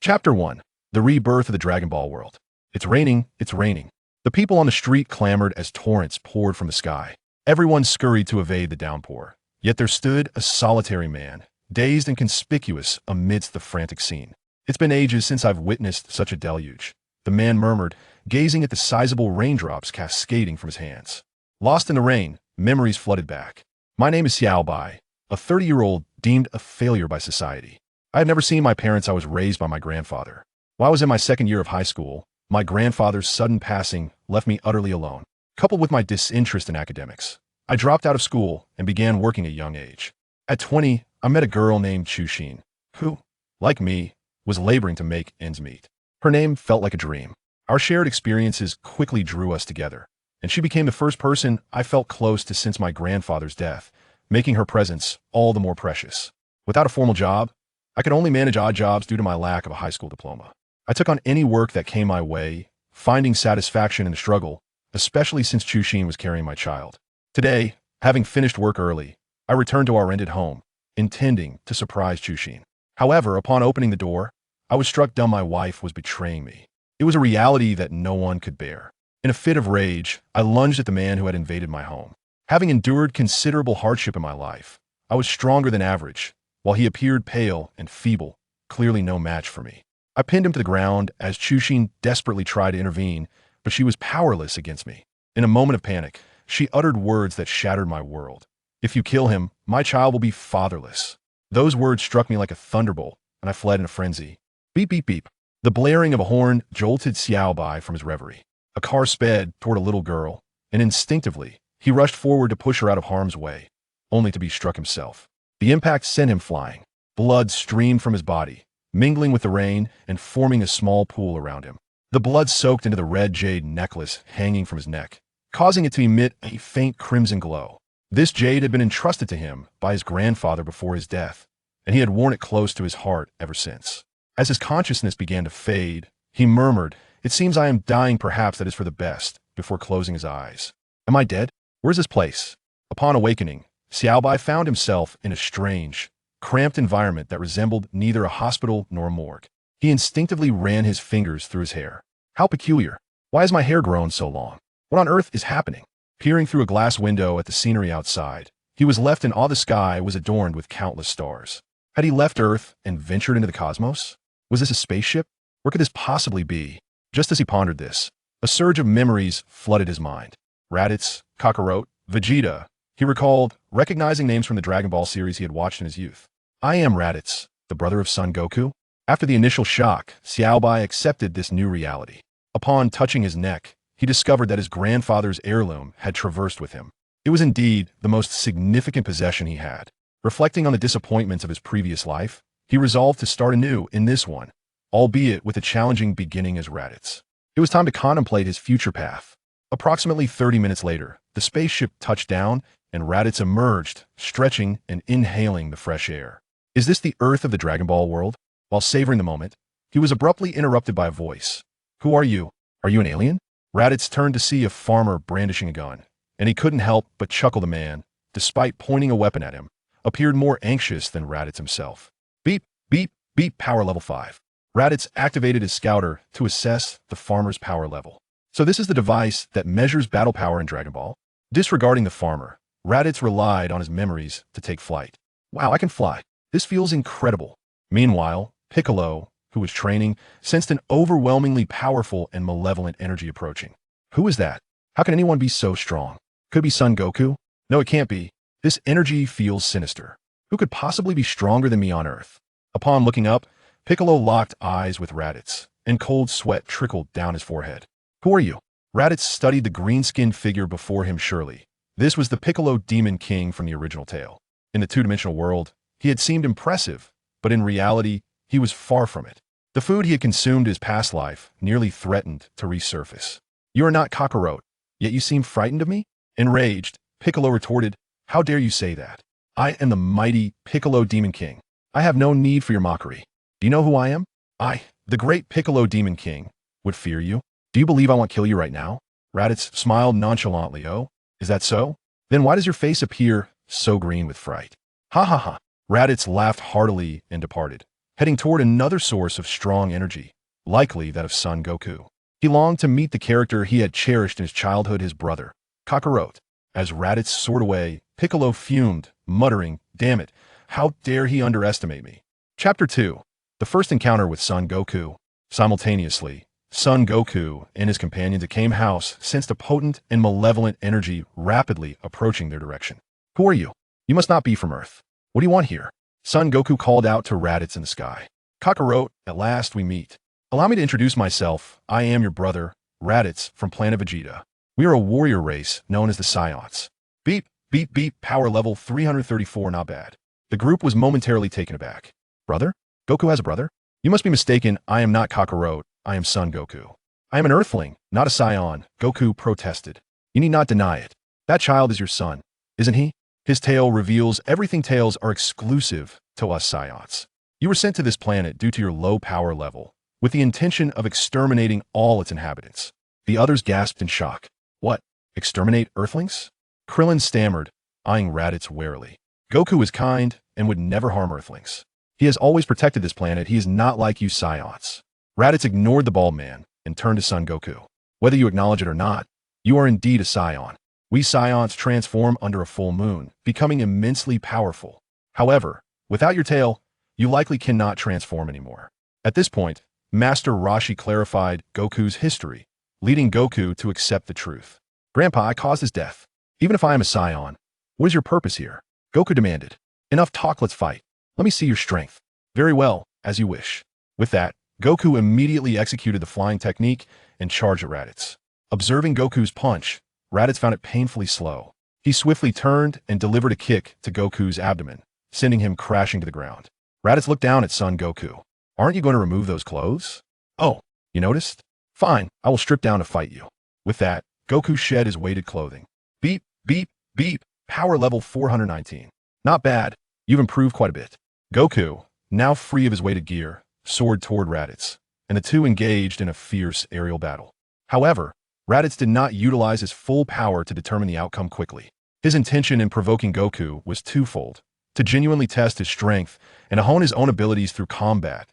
Chapter 1. The Rebirth of the Dragon Ball World. It's raining, it's raining. The people on the street clamored as torrents poured from the sky. Everyone scurried to evade the downpour. Yet there stood a solitary man, dazed and conspicuous amidst the frantic scene. It's been ages since I've witnessed such a deluge, the man murmured, gazing at the sizable raindrops cascading from his hands. Lost in the rain, memories flooded back. My name is Xiao Bai, a 30-year-old deemed a failure by society. I had never seen my parents. I was raised by my grandfather. While I was in my second year of high school, my grandfather's sudden passing left me utterly alone. Coupled with my disinterest in academics, I dropped out of school and began working at a young age. At 20, I met a girl named Chushin, who, like me, was laboring to make ends meet. Her name felt like a dream. Our shared experiences quickly drew us together, and she became the first person I felt close to since my grandfather's death, making her presence all the more precious. Without a formal job, I could only manage odd jobs due to my lack of a high school diploma. I took on any work that came my way, finding satisfaction in the struggle, especially since Chushin was carrying my child. Today, having finished work early, I returned to our rented home, intending to surprise Chushin. However, upon opening the door, I was struck dumb my wife was betraying me. It was a reality that no one could bear. In a fit of rage, I lunged at the man who had invaded my home. Having endured considerable hardship in my life, I was stronger than average, while he appeared pale and feeble, clearly no match for me. I pinned him to the ground as Chushin desperately tried to intervene, but she was powerless against me. In a moment of panic, she uttered words that shattered my world. If you kill him, my child will be fatherless. Those words struck me like a thunderbolt, and I fled in a frenzy. Beep, beep, beep. The blaring of a horn jolted Xiao Bai from his reverie. A car sped toward a little girl, and instinctively, he rushed forward to push her out of harm's way, only to be struck himself. The impact sent him flying. Blood streamed from his body, mingling with the rain and forming a small pool around him. The blood soaked into the red jade necklace hanging from his neck, causing it to emit a faint crimson glow. This jade had been entrusted to him by his grandfather before his death, and he had worn it close to his heart ever since. As his consciousness began to fade, he murmured, "It seems I am dying, perhaps that is for the best," before closing his eyes. Am I dead? Where's this place? Upon awakening, Xiao Bai found himself in a strange, cramped environment that resembled neither a hospital nor a morgue. He instinctively ran his fingers through his hair. How peculiar. Why has my hair grown so long? What on earth is happening? Peering through a glass window at the scenery outside, he was left in awe. The sky was adorned with countless stars. Had he left Earth and ventured into the cosmos? Was this a spaceship? Where could this possibly be? Just as he pondered this, a surge of memories flooded his mind. Raditz, Kakarot, Vegeta. He recalled, recognizing names from the Dragon Ball series he had watched in his youth. I am Raditz, the brother of Son Goku. After the initial shock, Xiao Bai accepted this new reality. Upon touching his neck, he discovered that his grandfather's heirloom had traversed with him. It was indeed the most significant possession he had. Reflecting on the disappointments of his previous life, he resolved to start anew in this one, albeit with a challenging beginning as Raditz. It was time to contemplate his future path. Approximately 30 minutes later, the spaceship touched down and Raditz emerged, stretching and inhaling the fresh air. Is this the Earth of the Dragon Ball world? While savoring the moment, he was abruptly interrupted by a voice. Who are you? Are you an alien? Raditz turned to see a farmer brandishing a gun, and he couldn't help but chuckle. The man, despite pointing a weapon at him, appeared more anxious than Raditz himself. Beep, beep, beep, power level 5. Raditz activated his scouter to assess the farmer's power level. So this is the device that measures battle power in Dragon Ball? Disregarding the farmer, Raditz relied on his memories to take flight. Wow, I can fly. This feels incredible. Meanwhile, Piccolo, who was training, sensed an overwhelmingly powerful and malevolent energy approaching. Who is that? How can anyone be so strong? Could it be Son Goku? No, it can't be. This energy feels sinister. Who could possibly be stronger than me on Earth? Upon looking up, Piccolo locked eyes with Raditz, and cold sweat trickled down his forehead. Who are you? Raditz studied the green-skinned figure before him. Surely, this was the Piccolo Demon King from the original tale. In the two-dimensional world, he had seemed impressive, but in reality, he was far from it. The food he had consumed his past life nearly threatened to resurface. You are not Kakarot, yet you seem frightened of me? Enraged, Piccolo retorted, how dare you say that? I am the mighty Piccolo Demon King. I have no need for your mockery. Do you know who I am? I, the great Piccolo Demon King, would fear you. Do you believe I won't kill you right now? Raditz smiled nonchalantly. Oh, is that so? Then why does your face appear so green with fright? Ha ha ha. Raditz laughed heartily and departed. heading toward another source of strong energy, likely that of Son Goku. He longed to meet the character he had cherished in his childhood, his brother, Kakarot. As Raditz soared away, Piccolo fumed, muttering, "Damn it, how dare he underestimate me?" Chapter 2. The first encounter with Son Goku. Simultaneously, Son Goku and his companions at Kame House sensed a potent and malevolent energy rapidly approaching their direction. "Who are you? You must not be from Earth. What do you want here?" Son Goku called out to Raditz in the sky. "Kakarot, at last we meet. Allow me to introduce myself. I am your brother, Raditz, from planet Vegeta. We are a warrior race known as the Saiyans." Beep, beep, beep, power level 334, not bad. The group was momentarily taken aback. "Brother? Goku has a brother? You must be mistaken. I am not Kakarot. I am Son Goku. I am an Earthling, not a Saiyan," Goku protested. "You need not deny it. That child is your son, isn't he? His tale reveals everything. Tales are exclusive to us Saiyans. You were sent to this planet due to your low power level, with the intention of exterminating all its inhabitants." The others gasped in shock. "What? Exterminate Earthlings?" Krillin stammered, eyeing Raditz warily. "Goku is kind and would never harm Earthlings. He has always protected this planet. He is not like you Saiyans." Raditz ignored the bald man and turned to Son Goku. "Whether you acknowledge it or not, you are indeed a Saiyan. We Saiyans transform under a full moon, becoming immensely powerful. However, without your tail, you likely cannot transform anymore." At this point, Master Roshi clarified Goku's history, leading Goku to accept the truth. "Grandpa, I caused his death. Even if I am a Saiyan, what is your purpose here?" Goku demanded. "Enough talk, let's fight. Let me see your strength." "Very well, as you wish." With that, Goku immediately executed the flying technique and charged at Raditz. Observing Goku's punch, Raditz found it painfully slow. He swiftly turned and delivered a kick to Goku's abdomen, sending him crashing to the ground. Raditz looked down at Son Goku. "Aren't you going to remove those clothes?" "Oh, you noticed? Fine, I will strip down to fight you." With that, Goku shed his weighted clothing. Beep, beep, beep, power level 419. "Not bad, you've improved quite a bit." Goku, now free of his weighted gear, soared toward Raditz, and the two engaged in a fierce aerial battle. However, Raditz did not utilize his full power to determine the outcome quickly. His intention in provoking Goku was twofold: to genuinely test his strength and to hone his own abilities through combat.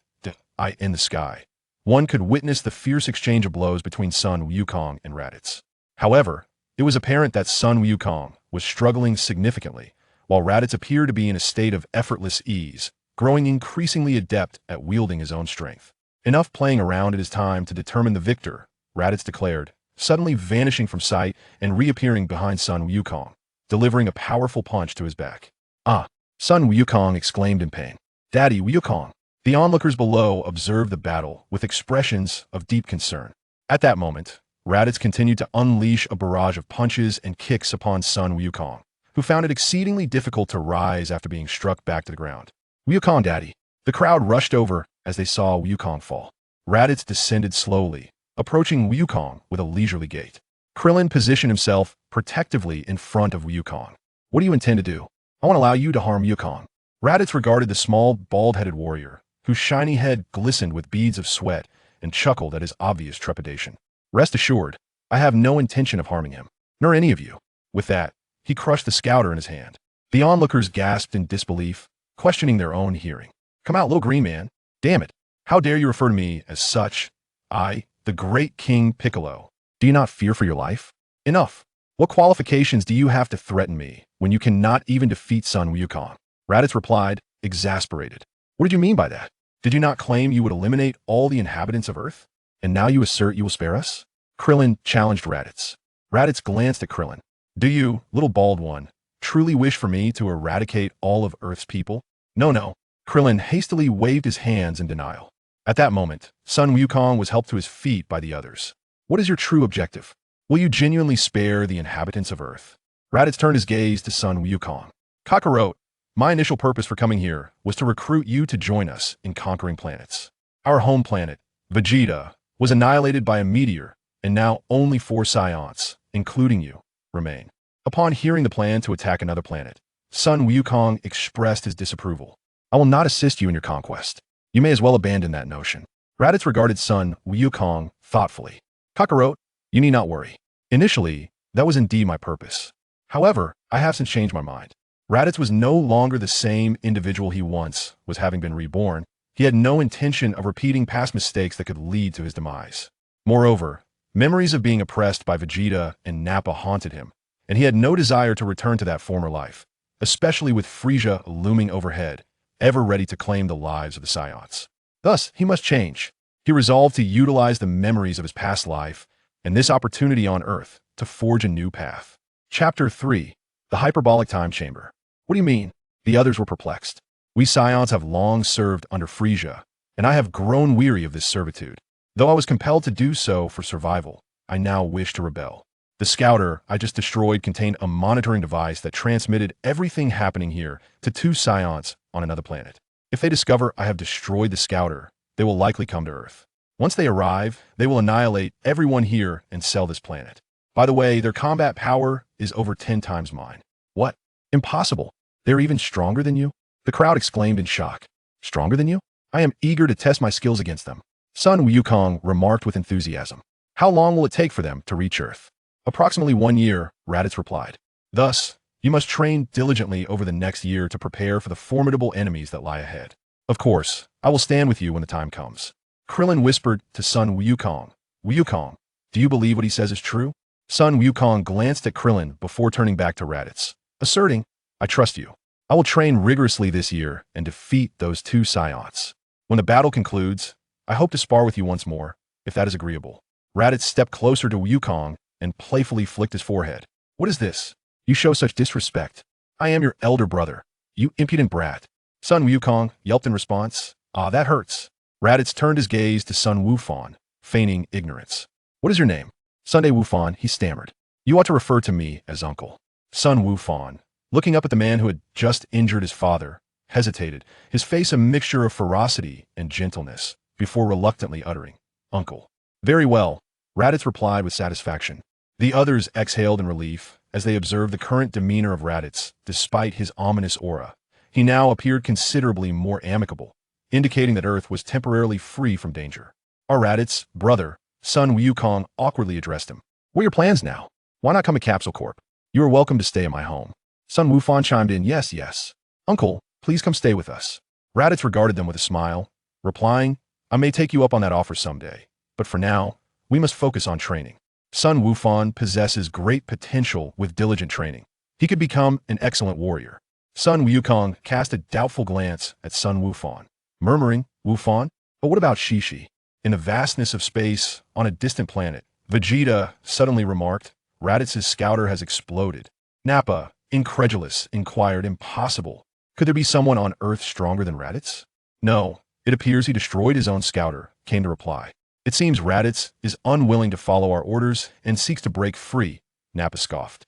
In the sky, one could witness the fierce exchange of blows between Sun Wukong and Raditz. However, it was apparent that Sun Wukong was struggling significantly, while Raditz appeared to be in a state of effortless ease, growing increasingly adept at wielding his own strength. "Enough playing around, it is time to determine the victor," Raditz declared, suddenly vanishing from sight and reappearing behind Sun Wukong, delivering a powerful punch to his back. "Ah!" Sun Wukong exclaimed in pain. "Daddy Wukong!" The onlookers below observed the battle with expressions of deep concern. At that moment, Raditz continued to unleash a barrage of punches and kicks upon Sun Wukong, who found it exceedingly difficult to rise after being struck back to the ground. "Wukong, daddy!" The crowd rushed over as they saw Wukong fall. Raditz descended slowly, approaching Wukong with a leisurely gait. Krillin positioned himself protectively in front of Wukong. "What do you intend to do?" "I won't allow you to harm Wukong." Raditz regarded the small, bald-headed warrior, whose shiny head glistened with beads of sweat, and chuckled at his obvious trepidation. "Rest assured, I have no intention of harming him, nor any of you." With that, he crushed the scouter in his hand. The onlookers gasped in disbelief, questioning their own hearing. "Come out, little green man. Damn it. How dare you refer to me as such? I, the great King Piccolo. Do you not fear for your life? Enough. What qualifications do you have to threaten me when you cannot even defeat Sun Wukong?" Raditz replied, exasperated. "What did you mean by that? Did you not claim you would eliminate all the inhabitants of Earth? And now you assert you will spare us?" Krillin challenged Raditz. Raditz glanced at Krillin. "Do you, little bald one, truly wish for me to eradicate all of Earth's people?" "No, no." Krillin hastily waved his hands in denial. At that moment, Sun Wukong was helped to his feet by the others. "What is your true objective? Will you genuinely spare the inhabitants of Earth?" Raditz turned his gaze to Sun Wukong. "Kakarot, my initial purpose for coming here was to recruit you to join us in conquering planets. Our home planet, Vegeta, was annihilated by a meteor, and now only 4 Saiyans, including you, remain." Upon hearing the plan to attack another planet, Sun Wukong expressed his disapproval. "I will not assist you in your conquest. You may as well abandon that notion." Raditz regarded Sun Wukong thoughtfully. "Kakarot, you need not worry. Initially, that was indeed my purpose. However, I have since changed my mind." Raditz was no longer the same individual he once was, having been reborn. He had no intention of repeating past mistakes that could lead to his demise. Moreover, memories of being oppressed by Vegeta and Nappa haunted him, and he had no desire to return to that former life, especially with Frieza looming overhead, ever ready to claim the lives of the Saiyans. Thus, he must change. He resolved to utilize the memories of his past life and this opportunity on Earth to forge a new path. Chapter 3. The Hyperbolic Time Chamber. What do you mean? The others were perplexed. We Saiyans have long served under Frieza, and I have grown weary of this servitude. Though I was compelled to do so for survival, I now wish to rebel. The scouter I just destroyed contained a monitoring device that transmitted everything happening here to two Saiyans on another planet. If they discover I have destroyed the scouter, they will likely come to Earth. Once they arrive, they will annihilate everyone here and sell this planet. By the way, their combat power is over 10 times mine. What? Impossible. They're even stronger than you? The crowd exclaimed in shock. Stronger than you? I am eager to test my skills against them. Sun Wukong remarked with enthusiasm. How long will it take for them to reach Earth? Approximately 1 year, Raditz replied. Thus, you must train diligently over the next year to prepare for the formidable enemies that lie ahead. Of course, I will stand with you when the time comes. Krillin whispered to Sun Wukong. Wukong, do you believe what he says is true? Sun Wukong glanced at Krillin before turning back to Raditz, asserting, I trust you. I will train rigorously this year and defeat those two Saiyans. When the battle concludes, I hope to spar with you once more, if that is agreeable. Raditz stepped closer to Wukong and playfully flicked his forehead. What is this? You show such disrespect. I am your elder brother, you impudent brat. Sun Wukong yelped in response. Ah, that hurts. Raditz turned his gaze to Sun Wufan, feigning ignorance. What is your name? Sunday Wufan, he stammered. You ought to refer to me as uncle. Sun Wufan, looking up at the man who had just injured his father, hesitated, his face a mixture of ferocity and gentleness, before reluctantly uttering, Uncle. Very well, Raditz replied with satisfaction. The others exhaled in relief as they observed the current demeanor of Raditz, despite his ominous aura. He now appeared considerably more amicable, indicating that Earth was temporarily free from danger. Our Raditz, brother, Sun Wukong awkwardly addressed him. What are your plans now? Why not come to Capsule Corp? You are welcome to stay at my home. Sun Wufan chimed in, yes, yes. Uncle, please come stay with us. Raditz regarded them with a smile, replying, I may take you up on that offer someday, but for now, we must focus on training. Sun Wufan possesses great potential with diligent training. He could become an excellent warrior. Sun Wukong cast a doubtful glance at Sun Wufan, murmuring, Wufan? But what about Shishi? In the vastness of space, on a distant planet, Vegeta suddenly remarked, Raditz's scouter has exploded. Nappa, incredulous, inquired, impossible. Could there be someone on Earth stronger than Raditz? No, it appears he destroyed his own scouter, came the reply. It seems Raditz is unwilling to follow our orders and seeks to break free, Nappa scoffed.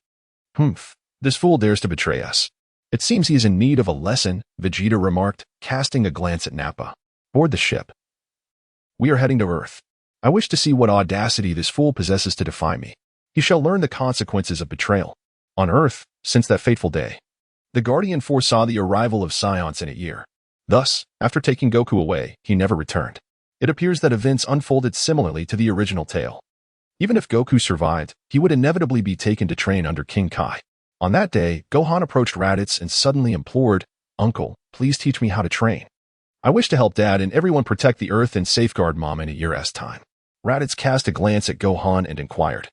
Humph, this fool dares to betray us. It seems he is in need of a lesson, Vegeta remarked, casting a glance at Nappa. Board the ship. We are heading to Earth. I wish to see what audacity this fool possesses to defy me. He shall learn the consequences of betrayal. On Earth, since that fateful day, the Guardian foresaw the arrival of Saiyans in a year. Thus, after taking Goku away, he never returned. It appears that events unfolded similarly to the original tale. Even if Goku survived, he would inevitably be taken to train under King Kai. On that day, Gohan approached Raditz and suddenly implored, Uncle, please teach me how to train. I wish to help Dad and everyone protect the Earth and safeguard Mom in a year's time. Raditz cast a glance at Gohan and inquired,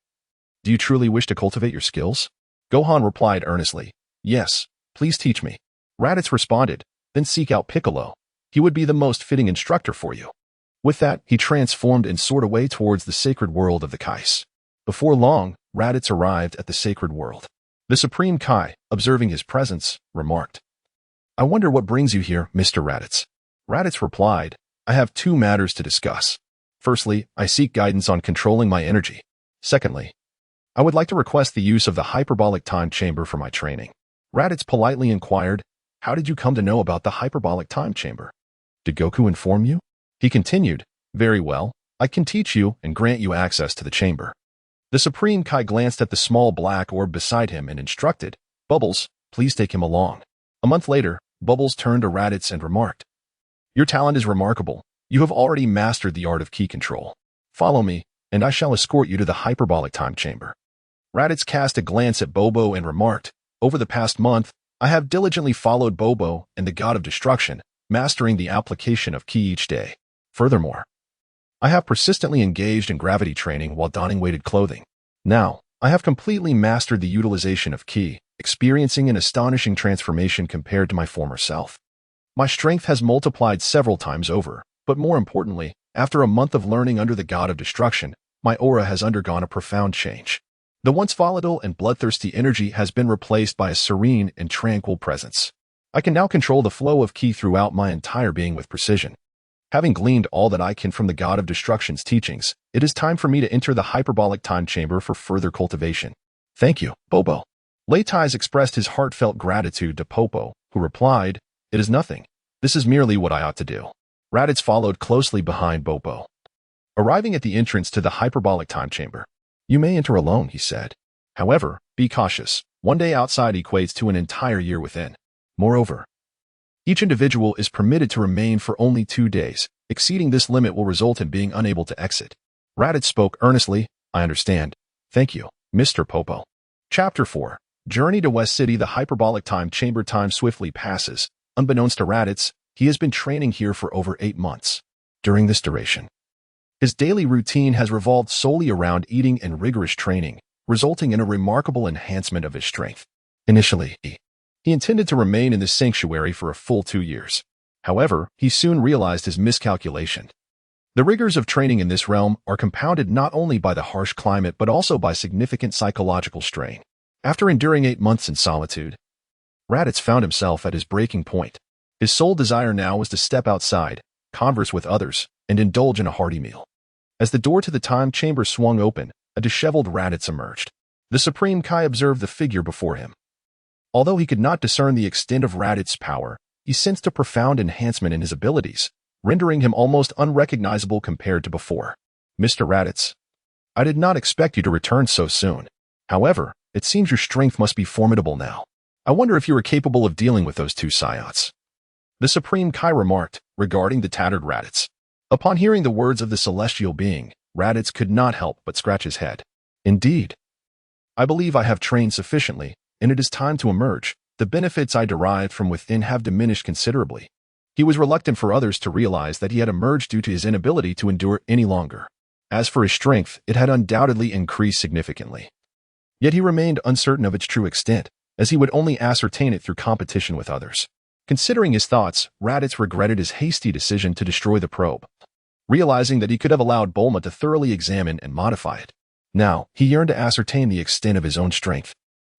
Do you truly wish to cultivate your skills? Gohan replied earnestly, Yes, please teach me. Raditz responded, Then seek out Piccolo. He would be the most fitting instructor for you. With that, he transformed and soared away towards the sacred world of the Kais. Before long, Raditz arrived at the sacred world. The Supreme Kai, observing his presence, remarked, I wonder what brings you here, Mr. Raditz. Raditz replied, I have two matters to discuss. Firstly, I seek guidance on controlling my energy. Secondly, I would like to request the use of the hyperbolic time chamber for my training. Raditz politely inquired, How did you come to know about the hyperbolic time chamber? Did Goku inform you? He continued, Very well, I can teach you and grant you access to the chamber. The Supreme Kai glanced at the small black orb beside him and instructed, Bubbles, please take him along. A month later, Bubbles turned to Raditz and remarked, Your talent is remarkable. You have already mastered the art of ki control. Follow me, and I shall escort you to the hyperbolic time chamber. Raditz cast a glance at Bobo and remarked, Over the past month, I have diligently followed Bobo and the God of Destruction, mastering the application of ki each day. Furthermore, I have persistently engaged in gravity training while donning weighted clothing. Now, I have completely mastered the utilization of ki, experiencing an astonishing transformation compared to my former self. My strength has multiplied several times over, but more importantly, after a month of learning under the God of Destruction, my aura has undergone a profound change. The once volatile and bloodthirsty energy has been replaced by a serene and tranquil presence. I can now control the flow of ki throughout my entire being with precision. Having gleaned all that I can from the God of Destruction's teachings, it is time for me to enter the hyperbolic time chamber for further cultivation. Thank you, Bobo. Leitais expressed his heartfelt gratitude to Popo, who replied, "It is nothing. This is merely what I ought to do." Raditz followed closely behind Bobo. Arriving at the entrance to the hyperbolic time chamber, "You may enter alone," he said. "However, be cautious. One day outside equates to an entire year within. Moreover, each individual is permitted to remain for only 2 days. Exceeding this limit will result in being unable to exit." Raditz spoke earnestly. "I understand. Thank you, Mr. Popo." Chapter 4. Journey to West City. The hyperbolic time chamber. Time swiftly passes. Unbeknownst to Raditz, he has been training here for over 8 months. During this duration, his daily routine has revolved solely around eating and rigorous training, resulting in a remarkable enhancement of his strength. Initially, he intended to remain in this sanctuary for a full 2 years. However, he soon realized his miscalculation. The rigors of training in this realm are compounded not only by the harsh climate but also by significant psychological strain. After enduring 8 months in solitude, Raditz found himself at his breaking point. His sole desire now was to step outside, converse with others, and indulge in a hearty meal. As the door to the time chamber swung open, a disheveled Raditz emerged. The Supreme Kai observed the figure before him. Although he could not discern the extent of Raditz's power, he sensed a profound enhancement in his abilities, rendering him almost unrecognizable compared to before. "Mr. Raditz, I did not expect you to return so soon. However, it seems your strength must be formidable now. I wonder if you are capable of dealing with those 2 Saiyans." The Supreme Kai remarked, regarding the tattered Raditz. Upon hearing the words of the celestial being, Raditz could not help but scratch his head. "Indeed. I believe I have trained sufficiently, and it is time to emerge. The benefits I derived from within have diminished considerably." He was reluctant for others to realize that he had emerged due to his inability to endure any longer. As for his strength, it had undoubtedly increased significantly. Yet he remained uncertain of its true extent, as he would only ascertain it through competition with others. Considering his thoughts, Raditz regretted his hasty decision to destroy the probe, realizing that he could have allowed Bulma to thoroughly examine and modify it. Now, he yearned to ascertain the extent of his own strength.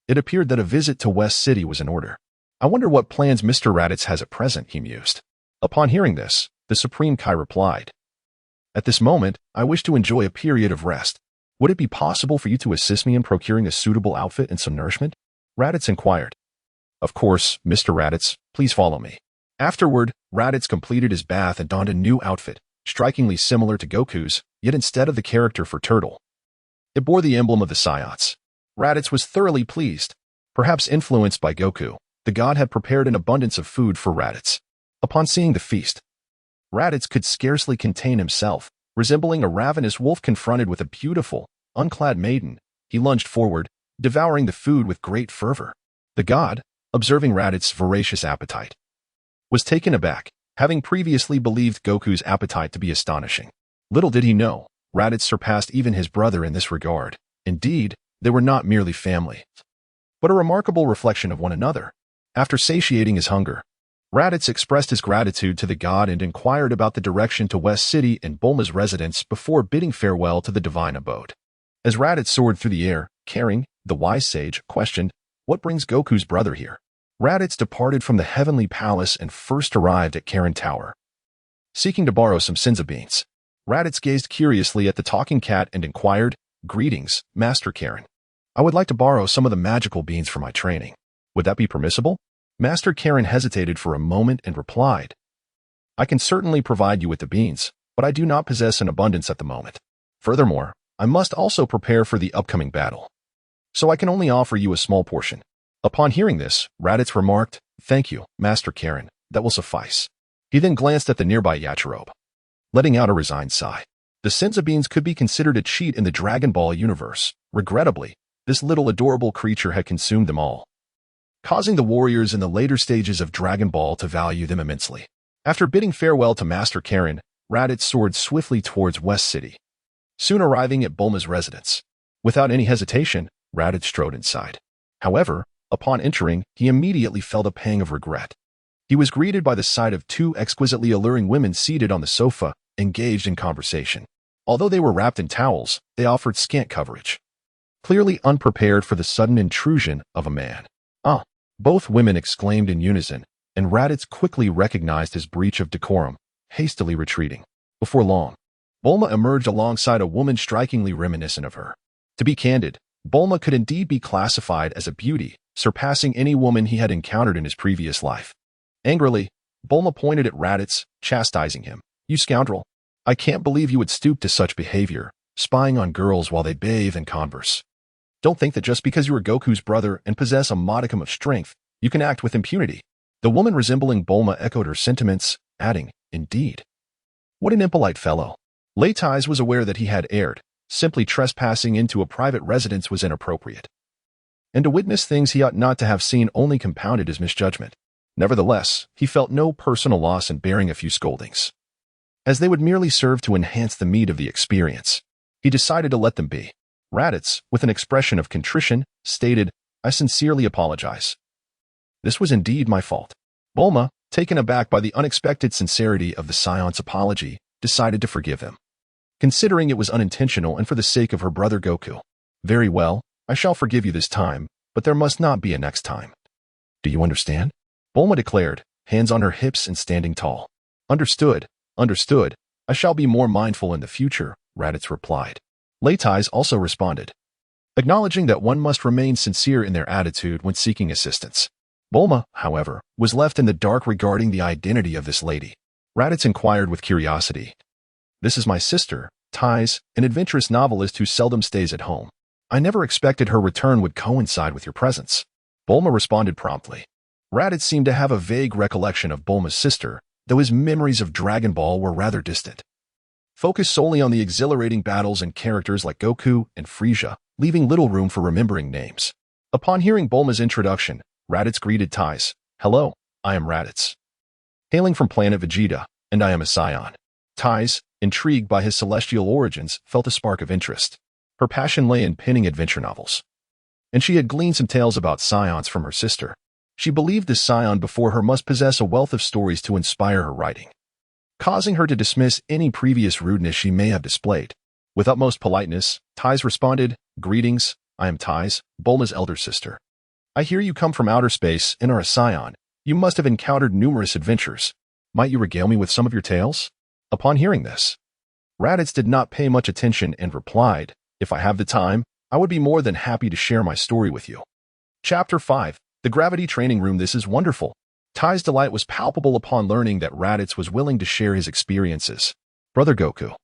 It appeared that a visit to West City was in order. "I wonder what plans Mr. Raditz has at present," he mused. Upon hearing this, the Supreme Kai replied, "At this moment, I wish to enjoy a period of rest. Would it be possible for you to assist me in procuring a suitable outfit and some nourishment?" Raditz inquired. "Of course, Mr. Raditz, please follow me." Afterward, Raditz completed his bath and donned a new outfit, strikingly similar to Goku's, yet instead of the character for turtle, it bore the emblem of the Saiyans. Raditz was thoroughly pleased. Perhaps influenced by Goku, the god had prepared an abundance of food for Raditz. Upon seeing the feast, Raditz could scarcely contain himself. Resembling a ravenous wolf confronted with a beautiful, unclad maiden, he lunged forward, devouring the food with great fervor. The god, observing Raditz's voracious appetite, was taken aback, having previously believed Goku's appetite to be astonishing. Little did he know, Raditz surpassed even his brother in this regard. Indeed, they were not merely family, but a remarkable reflection of one another. After satiating his hunger, Raditz expressed his gratitude to the god and inquired about the direction to West City and Bulma's residence before bidding farewell to the divine abode. As Raditz soared through the air, Caring, the wise sage, questioned, "What brings Goku's brother here?" Raditz departed from the heavenly palace and first arrived at Karen Tower, seeking to borrow some senza beans. Raditz gazed curiously at the talking cat and inquired, "Greetings, Master Karen. I would like to borrow some of the magical beans for my training. Would that be permissible?" Master Karen hesitated for a moment and replied, "I can certainly provide you with the beans, but I do not possess an abundance at the moment. Furthermore, I must also prepare for the upcoming battle, so I can only offer you a small portion." Upon hearing this, Raditz remarked, "Thank you, Master Karen, that will suffice." He then glanced at the nearby Yachirobe, letting out a resigned sigh. The senza beans could be considered a cheat in the Dragon Ball universe. Regrettably, this little adorable creature had consumed them all, causing the warriors in the later stages of Dragon Ball to value them immensely. After bidding farewell to Master Karen, Raditz soared swiftly towards West City, soon arriving at Bulma's residence. Without any hesitation, Raditz strode inside. However, upon entering, he immediately felt a pang of regret. He was greeted by the sight of two exquisitely alluring women seated on the sofa, engaged in conversation. Although they were wrapped in towels, they offered scant coverage. Clearly unprepared for the sudden intrusion of a man. "Ah!" both women exclaimed in unison, and Raditz quickly recognized his breach of decorum, hastily retreating. Before long, Bulma emerged alongside a woman strikingly reminiscent of her. To be candid, Bulma could indeed be classified as a beauty, surpassing any woman he had encountered in his previous life. Angrily, Bulma pointed at Raditz, chastising him. "You scoundrel! I can't believe you would stoop to such behavior, spying on girls while they bathe and converse. Don't think that just because you are Goku's brother and possess a modicum of strength, you can act with impunity." The woman resembling Bulma echoed her sentiments, adding, "Indeed. What an impolite fellow." Leitais was aware that he had erred. Simply trespassing into a private residence was inappropriate, and to witness things he ought not to have seen only compounded his misjudgment. Nevertheless, he felt no personal loss in bearing a few scoldings, as they would merely serve to enhance the meat of the experience. He decided to let them be. Raditz, with an expression of contrition, stated, "I sincerely apologize. This was indeed my fault." Bulma, taken aback by the unexpected sincerity of the Saiyans' apology, decided to forgive him, considering it was unintentional and for the sake of her brother Goku. "Very well, I shall forgive you this time, but there must not be a next time. Do you understand?" Bulma declared, hands on her hips and standing tall. "Understood, understood. I shall be more mindful in the future," Raditz replied. Leitais also responded, acknowledging that one must remain sincere in their attitude when seeking assistance. Bulma, however, was left in the dark regarding the identity of this lady. Raditz inquired with curiosity, "This is my sister, Tais, an adventurous novelist who seldom stays at home. I never expected her return would coincide with your presence." Bulma responded promptly. Raditz seemed to have a vague recollection of Bulma's sister, though his memories of Dragon Ball were rather distant, focused solely on the exhilarating battles and characters like Goku and Frieza, leaving little room for remembering names. Upon hearing Bulma's introduction, Raditz greeted Tais. "Hello, I am Raditz, hailing from planet Vegeta, and I am a Saiyan." Tais, intrigued by his celestial origins, felt a spark of interest. Her passion lay in penning adventure novels, and she had gleaned some tales about Saiyans from her sister. She believed this Saiyan before her must possess a wealth of stories to inspire her writing, causing her to dismiss any previous rudeness she may have displayed. With utmost politeness, Tais responded, "Greetings, I am Tais, Bulma's elder sister. I hear you come from outer space and are a Saiyan. You must have encountered numerous adventures. Might you regale me with some of your tales?" Upon hearing this, Raditz did not pay much attention and replied, "If I have the time, I would be more than happy to share my story with you." Chapter 5. The Gravity Training Room. This is wonderful. Tai's delight was palpable upon learning that Raditz was willing to share his experiences. "Brother Goku,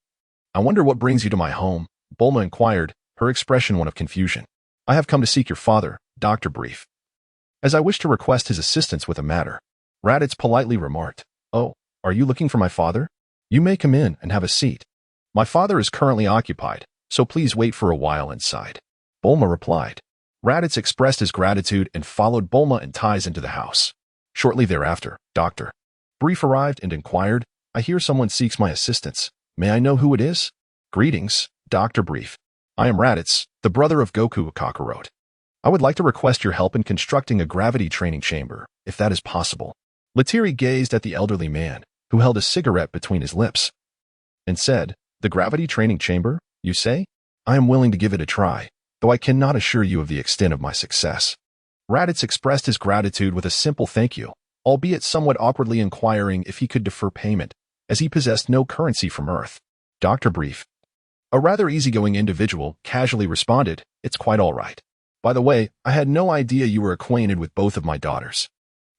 I wonder what brings you to my home," Bulma inquired, her expression one of confusion. "I have come to seek your father, Dr. Brief, as I wish to request his assistance with a matter." Raditz politely remarked, "Oh, are you looking for my father? You may come in and have a seat. My father is currently occupied, so please wait for a while inside," Bulma replied. Raditz expressed his gratitude and followed Bulma and Tais into the house. Shortly thereafter, Dr. Brief arrived and inquired, "I hear someone seeks my assistance. May I know who it is?" "Greetings, Dr. Brief. I am Raditz, the brother of Goku Kakarot. I would like to request your help in constructing a gravity training chamber, if that is possible." Latiri gazed at the elderly man, who held a cigarette between his lips, and said, "The gravity training chamber, you say? I am willing to give it a try, though I cannot assure you of the extent of my success." Raditz expressed his gratitude with a simple thank you, albeit somewhat awkwardly inquiring if he could defer payment, as he possessed no currency from Earth. Dr. Brief, a rather easygoing individual, casually responded, "It's quite all right. By the way, I had no idea you were acquainted with both of my daughters.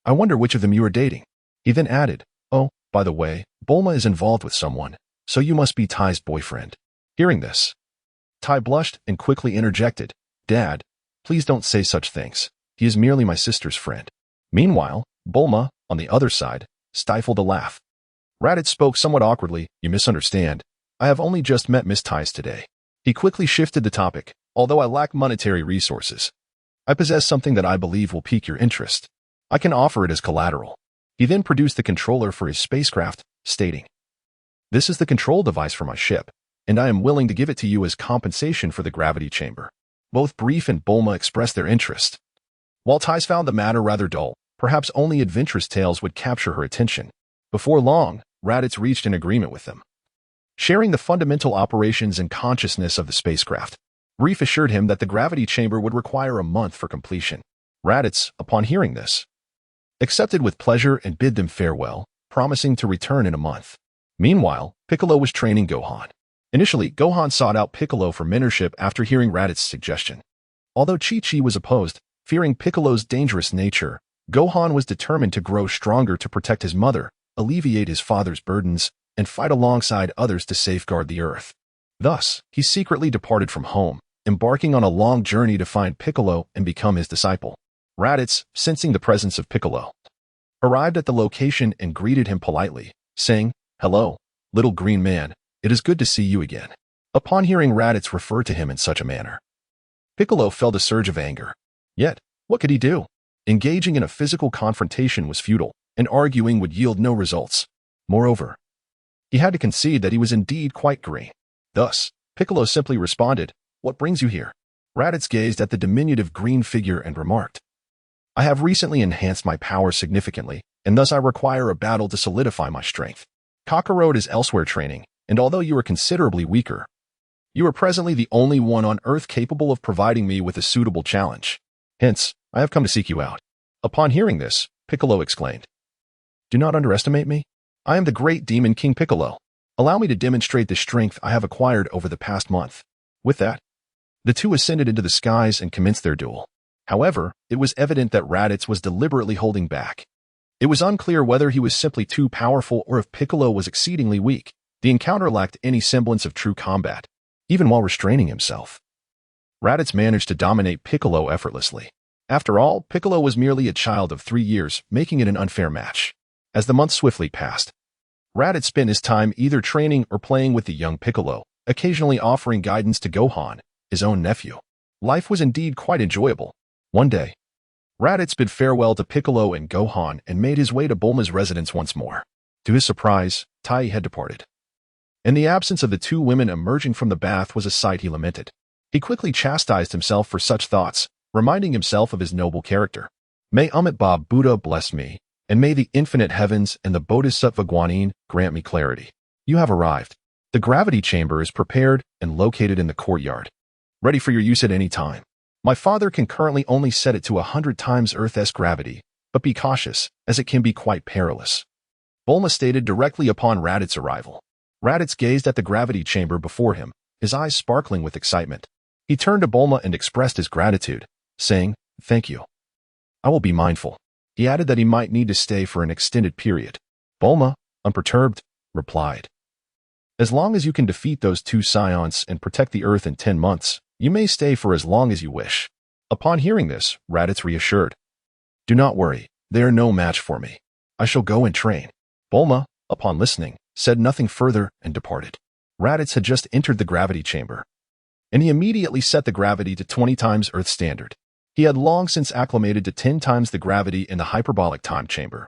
I wonder which of them you are dating." He then added, "Oh, by the way, Bulma is involved with someone, so you must be Tai's boyfriend." Hearing this, Tai blushed and quickly interjected, "Dad, please don't say such things. He is merely my sister's friend." Meanwhile, Bulma, on the other side, stifled a laugh. Raditz spoke somewhat awkwardly, "You misunderstand. I have only just met Miss Tais today." He quickly shifted the topic, "Although I lack monetary resources, I possess something that I believe will pique your interest. I can offer it as collateral." He then produced the controller for his spacecraft, stating, "This is the control device for my ship, and I am willing to give it to you as compensation for the gravity chamber." Both Brief and Bulma expressed their interest. While Tais found the matter rather dull, perhaps only adventurous tales would capture her attention. Before long, Raditz reached an agreement with them. Sharing the fundamental operations and consciousness of the spacecraft, Brief assured him that the gravity chamber would require a month for completion. Raditz, upon hearing this, accepted with pleasure and bid them farewell, promising to return in a month. Meanwhile, Piccolo was training Gohan. Initially, Gohan sought out Piccolo for mentorship after hearing Raditz's suggestion. Although Chi-Chi was opposed, fearing Piccolo's dangerous nature, Gohan was determined to grow stronger to protect his mother, alleviate his father's burdens, and fight alongside others to safeguard the Earth. Thus, he secretly departed from home, embarking on a long journey to find Piccolo and become his disciple. Raditz, sensing the presence of Piccolo, arrived at the location and greeted him politely, saying, "Hello, little green man. It is good to see you again." Upon hearing Raditz refer to him in such a manner, Piccolo felt a surge of anger. Yet, what could he do? Engaging in a physical confrontation was futile, and arguing would yield no results. Moreover, he had to concede that he was indeed quite green. Thus, Piccolo simply responded, "What brings you here?" Raditz gazed at the diminutive green figure and remarked, "I have recently enhanced my powers significantly, and thus I require a battle to solidify my strength. Kakarot is elsewhere training, and although you are considerably weaker, you are presently the only one on Earth capable of providing me with a suitable challenge. Hence, I have come to seek you out." Upon hearing this, Piccolo exclaimed, "Do not underestimate me. I am the great Demon King Piccolo. Allow me to demonstrate the strength I have acquired over the past month." With that, the two ascended into the skies and commenced their duel. However, it was evident that Raditz was deliberately holding back. It was unclear whether he was simply too powerful or if Piccolo was exceedingly weak. The encounter lacked any semblance of true combat, even while restraining himself. Raditz managed to dominate Piccolo effortlessly. After all, Piccolo was merely a child of 3 years, making it an unfair match. As the months swiftly passed, Raditz spent his time either training or playing with the young Piccolo, occasionally offering guidance to Gohan, his own nephew. Life was indeed quite enjoyable. One day, Raditz bid farewell to Piccolo and Gohan and made his way to Bulma's residence once more. To his surprise, Tai had departed. And the absence of the two women emerging from the bath was a sight he lamented. He quickly chastised himself for such thoughts, reminding himself of his noble character. "May Amitabha Buddha bless me, and may the infinite heavens and the Bodhisattva Guanyin grant me clarity. You have arrived. The gravity chamber is prepared and located in the courtyard, ready for your use at any time. My father can currently only set it to 100 times Earth's gravity, but be cautious, as it can be quite perilous." Bulma stated directly upon Raditz's arrival. Raditz gazed at the gravity chamber before him, his eyes sparkling with excitement. He turned to Bulma and expressed his gratitude, saying, "Thank you. I will be mindful." He added that he might need to stay for an extended period. Bulma, unperturbed, replied, "As long as you can defeat those two Saiyans and protect the Earth in 10 months, you may stay for as long as you wish." Upon hearing this, Raditz reassured, "Do not worry, they are no match for me. I shall go and train." Bulma, upon listening, said nothing further and departed. Raditz had just entered the gravity chamber, and he immediately set the gravity to 20 times Earth standard. He had long since acclimated to 10 times the gravity in the hyperbolic time chamber,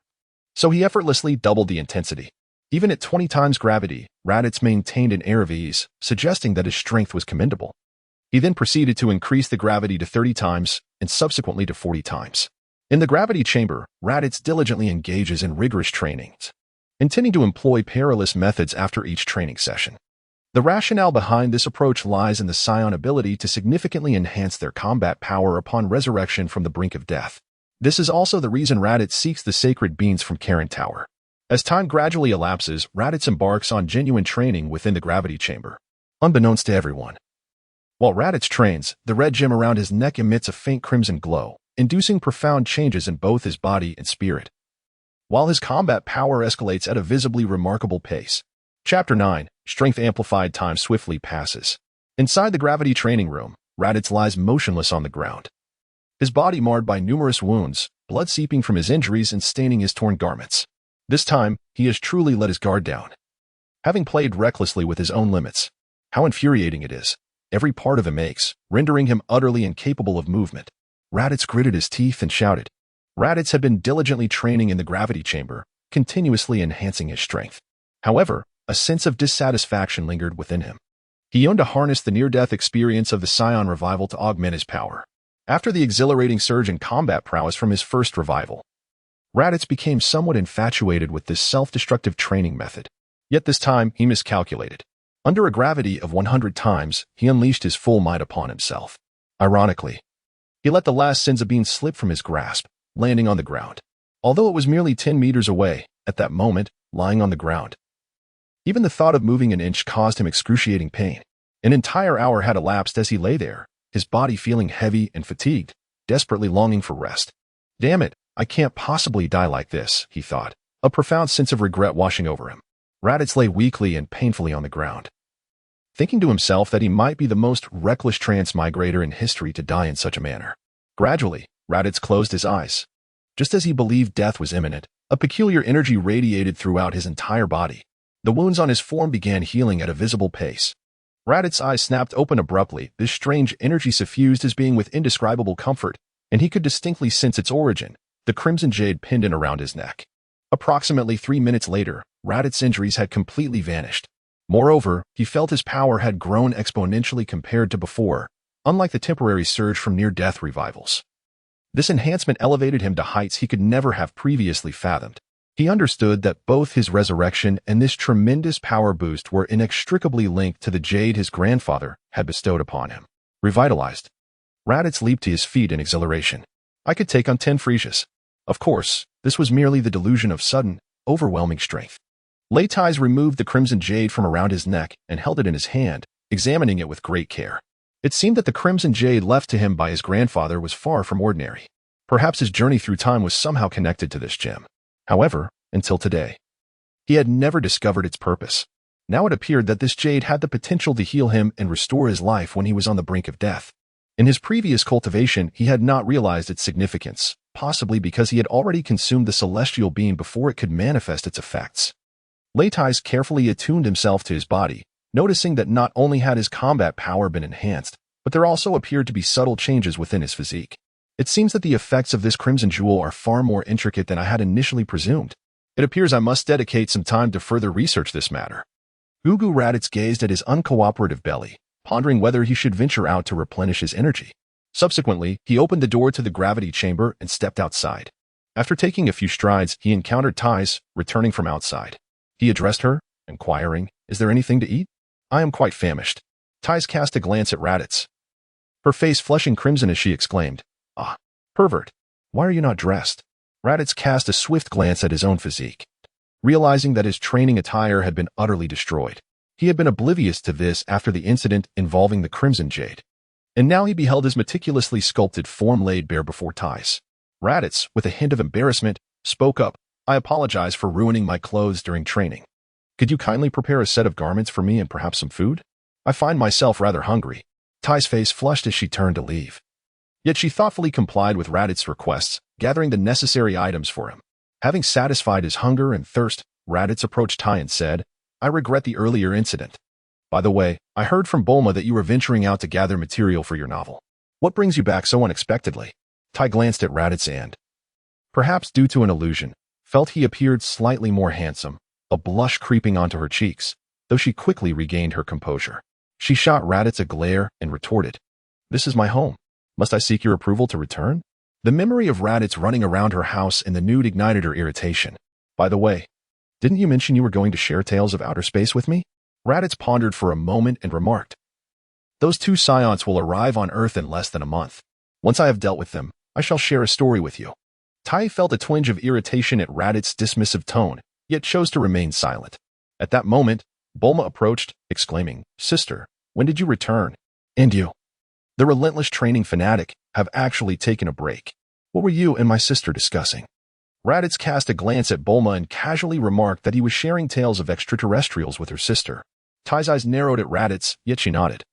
so he effortlessly doubled the intensity. Even at 20 times gravity, Raditz maintained an air of ease, suggesting that his strength was commendable. He then proceeded to increase the gravity to 30 times and subsequently to 40 times. In the gravity chamber, Raditz diligently engages in rigorous trainings, intending to employ perilous methods after each training session. The rationale behind this approach lies in the Saiyan ability to significantly enhance their combat power upon resurrection from the brink of death. This is also the reason Raditz seeks the sacred beans from Karen Tower. As time gradually elapses, Raditz embarks on genuine training within the gravity chamber, unbeknownst to everyone. While Raditz trains, the red gem around his neck emits a faint crimson glow, inducing profound changes in both his body and spirit, while his combat power escalates at a visibly remarkable pace. Chapter 9, Strength Amplified. Time swiftly passes. Inside the gravity training room, Raditz lies motionless on the ground, his body marred by numerous wounds, blood seeping from his injuries and staining his torn garments. This time, he has truly let his guard down, having played recklessly with his own limits. How infuriating it is. Every part of him aches, rendering him utterly incapable of movement. Raditz gritted his teeth and shouted, Raditz had been diligently training in the gravity chamber, continuously enhancing his strength. However, a sense of dissatisfaction lingered within him. He yearned to harness the near-death experience of the Saiyan revival to augment his power. After the exhilarating surge in combat prowess from his first revival, Raditz became somewhat infatuated with this self-destructive training method. Yet this time, he miscalculated. Under a gravity of 100 times, he unleashed his full might upon himself. Ironically, he let the last Senzu bean slip from his grasp, landing on the ground. Although it was merely 10 meters away, at that moment, lying on the ground, even the thought of moving an inch caused him excruciating pain. An entire hour had elapsed as he lay there, his body feeling heavy and fatigued, desperately longing for rest. Damn it, I can't possibly die like this, he thought, a profound sense of regret washing over him. Raditz lay weakly and painfully on the ground, thinking to himself that he might be the most reckless transmigrator in history to die in such a manner. Gradually, Raditz closed his eyes. Just as he believed death was imminent, a peculiar energy radiated throughout his entire body. The wounds on his form began healing at a visible pace. Raditz's eyes snapped open abruptly. This strange energy suffused his being with indescribable comfort, and he could distinctly sense its origin, the crimson jade pendant around his neck. Approximately 3 minutes later, Raditz's injuries had completely vanished. Moreover, he felt his power had grown exponentially compared to before, unlike the temporary surge from near-death revivals. This enhancement elevated him to heights he could never have previously fathomed. He understood that both his resurrection and this tremendous power boost were inextricably linked to the jade his grandfather had bestowed upon him. Revitalized, Raditz leaped to his feet in exhilaration. I could take on 10 Friezas. Of course, this was merely the delusion of sudden, overwhelming strength. Lei Tai's removed the crimson jade from around his neck and held it in his hand, examining it with great care. It seemed that the crimson jade left to him by his grandfather was far from ordinary. Perhaps his journey through time was somehow connected to this gem. However, until today, he had never discovered its purpose. Now it appeared that this jade had the potential to heal him and restore his life when he was on the brink of death. In his previous cultivation, he had not realized its significance, possibly because he had already consumed the celestial beam before it could manifest its effects. Lei Tai's carefully attuned himself to his body, noticing that not only had his combat power been enhanced, but there also appeared to be subtle changes within his physique. It seems that the effects of this crimson jewel are far more intricate than I had initially presumed. It appears I must dedicate some time to further research this matter. Gugu Raditz gazed at his uncooperative belly, pondering whether he should venture out to replenish his energy. Subsequently, he opened the door to the gravity chamber and stepped outside. After taking a few strides, he encountered Thais, returning from outside. He addressed her, inquiring, "Is there anything to eat?" "I am quite famished." Thais cast a glance at Raditz, her face flushing crimson as she exclaimed, "Ah, pervert, why are you not dressed?" Raditz cast a swift glance at his own physique, realizing that his training attire had been utterly destroyed. He had been oblivious to this after the incident involving the crimson jade, and now he beheld his meticulously sculpted form laid bare before Thais. Raditz, with a hint of embarrassment, spoke up, "I apologize for ruining my clothes during training. Could you kindly prepare a set of garments for me and perhaps some food? I find myself rather hungry." Thais' face flushed as she turned to leave. Yet she thoughtfully complied with Raditz's requests, gathering the necessary items for him. Having satisfied his hunger and thirst, Raditz approached Tai and said, "I regret the earlier incident. By the way, I heard from Bulma that you were venturing out to gather material for your novel. What brings you back so unexpectedly?" Tai glanced at Raditz and, perhaps due to an illusion, felt he appeared slightly more handsome, a blush creeping onto her cheeks, though she quickly regained her composure. She shot Raditz a glare and retorted, "This is my home. Must I seek your approval to return?" The memory of Raditz running around her house in the nude ignited her irritation. "By the way, didn't you mention you were going to share tales of outer space with me?" Raditz pondered for a moment and remarked, "Those 2 Saiyans will arrive on Earth in less than a month. Once I have dealt with them, I shall share a story with you." Tai felt a twinge of irritation at Raditz's dismissive tone, yet chose to remain silent. At that moment, Bulma approached, exclaiming, "Sister, when did you return? And you, the relentless training fanatic, have actually taken a break. What were you and my sister discussing?" Raditz cast a glance at Bulma and casually remarked that he was sharing tales of extraterrestrials with her sister. Tai's eyes narrowed at Raditz, yet she nodded.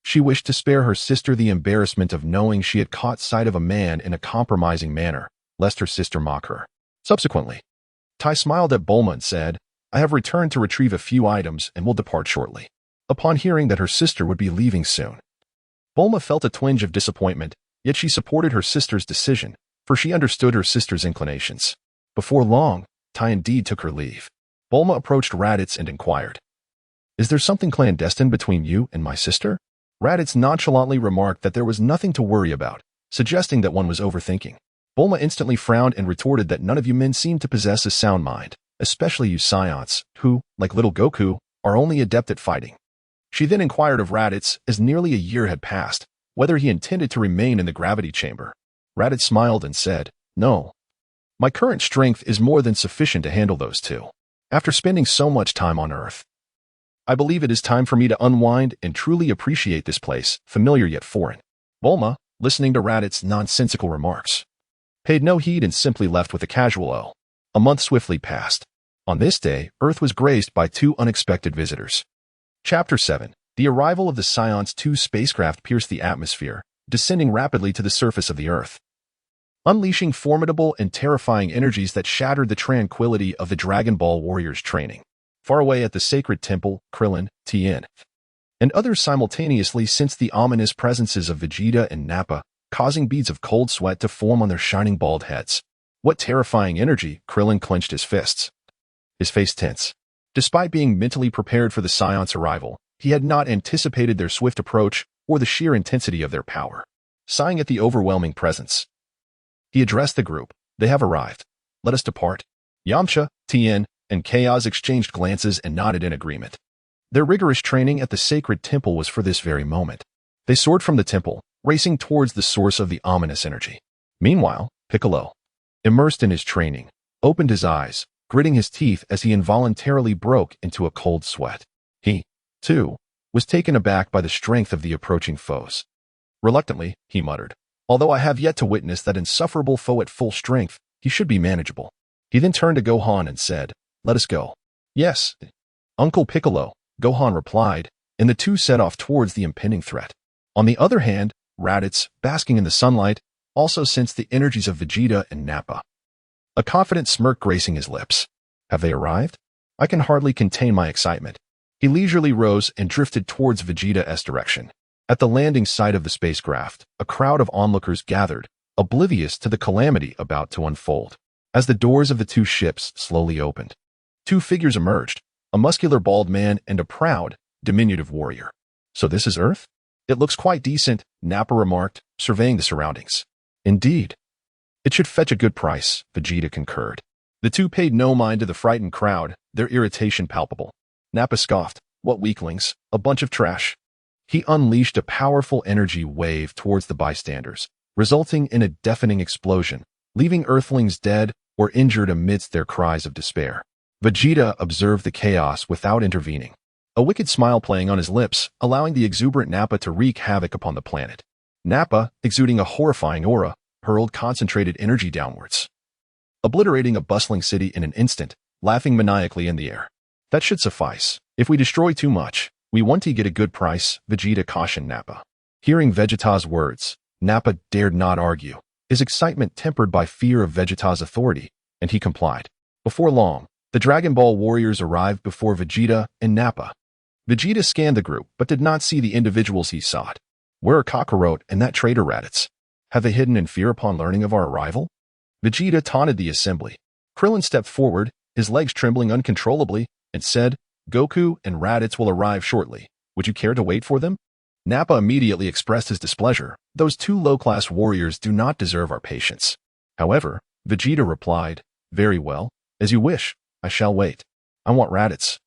She wished to spare her sister the embarrassment of knowing she had caught sight of a man in a compromising manner, lest her sister mock her. Subsequently, Tai smiled at Bulma and said, "I have returned to retrieve a few items and will depart shortly." Upon hearing that her sister would be leaving soon, Bulma felt a twinge of disappointment, yet she supported her sister's decision, for she understood her sister's inclinations. Before long, Tai indeed took her leave. Bulma approached Raditz and inquired, "Is there something clandestine between you and my sister?" Raditz nonchalantly remarked that there was nothing to worry about, suggesting that one was overthinking. Bulma instantly frowned and retorted that none of you men seem to possess a sound mind, especially you Saiyans, who, like little Goku, are only adept at fighting. She then inquired of Raditz, as nearly a year had passed, whether he intended to remain in the gravity chamber. Raditz smiled and said, "No. My current strength is more than sufficient to handle those two. After spending so much time on Earth, I believe it is time for me to unwind and truly appreciate this place, familiar yet foreign." Bulma, listening to Raditz's nonsensical remarks, paid no heed and simply left with a casual "oh." A month swiftly passed. On this day, Earth was graced by two unexpected visitors. Chapter 7. The arrival of the Saiyans 2 spacecraft pierced the atmosphere, descending rapidly to the surface of the Earth, unleashing formidable and terrifying energies that shattered the tranquility of the Dragon Ball warriors' training. Far away at the sacred temple, Krillin, Tien, and others simultaneously sensed the ominous presences of Vegeta and Nappa, causing beads of cold sweat to form on their shining bald heads. What terrifying energy! Krillin clenched his fists, his face tense. Despite being mentally prepared for the Saiyans' arrival, he had not anticipated their swift approach or the sheer intensity of their power. Sighing at the overwhelming presence, he addressed the group. "They have arrived. Let us depart." Yamcha, Tien, and Chaos exchanged glances and nodded in agreement. Their rigorous training at the sacred temple was for this very moment. They soared from the temple, racing towards the source of the ominous energy. Meanwhile, Piccolo, immersed in his training, opened his eyes, gritting his teeth as he involuntarily broke into a cold sweat. He, too, was taken aback by the strength of the approaching foes. Reluctantly, he muttered, "Although I have yet to witness that insufferable foe at full strength, he should be manageable." He then turned to Gohan and said, "Let us go." "Yes, Uncle Piccolo," Gohan replied, and the two set off towards the impending threat. On the other hand, Raditz, basking in the sunlight, also sensed the energies of Vegeta and Nappa. A confident smirk gracing his lips. "Have they arrived? I can hardly contain my excitement." He leisurely rose and drifted towards Vegeta's direction. At the landing site of the spacecraft, a crowd of onlookers gathered, oblivious to the calamity about to unfold. As the doors of the two ships slowly opened, two figures emerged, a muscular bald man and a proud, diminutive warrior. "So this is Earth? It looks quite decent," Nappa remarked, surveying the surroundings. "Indeed. It should fetch a good price," Vegeta concurred. The two paid no mind to the frightened crowd, their irritation palpable. Nappa scoffed, "What weaklings, a bunch of trash." He unleashed a powerful energy wave towards the bystanders, resulting in a deafening explosion, leaving Earthlings dead or injured amidst their cries of despair. Vegeta observed the chaos without intervening, a wicked smile playing on his lips, allowing the exuberant Nappa to wreak havoc upon the planet. Nappa, exuding a horrifying aura, hurled concentrated energy downwards, obliterating a bustling city in an instant, laughing maniacally in the air. "That should suffice. If we destroy too much, we want to get a good price," Vegeta cautioned Nappa. Hearing Vegeta's words, Nappa dared not argue, his excitement tempered by fear of Vegeta's authority, and he complied. Before long, the Dragon Ball warriors arrived before Vegeta and Nappa. Vegeta scanned the group, but did not see the individuals he sought. "Where are Kakarot and that traitor Raditz? Have they hidden in fear upon learning of our arrival?" Vegeta taunted the assembly. Krillin stepped forward, his legs trembling uncontrollably, and said, "Goku and Raditz will arrive shortly. Would you care to wait for them?" Nappa immediately expressed his displeasure. "Those two low-class warriors do not deserve our patience." However, Vegeta replied, "Very well. As you wish. I shall wait. I want Raditz,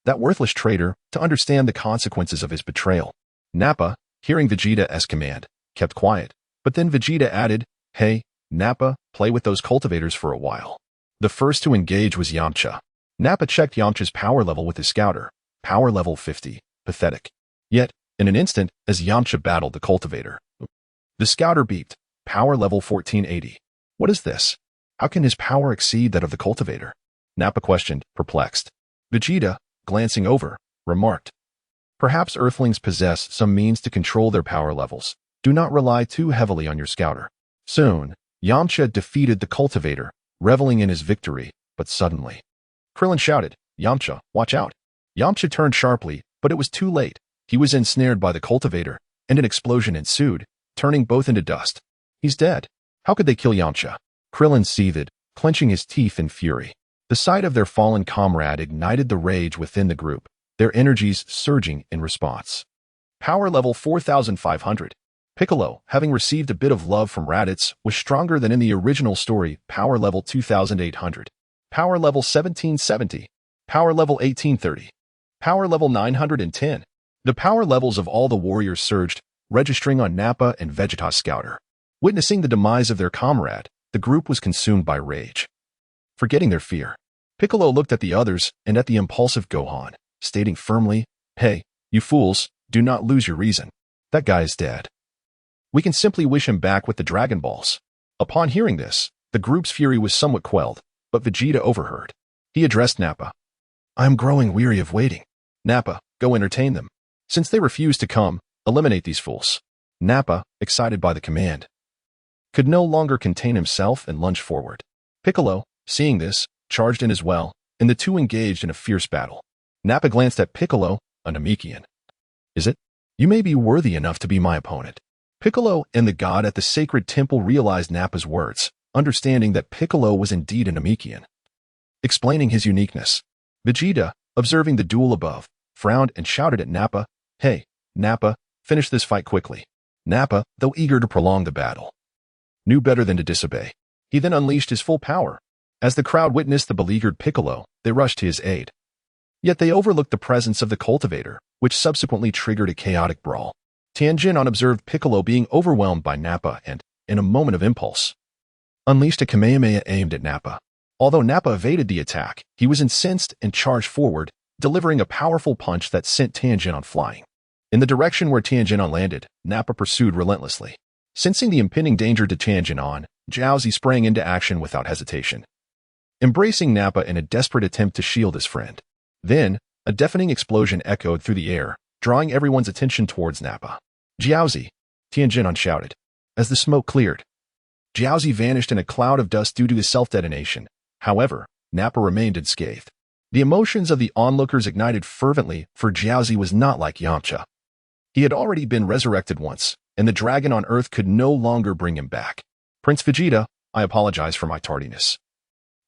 that worthless traitor, to understand the consequences of his betrayal." Nappa, hearing Vegeta's command, kept quiet, but then Vegeta added, "Hey, Nappa, play with those cultivators for a while." The first to engage was Yamcha. Nappa checked Yamcha's power level with his scouter. Power level 50. Pathetic. Yet, in an instant, as Yamcha battled the cultivator, the scouter beeped. Power level 1480. What is this? How can his power exceed that of the cultivator? Nappa questioned, perplexed. Vegeta, glancing over, remarked, "Perhaps Earthlings possess some means to control their power levels. Do not rely too heavily on your scouter." Soon, Yamcha defeated the cultivator, reveling in his victory, but suddenly, Krillin shouted, "Yamcha, watch out." Yamcha turned sharply, but it was too late. He was ensnared by the cultivator, and an explosion ensued, turning both into dust. "He's dead. How could they kill Yamcha? Krillin seethed, clenching his teeth in fury. The sight of their fallen comrade ignited the rage within the group, their energies surging in response. Power level 4,500. Piccolo, having received a bit of love from Raditz, was stronger than in the original story, power level 2,800. Power level 1770. Power level 1830. Power level 910. The power levels of all the warriors surged, registering on Nappa and Vegeta's scouter. Witnessing the demise of their comrade, the group was consumed by rage. Forgetting their fear, Piccolo looked at the others and at the impulsive Gohan, stating firmly, "Hey, you fools, do not lose your reason. That guy is dead. We can simply wish him back with the Dragon Balls." Upon hearing this, the group's fury was somewhat quelled, but Vegeta overheard. He addressed Nappa. "I am growing weary of waiting. Nappa, go entertain them. Since they refuse to come, eliminate these fools." Nappa, excited by the command, could no longer contain himself and lunged forward. Piccolo, seeing this, charged in as well, and the two engaged in a fierce battle. Nappa glanced at Piccolo, a Namekian. "Is it? You may be worthy enough to be my opponent." Piccolo and the god at the sacred temple realized Nappa's words, understanding that Piccolo was indeed a Namekian. Explaining his uniqueness, Vegeta, observing the duel above, frowned and shouted at Nappa, "Hey, Nappa, finish this fight quickly." Nappa, though eager to prolong the battle, knew better than to disobey. He then unleashed his full power. As the crowd witnessed the beleaguered Piccolo, they rushed to his aid. Yet they overlooked the presence of the cultivator, which subsequently triggered a chaotic brawl. Tianjin observed Piccolo being overwhelmed by Nappa and, in a moment of impulse, unleashed a Kamehameha aimed at Nappa. Although Nappa evaded the attack, he was incensed and charged forward, delivering a powerful punch that sent Tianjin flying. In the direction where Tianjin landed, Nappa pursued relentlessly. Sensing the impending danger to Tianjin, Jiaozi sprang into action without hesitation, embracing Nappa in a desperate attempt to shield his friend. Then, a deafening explosion echoed through the air, drawing everyone's attention towards Nappa. "Jiaozi!" Tianjin shouted. As the smoke cleared, Jiaozi vanished in a cloud of dust due to his self-detonation. However, Nappa remained unscathed. The emotions of the onlookers ignited fervently, for Jiaozi was not like Yamcha. He had already been resurrected once, and the dragon on Earth could no longer bring him back. "Prince Vegeta, I apologize for my tardiness,"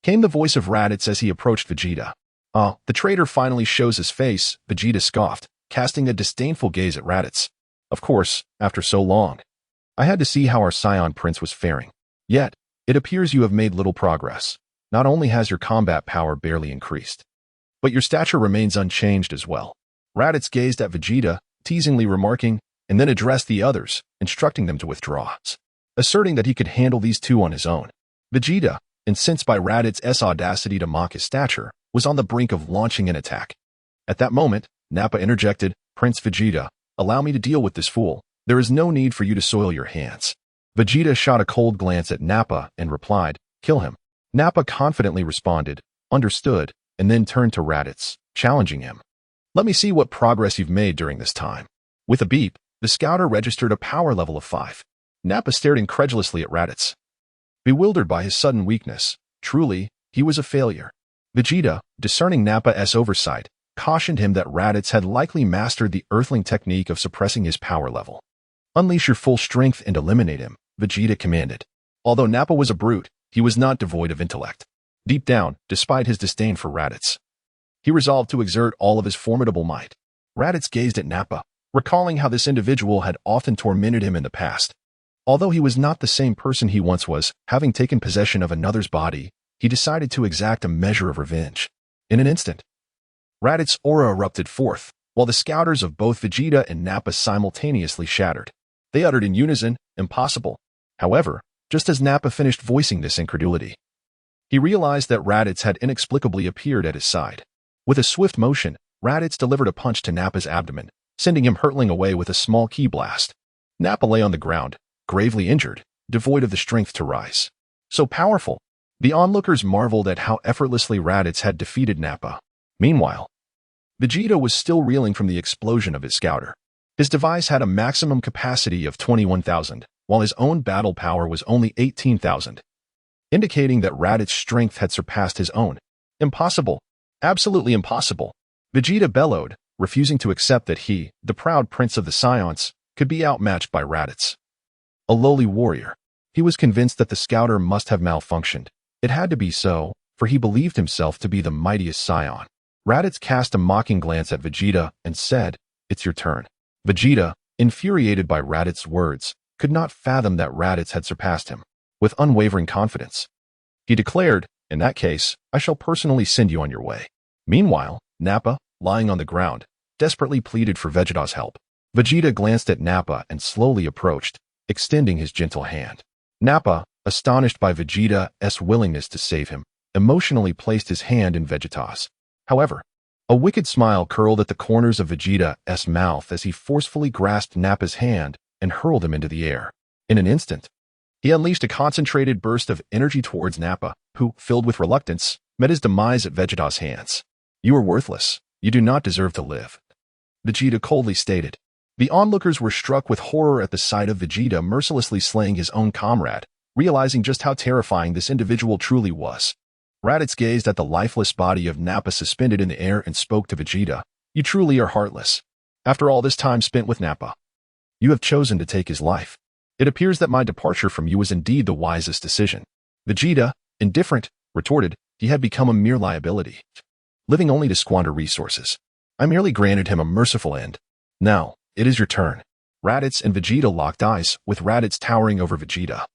came the voice of Raditz as he approached Vegeta. "Ah, the traitor finally shows his face," Vegeta scoffed, casting a disdainful gaze at Raditz. "Of course, after so long. I had to see how our Saiyan prince was faring. Yet, it appears you have made little progress. Not only has your combat power barely increased, but your stature remains unchanged as well." Raditz gazed at Vegeta, teasingly remarking, and then addressed the others, instructing them to withdraw, asserting that he could handle these two on his own. Vegeta, incensed by Raditz's audacity to mock his stature, was on the brink of launching an attack. At that moment, Nappa interjected, "Prince Vegeta, allow me to deal with this fool. There is no need for you to soil your hands." Vegeta shot a cold glance at Nappa and replied, "Kill him." Nappa confidently responded, "Understood," and then turned to Raditz, challenging him. "Let me see what progress you've made during this time." With a beep, the scouter registered a power level of 5. Nappa stared incredulously at Raditz, bewildered by his sudden weakness. Truly, he was a failure. Vegeta, discerning Nappa's oversight, cautioned him that Raditz had likely mastered the earthling technique of suppressing his power level. "Unleash your full strength and eliminate him," Vegeta commanded. Although Nappa was a brute, he was not devoid of intellect. Deep down, despite his disdain for Raditz, he resolved to exert all of his formidable might. Raditz gazed at Nappa, recalling how this individual had often tormented him in the past. Although he was not the same person he once was, having taken possession of another's body, he decided to exact a measure of revenge. In an instant, Raditz's aura erupted forth, while the scouters of both Vegeta and Nappa simultaneously shattered. They uttered in unison, "Impossible." However, just as Nappa finished voicing this incredulity, he realized that Raditz had inexplicably appeared at his side. With a swift motion, Raditz delivered a punch to Nappa's abdomen, sending him hurtling away with a small ki blast. Nappa lay on the ground, gravely injured, devoid of the strength to rise. So powerful! The onlookers marveled at how effortlessly Raditz had defeated Nappa. Meanwhile, Vegeta was still reeling from the explosion of his scouter. His device had a maximum capacity of 21,000, while his own battle power was only 18,000, indicating that Raditz's strength had surpassed his own. Impossible! Absolutely impossible! Vegeta bellowed, refusing to accept that he, the proud prince of the Saiyans, could be outmatched by Raditz, a lowly warrior. He was convinced that the scouter must have malfunctioned. It had to be so, for he believed himself to be the mightiest Saiyan. Raditz cast a mocking glance at Vegeta and said, "It's your turn." Vegeta, infuriated by Raditz's words, could not fathom that Raditz had surpassed him. With unwavering confidence, he declared, "In that case, I shall personally send you on your way." Meanwhile, Nappa, lying on the ground, desperately pleaded for Vegeta's help. Vegeta glanced at Nappa and slowly approached, extending his gentle hand. Nappa, astonished by Vegeta's willingness to save him, emotionally placed his hand in Vegeta's. However, a wicked smile curled at the corners of Vegeta's mouth as he forcefully grasped Nappa's hand and hurled him into the air. In an instant, he unleashed a concentrated burst of energy towards Nappa, who, filled with reluctance, met his demise at Vegeta's hands. "You are worthless. You do not deserve to live," Vegeta coldly stated. The onlookers were struck with horror at the sight of Vegeta mercilessly slaying his own comrade, realizing just how terrifying this individual truly was. Raditz gazed at the lifeless body of Nappa suspended in the air and spoke to Vegeta. "You truly are heartless. After all this time spent with Nappa, you have chosen to take his life. It appears that my departure from you was indeed the wisest decision." Vegeta, indifferent, retorted, "He had become a mere liability, living only to squander resources. I merely granted him a merciful end. Now, it is your turn." Raditz and Vegeta locked eyes, with Raditz towering over Vegeta,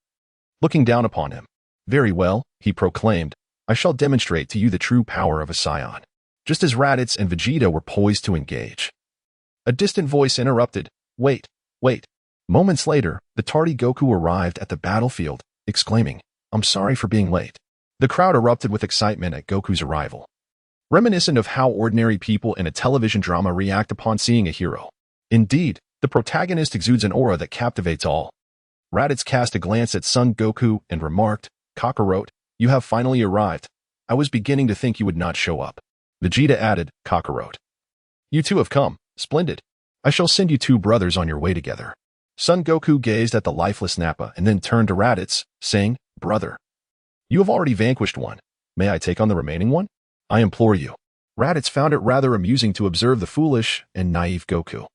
looking down upon him. "Very well," he proclaimed, "I shall demonstrate to you the true power of a Saiyan." Just as Raditz and Vegeta were poised to engage, a distant voice interrupted, "Wait, wait." Moments later, the tardy Goku arrived at the battlefield, exclaiming, "I'm sorry for being late." The crowd erupted with excitement at Goku's arrival, reminiscent of how ordinary people in a television drama react upon seeing a hero. Indeed, the protagonist exudes an aura that captivates all. Raditz cast a glance at Son Goku and remarked, "Kakarot, you have finally arrived. I was beginning to think you would not show up." Vegeta added, "Kakarot, you two have come. Splendid. I shall send you two brothers on your way together." Son Goku gazed at the lifeless Nappa and then turned to Raditz, saying, "Brother, you have already vanquished one. May I take on the remaining one? I implore you." Raditz found it rather amusing to observe the foolish and naive Goku.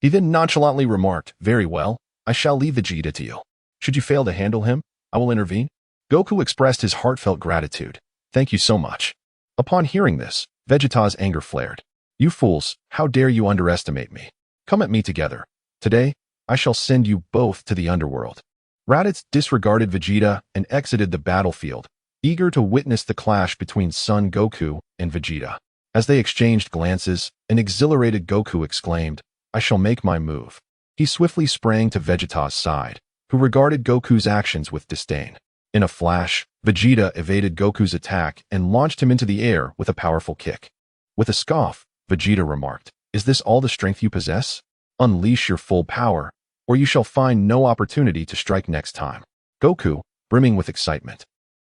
He then nonchalantly remarked, "Very well, I shall leave Vegeta to you. Should you fail to handle him, I will intervene." Goku expressed his heartfelt gratitude. "Thank you so much." Upon hearing this, Vegeta's anger flared. "You fools, how dare you underestimate me? Come at me together. Today, I shall send you both to the underworld." Raditz disregarded Vegeta and exited the battlefield, eager to witness the clash between Son Goku and Vegeta. As they exchanged glances, an exhilarated Goku exclaimed, "I shall make my move." He swiftly sprang to Vegeta's side, who regarded Goku's actions with disdain. In a flash, Vegeta evaded Goku's attack and launched him into the air with a powerful kick. With a scoff, Vegeta remarked, "Is this all the strength you possess? Unleash your full power, or you shall find no opportunity to strike next time." Goku, brimming with excitement,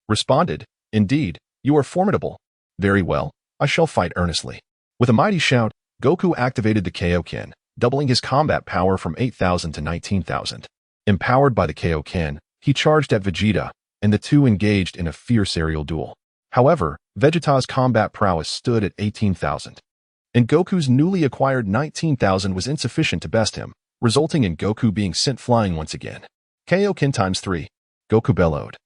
responded, "Indeed, you are formidable. Very well, I shall fight earnestly." With a mighty shout, Goku activated the Kaioken, doubling his combat power from 8,000 to 19,000. Empowered by the Kaioken, he charged at Vegeta, and the two engaged in a fierce aerial duel. However, Vegeta's combat prowess stood at 18,000, and Goku's newly acquired 19,000 was insufficient to best him, resulting in Goku being sent flying once again. Kaioken times 3. Goku bellowed,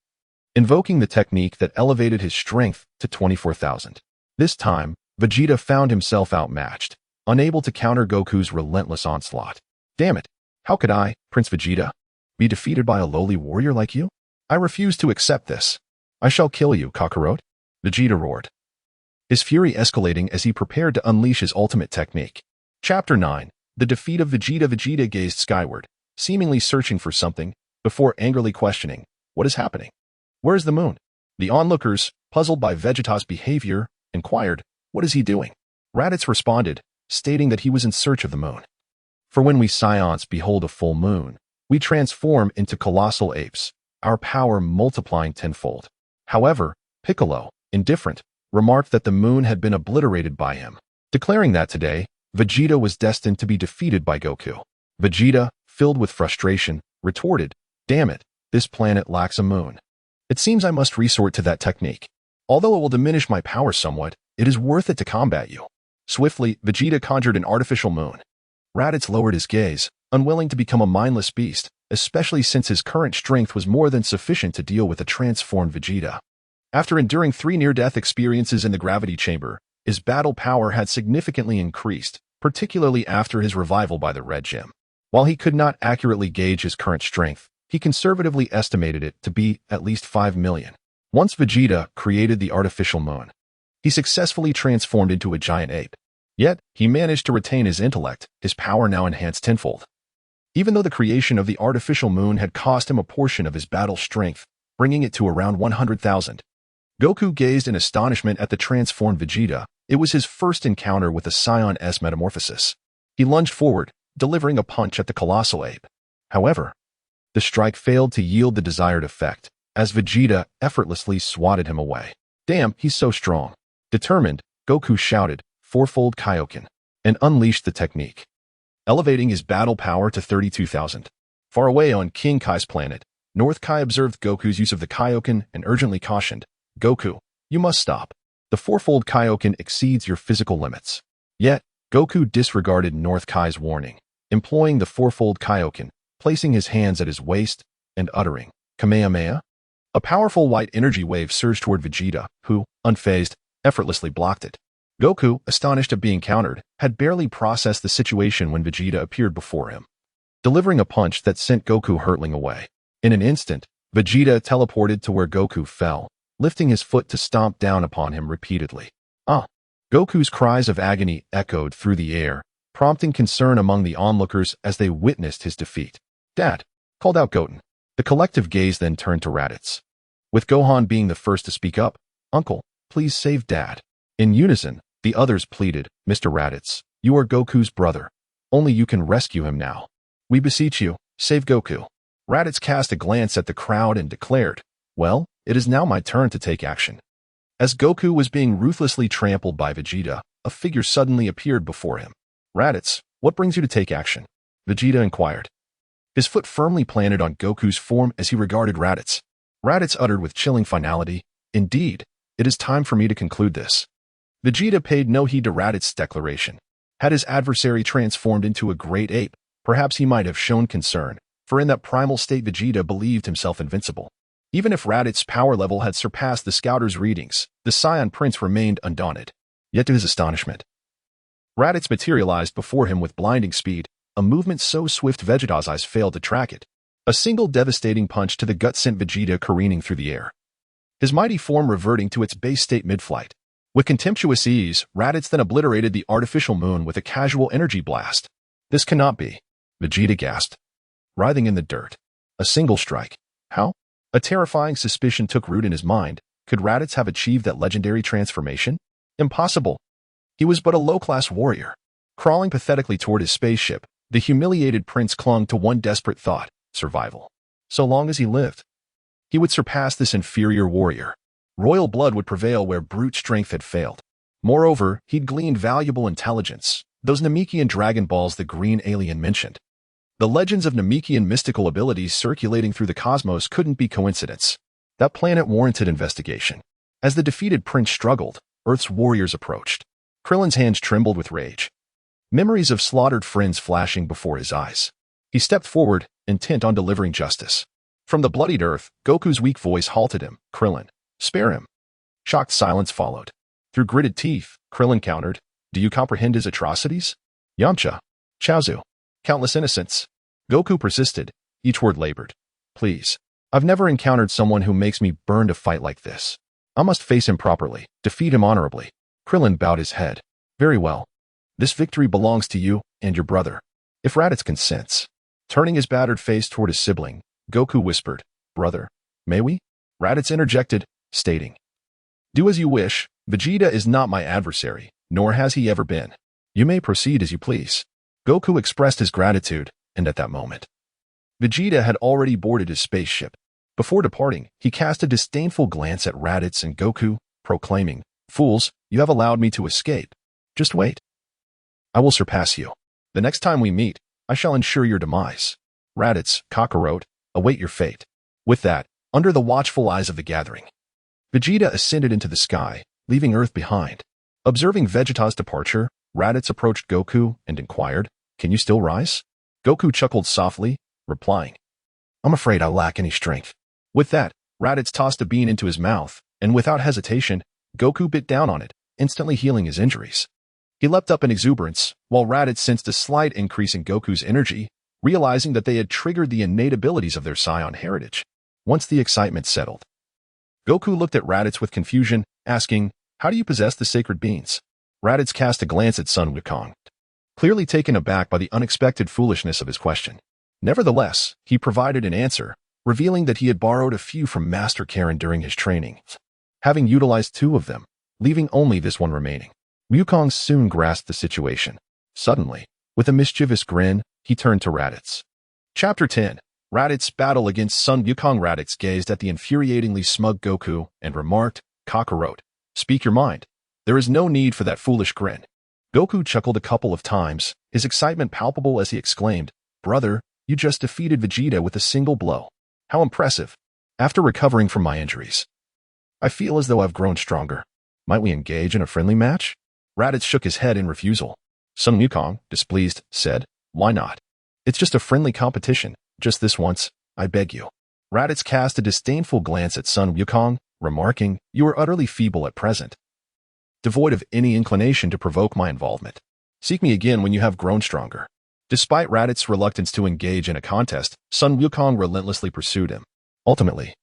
invoking the technique that elevated his strength to 24,000. This time, Vegeta found himself outmatched, unable to counter Goku's relentless onslaught. "Damn it! How could I, Prince Vegeta, be defeated by a lowly warrior like you? I refuse to accept this. I shall kill you, Kakarot," Vegeta roared, his fury escalating as he prepared to unleash his ultimate technique. Chapter 9. The Defeat of Vegeta. Vegeta gazed skyward, seemingly searching for something, before angrily questioning, "What is happening? Where is the moon?" The onlookers, puzzled by Vegeta's behavior, inquired, "What is he doing?" Raditz responded, stating that he was in search of the moon. "For when we Saiyans behold a full moon, we transform into colossal apes, our power multiplying tenfold." However, Piccolo, indifferent, remarked that the moon had been obliterated by him, declaring that today, Vegeta was destined to be defeated by Goku. Vegeta, filled with frustration, retorted, "Damn it, this planet lacks a moon. It seems I must resort to that technique. Although it will diminish my power somewhat, it is worth it to combat you." Swiftly, Vegeta conjured an artificial moon. Raditz lowered his gaze, unwilling to become a mindless beast, especially since his current strength was more than sufficient to deal with a transformed Vegeta. After enduring 3 near-death experiences in the gravity chamber, his battle power had significantly increased, particularly after his revival by the Red Gem. While he could not accurately gauge his current strength, he conservatively estimated it to be at least 5 million. Once Vegeta created the artificial moon, he successfully transformed into a giant ape. Yet, he managed to retain his intellect, his power now enhanced tenfold. Even though the creation of the artificial moon had cost him a portion of his battle strength, bringing it to around 100,000. Goku gazed in astonishment at the transformed Vegeta. It was his first encounter with a Saiyan-S metamorphosis. He lunged forward, delivering a punch at the colossal ape. However, the strike failed to yield the desired effect, as Vegeta effortlessly swatted him away. Damn, he's so strong. Determined, Goku shouted, fourfold Kaioken, and unleashed the technique, elevating his battle power to 32,000. Far away on King Kai's planet, North Kai observed Goku's use of the Kaioken and urgently cautioned, Goku, you must stop. The fourfold Kaioken exceeds your physical limits. Yet, Goku disregarded North Kai's warning, employing the fourfold Kaioken, placing his hands at his waist, and uttering, Kamehameha? A powerful white energy wave surged toward Vegeta, who, unfazed, effortlessly blocked it. Goku, astonished at being countered, had barely processed the situation when Vegeta appeared before him, delivering a punch that sent Goku hurtling away. In an instant, Vegeta teleported to where Goku fell, lifting his foot to stomp down upon him repeatedly. Ah! Goku's cries of agony echoed through the air, prompting concern among the onlookers as they witnessed his defeat. Dad! Called out Goten. The collective gaze then turned to Raditz, with Gohan being the first to speak up. Uncle, please save Dad. In unison, the others pleaded, Mr. Raditz, you are Goku's brother. Only you can rescue him now. We beseech you, save Goku. Raditz cast a glance at the crowd and declared, well, it is now my turn to take action. As Goku was being ruthlessly trampled by Vegeta, a figure suddenly appeared before him. Raditz, what brings you to take action? Vegeta inquired, his foot firmly planted on Goku's form as he regarded Raditz. Raditz uttered with chilling finality, indeed, it is time for me to conclude this. Vegeta paid no heed to Raditz's declaration. Had his adversary transformed into a great ape, perhaps he might have shown concern, for in that primal state Vegeta believed himself invincible. Even if Raditz's power level had surpassed the scouter's readings, the Saiyan prince remained undaunted. Yet to his astonishment, Raditz materialized before him with blinding speed, a movement so swift Vegeta's eyes failed to track it. A single devastating punch to the gut sent Vegeta careening through the air, his mighty form reverting to its base state mid-flight. With contemptuous ease, Raditz then obliterated the artificial moon with a casual energy blast. This cannot be, Vegeta gasped, writhing in the dirt. A single strike. How? A terrifying suspicion took root in his mind. Could Raditz have achieved that legendary transformation? Impossible. He was but a low-class warrior. Crawling pathetically toward his spaceship, the humiliated prince clung to one desperate thought, survival. So long as he lived, he would surpass this inferior warrior. Royal blood would prevail where brute strength had failed. Moreover, he'd gleaned valuable intelligence, those Namekian Dragon Balls the green alien mentioned. The legends of Namekian mystical abilities circulating through the cosmos couldn't be coincidence. That planet warranted investigation. As the defeated prince struggled, Earth's warriors approached. Krillin's hands trembled with rage, memories of slaughtered friends flashing before his eyes. He stepped forward, intent on delivering justice. From the bloodied earth, Goku's weak voice halted him. Krillin, spare him. Shocked silence followed. Through gritted teeth, Krillin countered, do you comprehend his atrocities? Yamcha, Chaozu, countless innocents. Goku persisted, each word labored. Please, I've never encountered someone who makes me burn to fight like this. I must face him properly, defeat him honorably. Krillin bowed his head. Very well. This victory belongs to you and your brother, if Raditz consents. Turning his battered face toward his sibling, Goku whispered, brother, may we? Raditz interjected, stating, do as you wish. Vegeta is not my adversary, nor has he ever been. You may proceed as you please. Goku expressed his gratitude, and at that moment, Vegeta had already boarded his spaceship. Before departing, he cast a disdainful glance at Raditz and Goku, proclaiming, fools, you have allowed me to escape. Just wait. I will surpass you. The next time we meet, I shall ensure your demise. Raditz, Kakarot, await your fate. With that, under the watchful eyes of the gathering, Vegeta ascended into the sky, leaving Earth behind. Observing Vegeta's departure, Raditz approached Goku and inquired, can you still rise? Goku chuckled softly, replying, I'm afraid I lack any strength." With that, Raditz tossed a bean into his mouth, and without hesitation, Goku bit down on it, instantly healing his injuries. He leapt up in exuberance, while Raditz sensed a slight increase in Goku's energy, realizing that they had triggered the innate abilities of their Saiyan heritage. Once the excitement settled, Goku looked at Raditz with confusion, asking, "How do you possess the sacred beans?" Raditz cast a glance at Sun Wukong, clearly taken aback by the unexpected foolishness of his question. Nevertheless, he provided an answer, revealing that he had borrowed a few from Master Karen during his training, having utilized 2 of them, leaving only this one remaining. Wukong soon grasped the situation. Suddenly, with a mischievous grin, he turned to Raditz. Chapter 10. Raditz's battle against Sun Wukong. Raditz gazed at the infuriatingly smug Goku and remarked, "Kakarot, speak your mind. There is no need for that foolish grin." Goku chuckled a couple of times, his excitement palpable as he exclaimed, "Brother, you just defeated Vegeta with a single blow. How impressive. After recovering from my injuries, I feel as though I've grown stronger. Might we engage in a friendly match?" Raditz shook his head in refusal. Sun Wukong, displeased, said, "Why not? It's just a friendly competition, just this once, I beg you." Raditz cast a disdainful glance at Sun Wukong, remarking, "You are utterly feeble at present, devoid of any inclination to provoke my involvement. Seek me again when you have grown stronger." Despite Raditz's reluctance to engage in a contest, Sun Wukong relentlessly pursued him. Ultimately,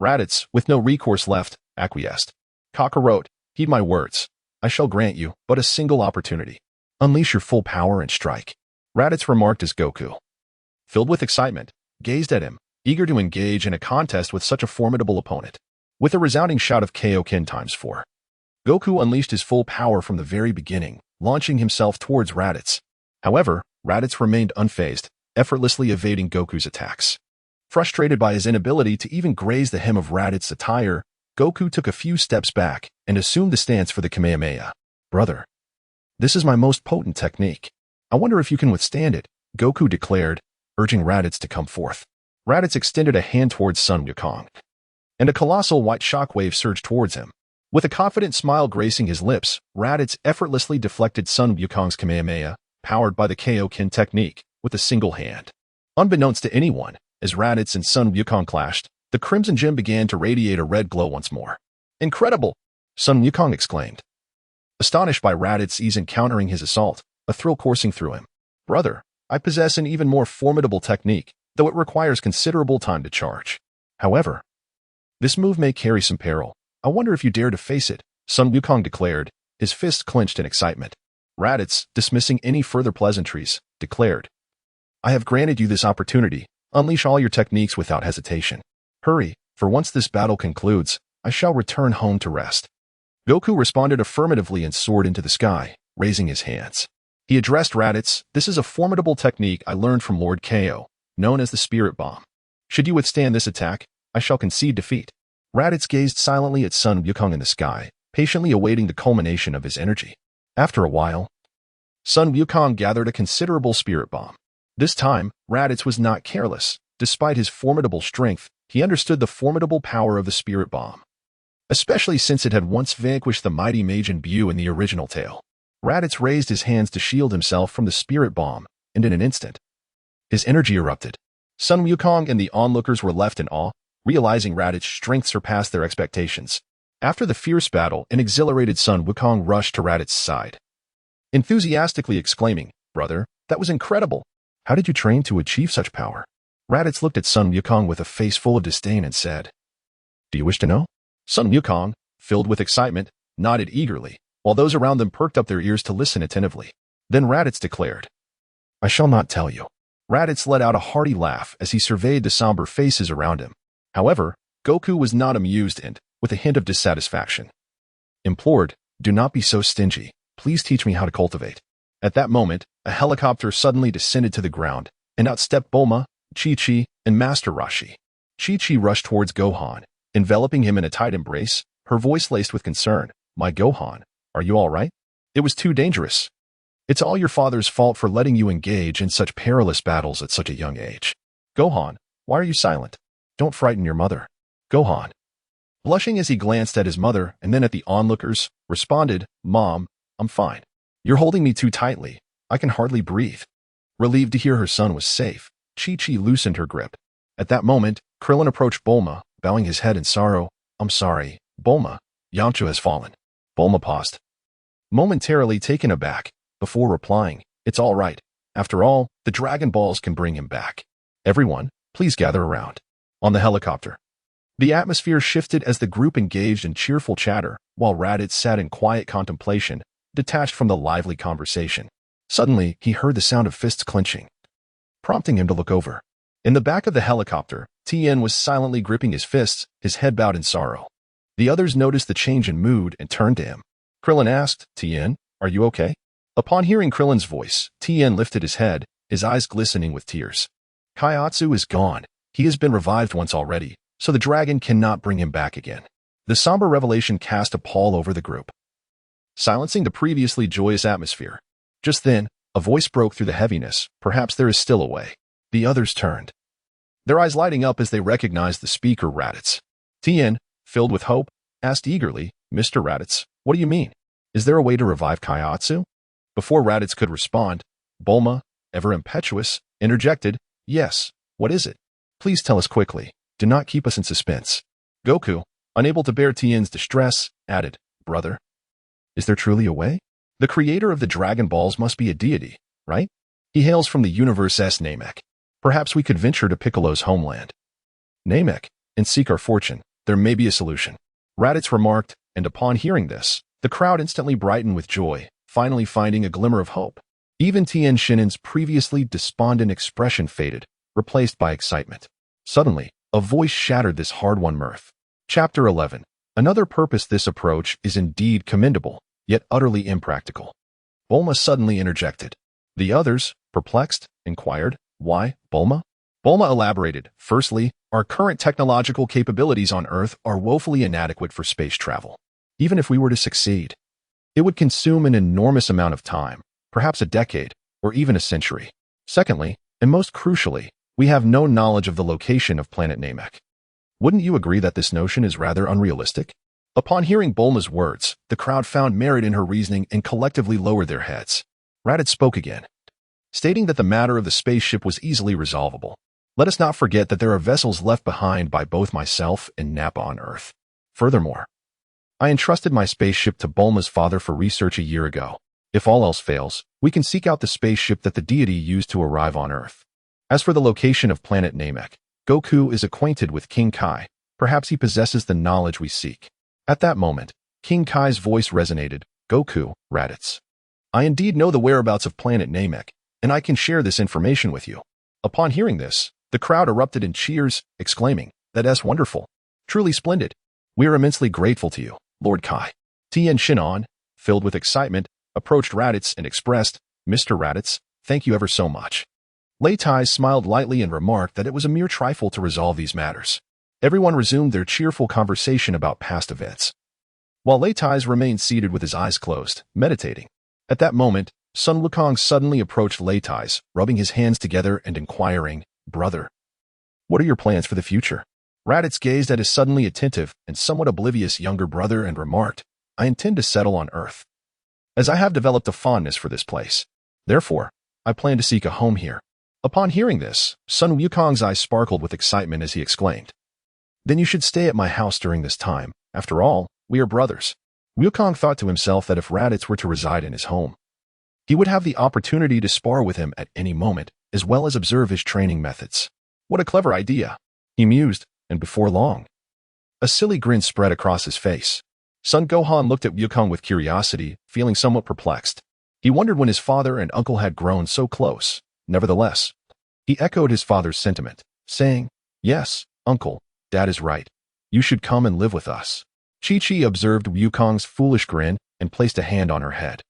Raditz, with no recourse left, acquiesced. "Kakarot, heed my words. I shall grant you but a single opportunity. Unleash your full power and strike." Raditz remarked as Goku, filled with excitement, gazed at him, eager to engage in a contest with such a formidable opponent. With a resounding shout of Kaioken ×4, Goku unleashed his full power from the very beginning, launching himself towards Raditz. However, Raditz remained unfazed, effortlessly evading Goku's attacks. Frustrated by his inability to even graze the hem of Raditz's attire, Goku took a few steps back and assumed the stance for the Kamehameha. "Brother, this is my most potent technique. I wonder if you can withstand it," Goku declared, urging Raditz to come forth. Raditz extended a hand towards Sun Wukong, and a colossal white shockwave surged towards him. With a confident smile gracing his lips, Raditz effortlessly deflected Sun Wukong's Kamehameha, powered by the Kaioken technique, with a single hand. Unbeknownst to anyone, as Raditz and Sun Wukong clashed, the Crimson Gem began to radiate a red glow once more. "Incredible!" Sun Wukong exclaimed. Astonished by Raditz's ease in countering his assault, a thrill coursing through him. "Brother, I possess an even more formidable technique, though it requires considerable time to charge. However, this move may carry some peril. I wonder if you dare to face it," Sun Wukong declared, his fists clenched in excitement. Raditz, dismissing any further pleasantries, declared, "I have granted you this opportunity. Unleash all your techniques without hesitation. Hurry, for once this battle concludes, I shall return home to rest." Goku responded affirmatively and soared into the sky, raising his hands. He addressed Raditz, "This is a formidable technique I learned from Lord Ko, known as the Spirit Bomb. Should you withstand this attack, I shall concede defeat." Raditz gazed silently at Sun Wukong in the sky, patiently awaiting the culmination of his energy. After a while, Sun Wukong gathered a considerable Spirit Bomb. This time, Raditz was not careless. Despite his formidable strength, he understood the formidable power of the Spirit Bomb, especially since it had once vanquished the mighty Majin Buu in the original tale. Raditz raised his hands to shield himself from the Spirit Bomb, and in an instant, his energy erupted. Sun Wukong and the onlookers were left in awe, realizing Raditz's strength surpassed their expectations. After the fierce battle, an exhilarated Sun Wukong rushed to Raditz's side, enthusiastically exclaiming, "Brother, that was incredible. How did you train to achieve such power?" Raditz looked at Sun Wukong with a face full of disdain and said, "Do you wish to know?" Sun Wukong, filled with excitement, nodded eagerly, while those around them perked up their ears to listen attentively. Then Raditz declared, "I shall not tell you." Raditz let out a hearty laugh as he surveyed the somber faces around him. However, Goku was not amused and, with a hint of dissatisfaction, implored, "Do not be so stingy. Please teach me how to cultivate." At that moment, a helicopter suddenly descended to the ground, and out stepped Bulma, Chi-Chi, and Master Roshi. Chi-Chi rushed towards Gohan, enveloping him in a tight embrace, her voice laced with concern. "My Gohan, are you all right? It was too dangerous. It's all your father's fault for letting you engage in such perilous battles at such a young age. Gohan, why are you silent? Don't frighten your mother." Gohan, blushing as he glanced at his mother and then at the onlookers, responded, "Mom, I'm fine. You're holding me too tightly. I can hardly breathe." Relieved to hear her son was safe, Chi-Chi loosened her grip. At that moment, Krillin approached Bulma, bowing his head in sorrow. I'm sorry, Bulma. Yamcha has fallen. Bulma paused, momentarily taken aback, before replying, it's all right. After all, the Dragon Balls can bring him back. Everyone, please gather around. On the helicopter. The atmosphere shifted as the group engaged in cheerful chatter, while Raditz sat in quiet contemplation, detached from the lively conversation. Suddenly, he heard the sound of fists clenching, prompting him to look over. In the back of the helicopter, Tien was silently gripping his fists, his head bowed in sorrow. The others noticed the change in mood and turned to him. Krillin asked, Tien, are you okay? Upon hearing Krillin's voice, Tien lifted his head, his eyes glistening with tears. Kaiatsu is gone. He has been revived once already, so the dragon cannot bring him back again. The somber revelation cast a pall over the group, silencing the previously joyous atmosphere. Just then, a voice broke through the heaviness. Perhaps there is still a way. The others turned, their eyes lighting up as they recognized the speaker, Raditz. Tien, filled with hope, asked eagerly, Mr. Raditz, what do you mean? Is there a way to revive Kaiatsu? Before Raditz could respond, Bulma, ever impetuous, interjected, yes, what is it? Please tell us quickly. Do not keep us in suspense. Goku, unable to bear Tien's distress, added, brother, is there truly a way? The creator of the Dragon Balls must be a deity, right? He hails from the universe's Namek. Perhaps we could venture to Piccolo's homeland, Namek, and seek our fortune. There may be a solution. Raditz remarked, and upon hearing this, the crowd instantly brightened with joy, finally finding a glimmer of hope. Even Tien Shin'en's previously despondent expression faded, replaced by excitement. Suddenly, a voice shattered this hard-won mirth. Chapter 11. Another purpose. This approach is indeed commendable, yet utterly impractical. Bulma suddenly interjected. The others, perplexed, inquired, why, Bulma? Bulma elaborated, firstly, our current technological capabilities on Earth are woefully inadequate for space travel. Even if we were to succeed, it would consume an enormous amount of time, perhaps a decade, or even a century. Secondly, and most crucially, we have no knowledge of the location of planet Namek. Wouldn't you agree that this notion is rather unrealistic? Upon hearing Bulma's words, the crowd found merit in her reasoning and collectively lowered their heads. Raditz spoke again, stating that the matter of the spaceship was easily resolvable. Let us not forget that there are vessels left behind by both myself and Nappa on Earth. Furthermore, I entrusted my spaceship to Bulma's father for research a year ago. If all else fails, we can seek out the spaceship that the deity used to arrive on Earth. As for the location of planet Namek, Goku is acquainted with King Kai. Perhaps he possesses the knowledge we seek. At that moment, King Kai's voice resonated. Goku, Raditz, I indeed know the whereabouts of planet Namek, and I can share this information with you. Upon hearing this, the crowd erupted in cheers, exclaiming, that's wonderful. Truly splendid. We are immensely grateful to you, Lord Kai. Tien Shin'en, filled with excitement, approached Raditz and expressed, Mr. Raditz, thank you ever so much. Lei Tai smiled lightly and remarked that it was a mere trifle to resolve these matters. Everyone resumed their cheerful conversation about past events, while Lei Tai remained seated with his eyes closed, meditating. At that moment, Sun Wukong suddenly approached Lei Tai, rubbing his hands together and inquiring, Brother, what are your plans for the future? Raditz gazed at his suddenly attentive and somewhat oblivious younger brother and remarked, I intend to settle on Earth, as I have developed a fondness for this place. Therefore, I plan to seek a home here. Upon hearing this, Sun Wukong's eyes sparkled with excitement as he exclaimed, Then you should stay at my house during this time. After all, we are brothers. Wukong thought to himself that if Raditz were to reside in his home, he would have the opportunity to spar with him at any moment, as well as observe his training methods. What a clever idea, he mused, and before long, a silly grin spread across his face. Son Gohan looked at Wukong with curiosity, feeling somewhat perplexed. He wondered when his father and uncle had grown so close. Nevertheless, he echoed his father's sentiment, saying, Yes, uncle, Dad is right. You should come and live with us. Chi-Chi observed Wukong's foolish grin and placed a hand on her head,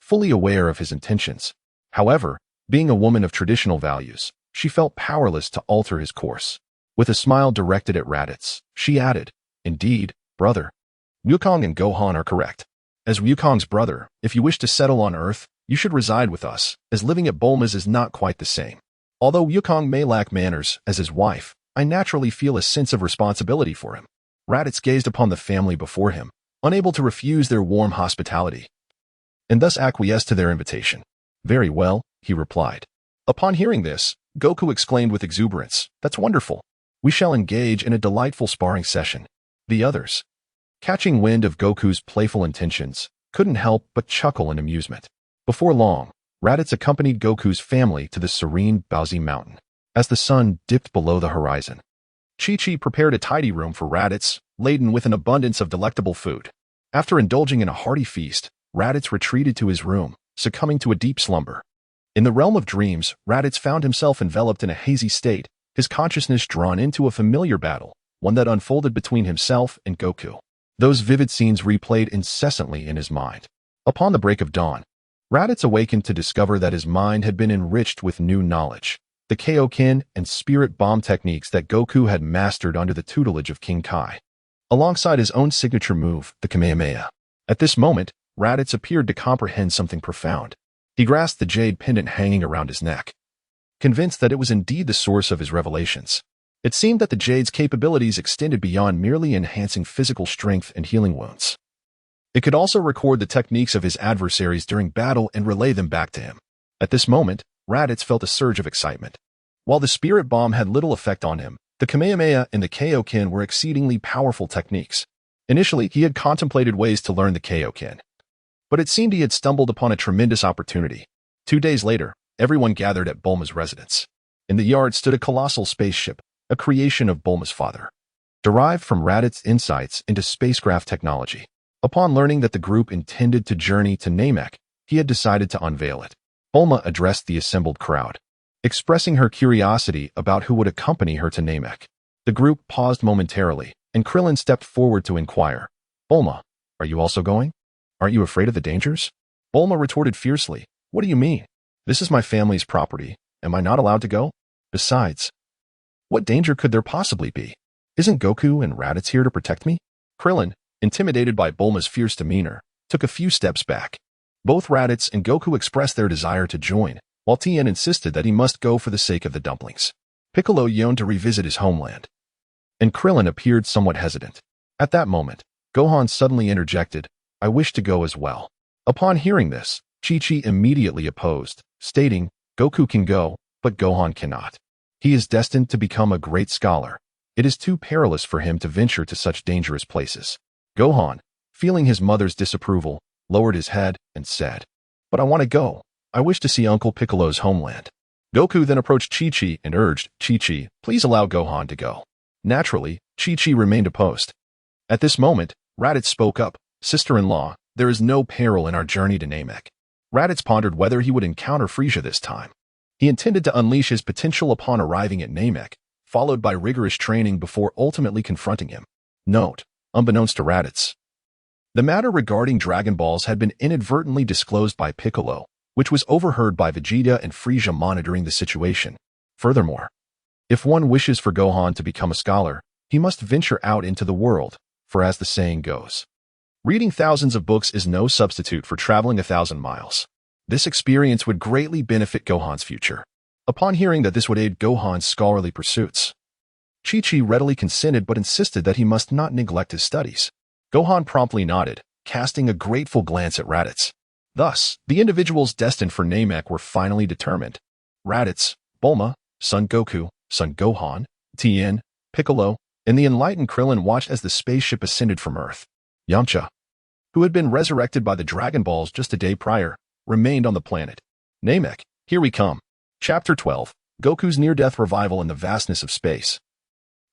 fully aware of his intentions. However, being a woman of traditional values, she felt powerless to alter his course. With a smile directed at Raditz, she added, Indeed, brother, Wukong and Gohan are correct. As Wukong's brother, if you wish to settle on Earth, you should reside with us, as living at Bulma's is not quite the same. Although Wukong may lack manners as his wife, I naturally feel a sense of responsibility for him. Raditz gazed upon the family before him, unable to refuse their warm hospitality, and thus acquiesced to their invitation. Very well, he replied. Upon hearing this, Goku exclaimed with exuberance, That's wonderful. We shall engage in a delightful sparring session. The others, catching wind of Goku's playful intentions, couldn't help but chuckle in amusement. Before long, Raditz accompanied Goku's family to the serene Baozi Mountain. As the sun dipped below the horizon, Chi-Chi prepared a tidy room for Raditz, laden with an abundance of delectable food. After indulging in a hearty feast, Raditz retreated to his room, succumbing to a deep slumber. In the realm of dreams, Raditz found himself enveloped in a hazy state, his consciousness drawn into a familiar battle, one that unfolded between himself and Goku. Those vivid scenes replayed incessantly in his mind. Upon the break of dawn, Raditz awakened to discover that his mind had been enriched with new knowledge, the Kaioken and spirit bomb techniques that Goku had mastered under the tutelage of King Kai, alongside his own signature move, the Kamehameha. At this moment, Raditz appeared to comprehend something profound. He grasped the jade pendant hanging around his neck, convinced that it was indeed the source of his revelations. It seemed that the jade's capabilities extended beyond merely enhancing physical strength and healing wounds. It could also record the techniques of his adversaries during battle and relay them back to him. At this moment, Raditz felt a surge of excitement. While the spirit bomb had little effect on him, the Kamehameha and the Kaioken were exceedingly powerful techniques. Initially, he had contemplated ways to learn the Kaioken, but it seemed he had stumbled upon a tremendous opportunity. 2 days later, everyone gathered at Bulma's residence. In the yard stood a colossal spaceship, a creation of Bulma's father, derived from Raditz's insights into spacecraft technology. Upon learning that the group intended to journey to Namek, he had decided to unveil it. Bulma addressed the assembled crowd, expressing her curiosity about who would accompany her to Namek. The group paused momentarily, and Krillin stepped forward to inquire, "Bulma, are you also going? Aren't you afraid of the dangers?" Bulma retorted fiercely, "What do you mean? This is my family's property. Am I not allowed to go? Besides, what danger could there possibly be? Isn't Goku and Raditz here to protect me?" Krillin, intimidated by Bulma's fierce demeanor, took a few steps back. Both Raditz and Goku expressed their desire to join, while Tien insisted that he must go for the sake of the dumplings. Piccolo yearned to revisit his homeland, and Krillin appeared somewhat hesitant. At that moment, Gohan suddenly interjected, "I wish to go as well." Upon hearing this, Chi-Chi immediately opposed, stating, "Goku can go, but Gohan cannot. He is destined to become a great scholar. It is too perilous for him to venture to such dangerous places." Gohan, feeling his mother's disapproval, lowered his head and said, "But I want to go. I wish to see Uncle Piccolo's homeland." Goku then approached Chi-Chi and urged, "Chi-Chi, please allow Gohan to go." Naturally, Chi-Chi remained opposed. At this moment, Raditz spoke up, "Sister-in-law, there is no peril in our journey to Namek." Raditz pondered whether he would encounter Frieza this time. He intended to unleash his potential upon arriving at Namek, followed by rigorous training before ultimately confronting him. Note: unbeknownst to Raditz, the matter regarding Dragon Balls had been inadvertently disclosed by Piccolo, which was overheard by Vegeta and Frieza monitoring the situation. Furthermore, if one wishes for Gohan to become a scholar, he must venture out into the world, for as the saying goes, reading thousands of books is no substitute for traveling 1,000 miles. This experience would greatly benefit Gohan's future. Upon hearing that this would aid Gohan's scholarly pursuits, Chi-Chi readily consented but insisted that he must not neglect his studies. Gohan promptly nodded, casting a grateful glance at Raditz. Thus, the individuals destined for Namek were finally determined. Raditz, Bulma, Son Goku, Son Gohan, Tien, Piccolo, and the enlightened Krillin watched as the spaceship ascended from Earth. Yamcha, who had been resurrected by the Dragon Balls just a day prior, remained on the planet. Namek, here we come. Chapter 12, Goku's near-death revival in the vastness of space.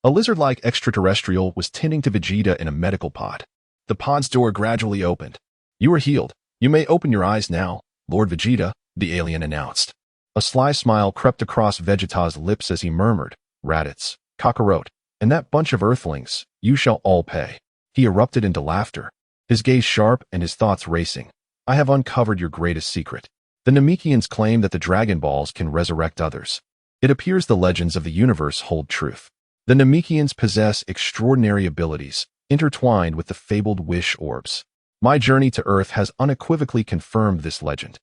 A lizard-like extraterrestrial was tending to Vegeta in a medical pod. The pod's door gradually opened. "You are healed. You may open your eyes now, Lord Vegeta," the alien announced. A sly smile crept across Vegeta's lips as he murmured, "Raditz, Kakarot, and that bunch of Earthlings, you shall all pay." He erupted into laughter, his gaze sharp and his thoughts racing. "I have uncovered your greatest secret. The Namekians claim that the Dragon Balls can resurrect others. It appears the legends of the universe hold truth. The Namekians possess extraordinary abilities, intertwined with the fabled wish orbs. My journey to Earth has unequivocally confirmed this legend.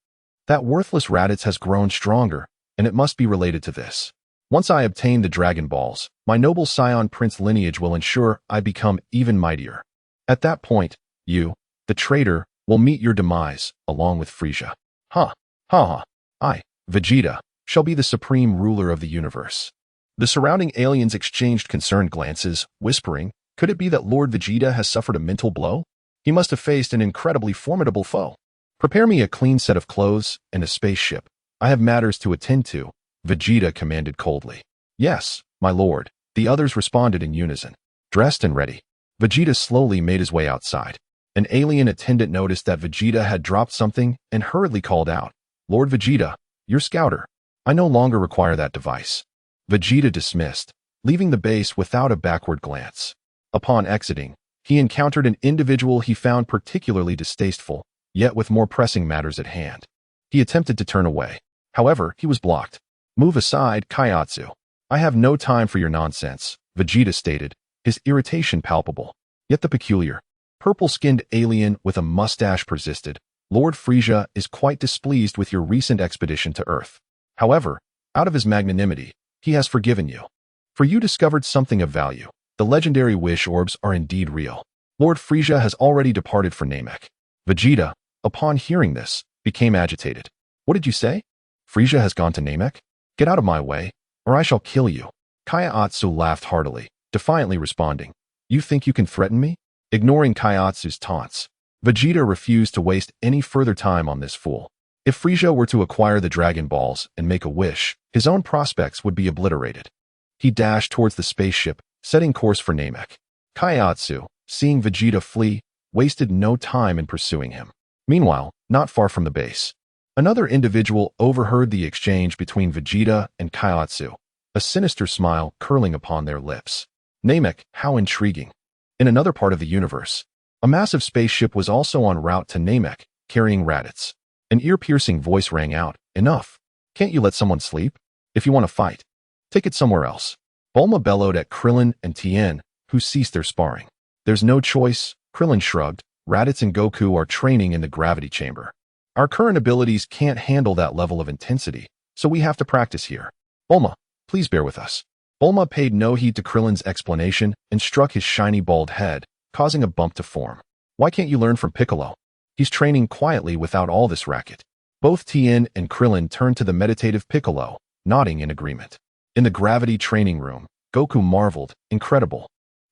That worthless Raditz has grown stronger, and it must be related to this. Once I obtain the Dragon Balls, my noble Scion Prince lineage will ensure I become even mightier. At that point, you, the traitor, will meet your demise, along with Frieza. Ha, ha, ha. I, Vegeta, shall be the supreme ruler of the universe." The surrounding aliens exchanged concerned glances, whispering, "Could it be that Lord Vegeta has suffered a mental blow? He must have faced an incredibly formidable foe. Prepare me a clean set of clothes and a spaceship. I have matters to attend to," Vegeta commanded coldly. "Yes, my lord," the others responded in unison. Dressed and ready, Vegeta slowly made his way outside. An alien attendant noticed that Vegeta had dropped something and hurriedly called out, "Lord Vegeta, your scouter. I no longer require that device." Vegeta dismissed, leaving the base without a backward glance. Upon exiting, he encountered an individual he found particularly distasteful, yet with more pressing matters at hand. He attempted to turn away. However, he was blocked. "Move aside, Kaiatsu. I have no time for your nonsense," Vegeta stated, his irritation palpable. Yet the peculiar, purple-skinned alien with a mustache persisted. "Lord Frieza is quite displeased with your recent expedition to Earth. However, out of his magnanimity, he has forgiven you. For you discovered something of value. The legendary wish orbs are indeed real. Lord Frieza has already departed for Namek." Vegeta, upon hearing this, became agitated. "What did you say? Frieza has gone to Namek? Get out of my way, or I shall kill you." Kaiatsu laughed heartily, defiantly responding, "You think you can threaten me?" Ignoring Kaiatsu's taunts, Vegeta refused to waste any further time on this fool. If Frieza were to acquire the Dragon Balls and make a wish, his own prospects would be obliterated. He dashed towards the spaceship, setting course for Namek. Kaiatsu, seeing Vegeta flee, wasted no time in pursuing him. Meanwhile, not far from the base, another individual overheard the exchange between Vegeta and Kaiatsu, a sinister smile curling upon their lips. Namek, how intriguing. In another part of the universe, a massive spaceship was also en route to Namek, carrying Raditz. An ear-piercing voice rang out, "Enough. Can't you let someone sleep? If you want to fight, take it somewhere else." Bulma bellowed at Krillin and Tien, who ceased their sparring. "There's no choice," Krillin shrugged. "Raditz and Goku are training in the gravity chamber. Our current abilities can't handle that level of intensity, so we have to practice here. Bulma, please bear with us." Bulma paid no heed to Krillin's explanation and struck his shiny bald head, causing a bump to form. "Why can't you learn from Piccolo? He's training quietly without all this racket." Both Tien and Krillin turned to the meditative Piccolo, nodding in agreement. In the gravity training room, Goku marveled, "Incredible.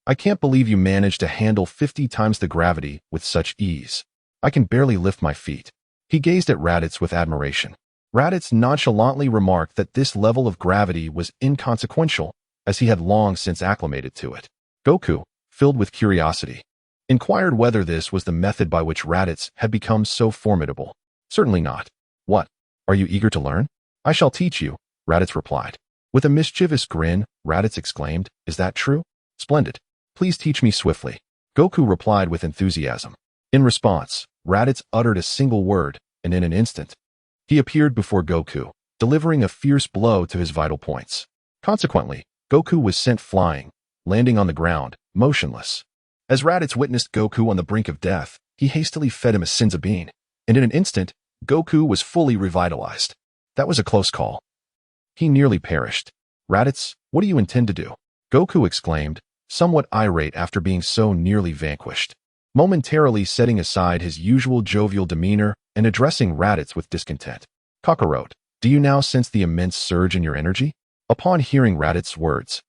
I can't believe you managed to handle 50 times the gravity with such ease. I can barely lift my feet." He gazed at Raditz with admiration. Raditz nonchalantly remarked that this level of gravity was inconsequential, as he had long since acclimated to it. Goku, filled with curiosity, inquired whether this was the method by which Raditz had become so formidable. "Certainly not." "What? Are you eager to learn?" "I shall teach you," Raditz replied. With a mischievous grin, Raditz exclaimed, "Is that true? Splendid. Please teach me swiftly." Goku replied with enthusiasm. In response, Raditz uttered a single word, and in an instant, he appeared before Goku, delivering a fierce blow to his vital points. Consequently, Goku was sent flying, landing on the ground, motionless. As Raditz witnessed Goku on the brink of death, he hastily fed him a Sinzabine, and in an instant, Goku was fully revitalized. That was a close call. He nearly perished. "Raditz, what do you intend to do?" Goku exclaimed, somewhat irate after being so nearly vanquished. Momentarily setting aside his usual jovial demeanor and addressing Raditz with discontent. "Kakarot, do you now sense the immense surge in your energy?" Upon hearing Raditz's words,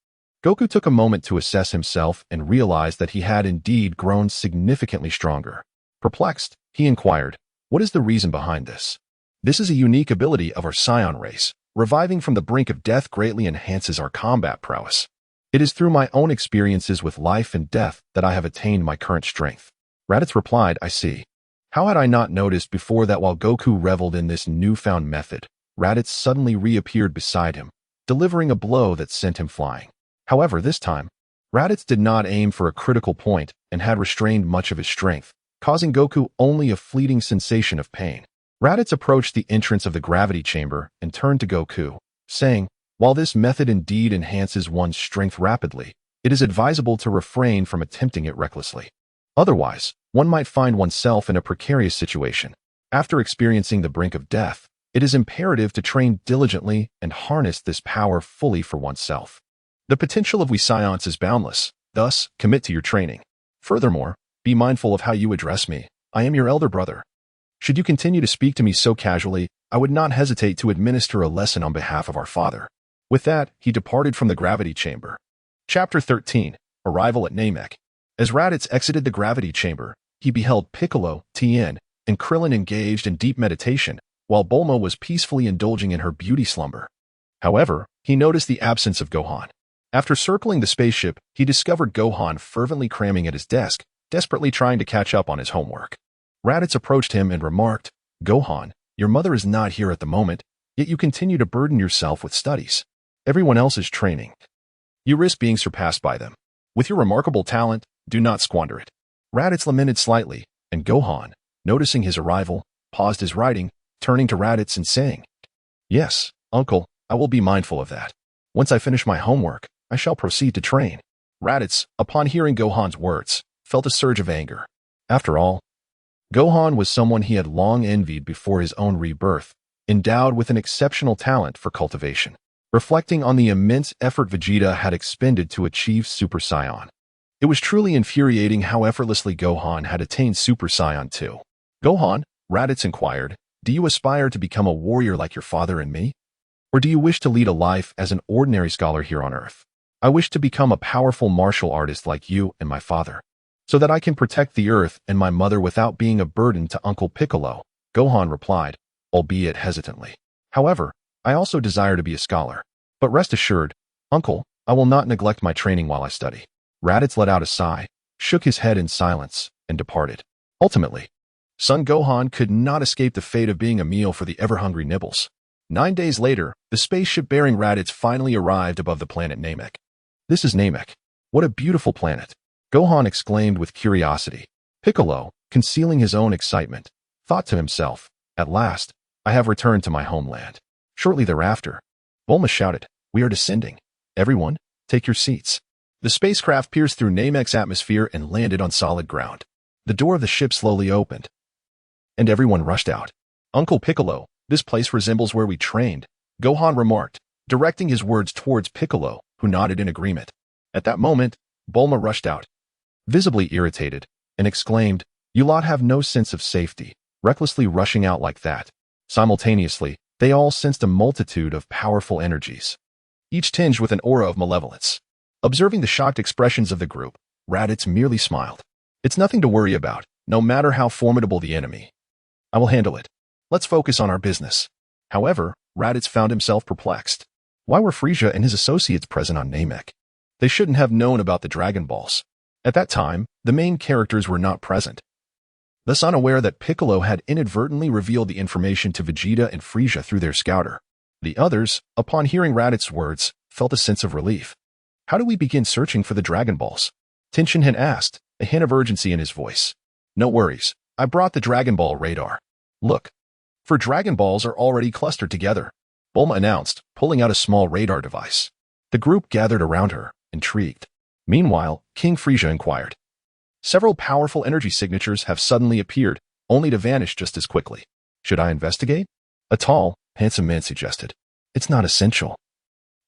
Goku took a moment to assess himself and realized that he had indeed grown significantly stronger. Perplexed, he inquired, "What is the reason behind this?" "This is a unique ability of our Saiyan race. Reviving from the brink of death greatly enhances our combat prowess. It is through my own experiences with life and death that I have attained my current strength." Raditz replied, "I see. How had I not noticed before that while Goku reveled in this newfound method, Raditz suddenly reappeared beside him, delivering a blow that sent him flying. However, this time, Raditz did not aim for a critical point and had restrained much of his strength, causing Goku only a fleeting sensation of pain. Raditz approached the entrance of the gravity chamber and turned to Goku, saying, "While this method indeed enhances one's strength rapidly, it is advisable to refrain from attempting it recklessly. Otherwise, one might find oneself in a precarious situation. After experiencing the brink of death, it is imperative to train diligently and harness this power fully for oneself. The potential of we Saiyans is boundless, thus commit to your training. Furthermore, be mindful of how you address me. I am your elder brother. Should you continue to speak to me so casually, I would not hesitate to administer a lesson on behalf of our father." With that, he departed from the gravity chamber. Chapter 13. Arrival at Namek. As Raditz exited the gravity chamber, he beheld Piccolo, Tien, and Krillin engaged in deep meditation, while Bulma was peacefully indulging in her beauty slumber. However, he noticed the absence of Gohan. After circling the spaceship, he discovered Gohan fervently cramming at his desk, desperately trying to catch up on his homework. Raditz approached him and remarked, "Gohan, your mother is not here at the moment, yet you continue to burden yourself with studies. Everyone else is training. You risk being surpassed by them. With your remarkable talent, do not squander it." Raditz lamented slightly, and Gohan, noticing his arrival, paused his writing, turning to Raditz and saying, "Yes, uncle, I will be mindful of that. Once I finish my homework, I shall proceed to train." Raditz, upon hearing Gohan's words, felt a surge of anger. After all, Gohan was someone he had long envied before his own rebirth, endowed with an exceptional talent for cultivation. Reflecting on the immense effort Vegeta had expended to achieve Super Saiyan, it was truly infuriating how effortlessly Gohan had attained Super Saiyan 2. "Gohan," Raditz inquired, "do you aspire to become a warrior like your father and me? Or do you wish to lead a life as an ordinary scholar here on Earth?" "I wish to become a powerful martial artist like you and my father, so that I can protect the Earth and my mother without being a burden to Uncle Piccolo," Gohan replied, albeit hesitantly. "However, I also desire to be a scholar. But rest assured, Uncle, I will not neglect my training while I study." Raditz let out a sigh, shook his head in silence, and departed. Ultimately, Son Gohan could not escape the fate of being a meal for the ever-hungry Nibbles. 9 days later, the spaceship bearing Raditz finally arrived above the planet Namek. "This is Namek. What a beautiful planet," Gohan exclaimed with curiosity. Piccolo, concealing his own excitement, thought to himself, "At last, I have returned to my homeland." Shortly thereafter, Bulma shouted, "We are descending. Everyone, take your seats." The spacecraft pierced through Namek's atmosphere and landed on solid ground. The door of the ship slowly opened, and everyone rushed out. "Uncle Piccolo, this place resembles where we trained," Gohan remarked, directing his words towards Piccolo, who nodded in agreement. At that moment, Bulma rushed out, visibly irritated, and exclaimed, "You lot have no sense of safety, recklessly rushing out like that." Simultaneously, they all sensed a multitude of powerful energies, each tinged with an aura of malevolence. Observing the shocked expressions of the group, Raditz merely smiled. "It's nothing to worry about, no matter how formidable the enemy. I will handle it. Let's focus on our business." However, Raditz found himself perplexed. Why were Frieza and his associates present on Namek? They shouldn't have known about the Dragon Balls. At that time, the main characters were not present. Thus unaware that Piccolo had inadvertently revealed the information to Vegeta and Frieza through their scouter. The others, upon hearing Raditz's words, felt a sense of relief. "How do we begin searching for the Dragon Balls?" Tenshin had asked, a hint of urgency in his voice. "No worries, I brought the Dragon Ball radar. Look, 4 Dragon Balls are already clustered together," Bulma announced, pulling out a small radar device. The group gathered around her, intrigued. Meanwhile, King Frieza inquired. "Several powerful energy signatures have suddenly appeared, only to vanish just as quickly. Should I investigate?" A tall, handsome man suggested. "It's not essential.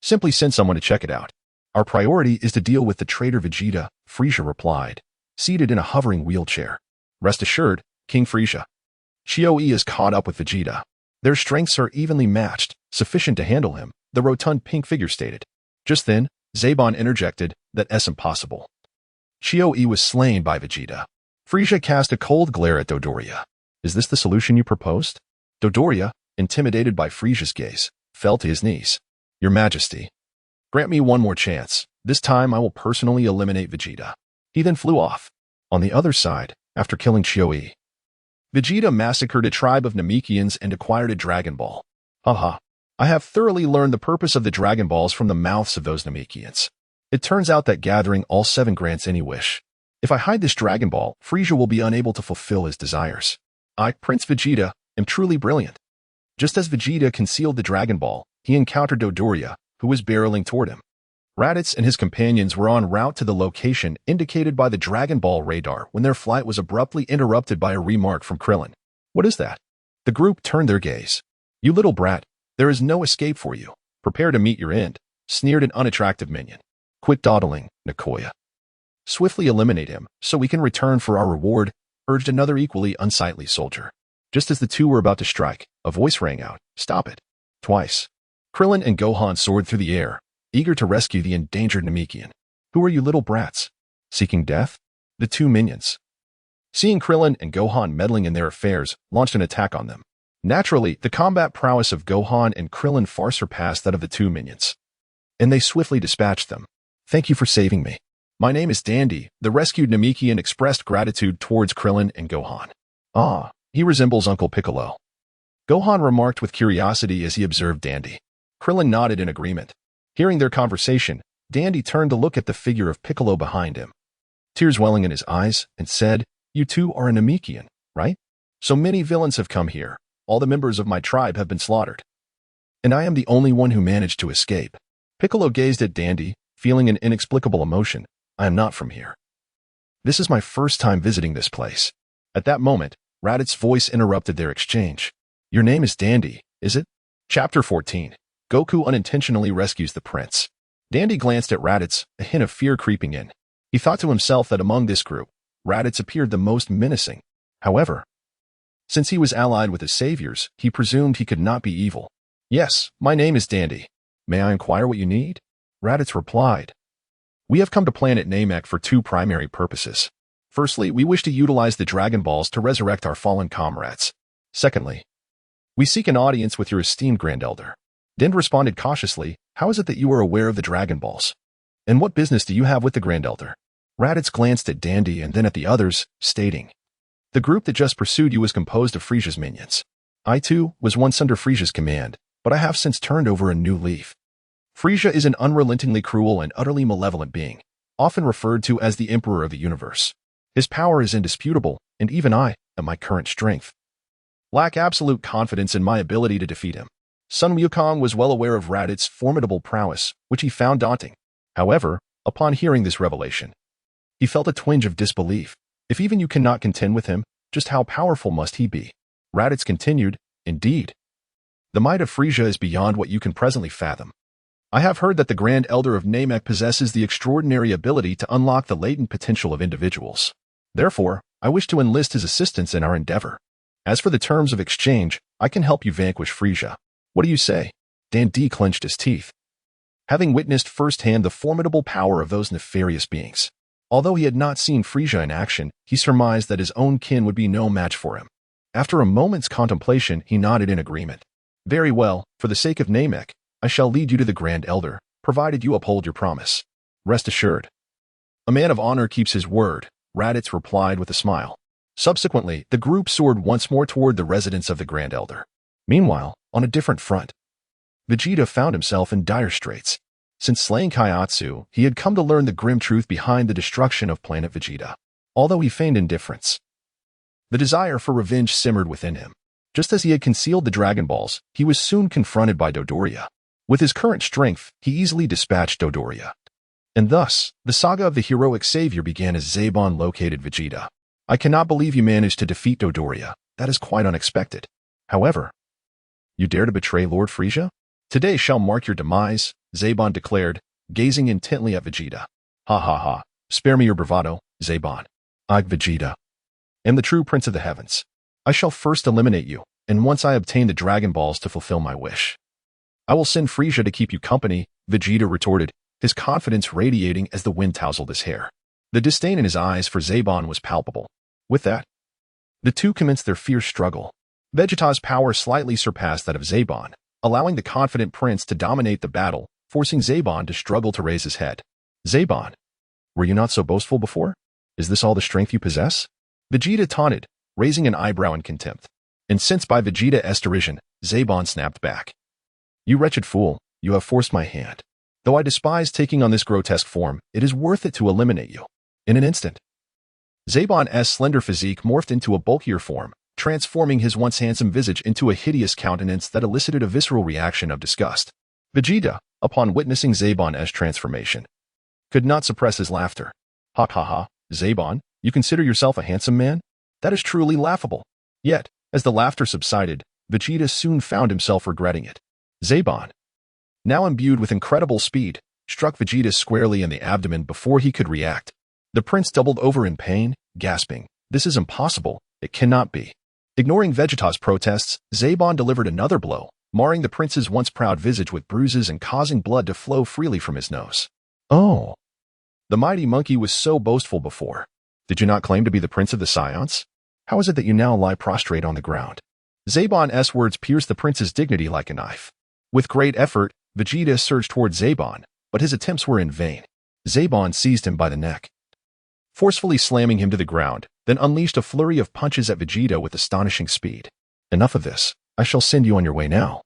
Simply send someone to check it out. Our priority is to deal with the traitor Vegeta," Frieza replied, seated in a hovering wheelchair. "Rest assured, King Frieza. Xiao Bai is caught up with Vegeta. Their strengths are evenly matched, sufficient to handle him," the rotund pink figure stated. Just then, Zaban interjected, "That's impossible. Xiao Bai was slain by Vegeta." Frieza cast a cold glare at Dodoria. "Is this the solution you proposed?" Dodoria, intimidated by Frieza's gaze, fell to his knees. "Your Majesty, grant me one more chance. This time I will personally eliminate Vegeta." He then flew off. On the other side, after killing Xiao Bai, Vegeta massacred a tribe of Namekians and acquired a Dragon Ball. Haha, I have thoroughly learned the purpose of the Dragon Balls from the mouths of those Namekians. It turns out that gathering all 7 grants any wish. If I hide this Dragon Ball, Frieza will be unable to fulfill his desires. I, Prince Vegeta, am truly brilliant. Just as Vegeta concealed the Dragon Ball, he encountered Dodoria, who was barreling toward him. Raditz and his companions were en route to the location indicated by the Dragon Ball radar when their flight was abruptly interrupted by a remark from Krillin. "What is that?" The group turned their gaze. "You little brat, there is no escape for you. Prepare to meet your end," sneered an unattractive minion. "Quit dawdling, Nakoya. Swiftly eliminate him, so we can return for our reward," urged another equally unsightly soldier. Just as the two were about to strike, a voice rang out, "Stop it!" twice. Krillin and Gohan soared through the air, eager to rescue the endangered Namekian. Who are you little brats? Seeking death? The two minions, seeing Krillin and Gohan meddling in their affairs, launched an attack on them. Naturally, the combat prowess of Gohan and Krillin far surpassed that of the two minions, and they swiftly dispatched them. Thank you for saving me. My name is Dandy. The rescued Namekian expressed gratitude towards Krillin and Gohan. Ah, he resembles Uncle Piccolo. Gohan remarked with curiosity as he observed Dandy. Krillin nodded in agreement. Hearing their conversation, Dandy turned to look at the figure of Piccolo behind him, tears welling in his eyes, and said, "You two are a Namekian, right? So many villains have come here. All the members of my tribe have been slaughtered, and I am the only one who managed to escape." Piccolo gazed at Dandy, feeling an inexplicable emotion. I am not from here. This is my first time visiting this place. At that moment, Raditz's voice interrupted their exchange. Your name is Dandy, is it? Chapter 14. Goku unintentionally rescues the prince. Dandy glanced at Raditz, a hint of fear creeping in. He thought to himself that among this group, Raditz appeared the most menacing. However, since he was allied with his saviors, he presumed he could not be evil. Yes, my name is Dandy. May I inquire what you need? Raditz replied. We have come to planet Namek for two primary purposes. Firstly, we wish to utilize the Dragon Balls to resurrect our fallen comrades. Secondly, we seek an audience with your esteemed Grand Elder. Dend responded cautiously, how is it that you are aware of the Dragon Balls? And what business do you have with the Grand Elder? Raditz glanced at Dandy and then at the others, stating, the group that just pursued you was composed of Frieza's minions. I, too, was once under Frieza's command, but I have since turned over a new leaf. Frieza is an unrelentingly cruel and utterly malevolent being, often referred to as the Emperor of the Universe. His power is indisputable, and even I, at my current strength, lack absolute confidence in my ability to defeat him. Sun Wukong was well aware of Raditz's formidable prowess, which he found daunting. However, upon hearing this revelation, he felt a twinge of disbelief. If even you cannot contend with him, just how powerful must he be? Raditz continued, indeed, the might of Frieza is beyond what you can presently fathom. I have heard that the Grand Elder of Namek possesses the extraordinary ability to unlock the latent potential of individuals. Therefore, I wish to enlist his assistance in our endeavor. As for the terms of exchange, I can help you vanquish Frieza. What do you say? Dandy clenched his teeth, having witnessed firsthand the formidable power of those nefarious beings. Although he had not seen Frieza in action, he surmised that his own kin would be no match for him. After a moment's contemplation, he nodded in agreement. Very well, for the sake of Namek, I shall lead you to the Grand Elder, provided you uphold your promise. Rest assured. A man of honor keeps his word, Raditz replied with a smile. Subsequently, the group soared once more toward the residence of the Grand Elder. Meanwhile, on a different front, Vegeta found himself in dire straits. Since slaying Kaiatsu, he had come to learn the grim truth behind the destruction of planet Vegeta. Although he feigned indifference, the desire for revenge simmered within him. Just as he had concealed the Dragon Balls, he was soon confronted by Dodoria. With his current strength, he easily dispatched Dodoria. And thus, the saga of the heroic savior began as Zebon located Vegeta. I cannot believe you managed to defeat Dodoria. That is quite unexpected. However, you dare to betray Lord Frieza? Today shall mark your demise, Zebon declared, gazing intently at Vegeta. Ha ha ha. Spare me your bravado, Zebon. I, Vegeta, am the true Prince of the Heavens. I shall first eliminate you, and once I obtain the Dragon Balls to fulfill my wish, I will send Frieza to keep you company, Vegeta retorted, his confidence radiating as the wind tousled his hair. The disdain in his eyes for Zebon was palpable. With that, the two commenced their fierce struggle. Vegeta's power slightly surpassed that of Zebon, allowing the confident prince to dominate the battle, forcing Zebon to struggle to raise his head. Zebon, were you not so boastful before? Is this all the strength you possess? Vegeta taunted, raising an eyebrow in contempt. Incensed by Vegeta's derision, Zebon snapped back. You wretched fool, you have forced my hand. Though I despise taking on this grotesque form, it is worth it to eliminate you. In an instant, Zebon's slender physique morphed into a bulkier form, transforming his once handsome visage into a hideous countenance that elicited a visceral reaction of disgust. Vegeta, upon witnessing Zebon's transformation, could not suppress his laughter. Ha ha ha, Zebon, you consider yourself a handsome man? That is truly laughable. Yet, as the laughter subsided, Vegeta soon found himself regretting it. Zebon, now imbued with incredible speed, struck Vegeta squarely in the abdomen before he could react. The prince doubled over in pain, gasping, "This is impossible, it cannot be." Ignoring Vegeta's protests, Zebon delivered another blow, marring the prince's once proud visage with bruises and causing blood to flow freely from his nose. Oh! The mighty monkey was so boastful before. Did you not claim to be the prince of the Saiyans? How is it that you now lie prostrate on the ground? Zabon's words pierced the prince's dignity like a knife. With great effort, Vegeta surged toward Zabon, but his attempts were in vain. Zabon seized him by the neck, forcefully slamming him to the ground, then unleashed a flurry of punches at Vegeta with astonishing speed. Enough of this. I shall send you on your way now.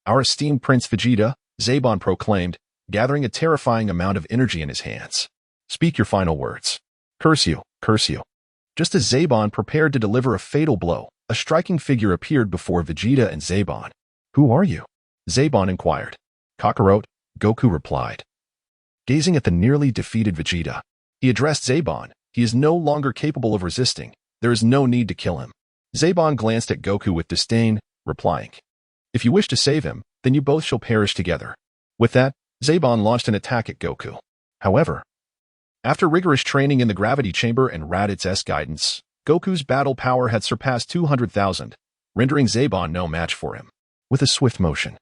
Our esteemed Prince Vegeta, Zabon proclaimed, gathering a terrifying amount of energy in his hands. Speak your final words. Curse you, curse you. Just as Zabon prepared to deliver a fatal blow, a striking figure appeared before Vegeta and Zabon. Who are you? Zabon inquired. Kakarot, Goku replied. Gazing at the nearly defeated Vegeta, he addressed Zabon. He is no longer capable of resisting. There is no need to kill him. Zabon glanced at Goku with disdain, replying, If you wish to save him, then you both shall perish together. With that, Zabon launched an attack at Goku. However, after rigorous training in the gravity chamber and Raditz's guidance, Goku's battle power had surpassed 200,000, rendering Zabon no match for him. With a swift motion,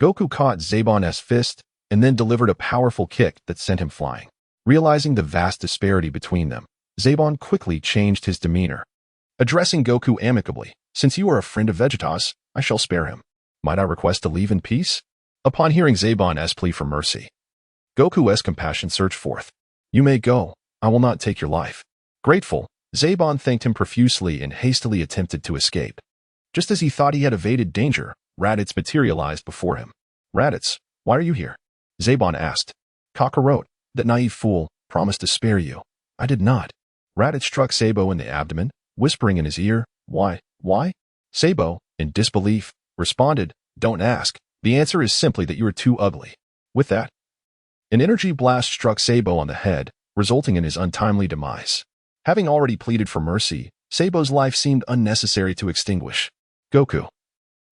Goku caught Zabon's fist and then delivered a powerful kick that sent him flying. Realizing the vast disparity between them, Zabon quickly changed his demeanor. Addressing Goku amicably, Since you are a friend of Vegeta's, I shall spare him. Might I request to leave in peace? Upon hearing Zabon's plea for mercy, Goku's compassion surged forth. You may go. I will not take your life. Grateful, Zabon thanked him profusely and hastily attempted to escape. Just as he thought he had evaded danger, Raditz materialized before him. Raditz, why are you here? Zabon asked. Kakarot, that naive fool, promised to spare you. I did not. Raditz struck Sabo in the abdomen, whispering in his ear, Why? Sabo, in disbelief, responded, Don't ask. The answer is simply that you are too ugly. With that, an energy blast struck Sabo on the head, resulting in his untimely demise. Having already pleaded for mercy, Sabo's life seemed unnecessary to extinguish. Goku,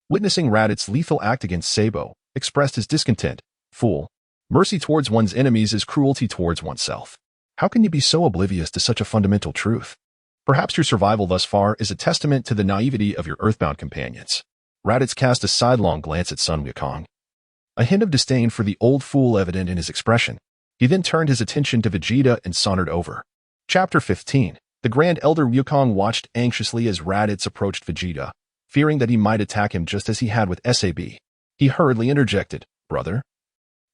witnessing Raditz's lethal act against Sabo, expressed his discontent. Fool. Mercy towards one's enemies is cruelty towards oneself. How can you be so oblivious to such a fundamental truth? Perhaps your survival thus far is a testament to the naivety of your earthbound companions. Raditz cast a sidelong glance at Sun Wukong, a hint of disdain for the old fool evident in his expression. He then turned his attention to Vegeta and sauntered over. Chapter 15. The Grand Elder Wukong watched anxiously as Raditz approached Vegeta, fearing that he might attack him just as he had with SAB. He hurriedly interjected, Brother,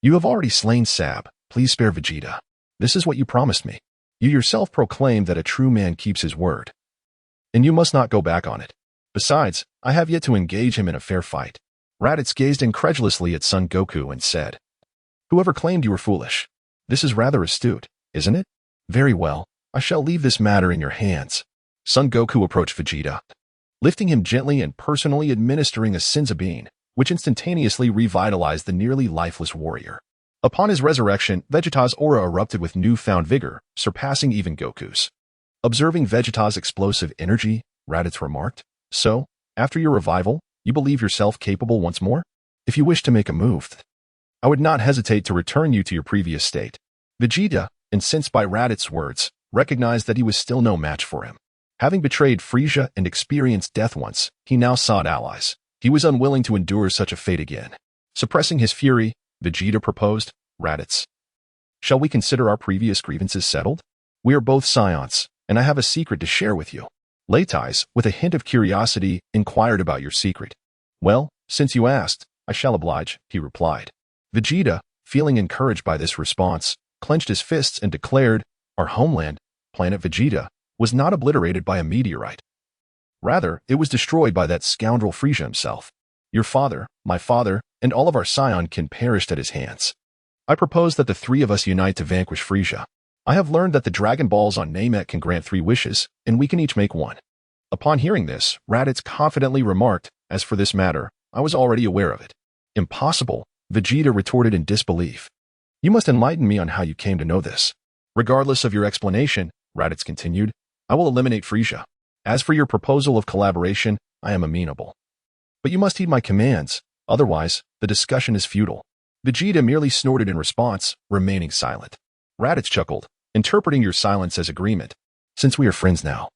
you have already slain Sab. Please spare Vegeta. This is what you promised me. You yourself proclaimed that a true man keeps his word. And you must not go back on it. Besides, I have yet to engage him in a fair fight. Raditz gazed incredulously at Son Goku and said, Whoever claimed you were foolish. This is rather astute, isn't it? Very well, I shall leave this matter in your hands. Son Goku approached Vegeta, lifting him gently and personally administering a Senzu which instantaneously revitalized the nearly lifeless warrior. Upon his resurrection, Vegeta's aura erupted with newfound vigor, surpassing even Goku's. Observing Vegeta's explosive energy, Raditz remarked, So, after your revival, you believe yourself capable once more? If you wish to make a move, I would not hesitate to return you to your previous state. Vegeta, incensed by Raditz's words, recognized that he was still no match for him. Having betrayed Frieza and experienced death once, he now sought allies. He was unwilling to endure such a fate again. Suppressing his fury, Vegeta proposed, Raditz, shall we consider our previous grievances settled? We are both Saiyans, and I have a secret to share with you. Leitais, with a hint of curiosity, inquired about your secret. Well, since you asked, I shall oblige, he replied. Vegeta, feeling encouraged by this response, clenched his fists and declared, Our homeland, planet Vegeta, was not obliterated by a meteorite. Rather, it was destroyed by that scoundrel Frieza himself. Your father, my father, and all of our Saiyan perished at his hands. I propose that the three of us unite to vanquish Frieza. I have learned that the Dragon Balls on Namek can grant 3 wishes, and we can each make one. Upon hearing this, Raditz confidently remarked, As for this matter, I was already aware of it. Impossible, Vegeta retorted in disbelief. You must enlighten me on how you came to know this. Regardless of your explanation, Raditz continued, I will eliminate Frieza. As for your proposal of collaboration, I am amenable. But you must heed my commands, otherwise, the discussion is futile. Vegeta merely snorted in response, remaining silent. Raditz chuckled, interpreting your silence as agreement. Since we are friends now,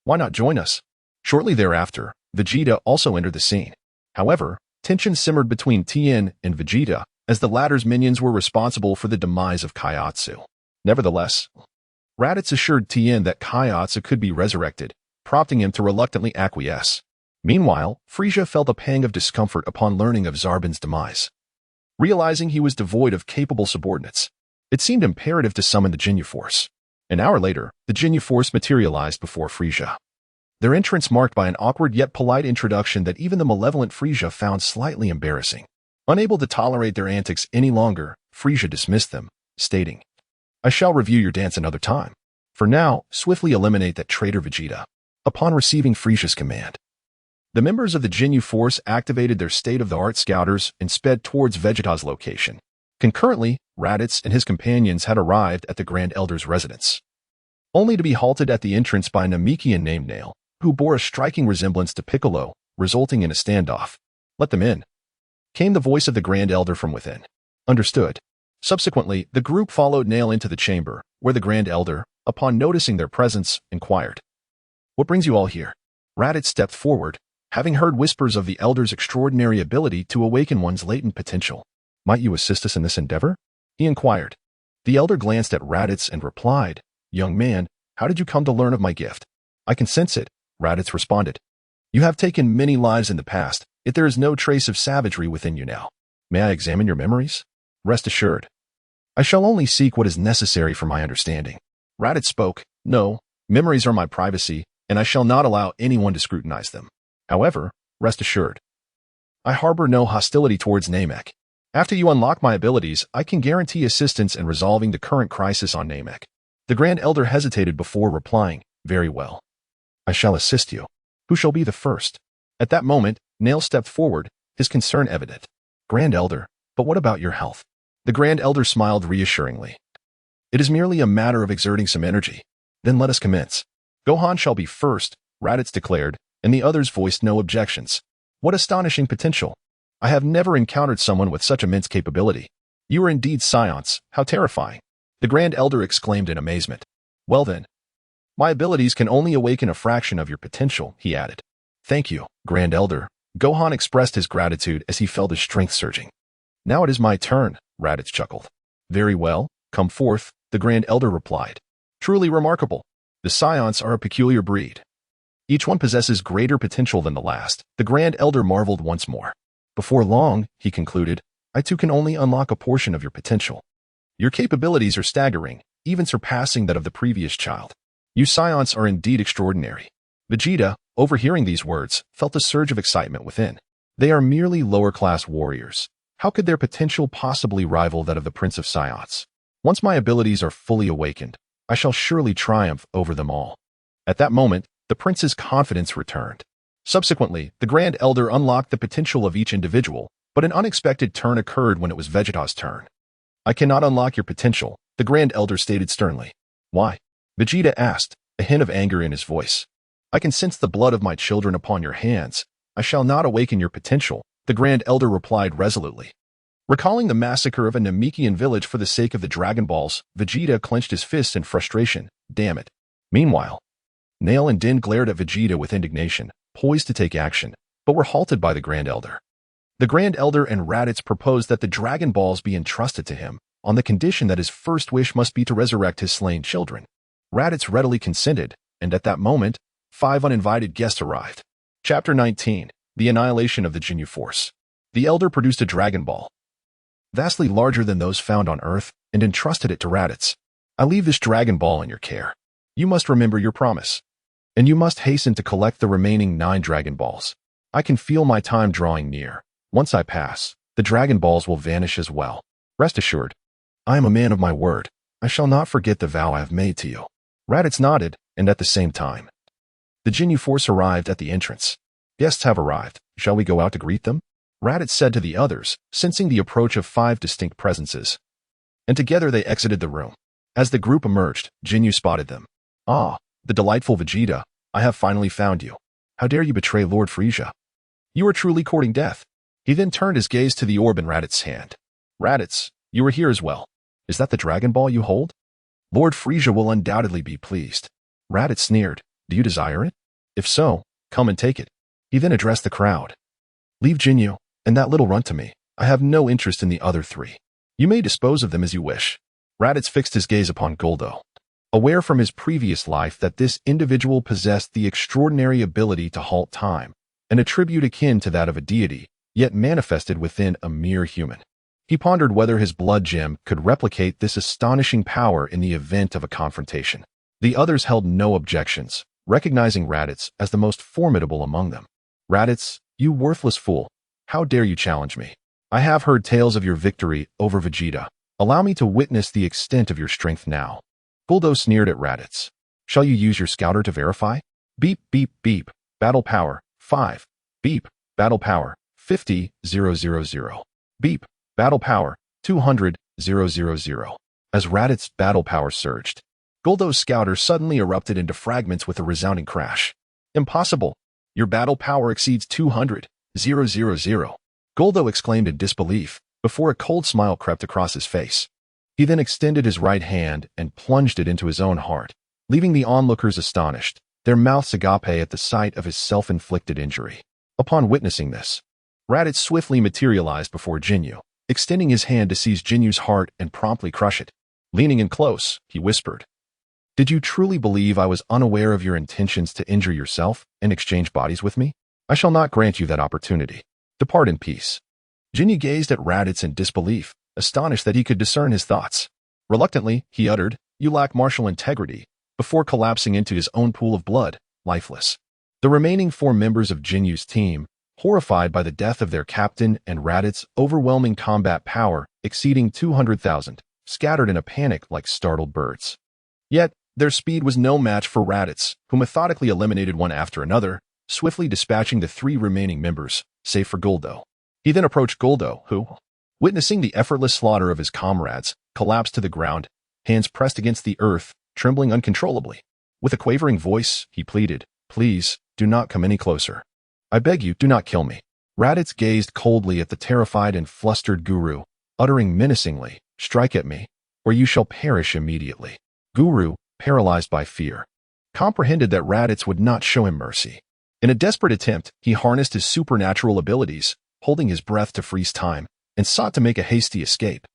why not join us? Shortly thereafter, Vegeta also entered the scene. However, Tension simmered between Tien and Vegeta, as the latter's minions were responsible for the demise of Kaiatsu. Nevertheless, Raditz assured Tien that Kaiatsu could be resurrected, prompting him to reluctantly acquiesce. Meanwhile, Frieza felt a pang of discomfort upon learning of Zarbin's demise. Realizing he was devoid of capable subordinates, it seemed imperative to summon the Ginyu Force. An hour later, the Ginyu Force materialized before Frieza. Their entrance marked by an awkward yet polite introduction that even the malevolent Frieza found slightly embarrassing. Unable to tolerate their antics any longer, Frieza dismissed them, stating, "I shall review your dance another time. For now, swiftly eliminate that traitor Vegeta." Upon receiving Frieza's command, the members of the Ginyu Force activated their state-of-the-art scouters and sped towards Vegeta's location. Concurrently, Raditz and his companions had arrived at the Grand Elder's residence, only to be halted at the entrance by a Namekian named Nail, who bore a striking resemblance to Piccolo, resulting in a standoff. "Let them in," came the voice of the Grand Elder from within. "Understood." Subsequently, the group followed Nail into the chamber, where the Grand Elder, upon noticing their presence, inquired, "What brings you all here?" Raditz stepped forward, having heard whispers of the Elder's extraordinary ability to awaken one's latent potential. "Might you assist us in this endeavor?" he inquired. The Elder glanced at Raditz and replied, "Young man, how did you come to learn of my gift?" "I can sense it," Raditz responded. "You have taken many lives in the past, yet there is no trace of savagery within you now. May I examine your memories?" "Rest assured, I shall only seek what is necessary for my understanding." Raditz spoke, "No, memories are my privacy, and I shall not allow anyone to scrutinize them. However, rest assured, I harbor no hostility towards Namek. After you unlock my abilities, I can guarantee assistance in resolving the current crisis on Namek." The Grand Elder hesitated before replying, "Very well. I shall assist you. Who shall be the first?" At that moment, Nail stepped forward, his concern evident. "Grand Elder, but what about your health?" The Grand Elder smiled reassuringly. "It is merely a matter of exerting some energy. Then let us commence." "Gohan shall be first," Raditz declared, and the others voiced no objections. "What astonishing potential! I have never encountered someone with such immense capability. You are indeed Saiyans, how terrifying!" The Grand Elder exclaimed in amazement. "Well then, my abilities can only awaken a fraction of your potential," he added. "Thank you, Grand Elder." Gohan expressed his gratitude as he felt his strength surging. "Now it is my turn," Raditz chuckled. "Very well, come forth," the Grand Elder replied. "Truly remarkable. The Saiyans are a peculiar breed. Each one possesses greater potential than the last." The Grand Elder marveled once more. "Before long," he concluded, "I too can only unlock a portion of your potential. Your capabilities are staggering, even surpassing that of the previous child. You Saiyans are indeed extraordinary." Vegeta, overhearing these words, felt a surge of excitement within. They are merely lower-class warriors. How could their potential possibly rival that of the Prince of Saiyans? Once my abilities are fully awakened, I shall surely triumph over them all. At that moment, the prince's confidence returned. Subsequently, the Grand Elder unlocked the potential of each individual, but an unexpected turn occurred when it was Vegeta's turn. "I cannot unlock your potential," the Grand Elder stated sternly. "Why?" Vegeta asked, a hint of anger in his voice. "I can sense the blood of my children upon your hands. I shall not awaken your potential," the Grand Elder replied resolutely. Recalling the massacre of a Namekian village for the sake of the Dragon Balls, Vegeta clenched his fists in frustration. Damn it. Meanwhile, Nail and Din glared at Vegeta with indignation, poised to take action, but were halted by the Grand Elder. The Grand Elder and Raditz proposed that the Dragon Balls be entrusted to him, on the condition that his first wish must be to resurrect his slain children. Raditz readily consented, and at that moment, 5 uninvited guests arrived. Chapter 19. The Annihilation of the Ginyu Force. The Elder produced a Dragon Ball, vastly larger than those found on Earth, and entrusted it to Raditz. "I leave this Dragon Ball in your care. You must remember your promise. And you must hasten to collect the remaining 9 Dragon Balls. I can feel my time drawing near. Once I pass, the Dragon Balls will vanish as well. Rest assured, I am a man of my word. I shall not forget the vow I have made to you." Raditz nodded, and at the same time, the Ginyu Force arrived at the entrance. "Guests have arrived. Shall we go out to greet them?" Raditz said to the others, sensing the approach of 5 distinct presences. And together they exited the room. As the group emerged, Ginyu spotted them. "Ah, the delightful Vegeta, I have finally found you. How dare you betray Lord Frieza? You are truly courting death." He then turned his gaze to the orb in Raditz's hand. "Raditz, you are here as well. Is that the Dragon Ball you hold? Lord Frieza will undoubtedly be pleased." Raditz sneered. "Do you desire it? If so, come and take it." He then addressed the crowd. "Leave Ginyu. And that little runt to me, I have no interest in the other three. You may dispose of them as you wish. Raditz fixed his gaze upon Guldo, aware from his previous life that this individual possessed the extraordinary ability to halt time, an attribute akin to that of a deity, yet manifested within a mere human. He pondered whether his blood gem could replicate this astonishing power in the event of a confrontation. The others held no objections, recognizing Raditz as the most formidable among them. Raditz, you worthless fool, how dare you challenge me? I have heard tales of your victory over Vegeta. Allow me to witness the extent of your strength now. Guldo sneered at Raditz. Shall you use your scouter to verify? Beep, beep, beep. Battle power, 5. Beep. Battle power, 50,000. Beep. Battle power, 200,000. As Raditz's battle power surged, Guldo's scouter suddenly erupted into fragments with a resounding crash. Impossible. Your battle power exceeds 200,000. Guldo exclaimed in disbelief, before a cold smile crept across his face. He then extended his right hand and plunged it into his own heart, leaving the onlookers astonished, their mouths agape at the sight of his self-inflicted injury. Upon witnessing this, Raditz swiftly materialized before Ginyu, extending his hand to seize Jinyu's heart and promptly crush it. Leaning in close, he whispered, "Did you truly believe I was unaware of your intentions to injure yourself and exchange bodies with me? I shall not grant you that opportunity. Depart in peace." Ginyu gazed at Raditz in disbelief, astonished that he could discern his thoughts. Reluctantly, he uttered, "You lack martial integrity," before collapsing into his own pool of blood, lifeless. The remaining 4 members of Jinyu's team, horrified by the death of their captain and Raditz's overwhelming combat power exceeding 200,000, scattered in a panic like startled birds. Yet, their speed was no match for Raditz, who methodically eliminated one after another, swiftly dispatching the 3 remaining members, save for Guldo. He then approached Guldo, who, witnessing the effortless slaughter of his comrades, collapsed to the ground, hands pressed against the earth, trembling uncontrollably. With a quavering voice, he pleaded, "Please, do not come any closer. I beg you, do not kill me." Raditz gazed coldly at the terrified and flustered Guru, uttering menacingly, "Strike at me, or you shall perish immediately." Guru, paralyzed by fear, comprehended that Raditz would not show him mercy. In a desperate attempt, he harnessed his supernatural abilities, holding his breath to freeze time, and sought to make a hasty escape.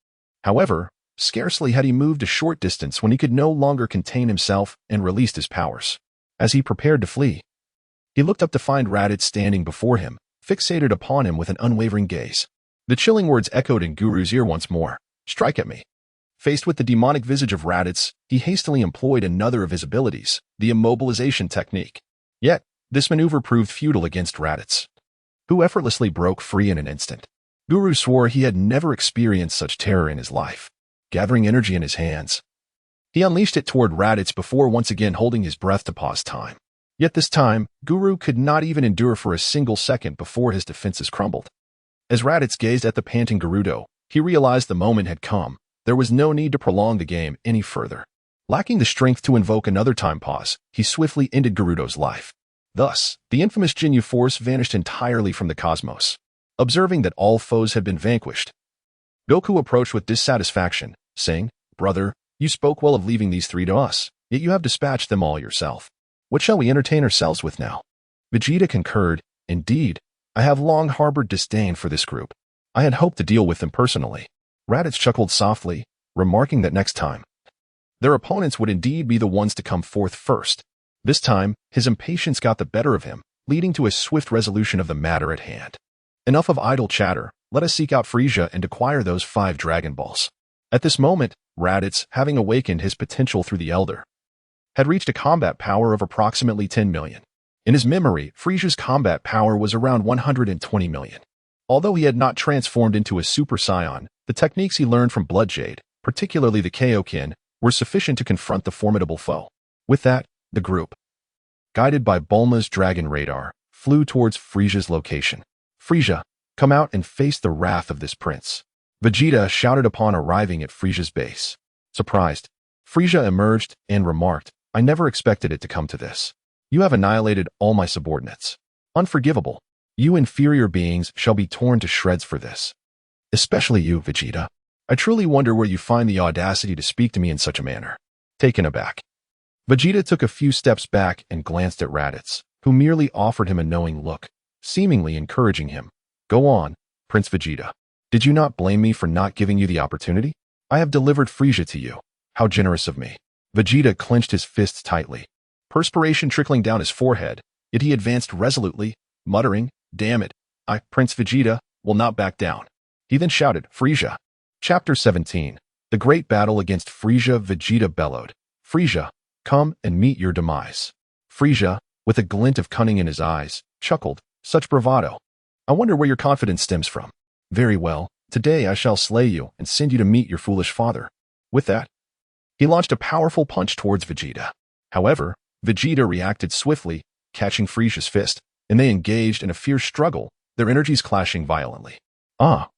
However, scarcely had he moved a short distance when he could no longer contain himself and released his powers. As he prepared to flee, he looked up to find Raditz standing before him, fixated upon him with an unwavering gaze. The chilling words echoed in Guru's ear once more, "Strike at me." Faced with the demonic visage of Raditz, he hastily employed another of his abilities, the immobilization technique. Yet, this maneuver proved futile against Raditz, who effortlessly broke free in an instant. Guru swore he had never experienced such terror in his life. Gathering energy in his hands, he unleashed it toward Raditz before once again holding his breath to pause time. Yet this time, Guru could not even endure for a single second before his defenses crumbled. As Raditz gazed at the panting Gerudo, he realized the moment had come. There was no need to prolong the game any further. Lacking the strength to invoke another time pause, he swiftly ended Gerudo's life. Thus, the infamous Ginyu force vanished entirely from the cosmos. Observing that all foes had been vanquished, Goku approached with dissatisfaction, saying, "Brother, you spoke well of leaving these 3 to us, yet you have dispatched them all yourself. What shall we entertain ourselves with now?" Vegeta concurred, "Indeed, I have long harbored disdain for this group. I had hoped to deal with them personally." Raditz chuckled softly, remarking that next time, their opponents would indeed be the ones to come forth first. This time, his impatience got the better of him, leading to a swift resolution of the matter at hand. Enough of idle chatter, let us seek out Frieza and acquire those 5 Dragon Balls. At this moment, Raditz, having awakened his potential through the Elder, had reached a combat power of approximately 10 million. In his memory, Frieza's combat power was around 120 million. Although he had not transformed into a Super Saiyan, the techniques he learned from Blood Jade, particularly the Kaioken, were sufficient to confront the formidable foe. With that, the group, guided by Bulma's dragon radar, flew towards Frieza's location. "Frieza, come out and face the wrath of this prince," Vegeta shouted upon arriving at Frieza's base. Surprised, Frieza emerged and remarked, "I never expected it to come to this. You have annihilated all my subordinates. Unforgivable. You inferior beings shall be torn to shreds for this. Especially you, Vegeta. I truly wonder where you find the audacity to speak to me in such a manner." Taken aback, Vegeta took a few steps back and glanced at Raditz, who merely offered him a knowing look, seemingly encouraging him. "Go on, Prince Vegeta. Did you not blame me for not giving you the opportunity? I have delivered Frieza to you. How generous of me. Vegeta clenched his fists tightly, perspiration trickling down his forehead, yet he advanced resolutely, muttering, "Damn it, I, Prince Vegeta, will not back down." He then shouted, "Frieza." Chapter 17. The Great Battle Against Frieza. Vegeta bellowed, "Frieza, come and meet your demise." Frieza, with a glint of cunning in his eyes, chuckled, "Such bravado. I wonder where your confidence stems from. Very well, today I shall slay you and send you to meet your foolish father." With that, he launched a powerful punch towards Vegeta. However, Vegeta reacted swiftly, catching Frieza's fist, and they engaged in a fierce struggle, their energies clashing violently. "Ah,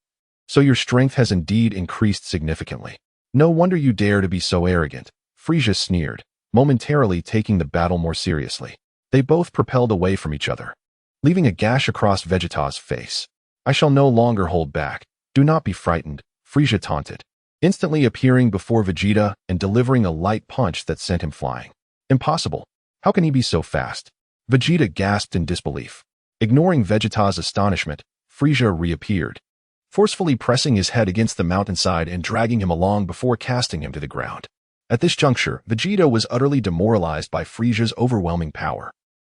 so your strength has indeed increased significantly. No wonder you dare to be so arrogant," Frieza sneered, momentarily taking the battle more seriously. They both propelled away from each other, leaving a gash across Vegeta's face. "I shall no longer hold back. Do not be frightened," Frieza taunted, instantly appearing before Vegeta and delivering a light punch that sent him flying. "Impossible. How can he be so fast?" Vegeta gasped in disbelief. Ignoring Vegeta's astonishment, Frieza reappeared, forcefully pressing his head against the mountainside and dragging him along before casting him to the ground. At this juncture, Vegeta was utterly demoralized by Frieza's overwhelming power.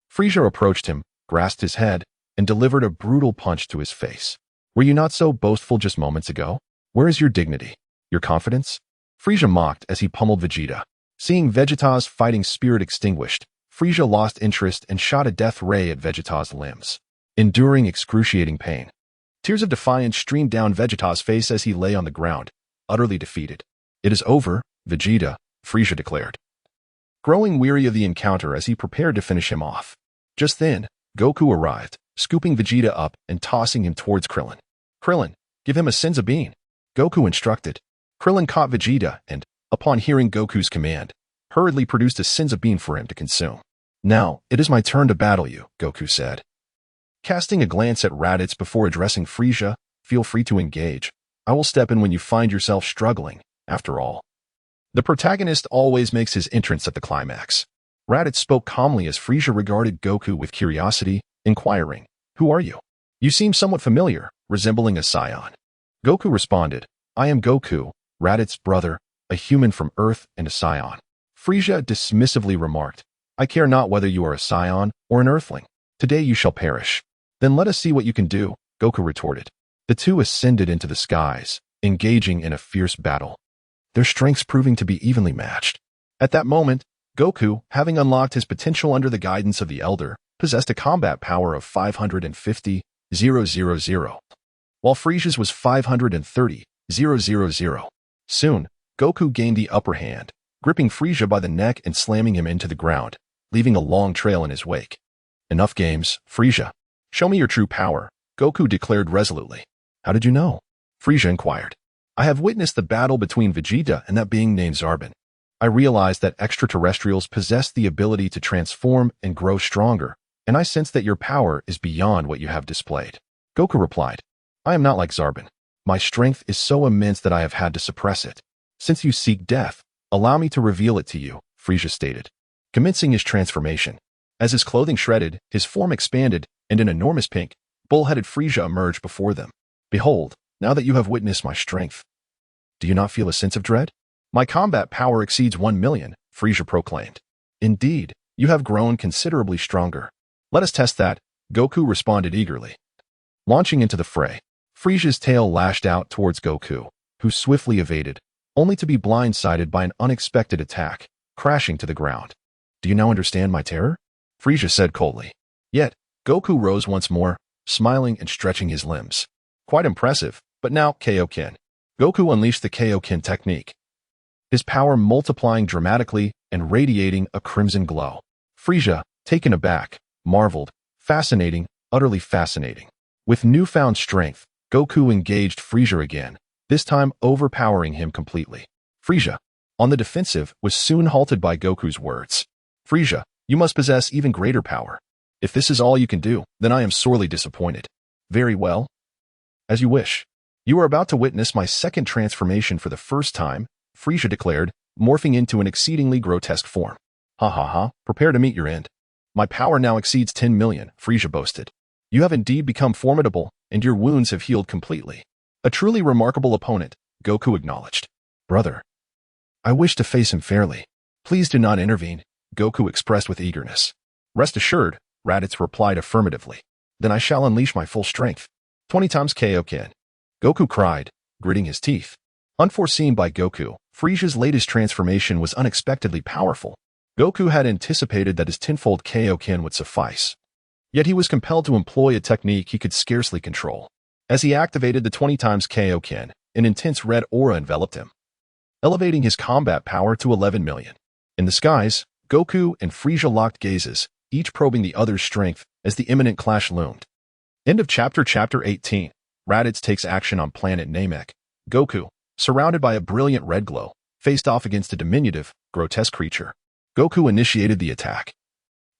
Frieza approached him, grasped his head, and delivered a brutal punch to his face. "Were you not so boastful just moments ago? Where is your dignity? Your confidence?" Frieza mocked as he pummeled Vegeta. Seeing Vegeta's fighting spirit extinguished, Frieza lost interest and shot a death ray at Vegeta's limbs, enduring excruciating pain. Tears of defiance streamed down Vegeta's face as he lay on the ground, utterly defeated. "It is over, Vegeta," Frieza declared, growing weary of the encounter as he prepared to finish him off. Just then, Goku arrived, scooping Vegeta up and tossing him towards Krillin. "Krillin, give him a Senzu bean," Goku instructed. Krillin caught Vegeta and, upon hearing Goku's command, hurriedly produced a Senzu bean for him to consume. "Now, it is my turn to battle you," Goku said. Casting a glance at Raditz before addressing Frieza, "Feel free to engage. I will step in when you find yourself struggling, after all." The protagonist always makes his entrance at the climax. Raditz spoke calmly as Frieza regarded Goku with curiosity, inquiring, "Who are you? You seem somewhat familiar, resembling a Saiyan." Goku responded, "I am Goku, Raditz's brother, a human from Earth and a Saiyan." Frieza dismissively remarked, "I care not whether you are a Saiyan or an Earthling. Today you shall perish." "Then let us see what you can do," Goku retorted. The two ascended into the skies, engaging in a fierce battle, their strengths proving to be evenly matched. At that moment, Goku, having unlocked his potential under the guidance of the Elder, possessed a combat power of 550,000, while Frieza's was 530,000. Soon, Goku gained the upper hand, gripping Frieza by the neck and slamming him into the ground, leaving a long trail in his wake. "Enough games, Frieza. Show me your true power," Goku declared resolutely. "How did you know?" Frieza inquired. "I have witnessed the battle between Vegeta and that being named Zarbon. I realized that extraterrestrials possess the ability to transform and grow stronger, and I sense that your power is beyond what you have displayed." Goku replied, "I am not like Zarbon. My strength is so immense that I have had to suppress it. Since you seek death, allow me to reveal it to you," Frieza stated, commencing his transformation. As his clothing shredded, his form expanded, and an enormous pink, bull-headed Frieza emerged before them. "Behold, now that you have witnessed my strength, do you not feel a sense of dread?" "My combat power exceeds 1,000,000, Frieza proclaimed. "Indeed, you have grown considerably stronger. Let us test that," Goku responded eagerly. Launching into the fray, Frieza's tail lashed out towards Goku, who swiftly evaded, only to be blindsided by an unexpected attack, crashing to the ground. "Do you now understand my terror?" Frieza said coldly. Yet, Goku rose once more, smiling and stretching his limbs. "Quite impressive, but now Kaioken." Goku unleashed the Kaioken technique, his power multiplying dramatically and radiating a crimson glow. Frieza, taken aback, marveled, "Fascinating, utterly fascinating." With newfound strength, Goku engaged Frieza again, this time overpowering him completely. Frieza, on the defensive, was soon halted by Goku's words. "Frieza, you must possess even greater power. If this is all you can do, then I am sorely disappointed." "Very well. As you wish. You are about to witness my second transformation for the first time," Frieza declared, morphing into an exceedingly grotesque form. "Ha ha ha, prepare to meet your end. My power now exceeds 10,000,000, Frieza boasted. "You have indeed become formidable, and your wounds have healed completely. A truly remarkable opponent, Goku acknowledged. Brother, I wish to face him fairly. Please do not intervene, Goku expressed with eagerness. Rest assured, Raditz replied affirmatively. Then I shall unleash my full strength. 20 times Kaioken. Goku cried, gritting his teeth. Unforeseen by Goku, Frieza's latest transformation was unexpectedly powerful. Goku had anticipated that his tenfold Kaioken would suffice. Yet he was compelled to employ a technique he could scarcely control. As he activated the 20 times Kaioken, an intense red aura enveloped him, elevating his combat power to 11 million. In the skies, Goku and Frieza locked gazes, each probing the other's strength as the imminent clash loomed. End of Chapter 18. Raditz takes action on planet Namek. Goku, surrounded by a brilliant red glow, faced off against a diminutive, grotesque creature. Goku initiated the attack,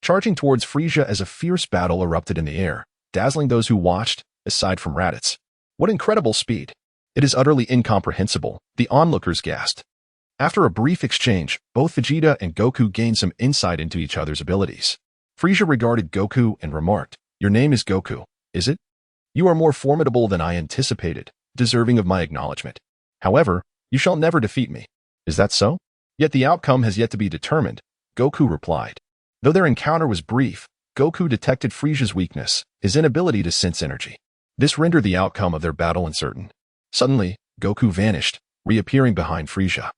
charging towards Frieza as a fierce battle erupted in the air, dazzling those who watched, aside from Raditz. What incredible speed! It is utterly incomprehensible, the onlookers gasped. After a brief exchange, both Vegeta and Goku gained some insight into each other's abilities. Frieza regarded Goku and remarked, "Your name is Goku, is it? You are more formidable than I anticipated, deserving of my acknowledgement. However, you shall never defeat me. Is that so? Yet the outcome has yet to be determined," Goku replied. Though their encounter was brief, Goku detected Frieza's weakness, his inability to sense energy. This rendered the outcome of their battle uncertain. Suddenly, Goku vanished, reappearing behind Frieza,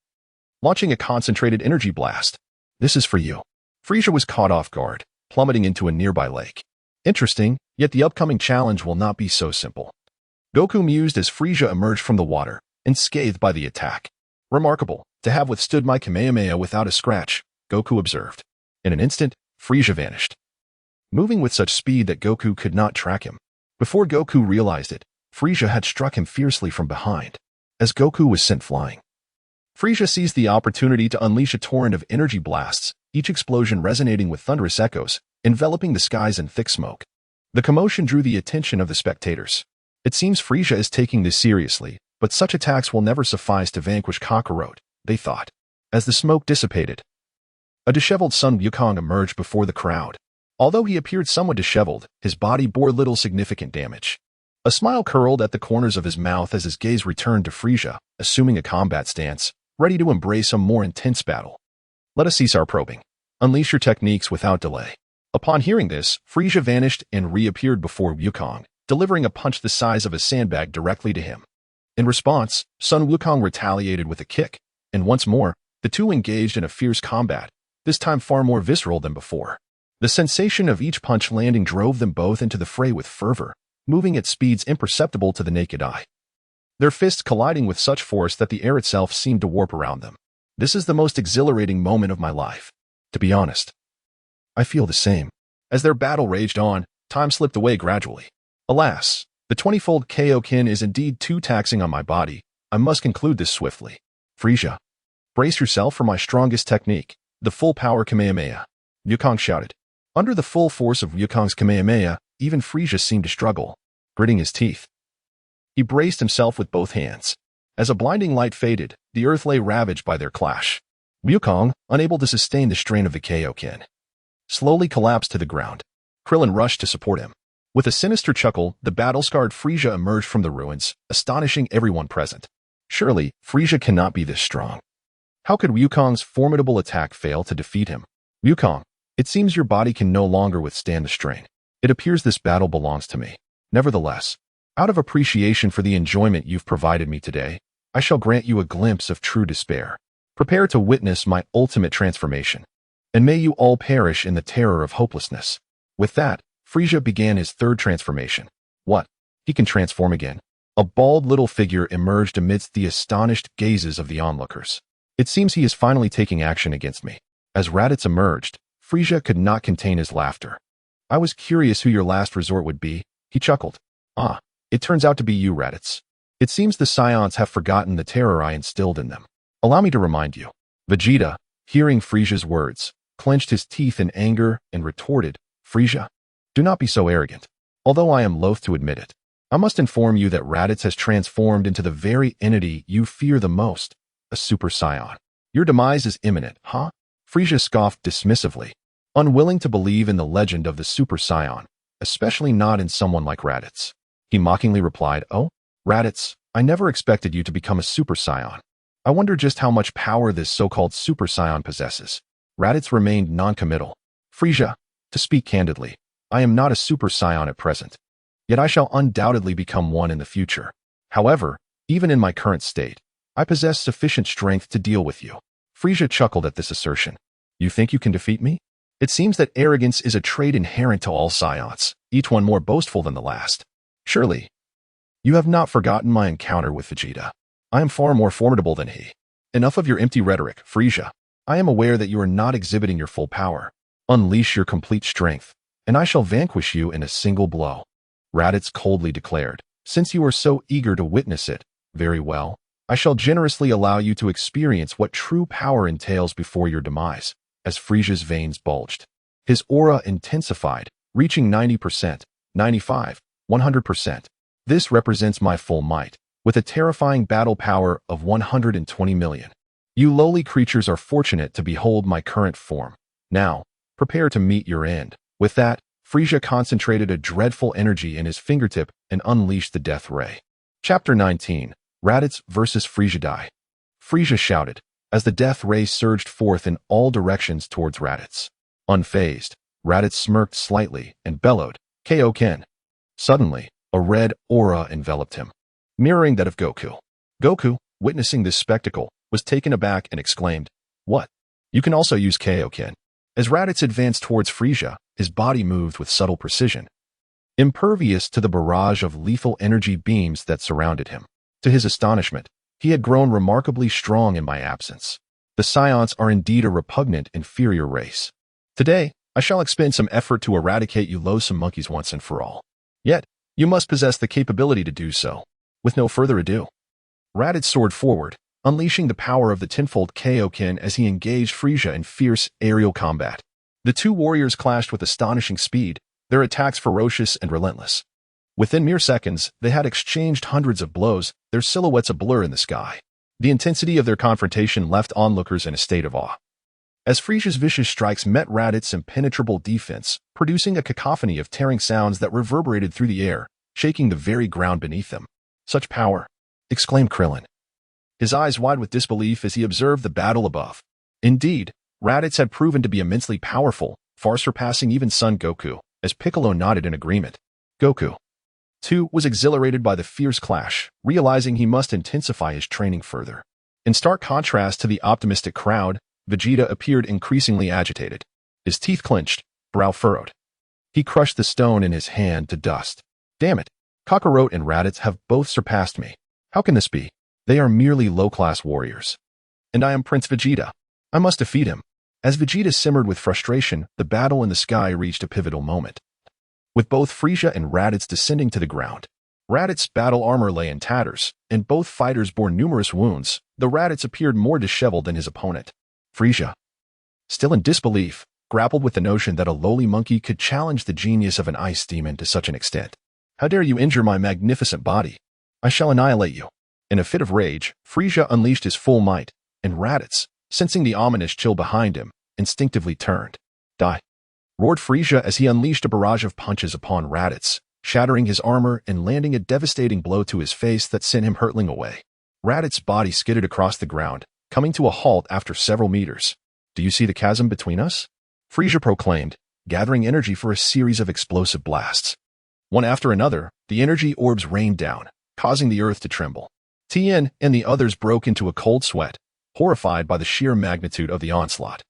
launching a concentrated energy blast. "This is for you." Frieza was caught off guard, plummeting into a nearby lake. Interesting, yet the upcoming challenge will not be so simple. Goku mused as Frieza emerged from the water, unscathed by the attack. "Remarkable, to have withstood my Kamehameha without a scratch," Goku observed. In an instant, Frieza vanished, moving with such speed that Goku could not track him. Before Goku realized it, Frieza had struck him fiercely from behind. As Goku was sent flying, Frieza seized the opportunity to unleash a torrent of energy blasts, each explosion resonating with thunderous echoes, enveloping the skies in thick smoke. The commotion drew the attention of the spectators. It seems Frieza is taking this seriously, but such attacks will never suffice to vanquish Kakarot, they thought. As the smoke dissipated, a disheveled Sun Wukong emerged before the crowd. Although he appeared somewhat disheveled, his body bore little significant damage. A smile curled at the corners of his mouth as his gaze returned to Frieza, assuming a combat stance, ready to embrace a more intense battle. "Let us cease our probing. Unleash your techniques without delay." Upon hearing this, Frieza vanished and reappeared before Wukong, delivering a punch the size of a sandbag directly to him. In response, Sun Wukong retaliated with a kick, and once more, the two engaged in a fierce combat, this time far more visceral than before. The sensation of each punch landing drove them both into the fray with fervor, moving at speeds imperceptible to the naked eye. Their fists colliding with such force that the air itself seemed to warp around them. "This is the most exhilarating moment of my life. To be honest, I feel the same." As their battle raged on, time slipped away gradually. Alas, the 20-fold Kaioken is indeed too taxing on my body. I must conclude this swiftly. "Frieza, brace yourself for my strongest technique, the full power Kamehameha," Wukong shouted. Under the full force of Wukong's Kamehameha, even Frieza seemed to struggle, gritting his teeth. He braced himself with both hands. As a blinding light faded, the earth lay ravaged by their clash. Wukong, unable to sustain the strain of the Kaioken, slowly collapsed to the ground. Krillin rushed to support him. With a sinister chuckle, the battle-scarred Frieza emerged from the ruins, astonishing everyone present. Surely, Frieza cannot be this strong. How could Wukong's formidable attack fail to defeat him? "Wukong, it seems your body can no longer withstand the strain. It appears this battle belongs to me. Nevertheless, out of appreciation for the enjoyment you've provided me today, I shall grant you a glimpse of true despair. Prepare to witness my ultimate transformation, and may you all perish in the terror of hopelessness." With that, Frieza began his third transformation. What? He can transform again? A bald little figure emerged amidst the astonished gazes of the onlookers. It seems he is finally taking action against me. As Raditz emerged, Frieza could not contain his laughter. "I was curious who your last resort would be," he chuckled. "Ah, it turns out to be you, Raditz. It seems the Saiyans have forgotten the terror I instilled in them. Allow me to remind you." Vegeta, hearing Frieza's words, clenched his teeth in anger and retorted, "Frieza, do not be so arrogant. Although I am loath to admit it, I must inform you that Raditz has transformed into the very entity you fear the most, a Super Saiyan. Your demise is imminent, huh?" Frieza scoffed dismissively, unwilling to believe in the legend of the Super Saiyan, especially not in someone like Raditz. He mockingly replied, "Oh, Raditz, I never expected you to become a Super Saiyan. I wonder just how much power this so-called Super Saiyan possesses." Raditz remained non-committal. "Frieza, to speak candidly, I am not a Super Saiyan at present. Yet I shall undoubtedly become one in the future. However, even in my current state, I possess sufficient strength to deal with you." Frieza chuckled at this assertion. "You think you can defeat me? It seems that arrogance is a trait inherent to all Saiyans, each one more boastful than the last. Surely, you have not forgotten my encounter with Vegeta. I am far more formidable than he. Enough of your empty rhetoric, Frieza. I am aware that you are not exhibiting your full power. Unleash your complete strength, and I shall vanquish you in a single blow." Raditz coldly declared, "Since you are so eager to witness it, very well. I shall generously allow you to experience what true power entails before your demise." As Frieza's veins bulged, his aura intensified, reaching 90%, 95%, 100%. "This represents my full might, with a terrifying battle power of 120 million. You lowly creatures are fortunate to behold my current form. Now, prepare to meet your end." With that, Frieza concentrated a dreadful energy in his fingertip and unleashed the death ray. Chapter 19. Raditz vs. Frieza Die. Frieza shouted, as the death ray surged forth in all directions towards Raditz. Unfazed, Raditz smirked slightly and bellowed, "KO Ken." Suddenly, a red aura enveloped him, mirroring that of Goku. Goku, witnessing this spectacle, was taken aback and exclaimed, "What? You can also use Kaioken." As Raditz advanced towards Frieza, his body moved with subtle precision, impervious to the barrage of lethal energy beams that surrounded him. To his astonishment, he had grown remarkably strong in my absence. The Saiyans are indeed a repugnant, inferior race. Today, I shall expend some effort to eradicate you loathsome monkeys once and for all. Yet, you must possess the capability to do so. With no further ado, Raditz soared forward, unleashing the power of the tenfold Kaioken as he engaged Frieza in fierce aerial combat. The two warriors clashed with astonishing speed, their attacks ferocious and relentless. Within mere seconds, they had exchanged hundreds of blows, their silhouettes a blur in the sky. The intensity of their confrontation left onlookers in a state of awe. As Frieza's vicious strikes met Raditz's impenetrable defense, producing a cacophony of tearing sounds that reverberated through the air, shaking the very ground beneath them. "Such power!" exclaimed Krillin, his eyes wide with disbelief as he observed the battle above. Indeed, Raditz had proven to be immensely powerful, far surpassing even Son Goku, as Piccolo nodded in agreement. Goku, too, was exhilarated by the fierce clash, realizing he must intensify his training further. In stark contrast to the optimistic crowd, Vegeta appeared increasingly agitated. His teeth clenched, brow furrowed. He crushed the stone in his hand to dust. "Damn it! Kakarot and Raditz have both surpassed me. How can this be? They are merely low-class warriors. And I am Prince Vegeta. I must defeat him." As Vegeta simmered with frustration, the battle in the sky reached a pivotal moment. With both Frieza and Raditz descending to the ground, Raditz's battle armor lay in tatters, and both fighters bore numerous wounds, though Raditz appeared more disheveled than his opponent. Frieza, still in disbelief, grappled with the notion that a lowly monkey could challenge the genius of an ice demon to such an extent. "How dare you injure my magnificent body? I shall annihilate you." In a fit of rage, Frieza unleashed his full might, and Raditz, sensing the ominous chill behind him, instinctively turned. "Die!" roared Frieza as he unleashed a barrage of punches upon Raditz, shattering his armor and landing a devastating blow to his face that sent him hurtling away. Raditz's body skidded across the ground, coming to a halt after several meters. "Do you see the chasm between us?" Frieza proclaimed, gathering energy for a series of explosive blasts. One after another, the energy orbs rained down, causing the earth to tremble. Tien and the others broke into a cold sweat, horrified by the sheer magnitude of the onslaught.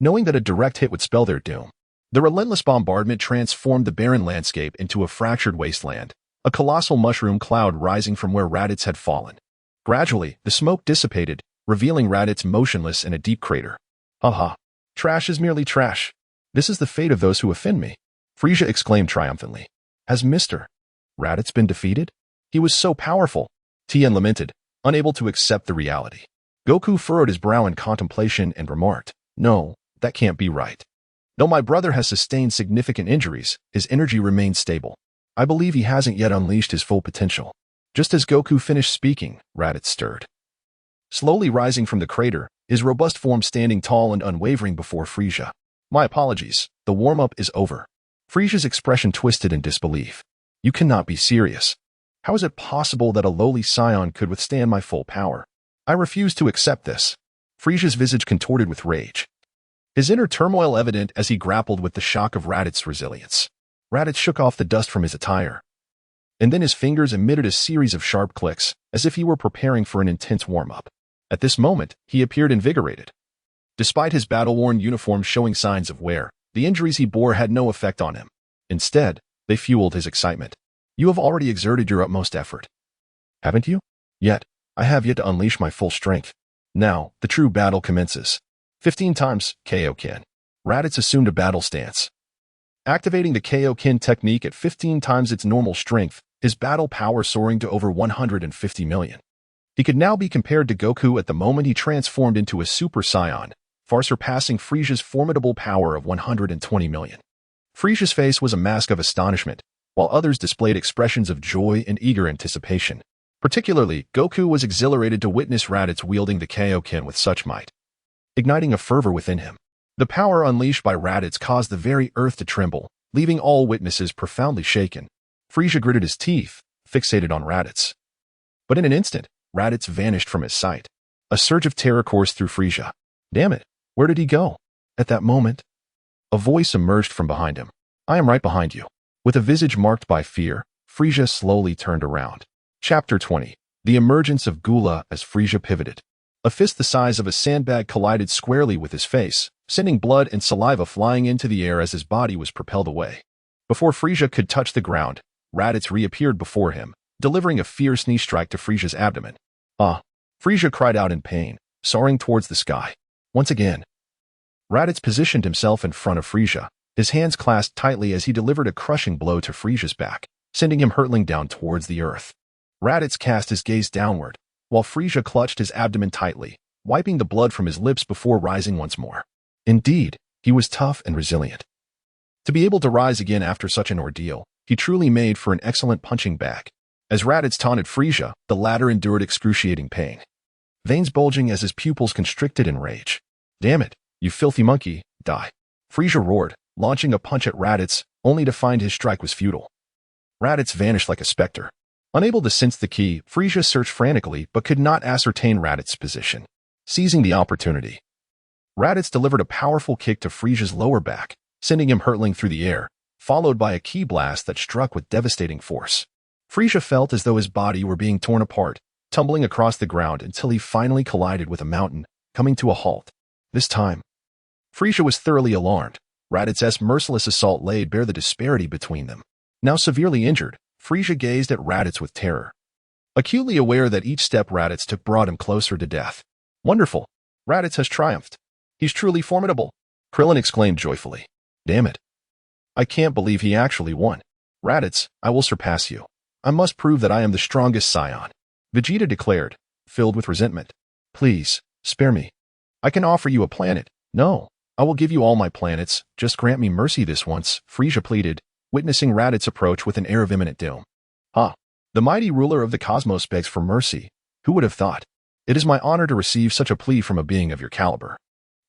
Knowing that a direct hit would spell their doom, the relentless bombardment transformed the barren landscape into a fractured wasteland, a colossal mushroom cloud rising from where Raditz had fallen. Gradually, the smoke dissipated, revealing Raditz motionless in a deep crater. "Ha! Trash is merely trash. This is the fate of those who offend me," Frieza exclaimed triumphantly. "Has Mr. Raditz been defeated? He was so powerful," Tien lamented, unable to accept the reality. Goku furrowed his brow in contemplation and remarked, "No, that can't be right. Though my brother has sustained significant injuries, his energy remains stable. I believe he hasn't yet unleashed his full potential." Just as Goku finished speaking, Raditz stirred. Slowly rising from the crater, his robust form standing tall and unwavering before Frieza. "My apologies, the warm-up is over." Frieza's expression twisted in disbelief. You cannot be serious. How is it possible that a lowly Saiyan could withstand my full power? I refuse to accept this. Frieza's visage contorted with rage. His inner turmoil evident as he grappled with the shock of Raditz's resilience. Raditz shook off the dust from his attire. And then his fingers emitted a series of sharp clicks, as if he were preparing for an intense warm-up. At this moment, he appeared invigorated. Despite his battle-worn uniform showing signs of wear, the injuries he bore had no effect on him. Instead, they fueled his excitement. You have already exerted your utmost effort. Haven't you? Yet, I have yet to unleash my full strength. Now, the true battle commences. 15 times, Kaioken. Raditz assumed a battle stance. Activating the Kaioken technique at 15 times its normal strength, his battle power soaring to over 150 million. He could now be compared to Goku at the moment he transformed into a Super Saiyan, far surpassing Frieza's formidable power of 120 million. Frieza's face was a mask of astonishment, while others displayed expressions of joy and eager anticipation. Particularly, Goku was exhilarated to witness Raditz wielding the Kaioken with such might, igniting a fervor within him. The power unleashed by Raditz caused the very earth to tremble, leaving all witnesses profoundly shaken. Frieza gritted his teeth, fixated on Raditz. But in an instant, Raditz vanished from his sight. A surge of terror coursed through Frieza. Damn it, where did he go? At that moment, a voice emerged from behind him. I am right behind you. With a visage marked by fear, Frieza slowly turned around. Chapter 20. The emergence of Gula as Frieza pivoted. A fist the size of a sandbag collided squarely with his face, sending blood and saliva flying into the air as his body was propelled away. Before Frieza could touch the ground, Raditz reappeared before him, delivering a fierce knee strike to Frieza's abdomen. Ah! Frieza cried out in pain, soaring towards the sky. Once again, Raditz positioned himself in front of Frieza, his hands clasped tightly as he delivered a crushing blow to Frieza's back, sending him hurtling down towards the earth. Raditz cast his gaze downward, while Frieza clutched his abdomen tightly, wiping the blood from his lips before rising once more. Indeed, he was tough and resilient. To be able to rise again after such an ordeal, he truly made for an excellent punching bag. As Raditz taunted Frieza, the latter endured excruciating pain, veins bulging as his pupils constricted in rage. Damn it, you filthy monkey, die. Frieza roared, launching a punch at Raditz, only to find his strike was futile. Raditz vanished like a specter. Unable to sense the key, Frieza searched frantically but could not ascertain Raditz's position. Seizing the opportunity, Raditz delivered a powerful kick to Frieza's lower back, sending him hurtling through the air, followed by a ki blast that struck with devastating force. Frieza felt as though his body were being torn apart, tumbling across the ground until he finally collided with a mountain, coming to a halt. This time, Frieza was thoroughly alarmed. Raditz's merciless assault laid bare the disparity between them. Now severely injured, Frieza gazed at Raditz with terror, acutely aware that each step Raditz took brought him closer to death. Wonderful! Raditz has triumphed. He's truly formidable, Krillin exclaimed joyfully. Damn it. I can't believe he actually won. Raditz, I will surpass you. I must prove that I am the strongest Saiyan, Vegeta declared, filled with resentment. Please, spare me. I can offer you a planet. No, I will give you all my planets. Just grant me mercy this once, Frieza pleaded, witnessing Raditz approach with an air of imminent doom. Ah, the mighty ruler of the cosmos begs for mercy. Who would have thought? It is my honor to receive such a plea from a being of your caliber.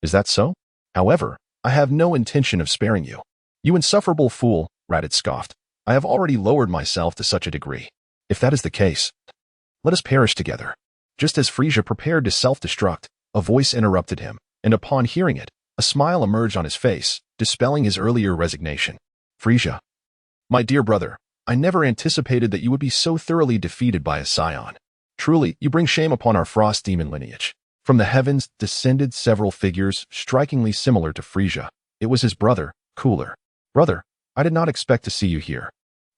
Is that so? However, I have no intention of sparing you. You insufferable fool, Raditz scoffed. I have already lowered myself to such a degree. If that is the case, let us perish together. Just as Frieza prepared to self-destruct, a voice interrupted him, and upon hearing it, a smile emerged on his face, dispelling his earlier resignation. Frieza, my dear brother, I never anticipated that you would be so thoroughly defeated by a Saiyan. Truly, you bring shame upon our Frost Demon lineage. From the heavens descended several figures strikingly similar to Frieza. It was his brother, Cooler. Brother, I did not expect to see you here.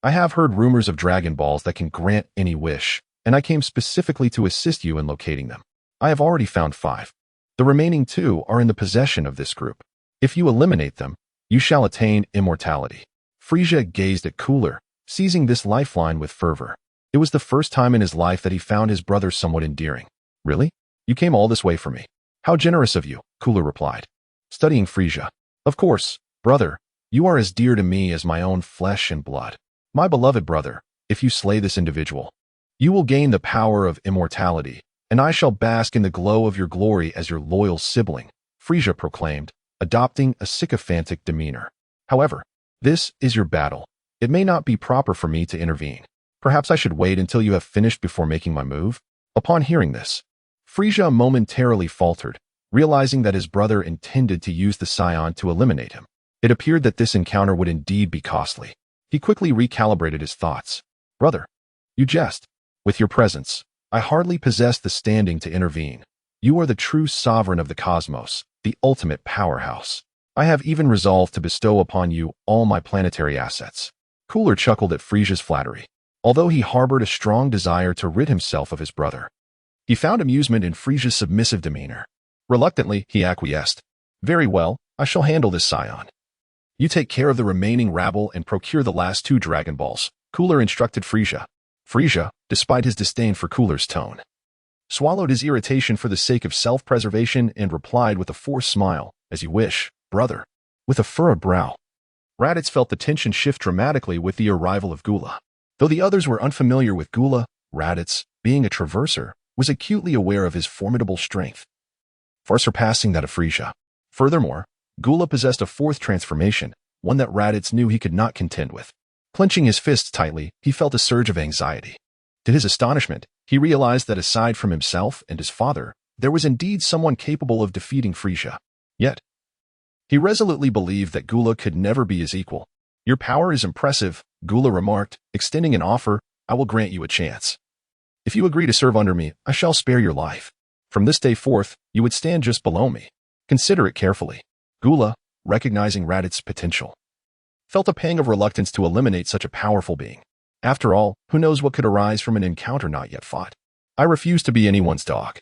I have heard rumors of Dragon Balls that can grant any wish, and I came specifically to assist you in locating them. I have already found 5. The remaining 2 are in the possession of this group. If you eliminate them, you shall attain immortality. Frieza gazed at Cooler, seizing this lifeline with fervor. It was the first time in his life that he found his brother somewhat endearing. Really? You came all this way for me. How generous of you, Cooler replied, studying Frieza. Of course, brother, you are as dear to me as my own flesh and blood. My beloved brother, if you slay this individual, you will gain the power of immortality, and I shall bask in the glow of your glory as your loyal sibling, Frieza proclaimed, adopting a sycophantic demeanor. However, this is your battle. It may not be proper for me to intervene. Perhaps I should wait until you have finished before making my move." Upon hearing this, Frieza momentarily faltered, realizing that his brother intended to use the Saiyan to eliminate him. It appeared that this encounter would indeed be costly. He quickly recalibrated his thoughts. "Brother, you jest. With your presence, I hardly possess the standing to intervene. You are the true sovereign of the cosmos, the ultimate powerhouse. I have even resolved to bestow upon you all my planetary assets." Cooler chuckled at Frieza's flattery, although he harbored a strong desire to rid himself of his brother. He found amusement in Frieza's submissive demeanor. Reluctantly, he acquiesced. "Very well, I shall handle this, Scion. You take care of the remaining rabble and procure the last 2 Dragon Balls," Cooler instructed Frieza. Frieza, despite his disdain for Cooler's tone, swallowed his irritation for the sake of self-preservation and replied with a forced smile, "As you wish, brother." With a furrowed brow, Raditz felt the tension shift dramatically with the arrival of Gula. Though the others were unfamiliar with Gula, Raditz, being a traverser, was acutely aware of his formidable strength, far surpassing that of Frieza. Furthermore, Gula possessed a 4th transformation, one that Raditz knew he could not contend with. Clenching his fists tightly, he felt a surge of anxiety. To his astonishment, he realized that aside from himself and his father, there was indeed someone capable of defeating Frieza. Yet, he resolutely believed that Gula could never be his equal. "Your power is impressive," Gula remarked, extending an offer. "I will grant you a chance. If you agree to serve under me, I shall spare your life. From this day forth, you would stand just below me. Consider it carefully." Gula, recognizing Raditz's potential, felt a pang of reluctance to eliminate such a powerful being. After all, who knows what could arise from an encounter not yet fought? "I refuse to be anyone's dog,"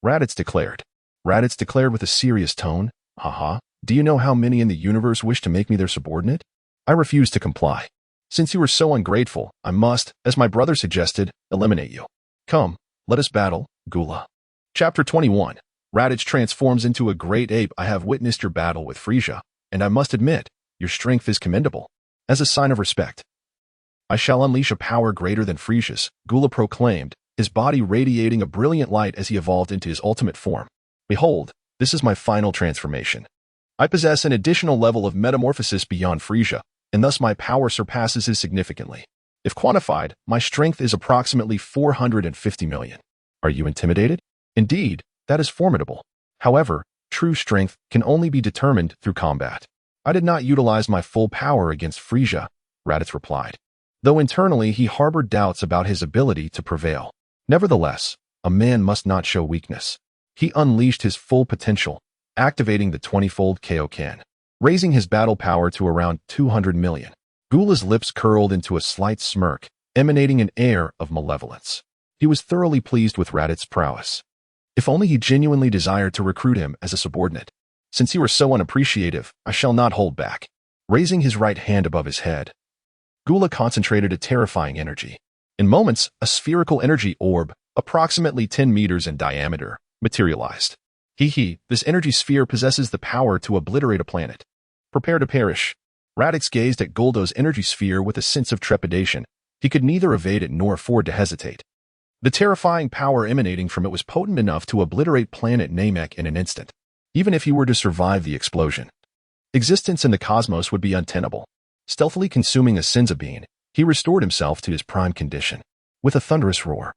Raditz declared. Raditz declared with a serious tone, "Haha, do you know how many in the universe wish to make me their subordinate? I refuse to comply. Since you are so ungrateful, I must, as my brother suggested, eliminate you. Come, let us battle, Gula." Chapter 21. Raditz transforms into a great ape. "I have witnessed your battle with Frieza, and I must admit, your strength is commendable. As a sign of respect, I shall unleash a power greater than Frieza's," Gula proclaimed, his body radiating a brilliant light as he evolved into his ultimate form. "Behold, this is my final transformation. I possess an additional level of metamorphosis beyond Frieza, and thus my power surpasses his significantly. If quantified, my strength is approximately 450 million. Are you intimidated? Indeed, that is formidable. However, true strength can only be determined through combat. I did not utilize my full power against Frieza," Raditz replied, though internally he harbored doubts about his ability to prevail. Nevertheless, a man must not show weakness. He unleashed his full potential, activating the 20-fold Kaioken, raising his battle power to around 200 million. Gula's lips curled into a slight smirk, emanating an air of malevolence. He was thoroughly pleased with Raditz's prowess. If only he genuinely desired to recruit him as a subordinate. "Since you are so unappreciative, I shall not hold back." Raising his right hand above his head, Gula concentrated a terrifying energy. In moments, a spherical energy orb, approximately 10 meters in diameter, materialized. This energy sphere possesses the power to obliterate a planet. "Prepare to perish." Raditz gazed at Guldo's energy sphere with a sense of trepidation. He could neither evade it nor afford to hesitate. The terrifying power emanating from it was potent enough to obliterate planet Namek in an instant. Even if he were to survive the explosion, existence in the cosmos would be untenable. Stealthily consuming a senza bean, he restored himself to his prime condition. With a thunderous roar,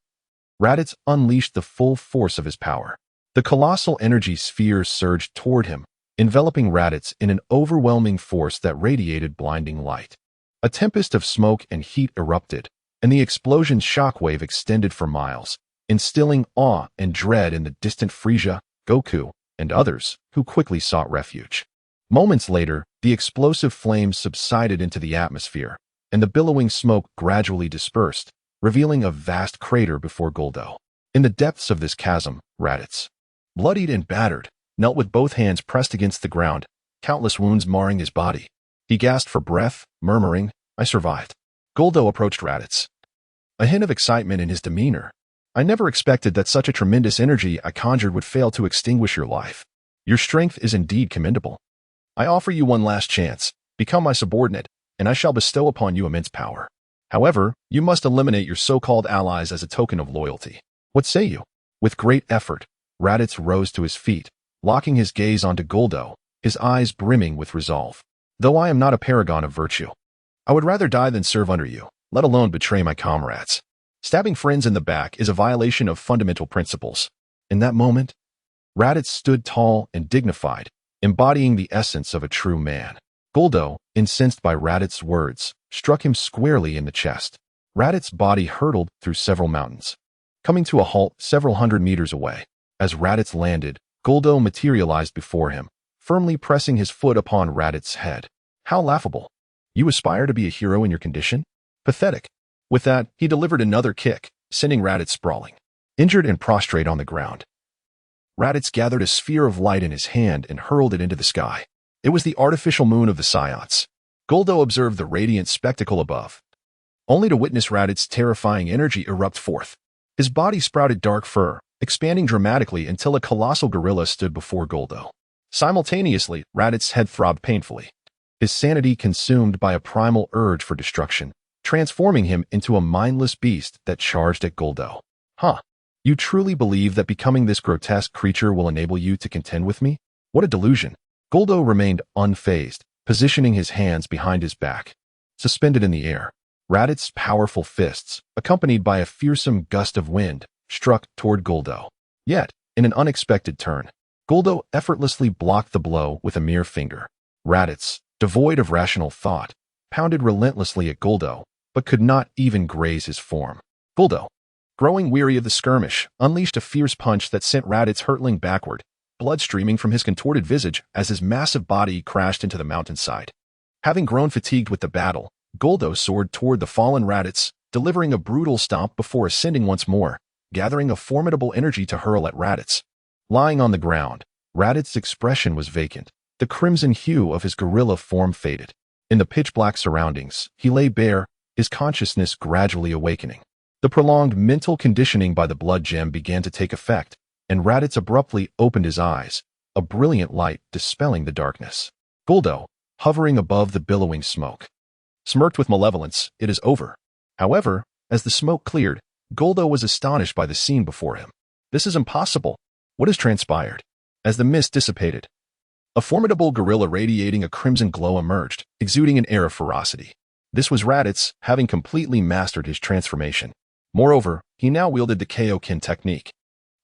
Raditz unleashed the full force of his power. The colossal energy sphere surged toward him, enveloping Raditz in an overwhelming force that radiated blinding light. A tempest of smoke and heat erupted, and the explosion's shockwave extended for miles, instilling awe and dread in the distant Frieza, Goku, and others who quickly sought refuge. Moments later, the explosive flames subsided into the atmosphere, and the billowing smoke gradually dispersed, revealing a vast crater before Guldo. In the depths of this chasm, Raditz, bloodied and battered, knelt with both hands pressed against the ground, countless wounds marring his body. He gasped for breath, murmuring, "I survived." Guldo approached Raditz, a hint of excitement in his demeanor. "I never expected that such a tremendous energy I conjured would fail to extinguish your life. Your strength is indeed commendable. I offer you one last chance. Become my subordinate, and I shall bestow upon you immense power. However, you must eliminate your so-called allies as a token of loyalty. What say you?" With great effort, Raditz rose to his feet, locking his gaze onto Guldo, his eyes brimming with resolve. "Though I am not a paragon of virtue, I would rather die than serve under you, let alone betray my comrades. Stabbing friends in the back is a violation of fundamental principles. In that moment, Raditz stood tall and dignified, embodying the essence of a true man. Guldo, incensed by Raditz's words, struck him squarely in the chest. Raditz's body hurtled through several mountains, coming to a halt several hundred meters away. As Raditz landed, Guldo materialized before him, firmly pressing his foot upon Raditz's head. How laughable. You aspire to be a hero in your condition? Pathetic. With that, he delivered another kick, sending Raditz sprawling, injured and prostrate on the ground. Raditz gathered a sphere of light in his hand and hurled it into the sky. It was the artificial moon of the Saiyans. Guldo observed the radiant spectacle above, only to witness Raditz's terrifying energy erupt forth. His body sprouted dark fur, expanding dramatically until a colossal gorilla stood before Guldo. Simultaneously, Raditz's head throbbed painfully, his sanity consumed by a primal urge for destruction, transforming him into a mindless beast that charged at Guldo. Huh. You truly believe that becoming this grotesque creature will enable you to contend with me? What a delusion. Guldo remained unfazed, positioning his hands behind his back, suspended in the air. Raditz's powerful fists, accompanied by a fearsome gust of wind, struck toward Guldo. Yet, in an unexpected turn, Guldo effortlessly blocked the blow with a mere finger. Raditz, devoid of rational thought, pounded relentlessly at Guldo, but could not even graze his form. Guldo, growing weary of the skirmish, unleashed a fierce punch that sent Raditz hurtling backward, blood streaming from his contorted visage as his massive body crashed into the mountainside. Having grown fatigued with the battle, Guldo soared toward the fallen Raditz, delivering a brutal stomp before ascending once more, gathering a formidable energy to hurl at Raditz. Lying on the ground, Raditz's expression was vacant. The crimson hue of his gorilla form faded. In the pitch-black surroundings, he lay bare, his consciousness gradually awakening. The prolonged mental conditioning by the blood gem began to take effect, and Raditz abruptly opened his eyes, a brilliant light dispelling the darkness. Guldo, hovering above the billowing smoke, smirked with malevolence. It is over. However, as the smoke cleared, Guldo was astonished by the scene before him. This is impossible. What has transpired? As the mist dissipated, a formidable gorilla radiating a crimson glow emerged, exuding an air of ferocity. This was Raditz, having completely mastered his transformation. Moreover, he now wielded the Kaioken technique.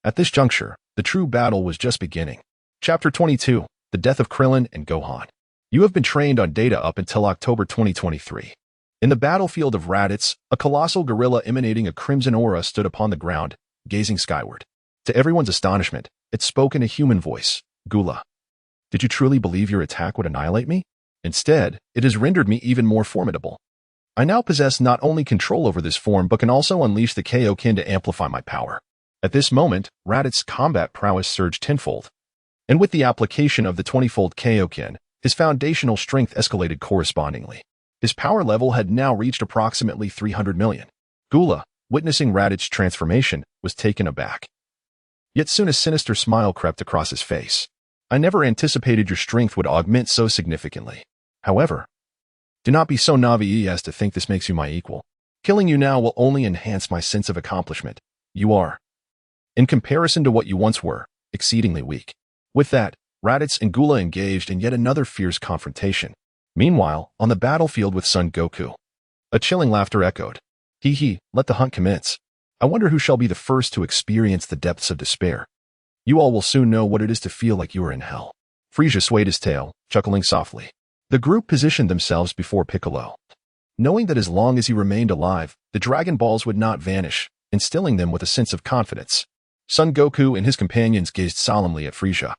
At this juncture, the true battle was just beginning. Chapter 22, The Death of Krillin and Gohan. You have been trained on data up until October 2023. In the battlefield of Raditz, a colossal gorilla emanating a crimson aura stood upon the ground, gazing skyward. To everyone's astonishment, it spoke in a human voice. Gula, did you truly believe your attack would annihilate me? Instead, it has rendered me even more formidable. I now possess not only control over this form but can also unleash the Kaioken to amplify my power. At this moment, Raditz's combat prowess surged tenfold. And with the application of the 20-fold Kaioken, his foundational strength escalated correspondingly. His power level had now reached approximately 300 million. Gula, witnessing Raditz's transformation, was taken aback. Yet soon a sinister smile crept across his face. I never anticipated your strength would augment so significantly. However, do not be so naive as to think this makes you my equal. Killing you now will only enhance my sense of accomplishment. You are, in comparison to what you once were, exceedingly weak. With that, Raditz and Gula engaged in yet another fierce confrontation. Meanwhile, on the battlefield with Son Goku, a chilling laughter echoed. Hee hee, let the hunt commence. I wonder who shall be the first to experience the depths of despair. You all will soon know what it is to feel like you are in hell. Frieza swayed his tail, chuckling softly. The group positioned themselves before Piccolo, knowing that as long as he remained alive, the Dragon Balls would not vanish, instilling them with a sense of confidence. Son Goku and his companions gazed solemnly at Frieza,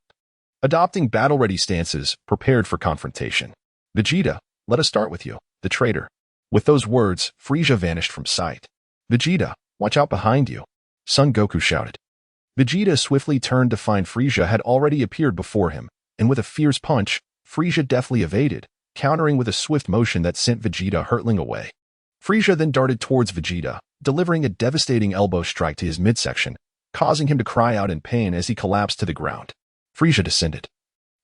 adopting battle-ready stances, prepared for confrontation. Vegeta, let us start with you, the traitor. With those words, Frieza vanished from sight. Vegeta, watch out behind you, Son Goku shouted. Vegeta swiftly turned to find Frieza had already appeared before him, and with a fierce punch, Frieza deftly evaded, countering with a swift motion that sent Vegeta hurtling away. Frieza then darted towards Vegeta, delivering a devastating elbow strike to his midsection, causing him to cry out in pain as he collapsed to the ground. Frieza descended,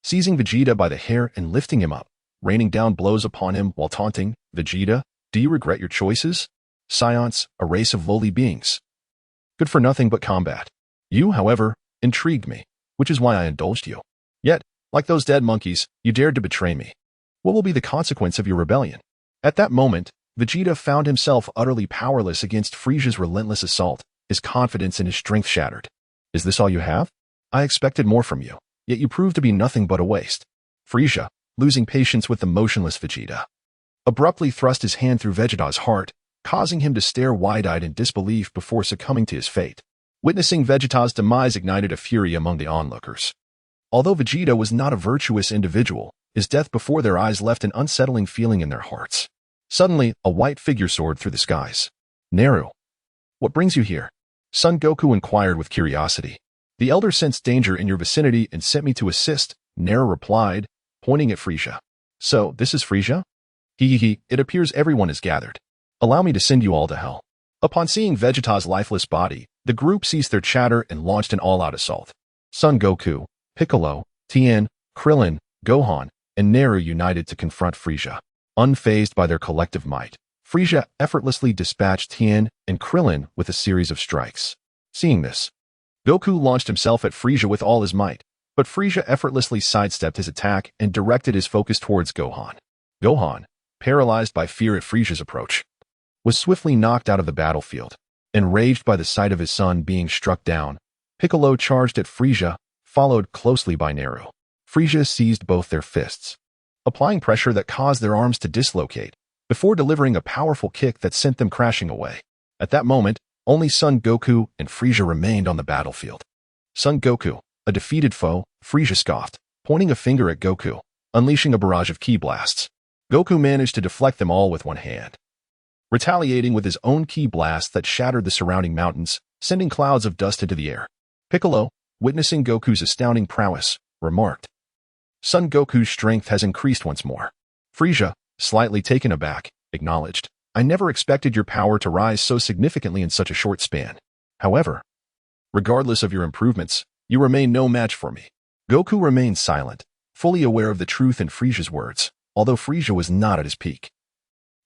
seizing Vegeta by the hair and lifting him up, raining down blows upon him while taunting, Vegeta, do you regret your choices? Saiyans, a race of lowly beings, good for nothing but combat. You, however, intrigued me, which is why I indulged you. Yet, like those dead monkeys, you dared to betray me. What will be the consequence of your rebellion? At that moment, Vegeta found himself utterly powerless against Frieza's relentless assault, his confidence and his strength shattered. Is this all you have? I expected more from you, yet you proved to be nothing but a waste. Frieza, losing patience with the motionless Vegeta, abruptly thrust his hand through Vegeta's heart, causing him to stare wide-eyed in disbelief before succumbing to his fate. Witnessing Vegeta's demise ignited a fury among the onlookers. Although Vegeta was not a virtuous individual, his death before their eyes left an unsettling feeling in their hearts. Suddenly, a white figure soared through the skies. Naru. What brings you here? Son Goku inquired with curiosity. The elder sensed danger in your vicinity and sent me to assist, Naru replied, pointing at Frieza. So, this is Frieza? It appears everyone is gathered. Allow me to send you all to hell. Upon seeing Vegeta's lifeless body, the group ceased their chatter and launched an all-out assault. Son Goku, Piccolo, Tien, Krillin, Gohan, and Naru united to confront Frieza. Unfazed by their collective might, Frieza effortlessly dispatched Tien and Krillin with a series of strikes. Seeing this, Goku launched himself at Frieza with all his might, but Frieza effortlessly sidestepped his attack and directed his focus towards Gohan. Gohan, paralyzed by fear at Frieza's approach, was swiftly knocked out of the battlefield. Enraged by the sight of his son being struck down, Piccolo charged at Frieza, followed closely by Naru. Frieza seized both their fists, applying pressure that caused their arms to dislocate, before delivering a powerful kick that sent them crashing away. At that moment, only Son Goku and Frieza remained on the battlefield. Son Goku, a defeated foe, Frieza scoffed, pointing a finger at Goku, unleashing a barrage of ki blasts. Goku managed to deflect them all with one hand, retaliating with his own ki blast that shattered the surrounding mountains, sending clouds of dust into the air. Piccolo, witnessing Goku's astounding prowess, remarked, Son Goku's strength has increased once more. Frieza, slightly taken aback, acknowledged, I never expected your power to rise so significantly in such a short span. However, regardless of your improvements, you remain no match for me. Goku remained silent, fully aware of the truth in Frieza's words, although Frieza was not at his peak.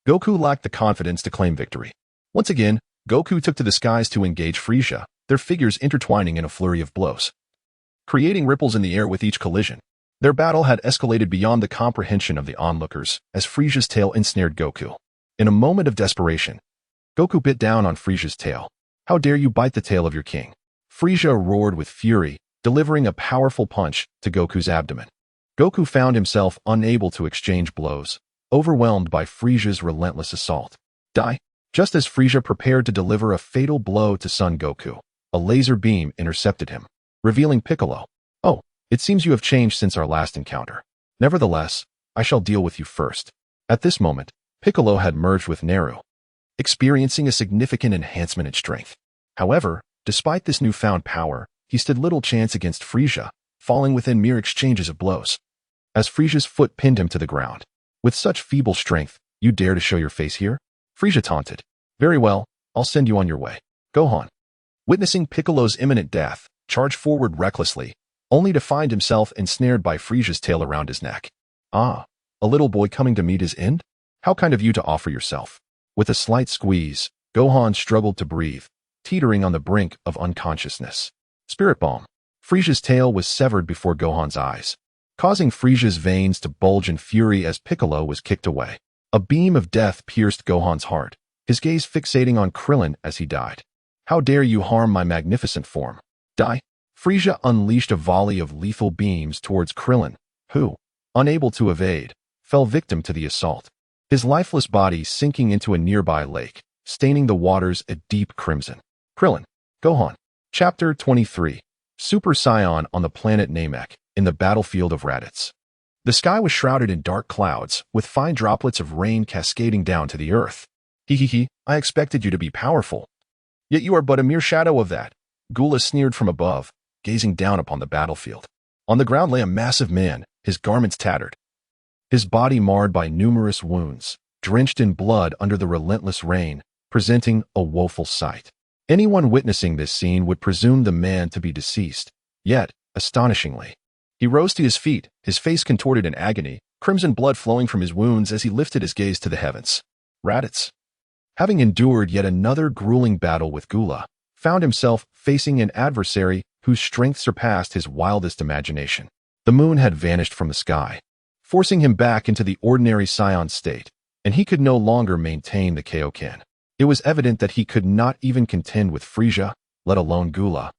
Goku lacked the confidence to claim victory. Once again, Goku took to the skies to engage Frieza, their figures intertwining in a flurry of blows, creating ripples in the air with each collision. Their battle had escalated beyond the comprehension of the onlookers as Frieza's tail ensnared Goku. In a moment of desperation, Goku bit down on Frieza's tail. How dare you bite the tail of your king? Frieza roared with fury, delivering a powerful punch to Goku's abdomen. Goku found himself unable to exchange blows, overwhelmed by Frieza's relentless assault. Die! Just as Frieza prepared to deliver a fatal blow to Son Goku, a laser beam intercepted him, revealing Piccolo. Oh, it seems you have changed since our last encounter. Nevertheless, I shall deal with you first. At this moment, Piccolo had merged with Naru, experiencing a significant enhancement in strength. However, despite this newfound power, he stood little chance against Frieza, falling within mere exchanges of blows. As Frieza's foot pinned him to the ground, with such feeble strength, you dare to show your face here? Frieza taunted. Very well, I'll send you on your way. Gohan, witnessing Piccolo's imminent death, charged forward recklessly, only to find himself ensnared by Frieza's tail around his neck. Ah, a little boy coming to meet his end? How kind of you to offer yourself. With a slight squeeze, Gohan struggled to breathe, teetering on the brink of unconsciousness. Spirit Bomb. Frieza's tail was severed before Gohan's eyes, causing Frieza's veins to bulge in fury as Piccolo was kicked away. A beam of death pierced Gohan's heart, his gaze fixating on Krillin as he died. How dare you harm my magnificent form? Die! Frieza unleashed a volley of lethal beams towards Krillin, who, unable to evade, fell victim to the assault, his lifeless body sinking into a nearby lake, staining the waters a deep crimson. Krillin, Gohan. Chapter 23. Super Saiyan on the planet Namek, in the battlefield of Raditz. The sky was shrouded in dark clouds, with fine droplets of rain cascading down to the earth. I expected you to be powerful. Yet you are but a mere shadow of that. Gula sneered from above, gazing down upon the battlefield. On the ground lay a massive man, his garments tattered, his body marred by numerous wounds, drenched in blood under the relentless rain, presenting a woeful sight. Anyone witnessing this scene would presume the man to be deceased. Yet, astonishingly, he rose to his feet, his face contorted in agony, crimson blood flowing from his wounds as he lifted his gaze to the heavens. Raditz, having endured yet another grueling battle with Gula, found himself facing an adversary whose strength surpassed his wildest imagination. The moon had vanished from the sky, forcing him back into the ordinary Saiyan state, and he could no longer maintain the Kaioken. It was evident that he could not even contend with Frieza, let alone Gula,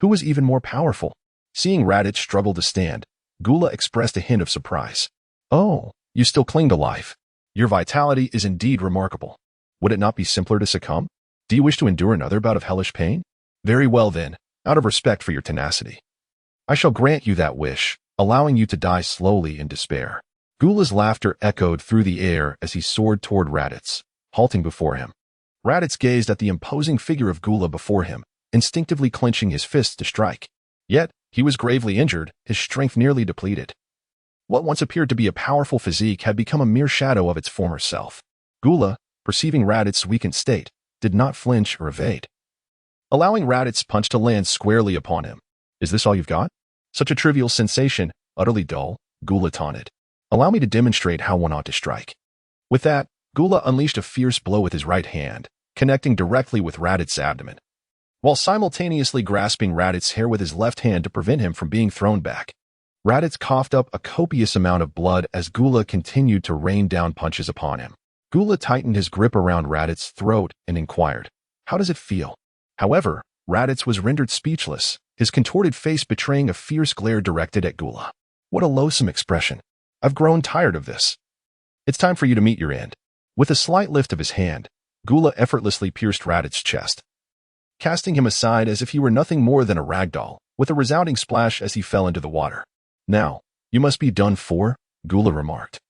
who was even more powerful. Seeing Raditz struggle to stand, Gula expressed a hint of surprise. "Oh, you still cling to life. Your vitality is indeed remarkable. Would it not be simpler to succumb? Do you wish to endure another bout of hellish pain? Very well then, out of respect for your tenacity, I shall grant you that wish, allowing you to die slowly in despair." Gula's laughter echoed through the air as he soared toward Raditz, halting before him. Raditz gazed at the imposing figure of Gula before him, instinctively clenching his fists to strike. Yet, he was gravely injured, his strength nearly depleted. What once appeared to be a powerful physique had become a mere shadow of its former self. Gula, perceiving Raditz's weakened state, did not flinch or evade, allowing Raditz's punch to land squarely upon him. "Is this all you've got? Such a trivial sensation, utterly dull," Gula taunted. "Allow me to demonstrate how one ought to strike." With that, Gula unleashed a fierce blow with his right hand, connecting directly with Raditz's abdomen, while simultaneously grasping Raditz's hair with his left hand to prevent him from being thrown back. Raditz coughed up a copious amount of blood as Gula continued to rain down punches upon him. Gula tightened his grip around Raditz's throat and inquired, "How does it feel?" However, Raditz was rendered speechless, his contorted face betraying a fierce glare directed at Gula. "What a loathsome expression. I've grown tired of this. It's time for you to meet your end." With a slight lift of his hand, Gula effortlessly pierced Raditz's chest, casting him aside as if he were nothing more than a rag doll, with a resounding splash as he fell into the water. "Now, you must be done for," Gula remarked.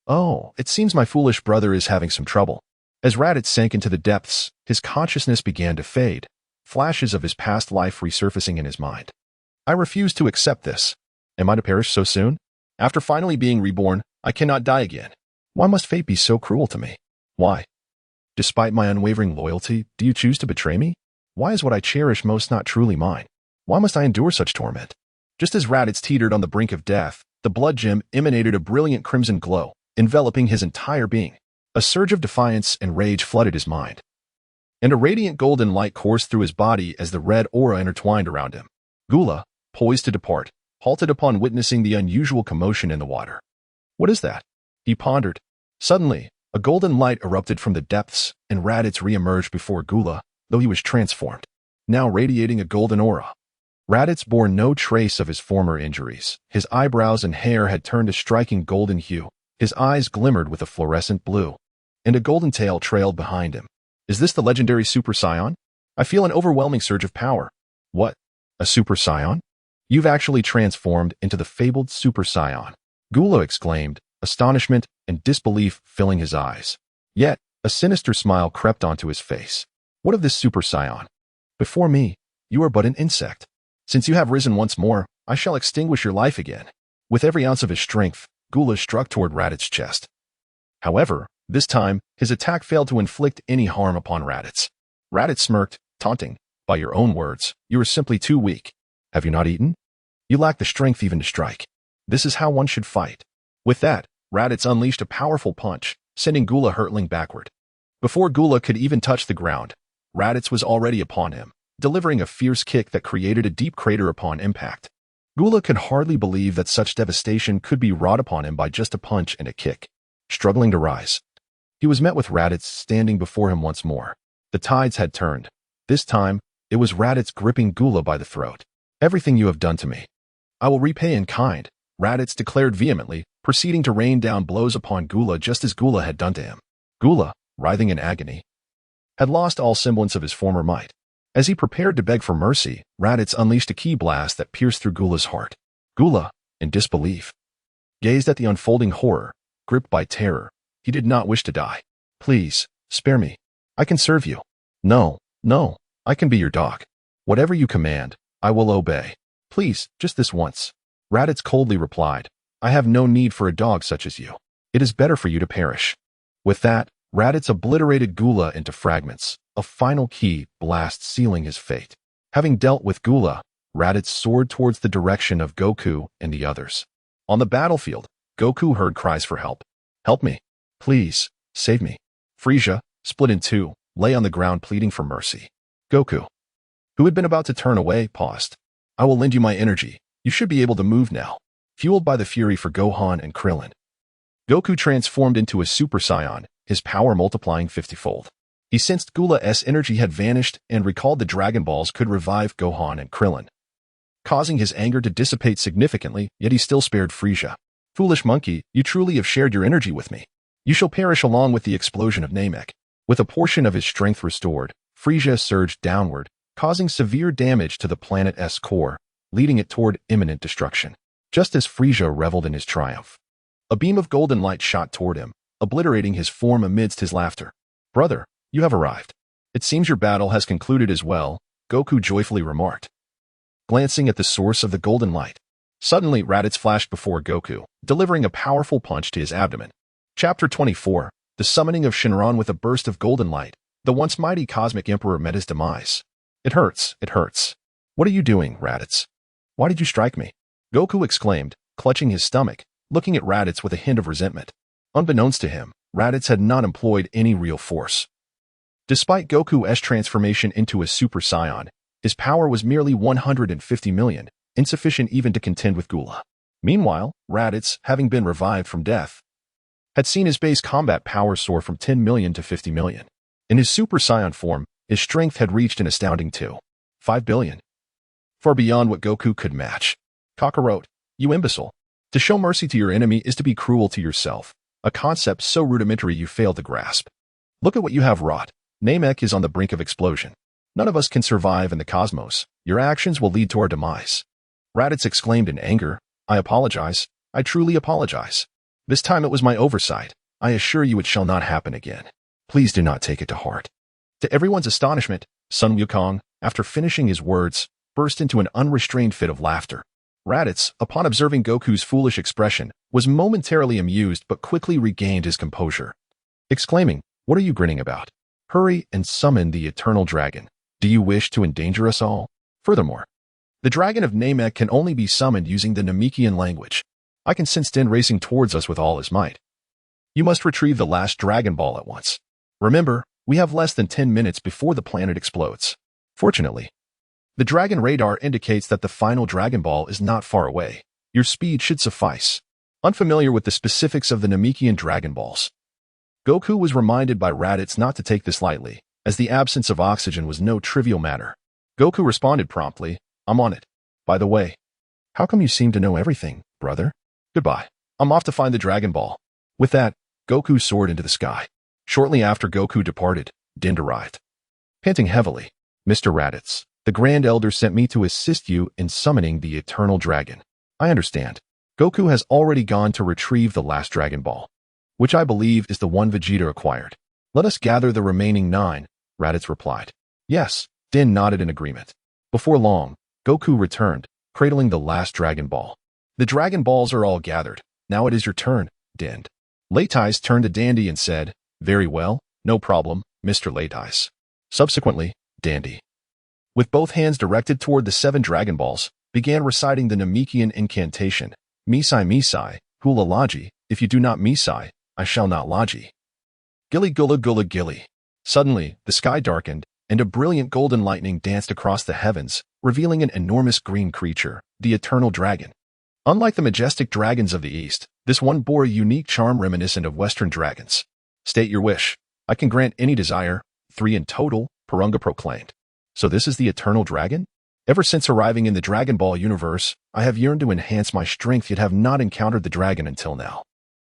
Oh, it seems my foolish brother is having some trouble." As Raditz sank into the depths, his consciousness began to fade, flashes of his past life resurfacing in his mind. "I refuse to accept this. Am I to perish so soon? After finally being reborn, I cannot die again. Why must fate be so cruel to me? Why? Despite my unwavering loyalty, do you choose to betray me? Why is what I cherish most not truly mine? Why must I endure such torment?" Just as Raditz teetered on the brink of death, the blood gem emanated a brilliant crimson glow, enveloping his entire being. A surge of defiance and rage flooded his mind, and a radiant golden light coursed through his body as the red aura intertwined around him. Gula, poised to depart, halted upon witnessing the unusual commotion in the water. "What is that?" he pondered. Suddenly, a golden light erupted from the depths, and Raditz re-emerged before Gula, though he was transformed, now radiating a golden aura. Raditz bore no trace of his former injuries. His eyebrows and hair had turned a striking golden hue. His eyes glimmered with a fluorescent blue, and a golden tail trailed behind him. "Is this the legendary Super Saiyan? I feel an overwhelming surge of power." "What? A Super Saiyan? You've actually transformed into the fabled Super Saiyan," Gula exclaimed, astonishment and disbelief filling his eyes. Yet, a sinister smile crept onto his face. "What of this Super Saiyan? Before me, you are but an insect. Since you have risen once more, I shall extinguish your life again." With every ounce of his strength, Gula struck toward Raditz's chest. However, this time, his attack failed to inflict any harm upon Raditz. Raditz smirked, taunting, "By your own words, you are simply too weak. Have you not eaten? You lack the strength even to strike. This is how one should fight." With that, Raditz unleashed a powerful punch, sending Gula hurtling backward. Before Gula could even touch the ground, Raditz was already upon him, delivering a fierce kick that created a deep crater upon impact. Gula could hardly believe that such devastation could be wrought upon him by just a punch and a kick. Struggling to rise, he was met with Raditz standing before him once more. The tides had turned. This time, it was Raditz gripping Gula by the throat. "Everything you have done to me, I will repay in kind," Raditz declared vehemently, proceeding to rain down blows upon Gula just as Gula had done to him. Gula, writhing in agony, had lost all semblance of his former might. As he prepared to beg for mercy, Raditz unleashed a ki blast that pierced through Gula's heart. Gula, in disbelief, gazed at the unfolding horror, gripped by terror. He did not wish to die. "Please, spare me. I can serve you." No, I can be your dog. Whatever you command, I will obey. Please, just this once." Raditz coldly replied, "I have no need for a dog such as you. It is better for you to perish." With that, Raditz obliterated Gula into fragments, a final ki blast sealing his fate. Having dealt with Gula, Raditz soared towards the direction of Goku and the others. On the battlefield, Goku heard cries for help. "Help me. Please, save me." Frieza, split in two, lay on the ground pleading for mercy. Goku, who had been about to turn away, paused. "I will lend you my energy. You should be able to move now." Fueled by the fury for Gohan and Krillin, Goku transformed into a Super Saiyan, his power multiplying 50-fold. He sensed Gula's energy had vanished and recalled the Dragon Balls could revive Gohan and Krillin, causing his anger to dissipate significantly, yet he still spared Frieza. Foolish monkey, you truly have shared your energy with me. You shall perish along with the explosion of Namek. With a portion of his strength restored, Frieza surged downward, causing severe damage to the planet's core, leading it toward imminent destruction. Just as Frieza reveled in his triumph, a beam of golden light shot toward him, obliterating his form amidst his laughter. Brother, you have arrived. It seems your battle has concluded as well, Goku joyfully remarked, glancing at the source of the golden light. Suddenly, Raditz flashed before Goku, delivering a powerful punch to his abdomen. Chapter 24, The Summoning of Shenron with a burst of golden light. The once mighty cosmic emperor met his demise. It hurts, it hurts. What are you doing, Raditz? Why did you strike me? Goku exclaimed, clutching his stomach, looking at Raditz with a hint of resentment. Unbeknownst to him, Raditz had not employed any real force. Despite Goku's transformation into a Super Saiyan, his power was merely 150 million, insufficient even to contend with Gula. Meanwhile, Raditz, having been revived from death, had seen his base combat power soar from 10 million to 50 million. In his Super Saiyan form, his strength had reached an astounding 2.5 billion. Far beyond what Goku could match. Kakarot, you imbecile. To show mercy to your enemy is to be cruel to yourself, a concept so rudimentary you fail to grasp. Look at what you have wrought. Namek is on the brink of explosion. None of us can survive in the cosmos. Your actions will lead to our demise. Raditz exclaimed in anger, I apologize. I truly apologize. This time it was my oversight. I assure you it shall not happen again. Please do not take it to heart. To everyone's astonishment, Sun Wukong, after finishing his words, burst into an unrestrained fit of laughter. Raditz, upon observing Goku's foolish expression, was momentarily amused but quickly regained his composure, exclaiming, What are you grinning about? Hurry and summon the eternal dragon. Do you wish to endanger us all? Furthermore, the dragon of Namek can only be summoned using the Namekian language. I can sense Den racing towards us with all his might. You must retrieve the last Dragon Ball at once. Remember, we have less than 10 minutes before the planet explodes. Fortunately, the Dragon radar indicates that the final Dragon Ball is not far away. Your speed should suffice. Unfamiliar with the specifics of the Namekian Dragon Balls, Goku was reminded by Raditz not to take this lightly, as the absence of oxygen was no trivial matter. Goku responded promptly, I'm on it. By the way, how come you seem to know everything, brother? Goodbye. I'm off to find the Dragon Ball. With that, Goku soared into the sky. Shortly after Goku departed, Din arrived. Panting heavily, Mr. Raditz, the Grand Elder sent me to assist you in summoning the Eternal Dragon. I understand. Goku has already gone to retrieve the last Dragon Ball, which I believe is the one Vegeta acquired. Let us gather the remaining 9, Raditz replied. Yes, Din nodded in agreement. Before long, Goku returned, cradling the last Dragon Ball. The Dragon Balls are all gathered. Now it is your turn, Din. Lateis turned to Dandy and said, Very well, no problem, Mr. Lateis. Subsequently, Dandy, with both hands directed toward the 7 Dragon Balls, began reciting the Namekian incantation, Misai Misai, Hula Laji, if you do not Misai, I shall not Laji. Gilly Gula Gula Gilly. Suddenly, the sky darkened, and a brilliant golden lightning danced across the heavens, revealing an enormous green creature, the Eternal Dragon. Unlike the majestic dragons of the East, this one bore a unique charm reminiscent of Western dragons. State your wish. I can grant any desire. 3 in total, Purunga proclaimed. So this is the Eternal Dragon? Ever since arriving in the Dragon Ball universe, I have yearned to enhance my strength yet have not encountered the dragon until now.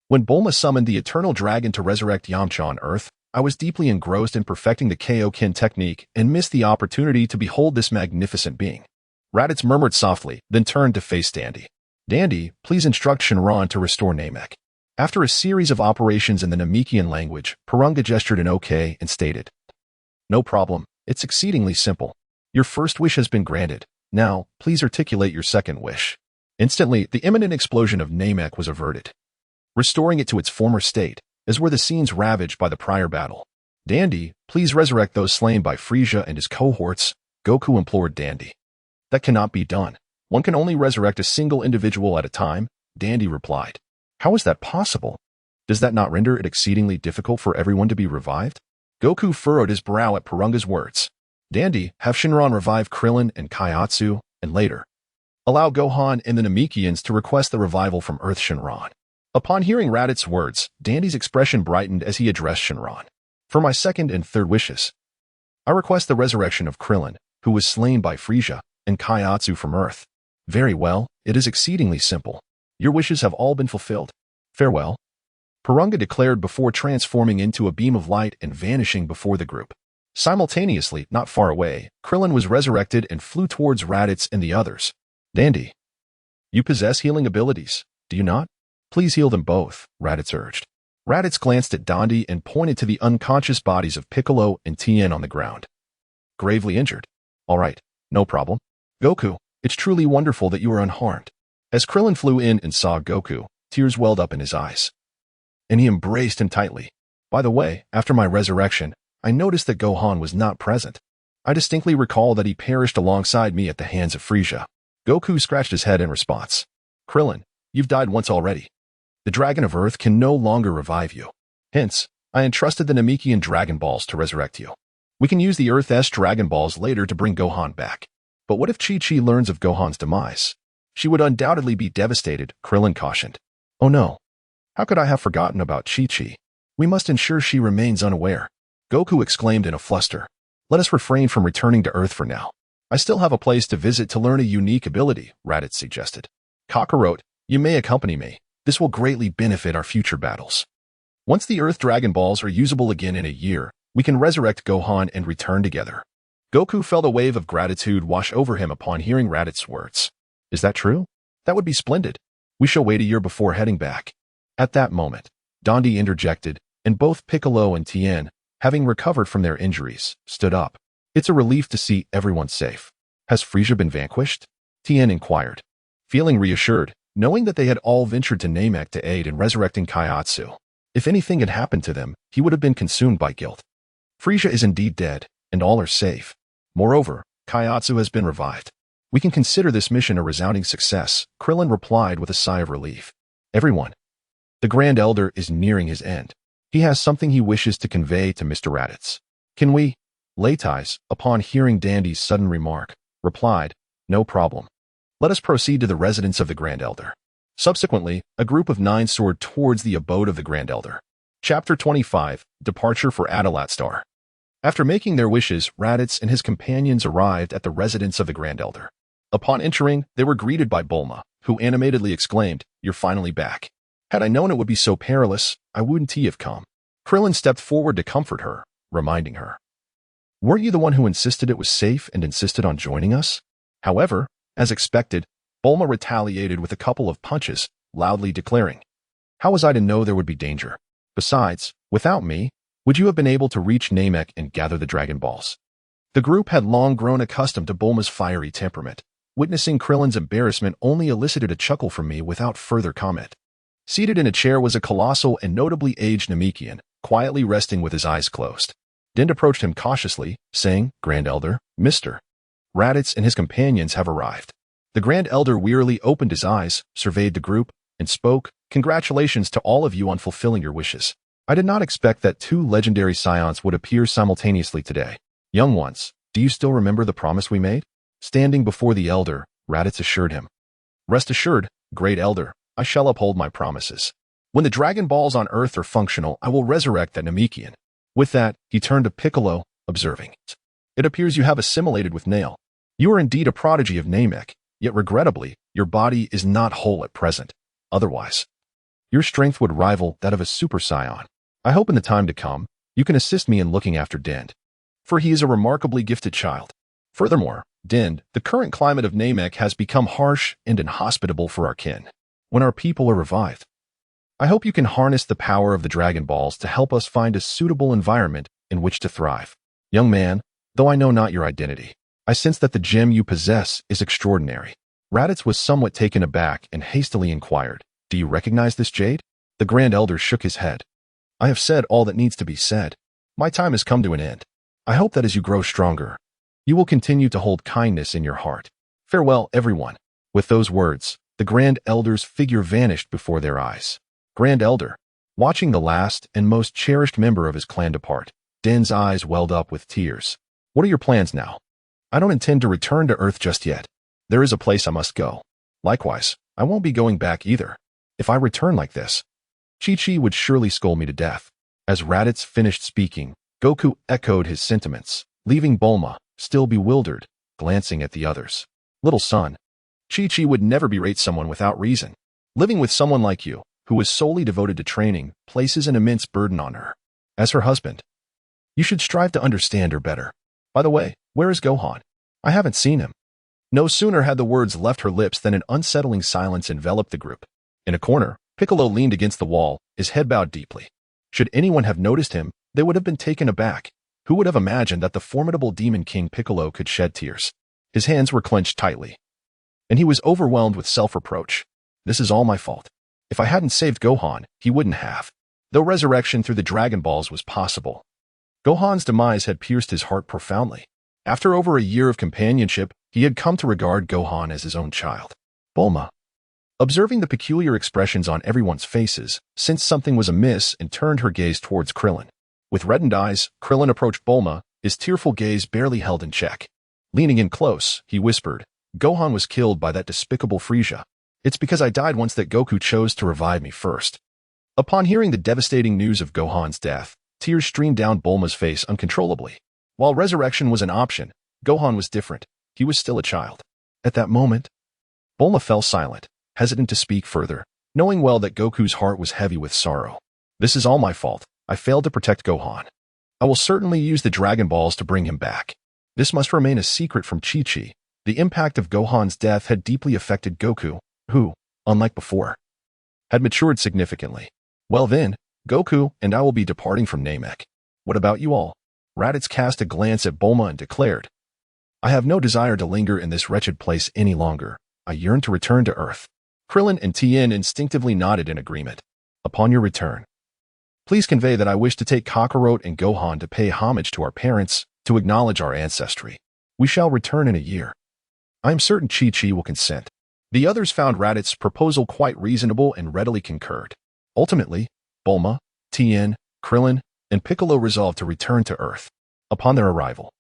When Bulma summoned the Eternal Dragon to resurrect Yamcha on Earth, I was deeply engrossed in perfecting the Kaioken technique and missed the opportunity to behold this magnificent being. Raditz murmured softly, then turned to face Dandy. Dandy, please instruct Shenron to restore Namek. After a series of operations in the Namekian language, Purunga gestured an OK and stated, No problem, it's exceedingly simple. Your first wish has been granted. Now, please articulate your second wish. Instantly, the imminent explosion of Namek was averted, restoring it to its former state, as were the scenes ravaged by the prior battle. Dandy, please resurrect those slain by Frieza and his cohorts, Goku implored Dandy. That cannot be done. One can only resurrect a single individual at a time, Dandy replied. How is that possible? Does that not render it exceedingly difficult for everyone to be revived? Goku furrowed his brow at Purunga's words. Dandy, have Shenron revive Krillin and Kaiatsu, and later, allow Gohan and the Namekians to request the revival from Earth Shenron. Upon hearing Raditz's words, Dandy's expression brightened as he addressed Shinran. For my second and third wishes, I request the resurrection of Krillin, who was slain by Frieza, and Kaiatsu from Earth. Very well, it is exceedingly simple. Your wishes have all been fulfilled. Farewell. Purunga declared before transforming into a beam of light and vanishing before the group. Simultaneously, not far away, Krillin was resurrected and flew towards Raditz and the others. Dandy, you possess healing abilities, do you not? Please heal them both, Raditz urged. Raditz glanced at Dandy and pointed to the unconscious bodies of Piccolo and Tien on the ground. Gravely injured. All right, no problem. Goku, it's truly wonderful that you are unharmed. As Krillin flew in and saw Goku, tears welled up in his eyes. And he embraced him tightly. By the way, after my resurrection, I noticed that Gohan was not present. I distinctly recall that he perished alongside me at the hands of Frieza. Goku scratched his head in response. Krillin, you've died once already. The Dragon of Earth can no longer revive you. Hence, I entrusted the Namekian Dragon Balls to resurrect you. We can use the Earth-S Dragon Balls later to bring Gohan back. But what if Chi-Chi learns of Gohan's demise? She would undoubtedly be devastated, Krillin cautioned. Oh no. How could I have forgotten about Chi-Chi? We must ensure she remains unaware. Goku exclaimed in a fluster. Let us refrain from returning to Earth for now. I still have a place to visit to learn a unique ability, Raditz suggested. Kakarot, you may accompany me. This will greatly benefit our future battles. Once the Earth Dragon Balls are usable again in a year, we can resurrect Gohan and return together. Goku felt a wave of gratitude wash over him upon hearing Raditz's words. Is that true? That would be splendid. We shall wait a year before heading back. At that moment, Dandy interjected, and both Piccolo and Tien, having recovered from their injuries, stood up. It's a relief to see everyone safe. Has Frieza been vanquished? Tien inquired. Feeling reassured, knowing that they had all ventured to Namek to aid in resurrecting Kaiatsu. If anything had happened to them, he would have been consumed by guilt. Frieza is indeed dead, and all are safe. Moreover, Kaiatsu has been revived. We can consider this mission a resounding success, Krillin replied with a sigh of relief. Everyone. The Grand Elder is nearing his end. He has something he wishes to convey to Mr. Raditz. Can we? Leitais, upon hearing Dandy's sudden remark, replied, No problem. Let us proceed to the residence of the Grand Elder. Subsequently, a group of 9 soared towards the abode of the Grand Elder. Chapter 25, Departure for Adalatstar. After making their wishes, Raditz and his companions arrived at the residence of the Grand Elder. Upon entering, they were greeted by Bulma, who animatedly exclaimed, You're finally back. Had I known it would be so perilous, I wouldn't have come. Krillin stepped forward to comfort her, reminding her. Weren't you the one who insisted it was safe and insisted on joining us? However, as expected, Bulma retaliated with a couple of punches, loudly declaring, How was I to know there would be danger? Besides, without me, would you have been able to reach Namek and gather the Dragon Balls? The group had long grown accustomed to Bulma's fiery temperament. Witnessing Krillin's embarrassment only elicited a chuckle from me without further comment. Seated in a chair was a colossal and notably aged Namekian, quietly resting with his eyes closed. Din approached him cautiously, saying, Grand Elder, Mr. Raditz and his companions have arrived. The Grand Elder wearily opened his eyes, surveyed the group, and spoke, Congratulations to all of you on fulfilling your wishes. I did not expect that 2 legendary Saiyans would appear simultaneously today. Young ones, do you still remember the promise we made? Standing before the Elder, Raditz assured him. Rest assured, Great Elder, I shall uphold my promises. When the Dragon Balls on Earth are functional, I will resurrect the Namekian. With that, he turned to Piccolo, observing, It appears you have assimilated with Nail. You are indeed a prodigy of Namek, yet regrettably, your body is not whole at present. Otherwise, your strength would rival that of a Super Saiyan. I hope in the time to come, you can assist me in looking after Din, for he is a remarkably gifted child. Furthermore, Din, the current climate of Namek has become harsh and inhospitable for our kin. When our people are revived, I hope you can harness the power of the Dragon Balls to help us find a suitable environment in which to thrive. Young man, though I know not your identity, I sense that the gem you possess is extraordinary. Raditz was somewhat taken aback and hastily inquired, Do you recognize this jade? The Grand Elder shook his head. I have said all that needs to be said. My time has come to an end. I hope that as you grow stronger, you will continue to hold kindness in your heart. Farewell, everyone. With those words, the Grand Elder's figure vanished before their eyes. Grand Elder, watching the last and most cherished member of his clan depart, Din's eyes welled up with tears. What are your plans now? I don't intend to return to Earth just yet. There is a place I must go. Likewise, I won't be going back either. If I return like this, Chi-Chi would surely scold me to death. As Raditz finished speaking, Goku echoed his sentiments, leaving Bulma, still bewildered, glancing at the others. Little son, Chi-Chi would never berate someone without reason. Living with someone like you, who is solely devoted to training, places an immense burden on her. As her husband, you should strive to understand her better. By the way, where is Gohan? I haven't seen him. No sooner had the words left her lips than an unsettling silence enveloped the group. In a corner, Piccolo leaned against the wall, his head bowed deeply. Should anyone have noticed him, they would have been taken aback. Who would have imagined that the formidable Demon King Piccolo could shed tears? His hands were clenched tightly, and he was overwhelmed with self-reproach. This is all my fault. If I hadn't saved Gohan, he wouldn't have. Though resurrection through the Dragon Balls was possible, Gohan's demise had pierced his heart profoundly. After over a year of companionship, he had come to regard Gohan as his own child. Bulma, observing the peculiar expressions on everyone's faces, sensed something was amiss and turned her gaze towards Krillin. With reddened eyes, Krillin approached Bulma, his tearful gaze barely held in check. Leaning in close, he whispered, Gohan was killed by that despicable Frieza. It's because I died once that Goku chose to revive me first. Upon hearing the devastating news of Gohan's death, tears streamed down Bulma's face uncontrollably. While resurrection was an option, Gohan was different. He was still a child. At that moment, Bulma fell silent, hesitant to speak further, knowing well that Goku's heart was heavy with sorrow. This is all my fault. I failed to protect Gohan. I will certainly use the Dragon Balls to bring him back. This must remain a secret from Chi-Chi. The impact of Gohan's death had deeply affected Goku, who, unlike before, had matured significantly. Well then, Goku and I will be departing from Namek. What about you all? Raditz cast a glance at Bulma and declared, I have no desire to linger in this wretched place any longer. I yearn to return to Earth. Krillin and Tien instinctively nodded in agreement. Upon your return, please convey that I wish to take Kakarot and Gohan to pay homage to our parents, to acknowledge our ancestry. We shall return in a year. I am certain Chi-Chi will consent. The others found Raditz's proposal quite reasonable and readily concurred. Ultimately, Bulma, Tien, Krillin, and Piccolo resolved to return to Earth. Upon their arrival,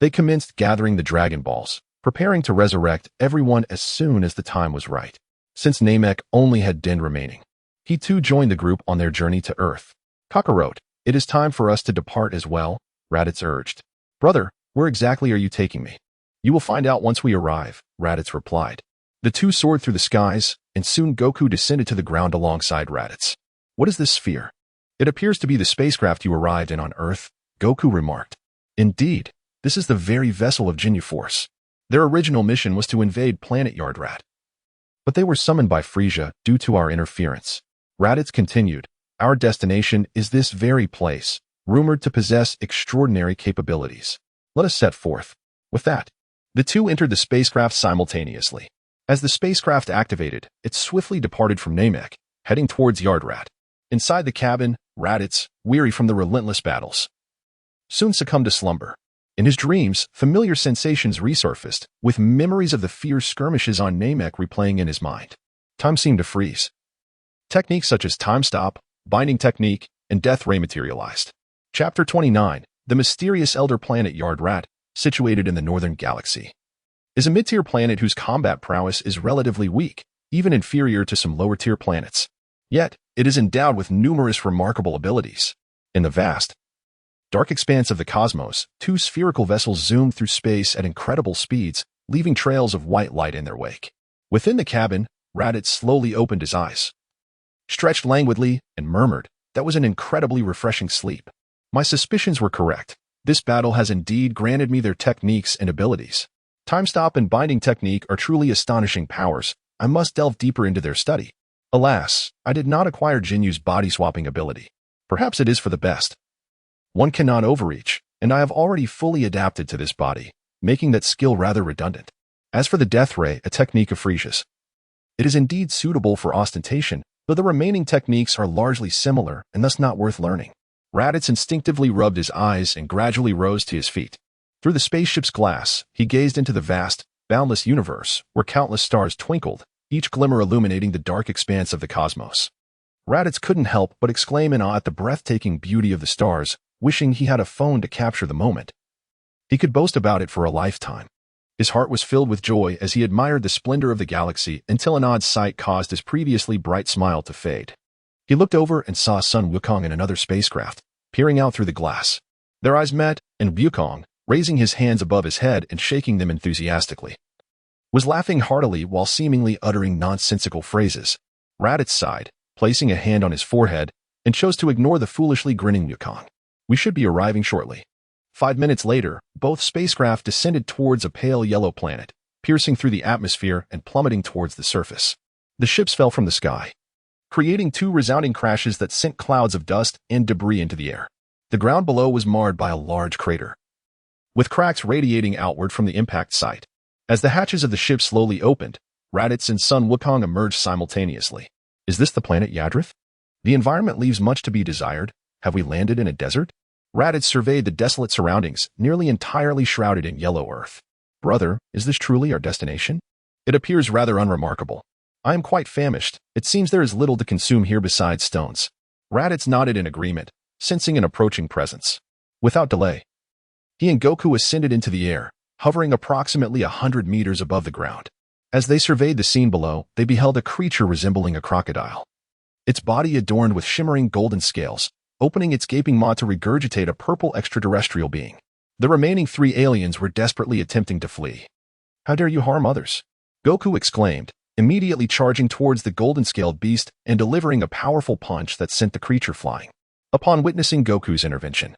they commenced gathering the Dragon Balls, preparing to resurrect everyone as soon as the time was right. Since Namek only had Din remaining, he too joined the group on their journey to Earth. Kakarot, it is time for us to depart as well, Raditz urged. Brother, where exactly are you taking me? You will find out once we arrive, Raditz replied. The two soared through the skies, and soon Goku descended to the ground alongside Raditz. What is this sphere? It appears to be the spacecraft you arrived in on Earth, Goku remarked. Indeed, this is the very vessel of Ginyu Force. Their original mission was to invade planet Yardrat, but they were summoned by Frieza due to our interference. Raditz continued, our destination is this very place, rumored to possess extraordinary capabilities. Let us set forth. With that, the two entered the spacecraft simultaneously. As the spacecraft activated, it swiftly departed from Namek, heading towards Yardrat. Inside the cabin, Raditz, weary from the relentless battles, soon succumbed to slumber. In his dreams, familiar sensations resurfaced, with memories of the fierce skirmishes on Namek replaying in his mind. Time seemed to freeze. Techniques such as time stop, binding technique, and death ray materialized. Chapter 29, The Mysterious Elder Planet Yardrat, situated in the Northern Galaxy, is a mid-tier planet whose combat prowess is relatively weak, even inferior to some lower-tier planets. Yet, it is endowed with numerous remarkable abilities. In the vast, dark expanse of the cosmos, two spherical vessels zoomed through space at incredible speeds, leaving trails of white light in their wake. Within the cabin, Raditz slowly opened his eyes, stretched languidly, and murmured, that was an incredibly refreshing sleep. My suspicions were correct. This battle has indeed granted me their techniques and abilities. Time stop and binding technique are truly astonishing powers. I must delve deeper into their study. Alas, I did not acquire Ginyu's body-swapping ability. Perhaps it is for the best. One cannot overreach, and I have already fully adapted to this body, making that skill rather redundant. As for the death ray, a technique of Frieza's, it is indeed suitable for ostentation, though the remaining techniques are largely similar and thus not worth learning. Raditz instinctively rubbed his eyes and gradually rose to his feet. Through the spaceship's glass, he gazed into the vast, boundless universe, where countless stars twinkled, each glimmer illuminating the dark expanse of the cosmos. Raditz couldn't help but exclaim in awe at the breathtaking beauty of the stars, wishing he had a phone to capture the moment. He could boast about it for a lifetime. His heart was filled with joy as he admired the splendor of the galaxy until an odd sight caused his previously bright smile to fade. He looked over and saw Sun Wukong in another spacecraft, peering out through the glass. Their eyes met, and Wukong, raising his hands above his head and shaking them enthusiastically, was laughing heartily while seemingly uttering nonsensical phrases. Raditz sighed, placing a hand on his forehead, and chose to ignore the foolishly grinning Wukong. We should be arriving shortly. 5 minutes later, both spacecraft descended towards a pale yellow planet, piercing through the atmosphere and plummeting towards the surface. The ships fell from the sky, creating 2 resounding crashes that sent clouds of dust and debris into the air. The ground below was marred by a large crater, with cracks radiating outward from the impact site. As the hatches of the ship slowly opened, Raditz and Sun Wukong emerged simultaneously. Is this the planet Yadrith? The environment leaves much to be desired. Have we landed in a desert? Raditz surveyed the desolate surroundings, nearly entirely shrouded in yellow earth. Brother, is this truly our destination? It appears rather unremarkable. I am quite famished. It seems there is little to consume here besides stones. Raditz nodded in agreement, sensing an approaching presence. Without delay, he and Goku ascended into the air, hovering approximately 100 meters above the ground. As they surveyed the scene below, they beheld a creature resembling a crocodile. Its body adorned with shimmering golden scales, opening its gaping maw to regurgitate a purple extraterrestrial being. The remaining 3 aliens were desperately attempting to flee. How dare you harm others? Goku exclaimed, immediately charging towards the golden-scaled beast and delivering a powerful punch that sent the creature flying. Upon witnessing Goku's intervention,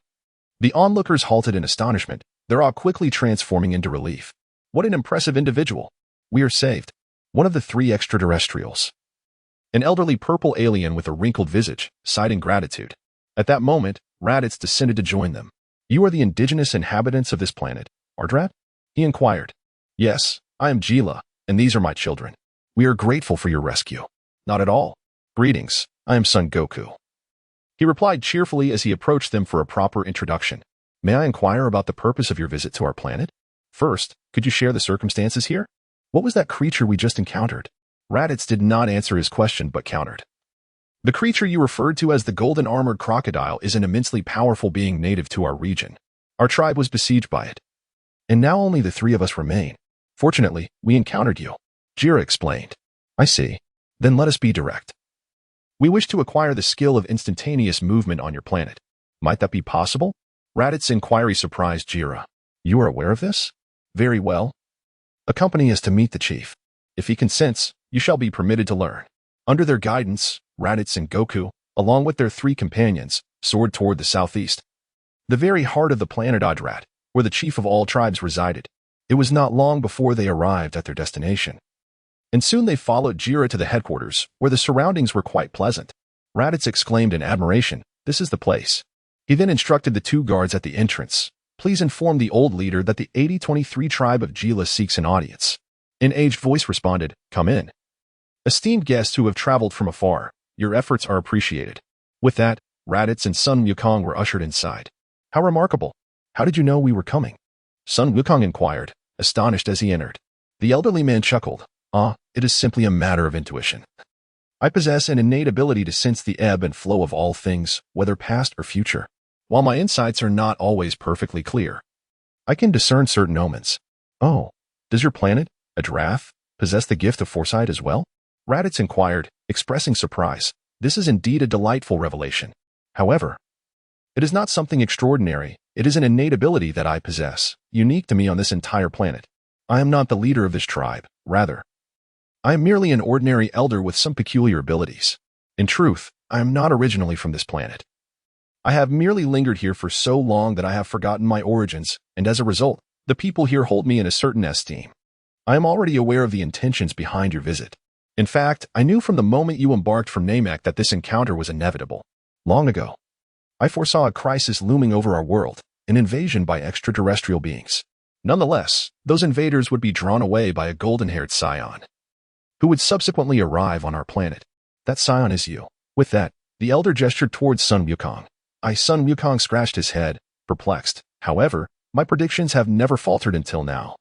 the onlookers halted in astonishment, their awe quickly transforming into relief. What an impressive individual! We are saved. One of the 3 extraterrestrials, an elderly purple alien with a wrinkled visage, sighed in gratitude. At that moment, Raditz descended to join them. You are the indigenous inhabitants of this planet, Ardrat? He inquired. Yes, I am Jila, and these are my children. We are grateful for your rescue. Not at all. Greetings, I am Son Goku. He replied cheerfully as he approached them for a proper introduction. May I inquire about the purpose of your visit to our planet? First, could you share the circumstances here? What was that creature we just encountered? Raditz did not answer his question but countered. The creature you referred to as the golden armored crocodile is an immensely powerful being native to our region. Our tribe was besieged by it, and now only the 3 of us remain. Fortunately, we encountered you, Jira explained. I see. Then let us be direct. We wish to acquire the skill of instantaneous movement on your planet. Might that be possible? Raditz's inquiry surprised Jira. You are aware of this? Very well. Accompany us to meet the chief. If he consents, you shall be permitted to learn. Under their guidance, Raditz and Goku, along with their 3 companions, soared toward the southeast, the very heart of the planet Ardrat, where the chief of all tribes resided. It was not long before they arrived at their destination, and soon they followed Jira to the headquarters, where the surroundings were quite pleasant. Raditz exclaimed in admiration, "This is the place." He then instructed the 2 guards at the entrance, "Please inform the old leader that the 8023 tribe of Jila seeks an audience." An aged voice responded, "Come in. Esteemed guests who have traveled from afar, your efforts are appreciated." With that, Raditz and Sun Wukong were ushered inside. How remarkable! How did you know we were coming? Sun Wukong inquired, astonished as he entered. The elderly man chuckled. It is simply a matter of intuition. I possess an innate ability to sense the ebb and flow of all things, whether past or future. While my insights are not always perfectly clear, I can discern certain omens. Oh, does your planet, Adrath, possess the gift of foresight as well? Raditz inquired, expressing surprise. This is indeed a delightful revelation. However, it is not something extraordinary. It is an innate ability that I possess, unique to me on this entire planet. I am not the leader of this tribe. Rather, I am merely an ordinary elder with some peculiar abilities. In truth, I am not originally from this planet. I have merely lingered here for so long that I have forgotten my origins, and as a result, the people here hold me in a certain esteem. I am already aware of the intentions behind your visit. In fact, I knew from the moment you embarked from Namek that this encounter was inevitable. Long ago, I foresaw a crisis looming over our world, an invasion by extraterrestrial beings. Nonetheless, those invaders would be drawn away by a golden-haired Saiyan, who would subsequently arrive on our planet. That Saiyan is you. With that, the elder gestured towards Sun Wukong. Sun Wukong scratched his head, perplexed. However, my predictions have never faltered until now.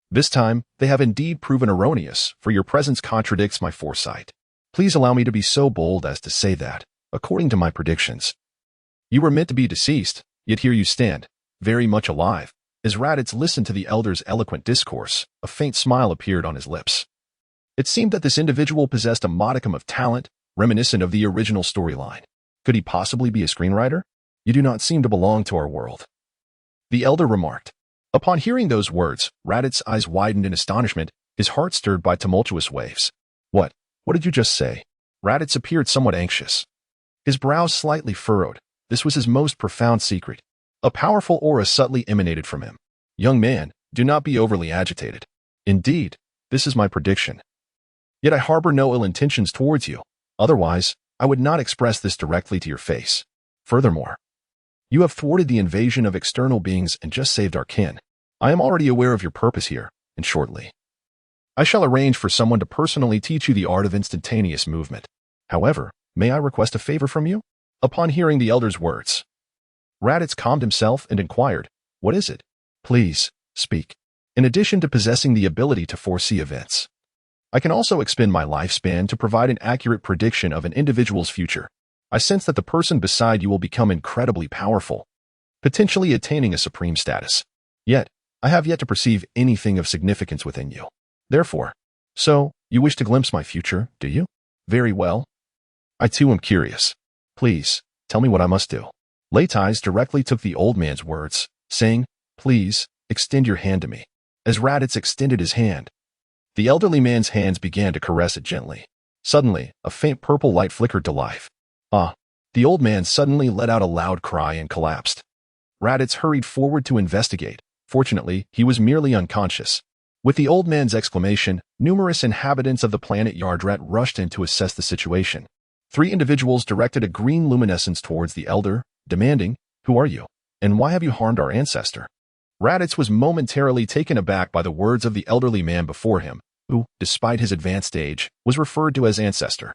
This time, they have indeed proven erroneous, for your presence contradicts my foresight. Please allow me to be so bold as to say that, according to my predictions, you were meant to be deceased, yet here you stand, very much alive. As Raditz listened to the elder's eloquent discourse, a faint smile appeared on his lips. It seemed that this individual possessed a modicum of talent, reminiscent of the original storyline. Could he possibly be a screenwriter? You do not seem to belong to our world, the elder remarked. Upon hearing those words, Raditz's eyes widened in astonishment, his heart stirred by tumultuous waves. What did you just say? Raditz appeared somewhat anxious. His brows slightly furrowed. This was his most profound secret. A powerful aura subtly emanated from him. Young man, do not be overly agitated. Indeed, this is my prediction. Yet I harbor no ill intentions towards you. Otherwise, I would not express this directly to your face. Furthermore, you have thwarted the invasion of external beings and just saved our kin. I am already aware of your purpose here, and shortly I shall arrange for someone to personally teach you the art of instantaneous movement. However, may I request a favor from you? Upon hearing the elder's words, Raditz calmed himself and inquired, what is it? Please, speak. In addition to possessing the ability to foresee events, I can also expend my lifespan to provide an accurate prediction of an individual's future. I sense that the person beside you will become incredibly powerful, potentially attaining a supreme status. Yet, I have yet to perceive anything of significance within you. Therefore, so, you wish to glimpse my future, do you? Very well. I too am curious. Please, tell me what I must do. Leitais directly took the old man's words, saying, please, extend your hand to me. As Raditz extended his hand, the elderly man's hands began to caress it gently. Suddenly, a faint purple light flickered to life. The old man suddenly let out a loud cry and collapsed. Raditz hurried forward to investigate. Fortunately, he was merely unconscious. With the old man's exclamation, numerous inhabitants of the planet Yardrat rushed in to assess the situation. 3 individuals directed a green luminescence towards the elder, demanding, who are you? And why have you harmed our ancestor? Raditz was momentarily taken aback by the words of the elderly man before him, who, despite his advanced age, was referred to as ancestor.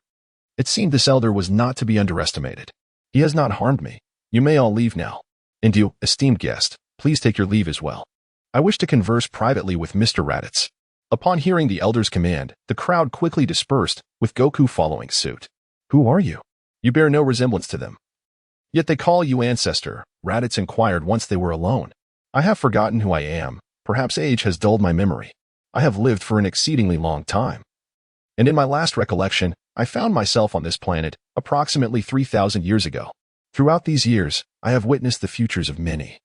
It seemed this elder was not to be underestimated. He has not harmed me. You may all leave now. And you, esteemed guest, please take your leave as well. I wish to converse privately with Mr. Raditz. Upon hearing the elder's command, the crowd quickly dispersed, with Goku following suit. Who are you? You bear no resemblance to them. Yet they call you ancestor, Raditz inquired once they were alone. I have forgotten who I am. Perhaps age has dulled my memory. I have lived for an exceedingly long time. And in my last recollection, I found myself on this planet approximately 3,000 years ago. Throughout these years, I have witnessed the futures of many.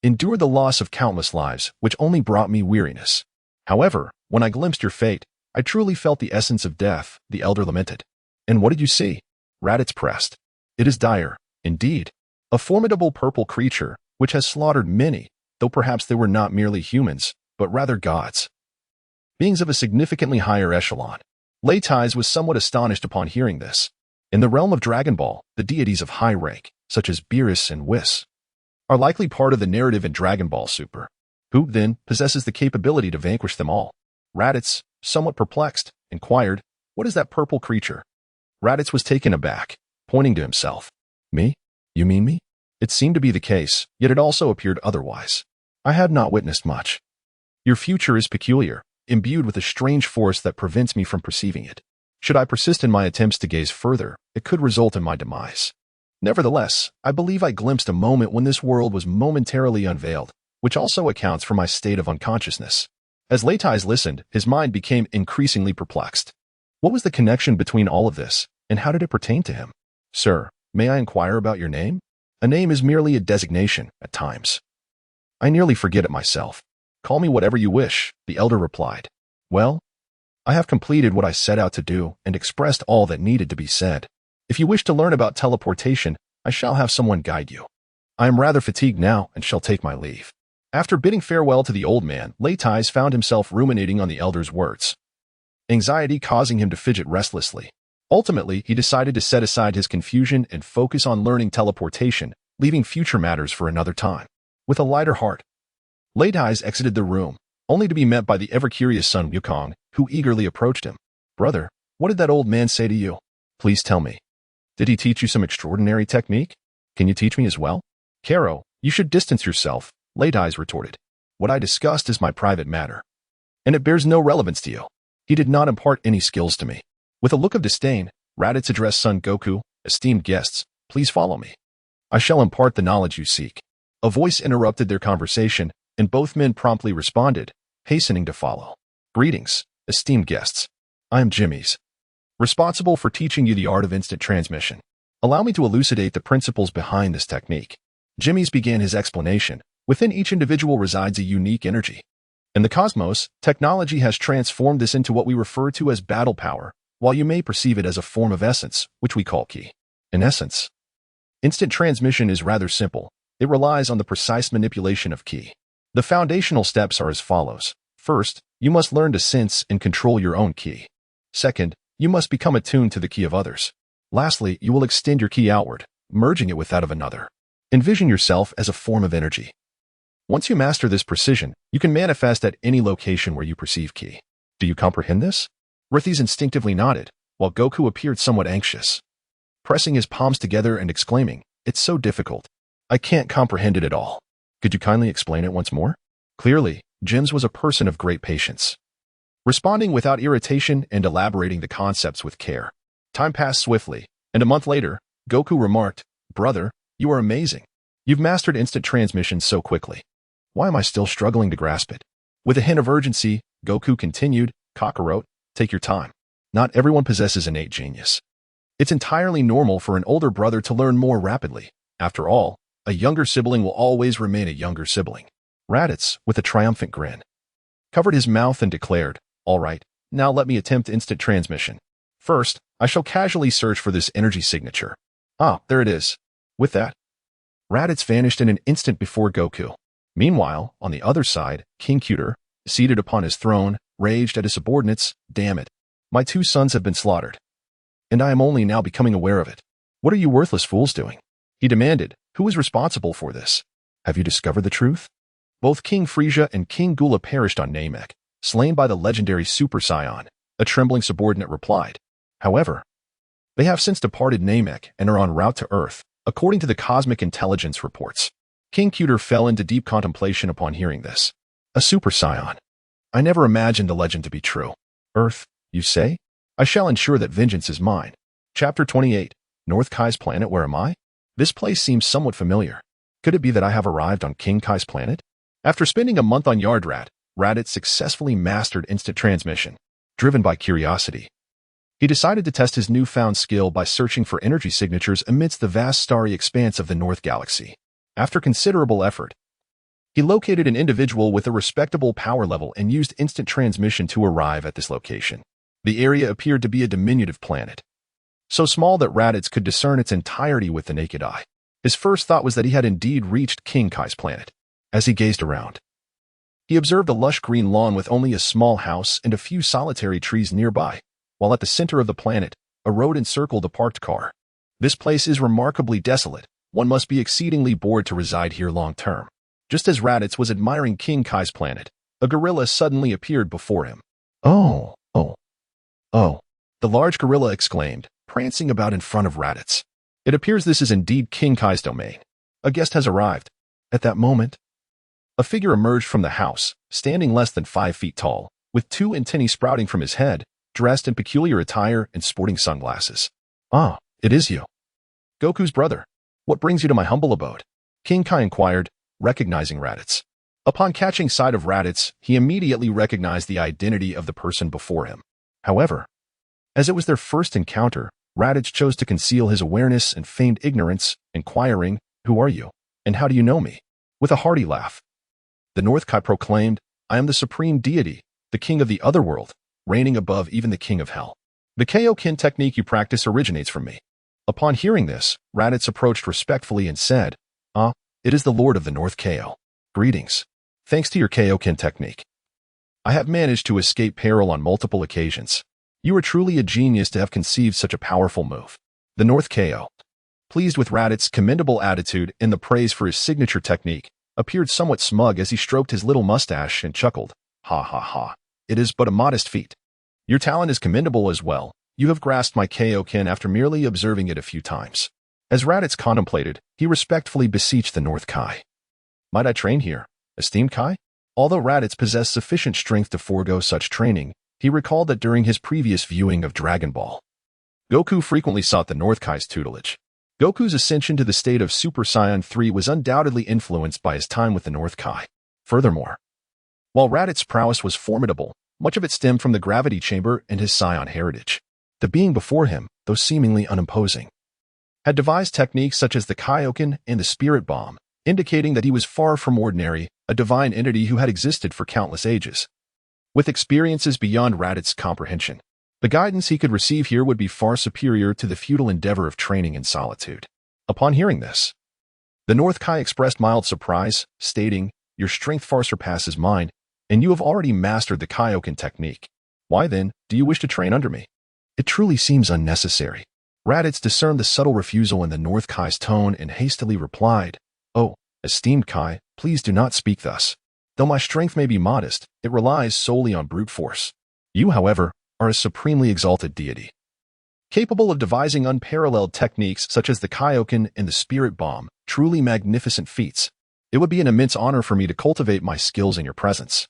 Endured the loss of countless lives, which only brought me weariness. However, when I glimpsed your fate, I truly felt the essence of death, the elder lamented. And what did you see? Raditz pressed. It is dire, indeed. A formidable purple creature, which has slaughtered many, though perhaps they were not merely humans, but rather gods. Beings of a significantly higher echelon. Leitais was somewhat astonished upon hearing this. In the realm of Dragon Ball, the deities of high rank, such as Beerus and Whis, are likely part of the narrative in Dragon Ball Super. Who, then, possesses the capability to vanquish them all? Raditz, somewhat perplexed, inquired, what is that purple creature? Raditz was taken aback, pointing to himself. Me? You mean me? It seemed to be the case, yet it also appeared otherwise. I had not witnessed much. Your future is peculiar, imbued with a strange force that prevents me from perceiving it. Should I persist in my attempts to gaze further, it could result in my demise. Nevertheless, I believe I glimpsed a moment when this world was momentarily unveiled, which also accounts for my state of unconsciousness. As Leitais listened, his mind became increasingly perplexed. What was the connection between all of this, and how did it pertain to him? Sir, may I inquire about your name? A name is merely a designation, at times. I nearly forget it myself. Call me whatever you wish, the elder replied. Well, I have completed what I set out to do and expressed all that needed to be said. If you wish to learn about teleportation, I shall have someone guide you. I am rather fatigued now and shall take my leave. After bidding farewell to the old man, Leitais found himself ruminating on the elder's words, anxiety causing him to fidget restlessly. Ultimately, he decided to set aside his confusion and focus on learning teleportation, leaving future matters for another time. With a lighter heart, Leitais exited the room, only to be met by the ever-curious Sun Wukong, who eagerly approached him. Brother, what did that old man say to you? Please tell me. Did he teach you some extraordinary technique? Can you teach me as well? Karo, you should distance yourself, Leitais retorted. What I discussed is my private matter, and it bears no relevance to you. He did not impart any skills to me. With a look of disdain, Raditz addressed Son Goku, esteemed guests, please follow me. I shall impart the knowledge you seek. A voice interrupted their conversation, and both men promptly responded, hastening to follow. Greetings, esteemed guests. I am Jimmy's, responsible for teaching you the art of instant transmission. Allow me to elucidate the principles behind this technique. Jimmy's began his explanation. Within each individual resides a unique energy. In the cosmos, technology has transformed this into what we refer to as battle power, while you may perceive it as a form of essence, which we call ki. In essence, instant transmission is rather simple. It relies on the precise manipulation of ki. The foundational steps are as follows. First, you must learn to sense and control your own ki. Second, you must become attuned to the ki of others. Lastly, you will extend your ki outward, merging it with that of another. Envision yourself as a form of energy. Once you master this precision, you can manifest at any location where you perceive ki. Do you comprehend this? Raditz instinctively nodded, while Goku appeared somewhat anxious, pressing his palms together and exclaiming, "It's so difficult. I can't comprehend it at all. Could you kindly explain it once more?" Clearly, Jims was a person of great patience, responding without irritation and elaborating the concepts with care. Time passed swiftly, and a month later, Goku remarked, "Brother, you are amazing. You've mastered instant transmission so quickly. Why am I still struggling to grasp it?" With a hint of urgency, Goku continued, "Kakarot, take your time. Not everyone possesses innate genius. It's entirely normal for an older brother to learn more rapidly. After all, a younger sibling will always remain a younger sibling." Raditz, with a triumphant grin, covered his mouth and declared, "All right, now let me attempt instant transmission. First, I shall casually search for this energy signature. Ah, there it is." With that, Raditz vanished in an instant before Goku. Meanwhile, on the other side, King Cuter, seated upon his throne, raged at his subordinates. "Damn it. My 2 sons have been slaughtered, and I am only now becoming aware of it. What are you worthless fools doing?" he demanded. "Who is responsible for this? Have you discovered the truth?" Both King Frieza and King Gula perished on Namek, slain by the legendary Super Saiyan, a trembling subordinate replied. "However, they have since departed Namek and are en route to Earth, according to the cosmic intelligence reports." King Cuter fell into deep contemplation upon hearing this. A Super Saiyan. I never imagined the legend to be true. Earth, you say? I shall ensure that vengeance is mine. Chapter 28. North Kai's planet. Where am I? This place seems somewhat familiar. Could it be that I have arrived on King Kai's planet? After spending a month on Yardrat, Raditz successfully mastered instant transmission. Driven by curiosity, he decided to test his newfound skill by searching for energy signatures amidst the vast starry expanse of the North Galaxy. After considerable effort, he located an individual with a respectable power level and used instant transmission to arrive at this location. The area appeared to be a diminutive planet, so small that Raditz could discern its entirety with the naked eye. His first thought was that he had indeed reached King Kai's planet. As he gazed around, he observed a lush green lawn with only a small house and a few solitary trees nearby, while at the center of the planet, a road encircled a parked car. This place is remarkably desolate. One must be exceedingly bored to reside here long-term. Just as Raditz was admiring King Kai's planet, a gorilla suddenly appeared before him. Oh! The large gorilla exclaimed, prancing about in front of Raditz. It appears this is indeed King Kai's domain. A guest has arrived. At that moment, a figure emerged from the house, standing less than 5 feet tall, with 2 antennae sprouting from his head, dressed in peculiar attire and sporting sunglasses. "Ah, it is you. Goku's brother. What brings you to my humble abode?" King Kai inquired, recognizing Raditz. Upon catching sight of Raditz, he immediately recognized the identity of the person before him. However, as it was their first encounter, Raditz chose to conceal his awareness and feigned ignorance, inquiring, "Who are you, and how do you know me?" With a hearty laugh, the North Kai proclaimed, "I am the supreme deity, the king of the otherworld, reigning above even the king of hell. The Kaioken technique you practice originates from me." Upon hearing this, Raditz approached respectfully and said, "Ah, it is the Lord of the North Kao. Greetings. Thanks to your Kaioken technique, I have managed to escape peril on multiple occasions. You are truly a genius to have conceived such a powerful move." The North Kao, pleased with Raditz's commendable attitude and the praise for his signature technique, appeared somewhat smug as he stroked his little mustache and chuckled. "Ha ha ha. It is but a modest feat. Your talent is commendable as well. You have grasped my Kaioken after merely observing it a few times." As Raditz contemplated, he respectfully beseeched the North Kai. "Might I train here, esteemed Kai?" Although Raditz possessed sufficient strength to forego such training, he recalled that during his previous viewing of Dragon Ball, Goku frequently sought the North Kai's tutelage. Goku's ascension to the state of Super Saiyan 3 was undoubtedly influenced by his time with the North Kai. Furthermore, while Raditz's prowess was formidable, much of it stemmed from the gravity chamber and his Saiyan heritage. The being before him, though seemingly unimposing, had devised techniques such as the Kaioken and the Spirit Bomb, indicating that he was far from ordinary, a divine entity who had existed for countless ages. With experiences beyond Raditz's comprehension, the guidance he could receive here would be far superior to the futile endeavor of training in solitude. Upon hearing this, the North Kai expressed mild surprise, stating, "Your strength far surpasses mine, and you have already mastered the Kaioken technique. Why then do you wish to train under me? It truly seems unnecessary." Raditz discerned the subtle refusal in the North Kai's tone and hastily replied, "Oh, esteemed Kai, please do not speak thus. Though my strength may be modest, it relies solely on brute force. You, however, are a supremely exalted deity, capable of devising unparalleled techniques such as the Kaioken and the Spirit Bomb, truly magnificent feats. It would be an immense honor for me to cultivate my skills in your presence.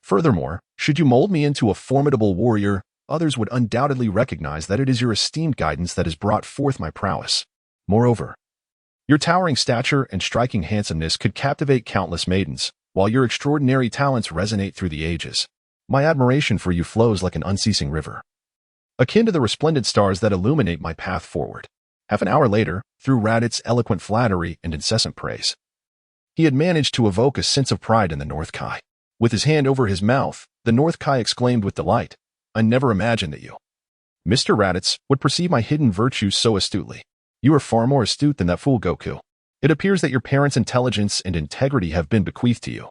Furthermore, should you mold me into a formidable warrior, others would undoubtedly recognize that it is your esteemed guidance that has brought forth my prowess. Moreover, your towering stature and striking handsomeness could captivate countless maidens, while your extraordinary talents resonate through the ages. My admiration for you flows like an unceasing river, akin to the resplendent stars that illuminate my path forward." Half an hour later, through Raditz's eloquent flattery and incessant praise, he had managed to evoke a sense of pride in the North Kai. With his hand over his mouth, the North Kai exclaimed with delight, "I never imagined that you, Mr. Raditz, would perceive my hidden virtues so astutely. You are far more astute than that fool Goku. It appears that your parents' intelligence and integrity have been bequeathed to you.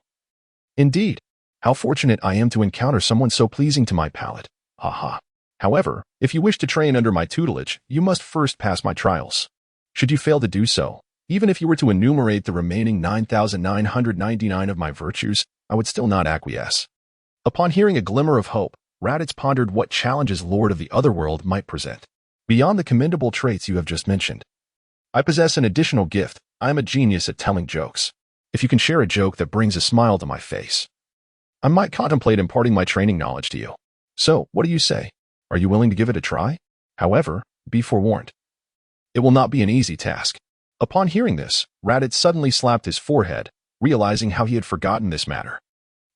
Indeed, how fortunate I am to encounter someone so pleasing to my palate. Ha ha. However, if you wish to train under my tutelage, you must first pass my trials. Should you fail to do so, even if you were to enumerate the remaining 9,999 of my virtues, I would still not acquiesce." Upon hearing a glimmer of hope, Raditz pondered what challenges Lord of the Otherworld might present. "Beyond the commendable traits you have just mentioned, I possess an additional gift. I am a genius at telling jokes. If you can share a joke that brings a smile to my face, I might contemplate imparting my training knowledge to you. So, what do you say? Are you willing to give it a try? However, be forewarned, it will not be an easy task." Upon hearing this, Raditz suddenly slapped his forehead, realizing how he had forgotten this matter.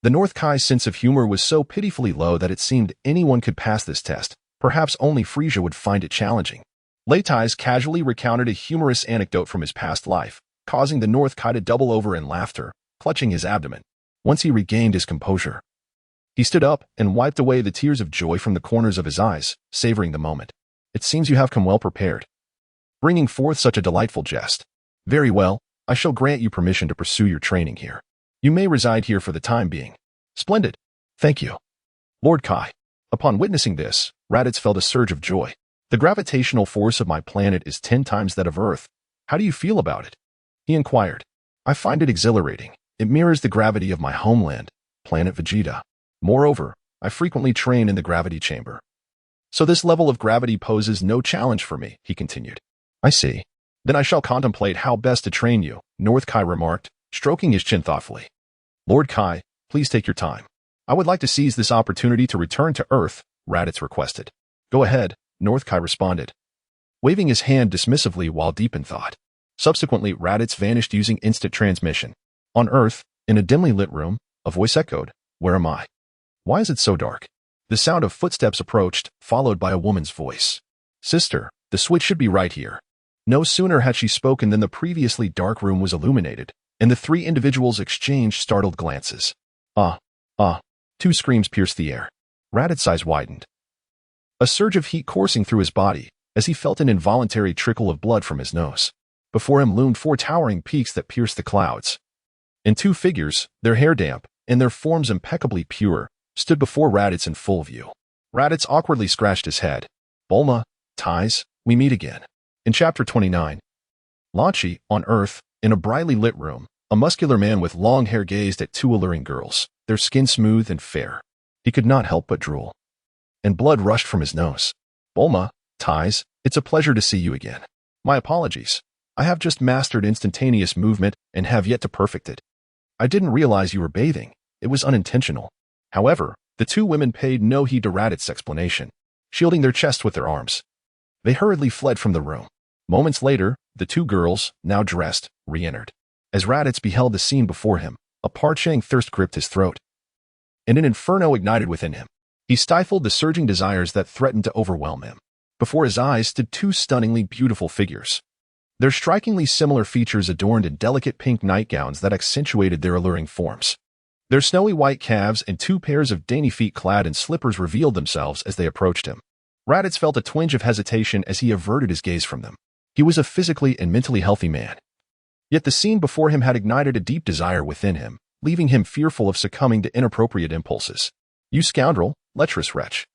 The North Kai's sense of humor was so pitifully low that it seemed anyone could pass this test. Perhaps only Frieza would find it challenging. Leitais casually recounted a humorous anecdote from his past life, causing the North Kai to double over in laughter, clutching his abdomen. Once he regained his composure, he stood up and wiped away the tears of joy from the corners of his eyes, savoring the moment. "It seems you have come well prepared, bringing forth such a delightful jest. Very well, I shall grant you permission to pursue your training here. You may reside here for the time being." "Splendid. Thank you, Lord Kai." Upon witnessing this, Raditz felt a surge of joy. "The gravitational force of my planet is 10 times that of Earth. How do you feel about it?" he inquired. "I find it exhilarating. It mirrors the gravity of my homeland, planet Vegeta. Moreover, I frequently train in the gravity chamber. So this level of gravity poses no challenge for me," he continued. "I see. Then I shall contemplate how best to train you," North Kai remarked, stroking his chin thoughtfully. "Lord Kai, please take your time. I would like to seize this opportunity to return to Earth," Raditz requested. "Go ahead," North Kai responded, waving his hand dismissively while deep in thought. Subsequently, Raditz vanished using instant transmission. On Earth, in a dimly lit room, a voice echoed, "Where am I? Why is it so dark?" The sound of footsteps approached, followed by a woman's voice. "Sister, the switch should be right here." No sooner had she spoken than the previously dark room was illuminated, and the three individuals exchanged startled glances. Ah! 2 screams pierced the air. Raditz's eyes widened, a surge of heat coursing through his body as he felt an involuntary trickle of blood from his nose. Before him loomed 4 towering peaks that pierced the clouds. And 2 figures, their hair damp and their forms impeccably pure, stood before Raditz in full view. Raditz awkwardly scratched his head. "Bulma, Ties, we meet again." In Chapter 29, Launchi, on Earth, in a brightly lit room, a muscular man with long hair gazed at 2 alluring girls, their skin smooth and fair. He could not help but drool, and blood rushed from his nose. "Bulma, Ties, it's a pleasure to see you again. My apologies. I have just mastered instantaneous movement and have yet to perfect it. I didn't realize you were bathing. It was unintentional." However, the 2 women paid no heed to Raditz's explanation, shielding their chests with their arms. They hurriedly fled from the room. Moments later, the 2 girls, now dressed, re-entered. As Raditz beheld the scene before him, A parching thirst gripped his throat, and an inferno ignited within him. He stifled the surging desires that threatened to overwhelm him. Before his eyes stood two stunningly beautiful figures. Their strikingly similar features adorned in delicate pink nightgowns that accentuated their alluring forms. Their snowy white calves and two pairs of dainty feet clad in slippers revealed themselves as they approached him. Raditz felt a twinge of hesitation as he averted his gaze from them. He was a physically and mentally healthy man. Yet the scene before him had ignited a deep desire within him, leaving him fearful of succumbing to inappropriate impulses. "You scoundrel, lecherous wretch.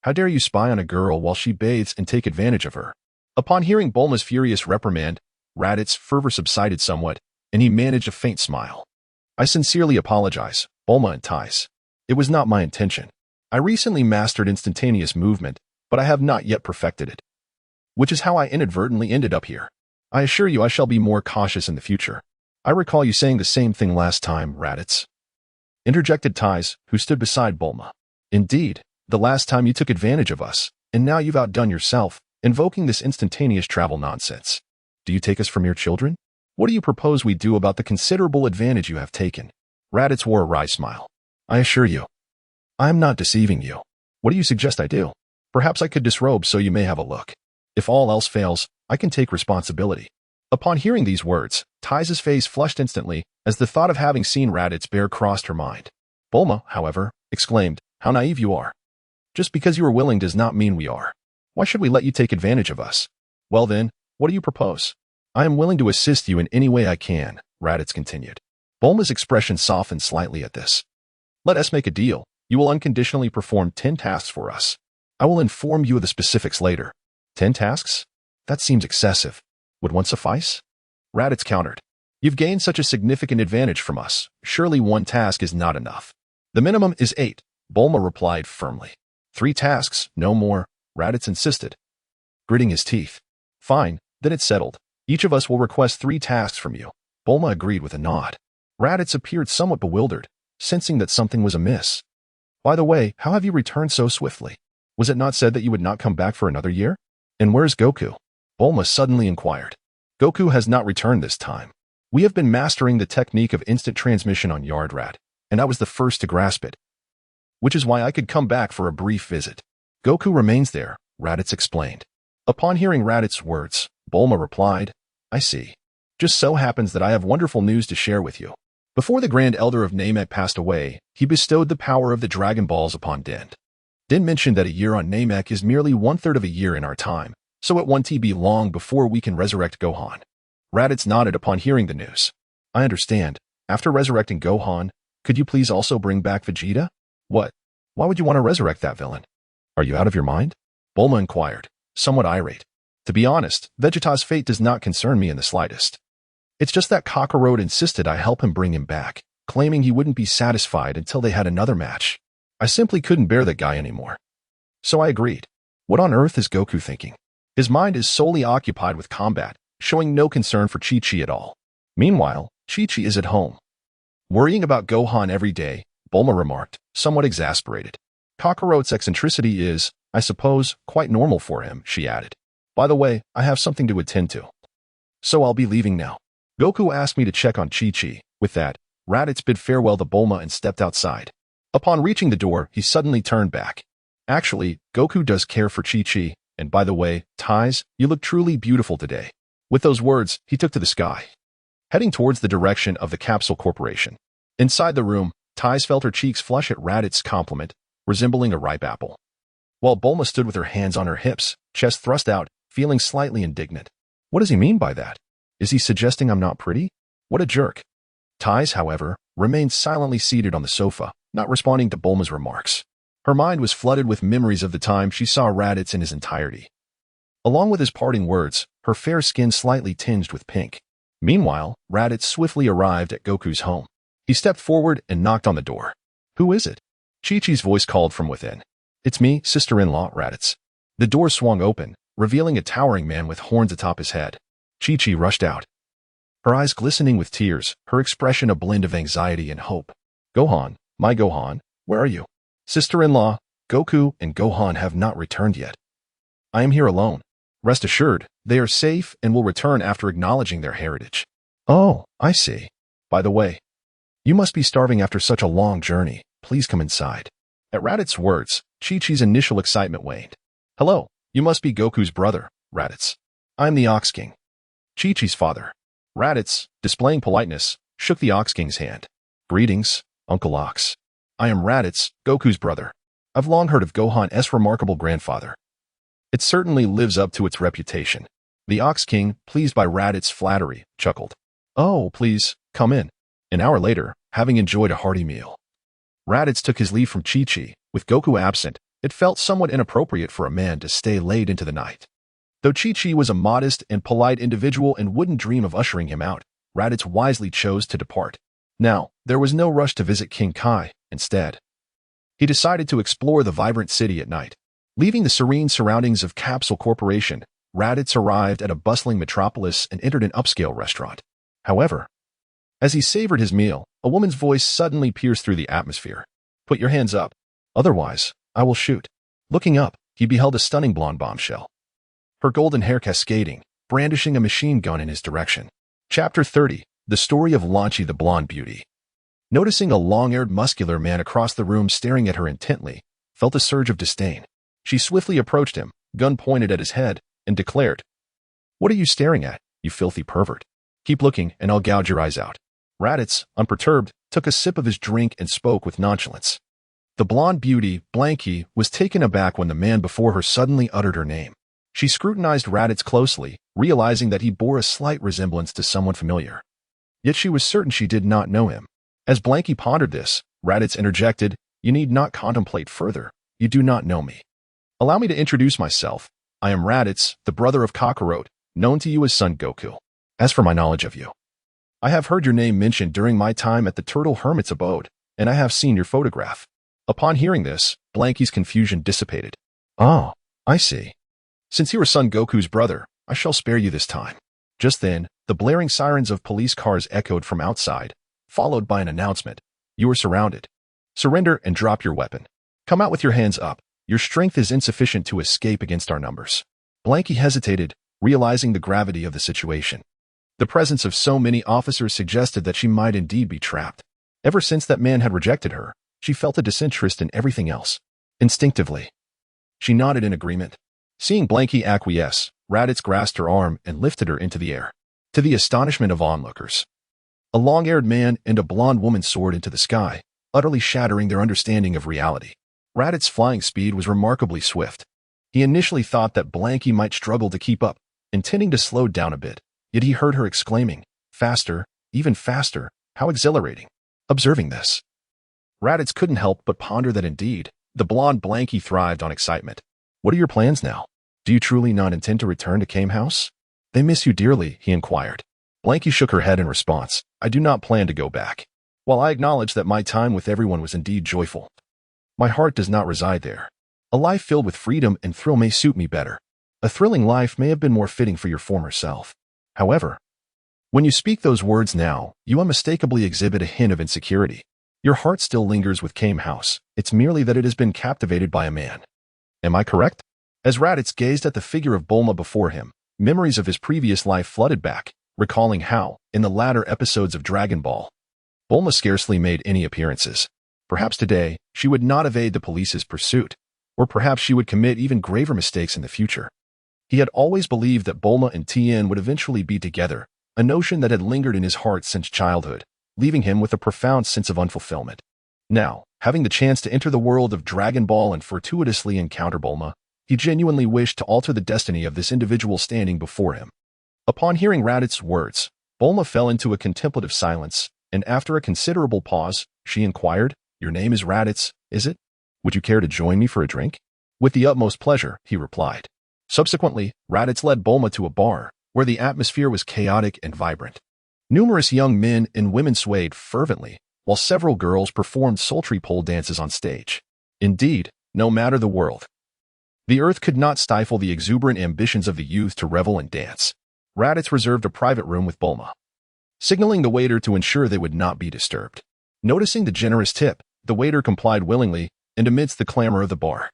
How dare you spy on a girl while she bathes and take advantage of her?" Upon hearing Bulma's furious reprimand, Raditz's fervor subsided somewhat, and he managed a faint smile. "I sincerely apologize, Bulma and Tais. It was not my intention. I recently mastered instantaneous movement, but I have not yet perfected it. Which is how I inadvertently ended up here. I assure you I shall be more cautious in the future. I recall you saying the same thing last time, Raditz," interjected Tais, who stood beside Bulma. "Indeed, the last time you took advantage of us, and now you've outdone yourself, invoking this instantaneous travel nonsense. Do you take us for mere children? What do you propose we do about the considerable advantage you have taken?" Raditz wore a wry smile. "I assure you, I am not deceiving you. What do you suggest I do? Perhaps I could disrobe so you may have a look. If all else fails, I can take responsibility." Upon hearing these words, Tais' face flushed instantly as the thought of having seen Raditz bare crossed her mind. Bulma, however, exclaimed, "How naive you are. Just because you are willing does not mean we are. Why should we let you take advantage of us?" "Well then, what do you propose?" "I am willing to assist you in any way I can," Raditz continued. Bulma's expression softened slightly at this. "Let us make a deal. You will unconditionally perform 10 tasks for us. I will inform you of the specifics later." 10 tasks? That seems excessive. Would one suffice? Raditz countered. "You've gained such a significant advantage from us. Surely one task is not enough." "The minimum is 8, Bulma replied firmly. 3 tasks, no more," Raditz insisted, gritting his teeth. "Fine, then it's settled. Each of us will request 3 tasks from you." Bulma agreed with a nod. Raditz appeared somewhat bewildered, sensing that something was amiss. "By the way, how have you returned so swiftly? Was it not said that you would not come back for another year? And where's Goku?" Bulma suddenly inquired. "Goku has not returned this time. We have been mastering the technique of instant transmission on Yardrat, and I was the first to grasp it. Which is why I could come back for a brief visit. Goku remains there," Raditz explained. Upon hearing Raditz's words, Bulma replied, "I see. Just so happens that I have wonderful news to share with you. Before the Grand Elder of Namek passed away, he bestowed the power of the Dragon Balls upon Din. Din mentioned that a year on Namek is merely 1/3 of a year in our time, so it won't be long before we can resurrect Gohan." Raditz nodded upon hearing the news. "I understand. After resurrecting Gohan, could you please also bring back Vegeta?" "What? Why would you want to resurrect that villain? Are you out of your mind?" Bulma inquired, somewhat irate. "To be honest, Vegeta's fate does not concern me in the slightest. It's just that Kakarot insisted I help him bring him back, claiming he wouldn't be satisfied until they had another match. I simply couldn't bear that guy anymore. So I agreed. What on earth is Goku thinking? His mind is solely occupied with combat, showing no concern for Chi-Chi at all. Meanwhile, Chi-Chi is at home, worrying about Gohan every day," Bulma remarked, somewhat exasperated. "Kakarot's eccentricity is, I suppose, quite normal for him," she added. "By the way, I have something to attend to, so I'll be leaving now. Goku asked me to check on Chi-Chi." With that, Raditz bid farewell to Bulma and stepped outside. Upon reaching the door, he suddenly turned back. "Actually, Goku does care for Chi-Chi, and by the way, Tais, you look truly beautiful today." With those words, he took to the sky, heading towards the direction of the Capsule Corporation. Inside the room, Tais felt her cheeks flush at Raditz's compliment, resembling a ripe apple, while Bulma stood with her hands on her hips, chest thrust out, feeling slightly indignant. What does he mean by that? Is he suggesting I'm not pretty? What a jerk. Tais, however, remained silently seated on the sofa, not responding to Bulma's remarks. Her mind was flooded with memories of the time she saw Raditz in his entirety. Along with his parting words, her fair skin slightly tinged with pink. Meanwhile, Raditz swiftly arrived at Goku's home. He stepped forward and knocked on the door. "Who is it?" Chi-Chi's voice called from within. "It's me, sister-in-law, Raditz." The door swung open, revealing a towering man with horns atop his head. Chi-Chi rushed out, her eyes glistening with tears, her expression a blend of anxiety and hope. "Gohan, my Gohan, where are you?" "Sister-in-law, Goku and Gohan have not returned yet. I am here alone. Rest assured, they are safe and will return after acknowledging their heritage." "Oh, I see. By the way, You must be starving after such a long journey. Please come inside. At Raditz's words, Chi-Chi's initial excitement waned. Hello, you must be Goku's brother, Raditz. I'm the Ox King. Chi-Chi's father. Raditz, displaying politeness, shook the Ox King's hand. Greetings, Uncle Ox. I am Raditz, Goku's brother. I've long heard of Gohan's remarkable grandfather. It certainly lives up to its reputation. The Ox King, pleased by Raditz's flattery, chuckled. Oh, please, come in. An hour later, having enjoyed a hearty meal, Raditz took his leave from Chi-Chi. With Goku absent, it felt somewhat inappropriate for a man to stay late into the night. Though Chi-Chi was a modest and polite individual and wouldn't dream of ushering him out, Raditz wisely chose to depart. Now, there was no rush to visit King Kai. Instead, he decided to explore the vibrant city at night. Leaving the serene surroundings of Capsule Corporation, Raditz arrived at a bustling metropolis and entered an upscale restaurant. However, as he savored his meal, a woman's voice suddenly pierced through the atmosphere. Put your hands up. Otherwise, I will shoot. Looking up, he beheld a stunning blonde bombshell, her golden hair cascading, brandishing a machine gun in his direction. Chapter 30, The Story of Lanchi the Blonde Beauty. Noticing a long-haired muscular man across the room staring at her intently, felt a surge of disdain. She swiftly approached him, gun pointed at his head, and declared, What are you staring at, you filthy pervert? Keep looking and I'll gouge your eyes out. Raditz, unperturbed, took a sip of his drink and spoke with nonchalance. The blonde beauty, Blanky, was taken aback when the man before her suddenly uttered her name. She scrutinized Raditz closely, realizing that he bore a slight resemblance to someone familiar. Yet she was certain she did not know him. As Blanky pondered this, Raditz interjected, You need not contemplate further. You do not know me. Allow me to introduce myself. I am Raditz, the brother of Kakarot, known to you as Son Goku. As for my knowledge of you, I have heard your name mentioned during my time at the Turtle Hermit's abode, and I have seen your photograph. Upon hearing this, Blanky's confusion dissipated. Oh, I see. Since you are Son Goku's brother, I shall spare you this time. Just then, the blaring sirens of police cars echoed from outside, followed by an announcement. You are surrounded. Surrender and drop your weapon. Come out with your hands up. Your strength is insufficient to escape against our numbers. Blanky hesitated, realizing the gravity of the situation. The presence of so many officers suggested that she might indeed be trapped. Ever since that man had rejected her, she felt a disinterest in everything else. Instinctively, she nodded in agreement. Seeing Blanky acquiesce, Raditz grasped her arm and lifted her into the air. To the astonishment of onlookers, a long-haired man and a blonde woman soared into the sky, utterly shattering their understanding of reality. Raditz's flying speed was remarkably swift. He initially thought that Blanky might struggle to keep up, intending to slow down a bit. Yet he heard her exclaiming, Faster, even faster, how exhilarating. Observing this, Raditz couldn't help but ponder that indeed, the blonde Blanky thrived on excitement. What are your plans now? Do you truly not intend to return to Kame House? They miss you dearly, he inquired. Blanky shook her head in response. I do not plan to go back. While I acknowledge that my time with everyone was indeed joyful, my heart does not reside there. A life filled with freedom and thrill may suit me better. A thrilling life may have been more fitting for your former self. However, when you speak those words now, you unmistakably exhibit a hint of insecurity. Your heart still lingers with Kame House. It's merely that it has been captivated by a man. Am I correct? As Raditz gazed at the figure of Bulma before him, memories of his previous life flooded back, recalling how, in the latter episodes of Dragon Ball, Bulma scarcely made any appearances. Perhaps today, she would not evade the police's pursuit, or perhaps she would commit even graver mistakes in the future. He had always believed that Bulma and Tien would eventually be together, a notion that had lingered in his heart since childhood, leaving him with a profound sense of unfulfillment. Now, having the chance to enter the world of Dragon Ball and fortuitously encounter Bulma, he genuinely wished to alter the destiny of this individual standing before him. Upon hearing Raditz's words, Bulma fell into a contemplative silence, and after a considerable pause, she inquired, Your name is Raditz, is it? Would you care to join me for a drink? With the utmost pleasure, he replied. Subsequently, Raditz led Bulma to a bar, where the atmosphere was chaotic and vibrant. Numerous young men and women swayed fervently, while several girls performed sultry pole dances on stage. Indeed, no matter the world, the earth could not stifle the exuberant ambitions of the youth to revel and dance. Raditz reserved a private room with Bulma, signaling the waiter to ensure they would not be disturbed. Noticing the generous tip, the waiter complied willingly, and amidst the clamor of the bar,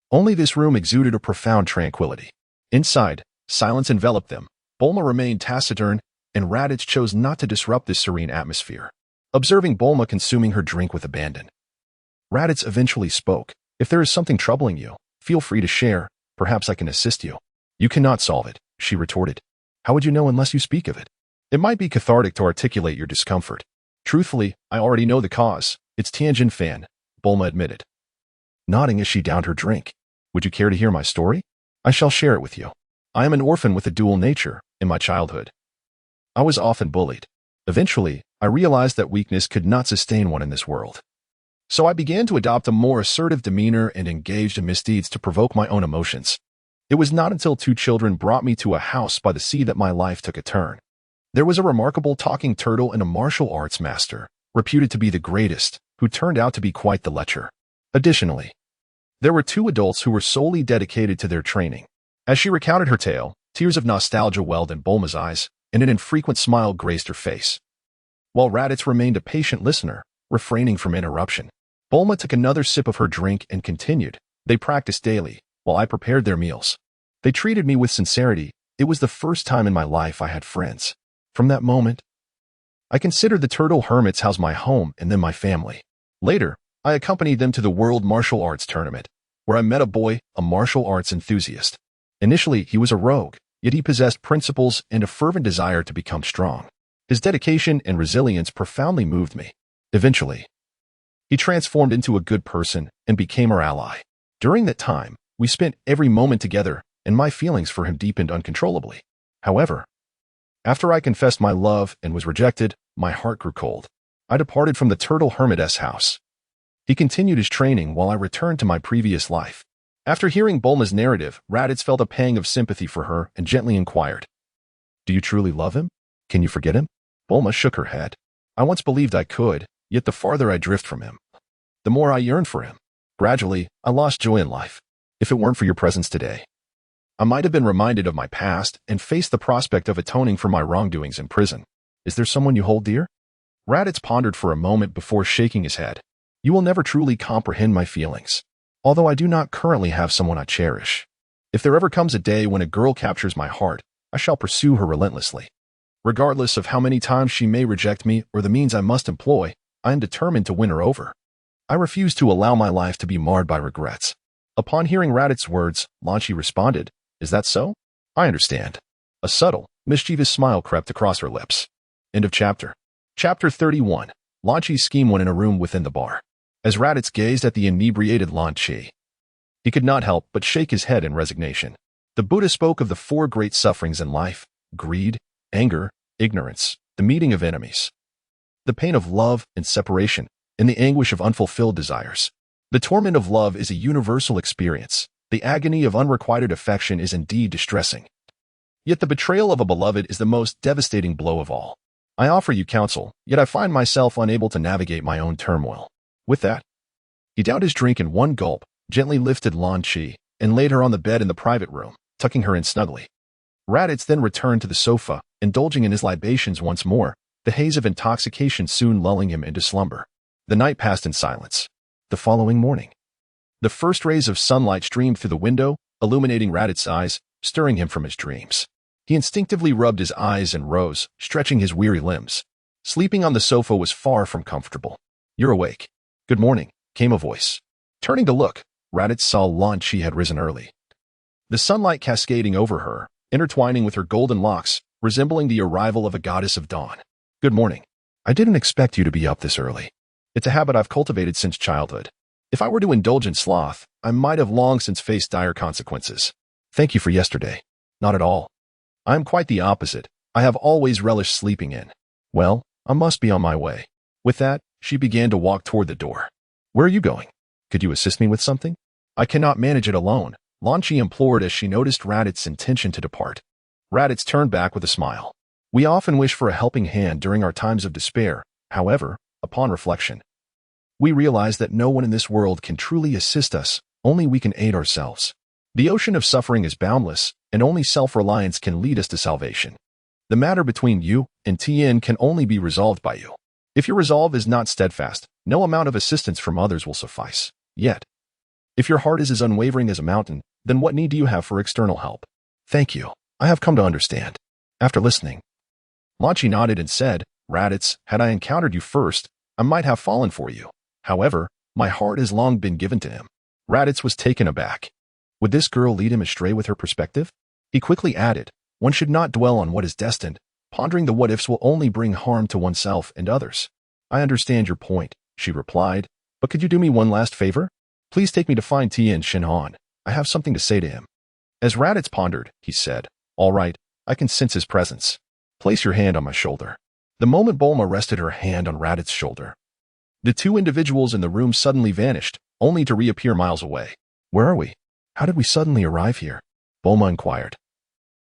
only this room exuded a profound tranquility. Inside, silence enveloped them. Bulma remained taciturn, and Raditz chose not to disrupt this serene atmosphere. observing Bulma consuming her drink with abandon. Raditz eventually spoke. If there is something troubling you, feel free to share. Perhaps I can assist you. You cannot solve it, she retorted. How would you know unless you speak of it? It might be cathartic to articulate your discomfort. Truthfully, I already know the cause. It's Tianjin Fan, Bulma admitted, nodding as she downed her drink. Would you care to hear my story? I shall share it with you. I am an orphan with a dual nature. In my childhood, I was often bullied. Eventually, I realized that weakness could not sustain one in this world. So I began to adopt a more assertive demeanor and engaged in misdeeds to provoke my own emotions. It was not until 2 children brought me to a house by the sea that my life took a turn. There was a remarkable talking turtle and a martial arts master, reputed to be the greatest, who turned out to be quite the lecher. Additionally, there were 2 adults who were solely dedicated to their training. As she recounted her tale, tears of nostalgia welled in Bulma's eyes, and an infrequent smile graced her face. While Raditz remained a patient listener, refraining from interruption, Bulma took another sip of her drink and continued. They practiced daily, while I prepared their meals. They treated me with sincerity. It was the first time in my life I had friends. From that moment, I considered the Turtle Hermits house my home and then my family. Later, I accompanied them to the World Martial Arts Tournament, where I met a boy, a martial arts enthusiast. Initially, he was a rogue, yet he possessed principles and a fervent desire to become strong. His dedication and resilience profoundly moved me. Eventually, he transformed into a good person and became our ally. During that time, we spent every moment together, and my feelings for him deepened uncontrollably. However, after I confessed my love and was rejected, my heart grew cold. I departed from the Turtle Hermit's house. He continued his training while I returned to my previous life. After hearing Bulma's narrative, Raditz felt a pang of sympathy for her and gently inquired, Do you truly love him? Can you forget him? Bulma shook her head. I once believed I could, yet the farther I drift from him, the more I yearned for him. Gradually, I lost joy in life. If it weren't for your presence today, I might have been reminded of my past and faced the prospect of atoning for my wrongdoings in prison. Is there someone you hold dear? Raditz pondered for a moment before shaking his head. You will never truly comprehend my feelings. Although I do not currently have someone I cherish. If there ever comes a day when a girl captures my heart, I shall pursue her relentlessly. Regardless of how many times she may reject me or the means I must employ, I am determined to win her over. I refuse to allow my life to be marred by regrets. Upon hearing Raditz's words, Lan Xi responded, Is that so? I understand. A subtle, mischievous smile crept across her lips. End of chapter. Chapter 31. Lan Xi's scheme went in a room within the bar. As Raditz gazed at the inebriated Lan Xi, he could not help but shake his head in resignation. The Buddha spoke of the 4 great sufferings in life: greed, anger, ignorance, the meeting of enemies, the pain of love and separation, and the anguish of unfulfilled desires. The torment of love is a universal experience. The agony of unrequited affection is indeed distressing. Yet the betrayal of a beloved is the most devastating blow of all. I offer you counsel, yet I find myself unable to navigate my own turmoil. With that, he downed his drink in one gulp, gently lifted Lan Xi, and laid her on the bed in the private room, tucking her in snugly. Raditz then returned to the sofa, indulging in his libations once more, the haze of intoxication soon lulling him into slumber. The night passed in silence. The following morning, the first rays of sunlight streamed through the window, illuminating Raditz's eyes, stirring him from his dreams. He instinctively rubbed his eyes and rose, stretching his weary limbs. Sleeping on the sofa was far from comfortable. You're awake. Good morning, came a voice. Turning to look, Raditz saw Lan Xi had risen early. The sunlight cascading over her, intertwining with her golden locks, resembling the arrival of a goddess of dawn. Good morning. I didn't expect you to be up this early. It's a habit I've cultivated since childhood. If I were to indulge in sloth, I might have long since faced dire consequences. Thank you for yesterday. Not at all. I am quite the opposite. I have always relished sleeping in. Well, I must be on my way. With that, she began to walk toward the door. Where are you going? Could you assist me with something? I cannot manage it alone, Lan Xi implored as she noticed Raditz's intention to depart. Raditz turned back with a smile. We often wish for a helping hand during our times of despair. However, upon reflection, we realize that no one in this world can truly assist us, only we can aid ourselves. The ocean of suffering is boundless, and only self-reliance can lead us to salvation. The matter between you and Tien can only be resolved by you. If your resolve is not steadfast, no amount of assistance from others will suffice. Yet, if your heart is as unwavering as a mountain, then what need do you have for external help? Thank you. I have come to understand. After listening, Lan Xi nodded and said, Raditz, had I encountered you first, I might have fallen for you. However, my heart has long been given to him. Raditz was taken aback. Would this girl lead him astray with her perspective? He quickly added, one should not dwell on what is destined. Pondering the what-ifs will only bring harm to oneself and others. I understand your point, she replied, but could you do me one last favor? Please take me to find Tien Shinhan. I have something to say to him. As Raditz pondered, he said, all right, I can sense his presence. Place your hand on my shoulder. The moment Bulma rested her hand on Raditz's shoulder, the two individuals in the room suddenly vanished, only to reappear miles away. Where are we? How did we suddenly arrive here? Bulma inquired,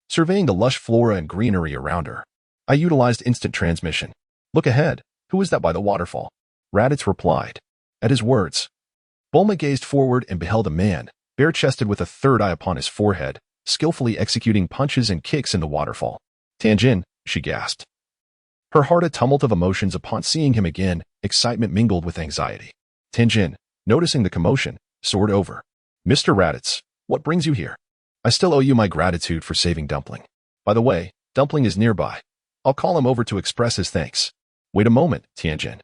surveying the lush flora and greenery around her. I utilized instant transmission. Look ahead. Who is that by the waterfall? Raditz replied. At his words, Bulma gazed forward and beheld a man, bare-chested with a third eye upon his forehead, skillfully executing punches and kicks in the waterfall. Tianjin, she gasped. Her heart a tumult of emotions upon seeing him again, excitement mingled with anxiety. Tianjin, noticing the commotion, soared over. Mr. Raditz, what brings you here? I still owe you my gratitude for saving Dumpling. By the way, Dumpling is nearby. I'll call him over to express his thanks. Wait a moment, Tianjin.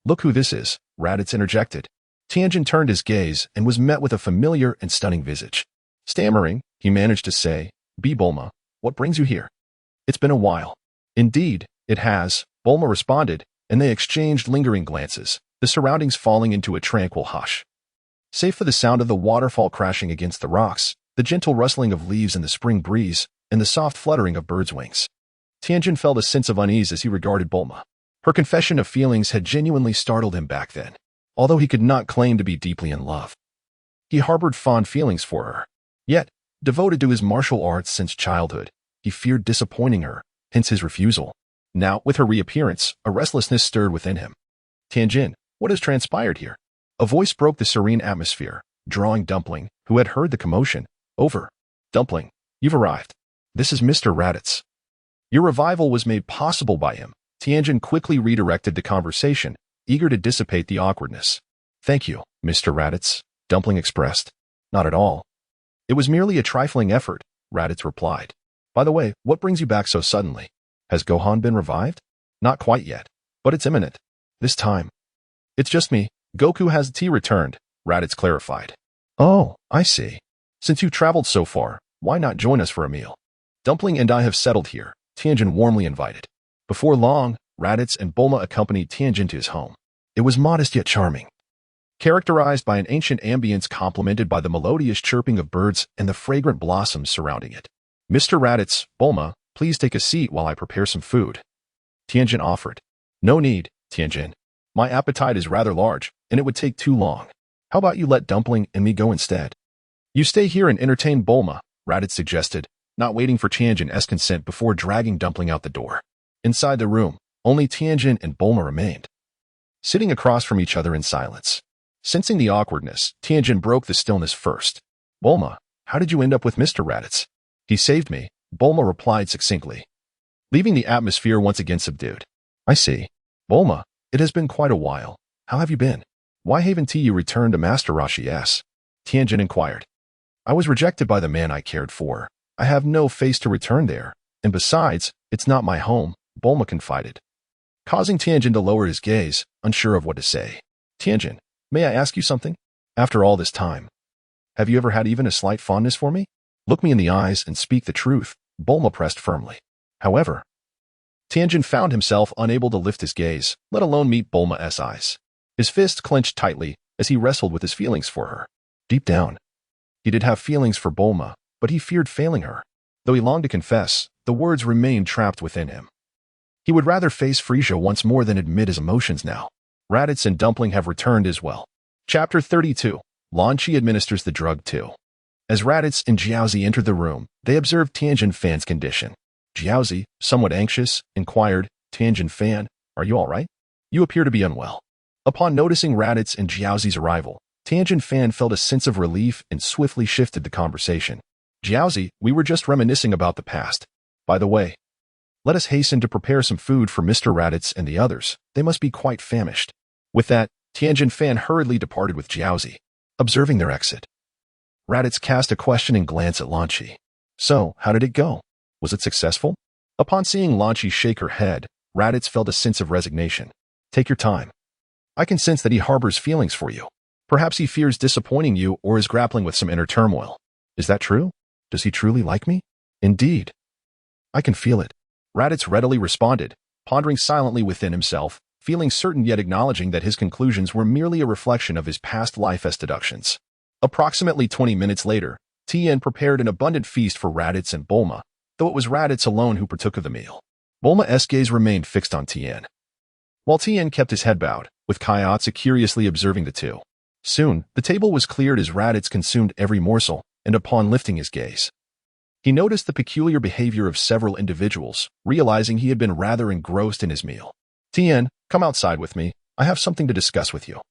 Look who this is, Raditz interjected. Tianjin turned his gaze and was met with a familiar and stunning visage. Stammering, he managed to say, Be Bulma, what brings you here? It's been a while. Indeed, it has, Bulma responded, and they exchanged lingering glances, the surroundings falling into a tranquil hush. Save for the sound of the waterfall crashing against the rocks, the gentle rustling of leaves in the spring breeze, and the soft fluttering of birds' wings. Tianjin felt a sense of unease as he regarded Bulma. Her confession of feelings had genuinely startled him back then, although he could not claim to be deeply in love. He harbored fond feelings for her. Yet, devoted to his martial arts since childhood, he feared disappointing her, hence his refusal. Now, with her reappearance, a restlessness stirred within him. Tianjin, what has transpired here? A voice broke the serene atmosphere, drawing Dumpling, who had heard the commotion, over. Dumpling, you've arrived. This is Mr. Raditz. Your revival was made possible by him. Tianjin quickly redirected the conversation, eager to dissipate the awkwardness. Thank you, Mr. Raditz, Dumpling expressed. Not at all. It was merely a trifling effort, Raditz replied. By the way, what brings you back so suddenly? Has Gohan been revived? Not quite yet, but it's imminent. This time. It's just me. Goku has tea returned, Raditz clarified. Oh, I see. Since you've traveled so far, why not join us for a meal? Dumpling and I have settled here, Tianjin warmly invited. Before long, Raditz and Bulma accompanied Tianjin to his home. It was modest yet charming, characterized by an ancient ambience complemented by the melodious chirping of birds and the fragrant blossoms surrounding it. Mr. Raditz, Bulma, please take a seat while I prepare some food. Tianjin offered. No need, Tianjin. My appetite is rather large, and it would take too long. How about you let Dumpling and me go instead? You stay here and entertain Bulma, Raditz suggested, not waiting for Tianjin's consent before dragging Dumpling out the door. Inside the room, only Tianjin and Bulma remained, sitting across from each other in silence. Sensing the awkwardness, Tianjin broke the stillness first. Bulma, how did you end up with Mr. Raditz? He saved me, Bulma replied succinctly, leaving the atmosphere once again subdued. I see. Bulma, it has been quite a while. How have you been? Why haven't you returned to Master Roshi S? Tianjin inquired. I was rejected by the man I cared for. I have no face to return there, and besides, it's not my home, Bulma confided, causing Tianjin to lower his gaze, unsure of what to say. Tianjin, may I ask you something? After all this time, have you ever had even a slight fondness for me? Look me in the eyes and speak the truth, Bulma pressed firmly. However, Tianjin found himself unable to lift his gaze, let alone meet Bulma's eyes. His fists clenched tightly as he wrestled with his feelings for her. Deep down, he did have feelings for Bulma, but he feared failing her. Though he longed to confess, the words remained trapped within him. He would rather face Frieza once more than admit his emotions now. Raditz and Dumpling have returned as well. Chapter 32. Lan Chi administers the drug too. As Raditz and Jiaozi entered the room, they observed Tianjin Fan's condition. Jiaozi, somewhat anxious, inquired, Tianjin Fan, are you all right? You appear to be unwell. Upon noticing Raditz and Jiaozi's arrival, Tianjin Fan felt a sense of relief and swiftly shifted the conversation. Jiaozi, we were just reminiscing about the past. By the way, let us hasten to prepare some food for Mr. Raditz and the others. They must be quite famished. With that, Tianjin Fan hurriedly departed with Jiaozi. Observing their exit, Raditz cast a questioning glance at Lan Chi. So, how did it go? Was it successful? Upon seeing Lan Chi shake her head, Raditz felt a sense of resignation. Take your time. I can sense that he harbors feelings for you. Perhaps he fears disappointing you or is grappling with some inner turmoil. Is that true? Does he truly like me? Indeed. I can feel it. Raditz readily responded, pondering silently within himself, feeling certain yet acknowledging that his conclusions were merely a reflection of his past life as deductions. Approximately 20 minutes later, Tien prepared an abundant feast for Raditz and Bulma, though it was Raditz alone who partook of the meal. Bulma's gaze remained fixed on Tien, while Tien kept his head bowed, with Kaiatsu curiously observing the two. Soon, the table was cleared as Raditz consumed every morsel, and upon lifting his gaze, he noticed the peculiar behavior of several individuals, realizing he had been rather engrossed in his meal. Tien, come outside with me. I have something to discuss with you.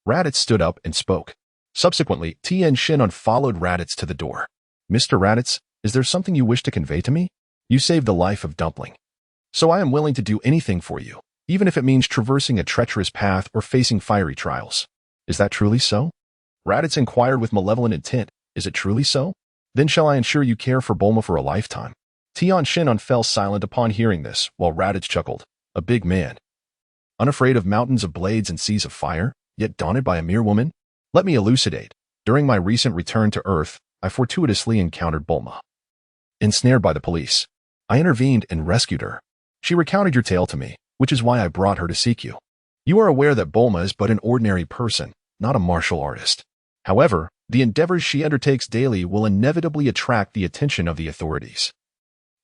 Raditz stood up and spoke. Subsequently, Tien Shinhan followed Raditz to the door. Mr. Raditz, is there something you wish to convey to me? You saved the life of Dumpling, so I am willing to do anything for you, even if it means traversing a treacherous path or facing fiery trials. Is that truly so? Raditz inquired with malevolent intent. Is it truly so? Then shall I ensure you care for Bulma for a lifetime? Tien Shinhan fell silent upon hearing this, while Raditz chuckled. A big man, unafraid of mountains of blades and seas of fire, yet daunted by a mere woman? Let me elucidate. During my recent return to Earth, I fortuitously encountered Bulma, ensnared by the police. I intervened and rescued her. She recounted your tale to me, which is why I brought her to seek you. You are aware that Bulma is but an ordinary person, not a martial artist. However, the endeavors she undertakes daily will inevitably attract the attention of the authorities,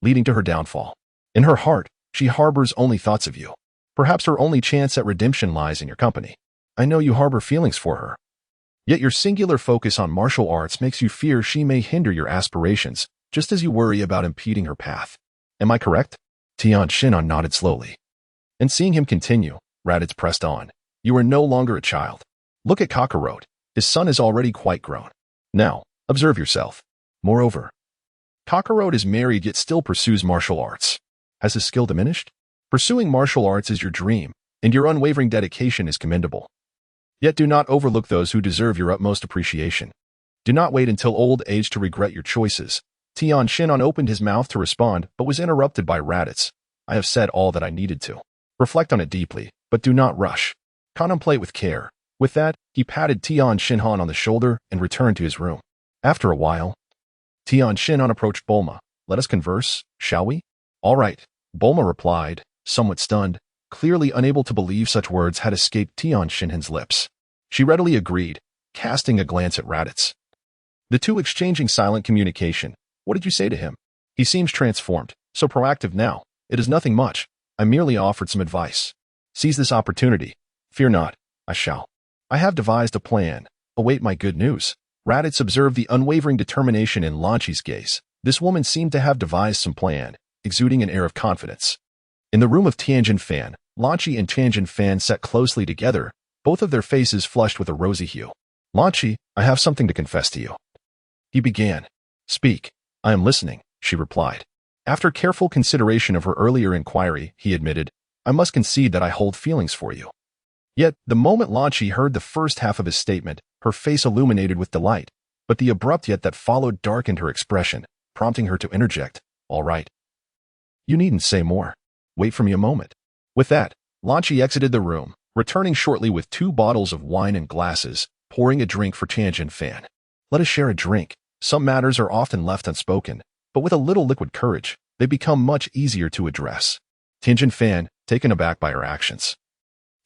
leading to her downfall. In her heart, she harbors only thoughts of you. Perhaps her only chance at redemption lies in your company. I know you harbor feelings for her, yet your singular focus on martial arts makes you fear she may hinder your aspirations, just as you worry about impeding her path. Am I correct? Tien Shinhan nodded slowly. And seeing him continue, Raditz pressed on. You are no longer a child. Look at Kakarot. His son is already quite grown. Now, observe yourself. Moreover, Kakarot is married yet still pursues martial arts. Has his skill diminished? Pursuing martial arts is your dream, and your unwavering dedication is commendable. Yet do not overlook those who deserve your utmost appreciation. Do not wait until old age to regret your choices. Tien Shinhan opened his mouth to respond, but was interrupted by Raditz. I have said all that I needed to. Reflect on it deeply, but do not rush. Contemplate with care. With that, he patted Tien Shinhan on the shoulder and returned to his room. After a while, Tien Shinhan approached Bulma. Let us converse, shall we? All right, Bulma replied, somewhat stunned, clearly unable to believe such words had escaped Tien Shinhan's lips. She readily agreed, casting a glance at Raditz. The two exchanging silent communication. What did you say to him? He seems transformed, so proactive now. It is nothing much. I merely offered some advice. Seize this opportunity. Fear not. I shall. I have devised a plan. Await my good news. Raditz observed the unwavering determination in Lanchi's gaze. This woman seemed to have devised some plan, exuding an air of confidence. In the room of Tianjin Fan, Lanchi and Tianjin Fan sat closely together, both of their faces flushed with a rosy hue. Lanchi, I have something to confess to you. He began. Speak. I am listening, she replied. After careful consideration of her earlier inquiry, he admitted, I must concede that I hold feelings for you. Yet, the moment Lanchi heard the first half of his statement, her face illuminated with delight, but the abrupt yet that followed darkened her expression, prompting her to interject, All right. You needn't say more. Wait for me a moment. With that, Lanchi exited the room, returning shortly with 2 bottles of wine and glasses, pouring a drink for Tianjin Fan. Let us share a drink. Some matters are often left unspoken, but with a little liquid courage, they become much easier to address. Tianjin Fan, taken aback by her actions,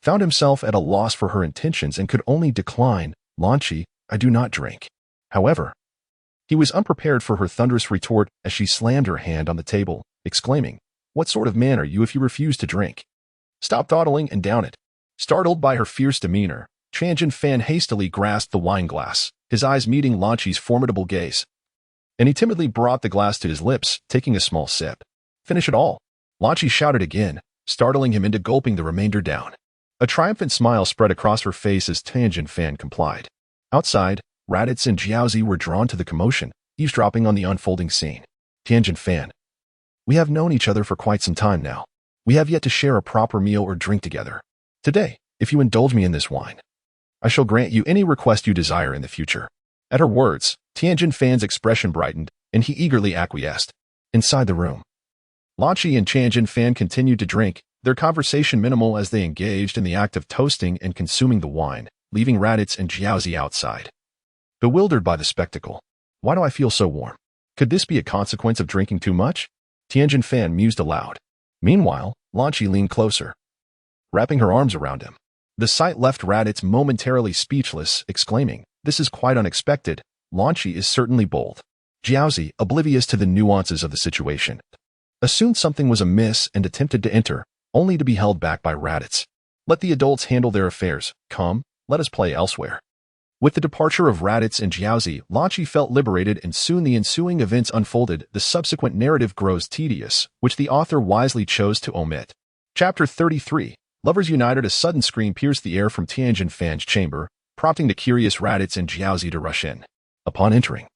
found himself at a loss for her intentions and could only decline, Lanchi, I do not drink. However, he was unprepared for her thunderous retort as she slammed her hand on the table, exclaiming, What sort of man are you if you refuse to drink? Stop dawdling and down it. Startled by her fierce demeanor, Tianjin Fan hastily grasped the wine glass, his eyes meeting Lanchi's formidable gaze. And he timidly brought the glass to his lips, taking a small sip. Finish it all. Lanchi shouted again, startling him into gulping the remainder down. A triumphant smile spread across her face as Tianjin Fan complied. Outside, Raditz and Jiaozi were drawn to the commotion, eavesdropping on the unfolding scene. Tianjin Fan. We have known each other for quite some time now. We have yet to share a proper meal or drink together. Today, if you indulge me in this wine, I shall grant you any request you desire in the future. At her words, Tianjin Fan's expression brightened, and he eagerly acquiesced. Inside the room, Lanchi and Tianjin Fan continued to drink, their conversation minimal as they engaged in the act of toasting and consuming the wine, leaving Raditz and Jiaozi outside. Bewildered by the spectacle. Why do I feel so warm? Could this be a consequence of drinking too much? Tianjin Fan mused aloud. Meanwhile, Lan Qi leaned closer, wrapping her arms around him. The sight left Raditz momentarily speechless, exclaiming, "This is quite unexpected. Lan Qi is certainly bold." Jiaozi, oblivious to the nuances of the situation, assumed something was amiss and attempted to enter, only to be held back by Raditz. "Let the adults handle their affairs. Come, let us play elsewhere." With the departure of Raditz and Jiaozi, Lan Qi felt liberated, and soon the ensuing events unfolded. The subsequent narrative grows tedious, which the author wisely chose to omit. Chapter 33. Lovers united. A sudden scream pierced the air from Tianjin Fan's chamber, prompting the curious Raditz and Jiaozi to rush in. Upon entering,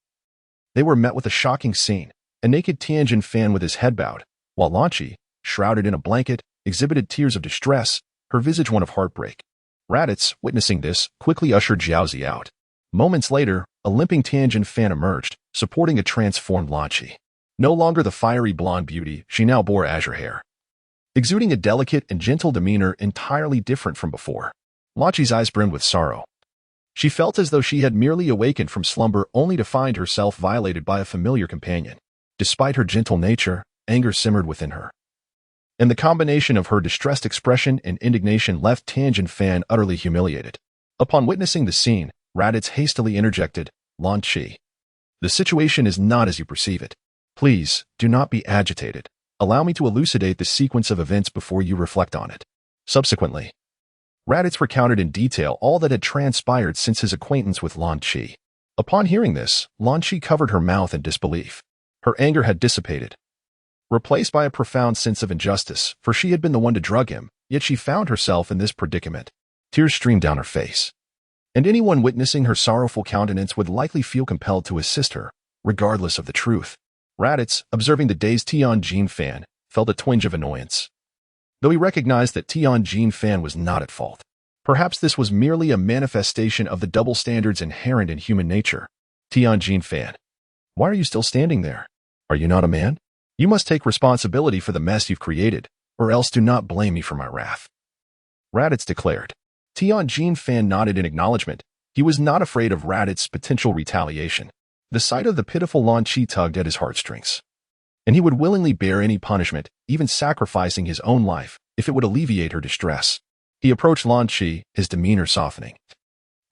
they were met with a shocking scene. A naked Tianjin Fan with his head bowed, while Lan Qi, shrouded in a blanket, exhibited tears of distress, her visage one of heartbreak. Raditz, witnessing this, quickly ushered Jiaozi out. Moments later, a limping Tianjin Fan emerged, supporting a transformed Lan Qi. No longer the fiery blonde beauty, she now bore azure hair, exuding a delicate and gentle demeanor entirely different from before. Lan Qi's eyes brimmed with sorrow. She felt as though she had merely awakened from slumber only to find herself violated by a familiar companion. Despite her gentle nature, anger simmered within her, and the combination of her distressed expression and indignation left Tianjin Fan utterly humiliated. Upon witnessing the scene, Raditz hastily interjected, "Lan Qi, the situation is not as you perceive it. Please, do not be agitated. Allow me to elucidate the sequence of events before you reflect on it." Subsequently, Raditz recounted in detail all that had transpired since his acquaintance with Lan Qi. Upon hearing this, Lan Qi covered her mouth in disbelief. Her anger had dissipated, replaced by a profound sense of injustice, for she had been the one to drug him, yet she found herself in this predicament. Tears streamed down her face, and anyone witnessing her sorrowful countenance would likely feel compelled to assist her, regardless of the truth. Raditz, observing the dazed Tianjin Fan, felt a twinge of annoyance, though he recognized that Tianjin Fan was not at fault. Perhaps this was merely a manifestation of the double standards inherent in human nature. Tianjin Fan, why are you still standing there? Are you not a man? You must take responsibility for the mess you've created, or else do not blame me for my wrath," Raditz declared. Tianjin Fan nodded in acknowledgement. He was not afraid of Raditz's potential retaliation. The sight of the pitiful Lan Qi tugged at his heartstrings, and he would willingly bear any punishment, even sacrificing his own life, if it would alleviate her distress. He approached Lan Qi, his demeanor softening,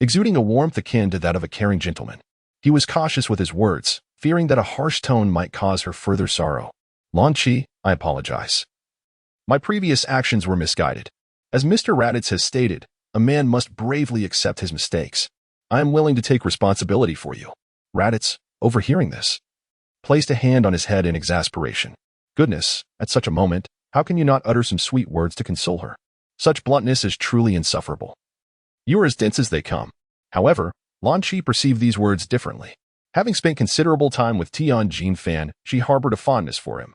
exuding a warmth akin to that of a caring gentleman. He was cautious with his words, fearing that a harsh tone might cause her further sorrow. "Lan Qi, I apologize. My previous actions were misguided. As Mr. Raditz has stated, a man must bravely accept his mistakes. I am willing to take responsibility for you." Raditz, overhearing this, placed a hand on his head in exasperation. Goodness, at such a moment, how can you not utter some sweet words to console her? Such bluntness is truly insufferable. You are as dense as they come. However, Lan Qi perceived these words differently. Having spent considerable time with Tianjin Fan, she harbored a fondness for him,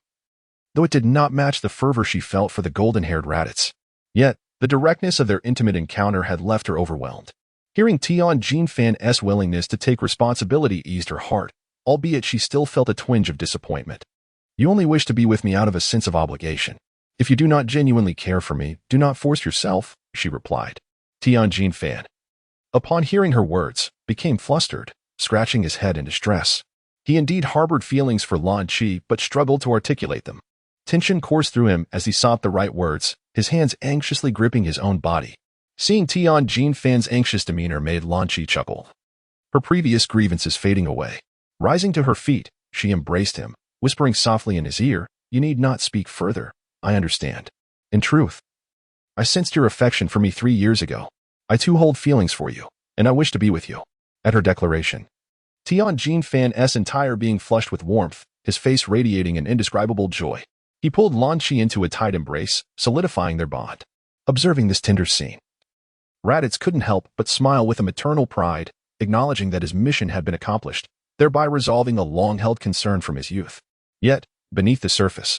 though it did not match the fervor she felt for the golden-haired Raditz. Yet, the directness of their intimate encounter had left her overwhelmed. Hearing Tianjin Fan's willingness to take responsibility eased her heart, albeit she still felt a twinge of disappointment. "You only wish to be with me out of a sense of obligation. If you do not genuinely care for me, do not force yourself," she replied. Tianjin Fan, upon hearing her words, became flustered, scratching his head in distress. He indeed harbored feelings for Lan Qi, but struggled to articulate them. Tension coursed through him as he sought the right words, his hands anxiously gripping his own body. Seeing Tianjin Fan's anxious demeanor made Lan Qi chuckle, her previous grievances fading away. Rising to her feet, she embraced him, whispering softly in his ear, "You need not speak further. I understand. In truth, I sensed your affection for me 3 years ago. I too hold feelings for you, and I wish to be with you." At her declaration, Tianjin Fan's entire being flushed with warmth, his face radiating an indescribable joy. He pulled Lan Qi into a tight embrace, solidifying their bond. Observing this tender scene, Raditz couldn't help but smile with a maternal pride, acknowledging that his mission had been accomplished, thereby resolving a long-held concern from his youth. Yet, beneath the surface,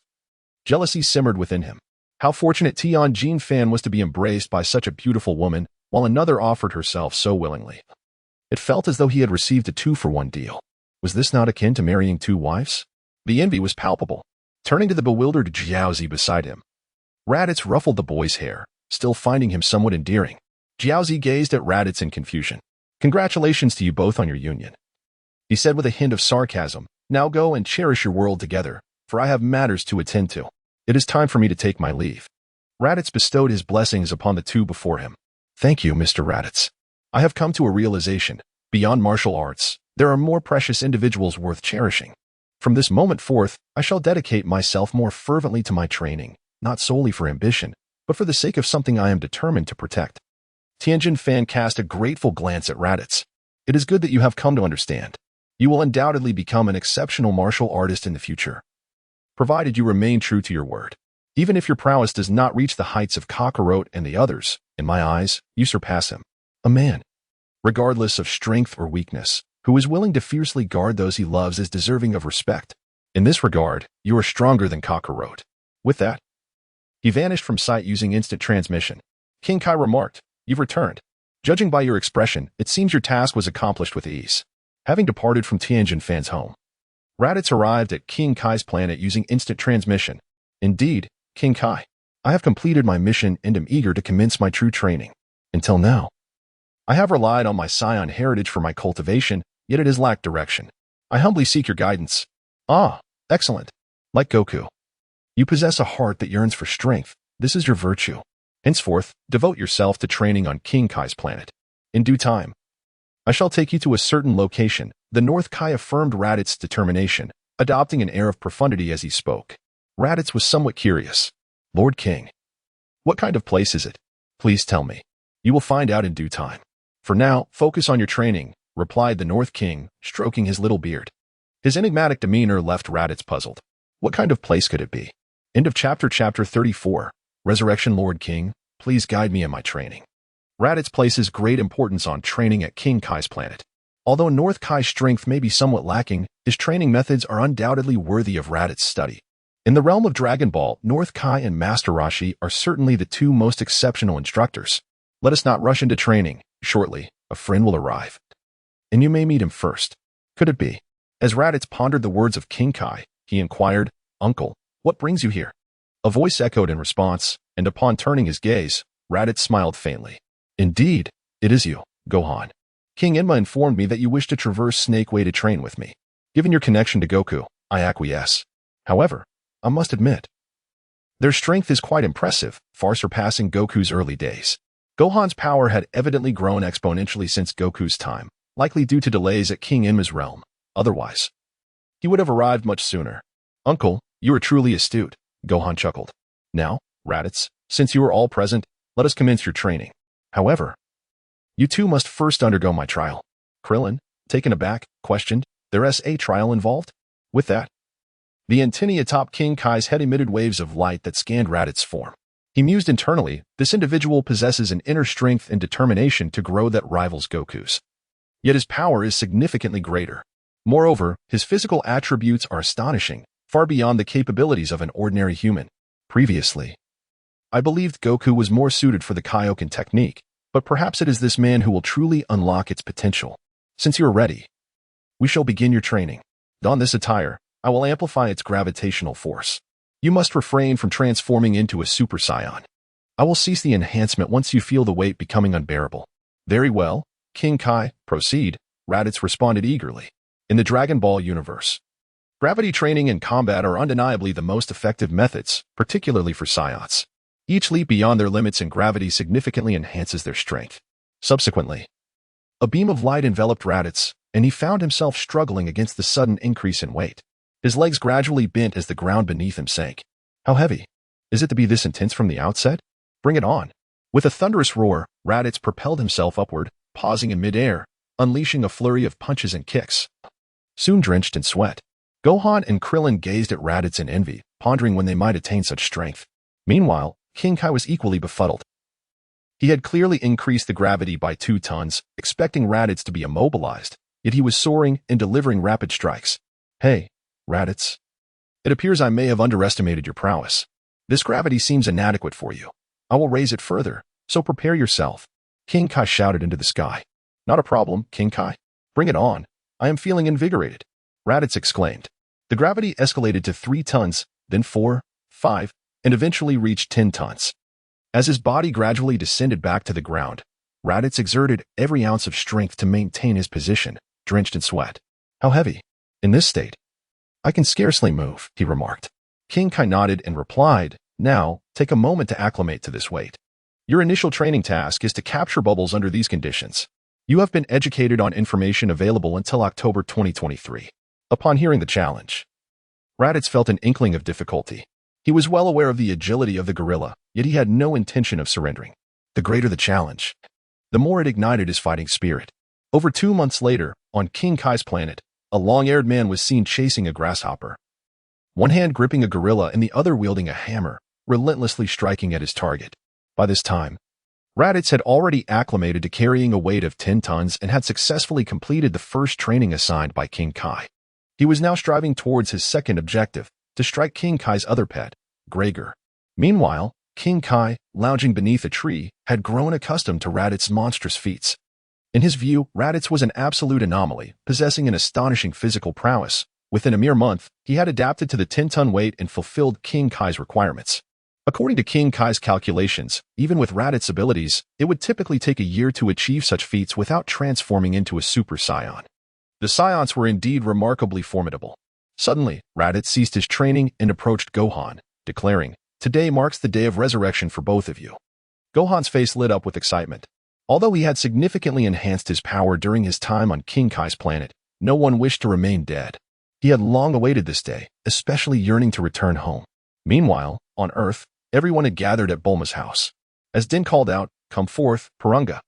jealousy simmered within him. How fortunate Tianjin Fan was to be embraced by such a beautiful woman, while another offered herself so willingly. It felt as though he had received a 2-for-1 deal. Was this not akin to marrying 2 wives? The envy was palpable. Turning to the bewildered Jiaozi beside him, Raditz ruffled the boy's hair, still finding him somewhat endearing. Jiaozi gazed at Raditz in confusion. Congratulations to you both on your union, he said with a hint of sarcasm. Now go and cherish your world together, for I have matters to attend to. It is time for me to take my leave. Raditz bestowed his blessings upon the two before him. Thank you, Mr. Raditz. I have come to a realization. Beyond martial arts, there are more precious individuals worth cherishing. From this moment forth, I shall dedicate myself more fervently to my training, not solely for ambition, but for the sake of something I am determined to protect. Tianjin Fan cast a grateful glance at Raditz. It is good that you have come to understand. You will undoubtedly become an exceptional martial artist in the future, provided you remain true to your word. Even if your prowess does not reach the heights of Kakarot and the others, in my eyes, you surpass him. A man, regardless of strength or weakness, who is willing to fiercely guard those he loves is deserving of respect. In this regard, you are stronger than Kakarot. With that, he vanished from sight using instant transmission. King Kai remarked, "You've returned. Judging by your expression, it seems your task was accomplished with ease." Having departed from Tianjin Fan's home, Raditz arrived at King Kai's planet using instant transmission. Indeed, King Kai, I have completed my mission and am eager to commence my true training. Until now, I have relied on my Saiyan heritage for my cultivation, yet it has lacked direction. I humbly seek your guidance. Ah, excellent. Like Goku, you possess a heart that yearns for strength. This is your virtue. Henceforth, devote yourself to training on King Kai's planet. In due time, I shall take you to a certain location. The North Kai affirmed Raditz's determination, adopting an air of profundity as he spoke. Raditz was somewhat curious. Lord King, what kind of place is it? Please tell me. You will find out in due time. For now, focus on your training, replied the North King, stroking his little beard. His enigmatic demeanor left Raditz puzzled. What kind of place could it be? End of chapter 34. Resurrection. Lord King, please guide me in my training. Raditz places great importance on training at King Kai's planet. Although North Kai's strength may be somewhat lacking, his training methods are undoubtedly worthy of Raditz's study. In the realm of Dragon Ball, North Kai and Master Roshi are certainly the two most exceptional instructors. Let us not rush into training. Shortly, a friend will arrive, and you may meet him first. Could it be? As Raditz pondered the words of King Kai, he inquired, Uncle, what brings you here? A voice echoed in response, and upon turning his gaze, Raditz smiled faintly. Indeed, it is you, Gohan. King Enma informed me that you wish to traverse Snake Way to train with me. Given your connection to Goku, I acquiesce. However, I must admit, their strength is quite impressive, far surpassing Goku's early days. Gohan's power had evidently grown exponentially since Goku's time, likely due to delays at King Enma's realm. Otherwise, he would have arrived much sooner. Uncle, you are truly astute, Gohan chuckled. Now, Raditz, since you are all present, let us commence your training. However, you two must first undergo my trial. Krillin, taken aback, questioned, there's a trial involved? With that, the antennae atop King Kai's head emitted waves of light that scanned Raditz's form. He mused internally, this individual possesses an inner strength and determination to grow that rivals Goku's. Yet his power is significantly greater. Moreover, his physical attributes are astonishing, far beyond the capabilities of an ordinary human. Previously, I believed Goku was more suited for the Kaioken technique, but perhaps it is this man who will truly unlock its potential. Since you are ready, we shall begin your training. Don this attire, I will amplify its gravitational force. You must refrain from transforming into a Super Saiyan. I will cease the enhancement once you feel the weight becoming unbearable. Very well, King Kai, proceed, Raditz responded eagerly. In the Dragon Ball universe, gravity training and combat are undeniably the most effective methods, particularly for Saiyans. Each leap beyond their limits in gravity significantly enhances their strength. Subsequently, a beam of light enveloped Raditz, and he found himself struggling against the sudden increase in weight. His legs gradually bent as the ground beneath him sank. How heavy? Is it to be this intense from the outset? Bring it on. With a thunderous roar, Raditz propelled himself upward, pausing in midair, unleashing a flurry of punches and kicks. Soon drenched in sweat, Gohan and Krillin gazed at Raditz in envy, pondering when they might attain such strength. Meanwhile, King Kai was equally befuddled. He had clearly increased the gravity by 2 tons, expecting Raditz to be immobilized, yet he was soaring and delivering rapid strikes. Hey, Raditz, it appears I may have underestimated your prowess. This gravity seems inadequate for you. I will raise it further, so prepare yourself. King Kai shouted into the sky. Not a problem, King Kai. Bring it on. I am feeling invigorated. Raditz exclaimed. The gravity escalated to 3 tons, then 4, 5, and eventually reached 10 tons. As his body gradually descended back to the ground, Raditz exerted every ounce of strength to maintain his position, drenched in sweat. How heavy? In this state, I can scarcely move, he remarked. King Kai nodded and replied, now, take a moment to acclimate to this weight. Your initial training task is to capture bubbles under these conditions. You have been educated on information available until October 2023. Upon hearing the challenge, Raditz felt an inkling of difficulty. He was well aware of the agility of the gorilla, yet he had no intention of surrendering. The greater the challenge, the more it ignited his fighting spirit. Over 2 months later, on King Kai's planet, a long-haired man was seen chasing a grasshopper. One hand gripping a gorilla and the other wielding a hammer, relentlessly striking at his target. By this time, Raditz had already acclimated to carrying a weight of 10 tons and had successfully completed the first training assigned by King Kai. He was now striving towards his second objective, to strike King Kai's other pet, Gregor. Meanwhile, King Kai, lounging beneath a tree, had grown accustomed to Raditz's monstrous feats. In his view, Raditz was an absolute anomaly, possessing an astonishing physical prowess. Within a mere month, he had adapted to the 10-ton weight and fulfilled King Kai's requirements. According to King Kai's calculations, even with Raditz's abilities, it would typically take a year to achieve such feats without transforming into a Super Saiyan. The Saiyans were indeed remarkably formidable. Suddenly, Raditz ceased his training and approached Gohan, declaring, "Today marks the day of resurrection for both of you." Gohan's face lit up with excitement. Although he had significantly enhanced his power during his time on King Kai's planet, no one wished to remain dead. He had long awaited this day, especially yearning to return home. Meanwhile, on Earth, everyone had gathered at Bulma's house. As Din called out, "Come forth, Purunga."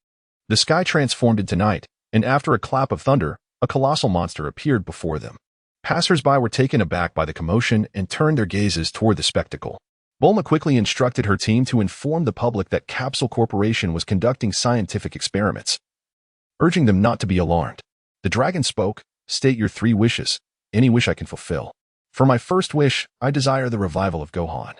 The sky transformed into night, and after a clap of thunder, a colossal monster appeared before them. Passers-by were taken aback by the commotion and turned their gazes toward the spectacle. Bulma quickly instructed her team to inform the public that Capsule Corporation was conducting scientific experiments, urging them not to be alarmed. The dragon spoke, "State your 3 wishes, any wish I can fulfill. For my first wish, I desire the revival of Gohan,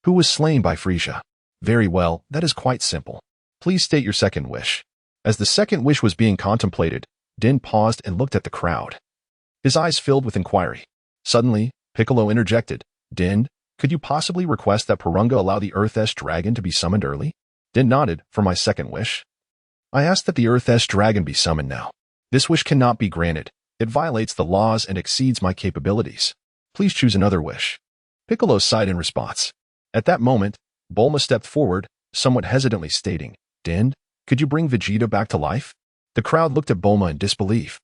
who was slain by Frieza." "Very well, that is quite simple. Please state your second wish." As the second wish was being contemplated, Din paused and looked at the crowd. His eyes filled with inquiry. Suddenly, Piccolo interjected, "Din, could you possibly request that Purunga allow the Earth-S dragon to be summoned early?" Din nodded. "For my second wish, I ask that the Earth-S dragon be summoned now. This wish cannot be granted. It violates the laws and exceeds my capabilities. Please choose another wish." Piccolo sighed in response. At that moment, Bulma stepped forward, somewhat hesitantly stating, "Din, could you bring Vegeta back to life?" The crowd looked at Bulma in disbelief,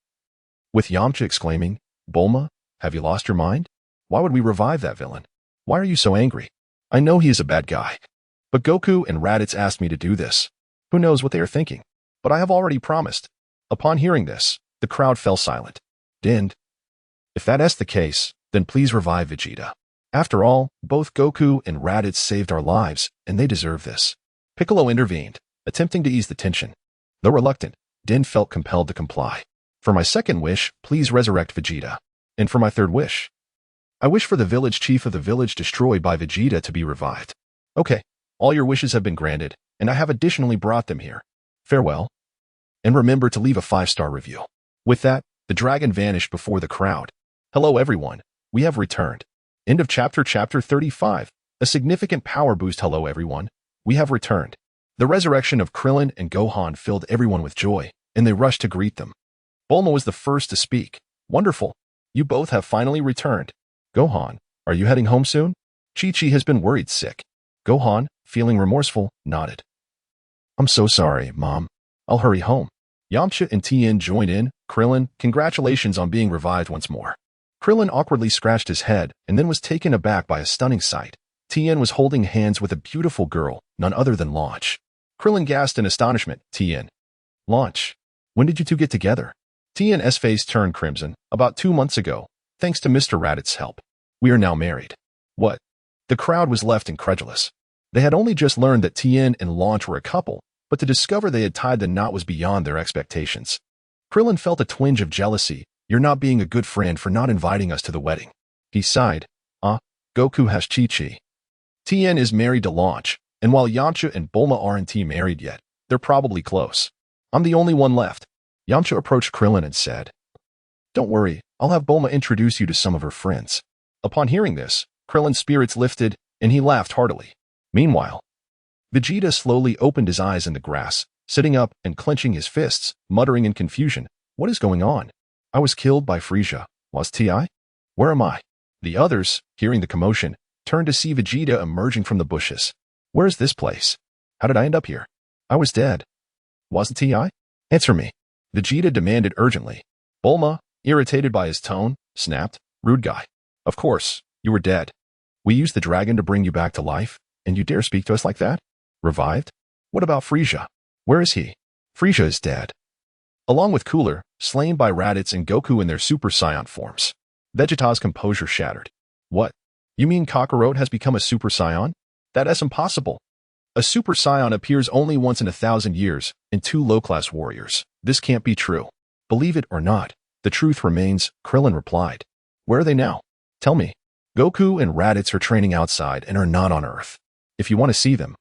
with Yamcha exclaiming, "Bulma, have you lost your mind? Why would we revive that villain? Why are you so angry? I know he is a bad guy. But Goku and Raditz asked me to do this. Who knows what they are thinking? But I have already promised." Upon hearing this, the crowd fell silent. "Din, if that is the case, then please revive Vegeta. After all, both Goku and Raditz saved our lives, and they deserve this." Piccolo intervened, attempting to ease the tension. Though reluctant, Din felt compelled to comply. "For my second wish, please resurrect Vegeta. And for my third wish, I wish for the village chief of the village destroyed by Vegeta to be revived." "Okay, all your wishes have been granted, and I have additionally brought them here. Farewell. And remember to leave a 5-star review." With that, the dragon vanished before the crowd. Hello everyone, we have returned. End of chapter 35. A significant power boost. Hello everyone, we have returned. The resurrection of Krillin and Gohan filled everyone with joy, and they rushed to greet them. Bulma was the first to speak. "Wonderful, you both have finally returned. Gohan, are you heading home soon?" Chi-Chi has been worried sick. Gohan, feeling remorseful, nodded. "I'm so sorry, Mom. I'll hurry home." Yamcha and Tien joined in. "Krillin, congratulations on being revived once more." Krillin awkwardly scratched his head and then was taken aback by a stunning sight. Tien was holding hands with a beautiful girl, none other than Launch. Krillin gasped in astonishment. "Tien. Launch. When did you two get together?" Tien's face turned crimson. "About 2 months ago, thanks to Mr. Raditz's help. We are now married." "What?" The crowd was left incredulous. They had only just learned that Tien and Launch were a couple, but to discover they had tied the knot was beyond their expectations. Krillin felt a twinge of jealousy. "You're not being a good friend for not inviting us to the wedding." He sighed. Goku has Chi-Chi. Tien is married to Launch, and while Yamcha and Bulma aren't married yet, they're probably close. I'm the only one left." Yamcha approached Krillin and said, "Don't worry, I'll have Bulma introduce you to some of her friends." Upon hearing this, Krillin's spirits lifted. and he laughed heartily. Meanwhile, Vegeta slowly opened his eyes in the grass, sitting up and clenching his fists, muttering in confusion, "What is going on? I was killed by Frieza. Was T.I.? Where am I?" The others, hearing the commotion, turned to see Vegeta emerging from the bushes. "Where is this place? How did I end up here? I was dead. Wasn't T.I.? Answer me," Vegeta demanded urgently. Bulma, irritated by his tone, snapped, "Rude guy. Of course, you were dead. We used the dragon to bring you back to life, and you dare speak to us like that? Revived? What about Frieza? Where is he?" "Frieza is dead." Along with Cooler, slain by Raditz and Goku in their Super Saiyan forms. Vegeta's composure shattered. "What? You mean Kakarot has become a Super Saiyan? That is impossible. A Super Saiyan appears only once in 1,000 years in 2 low-class warriors. This can't be true." "Believe it or not, the truth remains," Krillin replied. "Where are they now? Tell me." "Goku and Raditz are training outside and are not on Earth. If you want to see them,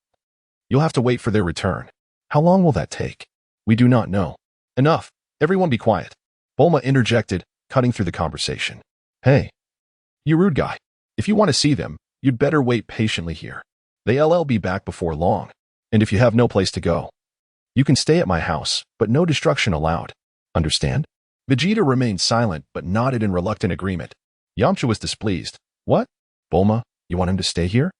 you'll have to wait for their return." "How long will that take?" "We do not know." "Enough. Everyone be quiet," Bulma interjected, cutting through the conversation. "Hey, you rude guy. If you want to see them, you'd better wait patiently here. They'll be back before long. And if you have no place to go, you can stay at my house, but no destruction allowed. Understand?" Vegeta remained silent but nodded in reluctant agreement. Yamcha was displeased. "What? Bulma, you want him to stay here?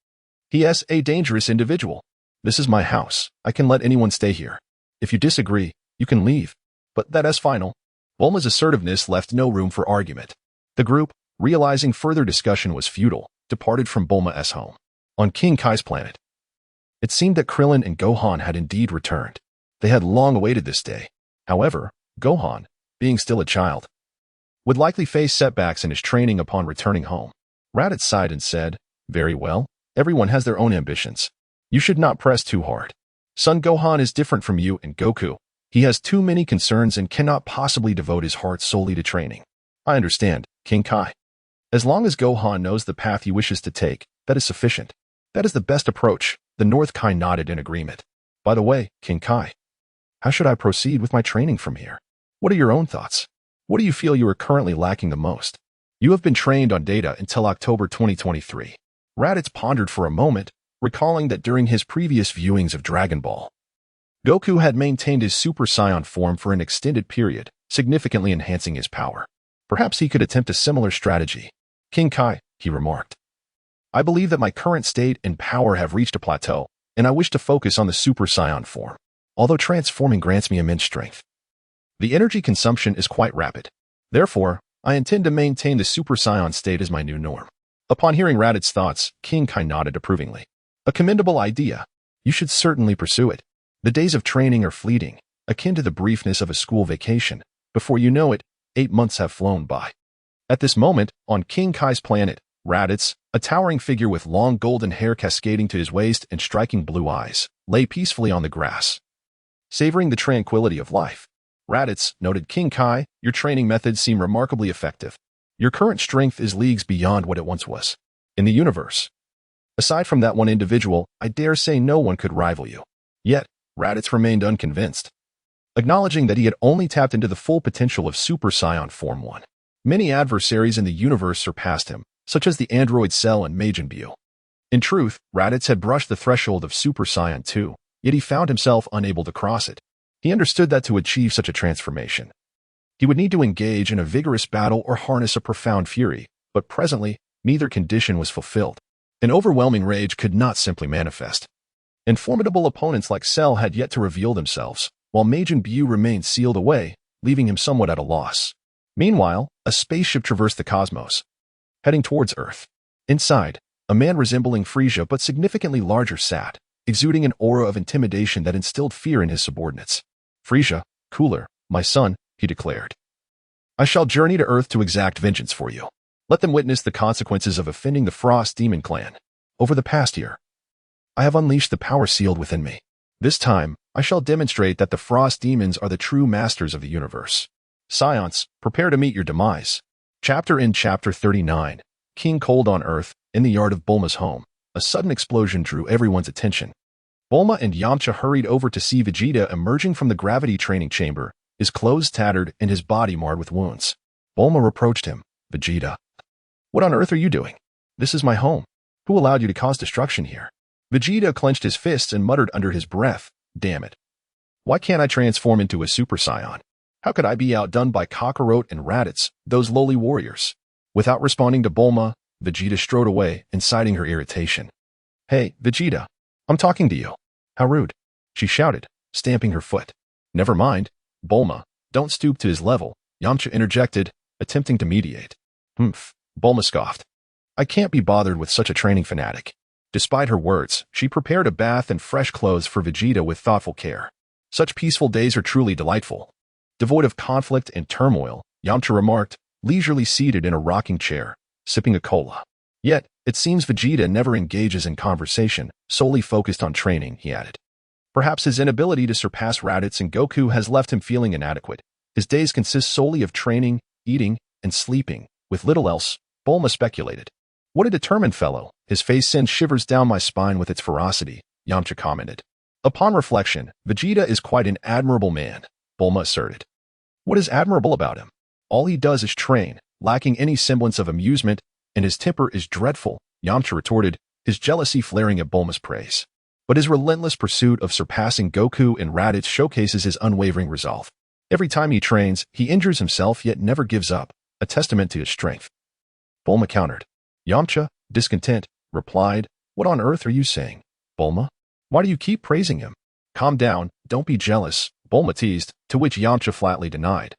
He is a dangerous individual. This is my house. I can let anyone stay here. If you disagree, you can leave. But that is final." Bulma's assertiveness left no room for argument. The group, realizing further discussion was futile, departed from Bulma's home. On King Kai's planet, it seemed that Krillin and Gohan had indeed returned. They had long awaited this day. However, Gohan, being still a child, would likely face setbacks in his training upon returning home. Raditz sighed and said, "Very well, everyone has their own ambitions. You should not press too hard. Son Gohan is different from you and Goku. He has too many concerns and cannot possibly devote his heart solely to training." "I understand, King Kai. As long as Gohan knows the path he wishes to take, that is sufficient. That is the best approach." The North Kai nodded in agreement. "By the way, King Kai, how should I proceed with my training from here? What are your own thoughts? What do you feel you are currently lacking the most?" "You have been trained on data until October 2023. Raditz pondered for a moment, recalling that during his previous viewings of Dragon Ball, Goku had maintained his Super Saiyan form for an extended period, significantly enhancing his power. Perhaps he could attempt a similar strategy. "King Kai," he remarked, "I believe that my current state and power have reached a plateau, and I wish to focus on the Super Saiyan form. Although transforming grants me immense strength, the energy consumption is quite rapid. Therefore, I intend to maintain the Super Saiyan state as my new norm." Upon hearing Raditz's thoughts, King Kai nodded approvingly. "A commendable idea. You should certainly pursue it. The days of training are fleeting, akin to the briefness of a school vacation. Before you know it, 8 months have flown by." At this moment, on King Kai's planet, Raditz, a towering figure with long golden hair cascading to his waist and striking blue eyes, lay peacefully on the grass, savoring the tranquility of life. Raditz, noted King Kai, "Your training methods seem remarkably effective. Your current strength is leagues beyond what it once was. In the universe, aside from that one individual, I dare say no one could rival you." Yet, Raditz remained unconvinced, acknowledging that he had only tapped into the full potential of Super Saiyan Form 1. Many adversaries in the universe surpassed him, such as the android Cell and Majin Buu. In truth, Raditz had brushed the threshold of Super Saiyan 2, yet he found himself unable to cross it. He understood that to achieve such a transformation, he would need to engage in a vigorous battle or harness a profound fury, but presently, neither condition was fulfilled. An overwhelming rage could not simply manifest. And formidable opponents like Cell had yet to reveal themselves, while Majin Buu remained sealed away, leaving him somewhat at a loss. Meanwhile, a spaceship traversed the cosmos, heading towards Earth. Inside, a man resembling Frieza but significantly larger sat, exuding an aura of intimidation that instilled fear in his subordinates. "Frieza, Cooler, my son," he declared, "I shall journey to Earth to exact vengeance for you. Let them witness the consequences of offending the Frost Demon Clan. Over the past year, I have unleashed the power sealed within me. This time, I shall demonstrate that the Frost Demons are the true masters of the universe. Saiyans, prepare to meet your demise." Chapter 39. King Cold on Earth. In the yard of Bulma's home, a sudden explosion drew everyone's attention. Bulma and Yamcha hurried over to see Vegeta emerging from the gravity training chamber, his clothes tattered and his body marred with wounds. Bulma reproached him. "Vegeta, what on earth are you doing? This is my home. Who allowed you to cause destruction here? Vegeta clenched his fists and muttered under his breath, damn it. Why can't I transform into a Super Saiyan? How could I be outdone by Kakarot and Raditz, those lowly warriors? Without responding to Bulma, Vegeta strode away, inciting her irritation. Hey, Vegeta, I'm talking to you. How rude, she shouted, stamping her foot. Never mind, Bulma, don't stoop to his level, Yamcha interjected, attempting to mediate. Humph, Bulma scoffed. I can't be bothered with such a training fanatic. Despite her words, she prepared a bath and fresh clothes for Vegeta with thoughtful care. Such peaceful days are truly delightful. Devoid of conflict and turmoil, Yamcha remarked, leisurely seated in a rocking chair, sipping a cola. Yet, it seems Vegeta never engages in conversation, solely focused on training, he added. Perhaps his inability to surpass Raditz and Goku has left him feeling inadequate. His days consist solely of training, eating, and sleeping, with little else, Bulma speculated. What a determined fellow. His face sends shivers down my spine with its ferocity, Yamcha commented. Upon reflection, Vegeta is quite an admirable man, Bulma asserted. What is admirable about him? All he does is train, lacking any semblance of amusement, and his temper is dreadful, Yamcha retorted, his jealousy flaring at Bulma's praise. But his relentless pursuit of surpassing Goku and Raditz showcases his unwavering resolve. Every time he trains, he injures himself yet never gives up, a testament to his strength. Bulma countered. Yamcha, discontent, replied, What on earth are you saying, Bulma? Why do you keep praising him? Calm down, don't be jealous, Bulma teased, to which Yamcha flatly denied.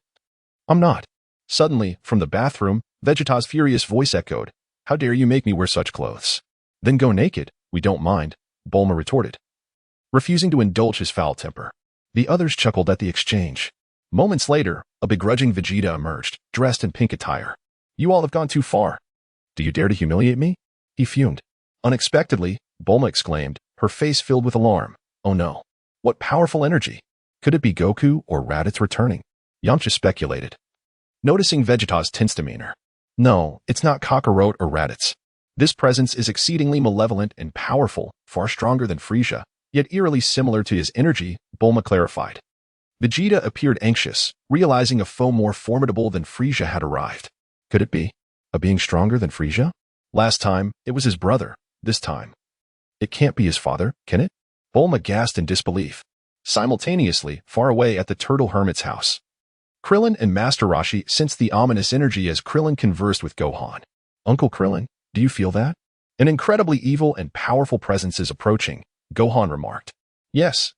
I'm not. Suddenly, from the bathroom, Vegeta's furious voice echoed, How dare you make me wear such clothes? Then go naked, we don't mind, Bulma retorted, refusing to indulge his foul temper. The others chuckled at the exchange. Moments later, a begrudging Vegeta emerged, dressed in pink attire. You all have gone too far. Do you dare to humiliate me? He fumed. Unexpectedly, Bulma exclaimed, her face filled with alarm. Oh no. What powerful energy. Could it be Goku or Raditz returning? Yamcha speculated, noticing Vegeta's tense demeanor. No, it's not Kakarot or Raditz. This presence is exceedingly malevolent and powerful, far stronger than Frieza, yet eerily similar to his energy, Bulma clarified. Vegeta appeared anxious, realizing a foe more formidable than Frieza had arrived. Could it be a being stronger than Frieza? Last time, it was his brother. This time, it can't be his father, can it? Bulma gasped in disbelief. Simultaneously, far away at the Turtle Hermit's house, Krillin and Master Roshi sensed the ominous energy as Krillin conversed with Gohan. Uncle Krillin, do you feel that? An incredibly evil and powerful presence is approaching, Gohan remarked. Yes,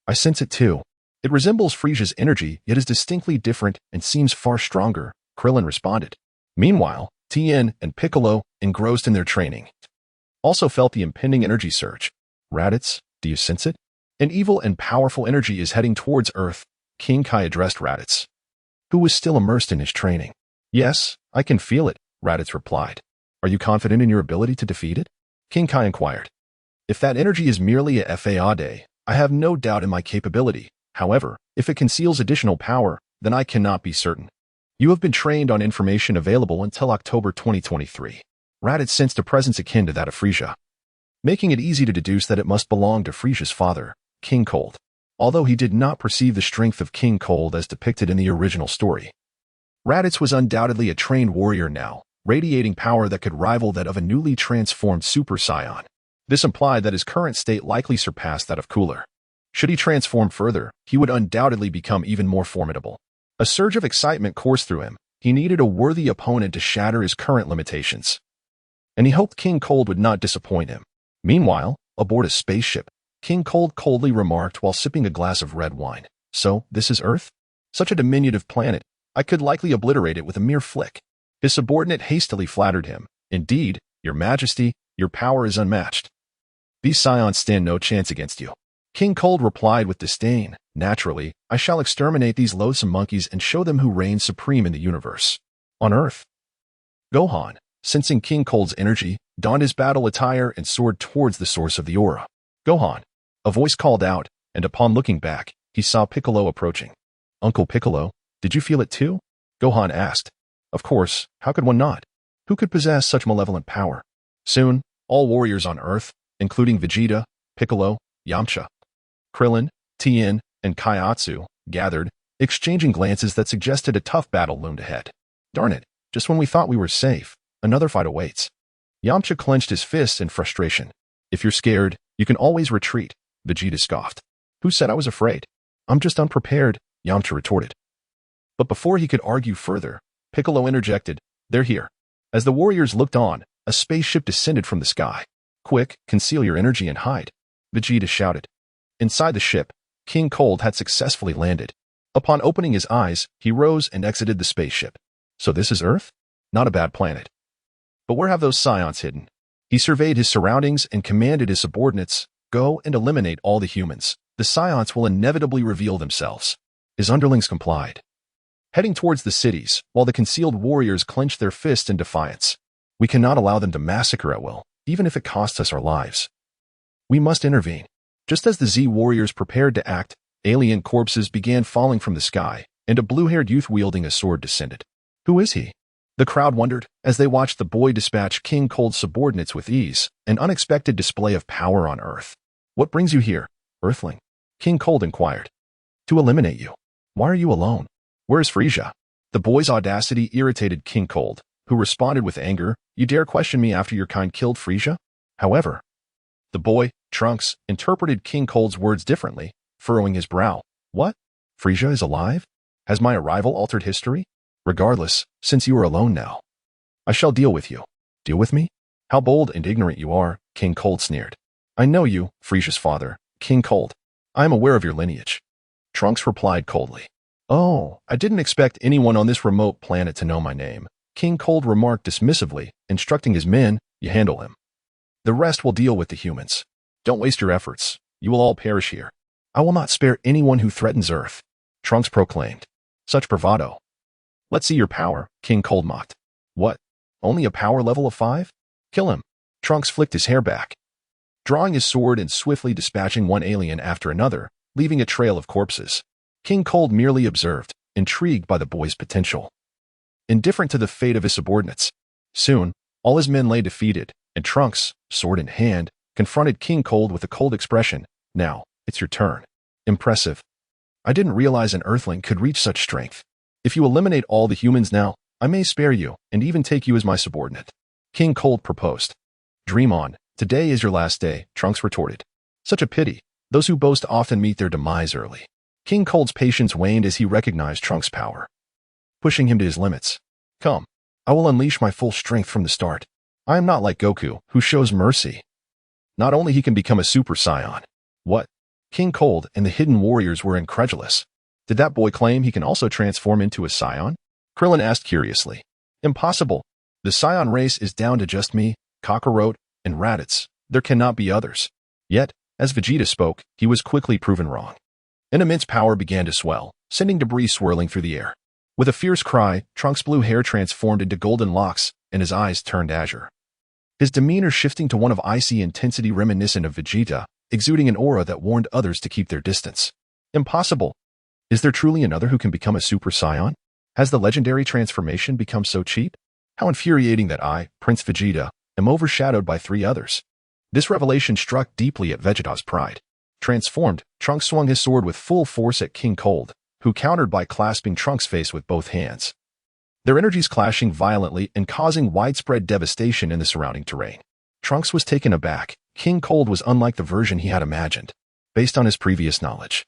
I sense it too. It resembles Frieza's energy, yet is distinctly different and seems far stronger, Krillin responded. Meanwhile, Tien and Piccolo, engrossed in their training, also felt the impending energy surge. Raditz, do you sense it? An evil and powerful energy is heading towards Earth, King Kai addressed Raditz, who was still immersed in his training. Yes, I can feel it, Raditz replied. Are you confident in your ability to defeat it? King Kai inquired. If that energy is merely a fade, I have no doubt in my capability. However, if it conceals additional power, then I cannot be certain. You have been trained on information available until October 2023. Raditz sensed a presence akin to that of Frieza, making it easy to deduce that it must belong to Frieza's father, King Cold, although he did not perceive the strength of King Cold as depicted in the original story. Raditz was undoubtedly a trained warrior now, radiating power that could rival that of a newly transformed Super Saiyan. This implied that his current state likely surpassed that of Cooler. Should he transform further, he would undoubtedly become even more formidable. A surge of excitement coursed through him. He needed a worthy opponent to shatter his current limitations, and he hoped King Cold would not disappoint him. Meanwhile, aboard a spaceship, King Cold coldly remarked while sipping a glass of red wine. So, this is Earth? Such a diminutive planet, I could likely obliterate it with a mere flick. His subordinate hastily flattered him. Indeed, Your Majesty, your power is unmatched. These Saiyans stand no chance against you. King Cold replied with disdain. Naturally, I shall exterminate these loathsome monkeys and show them who reigns supreme in the universe. On Earth. Gohan, sensing King Cold's energy, donned his battle attire and soared towards the source of the aura. Gohan. A voice called out, and upon looking back, he saw Piccolo approaching. Uncle Piccolo, did you feel it too? Gohan asked. Of course, how could one not? Who could possess such malevolent power? Soon, all warriors on Earth, including Vegeta, Piccolo, Yamcha, Krillin, Tien, and Kaiatsu, gathered, exchanging glances that suggested a tough battle loomed ahead. Darn it, just when we thought we were safe, another fight awaits. Yamcha clenched his fists in frustration. If you're scared, you can always retreat, Vegeta scoffed. Who said I was afraid? I'm just unprepared, Yamcha retorted. But before he could argue further, Piccolo interjected, they're here. As the warriors looked on, a spaceship descended from the sky. Quick, conceal your energy and hide, Vegeta shouted. Inside the ship, King Cold had successfully landed. Upon opening his eyes, he rose and exited the spaceship. So this is Earth? Not a bad planet. But where have those Saiyans hidden? He surveyed his surroundings and commanded his subordinates, go and eliminate all the humans. The Saiyans will inevitably reveal themselves. His underlings complied. Heading towards the cities, while the concealed warriors clenched their fists in defiance. We cannot allow them to massacre at will, even if it costs us our lives. We must intervene. Just as the Z warriors prepared to act, alien corpses began falling from the sky, and a blue-haired youth wielding a sword descended. Who is he? The crowd wondered as they watched the boy dispatch King Cold's subordinates with ease, an unexpected display of power on Earth. What brings you here, Earthling? King Cold inquired. To eliminate you. Why are you alone? Where's Frieza? The boy's audacity irritated King Cold, who responded with anger, you dare question me after your kind killed Frieza? However, the boy, Trunks, interpreted King Cold's words differently, furrowing his brow. What? Frieza is alive? Has my arrival altered history? Regardless, since you are alone now, I shall deal with you. Deal with me? How bold and ignorant you are, King Cold sneered. I know you, Frieza's father, King Cold. I am aware of your lineage. Trunks replied coldly. Oh, I didn't expect anyone on this remote planet to know my name, King Cold remarked dismissively, instructing his men, you handle him. The rest will deal with the humans. Don't waste your efforts. You will all perish here. I will not spare anyone who threatens Earth, Trunks proclaimed. Such bravado. Let's see your power, King Cold mocked. What? Only a power level of 5? Kill him. Trunks flicked his hair back, drawing his sword and swiftly dispatching one alien after another, leaving a trail of corpses. King Cold merely observed, intrigued by the boy's potential, indifferent to the fate of his subordinates. Soon, all his men lay defeated, and Trunks, sword in hand, confronted King Cold with a cold expression. Now, it's your turn. Impressive. I didn't realize an Earthling could reach such strength. If you eliminate all the humans now, I may spare you and even take you as my subordinate, King Cold proposed. Dream on. Today is your last day, Trunks retorted. Such a pity. Those who boast often meet their demise early. King Cold's patience waned as he recognized Trunks' power, pushing him to his limits. Come. I will unleash my full strength from the start. I am not like Goku, who shows mercy. Not only he can become a Super Saiyan. What? King Cold and the hidden warriors were incredulous. Did that boy claim he can also transform into a Saiyan? Krillin asked curiously. Impossible. The Saiyan race is down to just me, Kakarot, and Raditz. There cannot be others. Yet, as Vegeta spoke, he was quickly proven wrong. An immense power began to swell, sending debris swirling through the air. With a fierce cry, Trunks' blue hair transformed into golden locks, and his eyes turned azure. His demeanor shifting to one of icy intensity reminiscent of Vegeta, exuding an aura that warned others to keep their distance. Impossible. Is there truly another who can become a Super Saiyan? Has the legendary transformation become so cheap? How infuriating that I, Prince Vegeta, am overshadowed by 3 others. This revelation struck deeply at Vegeta's pride. Transformed, Trunks swung his sword with full force at King Cold, who countered by clasping Trunks' face with both hands. Their energies clashing violently and causing widespread devastation in the surrounding terrain. Trunks was taken aback. King Cold was unlike the version he had imagined, based on his previous knowledge.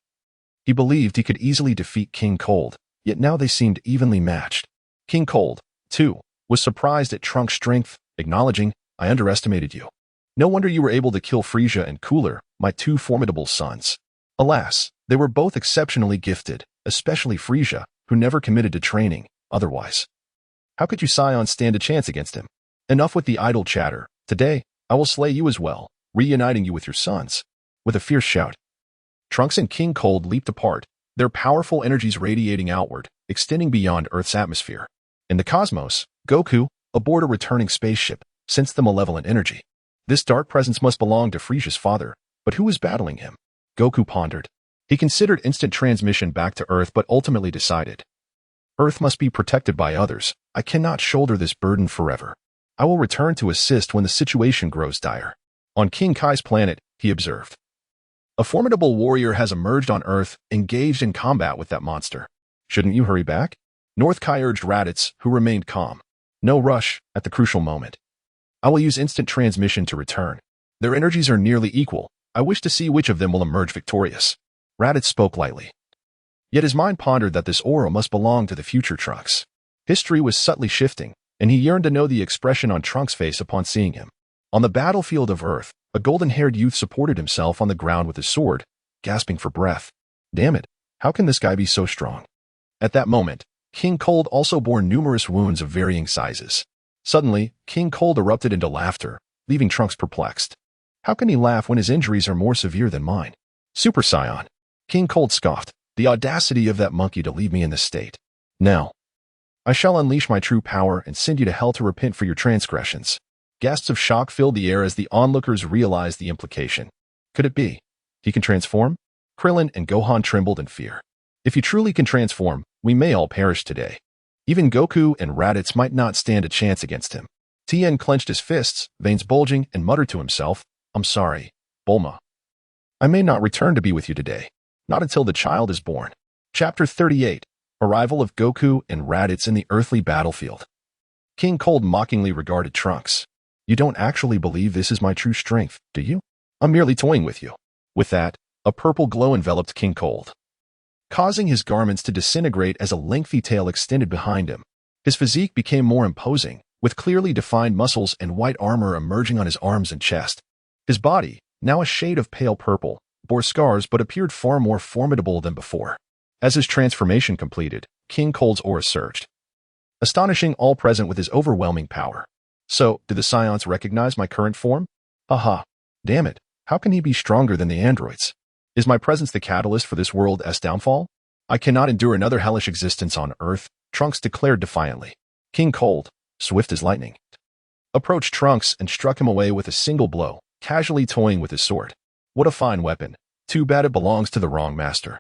He believed he could easily defeat King Cold, yet now they seemed evenly matched. King Cold, too, was surprised at Trunks' strength, acknowledging, I underestimated you. No wonder you were able to kill Frieza and Cooler, my 2 formidable sons. Alas, they were both exceptionally gifted, especially Frieza, who never committed to training, otherwise. How could you Saiyans stand a chance against him? Enough with the idle chatter. Today, I will slay you as well, reuniting you with your sons. With a fierce shout, Trunks and King Cold leaped apart, their powerful energies radiating outward, extending beyond Earth's atmosphere. In the cosmos, Goku, aboard a returning spaceship, sensed the malevolent energy. This dark presence must belong to Frieza's father, but who was battling him? Goku pondered. He considered instant transmission back to Earth but ultimately decided. Earth must be protected by others. I cannot shoulder this burden forever. I will return to assist when the situation grows dire. On King Kai's planet, he observed. A formidable warrior has emerged on Earth, engaged in combat with that monster. Shouldn't you hurry back? North Kai urged Raditz, who remained calm. No rush, at the crucial moment. I will use instant transmission to return. Their energies are nearly equal. I wish to see which of them will emerge victorious. Raditz spoke lightly. Yet his mind pondered that this aura must belong to the future Trunks. History was subtly shifting, and he yearned to know the expression on Trunks' face upon seeing him. On the battlefield of Earth, a golden-haired youth supported himself on the ground with his sword, gasping for breath. Damn it, how can this guy be so strong? At that moment, King Cold also bore numerous wounds of varying sizes. Suddenly, King Cold erupted into laughter, leaving Trunks perplexed. How can he laugh when his injuries are more severe than mine? Super Saiyan. King Cold scoffed. The audacity of that monkey to leave me in this state. Now, I shall unleash my true power and send you to hell to repent for your transgressions. Gasps of shock filled the air as the onlookers realized the implication. Could it be? He can transform? Krillin and Gohan trembled in fear. If he truly can transform, we may all perish today. Even Goku and Raditz might not stand a chance against him. Tien clenched his fists, veins bulging, and muttered to himself, I'm sorry, Bulma. I may not return to be with you today. Not until the child is born. Chapter 38. Arrival of Goku and Raditz in the earthly battlefield. King Cold mockingly regarded Trunks. You don't actually believe this is my true strength, do you? I'm merely toying with you. With that, a purple glow enveloped King Cold, causing his garments to disintegrate as a lengthy tail extended behind him. His physique became more imposing, with clearly defined muscles and white armor emerging on his arms and chest. His body, now a shade of pale purple, bore scars but appeared far more formidable than before. As his transformation completed, King Cold's aura surged, astonishing all present with his overwhelming power. So, did the Saiyans recognize my current form? Aha. Damn it, how can he be stronger than the androids? Is my presence the catalyst for this world's downfall? I cannot endure another hellish existence on Earth, Trunks declared defiantly. King Cold, swift as lightning, approached Trunks and struck him away with a single blow, casually toying with his sword. What a fine weapon. Too bad it belongs to the wrong master.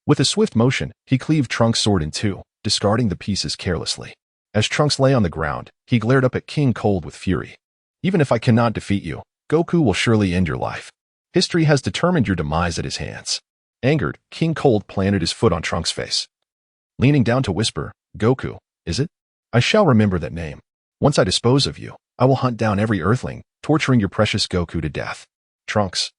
With a swift motion, he cleaved Trunks' sword in two, discarding the pieces carelessly. As Trunks lay on the ground, he glared up at King Cold with fury. Even if I cannot defeat you, Goku will surely end your life. History has determined your demise at his hands. Angered, King Cold planted his foot on Trunks' face. Leaning down to whisper, Goku, is it? I shall remember that name. Once I dispose of you, I will hunt down every Earthling, torturing your precious Goku to death. Trunks,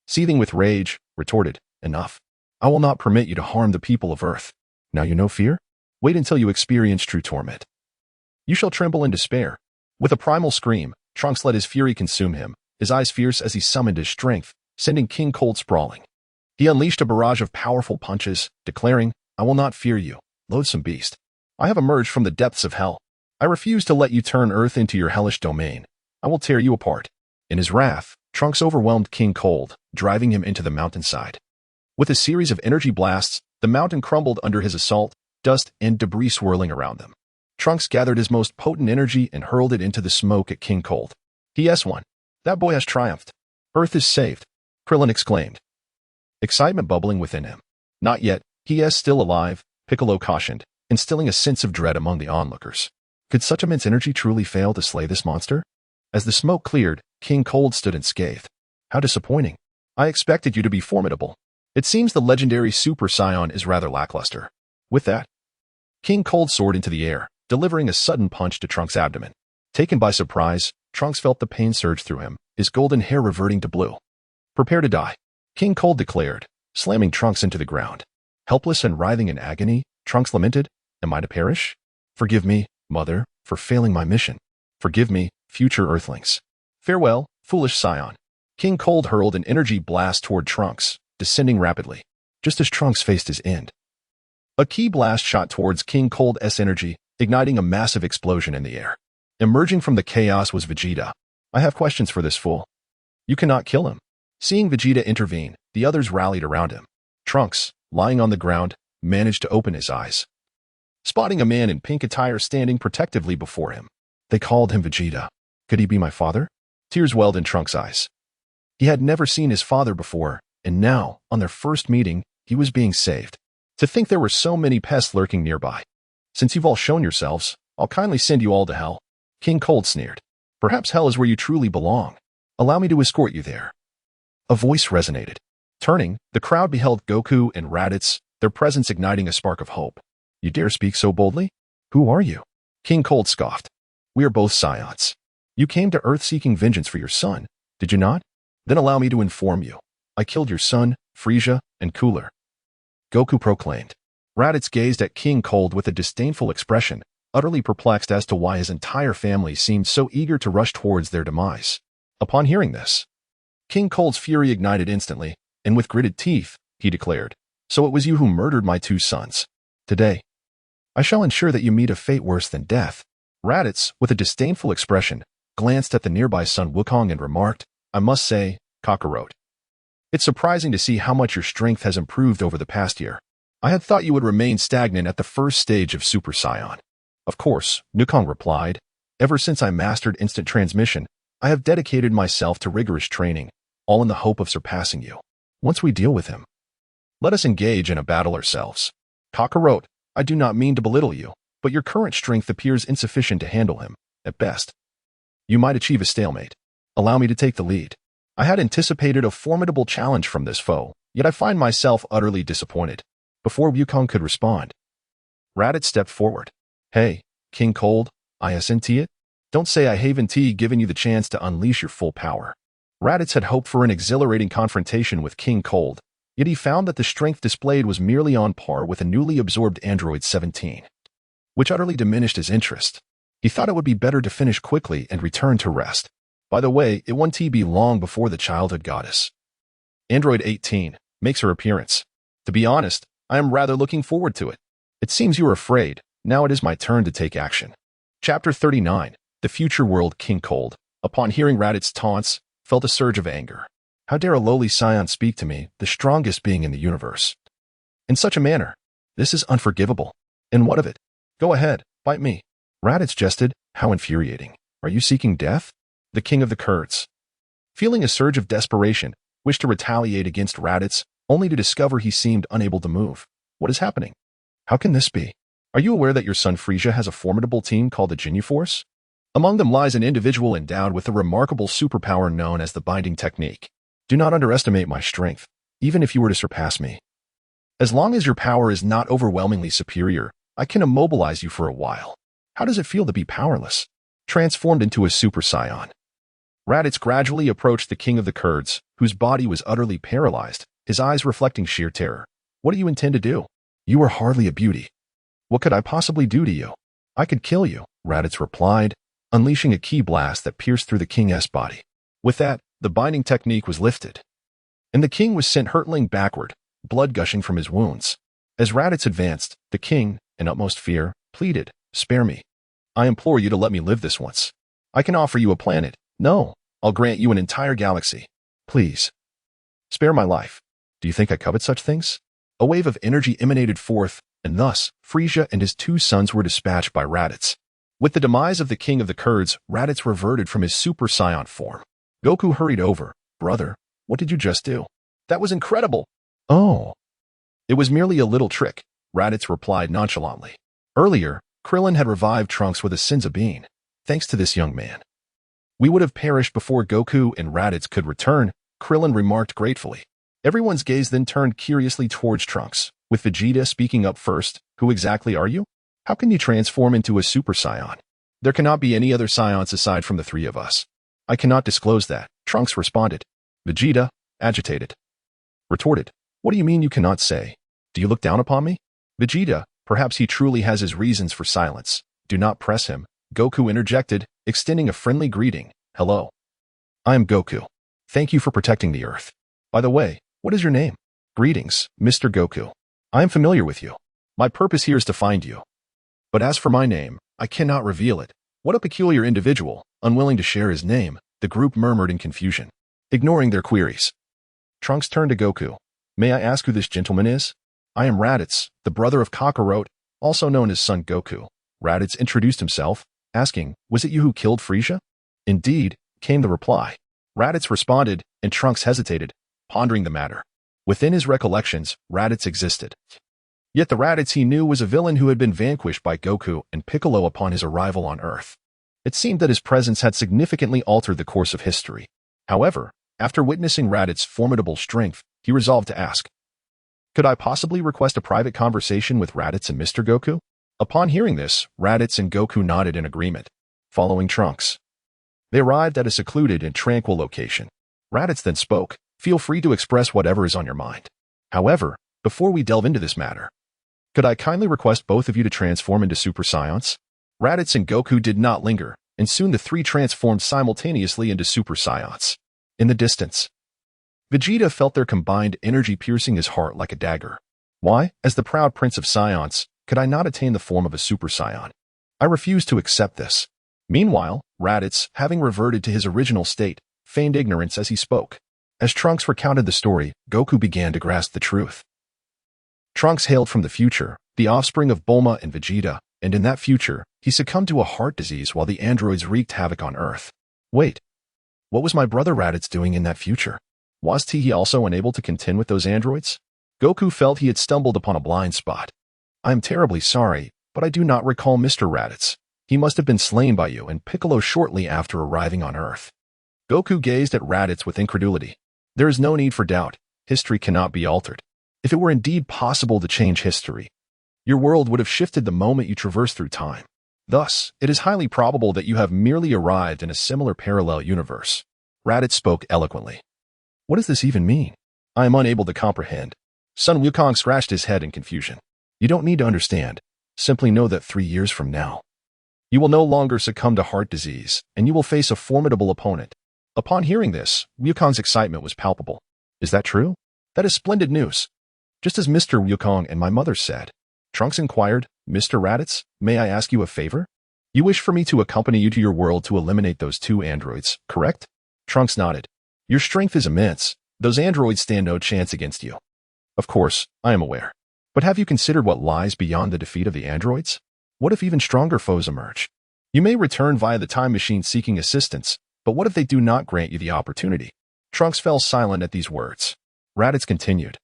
seething with rage, retorted, enough. I will not permit you to harm the people of Earth. Now you know fear? Wait until you experience true torment. You shall tremble in despair. With a primal scream, Trunks let his fury consume him, his eyes fierce as he summoned his strength, sending King Cold sprawling. He unleashed a barrage of powerful punches, declaring, I will not fear you, loathsome beast. I have emerged from the depths of hell. I refuse to let you turn Earth into your hellish domain. I will tear you apart. In his wrath, Trunks overwhelmed King Cold, driving him into the mountainside. With a series of energy blasts, the mountain crumbled under his assault, dust and debris swirling around them. Trunks gathered his most potent energy and hurled it into the smoke at King Cold. He S1. That boy has triumphed. Earth is saved, Krillin exclaimed, excitement bubbling within him. Not yet, he is still alive, Piccolo cautioned, instilling a sense of dread among the onlookers. Could such immense energy truly fail to slay this monster? As the smoke cleared, King Cold stood unscathed. How disappointing. I expected you to be formidable. It seems the legendary Super Saiyan is rather lackluster. With that, King Cold soared into the air, delivering a sudden punch to Trunks' abdomen. Taken by surprise, Trunks felt the pain surge through him, his golden hair reverting to blue. Prepare to die, King Cold declared, slamming Trunks into the ground. Helpless and writhing in agony, Trunks lamented, Am I to perish? Forgive me, Mother, for failing my mission. Forgive me, future Earthlings. Farewell, foolish Saiyan. King Cold hurled an energy blast toward Trunks, descending rapidly, just as Trunks faced his end. A key blast shot towards King Cold's energy, igniting a massive explosion in the air. Emerging from the chaos was Vegeta. I have questions for this fool. You cannot kill him. Seeing Vegeta intervene, the others rallied around him. Trunks, lying on the ground, managed to open his eyes, spotting a man in pink attire standing protectively before him. They called him Vegeta. Could he be my father? Tears welled in Trunks' eyes. He had never seen his father before, and now, on their first meeting, he was being saved. To think there were so many pests lurking nearby. Since you've all shown yourselves, I'll kindly send you all to hell. King Cold sneered. Perhaps hell is where you truly belong. Allow me to escort you there. A voice resonated. Turning, the crowd beheld Goku and Raditz, their presence igniting a spark of hope. You dare speak so boldly? Who are you? King Cold scoffed. We are both Saiyans. You came to Earth seeking vengeance for your son, did you not? Then allow me to inform you. I killed your son, Frieza, and Cooler. Goku proclaimed. Raditz gazed at King Cold with a disdainful expression, utterly perplexed as to why his entire family seemed so eager to rush towards their demise. Upon hearing this, King Cold's fury ignited instantly, and with gritted teeth, he declared, "So it was you who murdered my two sons. Today, I shall ensure that you meet a fate worse than death." Raditz, with a disdainful expression, glanced at the nearby Sun Wukong and remarked, "I must say, Kakarot, it's surprising to see how much your strength has improved over the past year. I had thought you would remain stagnant at the first stage of Super Saiyan." "Of course," Wukong replied, "ever since I mastered instant transmission, I have dedicated myself to rigorous training, all in the hope of surpassing you. Once we deal with him, let us engage in a battle ourselves. Kakarot, I do not mean to belittle you, but your current strength appears insufficient to handle him. At best, you might achieve a stalemate. Allow me to take the lead." I had anticipated a formidable challenge from this foe, yet I find myself utterly disappointed. Before Wukong could respond, Raditz stepped forward. "Hey, King Cold, isn't it? Don't say I haven't given you the chance to unleash your full power." Raditz had hoped for an exhilarating confrontation with King Cold, yet he found that the strength displayed was merely on par with a newly absorbed Android 17, which utterly diminished his interest. He thought it would be better to finish quickly and return to rest. By the way, it won't be long before the childhood goddess, Android 18, makes her appearance. To be honest, I am rather looking forward to it. It seems you are afraid. Now it is my turn to take action. Chapter 39, The Future World. King Cold, upon hearing Raditz's taunts, felt a surge of anger. How dare a lowly Saiyan speak to me, the strongest being in the universe, in such a manner? This is unforgivable. And what of it? Go ahead, bite me. Raditz jested. How infuriating. Are you seeking death? The king of the Kurds, feeling a surge of desperation, wished to retaliate against Raditz, only to discover he seemed unable to move. What is happening? How can this be? Are you aware that your son Frieza has a formidable team called the Ginyu Force? Among them lies an individual endowed with a remarkable superpower known as the binding technique. Do not underestimate my strength, even if you were to surpass me. As long as your power is not overwhelmingly superior, I can immobilize you for a while. How does it feel to be powerless? Transformed into a Super Saiyan, Raditz gradually approached the king of the Kurds, whose body was utterly paralyzed, his eyes reflecting sheer terror. What do you intend to do? You are hardly a beauty. What could I possibly do to you? I could kill you, Raditz replied, unleashing a ki blast that pierced through the king's body. With that, the binding technique was lifted, and the king was sent hurtling backward, blood gushing from his wounds. As Raditz advanced, the king, in utmost fear, pleaded, "Spare me. I implore you to let me live this once. I can offer you a planet. No, I'll grant you an entire galaxy. Please, spare my life. Do you think I covet such things?" A wave of energy emanated forth, and thus, Frieza and his two sons were dispatched by Raditz. With the demise of the king of the Kurds, Raditz reverted from his Super Saiyan form. Goku hurried over. "Brother, what did you just do? That was incredible." "Oh, it was merely a little trick," Raditz replied nonchalantly. Earlier, Krillin had revived Trunks with a Senzu bean. Thanks to this young man, we would have perished before Goku and Raditz could return, Krillin remarked gratefully. Everyone's gaze then turned curiously towards Trunks, with Vegeta speaking up first. "Who exactly are you? How can you transform into a Super Saiyan? There cannot be any other Saiyans aside from the three of us." "I cannot disclose that," Trunks responded. Vegeta, agitated, retorted, "What do you mean you cannot say? Do you look down upon me?" Vegeta, perhaps he truly has his reasons for silence. "Do not press him," Goku interjected, extending a friendly greeting. "Hello. I am Goku. Thank you for protecting the Earth. By the way, what is your name?" "Greetings, Mr. Goku. I am familiar with you. My purpose here is to find you. But as for my name, I cannot reveal it." "What a peculiar individual, unwilling to share his name," the group murmured in confusion, ignoring their queries. Trunks turned to Goku. "May I ask who this gentleman is?" "I am Raditz, the brother of Kakarot, also known as Son Goku." Raditz introduced himself, asking, "Was it you who killed Frieza?" "Indeed," came the reply. Raditz responded, and Trunks hesitated, pondering the matter. Within his recollections, Raditz existed. Yet the Raditz he knew was a villain who had been vanquished by Goku and Piccolo upon his arrival on Earth. It seemed that his presence had significantly altered the course of history. However, after witnessing Raditz's formidable strength, he resolved to ask, "Could I possibly request a private conversation with Raditz and Mr. Goku?" Upon hearing this, Raditz and Goku nodded in agreement, following Trunks. They arrived at a secluded and tranquil location. Raditz then spoke. Feel free to express whatever is on your mind. However, before we delve into this matter, could I kindly request both of you to transform into Super Saiyans? Raditz and Goku did not linger, and soon the three transformed simultaneously into Super Saiyans. In the distance, Vegeta felt their combined energy piercing his heart like a dagger. Why, as the proud prince of Saiyans, could I not attain the form of a Super Saiyan? I refuse to accept this. Meanwhile, Raditz, having reverted to his original state, feigned ignorance as he spoke. As Trunks recounted the story, Goku began to grasp the truth. Trunks hailed from the future, the offspring of Bulma and Vegeta, and in that future, he succumbed to a heart disease while the androids wreaked havoc on Earth. Wait, what was my brother Raditz doing in that future? Was he also unable to contend with those androids? Goku felt he had stumbled upon a blind spot. I am terribly sorry, but I do not recall Mr. Raditz. He must have been slain by you and Piccolo shortly after arriving on Earth. Goku gazed at Raditz with incredulity. There is no need for doubt. History cannot be altered. If it were indeed possible to change history, your world would have shifted the moment you traversed through time. Thus, it is highly probable that you have merely arrived in a similar parallel universe. Raditz spoke eloquently. What does this even mean? I am unable to comprehend. Sun Wukong scratched his head in confusion. You don't need to understand. Simply know that 3 years from now, you will no longer succumb to heart disease, and you will face a formidable opponent. Upon hearing this, Wukong's excitement was palpable. Is that true? That is splendid news. Just as Mr. Wukong and my mother said. Trunks inquired, Mr. Raditz, may I ask you a favor? You wish for me to accompany you to your world to eliminate those 2 androids, correct? Trunks nodded. Your strength is immense. Those androids stand no chance against you. Of course, I am aware. But have you considered what lies beyond the defeat of the androids? What if even stronger foes emerge? You may return via the time machine seeking assistance, but what if they do not grant you the opportunity? Trunks fell silent at these words. Raditz continued.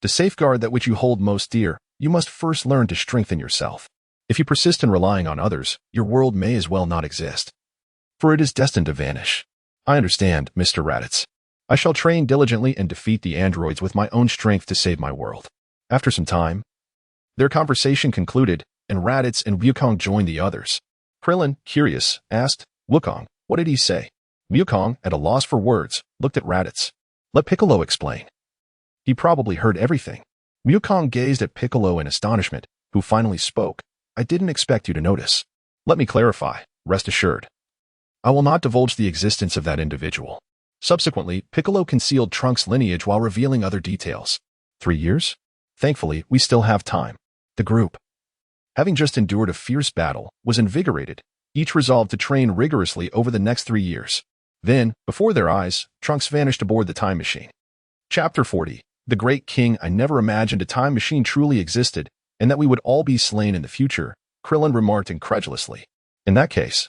To safeguard that which you hold most dear, you must first learn to strengthen yourself. If you persist in relying on others, your world may as well not exist. For it is destined to vanish. I understand, Mr. Raditz. I shall train diligently and defeat the androids with my own strength to save my world. After some time, their conversation concluded, and Raditz and Wukong joined the others. Krillin, curious, asked, Wukong, what did he say? Wukong, at a loss for words, looked at Raditz. Let Piccolo explain. He probably heard everything. Wukong gazed at Piccolo in astonishment, who finally spoke. I didn't expect you to notice. Let me clarify, rest assured. I will not divulge the existence of that individual. Subsequently, Piccolo concealed Trunks' lineage while revealing other details. 3 years? Thankfully, we still have time. The group, having just endured a fierce battle, was invigorated, each resolved to train rigorously over the next 3 years. Then, before their eyes, Trunks vanished aboard the time machine. Chapter 40. The Great King. I never imagined a time machine truly existed, and that we would all be slain in the future, Krillin remarked incredulously. In that case,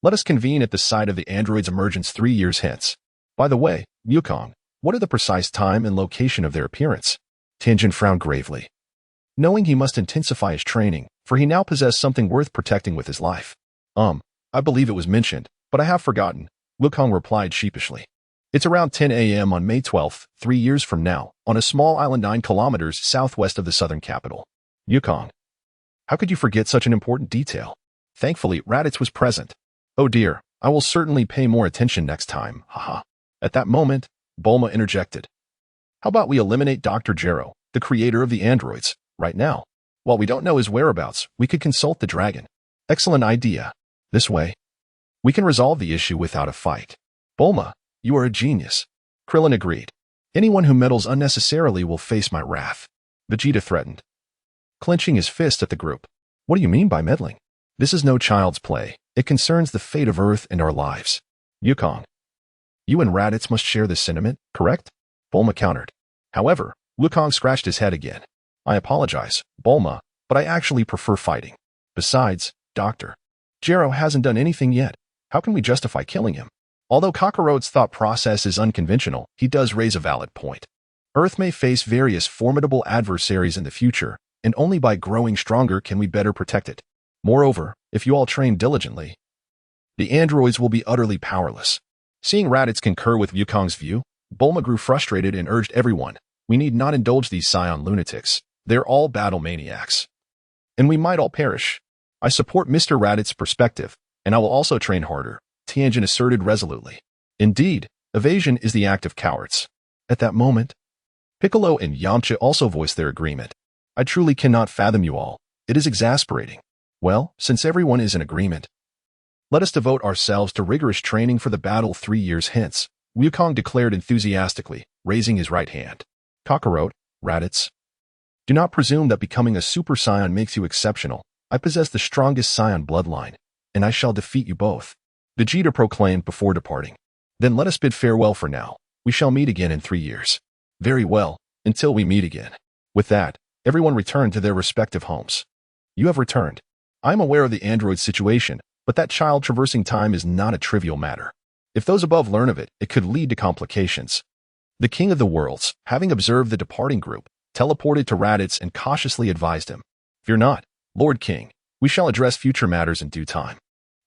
let us convene at the site of the android's emergence 3 years hence. By the way, Wukong, what are the precise time and location of their appearance? Tien frowned gravely, knowing he must intensify his training, for he now possessed something worth protecting with his life. I believe it was mentioned, but I have forgotten, Wukong replied sheepishly. It's around 10 a.m. on May 12th, 3 years from now, on a small island 9 kilometers southwest of the southern capital. Wukong. How could you forget such an important detail? Thankfully, Raditz was present. Oh dear, I will certainly pay more attention next time, haha. At that moment, Bulma interjected. How about we eliminate Dr. Gero, the creator of the androids, right now? While we don't know his whereabouts, we could consult the dragon. Excellent idea. This way, we can resolve the issue without a fight. Bulma, you are a genius. Krillin agreed. Anyone who meddles unnecessarily will face my wrath. Vegeta threatened, clenching his fist at the group. What do you mean by meddling? This is no child's play. It concerns the fate of Earth and our lives. Wukong. You and Raditz must share this sentiment, correct? Bulma countered. However, Wukong scratched his head again. I apologize, Bulma, but I actually prefer fighting. Besides, Dr. Gero hasn't done anything yet. How can we justify killing him? Although Kakaroto's thought process is unconventional, he does raise a valid point. Earth may face various formidable adversaries in the future, and only by growing stronger can we better protect it. Moreover, if you all train diligently, the androids will be utterly powerless. Seeing Raditz concur with Wukong's view, Bulma grew frustrated and urged everyone, we need not indulge these Saiyan lunatics. They're all battle maniacs. And we might all perish. I support Mr. Raditz's perspective, and I will also train harder. Tianjin asserted resolutely. Indeed, evasion is the act of cowards. At that moment, Piccolo and Yamcha also voiced their agreement. I truly cannot fathom you all. It is exasperating. Well, since everyone is in agreement, let us devote ourselves to rigorous training for the battle 3 years hence, Wukong declared enthusiastically, raising his right hand. Kakarot, Raditz. Do not presume that becoming a Super Saiyan makes you exceptional. I possess the strongest Saiyan bloodline, and I shall defeat you both. Vegeta proclaimed before departing. Then let us bid farewell for now. We shall meet again in 3 years. Very well, until we meet again. With that, everyone returned to their respective homes. You have returned. I am aware of the android situation, but that child traversing time is not a trivial matter. If those above learn of it, it could lead to complications. The King of the Worlds, having observed the departing group, teleported to Raditz and cautiously advised him. Fear not, Lord King. We shall address future matters in due time.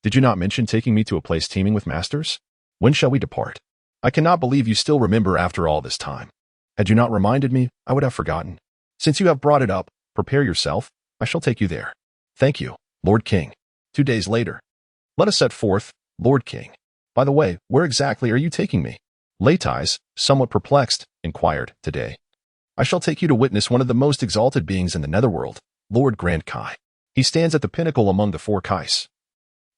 Did you not mention taking me to a place teeming with masters? When shall we depart? I cannot believe you still remember after all this time. Had you not reminded me, I would have forgotten. Since you have brought it up, prepare yourself. I shall take you there. Thank you, Lord King. 2 days later. Let us set forth, Lord King. By the way, where exactly are you taking me? Leitais, somewhat perplexed, inquired, today. I shall take you to witness one of the most exalted beings in the netherworld, Lord Grand Kai. He stands at the pinnacle among the 4 Kais,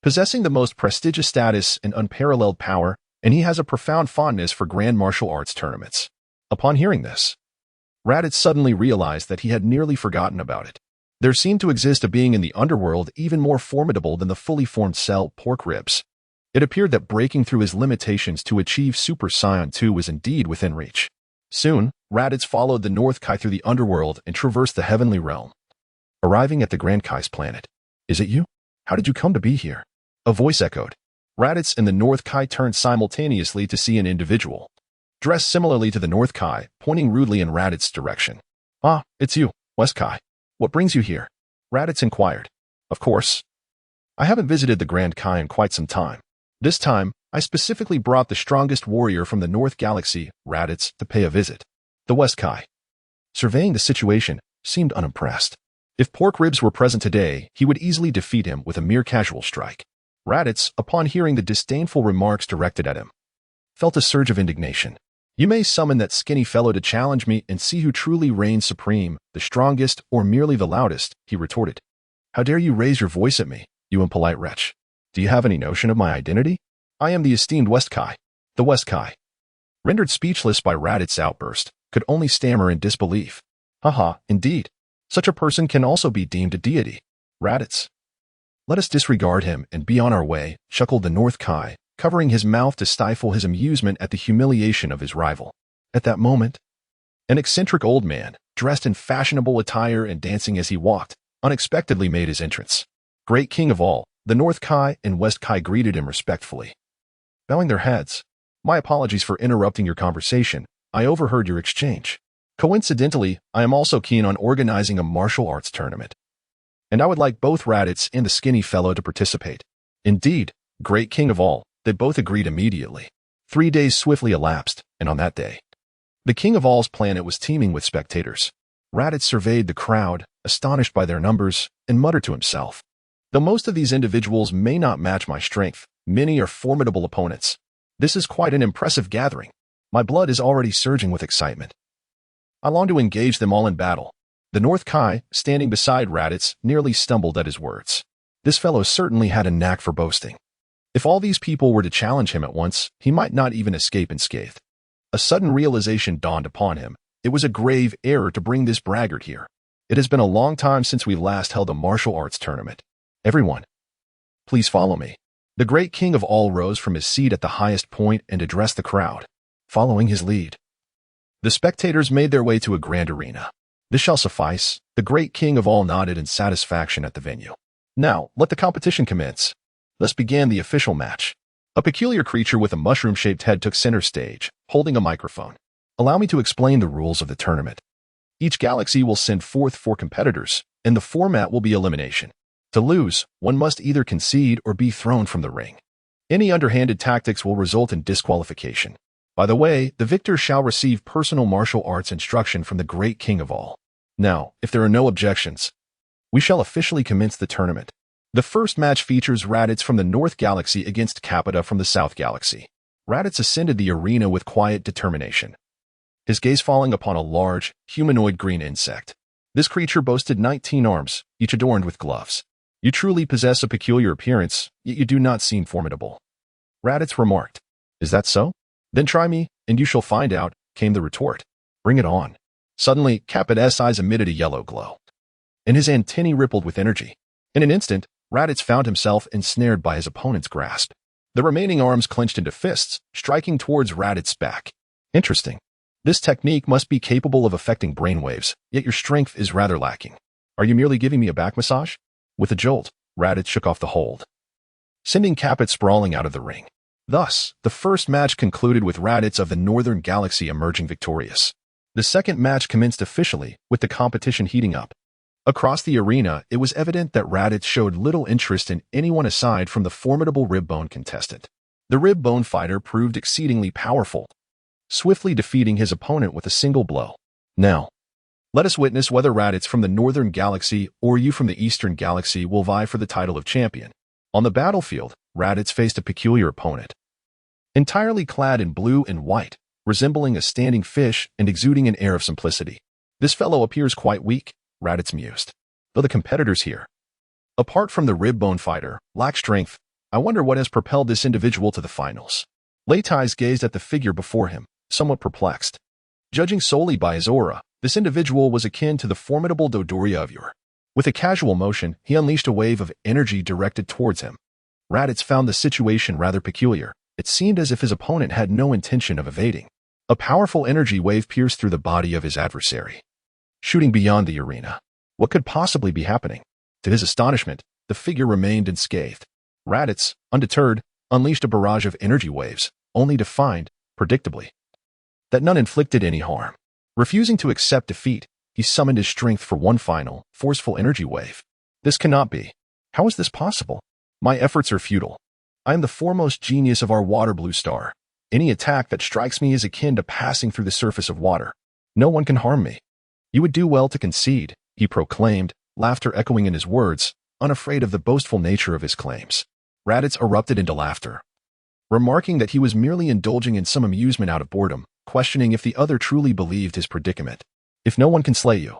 possessing the most prestigious status and unparalleled power, and he has a profound fondness for grand martial arts tournaments. Upon hearing this, Raditz suddenly realized that he had nearly forgotten about it. There seemed to exist a being in the underworld even more formidable than the fully formed cell pork ribs. It appeared that breaking through his limitations to achieve Super Saiyan 2 was indeed within reach. Soon, Raditz followed the North Kai through the underworld and traversed the heavenly realm. Arriving at the Grand Kai's planet. Is it you? How did you come to be here? A voice echoed. Raditz and the North Kai turned simultaneously to see an individual, dressed similarly to the North Kai, pointing rudely in Raditz's direction. Ah, it's you, West Kai. What brings you here? Raditz inquired. Of course. I haven't visited the Grand Kai in quite some time. This time, I specifically brought the strongest warrior from the North Galaxy, Raditz, to pay a visit. The West Kai, surveying the situation, seemed unimpressed. If pork ribs were present today, he would easily defeat him with a mere casual strike. Raditz, upon hearing the disdainful remarks directed at him, felt a surge of indignation. You may summon that skinny fellow to challenge me and see who truly reigns supreme, the strongest or merely the loudest, he retorted. How dare you raise your voice at me, you impolite wretch? Do you have any notion of my identity? I am the esteemed West Kai. The West Kai, rendered speechless by Raditz's outburst, could only stammer in disbelief. Haha, indeed. Such a person can also be deemed a deity. Raditz. Let us disregard him and be on our way, chuckled the North Kai, covering his mouth to stifle his amusement at the humiliation of his rival. At that moment, an eccentric old man, dressed in fashionable attire and dancing as he walked, unexpectedly made his entrance. Great King of all, the North Kai and West Kai greeted him respectfully, bowing their heads. My apologies for interrupting your conversation. I overheard your exchange. Coincidentally, I am also keen on organizing a martial arts tournament, and I would like both Raditz and the skinny fellow to participate. Indeed, Great King of all, they both agreed immediately. 3 days swiftly elapsed, and on that day, the King of all's planet was teeming with spectators. Raditz surveyed the crowd, astonished by their numbers, and muttered to himself. Though most of these individuals may not match my strength, many are formidable opponents. This is quite an impressive gathering. My blood is already surging with excitement. I long to engage them all in battle. The North Kai, standing beside Raditz, nearly stumbled at his words. This fellow certainly had a knack for boasting. If all these people were to challenge him at once, he might not even escape unscathed. A sudden realization dawned upon him. It was a grave error to bring this braggart here. It has been a long time since we last held a martial arts tournament. Everyone, please follow me. The Great King of all rose from his seat at the highest point and addressed the crowd, following his lead. The spectators made their way to a grand arena. This shall suffice. The Great King of all nodded in satisfaction at the venue. Now, let the competition commence. Thus began the official match. A peculiar creature with a mushroom-shaped head took center stage, holding a microphone. Allow me to explain the rules of the tournament. Each galaxy will send forth 4 competitors, and the format will be elimination. To lose, one must either concede or be thrown from the ring. Any underhanded tactics will result in disqualification. By the way, the victor shall receive personal martial arts instruction from the Great King of all. Now, if there are no objections, we shall officially commence the tournament. The first match features Raditz from the North Galaxy against Capita from the South Galaxy. Raditz ascended the arena with quiet determination, his gaze falling upon a large, humanoid green insect. This creature boasted 19 arms, each adorned with gloves. You truly possess a peculiar appearance, yet you do not seem formidable. Raditz remarked. Is that so? Then try me, and you shall find out, came the retort. Bring it on. Suddenly, Capita's eyes emitted a yellow glow, and his antennae rippled with energy. In an instant, Raditz found himself ensnared by his opponent's grasp. The remaining arms clenched into fists, striking towards Raditz's back. Interesting. This technique must be capable of affecting brainwaves, yet your strength is rather lacking. Are you merely giving me a back massage? With a jolt, Raditz shook off the hold, sending Capita sprawling out of the ring. Thus, the first match concluded with Raditz of the Northern Galaxy emerging victorious. The second match commenced officially, with the competition heating up. Across the arena, it was evident that Raditz showed little interest in anyone aside from the formidable Ribbone contestant. The Ribbone fighter proved exceedingly powerful, swiftly defeating his opponent with a single blow. Now, let us witness whether Raditz from the Northern Galaxy or you from the Eastern Galaxy will vie for the title of champion. On the battlefield, Raditz faced a peculiar opponent. Entirely clad in blue and white, resembling a standing fish and exuding an air of simplicity. This fellow appears quite weak, Raditz mused. Though the competitors here, apart from the Ribbone fighter, lack strength, I wonder what has propelled this individual to the finals. Leitais gazed at the figure before him, somewhat perplexed. Judging solely by his aura, this individual was akin to the formidable Dodoria of yore. With a casual motion, he unleashed a wave of energy directed towards him. Raditz found the situation rather peculiar. It seemed as if his opponent had no intention of evading. A powerful energy wave pierced through the body of his adversary, shooting beyond the arena. What could possibly be happening? To his astonishment, the figure remained unscathed. Raditz, undeterred, unleashed a barrage of energy waves, only to find, predictably, that none inflicted any harm. Refusing to accept defeat, he summoned his strength for one final, forceful energy wave. This cannot be. How is this possible? My efforts are futile. I am the foremost genius of our water blue star. Any attack that strikes me is akin to passing through the surface of water. No one can harm me. You would do well to concede, he proclaimed, laughter echoing in his words, unafraid of the boastful nature of his claims. Raditz erupted into laughter, remarking that he was merely indulging in some amusement out of boredom, questioning if the other truly believed his predicament. If no one can slay you,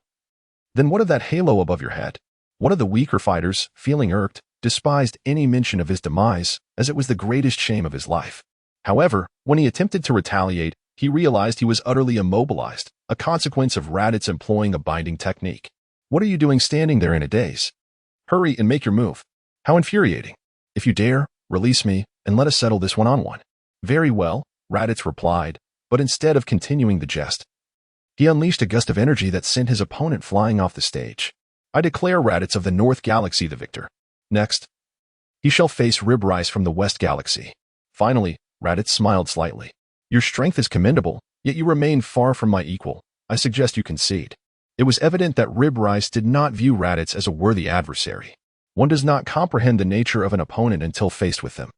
then what of that halo above your head? One of the weaker fighters, feeling irked, despised any mention of his demise, as it was the greatest shame of his life. However, when he attempted to retaliate, he realized he was utterly immobilized, a consequence of Raditz employing a binding technique. What are you doing standing there in a daze? Hurry and make your move. How infuriating. If you dare, release me, and let us settle this one-on-one. Very well, Raditz replied, but instead of continuing the jest, he unleashed a gust of energy that sent his opponent flying off the stage. I declare Raditz of the North Galaxy the victor. Next, he shall face Ribrice from the West Galaxy. Finally, Raditz smiled slightly. Your strength is commendable, yet you remain far from my equal. I suggest you concede. It was evident that Ribrice did not view Raditz as a worthy adversary. One does not comprehend the nature of an opponent until faced with them.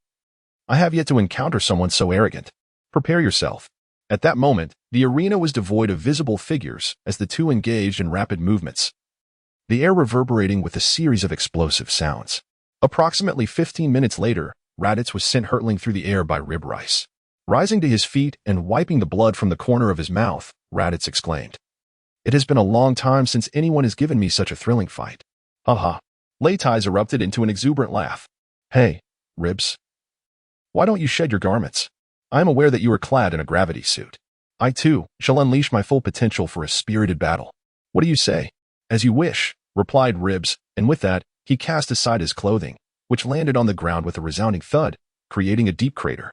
I have yet to encounter someone so arrogant. Prepare yourself. At that moment, the arena was devoid of visible figures as the two engaged in rapid movements, the air reverberating with a series of explosive sounds. Approximately 15 minutes later, Raditz was sent hurtling through the air by Ribrice. Rising to his feet and wiping the blood from the corner of his mouth, Raditz exclaimed, It has been a long time since anyone has given me such a thrilling fight. Ha. Leitais erupted into an exuberant laugh. Hey, Ribs. Why don't you shed your garments? I am aware that you are clad in a gravity suit. I, too, shall unleash my full potential for a spirited battle. What do you say? As you wish, replied Ribs, and with that, he cast aside his clothing, which landed on the ground with a resounding thud, creating a deep crater.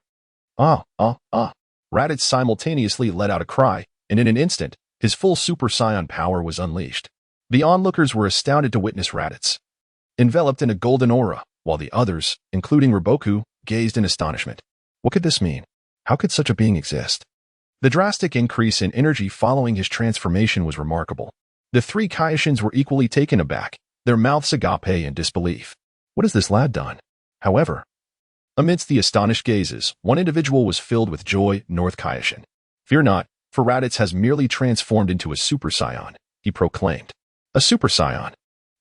Raditz simultaneously let out a cry, and in an instant, his full Super Saiyan power was unleashed. The onlookers were astounded to witness Raditz, enveloped in a golden aura, while the others, including Riboku, gazed in astonishment. What could this mean? How could such a being exist? The drastic increase in energy following his transformation was remarkable. The three Kaioshins were equally taken aback, their mouths agape in disbelief. What has this lad done? However, amidst the astonished gazes, one individual was filled with joy, North Kaioshin. Fear not, for Raditz has merely transformed into a Super Saiyan, he proclaimed. A Super Saiyan?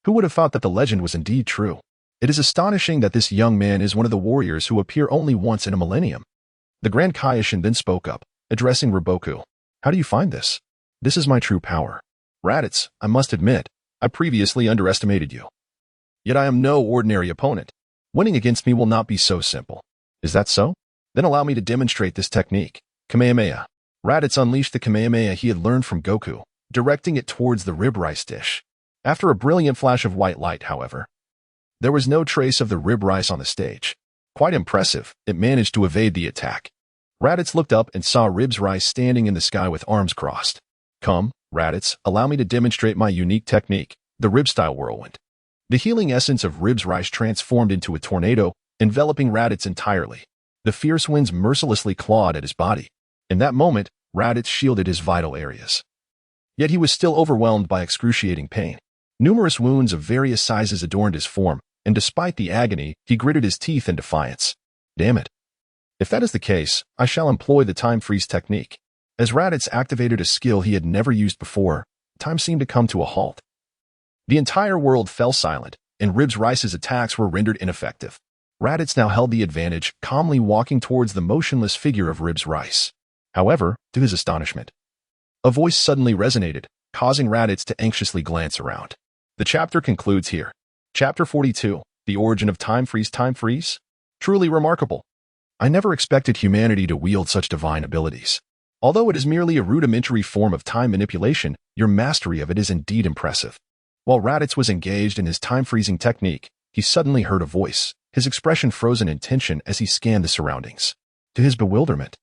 Who would have thought that the legend was indeed true? It is astonishing that this young man is one of the warriors who appear only once in a millennium. The Grand Kaioshin then spoke up, addressing Riboku. How do you find this? This is my true power. Raditz, I must admit, I previously underestimated you. Yet I am no ordinary opponent. Winning against me will not be so simple. Is that so? Then allow me to demonstrate this technique. Kamehameha. Raditz unleashed the Kamehameha he had learned from Goku, directing it towards the rib rice dish. After a brilliant flash of white light, however, there was no trace of the rib rice on the stage. Quite impressive, it managed to evade the attack. Raditz looked up and saw Rib's rice standing in the sky with arms crossed. Come, Raditz, allow me to demonstrate my unique technique, the rib-style whirlwind. The healing essence of Rib's rice transformed into a tornado, enveloping Raditz entirely. The fierce winds mercilessly clawed at his body. In that moment, Raditz shielded his vital areas. Yet he was still overwhelmed by excruciating pain. Numerous wounds of various sizes adorned his form, and despite the agony, he gritted his teeth in defiance. Damn it. If that is the case, I shall employ the time freeze technique. As Raditz activated a skill he had never used before, time seemed to come to a halt. The entire world fell silent, and Rib's rice's attacks were rendered ineffective. Raditz now held the advantage, calmly walking towards the motionless figure of Rib's rice. However, to his astonishment, a voice suddenly resonated, causing Raditz to anxiously glance around. The chapter concludes here. Chapter 42, The Origin of Time Freeze. Time Freeze? Truly remarkable. I never expected humanity to wield such divine abilities. Although it is merely a rudimentary form of time manipulation, your mastery of it is indeed impressive. While Raditz was engaged in his time-freezing technique, he suddenly heard a voice, his expression frozen in tension as he scanned the surroundings. To his bewilderment,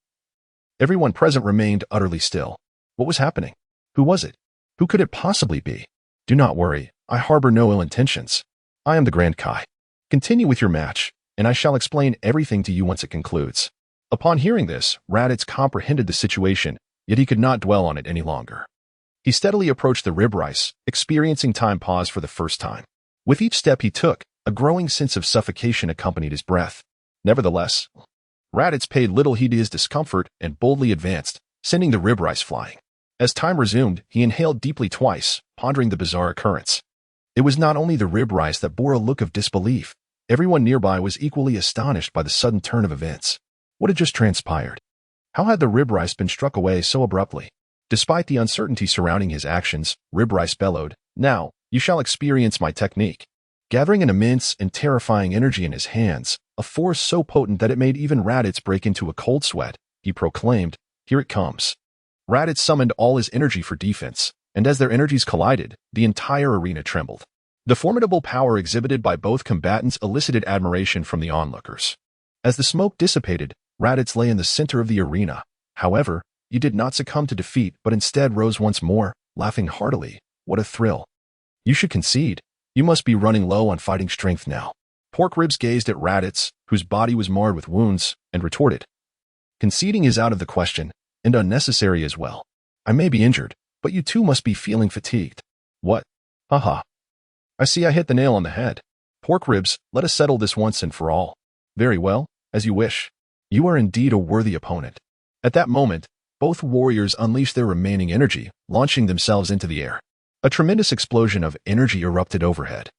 everyone present remained utterly still. What was happening? Who was it? Who could it possibly be? Do not worry, I harbor no ill intentions. I am the Grand Kai. Continue with your match, and I shall explain everything to you once it concludes. Upon hearing this, Raditz comprehended the situation, yet he could not dwell on it any longer. He steadily approached the rib rice, experiencing time pause for the first time. With each step he took, a growing sense of suffocation accompanied his breath. Nevertheless, Raditz paid little heed to his discomfort and boldly advanced, sending the rib rice flying. As time resumed, he inhaled deeply twice, pondering the bizarre occurrence. It was not only the rib rice that bore a look of disbelief. Everyone nearby was equally astonished by the sudden turn of events. What had just transpired? How had the rib rice been struck away so abruptly? Despite the uncertainty surrounding his actions, Rib Rice bellowed, "Now, you shall experience my technique." Gathering an immense and terrifying energy in his hands, a force so potent that it made even Raditz break into a cold sweat, he proclaimed, "Here it comes." Raditz summoned all his energy for defense, and as their energies collided, the entire arena trembled. The formidable power exhibited by both combatants elicited admiration from the onlookers. As the smoke dissipated, Raditz lay in the center of the arena. However, he did not succumb to defeat but instead rose once more, laughing heartily. What a thrill. You should concede. You must be running low on fighting strength now. Pork Ribs gazed at Raditz, whose body was marred with wounds, and retorted. Conceding is out of the question, and unnecessary as well. I may be injured, but you too must be feeling fatigued. What? Haha. I see I hit the nail on the head. Pork Ribs, let us settle this once and for all. Very well, as you wish. You are indeed a worthy opponent. At that moment, both warriors unleashed their remaining energy, launching themselves into the air. A tremendous explosion of energy erupted overhead,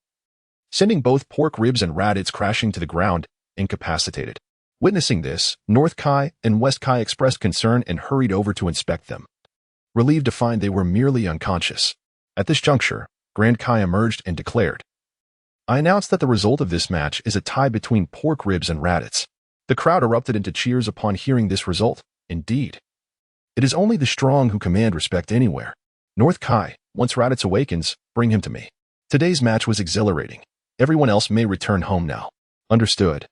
sending both Pork Ribs and Raditz crashing to the ground, incapacitated. Witnessing this, North Kai and West Kai expressed concern and hurried over to inspect them, relieved to find they were merely unconscious. At this juncture, Grand Kai emerged and declared, "I announce that the result of this match is a tie between Pork Ribs and Raditz." The crowd erupted into cheers upon hearing this result. Indeed, it is only the strong who command respect anywhere. North Kai, once Raditz awakens, bring him to me. Today's match was exhilarating. Everyone else may return home now. Understood.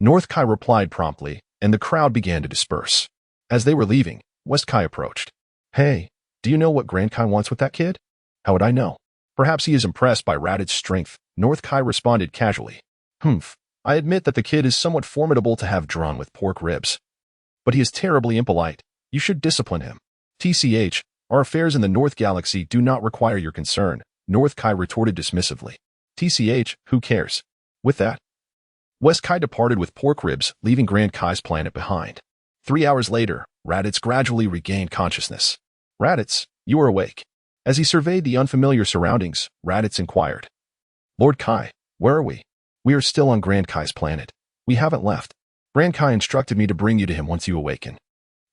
North Kai replied promptly, and the crowd began to disperse. As they were leaving, West Kai approached. Hey, do you know what Grand Kai wants with that kid? How would I know? Perhaps he is impressed by Raditz's strength. North Kai responded casually. Humph, I admit that the kid is somewhat formidable to have drawn with Pork Ribs. But he is terribly impolite. You should discipline him. TCH, our affairs in the North Galaxy do not require your concern, North Kai retorted dismissively. TCH, who cares? With that, West Kai departed with Pork Ribs, leaving Grand Kai's planet behind. 3 hours later, Raditz gradually regained consciousness. Raditz, you are awake. As he surveyed the unfamiliar surroundings, Raditz inquired. Lord Kai, where are we? We are still on Grand Kai's planet. We haven't left. Grand Kai instructed me to bring you to him once you awaken.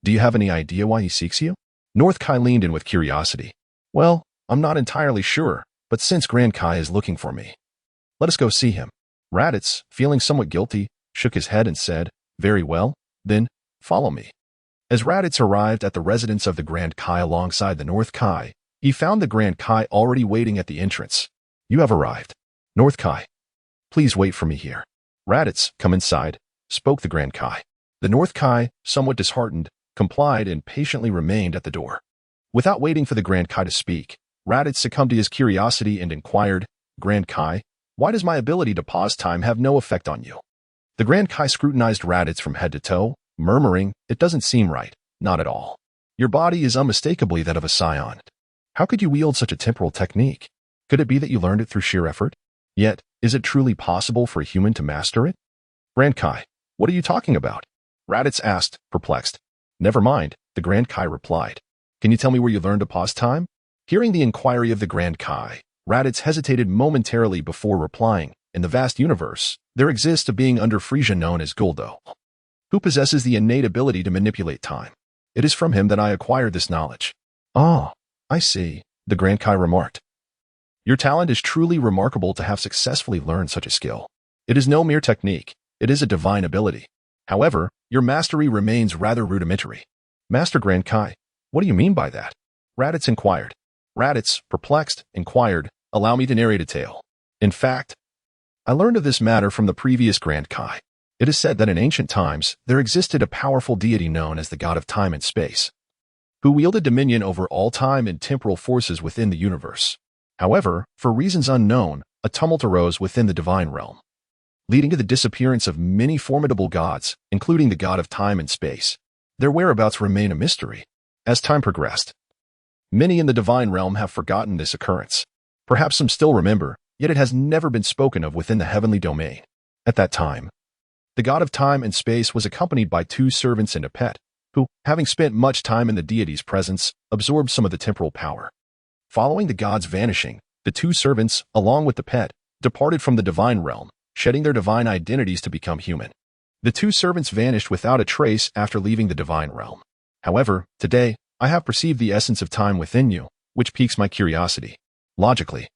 Do you have any idea why he seeks you? North Kai leaned in with curiosity. Well, I'm not entirely sure, but since Grand Kai is looking for me, let us go see him. Raditz, feeling somewhat guilty, shook his head and said, Very well, then, follow me. As Raditz arrived at the residence of the Grand Kai alongside the North Kai, he found the Grand Kai already waiting at the entrance. You have arrived. North Kai. Please wait for me here. Raditz, come inside, spoke the Grand Kai. The North Kai, somewhat disheartened, complied and patiently remained at the door. Without waiting for the Grand Kai to speak, Raditz succumbed to his curiosity and inquired, Grand Kai, why does my ability to pause time have no effect on you? The Grand Kai scrutinized Raditz from head to toe, murmuring, It doesn't seem right, not at all. Your body is unmistakably that of a Saiyan. How could you wield such a temporal technique? Could it be that you learned it through sheer effort? Yet, is it truly possible for a human to master it? Grand Kai, what are you talking about? Raditz asked, perplexed. Never mind, the Grand Kai replied. Can you tell me where you learned to pause time? Hearing the inquiry of the Grand Kai, Raditz hesitated momentarily before replying. In the vast universe, there exists a being under Frieza known as Guldo, who possesses the innate ability to manipulate time. It is from him that I acquired this knowledge. Ah, I see, the Grand Kai remarked. Your talent is truly remarkable to have successfully learned such a skill. It is no mere technique, it is a divine ability. However, your mastery remains rather rudimentary. Master Grand Kai, what do you mean by that? Raditz inquired. Raditz, perplexed, inquired, Allow me to narrate a tale. In fact, I learned of this matter from the previous Grand Kai. It is said that in ancient times, there existed a powerful deity known as the god of time and space, who wielded dominion over all time and temporal forces within the universe. However, for reasons unknown, a tumult arose within the divine realm, leading to the disappearance of many formidable gods, including the god of time and space. Their whereabouts remain a mystery. As time progressed, many in the divine realm have forgotten this occurrence. Perhaps some still remember, yet it has never been spoken of within the heavenly domain. At that time, the god of time and space was accompanied by 2 servants and a pet, who, having spent much time in the deity's presence, absorbed some of the temporal power. Following the god's vanishing, the 2 servants, along with the pet, departed from the divine realm, shedding their divine identities to become human. The 2 servants vanished without a trace after leaving the divine realm. However, today, I have perceived the essence of time within you, which piques my curiosity. Logically,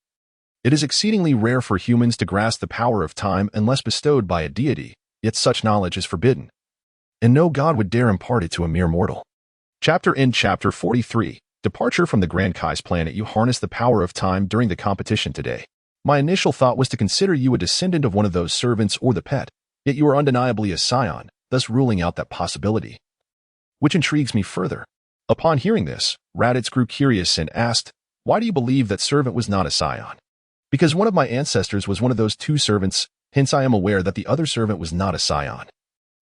it is exceedingly rare for humans to grasp the power of time unless bestowed by a deity, yet such knowledge is forbidden, and no god would dare impart it to a mere mortal. Chapter 43. Departure from the Grand Kai's planet. You harness the power of time during the competition today. My initial thought was to consider you a descendant of one of those servants or the pet, yet you are undeniably a Saiyan, thus ruling out that possibility, which intrigues me further. Upon hearing this, Raditz grew curious and asked, Why do you believe that servant was not a Saiyan? Because one of my ancestors was one of those 2 servants, hence I am aware that the other servant was not a Saiyan.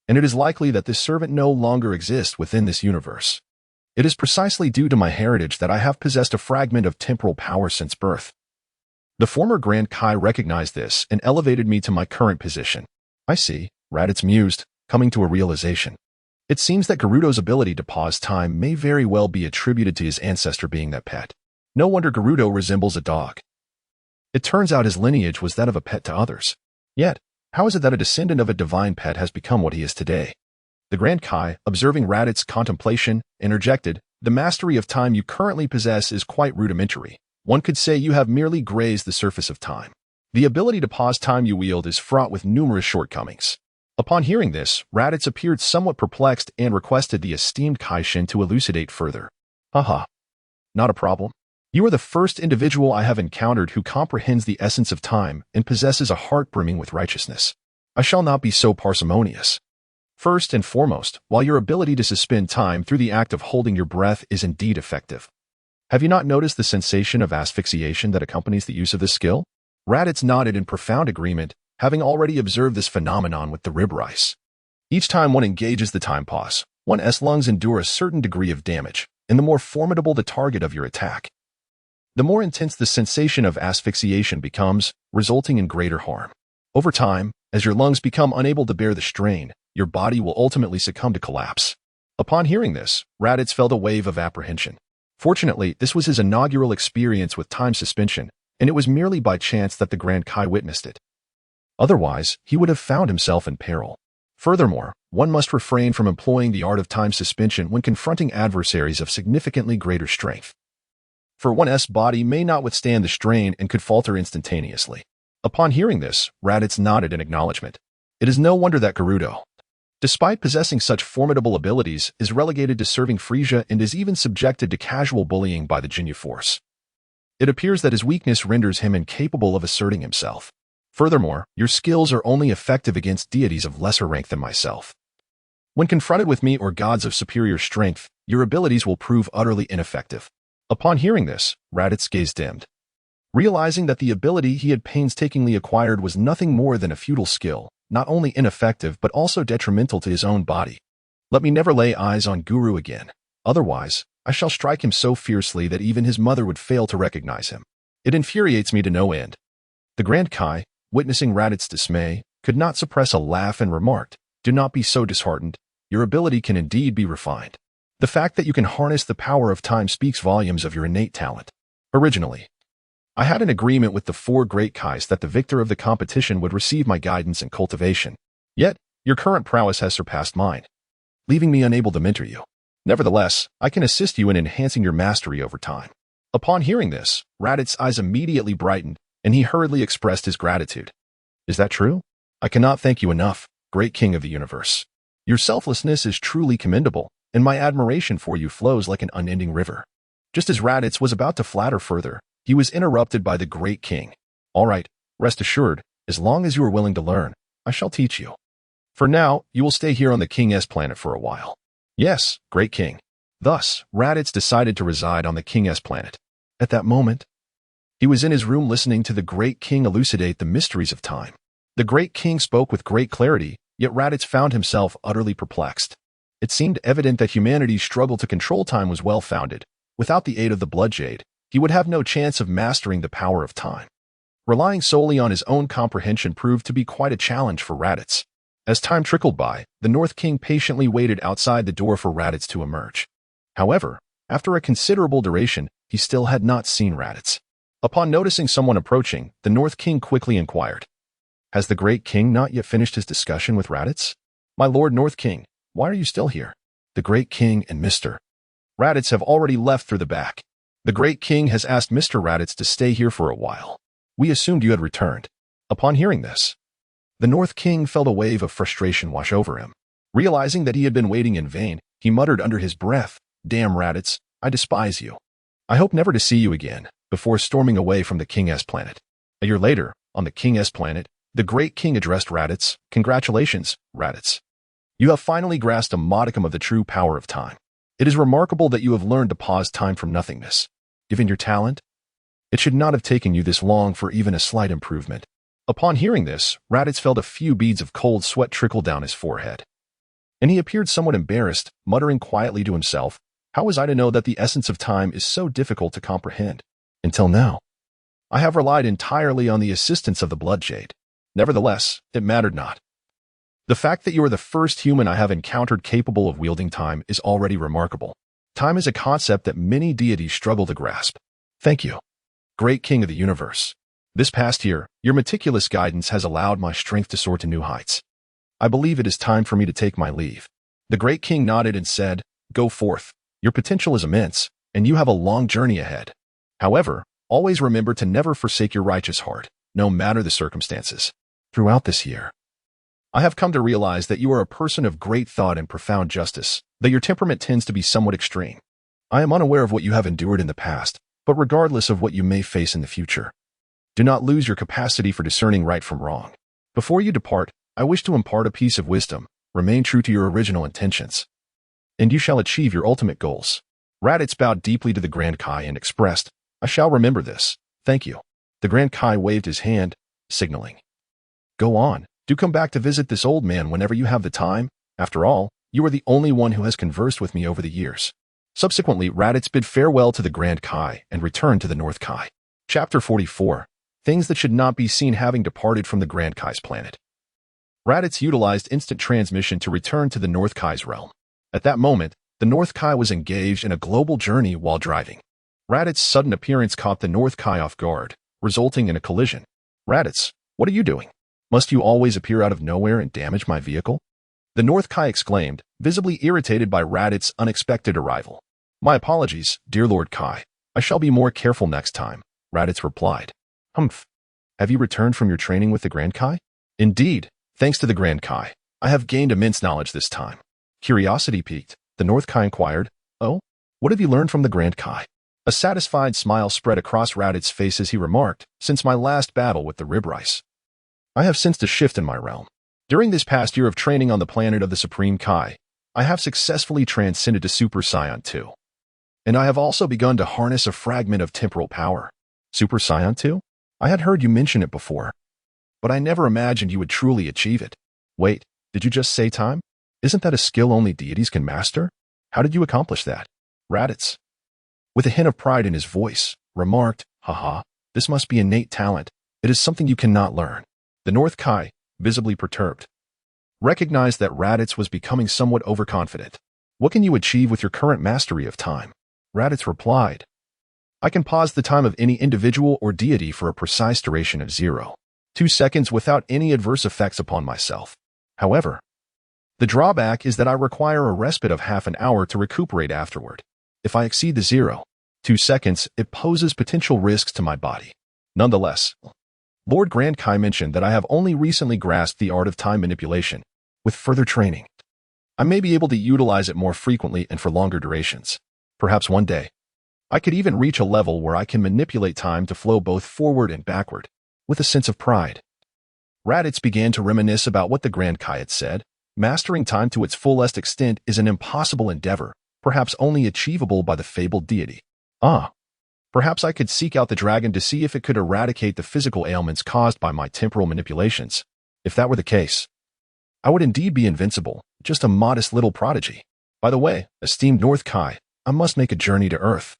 And it is likely that this servant no longer exists within this universe. It is precisely due to my heritage that I have possessed a fragment of temporal power since birth. The former Grand Kai recognized this and elevated me to my current position. I see, Raditz mused, coming to a realization. It seems that Gerudo's ability to pause time may very well be attributed to his ancestor being that pet. No wonder Gerudo resembles a dog. It turns out his lineage was that of a pet to others. Yet, how is it that a descendant of a divine pet has become what he is today? The Grand Kai, observing Raditz's contemplation, interjected, The mastery of time you currently possess is quite rudimentary. One could say you have merely grazed the surface of time. The ability to pause time you wield is fraught with numerous shortcomings. Upon hearing this, Raditz appeared somewhat perplexed and requested the esteemed Kaishin to elucidate further. Haha. Not a problem. You are the first individual I have encountered who comprehends the essence of time and possesses a heart brimming with righteousness. I shall not be so parsimonious. First and foremost, while your ability to suspend time through the act of holding your breath is indeed effective, have you not noticed the sensation of asphyxiation that accompanies the use of this skill? Raditz nodded in profound agreement, having already observed this phenomenon with the rib rice. Each time one engages the time pause, one's lungs endure a certain degree of damage, and the more formidable the target of your attack, the more intense the sensation of asphyxiation becomes, resulting in greater harm. Over time, as your lungs become unable to bear the strain, your body will ultimately succumb to collapse. Upon hearing this, Raditz felt a wave of apprehension. Fortunately, this was his inaugural experience with time suspension, and it was merely by chance that the Grand Kai witnessed it. Otherwise, he would have found himself in peril. Furthermore, one must refrain from employing the art of time suspension when confronting adversaries of significantly greater strength. For one's body may not withstand the strain and could falter instantaneously. Upon hearing this, Raditz nodded in acknowledgement. It is no wonder that Gerudo, despite possessing such formidable abilities, is relegated to serving Frieza and is even subjected to casual bullying by the Ginyu force. It appears that his weakness renders him incapable of asserting himself. Furthermore, your skills are only effective against deities of lesser rank than myself. When confronted with me or gods of superior strength, your abilities will prove utterly ineffective. Upon hearing this, Raditz's gaze dimmed. Realizing that the ability he had painstakingly acquired was nothing more than a futile skill, not only ineffective but also detrimental to his own body. Let me never lay eyes on Guru again. Otherwise, I shall strike him so fiercely that even his mother would fail to recognize him. It infuriates me to no end. The Grand Kai, witnessing Raditz's dismay, could not suppress a laugh and remarked, "Do not be so disheartened. Your ability can indeed be refined. The fact that you can harness the power of time speaks volumes of your innate talent. Originally, I had an agreement with the 4 great Kais that the victor of the competition would receive my guidance and cultivation. Yet, your current prowess has surpassed mine, leaving me unable to mentor you. Nevertheless, I can assist you in enhancing your mastery over time." Upon hearing this, Raditz's eyes immediately brightened, and he hurriedly expressed his gratitude. "Is that true? I cannot thank you enough, great king of the universe. Your selflessness is truly commendable, and my admiration for you flows like an unending river." Just as Raditz was about to flatter further, he was interrupted by the great king. "All right, rest assured, as long as you are willing to learn, I shall teach you. For now, you will stay here on the King's planet for a while." "Yes, great king." Thus, Raditz decided to reside on the King's planet. At that moment, he was in his room listening to the great king elucidate the mysteries of time. The great king spoke with great clarity, yet Raditz found himself utterly perplexed. It seemed evident that humanity's struggle to control time was well-founded. Without the aid of the Blood Jade, he would have no chance of mastering the power of time. Relying solely on his own comprehension proved to be quite a challenge for Raditz. As time trickled by, the North King patiently waited outside the door for Raditz to emerge. However, after a considerable duration, he still had not seen Raditz. Upon noticing someone approaching, the North King quickly inquired, "Has the Great King not yet finished his discussion with Raditz?" "My Lord North King, why are you still here?" "The Great King and Mr. Raditz have already left through the back. The Great King has asked Mr. Raditz to stay here for a while. We assumed you had returned." Upon hearing this, the North King felt a wave of frustration wash over him. Realizing that he had been waiting in vain, he muttered under his breath, "Damn Raditz, I despise you. I hope never to see you again," before storming away from the King's planet. A year later, on the King's planet, the Great King addressed Raditz, "Congratulations, Raditz. You have finally grasped a modicum of the true power of time. It is remarkable that you have learned to pause time from nothingness. Given your talent, it should not have taken you this long for even a slight improvement." Upon hearing this, Raditz felt a few beads of cold sweat trickle down his forehead, and he appeared somewhat embarrassed, muttering quietly to himself, "How was I to know that the essence of time is so difficult to comprehend? Until now, I have relied entirely on the assistance of the Blood Jade. Nevertheless, it mattered not. The fact that you are the first human I have encountered capable of wielding time is already remarkable. Time is a concept that many deities struggle to grasp. Thank you, great king of the universe. This past year, your meticulous guidance has allowed my strength to soar to new heights. I believe it is time for me to take my leave." The great king nodded and said, "Go forth. Your potential is immense, and you have a long journey ahead. However, always remember to never forsake your righteous heart, no matter the circumstances. Throughout this year, I have come to realize that you are a person of great thought and profound justice, that your temperament tends to be somewhat extreme. I am unaware of what you have endured in the past, but regardless of what you may face in the future, do not lose your capacity for discerning right from wrong. Before you depart, I wish to impart a piece of wisdom. Remain true to your original intentions, and you shall achieve your ultimate goals." Raditz bowed deeply to the Grand Kai and expressed, "I shall remember this. Thank you." The Grand Kai waved his hand, signaling, "Go on. Do come back to visit this old man whenever you have the time. After all, you are the only one who has conversed with me over the years." Subsequently, Raditz bid farewell to the Grand Kai and returned to the North Kai. Chapter 44. Things that should not be seen. Having departed from the Grand Kai's planet, Raditz utilized instant transmission to return to the North Kai's realm. At that moment, the North Kai was engaged in a global journey while driving. Raditz's sudden appearance caught the North Kai off guard, resulting in a collision. "Raditz, what are you doing?" Must you always appear out of nowhere and damage my vehicle? The North Kai exclaimed, visibly irritated by Raditz's unexpected arrival. My apologies, dear Lord Kai. I shall be more careful next time, Raditz replied. Humph. Have you returned from your training with the Grand Kai? Indeed, thanks to the Grand Kai. I have gained immense knowledge this time. Curiosity piqued, the North Kai inquired, Oh? What have you learned from the Grand Kai? A satisfied smile spread across Raditz's face as he remarked, Since my last battle with the rib rice, I have sensed a shift in my realm. During this past year of training on the planet of the Supreme Kai, I have successfully transcended to Super Saiyan 2. And I have also begun to harness a fragment of temporal power. Super Saiyan 2? I had heard you mention it before, but I never imagined you would truly achieve it. Wait, did you just say time? Isn't that a skill only deities can master? How did you accomplish that? Raditz, with a hint of pride in his voice, remarked, Haha, this must be innate talent. It is something you cannot learn. The North Kai, visibly perturbed, recognized that Raditz was becoming somewhat overconfident. What can you achieve with your current mastery of time? Raditz replied, I can pause the time of any individual or deity for a precise duration of 0.2 seconds without any adverse effects upon myself. However, the drawback is that I require a respite of half an hour to recuperate afterward. If I exceed the 0.2 seconds, it poses potential risks to my body. Nonetheless, Lord Grand Kai mentioned that I have only recently grasped the art of time manipulation. With further training, I may be able to utilize it more frequently and for longer durations. Perhaps one day, I could even reach a level where I can manipulate time to flow both forward and backward, with a sense of pride. Raditz began to reminisce about what the Grand Kai had said. Mastering time to its fullest extent is an impossible endeavor, perhaps only achievable by the fabled deity. Perhaps I could seek out the dragon to see if it could eradicate the physical ailments caused by my temporal manipulations. If that were the case, I would indeed be invincible, just a modest little prodigy. By the way, esteemed North Kai, I must make a journey to Earth,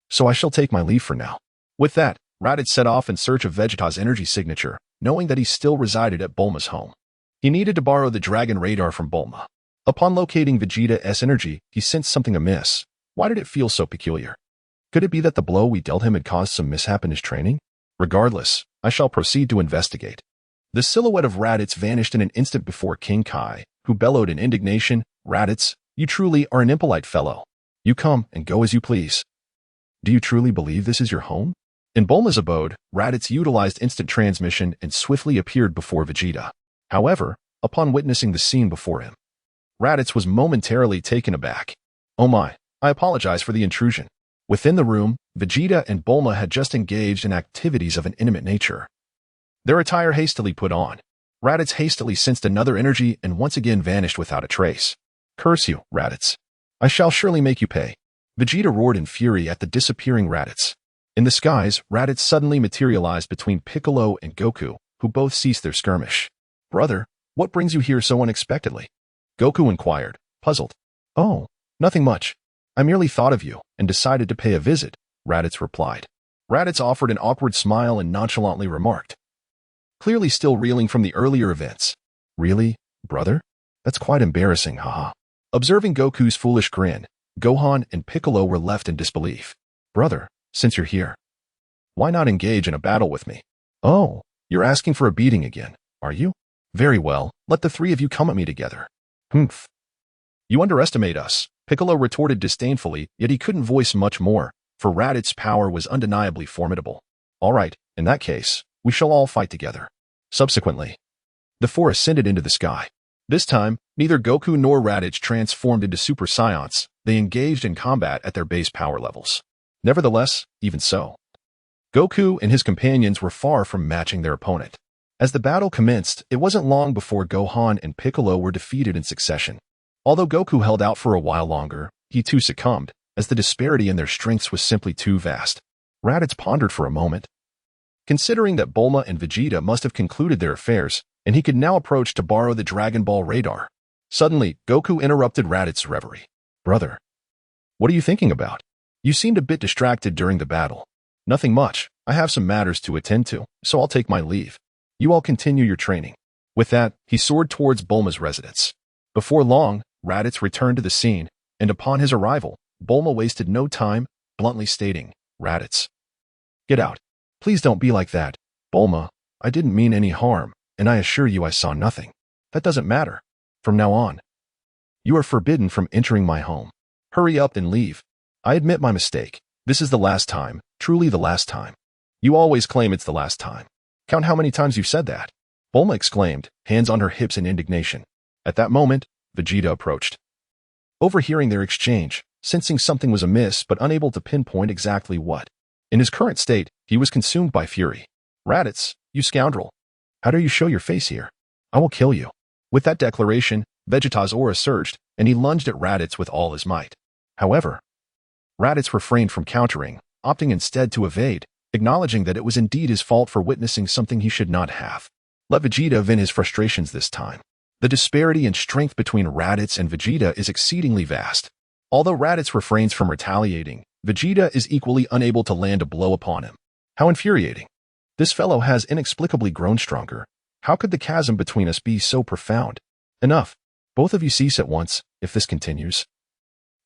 so I shall take my leave for now. With that, Raditz set off in search of Vegeta's energy signature, knowing that he still resided at Bulma's home. He needed to borrow the dragon radar from Bulma. Upon locating Vegeta's energy, he sensed something amiss. Why did it feel so peculiar? Could it be that the blow we dealt him had caused some mishap in his training? Regardless, I shall proceed to investigate. The silhouette of Raditz vanished in an instant before King Kai, who bellowed in indignation, Raditz, you truly are an impolite fellow. You come and go as you please. Do you truly believe this is your home? In Bulma's abode, Raditz utilized instant transmission and swiftly appeared before Vegeta. However, upon witnessing the scene before him, Raditz was momentarily taken aback. Oh my, I apologize for the intrusion. Within the room, Vegeta and Bulma had just engaged in activities of an intimate nature. Their attire hastily put on. Raditz hastily sensed another energy and once again vanished without a trace. Curse you, Raditz. I shall surely make you pay. Vegeta roared in fury at the disappearing Raditz. In the skies, Raditz suddenly materialized between Piccolo and Goku, who both ceased their skirmish. Brother, what brings you here so unexpectedly? Goku inquired, puzzled. Oh, nothing much. I merely thought of you and decided to pay a visit, Raditz replied. Raditz offered an awkward smile and nonchalantly remarked, clearly still reeling from the earlier events. Really, brother? That's quite embarrassing, haha. Observing Goku's foolish grin, Gohan and Piccolo were left in disbelief. Brother, since you're here, why not engage in a battle with me? Oh, you're asking for a beating again, are you? Very well, let the three of you come at me together. Humph. You underestimate us, Piccolo retorted disdainfully, yet he couldn't voice much more, for Raditz's power was undeniably formidable. All right, in that case, we shall all fight together. Subsequently, the four ascended into the sky. This time, neither Goku nor Raditz transformed into Super Saiyans. They engaged in combat at their base power levels. Nevertheless, even so, Goku and his companions were far from matching their opponent. As the battle commenced, it wasn't long before Gohan and Piccolo were defeated in succession. Although Goku held out for a while longer, he too succumbed, as the disparity in their strengths was simply too vast. Raditz pondered for a moment. Considering that Bulma and Vegeta must have concluded their affairs, and he could now approach to borrow the Dragon Ball radar. Suddenly, Goku interrupted Raditz's reverie. Brother, what are you thinking about? You seemed a bit distracted during the battle. Nothing much. I have some matters to attend to, so I'll take my leave. You all continue your training. With that, he soared towards Bulma's residence. Before long, Raditz returned to the scene, and upon his arrival, Bulma wasted no time, bluntly stating, Raditz, get out. Please don't be like that. Bulma, I didn't mean any harm, and I assure you I saw nothing. That doesn't matter. From now on, you are forbidden from entering my home. Hurry up and leave. I admit my mistake. This is the last time, truly the last time. You always claim it's the last time. Count how many times you've said that. Bulma exclaimed, hands on her hips in indignation. At that moment, Vegeta approached. Overhearing their exchange, sensing something was amiss but unable to pinpoint exactly what. In his current state, he was consumed by fury. Raditz, you scoundrel. How dare you show your face here? I will kill you. With that declaration, Vegeta's aura surged, and he lunged at Raditz with all his might. However, Raditz refrained from countering, opting instead to evade, acknowledging that it was indeed his fault for witnessing something he should not have. Let Vegeta vent his frustrations this time. The disparity in strength between Raditz and Vegeta is exceedingly vast. Although Raditz refrains from retaliating, Vegeta is equally unable to land a blow upon him. How infuriating. This fellow has inexplicably grown stronger. How could the chasm between us be so profound? Enough. Both of you cease at once, if this continues.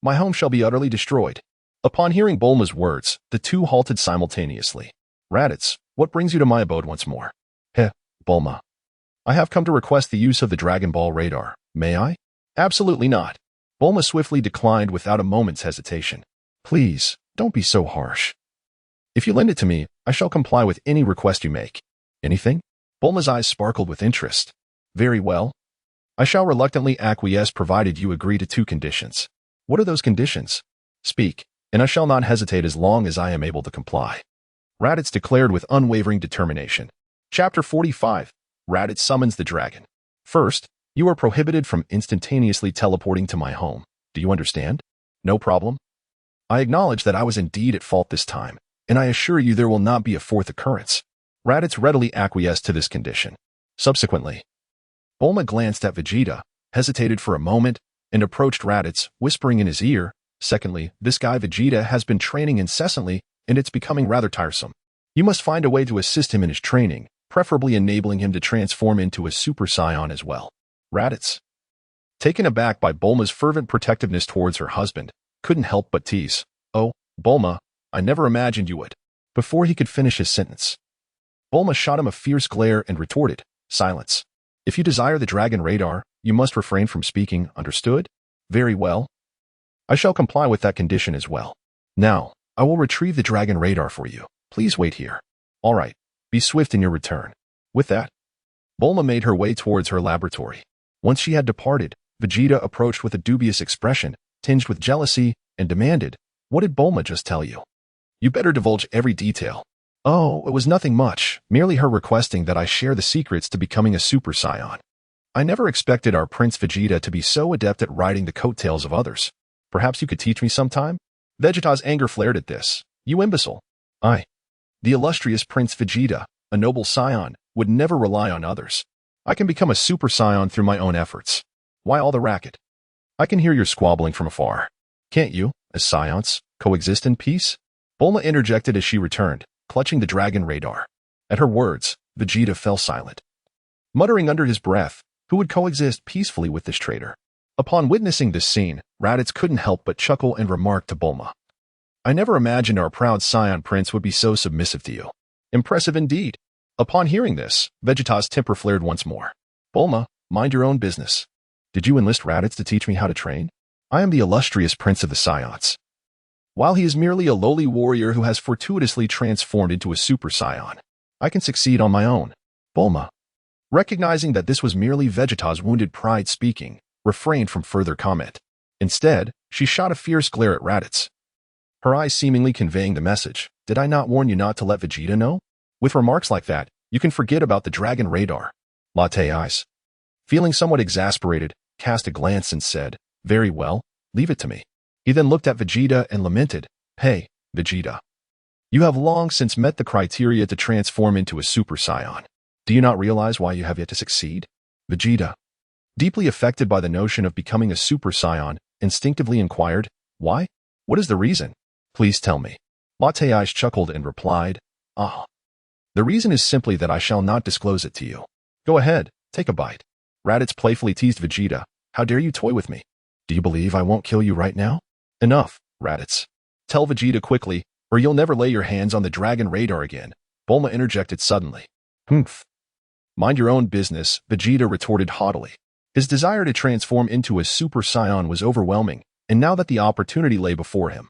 My home shall be utterly destroyed. Upon hearing Bulma's words, the two halted simultaneously. Raditz, what brings you to my abode once more? Heh, Bulma. I have come to request the use of the Dragon Ball radar. May I? Absolutely not. Bulma swiftly declined without a moment's hesitation. Please, don't be so harsh. If you lend it to me, I shall comply with any request you make. Anything? Bulma's eyes sparkled with interest. Very well. I shall reluctantly acquiesce provided you agree to 2 conditions. What are those conditions? Speak, and I shall not hesitate as long as I am able to comply. Raditz declared with unwavering determination. Chapter 45. Raditz summons the dragon. First, you are prohibited from instantaneously teleporting to my home. Do you understand? No problem. I acknowledge that I was indeed at fault this time, and I assure you there will not be a 4th occurrence. Raditz readily acquiesced to this condition. Subsequently, Bulma glanced at Vegeta, hesitated for a moment, and approached Raditz, whispering in his ear, Secondly, this guy Vegeta has been training incessantly, and it's becoming rather tiresome. You must find a way to assist him in his training, preferably enabling him to transform into a Super Saiyan as well. Raditz, taken aback by Bulma's fervent protectiveness towards her husband, couldn't help but tease. Oh, Bulma, I never imagined you would. Before he could finish his sentence, Bulma shot him a fierce glare and retorted, Silence. If you desire the dragon radar, you must refrain from speaking, understood? Very well. I shall comply with that condition as well. Now, I will retrieve the dragon radar for you. Please wait here. All right, be swift in your return. With that, Bulma made her way towards her laboratory. Once she had departed, Vegeta approached with a dubious expression, tinged with jealousy, and demanded, What did Bulma just tell you? You better divulge every detail. Oh, it was nothing much, merely her requesting that I share the secrets to becoming a Super Saiyan. I never expected our Prince Vegeta to be so adept at riding the coattails of others. Perhaps you could teach me sometime? Vegeta's anger flared at this. You imbecile. The illustrious Prince Vegeta, a noble Saiyan, would never rely on others. I can become a Super Saiyan through my own efforts. Why all the racket? I can hear your squabbling from afar. Can't you, as Saiyans, coexist in peace? Bulma interjected as she returned, clutching the dragon radar. At her words, Vegeta fell silent. Muttering under his breath, who would coexist peacefully with this traitor? Upon witnessing this scene, Raditz couldn't help but chuckle and remark to Bulma. I never imagined our proud Saiyan prince would be so submissive to you. Impressive indeed. Upon hearing this, Vegeta's temper flared once more. Bulma, mind your own business. Did you enlist Raditz to teach me how to train? I am the illustrious prince of the Saiyans. While he is merely a lowly warrior who has fortuitously transformed into a Super Saiyan, I can succeed on my own. Bulma, recognizing that this was merely Vegeta's wounded pride speaking, refrained from further comment. Instead, she shot a fierce glare at Raditz, her eyes seemingly conveying the message, Did I not warn you not to let Vegeta know? With remarks like that, you can forget about the dragon radar. Latte eyes, feeling somewhat exasperated, cast a glance and said, Very well, leave it to me. He then looked at Vegeta and lamented, Hey, Vegeta. You have long since met the criteria to transform into a Super Saiyan. Do you not realize why you have yet to succeed? Vegeta, deeply affected by the notion of becoming a Super Saiyan, instinctively inquired, Why? What is the reason? Please tell me. Latte Eyes chuckled and replied, The reason is simply that I shall not disclose it to you. Go ahead, take a bite. Raditz playfully teased Vegeta, How dare you toy with me? Do you believe I won't kill you right now? Enough, Raditz. Tell Vegeta quickly, or you'll never lay your hands on the dragon radar again. Bulma interjected suddenly. Humph. Mind your own business, Vegeta retorted haughtily. His desire to transform into a Super Saiyan was overwhelming, and now that the opportunity lay before him,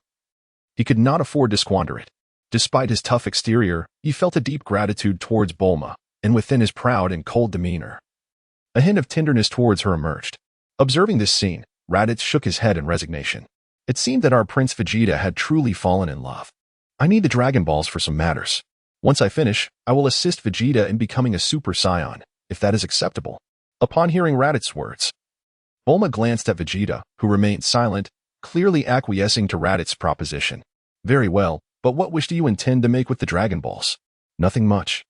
he could not afford to squander it. Despite his tough exterior, he felt a deep gratitude towards Bulma, and within his proud and cold demeanor, a hint of tenderness towards her emerged. Observing this scene, Raditz shook his head in resignation. It seemed that our Prince Vegeta had truly fallen in love. I need the Dragon Balls for some matters. Once I finish, I will assist Vegeta in becoming a Super Saiyan, if that is acceptable. Upon hearing Raditz's words, Bulma glanced at Vegeta, who remained silent, clearly acquiescing to Raditz's proposition. Very well, but what wish do you intend to make with the Dragon Balls? Nothing much.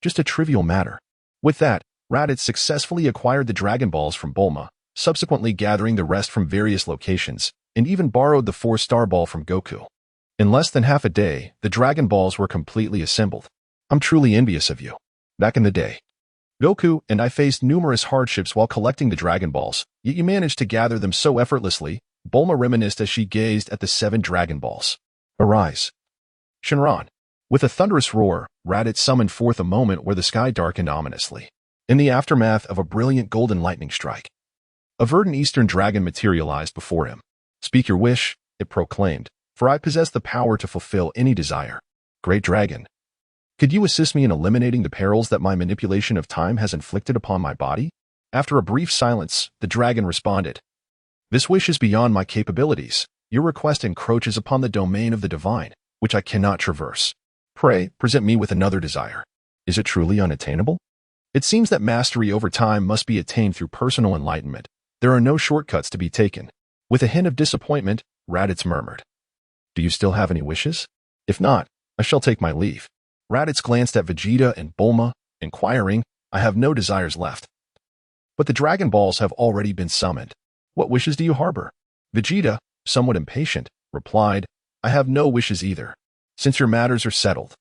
Just a trivial matter. With that, Raditz successfully acquired the Dragon Balls from Bulma, subsequently gathering the rest from various locations, and even borrowed the 4-star ball from Goku. In less than half a day, the Dragon Balls were completely assembled. I'm truly envious of you. Back in the day, Goku and I faced numerous hardships while collecting the Dragon Balls, yet you managed to gather them so effortlessly, Bulma reminisced as she gazed at the 7 Dragon Balls. Arise, Shenron. With a thunderous roar, Raditz summoned forth a moment where the sky darkened ominously. In the aftermath of a brilliant golden lightning strike, a verdant eastern dragon materialized before him. Speak your wish, it proclaimed, for I possess the power to fulfill any desire. Great dragon, could you assist me in eliminating the perils that my manipulation of time has inflicted upon my body? After a brief silence, the dragon responded. This wish is beyond my capabilities. Your request encroaches upon the domain of the divine, which I cannot traverse. Pray, present me with another desire. Is it truly unattainable? It seems that mastery over time must be attained through personal enlightenment. There are no shortcuts to be taken. With a hint of disappointment, Raditz murmured. Do you still have any wishes? If not, I shall take my leave. Raditz glanced at Vegeta and Bulma, inquiring, I have no desires left. But the Dragon Balls have already been summoned. What wishes do you harbor? Vegeta, somewhat impatient, replied, I have no wishes either, since your matters are settled.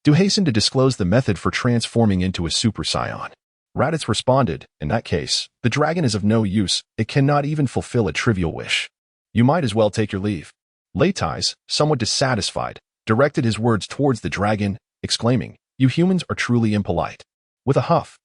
Do hasten to disclose the method for transforming into a Super Saiyan. Raditz responded, in that case, the dragon is of no use, it cannot even fulfill a trivial wish. You might as well take your leave. Leitais, somewhat dissatisfied, directed his words towards the dragon, exclaiming, You humans are truly impolite. With a huff,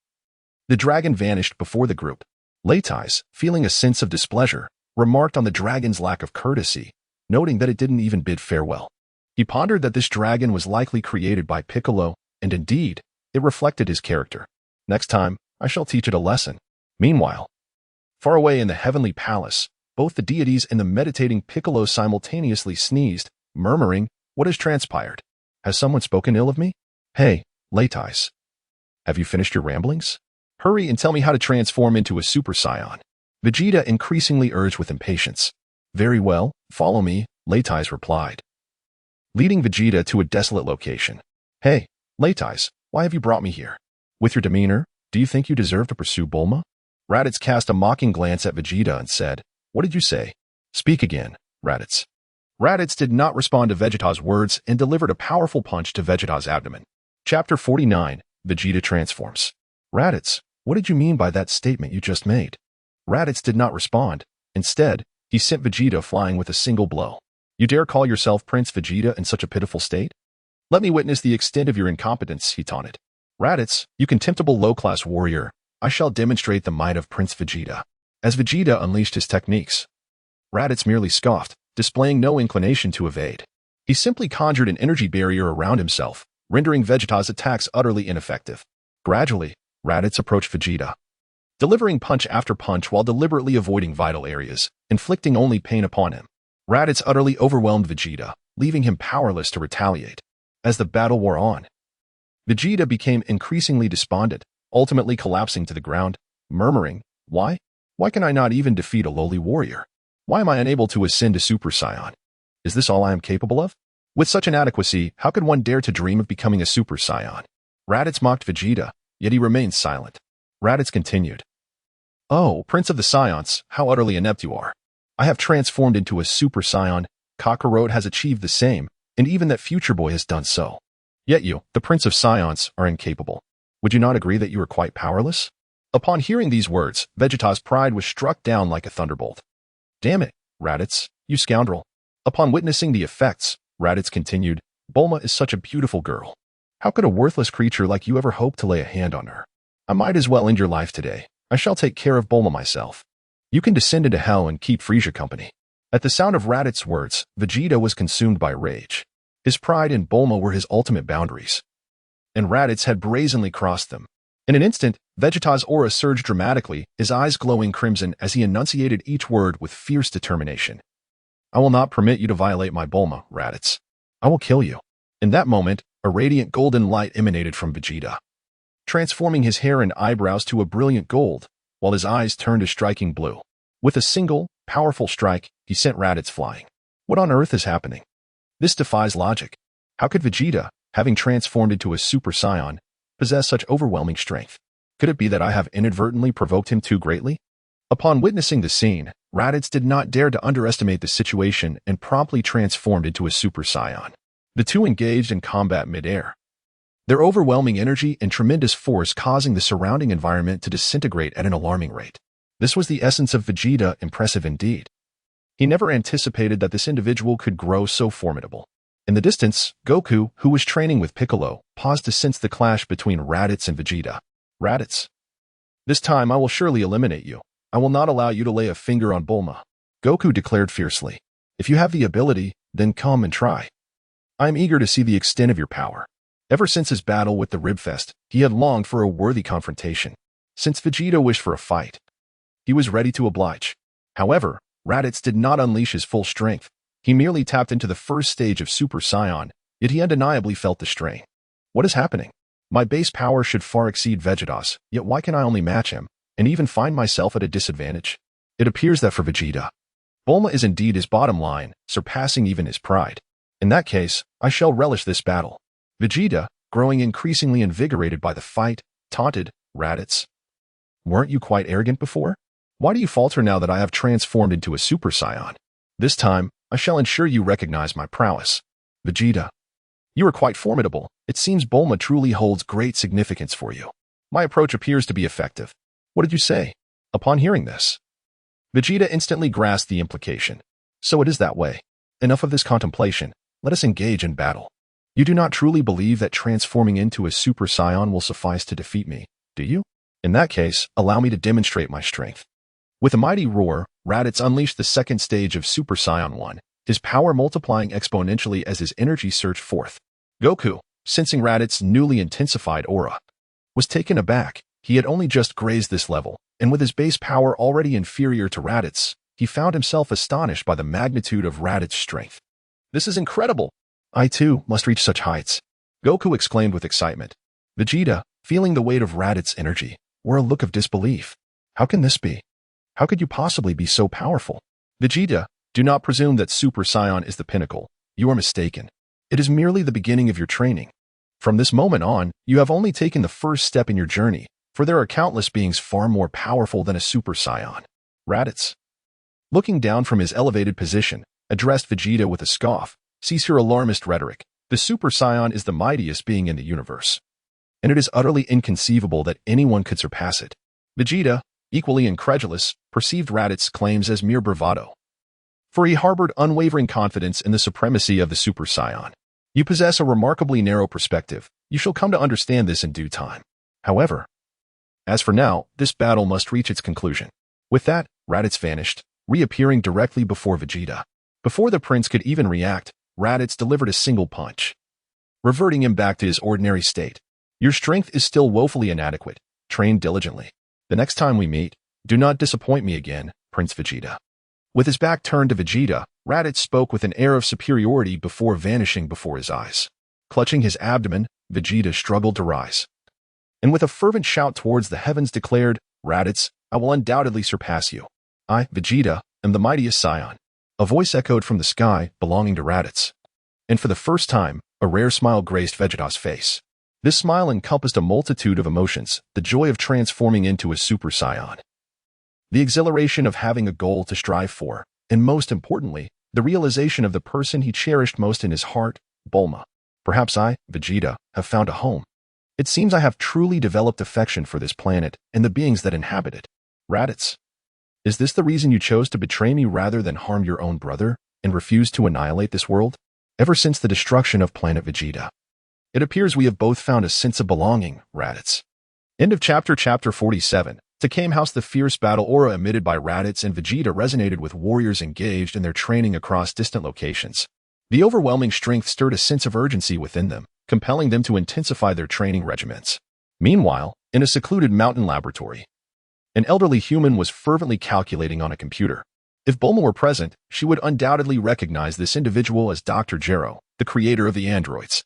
the dragon vanished before the group. Leitais, feeling a sense of displeasure, remarked on the dragon's lack of courtesy, noting that it didn't even bid farewell. He pondered that this dragon was likely created by Piccolo, and indeed, it reflected his character. Next time, I shall teach it a lesson. Meanwhile, far away in the heavenly palace, both the deities and the meditating Piccolo simultaneously sneezed, murmuring, What has transpired? Has someone spoken ill of me? Hey, Leitais. Have you finished your ramblings? Hurry and tell me how to transform into a Super Saiyan. Vegeta increasingly urged with impatience. Very well, follow me, Leitais replied, leading Vegeta to a desolate location. Hey, Leitais, why have you brought me here? With your demeanor, do you think you deserve to pursue Bulma? Raditz cast a mocking glance at Vegeta and said, What did you say? Speak again, Raditz. Raditz did not respond to Vegeta's words and delivered a powerful punch to Vegeta's abdomen. Chapter 49, Vegeta Transforms. Raditz, what did you mean by that statement you just made? Raditz did not respond. Instead, he sent Vegeta flying with a single blow. You dare call yourself Prince Vegeta in such a pitiful state? Let me witness the extent of your incompetence, he taunted. Raditz, you contemptible low-class warrior, I shall demonstrate the might of Prince Vegeta. As Vegeta unleashed his techniques, Raditz merely scoffed, displaying no inclination to evade. He simply conjured an energy barrier around himself, rendering Vegeta's attacks utterly ineffective. Gradually, Raditz approached Vegeta, delivering punch after punch while deliberately avoiding vital areas, inflicting only pain upon him. Raditz utterly overwhelmed Vegeta, leaving him powerless to retaliate. As the battle wore on, Vegeta became increasingly despondent, ultimately collapsing to the ground, murmuring, Why? Why can I not even defeat a lowly warrior? Why am I unable to ascend to Super Saiyan? Is this all I am capable of? With such inadequacy, how could one dare to dream of becoming a Super Saiyan? Raditz mocked Vegeta, yet he remained silent. Raditz continued. Oh, Prince of the Saiyans, how utterly inept you are. I have transformed into a Super Saiyan, Kakarot has achieved the same, and even that Future Boy has done so. Yet you, the Prince of Saiyans, are incapable. Would you not agree that you are quite powerless? Upon hearing these words, Vegeta's pride was struck down like a thunderbolt. Damn it, Raditz, you scoundrel. Upon witnessing the effects, Raditz continued, Bulma is such a beautiful girl. How could a worthless creature like you ever hope to lay a hand on her? I might as well end your life today. I shall take care of Bulma myself. You can descend into hell and keep Frieza company. At the sound of Raditz's words, Vegeta was consumed by rage. His pride and Bulma were his ultimate boundaries, and Raditz had brazenly crossed them. In an instant, Vegeta's aura surged dramatically, his eyes glowing crimson as he enunciated each word with fierce determination. I will not permit you to violate my Bulma, Raditz. I will kill you. In that moment, a radiant golden light emanated from Vegeta, transforming his hair and eyebrows to a brilliant gold, while his eyes turned a striking blue. With a single, powerful strike, he sent Raditz flying. What on earth is happening? This defies logic. How could Vegeta, having transformed into a Super Saiyan, possess such overwhelming strength? Could it be that I have inadvertently provoked him too greatly? Upon witnessing the scene, Raditz did not dare to underestimate the situation and promptly transformed into a Super Saiyan. The two engaged in combat mid-air, their overwhelming energy and tremendous force causing the surrounding environment to disintegrate at an alarming rate. This was the essence of Vegeta, impressive indeed. He never anticipated that this individual could grow so formidable. In the distance, Goku, who was training with Piccolo, paused to sense the clash between Raditz and Vegeta. Raditz, this time I will surely eliminate you. I will not allow you to lay a finger on Bulma, Goku declared fiercely. If you have the ability, then come and try. I am eager to see the extent of your power. Ever since his battle with the Ribfest, he had longed for a worthy confrontation. Since Vegeta wished for a fight, he was ready to oblige. However, Raditz did not unleash his full strength. He merely tapped into the first stage of Super Saiyan, yet he undeniably felt the strain. What is happening? My base power should far exceed Vegeta's, yet why can I only match him, and even find myself at a disadvantage? It appears that for Vegeta, Bulma is indeed his bottom line, surpassing even his pride. In that case, I shall relish this battle. Vegeta, growing increasingly invigorated by the fight, taunted Raditz. Weren't you quite arrogant before? Why do you falter now that I have transformed into a Super Saiyan? This time, I shall ensure you recognize my prowess. Vegeta, you are quite formidable. It seems Bulma truly holds great significance for you. My approach appears to be effective. What did you say? Upon hearing this, Vegeta instantly grasped the implication. So it is that way. Enough of this contemplation. Let us engage in battle. You do not truly believe that transforming into a Super Saiyan will suffice to defeat me, do you? In that case, allow me to demonstrate my strength. With a mighty roar, Raditz unleashed the second stage of Super Saiyan 1, his power multiplying exponentially as his energy surged forth. Goku, sensing Raditz's newly intensified aura, was taken aback. He had only just grazed this level, and with his base power already inferior to Raditz, he found himself astonished by the magnitude of Raditz's strength. This is incredible! I too must reach such heights, Goku exclaimed with excitement. Vegeta, feeling the weight of Raditz's energy, wore a look of disbelief. How can this be? How could you possibly be so powerful? Vegeta, do not presume that Super Saiyan is the pinnacle. You are mistaken. It is merely the beginning of your training. From this moment on, you have only taken the first step in your journey, for there are countless beings far more powerful than a Super Saiyan. Raditz, looking down from his elevated position, addressed Vegeta with a scoff. Cease your alarmist rhetoric. The Super Saiyan is the mightiest being in the universe, and it is utterly inconceivable that anyone could surpass it. Vegeta, equally incredulous, perceived Raditz's claims as mere bravado, for he harbored unwavering confidence in the supremacy of the Super Saiyan. You possess a remarkably narrow perspective. You shall come to understand this in due time. However, as for now, this battle must reach its conclusion. With that, Raditz vanished, reappearing directly before Vegeta. Before the prince could even react, Raditz delivered a single punch, reverting him back to his ordinary state. Your strength is still woefully inadequate. Train diligently. The next time we meet, do not disappoint me again, Prince Vegeta. With his back turned to Vegeta, Raditz spoke with an air of superiority before vanishing before his eyes. Clutching his abdomen, Vegeta struggled to rise, and with a fervent shout towards the heavens declared, Raditz, I will undoubtedly surpass you. I, Vegeta, am the mightiest Saiyan. A voice echoed from the sky, belonging to Raditz. And for the first time, a rare smile graced Vegeta's face. This smile encompassed a multitude of emotions, the joy of transforming into a Super Saiyan, the exhilaration of having a goal to strive for, and most importantly, the realization of the person he cherished most in his heart, Bulma. Perhaps I, Vegeta, have found a home. It seems I have truly developed affection for this planet and the beings that inhabit it. Raditz, is this the reason you chose to betray me rather than harm your own brother and refuse to annihilate this world? Ever since the destruction of planet Vegeta, it appears we have both found a sense of belonging, Raditz. End of chapter 47. To Kame House, the fierce battle aura emitted by Raditz and Vegeta resonated with warriors engaged in their training across distant locations. The overwhelming strength stirred a sense of urgency within them, compelling them to intensify their training regimens. Meanwhile, in a secluded mountain laboratory, an elderly human was fervently calculating on a computer. If Bulma were present, she would undoubtedly recognize this individual as Dr. Gero, the creator of the androids.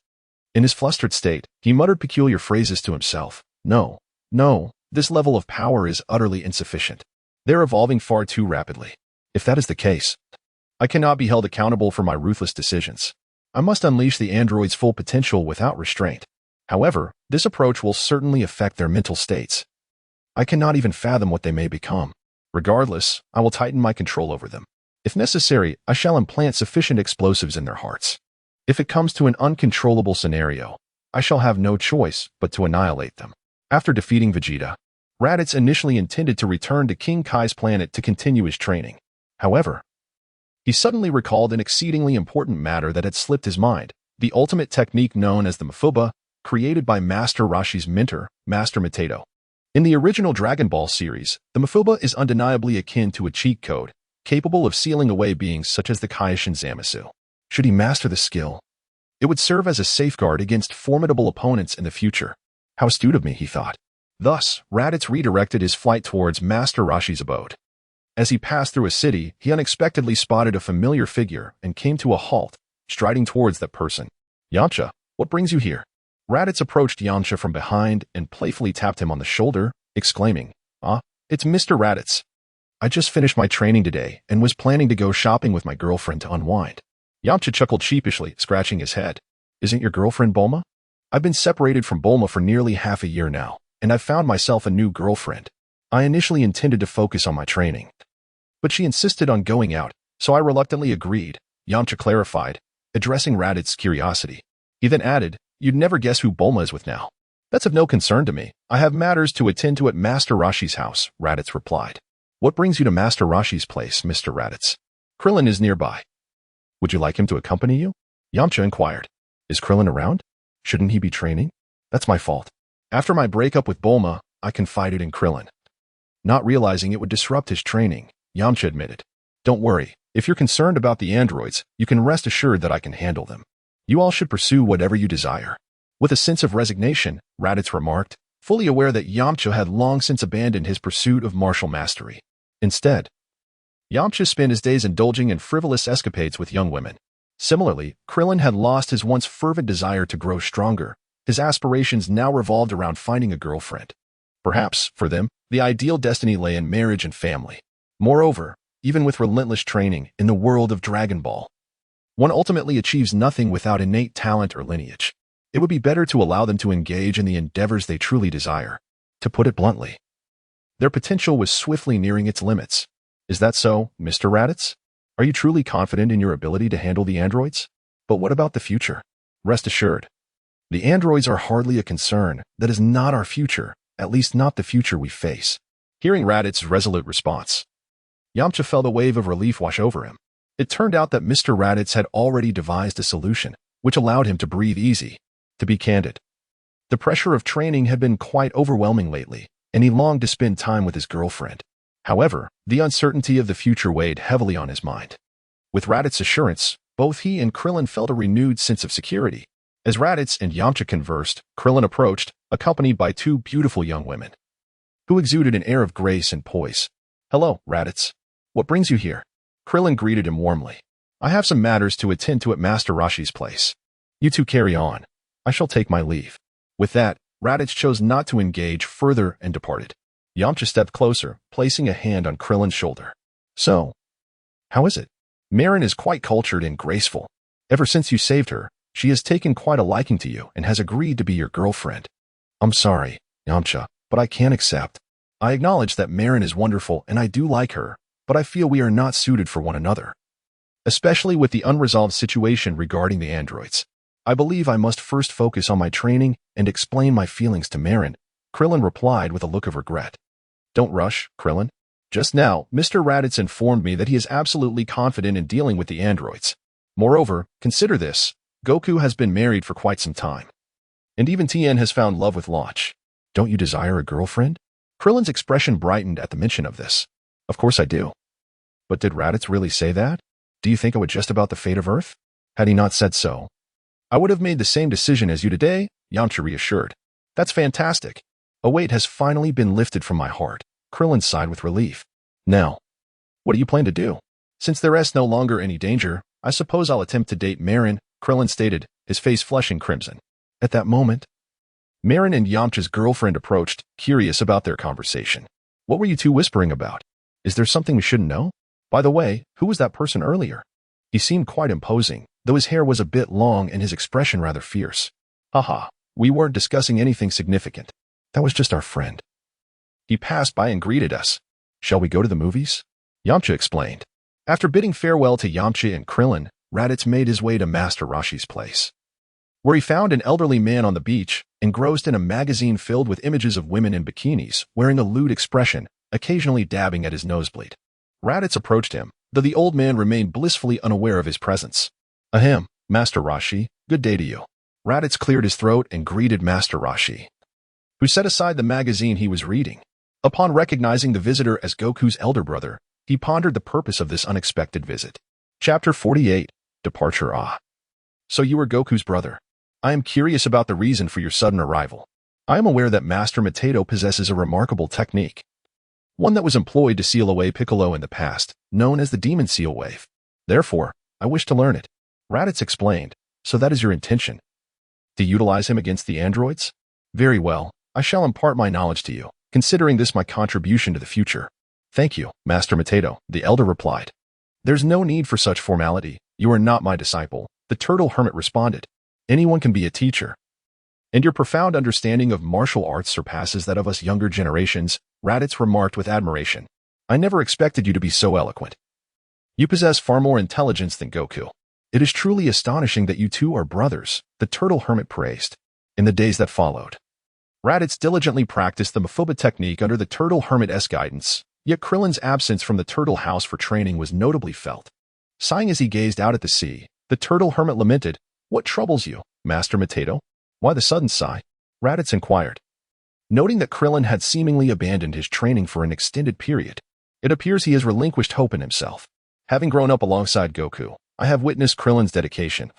In his flustered state, he muttered peculiar phrases to himself. No, this level of power is utterly insufficient. They're evolving far too rapidly. If that is the case, I cannot be held accountable for my ruthless decisions. I must unleash the androids' full potential without restraint. However, this approach will certainly affect their mental states. I cannot even fathom what they may become. Regardless, I will tighten my control over them. If necessary, I shall implant sufficient explosives in their hearts. If it comes to an uncontrollable scenario, I shall have no choice but to annihilate them. After defeating Vegeta, Raditz initially intended to return to King Kai's planet to continue his training. However, he suddenly recalled an exceedingly important matter that had slipped his mind, the ultimate technique known as the Mafuba, created by Master Roshi's mentor, Master Mateto. In the original Dragon Ball series, the Mafuba is undeniably akin to a cheat code, capable of sealing away beings such as the Kaioshin Zamasu. Should he master the skill, it would serve as a safeguard against formidable opponents in the future. How astute of me, he thought. Thus, Raditz redirected his flight towards Master Roshi's abode. As he passed through a city, he unexpectedly spotted a familiar figure and came to a halt, striding towards that person. Yamcha, what brings you here? Raditz approached Yamcha from behind and playfully tapped him on the shoulder, exclaiming, it's Mr. Raditz. I just finished my training today and was planning to go shopping with my girlfriend to unwind. Yamcha chuckled sheepishly, scratching his head. Isn't your girlfriend Bulma? I've been separated from Bulma for nearly half a year now, and I've found myself a new girlfriend. I initially intended to focus on my training, but she insisted on going out, so I reluctantly agreed, Yamcha clarified, addressing Raditz's curiosity. He then added, you'd never guess who Bulma is with now. That's of no concern to me. I have matters to attend to at Master Roshi's house, Raditz replied. What brings you to Master Roshi's place, Mr. Raditz? Krillin is nearby. Would you like him to accompany you? Yamcha inquired. Is Krillin around? Shouldn't he be training? That's my fault. After my breakup with Bulma, I confided in Krillin. Not realizing it would disrupt his training, Yamcha admitted. Don't worry, if you're concerned about the androids, you can rest assured that I can handle them. You all should pursue whatever you desire. With a sense of resignation, Raditz remarked, fully aware that Yamcha had long since abandoned his pursuit of martial mastery. Instead, Yamcha spent his days indulging in frivolous escapades with young women. Similarly, Krillin had lost his once fervent desire to grow stronger. His aspirations now revolved around finding a girlfriend. Perhaps, for them, the ideal destiny lay in marriage and family. Moreover, even with relentless training in the world of Dragon Ball, one ultimately achieves nothing without innate talent or lineage. It would be better to allow them to engage in the endeavors they truly desire. To put it bluntly, their potential was swiftly nearing its limits. Is that so, Mr. Raditz? Are you truly confident in your ability to handle the androids? But what about the future? Rest assured, the androids are hardly a concern. That is not our future, at least not the future we face. Hearing Raditz's resolute response, Yamcha felt a wave of relief wash over him. It turned out that Mr. Raditz had already devised a solution, which allowed him to breathe easy. To be candid, the pressure of training had been quite overwhelming lately, and he longed to spend time with his girlfriend. However, the uncertainty of the future weighed heavily on his mind. With Raditz's assurance, both he and Krillin felt a renewed sense of security. As Raditz and Yamcha conversed, Krillin approached, accompanied by two beautiful young women, who exuded an air of grace and poise. Hello, Raditz. What brings you here? Krillin greeted him warmly. I have some matters to attend to at Master Roshi's place. You two carry on. I shall take my leave. With that, Raditz chose not to engage further and departed. Yamcha stepped closer, placing a hand on Krillin's shoulder. So, how is it? Marin is quite cultured and graceful. Ever since you saved her, she has taken quite a liking to you and has agreed to be your girlfriend. I'm sorry, Yamcha, but I can't accept. I acknowledge that Marin is wonderful and I do like her, but I feel we are not suited for one another. Especially with the unresolved situation regarding the androids. I believe I must first focus on my training and explain my feelings to Marin, Krillin replied with a look of regret. Don't rush, Krillin. Just now, Mr. Raditz informed me that he is absolutely confident in dealing with the androids. Moreover, consider this, Goku has been married for quite some time. And even Tien has found love with Launch. Don't you desire a girlfriend? Krillin's expression brightened at the mention of this. Of course I do. But did Raditz really say that? Do you think it was just about the fate of Earth? Had he not said so, I would have made the same decision as you today, Yamcha reassured. That's fantastic. A weight has finally been lifted from my heart. Krillin sighed with relief. Now, what do you plan to do? Since there is no longer any danger, I suppose I'll attempt to date Marin, Krillin stated, his face flushing crimson. At that moment, Marin and Yamcha's girlfriend approached, curious about their conversation. What were you two whispering about? Is there something we shouldn't know? By the way, who was that person earlier? He seemed quite imposing, though his hair was a bit long and his expression rather fierce. Haha, we weren't discussing anything significant. That was just our friend. He passed by and greeted us. Shall we go to the movies? Yamcha explained. After bidding farewell to Yamcha and Krillin, Raditz made his way to Master Roshi's place, where he found an elderly man on the beach, engrossed in a magazine filled with images of women in bikinis, wearing a lewd expression, occasionally dabbing at his nosebleed. Raditz approached him, though the old man remained blissfully unaware of his presence. Ahem, Master Roshi, good day to you. Raditz cleared his throat and greeted Master Roshi, who set aside the magazine he was reading. Upon recognizing the visitor as Goku's elder brother, he pondered the purpose of this unexpected visit. Chapter 48, Departure. So you were Goku's brother. I am curious about the reason for your sudden arrival. I am aware that Master Mateto possesses a remarkable technique, one that was employed to seal away Piccolo in the past, known as the Demon Seal Wave. Therefore, I wish to learn it. Raditz explained. So that is your intention? To utilize him against the androids? Very well, I shall impart my knowledge to you, considering this my contribution to the future. Thank you, Master Mateto, the elder replied. There's no need for such formality. You are not my disciple, the turtle hermit responded. Anyone can be a teacher. And your profound understanding of martial arts surpasses that of us younger generations, Raditz remarked with admiration. I never expected you to be so eloquent. You possess far more intelligence than Goku. It is truly astonishing that you two are brothers, the turtle hermit praised. In the days that followed, Raditz diligently practiced the Mafuba technique under the turtle hermit's guidance, yet Krillin's absence from the turtle house for training was notably felt. Sighing as he gazed out at the sea, the turtle hermit lamented, What troubles you, Master Mateto? Why the sudden sigh? Raditz inquired. Noting that Krillin had seemingly abandoned his training for an extended period, it appears he has relinquished hope in himself. Having grown up alongside Goku, I have witnessed Krillin's dedication.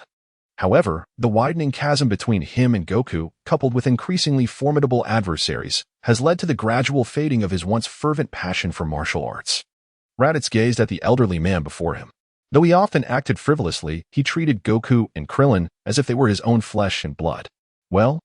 However, the widening chasm between him and Goku, coupled with increasingly formidable adversaries, has led to the gradual fading of his once fervent passion for martial arts. Raditz gazed at the elderly man before him. Though he often acted frivolously, he treated Goku and Krillin as if they were his own flesh and blood. Well,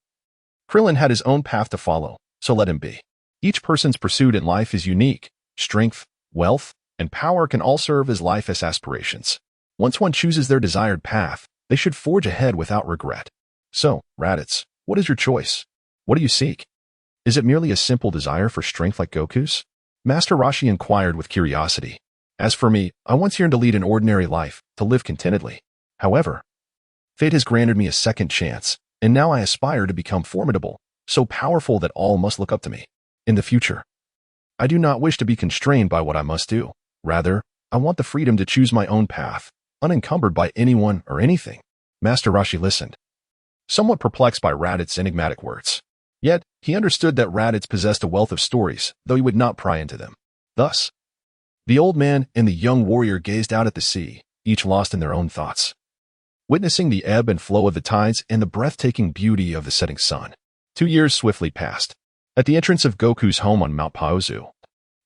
Krillin had his own path to follow, so let him be. Each person's pursuit in life is unique. Strength, wealth, and power can all serve as life's aspirations. Once one chooses their desired path, they should forge ahead without regret. So, Raditz, what is your choice? What do you seek? Is it merely a simple desire for strength like Goku's? Master Roshi inquired with curiosity. As for me, I once yearned to lead an ordinary life, to live contentedly. However, fate has granted me a second chance, and now I aspire to become formidable, so powerful that all must look up to me. In the future, I do not wish to be constrained by what I must do. Rather, I want the freedom to choose my own path, unencumbered by anyone or anything. Master Roshi listened, somewhat perplexed by Raditz's enigmatic words. Yet, he understood that Raditz possessed a wealth of stories, though he would not pry into them. Thus, the old man and the young warrior gazed out at the sea, each lost in their own thoughts, witnessing the ebb and flow of the tides and the breathtaking beauty of the setting sun. 2 years swiftly passed. At the entrance of Goku's home on Mount Paozu,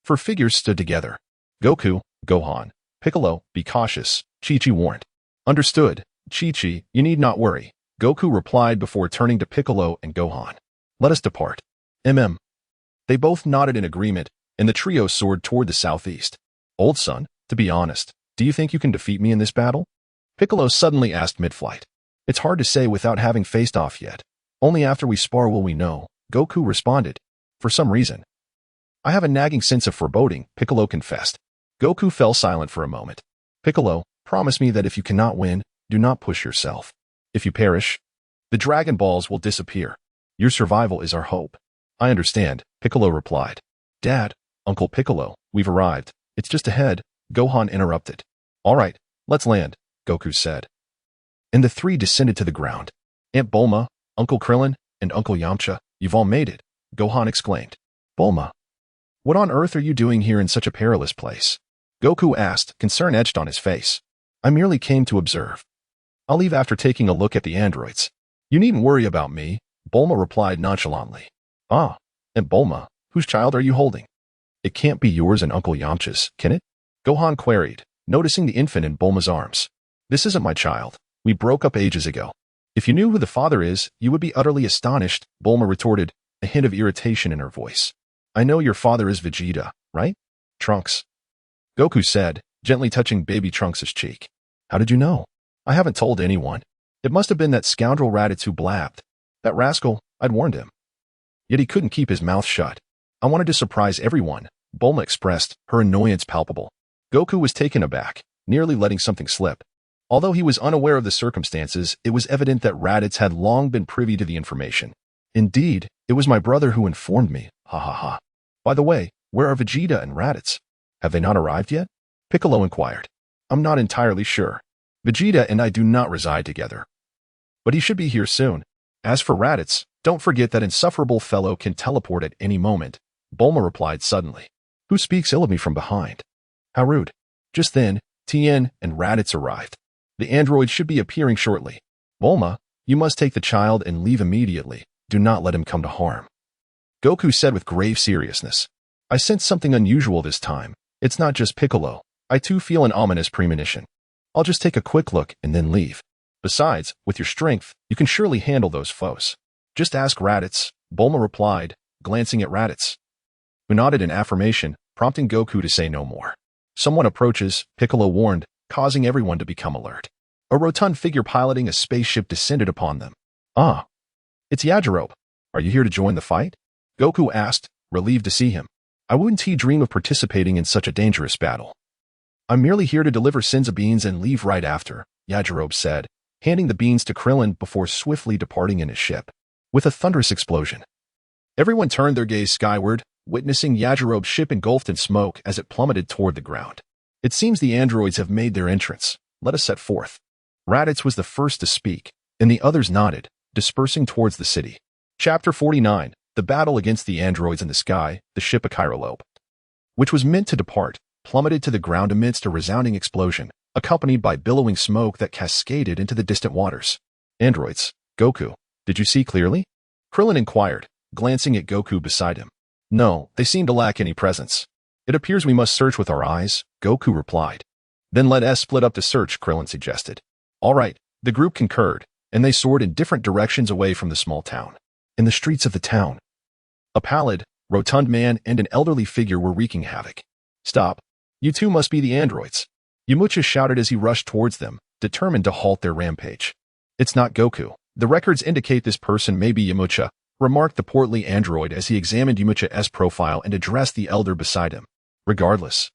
4 figures stood together. Goku, Gohan, Piccolo, be cautious, Chi-Chi warned. Understood, Chi-Chi, you need not worry, Goku replied before turning to Piccolo and Gohan. Let us depart. They both nodded in agreement, and the trio soared toward the southeast. Old son, to be honest, do you think you can defeat me in this battle? Piccolo suddenly asked mid-flight. It's hard to say without having faced off yet. Only after we spar will we know, Goku responded. For some reason, I have a nagging sense of foreboding, Piccolo confessed. Goku fell silent for a moment. Piccolo, promise me that if you cannot win, do not push yourself. If you perish, the Dragon Balls will disappear. Your survival is our hope. I understand, Piccolo replied. Dad, Uncle Piccolo, we've arrived. It's just ahead, Gohan interrupted. All right, let's land, Goku said. And the 3 descended to the ground. Aunt Bulma, Uncle Krillin, and Uncle Yamcha, you've all made it, Gohan exclaimed. Bulma, what on earth are you doing here in such a perilous place? Goku asked, concern etched on his face. I merely came to observe. I'll leave after taking a look at the androids. You needn't worry about me, Bulma replied nonchalantly. Ah, and Bulma, whose child are you holding? It can't be yours and Uncle Yamcha's, can it? Gohan queried, noticing the infant in Bulma's arms. This isn't my child. We broke up ages ago. If you knew who the father is, you would be utterly astonished, Bulma retorted, a hint of irritation in her voice. I know your father is Vegeta, right? Trunks. Goku said, gently touching baby Trunks' cheek. How did you know? I haven't told anyone. It must have been that scoundrel Raditz who blabbed. That rascal, I'd warned him. Yet he couldn't keep his mouth shut. I wanted to surprise everyone, Bulma expressed, her annoyance palpable. Goku was taken aback, nearly letting something slip. Although he was unaware of the circumstances, it was evident that Raditz had long been privy to the information. Indeed, it was my brother who informed me, ha ha ha. By the way, where are Vegeta and Raditz? Have they not arrived yet? Piccolo inquired. I'm not entirely sure. Vegeta and I do not reside together. But he should be here soon. As for Raditz, don't forget that insufferable fellow can teleport at any moment, Bulma replied suddenly. Who speaks ill of me from behind? How rude. Just then, Tien and Raditz arrived. The android should be appearing shortly. Bulma, you must take the child and leave immediately. Do not let him come to harm. Goku said with grave seriousness. I sense something unusual this time. It's not just Piccolo. I too feel an ominous premonition. I'll just take a quick look and then leave. Besides, with your strength, you can surely handle those foes. Just ask Raditz, Bulma replied, glancing at Raditz, who nodded in affirmation, prompting Goku to say no more. Someone approaches, Piccolo warned, causing everyone to become alert. A rotund figure piloting a spaceship descended upon them. Ah, it's Yajirobe. Are you here to join the fight? Goku asked, relieved to see him. I wouldn't dream of participating in such a dangerous battle. I'm merely here to deliver Senzu beans and leave right after, Yajirobe said, handing the beans to Krillin before swiftly departing in his ship. With a thunderous explosion, everyone turned their gaze skyward, witnessing Yajirobe's ship engulfed in smoke as it plummeted toward the ground. It seems the androids have made their entrance. Let us set forth. Raditz was the first to speak, and the others nodded, dispersing towards the city. Chapter 49, The Battle Against the Androids in the Sky, the ship Achirolobe, which was meant to depart, plummeted to the ground amidst a resounding explosion, accompanied by billowing smoke that cascaded into the distant waters. Androids, Goku, did you see clearly? Krillin inquired, glancing at Goku beside him. No, they seem to lack any presence. It appears we must search with our eyes, Goku replied. Then let us split up to search, Krillin suggested. All right, the group concurred, and they soared in different directions away from the small town. In the streets of the town, a pallid, rotund man and an elderly figure were wreaking havoc. Stop. You two must be the androids. Yamcha shouted as he rushed towards them, determined to halt their rampage. It's not Goku. The records indicate this person may be Yamcha, remarked the portly android as he examined Yamcha's profile and addressed the elder beside him. Regardless,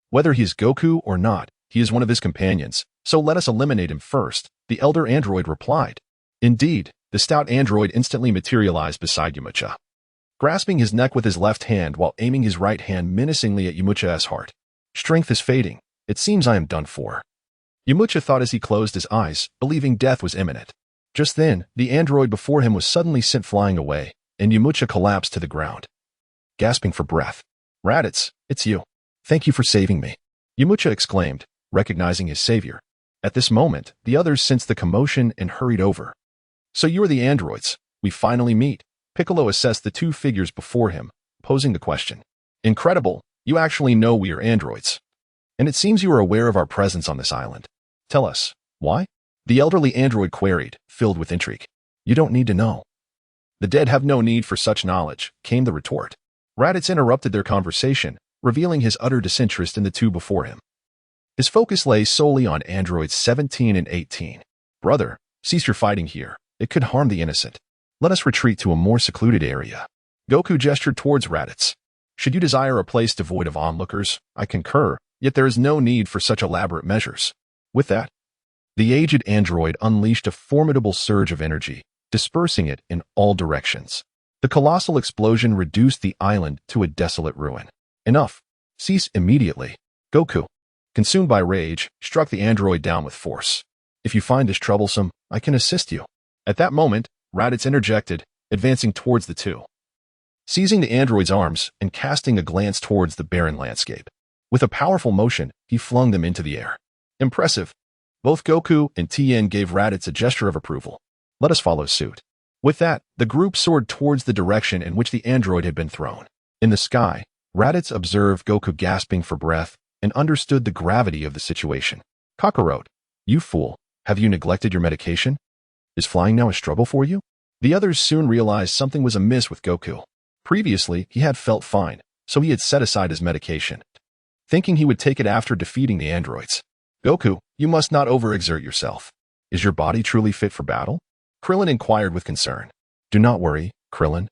whether he is Goku or not, he is one of his companions, so let us eliminate him first, the elder android replied. Indeed, the stout android instantly materialized beside Yamcha, grasping his neck with his left hand while aiming his right hand menacingly at Yamcha's heart. Strength is fading. It seems I am done for. Yamcha thought as he closed his eyes, believing death was imminent. Just then, the android before him was suddenly sent flying away, and Yamcha collapsed to the ground, gasping for breath. Raditz, it's you. Thank you for saving me, Yamcha exclaimed, recognizing his savior. At this moment, the others sensed the commotion and hurried over. So you are the androids. We finally meet. Piccolo assessed the two figures before him, posing the question. Incredible, you actually know we are androids. And it seems you are aware of our presence on this island. Tell us, why? The elderly android queried, filled with intrigue. You don't need to know. The dead have no need for such knowledge, came the retort. Raditz interrupted their conversation, revealing his utter disinterest in the two before him. His focus lay solely on androids 17 and 18. Brother, cease your fighting here. It could harm the innocent. Let us retreat to a more secluded area. Goku gestured towards Raditz. Should you desire a place devoid of onlookers, I concur, yet there is no need for such elaborate measures. With that, the aged android unleashed a formidable surge of energy, dispersing it in all directions. The colossal explosion reduced the island to a desolate ruin. Enough. Cease immediately. Goku, consumed by rage, struck the android down with force. If you find this troublesome, I can assist you. At that moment, Raditz interjected, advancing towards the two. seizing the android's arms and casting a glance towards the barren landscape. With a powerful motion, he flung them into the air. Impressive. Both Goku and Tien gave Raditz a gesture of approval. Let us follow suit. With that, the group soared towards the direction in which the android had been thrown. In the sky, Raditz observed Goku gasping for breath and understood the gravity of the situation. Kakarot, you fool, have you neglected your medication? Is flying now a struggle for you? The others soon realized something was amiss with Goku. Previously, he had felt fine, so he had set aside his medication, thinking he would take it after defeating the androids. Goku, you must not overexert yourself. Is your body truly fit for battle? Krillin inquired with concern. Do not worry, Krillin.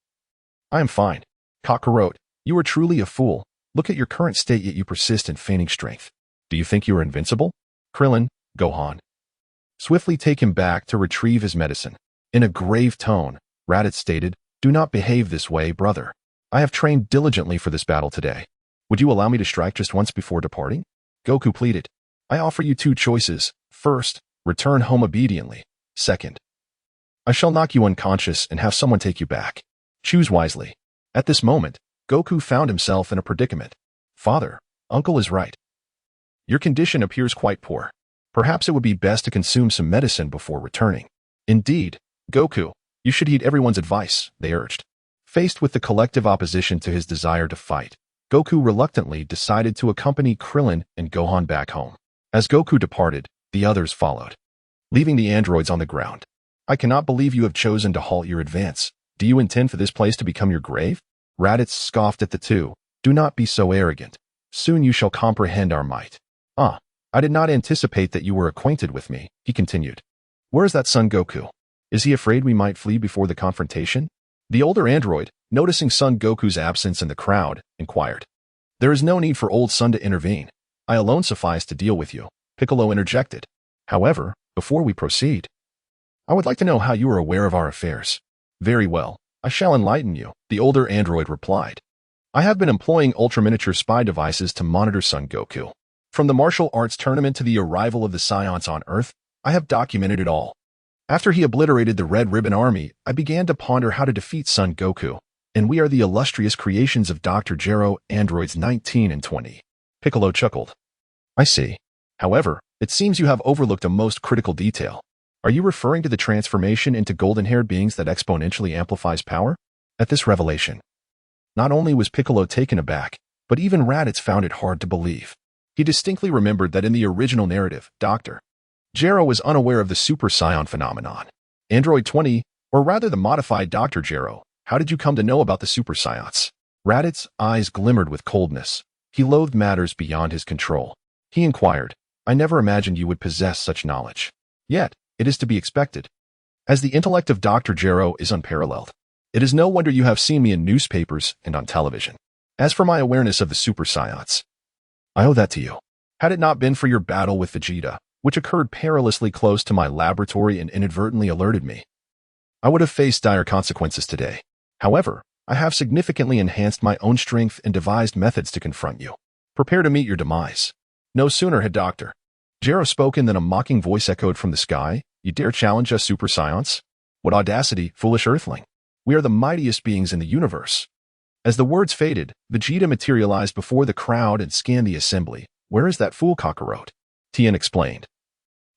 I am fine. Kakarot, you are truly a fool. Look at your current state, yet you persist in feigning strength. Do you think you are invincible? Krillin, Gohan. Swiftly take him back to retrieve his medicine. In a grave tone, Raditz stated, do not behave this way, brother. I have trained diligently for this battle today. Would you allow me to strike just once before departing? Goku pleaded. I offer you two choices. First, return home obediently. Second, I shall knock you unconscious and have someone take you back. Choose wisely. At this moment, Goku found himself in a predicament. Father, uncle is right. Your condition appears quite poor. Perhaps it would be best to consume some medicine before returning. Indeed, Goku, you should heed everyone's advice, they urged. Faced with the collective opposition to his desire to fight, Goku reluctantly decided to accompany Krillin and Gohan back home. As Goku departed, the others followed, leaving the androids on the ground. I cannot believe you have chosen to halt your advance. Do you intend for this place to become your grave? Raditz scoffed at the two. Do not be so arrogant. Soon you shall comprehend our might. Ah, I did not anticipate that you were acquainted with me, he continued. Where is that Son Goku? Is he afraid we might flee before the confrontation? The older android, noticing Son Goku's absence in the crowd, inquired. There is no need for old Son to intervene. I alone suffice to deal with you, Piccolo interjected. However, before we proceed, I would like to know how you are aware of our affairs. Very well, I shall enlighten you, the older android replied. I have been employing ultra-miniature spy devices to monitor Son Goku. From the martial arts tournament to the arrival of the Saiyans on Earth, I have documented it all. After he obliterated the Red Ribbon Army, I began to ponder how to defeat Son Goku, and we are the illustrious creations of Dr. Gero, androids 19 and 20. Piccolo chuckled. I see. However, it seems you have overlooked a most critical detail. Are you referring to the transformation into golden-haired beings that exponentially amplifies power? At this revelation, not only was Piccolo taken aback, but even Raditz found it hard to believe. He distinctly remembered that in the original narrative, Dr. Gero was unaware of the Super Saiyan phenomenon. Android 20, or rather the modified Dr. Gero, how did you come to know about the Super Saiyans? Raditz's eyes glimmered with coldness. He loathed matters beyond his control. He inquired, I never imagined you would possess such knowledge. Yet, it is to be expected, as the intellect of Dr. Gero is unparalleled. It is no wonder you have seen me in newspapers and on television. As for my awareness of the Super Saiyans, I owe that to you. Had it not been for your battle with Vegeta, which occurred perilously close to my laboratory and inadvertently alerted me, I would have faced dire consequences today. However, I have significantly enhanced my own strength and devised methods to confront you. Prepare to meet your demise. No sooner had Dr. Gero spoken than a mocking voice echoed from the sky. You dare challenge us Super Saiyans? What audacity, foolish earthling. We are the mightiest beings in the universe. As the words faded, Vegeta materialized before the crowd and scanned the assembly. Where is that fool Kakarot? Tien explained.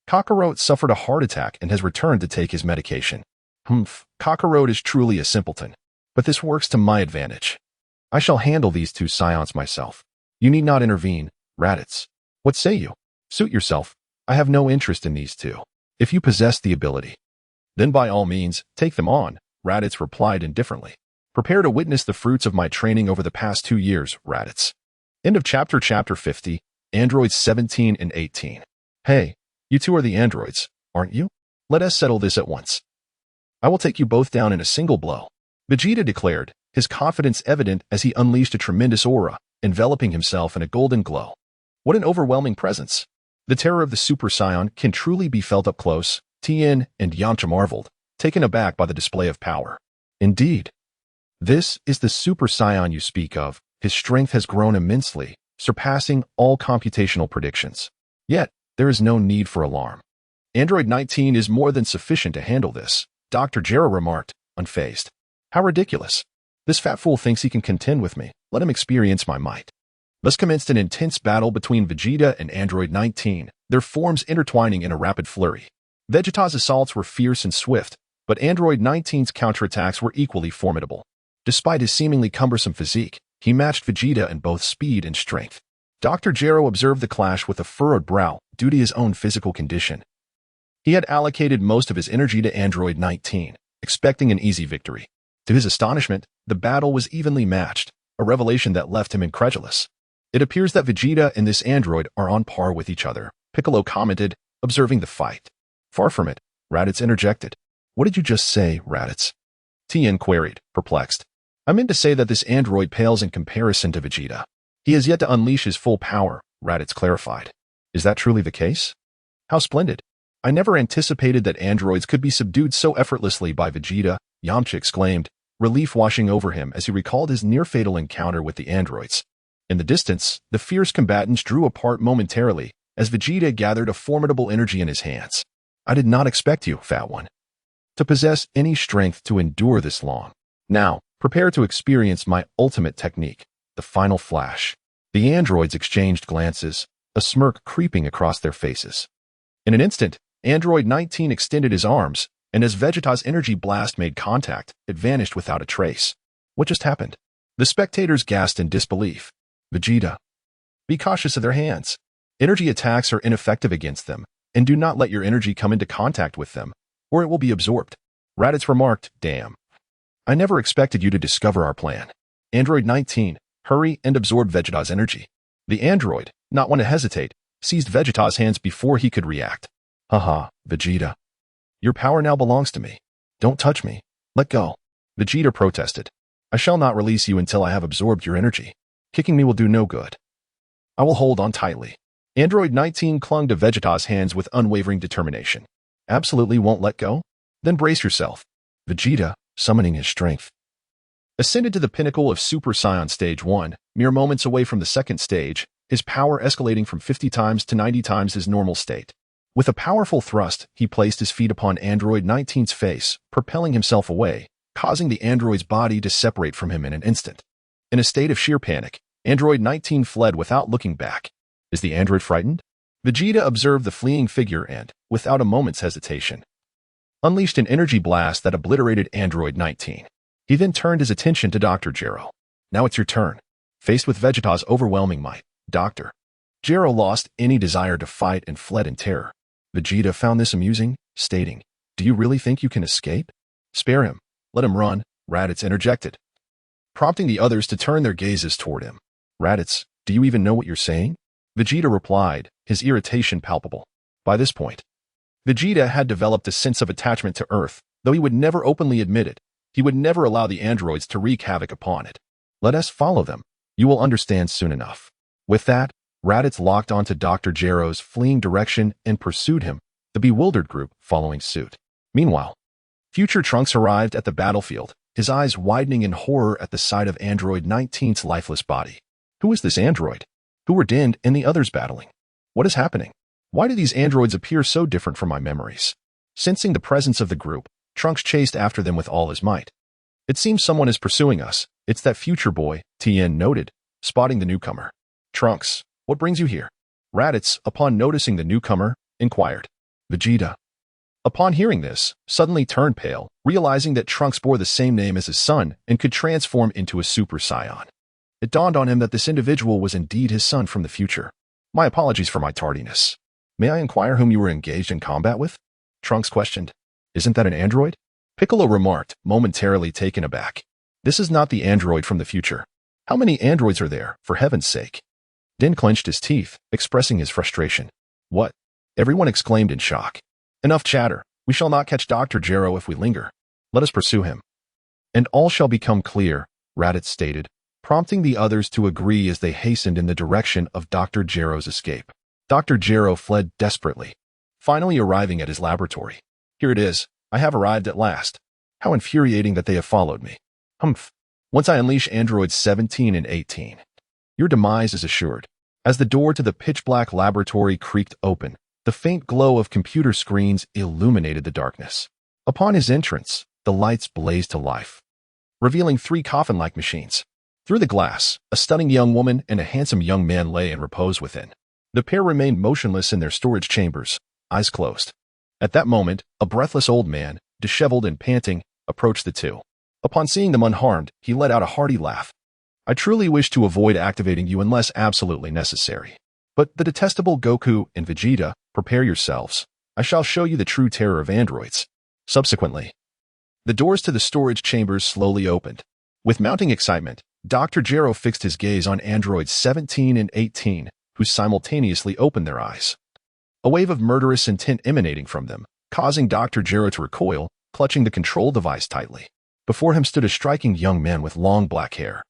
Kakarot suffered a heart attack and has returned to take his medication. Humph, Kakarot is truly a simpleton. But this works to my advantage. I shall handle these two Saiyans myself. You need not intervene, Raditz. What say you? Suit yourself. I have no interest in these two. If you possess the ability, then by all means, take them on, Raditz replied indifferently. Prepare to witness the fruits of my training over the past 2 years, Raditz. End of chapter 50, Androids 17 and 18. Hey, you two are the androids, aren't you? Let us settle this at once. I will take you both down in a single blow, Vegeta declared, his confidence evident as he unleashed a tremendous aura, enveloping himself in a golden glow. What an overwhelming presence. The terror of the Super Saiyan can truly be felt up close. Tien and Yamcha marveled, taken aback by the display of power. Indeed, this is the Super Saiyan you speak of. His strength has grown immensely, surpassing all computational predictions. Yet, there is no need for alarm. Android 19 is more than sufficient to handle this, Dr. Gero remarked, unfazed. How ridiculous. This fat fool thinks he can contend with me. Let him experience my might. Thus commenced an intense battle between Vegeta and Android 19, their forms intertwining in a rapid flurry. Vegeta's assaults were fierce and swift, but Android 19's counterattacks were equally formidable. Despite his seemingly cumbersome physique, he matched Vegeta in both speed and strength. Dr. Gero observed the clash with a furrowed brow due to his own physical condition. He had allocated most of his energy to Android 19, expecting an easy victory. To his astonishment, the battle was evenly matched, a revelation that left him incredulous. It appears that Vegeta and this android are on par with each other, Piccolo commented, observing the fight. Far from it, Raditz interjected. What did you just say, Raditz? Tien queried, perplexed. I meant to say that this android pales in comparison to Vegeta. He has yet to unleash his full power, Raditz clarified. Is that truly the case? How splendid. I never anticipated that androids could be subdued so effortlessly by Vegeta, Yamcha exclaimed, relief washing over him as he recalled his near-fatal encounter with the androids. In the distance, the fierce combatants drew apart momentarily as Vegeta gathered a formidable energy in his hands. I did not expect you, fat one, to possess any strength to endure this long. Now, prepare to experience my ultimate technique, the final flash. The androids exchanged glances, a smirk creeping across their faces. In an instant, Android 19 extended his arms, and as Vegeta's energy blast made contact, it vanished without a trace. What just happened? The spectators gasped in disbelief. Vegeta. Be cautious of their hands. Energy attacks are ineffective against them, and do not let your energy come into contact with them, or it will be absorbed. Raditz remarked, damn. I never expected you to discover our plan. Android 19, hurry and absorb Vegeta's energy. The android, not one to hesitate, seized Vegeta's hands before he could react. Haha, Vegeta. Your power now belongs to me. Don't touch me. Let go. Vegeta protested. I shall not release you until I have absorbed your energy. Kicking me will do no good. I will hold on tightly. Android 19 clung to Vegeta's hands with unwavering determination. Absolutely won't let go? Then brace yourself. Vegeta, summoning his strength, ascended to the pinnacle of Super Saiyan Stage 1, mere moments away from the second stage, his power escalating from 50 times to 90 times his normal state. With a powerful thrust, he placed his feet upon Android 19's face, propelling himself away, causing the android's body to separate from him in an instant. In a state of sheer panic, Android 19 fled without looking back. Is the android frightened? Vegeta observed the fleeing figure and, without a moment's hesitation, unleashed an energy blast that obliterated Android 19. He then turned his attention to Dr. Gero. Now it's your turn. Faced with Vegeta's overwhelming might, Dr. Gero lost any desire to fight and fled in terror. Vegeta found this amusing, stating, Do you really think you can escape? Spare him. Let him run, Raditz interjected, prompting the others to turn their gazes toward him. Raditz, do you even know what you're saying? Vegeta replied, his irritation palpable. By this point, Vegeta had developed a sense of attachment to Earth, though he would never openly admit it. He would never allow the androids to wreak havoc upon it. Let us follow them. You will understand soon enough. With that, Raditz locked onto Dr. Gero's fleeing direction and pursued him, the bewildered group following suit. Meanwhile, future Trunks arrived at the battlefield, his eyes widening in horror at the sight of Android 19's lifeless body. Who is this android? Who were Din and the others battling? What is happening? Why do these androids appear so different from my memories? Sensing the presence of the group, Trunks chased after them with all his might. It seems someone is pursuing us. It's that future boy, Tien noted, spotting the newcomer. Trunks, what brings you here? Raditz, upon noticing the newcomer, inquired. Vegeta. Upon hearing this, suddenly turned pale, realizing that Trunks bore the same name as his son and could transform into a Super Saiyan. It dawned on him that this individual was indeed his son from the future. My apologies for my tardiness. May I inquire whom you were engaged in combat with? Trunks questioned. Isn't that an android? Piccolo remarked, momentarily taken aback. This is not the android from the future. How many androids are there, for heaven's sake? Din clenched his teeth, expressing his frustration. What? Everyone exclaimed in shock. Enough chatter. We shall not catch Dr. Gero if we linger. Let us pursue him. And all shall become clear, Raditz stated, prompting the others to agree as they hastened in the direction of Dr. Gero's escape. Dr. Gero fled desperately, finally arriving at his laboratory. Here it is. I have arrived at last. How infuriating that they have followed me. Humph. Once I unleash androids 17 and 18, your demise is assured. As the door to the pitch-black laboratory creaked open, the faint glow of computer screens illuminated the darkness. Upon his entrance, the lights blazed to life. revealing three coffin-like machines. Through the glass, a stunning young woman and a handsome young man lay in repose within. The pair remained motionless in their storage chambers, eyes closed. At that moment, a breathless old man, disheveled and panting, approached the two. Upon seeing them unharmed, he let out a hearty laugh. I truly wish to avoid activating you unless absolutely necessary. But the detestable Goku and Vegeta, prepare yourselves. I shall show you the true terror of androids. Subsequently, the doors to the storage chambers slowly opened. With mounting excitement, Dr. Gero fixed his gaze on androids 17 and 18, who simultaneously opened their eyes. A wave of murderous intent emanating from them, causing Dr. Gero to recoil, clutching the control device tightly. Before him stood a striking young man with long black hair.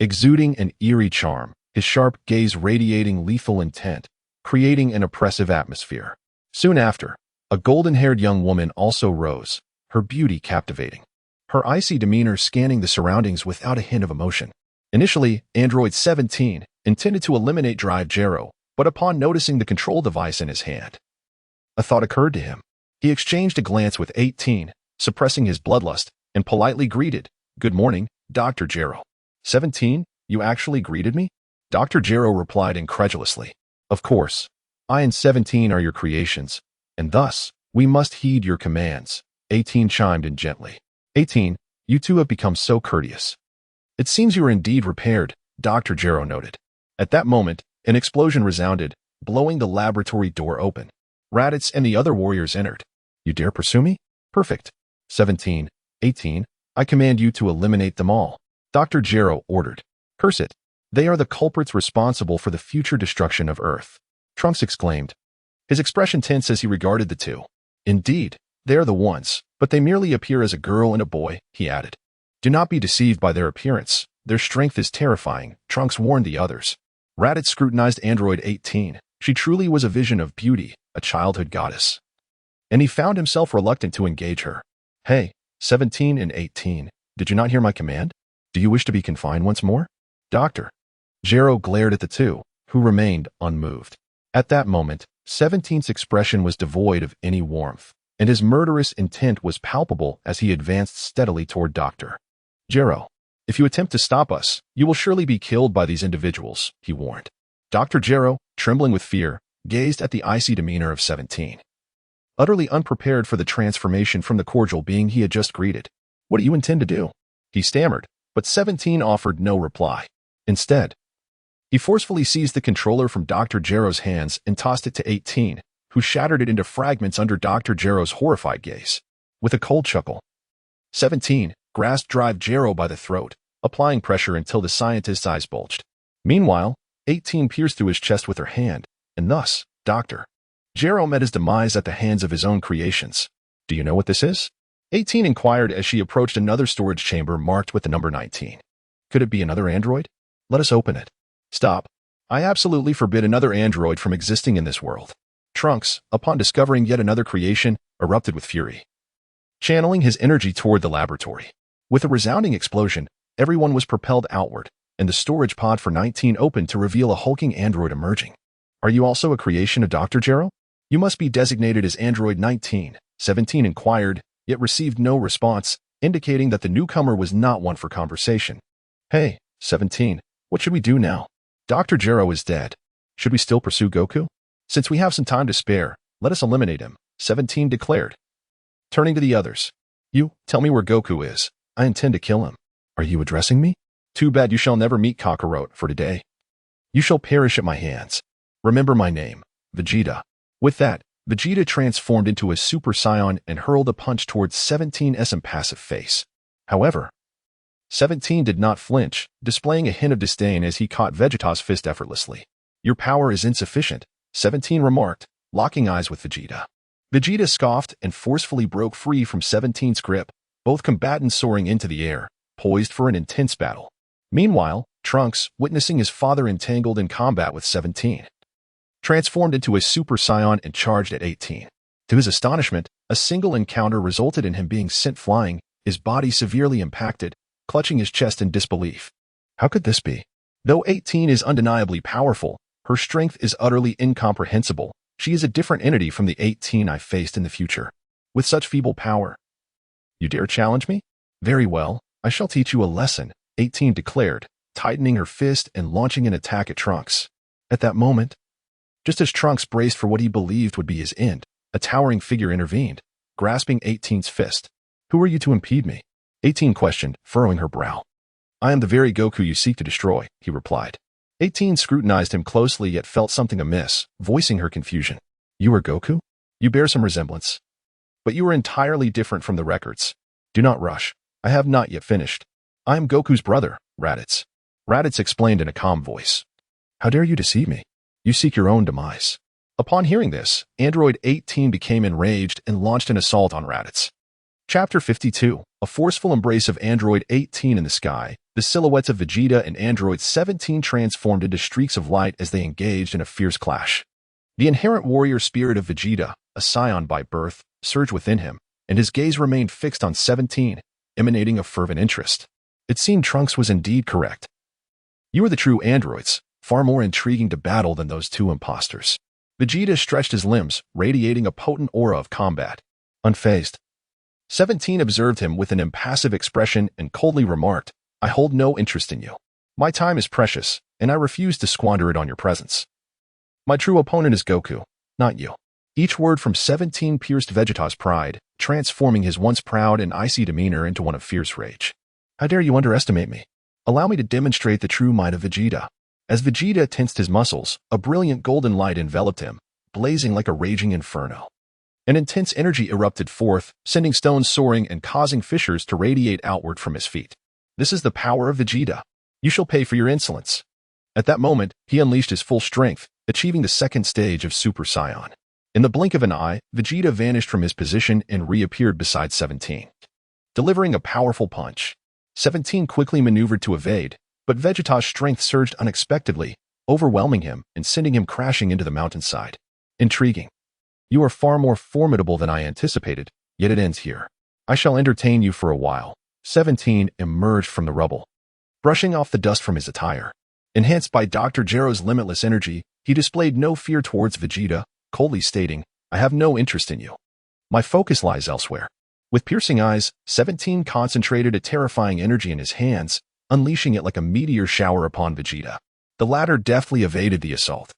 Exuding an eerie charm, his sharp gaze radiating lethal intent, creating an oppressive atmosphere. Soon after, a golden-haired young woman also rose, her beauty captivating. Her icy demeanor scanning the surroundings without a hint of emotion. Initially, Android 17 intended to eliminate Drive Gero, but upon noticing the control device in his hand, a thought occurred to him. He exchanged a glance with 18, suppressing his bloodlust, and politely greeted, "Good morning, Dr. Gero." 17, you actually greeted me? Dr. Gero replied incredulously. Of course, I and 17 are your creations, and thus, we must heed your commands. 18 chimed in gently. 18, you two have become so courteous. It seems you are indeed repaired, Dr. Gero noted. At that moment, an explosion resounded, blowing the laboratory door open. Raditz and the other warriors entered. You dare pursue me? Perfect. 17, 18, I command you to eliminate them all. Dr. Gero ordered. Curse it. They are the culprits responsible for the future destruction of Earth. Trunks exclaimed. His expression tense as he regarded the two. Indeed, they are the ones, but they merely appear as a girl and a boy, he added. Do not be deceived by their appearance. Their strength is terrifying, Trunks warned the others. Raditz scrutinized Android 18. She truly was a vision of beauty, a childhood goddess. And he found himself reluctant to engage her. Hey, 17 and 18, did you not hear my command? Do you wish to be confined once more? Dr. Gero glared at the two, who remained unmoved. At that moment, 17's expression was devoid of any warmth, and his murderous intent was palpable as he advanced steadily toward Dr. Gero. If you attempt to stop us, you will surely be killed by these individuals, he warned. Dr. Gero, trembling with fear, gazed at the icy demeanor of 17. Utterly unprepared for the transformation from the cordial being he had just greeted. What do you intend to do? He stammered, but 17 offered no reply. Instead, he forcefully seized the controller from Dr. Gero's hands and tossed it to 18, who shattered it into fragments under Dr. Gero's horrified gaze. With a cold chuckle, 17 grasped Drive Gero by the throat, applying pressure until the scientist's eyes bulged. Meanwhile, 18 pierced through his chest with her hand, and thus, Dr. Gero met his demise at the hands of his own creations. Do you know what this is? 18 inquired as she approached another storage chamber marked with the number 19. Could it be another android? Let us open it. Stop. I absolutely forbid another android from existing in this world. Trunks, upon discovering yet another creation, erupted with fury, channeling his energy toward the laboratory. With a resounding explosion, everyone was propelled outward, and the storage pod for 19 opened to reveal a hulking android emerging. Are you also a creation of Dr. Gero? You must be designated as Android 19, 17 inquired, yet received no response, indicating that the newcomer was not one for conversation. Hey, 17, what should we do now? Dr. Gero is dead. Should we still pursue Goku? Since we have some time to spare, let us eliminate him, 17 declared. Turning to the others. You, tell me where Goku is. I intend to kill him. Are you addressing me? Too bad you shall never meet Kakarot for today. You shall perish at my hands. Remember my name, Vegeta. With that, Vegeta transformed into a Super Saiyan and hurled a punch towards 17's impassive face. However, 17 did not flinch, displaying a hint of disdain as he caught Vegeta's fist effortlessly. Your power is insufficient, 17 remarked, locking eyes with Vegeta. Vegeta scoffed and forcefully broke free from 17's grip, both combatants soaring into the air, poised for an intense battle. Meanwhile, Trunks, witnessing his father entangled in combat with 17, transformed into a Super Saiyan and charged at 18. To his astonishment, a single encounter resulted in him being sent flying, his body severely impacted, clutching his chest in disbelief. How could this be? Though 18 is undeniably powerful, her strength is utterly incomprehensible. She is a different entity from the 18 I faced in the future. With such feeble power. You dare challenge me? Very well, I shall teach you a lesson, 18 declared, tightening her fist and launching an attack at Trunks. At that moment, just as Trunks braced for what he believed would be his end, a towering figure intervened, grasping 18's fist. Who are you to impede me? 18 questioned, furrowing her brow. I am the very Goku you seek to destroy, he replied. 18 scrutinized him closely yet felt something amiss, voicing her confusion. You are Goku? You bear some resemblance. But you are entirely different from the records. Do not rush. I have not yet finished. I am Goku's brother, Raditz. Raditz explained in a calm voice. How dare you deceive me? You seek your own demise. Upon hearing this, Android 18 became enraged and launched an assault on Raditz. Chapter 52. A forceful embrace of Android 18 in the sky. The silhouettes of Vegeta and Android 17 transformed into streaks of light as they engaged in a fierce clash. The inherent warrior spirit of Vegeta, a Saiyan by birth, surged within him, and his gaze remained fixed on 17, emanating a fervent interest. It seemed Trunks was indeed correct. You are the true androids, far more intriguing to battle than those two imposters. Vegeta stretched his limbs, radiating a potent aura of combat. Unfazed, 17 observed him with an impassive expression and coldly remarked, I hold no interest in you. My time is precious, and I refuse to squander it on your presence. My true opponent is Goku, not you. Each word from 17 pierced Vegeta's pride, transforming his once proud and icy demeanor into one of fierce rage. How dare you underestimate me? Allow me to demonstrate the true might of Vegeta. As Vegeta tensed his muscles, a brilliant golden light enveloped him, blazing like a raging inferno. An intense energy erupted forth, sending stones soaring and causing fissures to radiate outward from his feet. This is the power of Vegeta. You shall pay for your insolence. At that moment, he unleashed his full strength, achieving the second stage of Super Saiyan. In the blink of an eye, Vegeta vanished from his position and reappeared beside 17. Delivering a powerful punch, 17 quickly maneuvered to evade, but Vegeta's strength surged unexpectedly, overwhelming him and sending him crashing into the mountainside. Intriguing. You are far more formidable than I anticipated, yet it ends here. I shall entertain you for a while. 17 emerged from the rubble, brushing off the dust from his attire. Enhanced by Dr. Gero's limitless energy, he displayed no fear towards Vegeta, coldly stating, I have no interest in you. My focus lies elsewhere. With piercing eyes, 17 concentrated a terrifying energy in his hands, unleashing it like a meteor shower upon Vegeta. The latter deftly evaded the assault,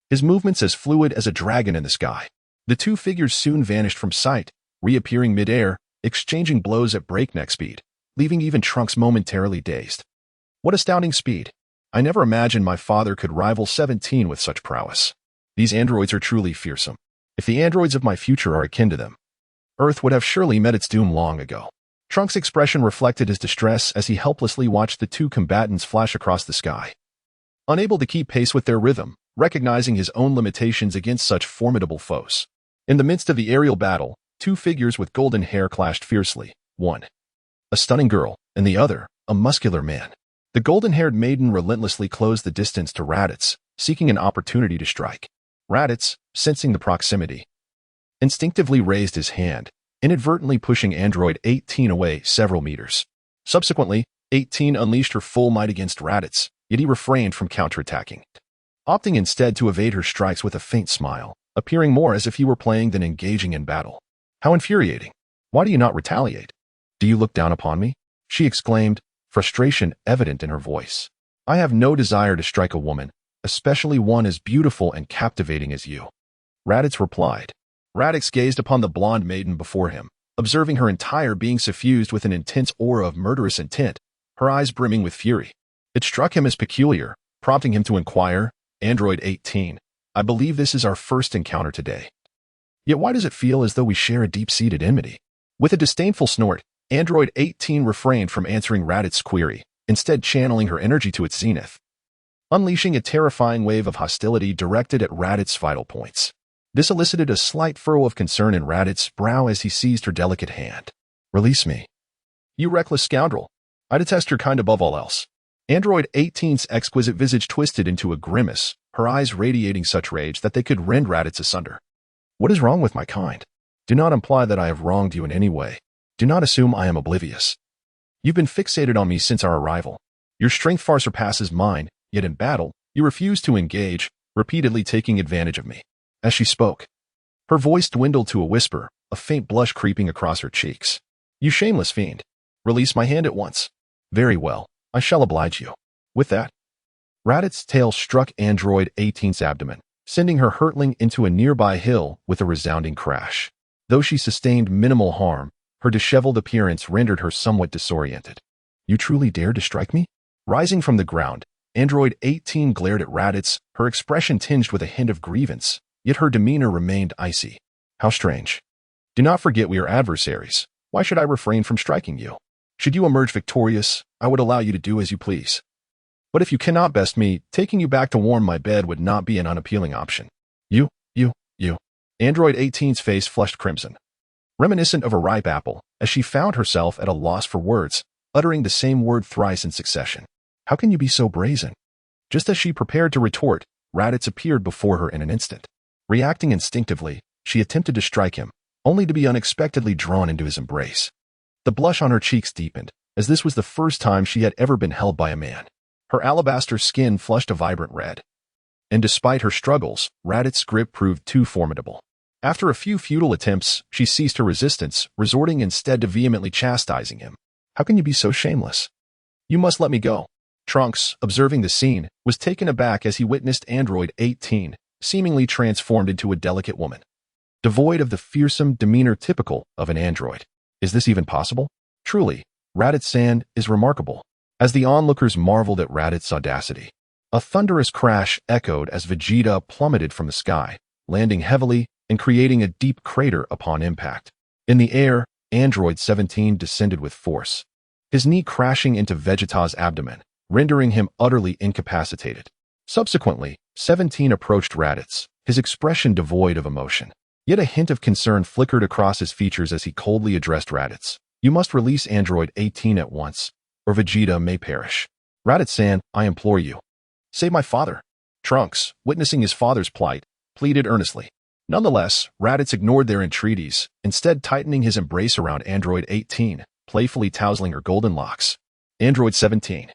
his movements as fluid as a dragon in the sky. The two figures soon vanished from sight, reappearing mid-air, exchanging blows at breakneck speed, leaving even Trunks momentarily dazed. What astounding speed! I never imagined my father could rival 17 with such prowess. These androids are truly fearsome. If the androids of my future are akin to them, Earth would have surely met its doom long ago. Trunks' expression reflected his distress as he helplessly watched the two combatants flash across the sky. Unable to keep pace with their rhythm, recognizing his own limitations against such formidable foes. In the midst of the aerial battle, two figures with golden hair clashed fiercely, one a stunning girl, and the other a muscular man. The golden-haired maiden relentlessly closed the distance to Raditz, seeking an opportunity to strike. Raditz, sensing the proximity, instinctively raised his hand, inadvertently pushing Android 18 away several meters. Subsequently, 18 unleashed her full might against Raditz, yet he refrained from counterattacking, opting instead to evade her strikes with a faint smile, appearing more as if he were playing than engaging in battle. How infuriating! Why do you not retaliate? Do you look down upon me? She exclaimed, frustration evident in her voice. I have no desire to strike a woman, especially one as beautiful and captivating as you. Raditz replied. Raditz gazed upon the blonde maiden before him, observing her entire being suffused with an intense aura of murderous intent, her eyes brimming with fury. It struck him as peculiar, prompting him to inquire, Android 18, I believe this is our first encounter today. Yet why does it feel as though we share a deep-seated enmity? With a disdainful snort, Android 18 refrained from answering Raditz's query, instead channeling her energy to its zenith, unleashing a terrifying wave of hostility directed at Raditz's vital points. This elicited a slight furrow of concern in Raditz's brow as he seized her delicate hand. Release me. You reckless scoundrel. I detest your kind above all else. Android 18's exquisite visage twisted into a grimace, her eyes radiating such rage that they could rend Raditz asunder. What is wrong with my kind? Do not imply that I have wronged you in any way. Do not assume I am oblivious. You've been fixated on me since our arrival. Your strength far surpasses mine, yet in battle, you refuse to engage, repeatedly taking advantage of me. As she spoke, her voice dwindled to a whisper, a faint blush creeping across her cheeks. You shameless fiend. Release my hand at once. Very well, I shall oblige you. With that, Raditz's tail struck Android 18's abdomen, sending her hurtling into a nearby hill with a resounding crash. Though she sustained minimal harm, her disheveled appearance rendered her somewhat disoriented. You truly dared to strike me? Rising from the ground, Android 18 glared at Raditz, her expression tinged with a hint of grievance, yet her demeanor remained icy. How strange. Do not forget we are adversaries. Why should I refrain from striking you? Should you emerge victorious, I would allow you to do as you please. But if you cannot best me, taking you back to warm my bed would not be an unappealing option. You. Android 18's face flushed crimson, reminiscent of a ripe apple, as she found herself at a loss for words, uttering the same word thrice in succession. How can you be so brazen? Just as she prepared to retort, Raditz appeared before her in an instant. Reacting instinctively, she attempted to strike him, only to be unexpectedly drawn into his embrace. The blush on her cheeks deepened, as this was the first time she had ever been held by a man. Her alabaster skin flushed a vibrant red. And despite her struggles, Raditz's grip proved too formidable. After a few futile attempts, she ceased her resistance, resorting instead to vehemently chastising him. How can you be so shameless? You must let me go. Trunks, observing the scene, was taken aback as he witnessed Android 18, seemingly transformed into a delicate woman, devoid of the fearsome demeanor typical of an android. Is this even possible? Truly, Raditz-san is remarkable. As the onlookers marveled at Raditz's audacity, a thunderous crash echoed as Vegeta plummeted from the sky, landing heavily and creating a deep crater upon impact. In the air, Android 17 descended with force, his knee crashing into Vegeta's abdomen, rendering him utterly incapacitated. Subsequently, 17 approached Raditz, his expression devoid of emotion. Yet a hint of concern flickered across his features as he coldly addressed Raditz. You must release Android 18 at once, or Vegeta may perish. Raditz-san, I implore you. Save my father. Trunks, witnessing his father's plight, pleaded earnestly. Nonetheless, Raditz ignored their entreaties, instead tightening his embrace around Android 18, playfully tousling her golden locks. Android 17,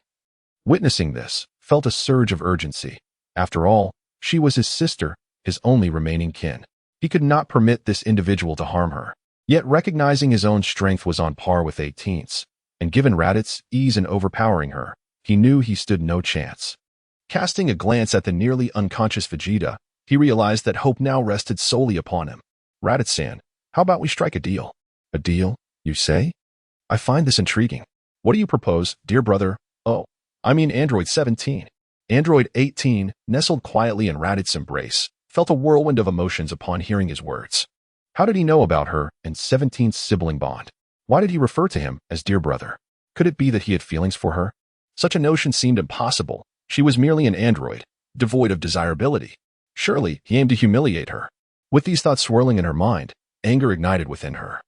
witnessing this, felt a surge of urgency. After all, she was his sister, his only remaining kin. He could not permit this individual to harm her. Yet recognizing his own strength was on par with 18's, and given Raditz's ease in overpowering her, he knew he stood no chance. Casting a glance at the nearly unconscious Vegeta, he realized that hope now rested solely upon him. Raditz-san, how about we strike a deal? A deal, you say? I find this intriguing. What do you propose, dear brother? Oh, I mean Android 17. Android 18, nestled quietly in Raditz's embrace, felt a whirlwind of emotions upon hearing his words. How did he know about her and 17's sibling bond? Why did he refer to him as dear brother? Could it be that he had feelings for her? Such a notion seemed impossible. She was merely an android, devoid of desirability. Surely he aimed to humiliate her. With these thoughts swirling in her mind, anger ignited within her,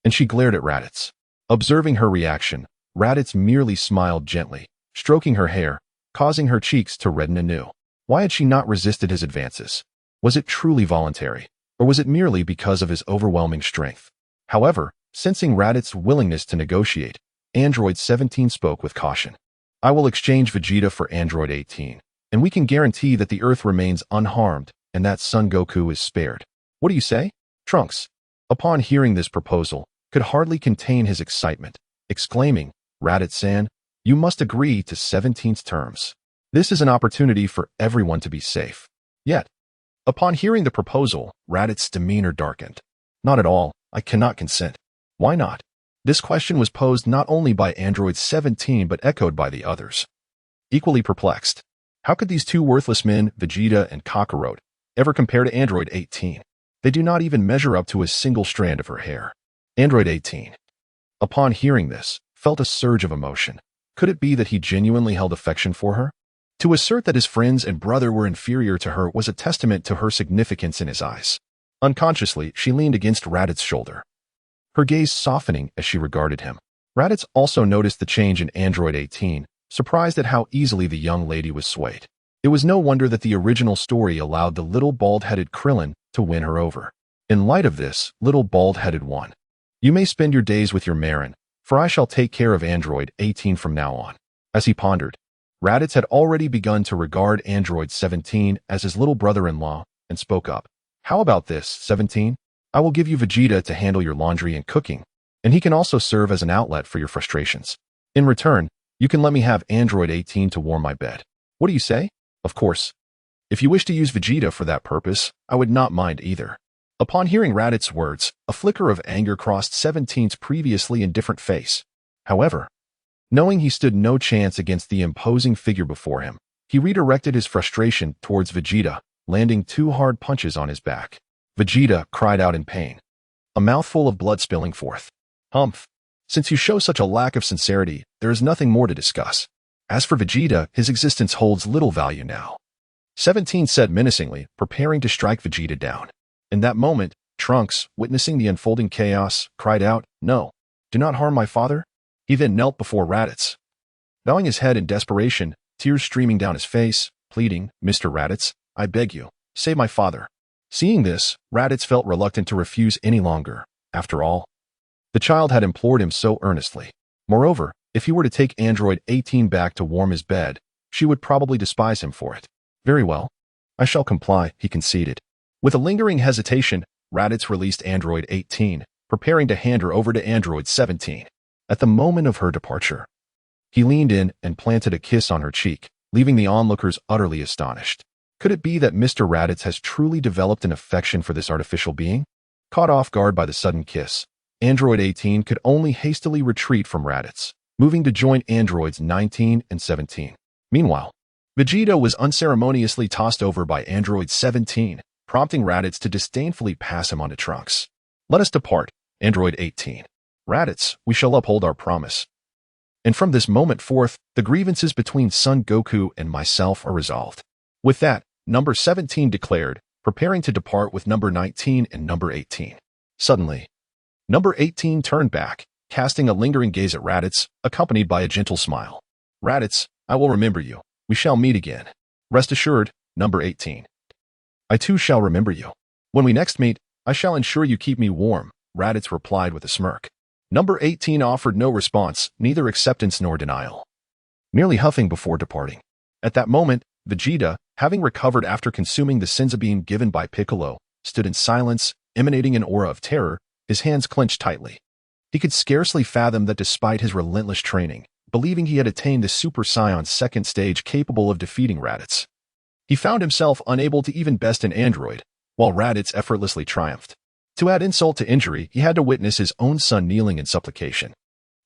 and she glared at Raditz. Observing her reaction, Raditz merely smiled gently, stroking her hair, causing her cheeks to redden anew. Why had she not resisted his advances? Was it truly voluntary, or was it merely because of his overwhelming strength? However, sensing Raditz's willingness to negotiate, Android 17 spoke with caution. I will exchange Vegeta for Android 18, and we can guarantee that the Earth remains unharmed and that Son Goku is spared. What do you say? Trunks, upon hearing this proposal, could hardly contain his excitement, exclaiming, Raditz-san, you must agree to 17's terms. This is an opportunity for everyone to be safe. Yet, upon hearing the proposal, Raditz's demeanor darkened. Not at all, I cannot consent. Why not? This question was posed not only by Android 17 but echoed by the others. Equally perplexed, how could these two worthless men, Vegeta and Kakarot, ever compare to Android 18? They do not even measure up to a single strand of her hair. Android 18, upon hearing this, felt a surge of emotion. Could it be that he genuinely held affection for her? To assert that his friends and brother were inferior to her was a testament to her significance in his eyes. Unconsciously, she leaned against Raditz's shoulder, her gaze softening as she regarded him. Raditz also noticed the change in Android 18, surprised at how easily the young lady was swayed. It was no wonder that the original story allowed the little bald-headed Krillin to win her over. In light of this, little bald-headed one, you may spend your days with your Marin, for I shall take care of Android 18 from now on. As he pondered, Raditz had already begun to regard Android 17 as his little brother-in-law and spoke up. How about this, 17? I will give you Vegeta to handle your laundry and cooking, and he can also serve as an outlet for your frustrations. In return, you can let me have Android 18 to warm my bed. What do you say? Of course. If you wish to use Vegeta for that purpose, I would not mind either. Upon hearing Raditz's words, a flicker of anger crossed 17's previously indifferent face. However, knowing he stood no chance against the imposing figure before him, he redirected his frustration towards Vegeta, landing 2 hard punches on his back. Vegeta cried out in pain, a mouthful of blood spilling forth. Humph. Since you show such a lack of sincerity, there is nothing more to discuss. As for Vegeta, his existence holds little value now. 17 said menacingly, preparing to strike Vegeta down. In that moment, Trunks, witnessing the unfolding chaos, cried out, "No, do not harm my father." He then knelt before Raditz, bowing his head in desperation, tears streaming down his face, pleading, "Mr. Raditz, I beg you, save my father." Seeing this, Raditz felt reluctant to refuse any longer. After all, the child had implored him so earnestly. Moreover, if he were to take Android 18 back to warm his bed, she would probably despise him for it. Very well. I shall comply, he conceded. With a lingering hesitation, Raditz released Android 18, preparing to hand her over to Android 17. At the moment of her departure, he leaned in and planted a kiss on her cheek, leaving the onlookers utterly astonished. Could it be that Mr. Raditz has truly developed an affection for this artificial being? Caught off guard by the sudden kiss, Android 18 could only hastily retreat from Raditz, moving to join Androids 19 and 17. Meanwhile, Vegeta was unceremoniously tossed over by Android 17, prompting Raditz to disdainfully pass him on to Trunks. Let us depart, Android 18. Raditz, we shall uphold our promise. And from this moment forth, the grievances between Son Goku and myself are resolved. With that, number 17 declared, preparing to depart with number 19 and number 18. Suddenly, number 18 turned back, casting a lingering gaze at Raditz, accompanied by a gentle smile. Raditz, I will remember you. We shall meet again. Rest assured, number 18. I too shall remember you. When we next meet, I shall ensure you keep me warm, Raditz replied with a smirk. Number 18 offered no response, neither acceptance nor denial, merely huffing before departing. At that moment, Vegeta, having recovered after consuming the senzu bean given by Piccolo, stood in silence, emanating an aura of terror, his hands clenched tightly. He could scarcely fathom that despite his relentless training, believing he had attained the Super Saiyan's second stage capable of defeating Raditz, he found himself unable to even best an android, while Raditz effortlessly triumphed. To add insult to injury, he had to witness his own son kneeling in supplication.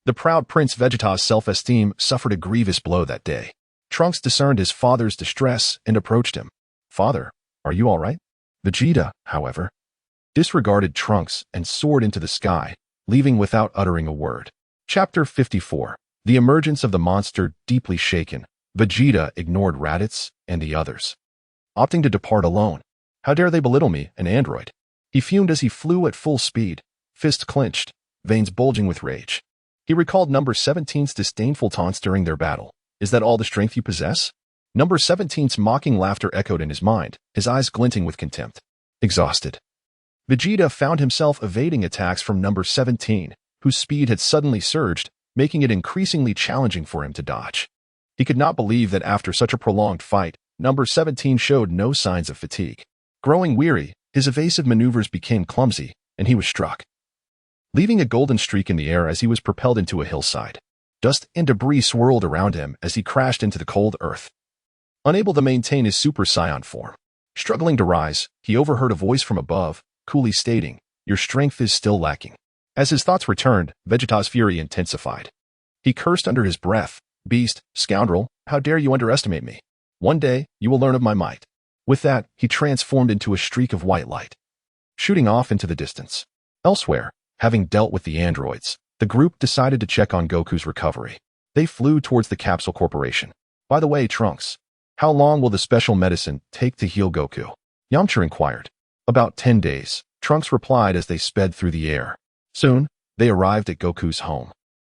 The proud Prince Vegeta's self-esteem suffered a grievous blow that day. Trunks discerned his father's distress and approached him. "Father, are you all right?" Vegeta, however, disregarded Trunks and soared into the sky, leaving without uttering a word. Chapter 54. The emergence of the monster. Deeply shaken, Vegeta ignored Raditz and the others, opting to depart alone. How dare they belittle me, an android? He fumed as he flew at full speed, fist clenched, veins bulging with rage. He recalled number 17's disdainful taunts during their battle. "Is that all the strength you possess?" Number 17's mocking laughter echoed in his mind, his eyes glinting with contempt. Exhausted, Vegeta found himself evading attacks from number 17, whose speed had suddenly surged, making it increasingly challenging for him to dodge. He could not believe that after such a prolonged fight, number 17 showed no signs of fatigue. Growing weary, his evasive maneuvers became clumsy, and he was struck, leaving a golden streak in the air as he was propelled into a hillside. Dust and debris swirled around him as he crashed into the cold earth. Unable to maintain his Super Saiyan form, struggling to rise, he overheard a voice from above, coolly stating, "Your strength is still lacking." As his thoughts returned, Vegeta's fury intensified. He cursed under his breath, "Beast, scoundrel, how dare you underestimate me? One day, you will learn of my might." With that, he transformed into a streak of white light, shooting off into the distance. Elsewhere, having dealt with the androids, the group decided to check on Goku's recovery. They flew towards the Capsule Corporation. "By the way, Trunks, how long will the special medicine take to heal Goku?" Yamcha inquired. "About 10 days, Trunks replied as they sped through the air. Soon, they arrived at Goku's home,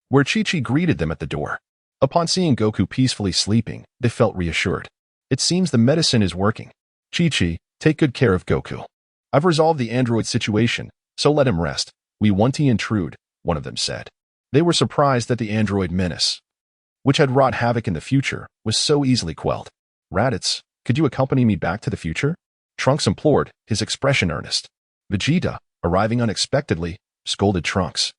where Chi-Chi greeted them at the door. Upon seeing Goku peacefully sleeping, they felt reassured. "It seems the medicine is working. Chi-Chi, take good care of Goku. I've resolved the android situation, so let him rest. We won't intrude," one of them said. They were surprised that the android menace, which had wrought havoc in the future, was so easily quelled. "Raditz, could you accompany me back to the future?" Trunks implored, his expression earnest. Vegeta, arriving unexpectedly, scolded Trunks.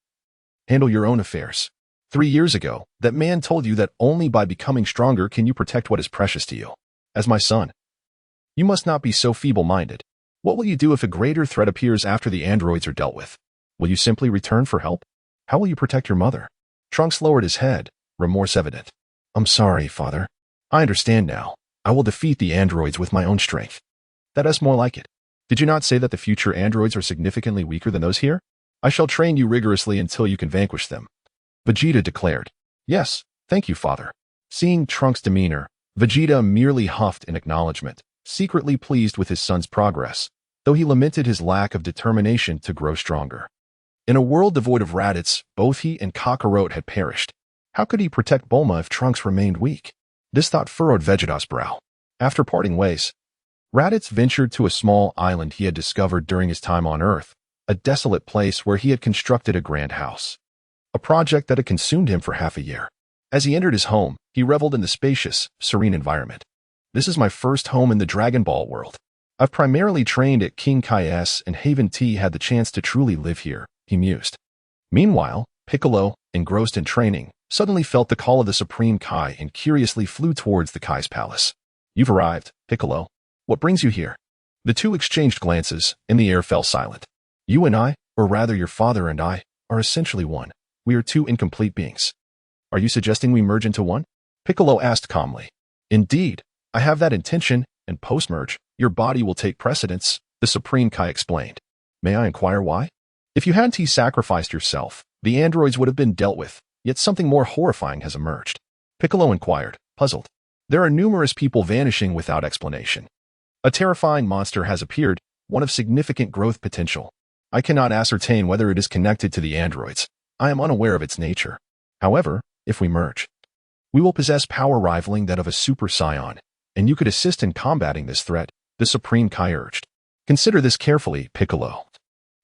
Handle your own affairs. 3 years ago, that man told you that only by becoming stronger can you protect what is precious to you. As my son, you must not be so feeble-minded. What will you do if a greater threat appears after the androids are dealt with? Will you simply return for help? How will you protect your mother? Trunks lowered his head, remorse evident. I'm sorry, father. I understand now. I will defeat the androids with my own strength. That is more like it. Did you not say that the future androids are significantly weaker than those here? I shall train you rigorously until you can vanquish them. Vegeta declared. Yes, thank you, father. Seeing Trunks' demeanor, Vegeta merely huffed in acknowledgement, secretly pleased with his son's progress, though he lamented his lack of determination to grow stronger. In a world devoid of Raditz, both he and Kakarot had perished. How could he protect Bulma if Trunks remained weak? This thought furrowed Vegeta's brow. After parting ways, Raditz ventured to a small island he had discovered during his time on Earth, a desolate place where he had constructed a grand house. A project that had consumed him for half a year. As he entered his home, he reveled in the spacious, serene environment. This is my first home in the Dragon Ball world. I've primarily trained at King Kai's and Haven T had the chance to truly live here, he mused. Meanwhile, Piccolo, engrossed in training, suddenly felt the call of the Supreme Kai and curiously flew towards the Kai's palace. You've arrived, Piccolo. What brings you here? The two exchanged glances, and the air fell silent. You and I, or rather your father and I, are essentially one. We are two incomplete beings. Are you suggesting we merge into one? Piccolo asked calmly. Indeed, I have that intention, and post-merge, your body will take precedence, the Supreme Kai explained. May I inquire why? If you hadn't sacrificed yourself, the androids would have been dealt with, yet something more horrifying has emerged. Piccolo inquired, puzzled. There are numerous people vanishing without explanation. A terrifying monster has appeared, one of significant growth potential. I cannot ascertain whether it is connected to the androids. I am unaware of its nature. However, if we merge, we will possess power rivaling that of a Super Saiyan, and you could assist in combating this threat, the Supreme Kai urged. Consider this carefully, Piccolo.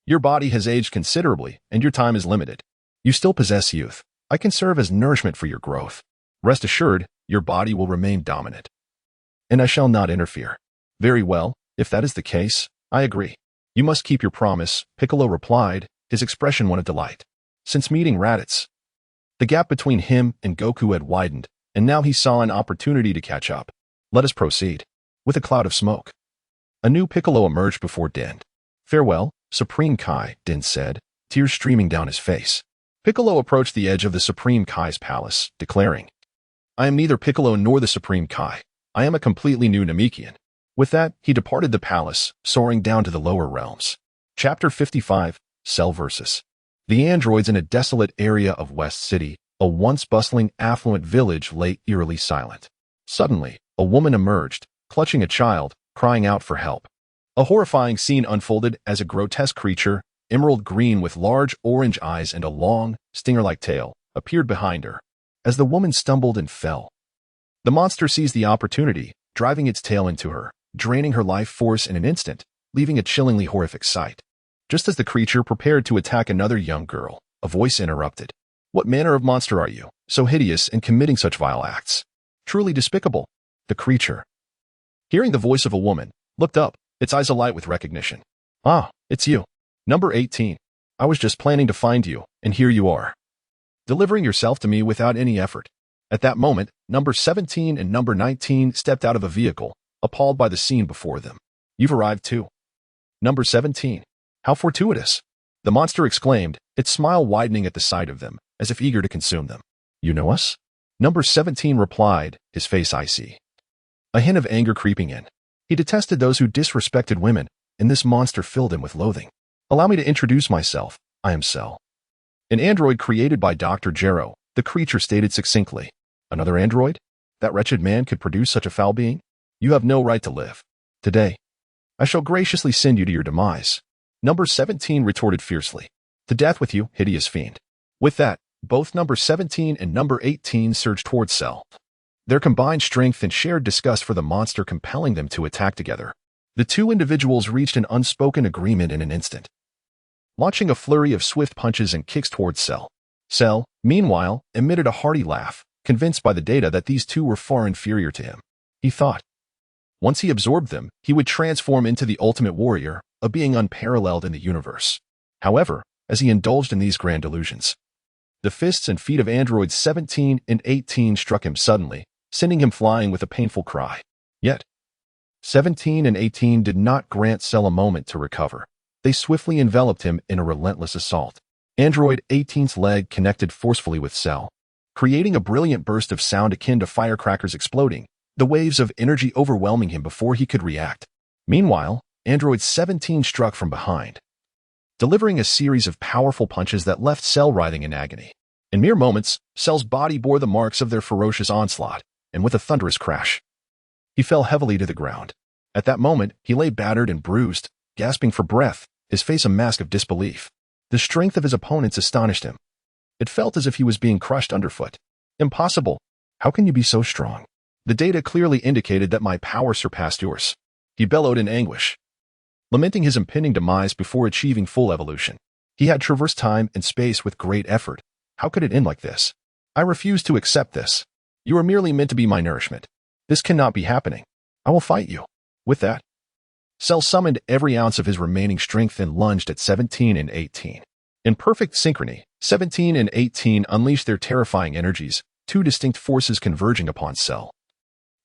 Your body has aged considerably, and your time is limited. You still possess youth. I can serve as nourishment for your growth. Rest assured, your body will remain dominant. And I shall not interfere. Very well, if that is the case, I agree. You must keep your promise, Piccolo replied, his expression one of delight. Since meeting Raditz, the gap between him and Goku had widened, and now he saw an opportunity to catch up. Let us proceed. With a cloud of smoke, a new Piccolo emerged before Din. Farewell, Supreme Kai, Din said, tears streaming down his face. Piccolo approached the edge of the Supreme Kai's palace, declaring, I am neither Piccolo nor the Supreme Kai. I am a completely new Namekian. With that, he departed the palace, soaring down to the lower realms. Chapter 55, Cell vs. The androids in a desolate area of West City, a once bustling, affluent village lay eerily silent. Suddenly, a woman emerged, clutching a child, crying out for help. A horrifying scene unfolded as a grotesque creature, emerald green with large orange eyes and a long, stinger-like tail, appeared behind her. As the woman stumbled and fell, the monster seized the opportunity, driving its tail into her, draining her life force in an instant, leaving a chillingly horrific sight. Just as the creature prepared to attack another young girl, a voice interrupted. What manner of monster are you, so hideous and committing such vile acts? Truly despicable. The creature, hearing the voice of a woman, looked up, its eyes alight with recognition. Ah, it's you. Number 18. I was just planning to find you, and here you are. Delivering yourself to me without any effort. At that moment, number 17 and number 19 stepped out of a vehicle, appalled by the scene before them. You've arrived too. Number 17. How fortuitous. The monster exclaimed, its smile widening at the sight of them, as if eager to consume them. You know us? Number 17 replied, his face icy. A hint of anger creeping in. He detested those who disrespected women, and this monster filled him with loathing. Allow me to introduce myself. I am Cell. An android created by Dr. Gero, the creature stated succinctly. Another android? That wretched man could produce such a foul being? You have no right to live. Today, I shall graciously send you to your demise. Number 17 retorted fiercely. To death with you, hideous fiend. With that, both number 17 and number 18 surged towards Cell. Their combined strength and shared disgust for the monster compelling them to attack together. The two individuals reached an unspoken agreement in an instant, launching a flurry of swift punches and kicks towards Cell. Cell, meanwhile, emitted a hearty laugh, convinced by the data that these two were far inferior to him. He thought, once he absorbed them, he would transform into the ultimate warrior, a being unparalleled in the universe. However, as he indulged in these grand delusions, The fists and feet of androids 17 and 18 struck him suddenly, sending him flying with a painful cry. Yet, 17 and 18 did not grant Cell a moment to recover. They swiftly enveloped him in a relentless assault. Android 18's leg connected forcefully with Cell, creating a brilliant burst of sound akin to firecrackers exploding, the waves of energy overwhelming him before he could react. Meanwhile, Android 17 struck from behind, delivering a series of powerful punches that left Cell writhing in agony. In mere moments, Cell's body bore the marks of their ferocious onslaught, and with a thunderous crash, he fell heavily to the ground. At that moment, he lay battered and bruised, gasping for breath, his face a mask of disbelief. The strength of his opponents astonished him. It felt as if he was being crushed underfoot. Impossible. How can you be so strong? The data clearly indicated that my power surpassed yours. He bellowed in anguish, lamenting his impending demise before achieving full evolution. He had traversed time and space with great effort. How could it end like this? I refuse to accept this. You are merely meant to be my nourishment. This cannot be happening. I will fight you. With that, Cell summoned every ounce of his remaining strength and lunged at 17 and 18. In perfect synchrony, 17 and 18 unleashed their terrifying energies, two distinct forces converging upon Cell,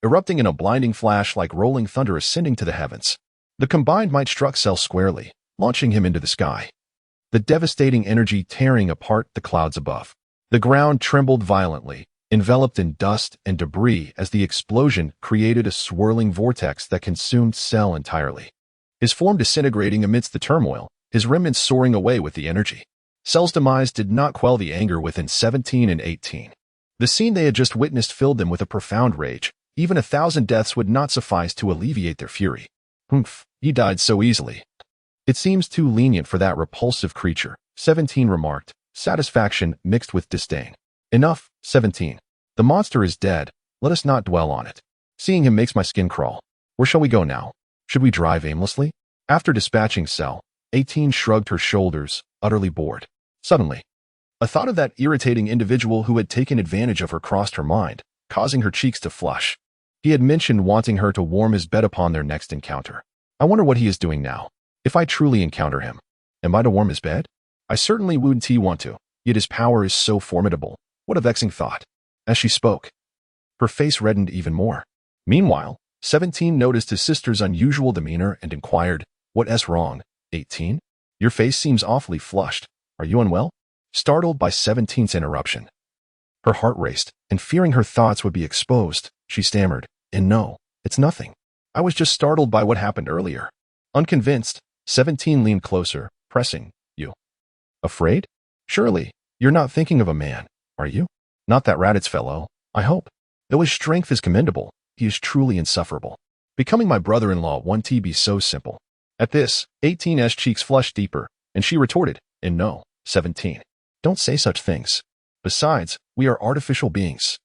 erupting in a blinding flash like rolling thunder ascending to the heavens. The combined might struck Cell squarely, launching him into the sky, the devastating energy tearing apart the clouds above. The ground trembled violently, enveloped in dust and debris as the explosion created a swirling vortex that consumed Cell entirely. His form disintegrating amidst the turmoil, his remnants soaring away with the energy. Cell's demise did not quell the anger within 17 and 18. The scene they had just witnessed filled them with a profound rage. Even 1,000 deaths would not suffice to alleviate their fury. Humph, he died so easily. It seems too lenient for that repulsive creature, 17 remarked, satisfaction mixed with disdain. Enough, 17. The monster is dead. Let us not dwell on it. Seeing him makes my skin crawl. Where shall we go now? Should we drive aimlessly? After dispatching Cell, 18 shrugged her shoulders, utterly bored. Suddenly, a thought of that irritating individual who had taken advantage of her crossed her mind, causing her cheeks to flush. He had mentioned wanting her to warm his bed upon their next encounter. I wonder what he is doing now. If I truly encounter him, am I to warm his bed? I certainly wouldn't want to, yet his power is so formidable. What a vexing thought. As she spoke, her face reddened even more. Meanwhile, 17 noticed his sister's unusual demeanor and inquired, "What's wrong, 18? Your face seems awfully flushed. Are you unwell?" Startled by 17's interruption, her heart raced, and fearing her thoughts would be exposed, she stammered, "And no, it's nothing. I was just startled by what happened earlier." Unconvinced, 17 leaned closer, pressing, "You afraid? Surely, you're not thinking of a man, are you? Not that Raditz fellow, I hope. Though his strength is commendable, he is truly insufferable. Becoming my brother-in-law won't be so simple." At this, 18's cheeks flushed deeper, and she retorted, "And no, 17. Don't say such things. Besides, we are artificial beings.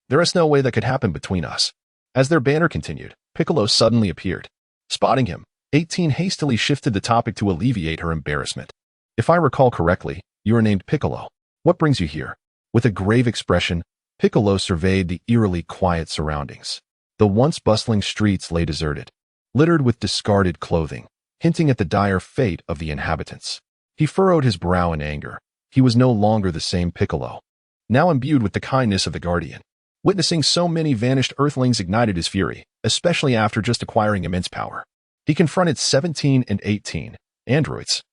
There is no way that could happen between us." As their banter continued, Piccolo suddenly appeared. Spotting him, 18 hastily shifted the topic to alleviate her embarrassment. "If I recall correctly, you are named Piccolo. What brings you here?" With a grave expression, Piccolo surveyed the eerily quiet surroundings. The once bustling streets lay deserted, littered with discarded clothing, hinting at the dire fate of the inhabitants. He furrowed his brow in anger. He was no longer the same Piccolo, now imbued with the kindness of the Guardian. Witnessing so many vanished Earthlings ignited his fury, especially after just acquiring immense power. He confronted 17 and 18, androids.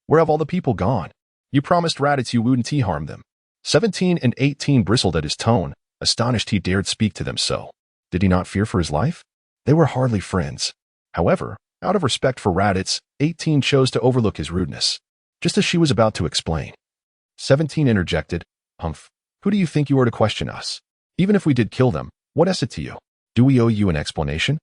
"Where have all the people gone? You promised Raditz you wouldn't harm them." 17 and 18 bristled at his tone, astonished he dared speak to them so. Did he not fear for his life? They were hardly friends. However, out of respect for Raditz, 18 chose to overlook his rudeness. Just as she was about to explain, 17 interjected, "Humph, who do you think you are to question us? Even if we did kill them, what is it to you? Do we owe you an explanation?"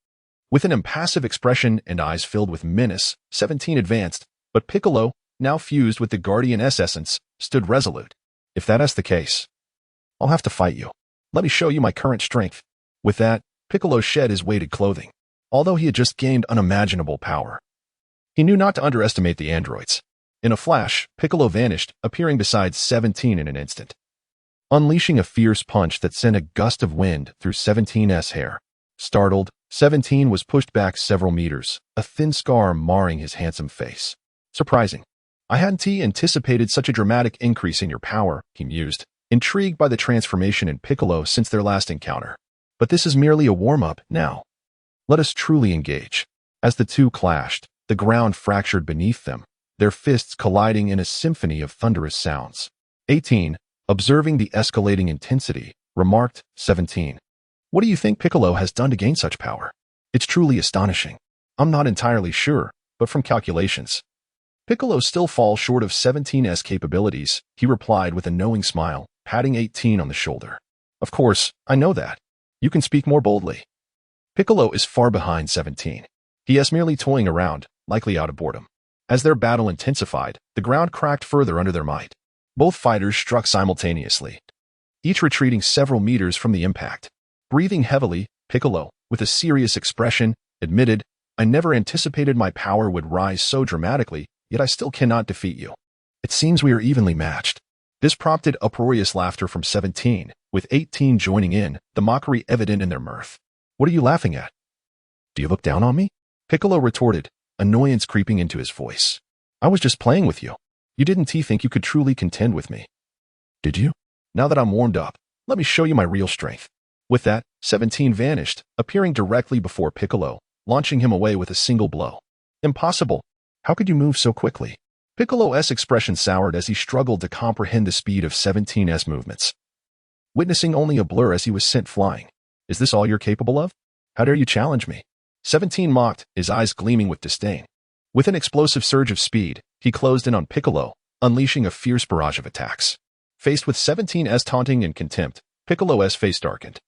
With an impassive expression and eyes filled with menace, 17 advanced, but Piccolo, now fused with the Guardian's essence, stood resolute. "If that is the case, I'll have to fight you. Let me show you my current strength." With that, Piccolo shed his weighted clothing. Although he had just gained unimaginable power, he knew not to underestimate the androids. In a flash, Piccolo vanished, appearing beside 17 in an instant, unleashing a fierce punch that sent a gust of wind through 17's hair. Startled, 17 was pushed back several meters, a thin scar marring his handsome face. "Surprising. I hadn't anticipated such a dramatic increase in your power, he mused, intrigued by the transformation in Piccolo since their last encounter. But this is merely a warm-up now. Let us truly engage. As the two clashed, the ground fractured beneath them, their fists colliding in a symphony of thunderous sounds. 18. Observing the escalating intensity, remarked 17. What do you think Piccolo has done to gain such power? It's truly astonishing. I'm not entirely sure, but from calculations, Piccolo still falls short of 17's capabilities, he replied with a knowing smile, patting 18 on the shoulder. Of course, I know that. You can speak more boldly. Piccolo is far behind 17. He is merely toying around, likely out of boredom. As their battle intensified, the ground cracked further under their might. Both fighters struck simultaneously, each retreating several meters from the impact. Breathing heavily, Piccolo, with a serious expression, admitted, I never anticipated my power would rise so dramatically, yet I still cannot defeat you. It seems we are evenly matched. This prompted uproarious laughter from 17, with 18 joining in, the mockery evident in their mirth. What are you laughing at? Do you look down on me? Piccolo retorted, annoyance creeping into his voice. I was just playing with you. You didn't think you could truly contend with me. Did you? Now that I'm warmed up, let me show you my real strength. With that, 17 vanished, appearing directly before Piccolo, launching him away with a single blow. Impossible. How could you move so quickly? Piccolo's expression soured as he struggled to comprehend the speed of 17's movements, witnessing only a blur as he was sent flying. Is this all you're capable of? How dare you challenge me? 17 mocked, his eyes gleaming with disdain. With an explosive surge of speed, he closed in on Piccolo, unleashing a fierce barrage of attacks. Faced with 17's taunting and contempt, Piccolo's face darkened.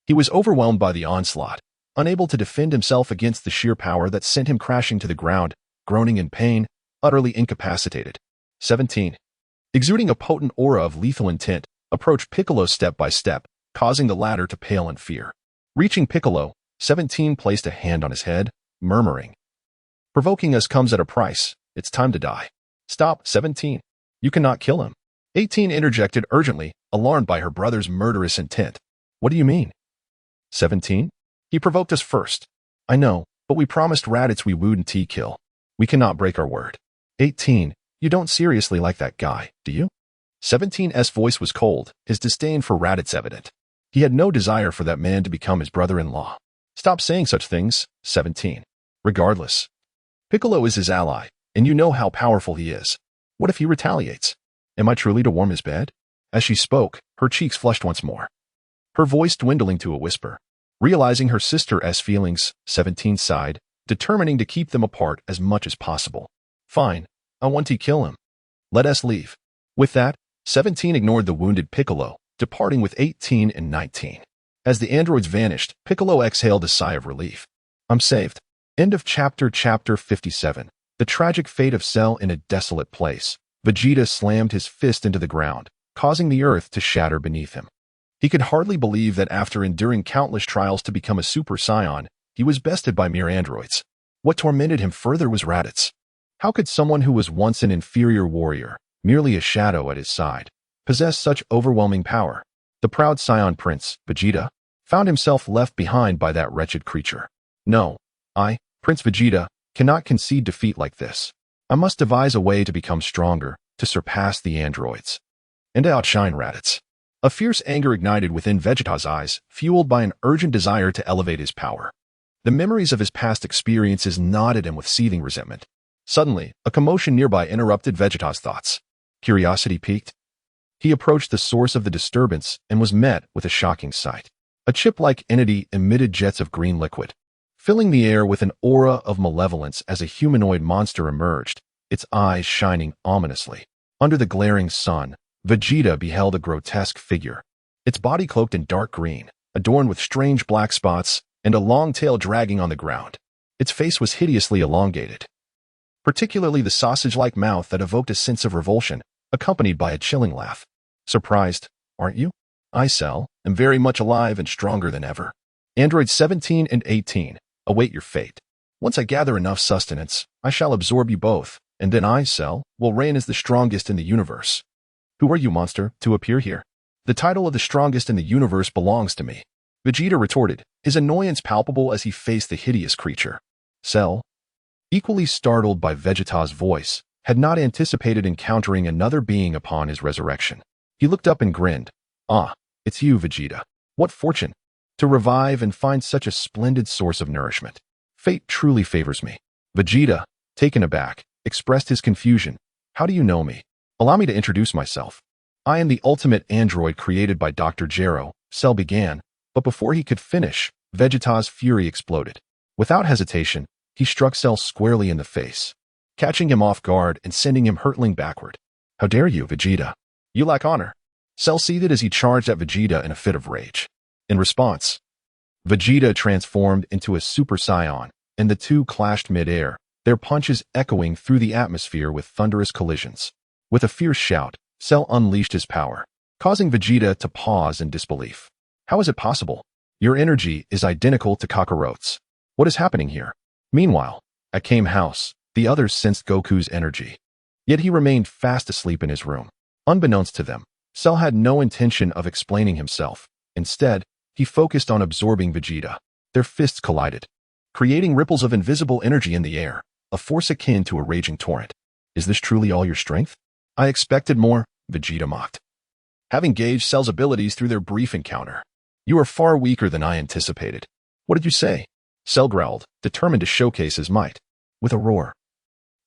He was overwhelmed by the onslaught, unable to defend himself against the sheer power that sent him crashing to the ground, groaning in pain, utterly incapacitated. 17, exuding a potent aura of lethal intent, approached Piccolo step by step, causing the latter to pale in fear. Reaching Piccolo, 17 placed a hand on his head, murmuring, provoking us comes at a price. It's time to die. Stop, 17. You cannot kill him. 18 interjected urgently, alarmed by her brother's murderous intent. What do you mean? 17? He provoked us first. I know, but we promised Raditz we wouldn't kill. We cannot break our word. 18. You don't seriously like that guy, do you? 17's voice was cold, his disdain for Raditz evident. He had no desire for that man to become his brother-in-law. Stop saying such things, 17. Regardless, Piccolo is his ally, and you know how powerful he is. What if he retaliates? Am I truly to warm his bed? As she spoke, her cheeks flushed once more, her voice dwindling to a whisper. Realizing her sister's feelings, 17 sighed, determining to keep them apart as much as possible. Fine, I want to kill him. Let us leave. With that, 17 ignored the wounded Piccolo, departing with 18 and 19. As the androids vanished, Piccolo exhaled a sigh of relief. I'm saved. End of chapter 57. The tragic fate of Cell in a desolate place. Vegeta slammed his fist into the ground, causing the earth to shatter beneath him. He could hardly believe that after enduring countless trials to become a Super Saiyan, he was bested by mere androids. What tormented him further was Raditz. How could someone who was once an inferior warrior, merely a shadow at his side, possess such overwhelming power? The proud Saiyan Prince, Vegeta, found himself left behind by that wretched creature. No, I, Prince Vegeta, cannot concede defeat like this. I must devise a way to become stronger, to surpass the androids, and to outshine Raditz. A fierce anger ignited within Vegeta's eyes, fueled by an urgent desire to elevate his power. The memories of his past experiences gnawed at him with seething resentment. Suddenly, a commotion nearby interrupted Vegeta's thoughts. Curiosity piqued. He approached the source of the disturbance and was met with a shocking sight. A chip-like entity emitted jets of green liquid, filling the air with an aura of malevolence as a humanoid monster emerged, its eyes shining ominously. Under the glaring sun, Vegeta beheld a grotesque figure, its body cloaked in dark green, adorned with strange black spots and a long tail dragging on the ground. Its face was hideously elongated, particularly the sausage-like mouth that evoked a sense of revulsion, accompanied by a chilling laugh. Surprised, aren't you? I, Cell, am very much alive and stronger than ever. Androids 17 and 18, await your fate. Once I gather enough sustenance, I shall absorb you both, and then I, Cell, will reign as the strongest in the universe. Who are you, monster, to appear here? The title of the strongest in the universe belongs to me. Vegeta retorted, his annoyance palpable as he faced the hideous creature. Cell, equally startled by Vegeta's voice, had not anticipated encountering another being upon his resurrection. He looked up and grinned. "Ah, it's you, Vegeta. What fortune! To revive and find such a splendid source of nourishment. Fate truly favors me." Vegeta, taken aback, expressed his confusion. "How do you know me? Allow me to introduce myself. I am the ultimate android created by Dr. Gero," Cell began, but before he could finish, Vegeta's fury exploded. Without hesitation, he struck Cell squarely in the face, catching him off guard and sending him hurtling backward. "How dare you, Vegeta? You lack honor." Cell seethed as he charged at Vegeta in a fit of rage. In response, Vegeta transformed into a Super Saiyan, and the two clashed mid-air, their punches echoing through the atmosphere with thunderous collisions. With a fierce shout, Cell unleashed his power, causing Vegeta to pause in disbelief. "How is it possible? Your energy is identical to Kakarot's. What is happening here?" Meanwhile, at Kame House, the others sensed Goku's energy. Yet he remained fast asleep in his room. Unbeknownst to them, Cell had no intention of explaining himself. Instead, he focused on absorbing Vegeta. Their fists collided, creating ripples of invisible energy in the air, a force akin to a raging torrent. "Is this truly all your strength? I expected more," Vegeta mocked, having gauged Cell's abilities through their brief encounter. "You are far weaker than I anticipated." "What did you say?" Cell growled, determined to showcase his might. With a roar,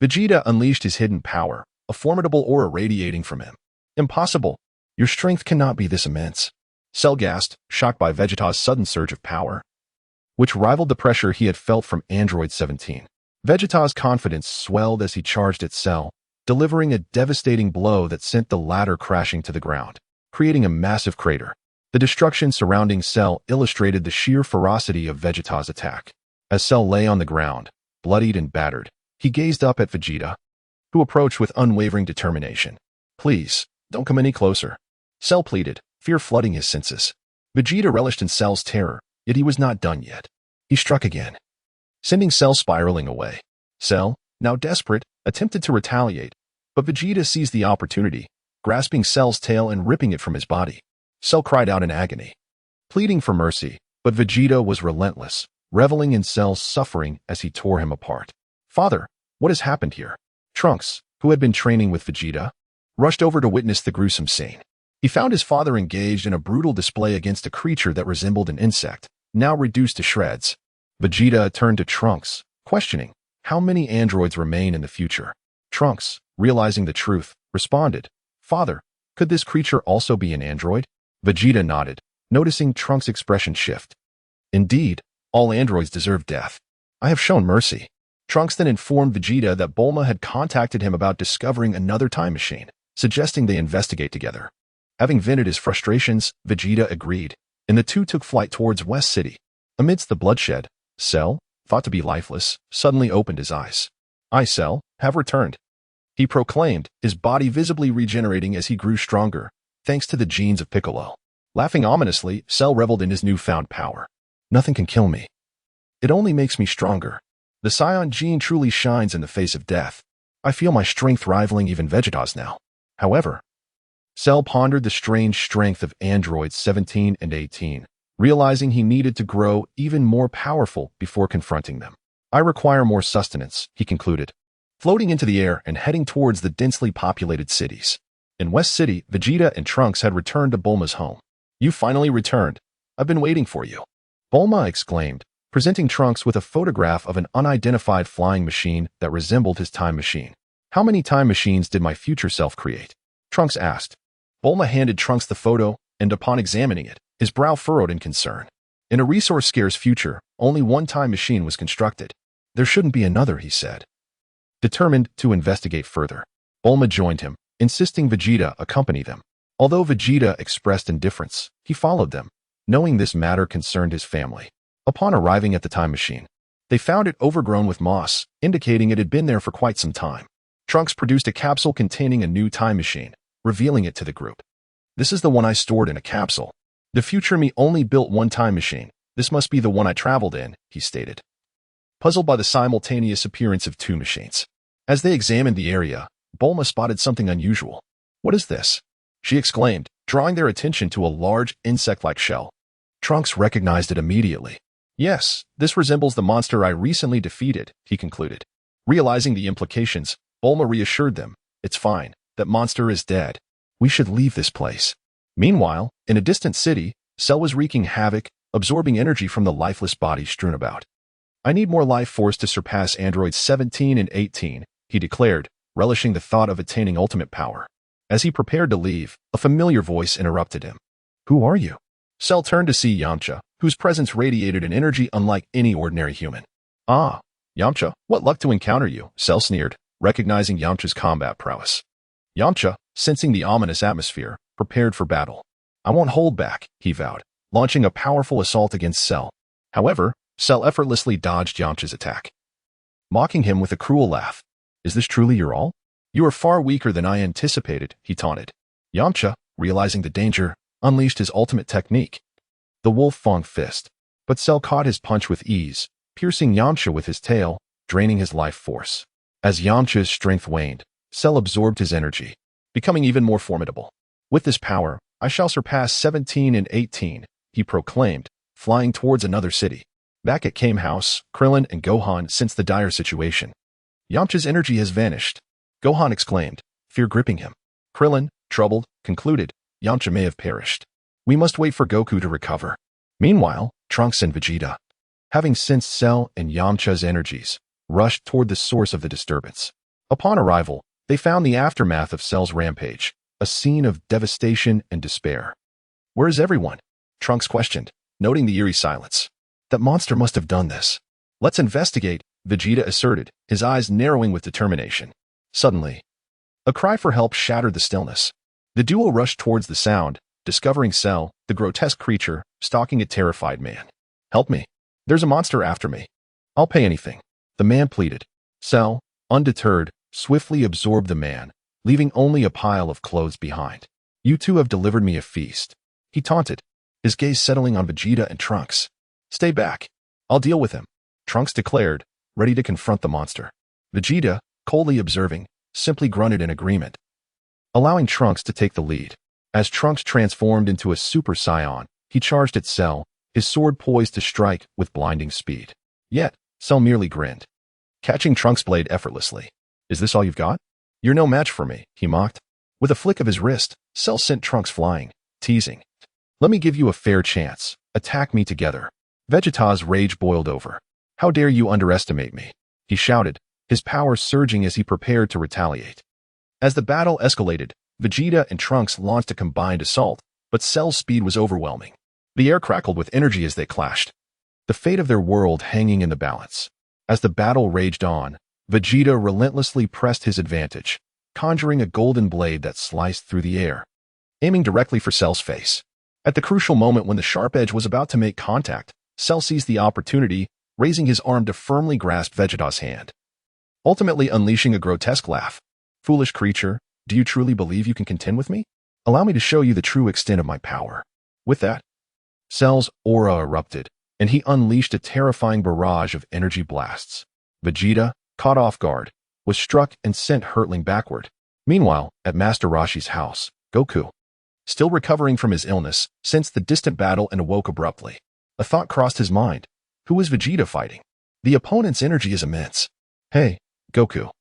Vegeta unleashed his hidden power, a formidable aura radiating from him. "Impossible! Your strength cannot be this immense." Cell gasped, shocked by Vegeta's sudden surge of power, which rivaled the pressure he had felt from Android 17. Vegeta's confidence swelled as he charged at Cell, delivering a devastating blow that sent the latter crashing to the ground, creating a massive crater. The destruction surrounding Cell illustrated the sheer ferocity of Vegeta's attack. As Cell lay on the ground, bloodied and battered, he gazed up at Vegeta, who approached with unwavering determination. "Please, don't come any closer," Cell pleaded, fear flooding his senses. Vegeta relished in Cell's terror, yet he was not done yet. He struck again, sending Cell spiraling away. Cell, now desperate, attempted to retaliate, but Vegeta seized the opportunity, grasping Cell's tail and ripping it from his body. Cell cried out in agony, pleading for mercy, but Vegeta was relentless, reveling in Cell's suffering as he tore him apart. "Father, what has happened here?" Trunks, who had been training with Vegeta, rushed over to witness the gruesome scene. He found his father engaged in a brutal display against a creature that resembled an insect, now reduced to shreds. Vegeta turned to Trunks, questioning, "How many androids remain in the future?" Trunks, realizing the truth, responded, "Father, could this creature also be an android?" Vegeta nodded, noticing Trunks' expression shift. "Indeed, all androids deserve death. I have shown mercy." Trunks then informed Vegeta that Bulma had contacted him about discovering another time machine, suggesting they investigate together. Having vented his frustrations, Vegeta agreed, and the two took flight towards West City. Amidst the bloodshed, Cell, thought to be lifeless, suddenly opened his eyes. "I, Cell, have returned," he proclaimed, his body visibly regenerating as he grew stronger, thanks to the genes of Piccolo. Laughing ominously, Cell reveled in his newfound power. "Nothing can kill me. It only makes me stronger. The Saiyan gene truly shines in the face of death. I feel my strength rivaling even Vegeta's now." However, Cell pondered the strange strength of androids 17 and 18, realizing he needed to grow even more powerful before confronting them. "I require more sustenance," he concluded, floating into the air and heading towards the densely populated cities. In West City, Vegeta and Trunks had returned to Bulma's home. "You finally returned. I've been waiting for you," Bulma exclaimed, presenting Trunks with a photograph of an unidentified flying machine that resembled his time machine. "How many time machines did my future self create?" Trunks asked. Bulma handed Trunks the photo, and upon examining it, his brow furrowed in concern. In a resource-scarce future, only one time machine was constructed. "There shouldn't be another," he said, determined to investigate further. Bulma joined him, insisting Vegeta accompany them. Although Vegeta expressed indifference, he followed them, knowing this matter concerned his family. Upon arriving at the time machine, they found it overgrown with moss, indicating it had been there for quite some time. Trunks produced a capsule containing a new time machine, revealing it to the group. "This is the one I stored in a capsule. The future me only built one time machine. This must be the one I traveled in," he stated, puzzled by the simultaneous appearance of two machines. As they examined the area, Bulma spotted something unusual. "What is this?" she exclaimed, drawing their attention to a large insect-like shell. Trunks recognized it immediately. "Yes, this resembles the monster I recently defeated," he concluded. Realizing the implications, Bulma reassured them, "It's fine. That monster is dead. We should leave this place." Meanwhile, in a distant city, Cell was wreaking havoc, absorbing energy from the lifeless bodies strewn about. "I need more life force to surpass androids 17 and 18, he declared, relishing the thought of attaining ultimate power. As he prepared to leave, a familiar voice interrupted him. "Who are you?" Cell turned to see Yamcha, whose presence radiated an energy unlike any ordinary human. "Ah, Yamcha, what luck to encounter you," Cell sneered, recognizing Yamcha's combat prowess. Yamcha, sensing the ominous atmosphere, prepared for battle. "I won't hold back," he vowed, launching a powerful assault against Cell. However, Cell effortlessly dodged Yamcha's attack, mocking him with a cruel laugh. "Is this truly your all? You are far weaker than I anticipated," he taunted. Yamcha, realizing the danger, unleashed his ultimate technique, the Wolf Fang Fist. But Cell caught his punch with ease, piercing Yamcha with his tail, draining his life force. As Yamcha's strength waned, Cell absorbed his energy, becoming even more formidable. "With this power, I shall surpass 17 and 18, he proclaimed, flying towards another city. Back at Kame House, Krillin and Gohan sensed the dire situation. "Yamcha's energy has vanished," Gohan exclaimed, fear gripping him. Krillin, troubled, concluded, "Yamcha may have perished. We must wait for Goku to recover." Meanwhile, Trunks and Vegeta, having sensed Cell and Yamcha's energies, rushed toward the source of the disturbance. Upon arrival, they found the aftermath of Cell's rampage, a scene of devastation and despair. "Where is everyone?" Trunks questioned, noting the eerie silence. "That monster must have done this." "Let's investigate," Vegeta asserted, his eyes narrowing with determination. Suddenly, a cry for help shattered the stillness. The duo rushed towards the sound, discovering Cell, the grotesque creature, stalking a terrified man. "Help me. There's a monster after me. I'll pay anything," the man pleaded. Cell, undeterred, swiftly absorbed the man, leaving only a pile of clothes behind. "You two have delivered me a feast," he taunted, his gaze settling on Vegeta and Trunks. "Stay back. I'll deal with him," Trunks declared, ready to confront the monster. Vegeta, coldly observing, simply grunted in agreement, allowing Trunks to take the lead. As Trunks transformed into a Super Saiyan, he charged at Cell, his sword poised to strike with blinding speed. Yet, Cell merely grinned, catching Trunks' blade effortlessly. "Is this all you've got? You're no match for me," he mocked. With a flick of his wrist, Cell sent Trunks flying, teasing, "Let me give you a fair chance. Attack me together." Vegeta's rage boiled over. "How dare you underestimate me?" he shouted, his power surging as he prepared to retaliate. As the battle escalated, Vegeta and Trunks launched a combined assault, but Cell's speed was overwhelming. The air crackled with energy as they clashed, the fate of their world hanging in the balance. As the battle raged on, Vegeta relentlessly pressed his advantage, conjuring a golden blade that sliced through the air, aiming directly for Cell's face. At the crucial moment when the sharp edge was about to make contact, Cell seized the opportunity, raising his arm to firmly grasp Vegeta's hand, ultimately unleashing a grotesque laugh. "Foolish creature, do you truly believe you can contend with me? Allow me to show you the true extent of my power." With that, Cell's aura erupted, and he unleashed a terrifying barrage of energy blasts. Vegeta, caught off guard, was struck and sent hurtling backward. Meanwhile, at Master Roshi's house, Goku, still recovering from his illness, sensed the distant battle and awoke abruptly. A thought crossed his mind. Who is Vegeta fighting? The opponent's energy is immense. "Hey, Goku.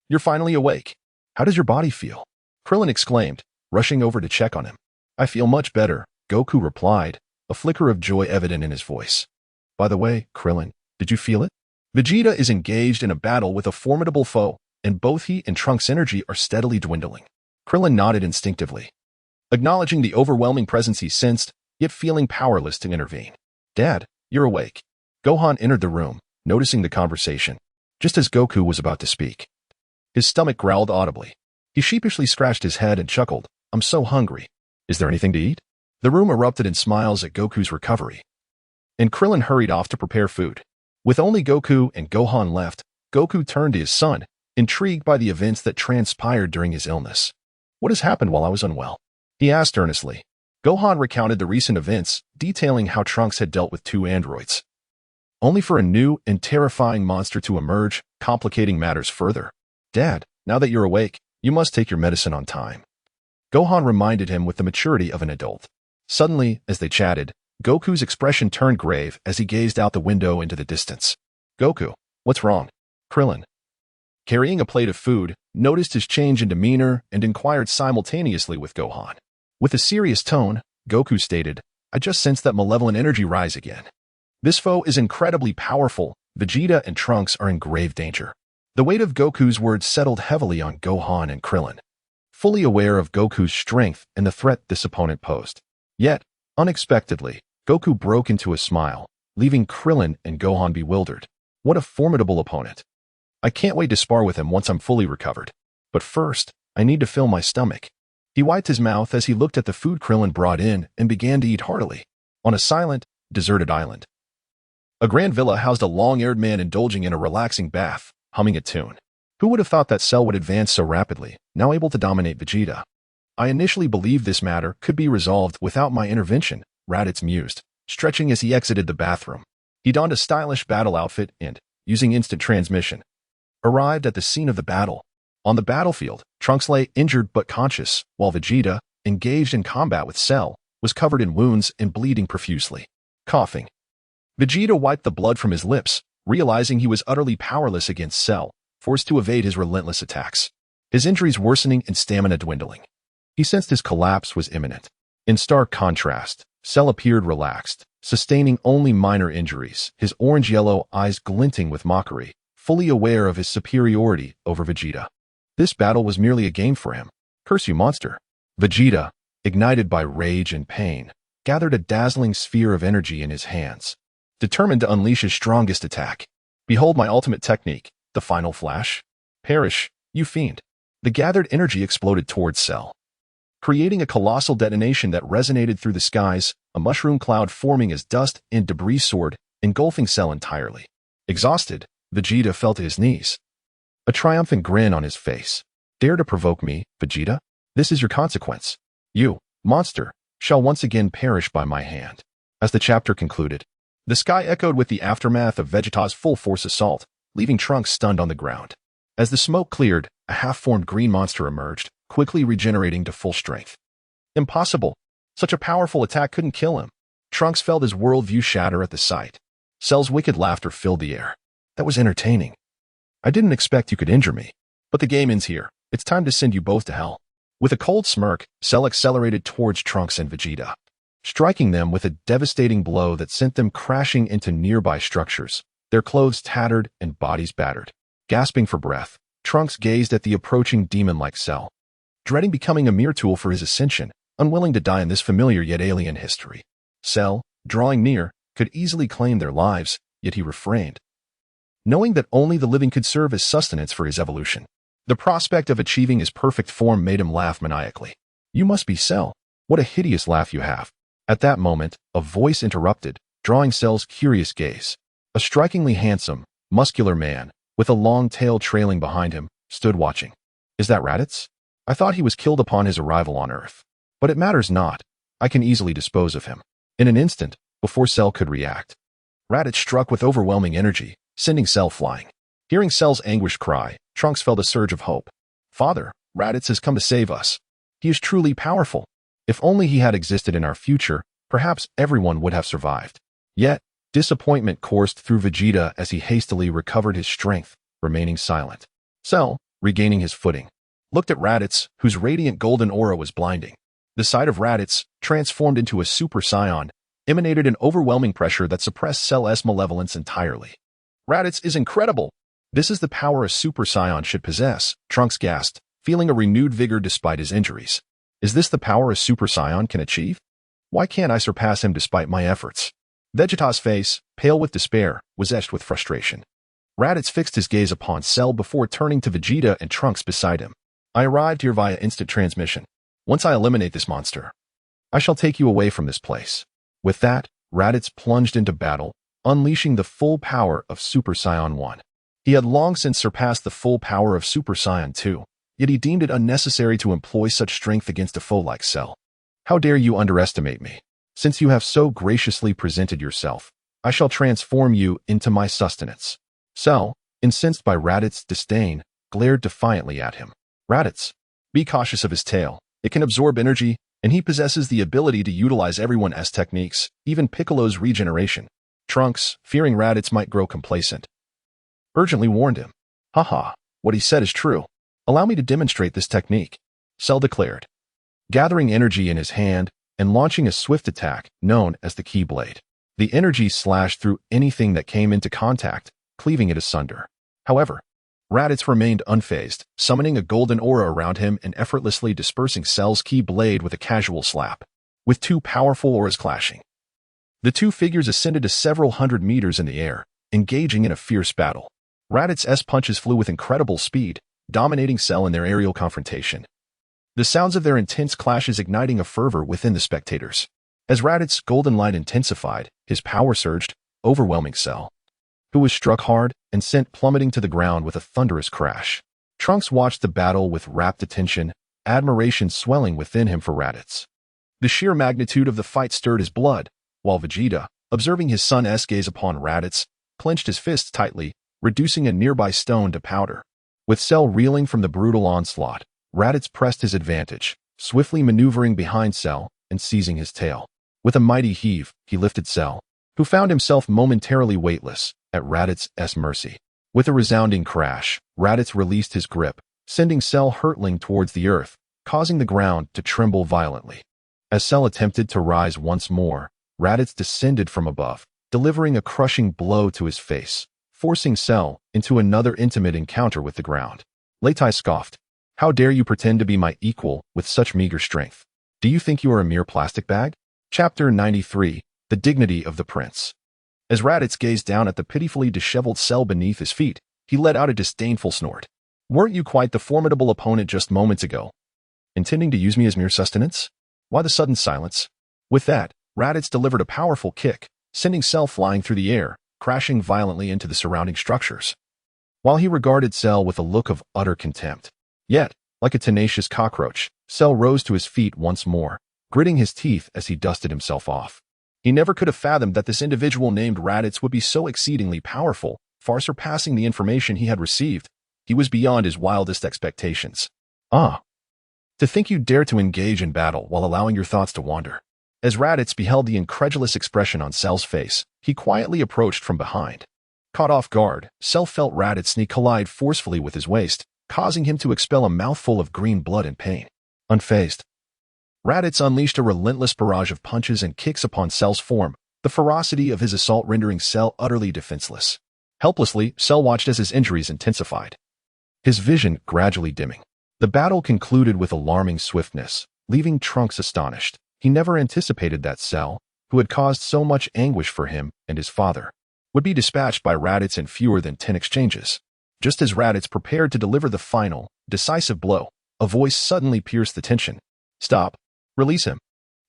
You're finally awake. How does your body feel?" Krillin exclaimed, rushing over to check on him. "I feel much better," Goku replied, a flicker of joy evident in his voice. "By the way, Krillin, did you feel it? Vegeta is engaged in a battle with a formidable foe, and both he and Trunks' energy are steadily dwindling." Krillin nodded instinctively, acknowledging the overwhelming presence he sensed, yet feeling powerless to intervene. "Dad, you're awake." Gohan entered the room, noticing the conversation, just as Goku was about to speak. His stomach growled audibly. He sheepishly scratched his head and chuckled, "I'm so hungry. Is there anything to eat?" The room erupted in smiles at Goku's recovery, and Krillin hurried off to prepare food. With only Goku and Gohan left, Goku turned to his son, intrigued by the events that transpired during his illness. "What has happened while I was unwell?" he asked earnestly. Gohan recounted the recent events, detailing how Trunks had dealt with 2 androids, only for a new and terrifying monster to emerge, complicating matters further. "Dad, now that you're awake, you must take your medicine on time," Gohan reminded him with the maturity of an adult. Suddenly, as they chatted, Goku's expression turned grave as he gazed out the window into the distance. "Goku, what's wrong?" "Krillin, carrying a plate of food, noticed his change in demeanor and inquired simultaneously with Gohan. With a serious tone, Goku stated, "I just sensed that malevolent energy rise again. This foe is incredibly powerful. Vegeta and Trunks are in grave danger." The weight of Goku's words settled heavily on Gohan and Krillin, fully aware of Goku's strength and the threat this opponent posed. Yet, unexpectedly, Goku broke into a smile, leaving Krillin and Gohan bewildered. What a formidable opponent. I can't wait to spar with him once I'm fully recovered. But first, I need to fill my stomach. He wiped his mouth as he looked at the food Krillin brought in and began to eat heartily. On a silent, deserted island, a grand villa housed a long-haired man indulging in a relaxing bath, humming a tune. Who would have thought that Cell would advance so rapidly, now able to dominate Vegeta? I initially believed this matter could be resolved without my intervention, Raditz mused, stretching as he exited the bathroom. He donned a stylish battle outfit and, using instant transmission, arrived at the scene of the battle. On the battlefield, Trunks lay injured but conscious, while Vegeta, engaged in combat with Cell, was covered in wounds and bleeding profusely. Coughing, Vegeta wiped the blood from his lips, realizing he was utterly powerless against Cell, forced to evade his relentless attacks. His injuries worsening and stamina dwindling. He sensed his collapse was imminent. In stark contrast, Cell appeared relaxed, sustaining only minor injuries, his orange-yellow eyes glinting with mockery, fully aware of his superiority over Vegeta. This battle was merely a game for him. Curse you, monster. Vegeta, ignited by rage and pain, gathered a dazzling sphere of energy in his hands, determined to unleash his strongest attack. Behold my ultimate technique, the final flash. Perish, you fiend. The gathered energy exploded towards Cell, creating a colossal detonation that resonated through the skies, a mushroom cloud forming as dust and debris soared, engulfing Cell entirely. Exhausted, Vegeta fell to his knees, a triumphant grin on his face. Dare to provoke me, Vegeta? This is your consequence. You, monster, shall once again perish by my hand. As the chapter concluded, the sky echoed with the aftermath of Vegeta's full-force assault, leaving Trunks stunned on the ground. As the smoke cleared, a half-formed green monster emerged, quickly regenerating to full strength. Impossible. Such a powerful attack couldn't kill him. Trunks felt his worldview shatter at the sight. Cell's wicked laughter filled the air. That was entertaining. I didn't expect you could injure me. But the game ends here. It's time to send you both to hell. With a cold smirk, Cell accelerated towards Trunks and Vegeta, striking them with a devastating blow that sent them crashing into nearby structures, their clothes tattered and bodies battered. Gasping for breath, Trunks gazed at the approaching demon-like Cell, dreading becoming a mere tool for his ascension, unwilling to die in this familiar yet alien history. Cell, drawing near, could easily claim their lives, yet he refrained, knowing that only the living could serve as sustenance for his evolution. The prospect of achieving his perfect form made him laugh maniacally. You must be Cell. What a hideous laugh you have. At that moment, a voice interrupted, drawing Cell's curious gaze. A strikingly handsome, muscular man, with a long tail trailing behind him, stood watching. Is that Raditz? I thought he was killed upon his arrival on Earth. But it matters not. I can easily dispose of him. In an instant, before Cell could react, Raditz struck with overwhelming energy, sending Cell flying. Hearing Cell's anguished cry, Trunks felt a surge of hope. Father, Raditz has come to save us. He is truly powerful. If only he had existed in our future, perhaps everyone would have survived. Yet, disappointment coursed through Vegeta as he hastily recovered his strength, remaining silent. Cell, regaining his footing, looked at Raditz, whose radiant golden aura was blinding. The sight of Raditz, transformed into a Super Saiyan, emanated an overwhelming pressure that suppressed Cell's malevolence entirely. Raditz is incredible! This is the power a Super Saiyan should possess, Trunks gasped, feeling a renewed vigor despite his injuries. Is this the power a Super Saiyan can achieve? Why can't I surpass him despite my efforts? Vegeta's face, pale with despair, was etched with frustration. Raditz fixed his gaze upon Cell before turning to Vegeta and Trunks beside him. I arrived here via instant transmission. Once I eliminate this monster, I shall take you away from this place. With that, Raditz plunged into battle, unleashing the full power of Super Saiyan 1. He had long since surpassed the full power of Super Saiyan 2, yet he deemed it unnecessary to employ such strength against a foe like Cell. How dare you underestimate me? Since you have so graciously presented yourself, I shall transform you into my sustenance. Cell, incensed by Raditz's disdain, glared defiantly at him. Raditz, be cautious of his tail. It can absorb energy, and he possesses the ability to utilize everyone's techniques, even Piccolo's regeneration. Trunks, fearing Raditz might grow complacent, urgently warned him. Haha, What he said is true. Allow me to demonstrate this technique, Cell declared, gathering energy in his hand and launching a swift attack known as the Keyblade. The energy slashed through anything that came into contact, cleaving it asunder. However, Raditz remained unfazed, summoning a golden aura around him and effortlessly dispersing Cell's Keyblade with a casual slap. With two powerful auras clashing, the two figures ascended to several hundred meters in the air, engaging in a fierce battle. Raditz's punches flew with incredible speed, dominating Cell in their aerial confrontation. The sounds of their intense clashes igniting a fervor within the spectators. As Raditz's golden light intensified, his power surged, overwhelming Cell, who was struck hard and sent plummeting to the ground with a thunderous crash. Trunks watched the battle with rapt attention, admiration swelling within him for Raditz. The sheer magnitude of the fight stirred his blood, while Vegeta, observing his son's gaze upon Raditz, clenched his fists tightly, reducing a nearby stone to powder. With Cell reeling from the brutal onslaught, Raditz pressed his advantage, swiftly maneuvering behind Cell and seizing his tail. With a mighty heave, he lifted Cell, who found himself momentarily weightless, at Raditz's mercy. With a resounding crash, Raditz released his grip, sending Cell hurtling towards the earth, causing the ground to tremble violently. As Cell attempted to rise once more, Raditz descended from above, delivering a crushing blow to his face, forcing Cell into another intimate encounter with the ground. Leitai scoffed. How dare you pretend to be my equal with such meager strength? Do you think you are a mere plastic bag? Chapter 93, The Dignity of the Prince. As Raditz gazed down at the pitifully disheveled Cell beneath his feet, he let out a disdainful snort. Weren't you quite the formidable opponent just moments ago? Intending to use me as mere sustenance? Why the sudden silence? With that, Raditz delivered a powerful kick, sending Cell flying through the air, crashing violently into the surrounding structures. While he regarded Cell with a look of utter contempt. Yet, like a tenacious cockroach, Cell rose to his feet once more, gritting his teeth as he dusted himself off. He never could have fathomed that this individual named Raditz would be so exceedingly powerful, far surpassing the information he had received. He was beyond his wildest expectations. Ah! To think you dare to engage in battle while allowing your thoughts to wander. As Raditz beheld the incredulous expression on Cell's face, he quietly approached from behind. Caught off guard, Cell felt Raditz's collide forcefully with his waist, causing him to expel a mouthful of green blood in pain. Unfazed, Raditz unleashed a relentless barrage of punches and kicks upon Cell's form, the ferocity of his assault rendering Cell utterly defenseless. Helplessly, Cell watched as his injuries intensified, his vision gradually dimming. The battle concluded with alarming swiftness, leaving Trunks astonished. He never anticipated that Cell, who had caused so much anguish for him and his father, would be dispatched by Raditz in fewer than 10 exchanges. Just as Raditz prepared to deliver the final, decisive blow, a voice suddenly pierced the tension. Stop. Release him.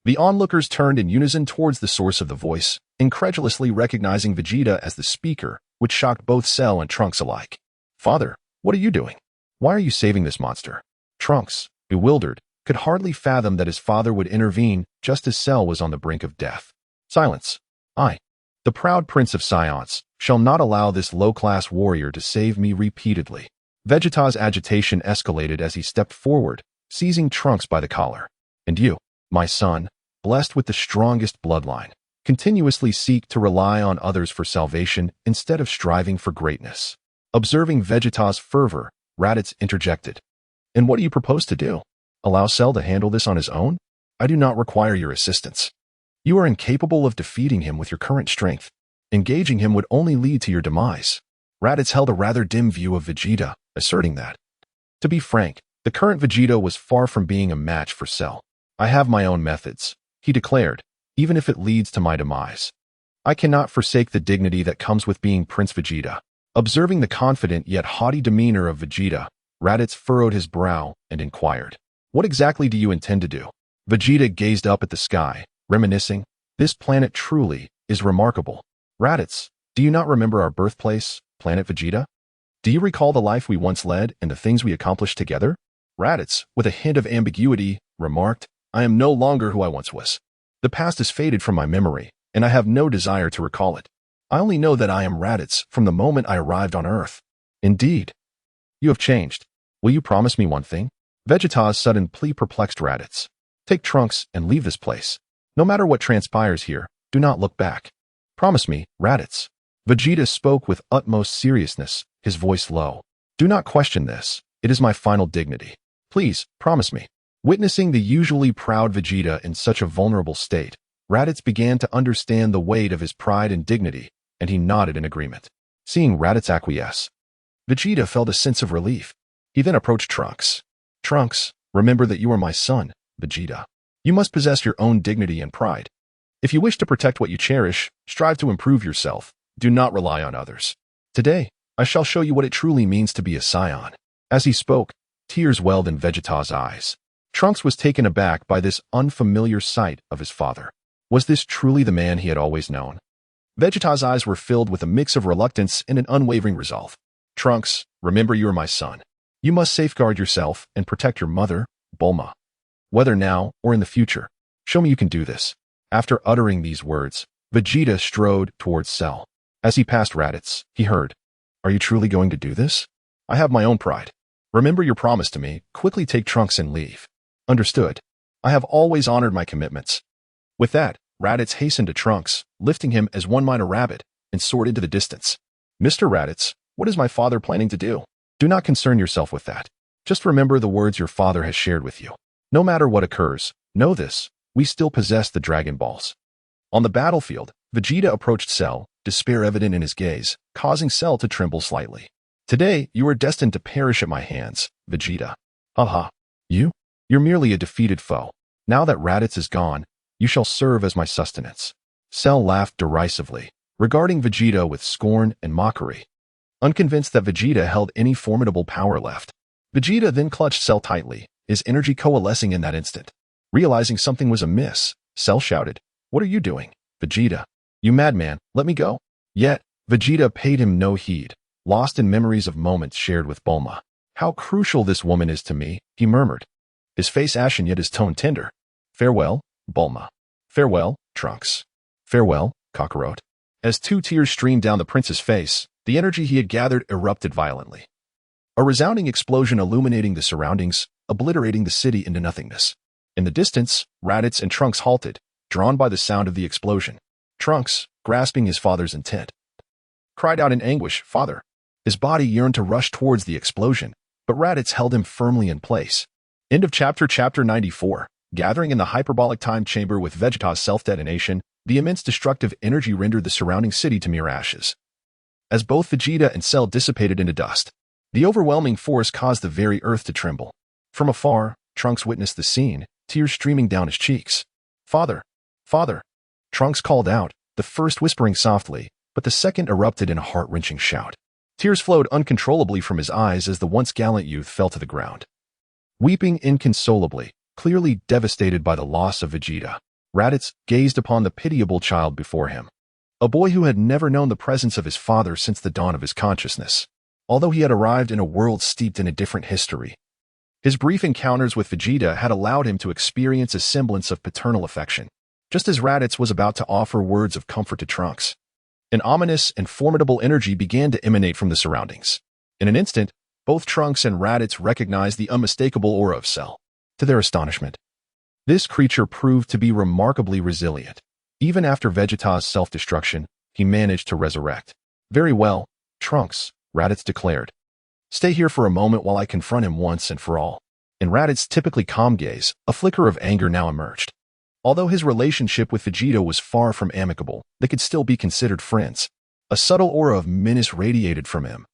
The onlookers turned in unison towards the source of the voice, incredulously recognizing Vegeta as the speaker, which shocked both Cell and Trunks alike. Father, what are you doing? Why are you saving this monster? Trunks, bewildered, could hardly fathom that his father would intervene just as Cell was on the brink of death. Silence. I, the proud prince of Saiyans, shall not allow this low-class warrior to save me repeatedly. Vegeta's agitation escalated as he stepped forward, seizing Trunks by the collar. And you, my son, blessed with the strongest bloodline, continuously seek to rely on others for salvation instead of striving for greatness. Observing Vegeta's fervor, Raditz interjected. And what do you propose to do? Allow Cell to handle this on his own? I do not require your assistance. You are incapable of defeating him with your current strength. Engaging him would only lead to your demise. Raditz held a rather dim view of Vegeta, asserting that. To be frank, the current Vegeta was far from being a match for Cell. I have my own methods, he declared, even if it leads to my demise. I cannot forsake the dignity that comes with being Prince Vegeta. Observing the confident yet haughty demeanor of Vegeta, Raditz furrowed his brow and inquired. What exactly do you intend to do? Vegeta gazed up at the sky, reminiscing. This planet truly is remarkable. Raditz, do you not remember our birthplace, planet Vegeta? Do you recall the life we once led and the things we accomplished together? Raditz, with a hint of ambiguity, remarked, I am no longer who I once was. The past is faded from my memory, and I have no desire to recall it. I only know that I am Raditz from the moment I arrived on Earth. Indeed. You have changed. Will you promise me one thing? Vegeta's sudden plea perplexed Raditz. Take Trunks and leave this place. No matter what transpires here, do not look back. Promise me, Raditz. Vegeta spoke with utmost seriousness, his voice low. Do not question this. It is my final dignity. Please, promise me. Witnessing the usually proud Vegeta in such a vulnerable state, Raditz began to understand the weight of his pride and dignity, and he nodded in agreement. Seeing Raditz acquiesce, Vegeta felt a sense of relief. He then approached Trunks. Trunks, remember that you are my son, Vegeta. You must possess your own dignity and pride. If you wish to protect what you cherish, strive to improve yourself. Do not rely on others. Today, I shall show you what it truly means to be a Saiyan. As he spoke, tears welled in Vegeta's eyes. Trunks was taken aback by this unfamiliar sight of his father. Was this truly the man he had always known? Vegeta's eyes were filled with a mix of reluctance and an unwavering resolve. Trunks, remember you are my son. You must safeguard yourself and protect your mother, Bulma. Whether now or in the future, show me you can do this. After uttering these words, Vegeta strode towards Cell. As he passed Raditz, he heard, "Are you truly going to do this? I have my own pride. Remember your promise to me, quickly take Trunks and leave." Understood. I have always honored my commitments. With that, Raditz hastened to Trunks, lifting him as one might a rabbit, and soared into the distance. "Mr. Raditz, what is my father planning to do? Do not concern yourself with that. Just remember the words your father has shared with you. No matter what occurs, know this, we still possess the Dragon Balls." On the battlefield, Vegeta approached Cell, despair evident in his gaze, causing Cell to tremble slightly. "Today, you are destined to perish at my hands, Vegeta." "Haha. You're merely a defeated foe. Now that Raditz is gone, you shall serve as my sustenance." Cell laughed derisively, regarding Vegeta with scorn and mockery. Unconvinced that Vegeta held any formidable power left, Vegeta then clutched Cell tightly, his energy coalescing in that instant. Realizing something was amiss, Cell shouted, "What are you doing, Vegeta? You madman, let me go." Yet, Vegeta paid him no heed, lost in memories of moments shared with Bulma. "How crucial this woman is to me," he murmured, his face ashen yet his tone tender. "Farewell, Bulma. Farewell, Trunks. Farewell, Kakarot." As 2 tears streamed down the prince's face, the energy he had gathered erupted violently. A resounding explosion illuminating the surroundings, obliterating the city into nothingness. In the distance, Raditz and Trunks halted, drawn by the sound of the explosion. Trunks, grasping his father's intent, cried out in anguish, "Father!" His body yearned to rush towards the explosion, but Raditz held him firmly in place. End of chapter 94. Gathering in the hyperbolic time chamber with Vegeta's self-detonation, the immense destructive energy rendered the surrounding city to mere ashes. As both Vegeta and Cell dissipated into dust, the overwhelming force caused the very earth to tremble. From afar, Trunks witnessed the scene, tears streaming down his cheeks. "Father! Father!" Trunks called out, the first whispering softly, but the second erupted in a heart-wrenching shout. Tears flowed uncontrollably from his eyes as the once gallant youth fell to the ground. Weeping inconsolably, clearly devastated by the loss of Vegeta, Raditz gazed upon the pitiable child before him. A boy who had never known the presence of his father since the dawn of his consciousness. Although he had arrived in a world steeped in a different history, his brief encounters with Vegeta had allowed him to experience a semblance of paternal affection. Just as Raditz was about to offer words of comfort to Trunks, an ominous and formidable energy began to emanate from the surroundings. In an instant, both Trunks and Raditz recognized the unmistakable aura of Cell. To their astonishment, this creature proved to be remarkably resilient. Even after Vegeta's self-destruction, he managed to resurrect. "Very well, Trunks," Raditz declared. "Stay here for a moment while I confront him once and for all." In Raditz's typically calm gaze, a flicker of anger now emerged. Although his relationship with Vegeta was far from amicable, they could still be considered friends. A subtle aura of menace radiated from him,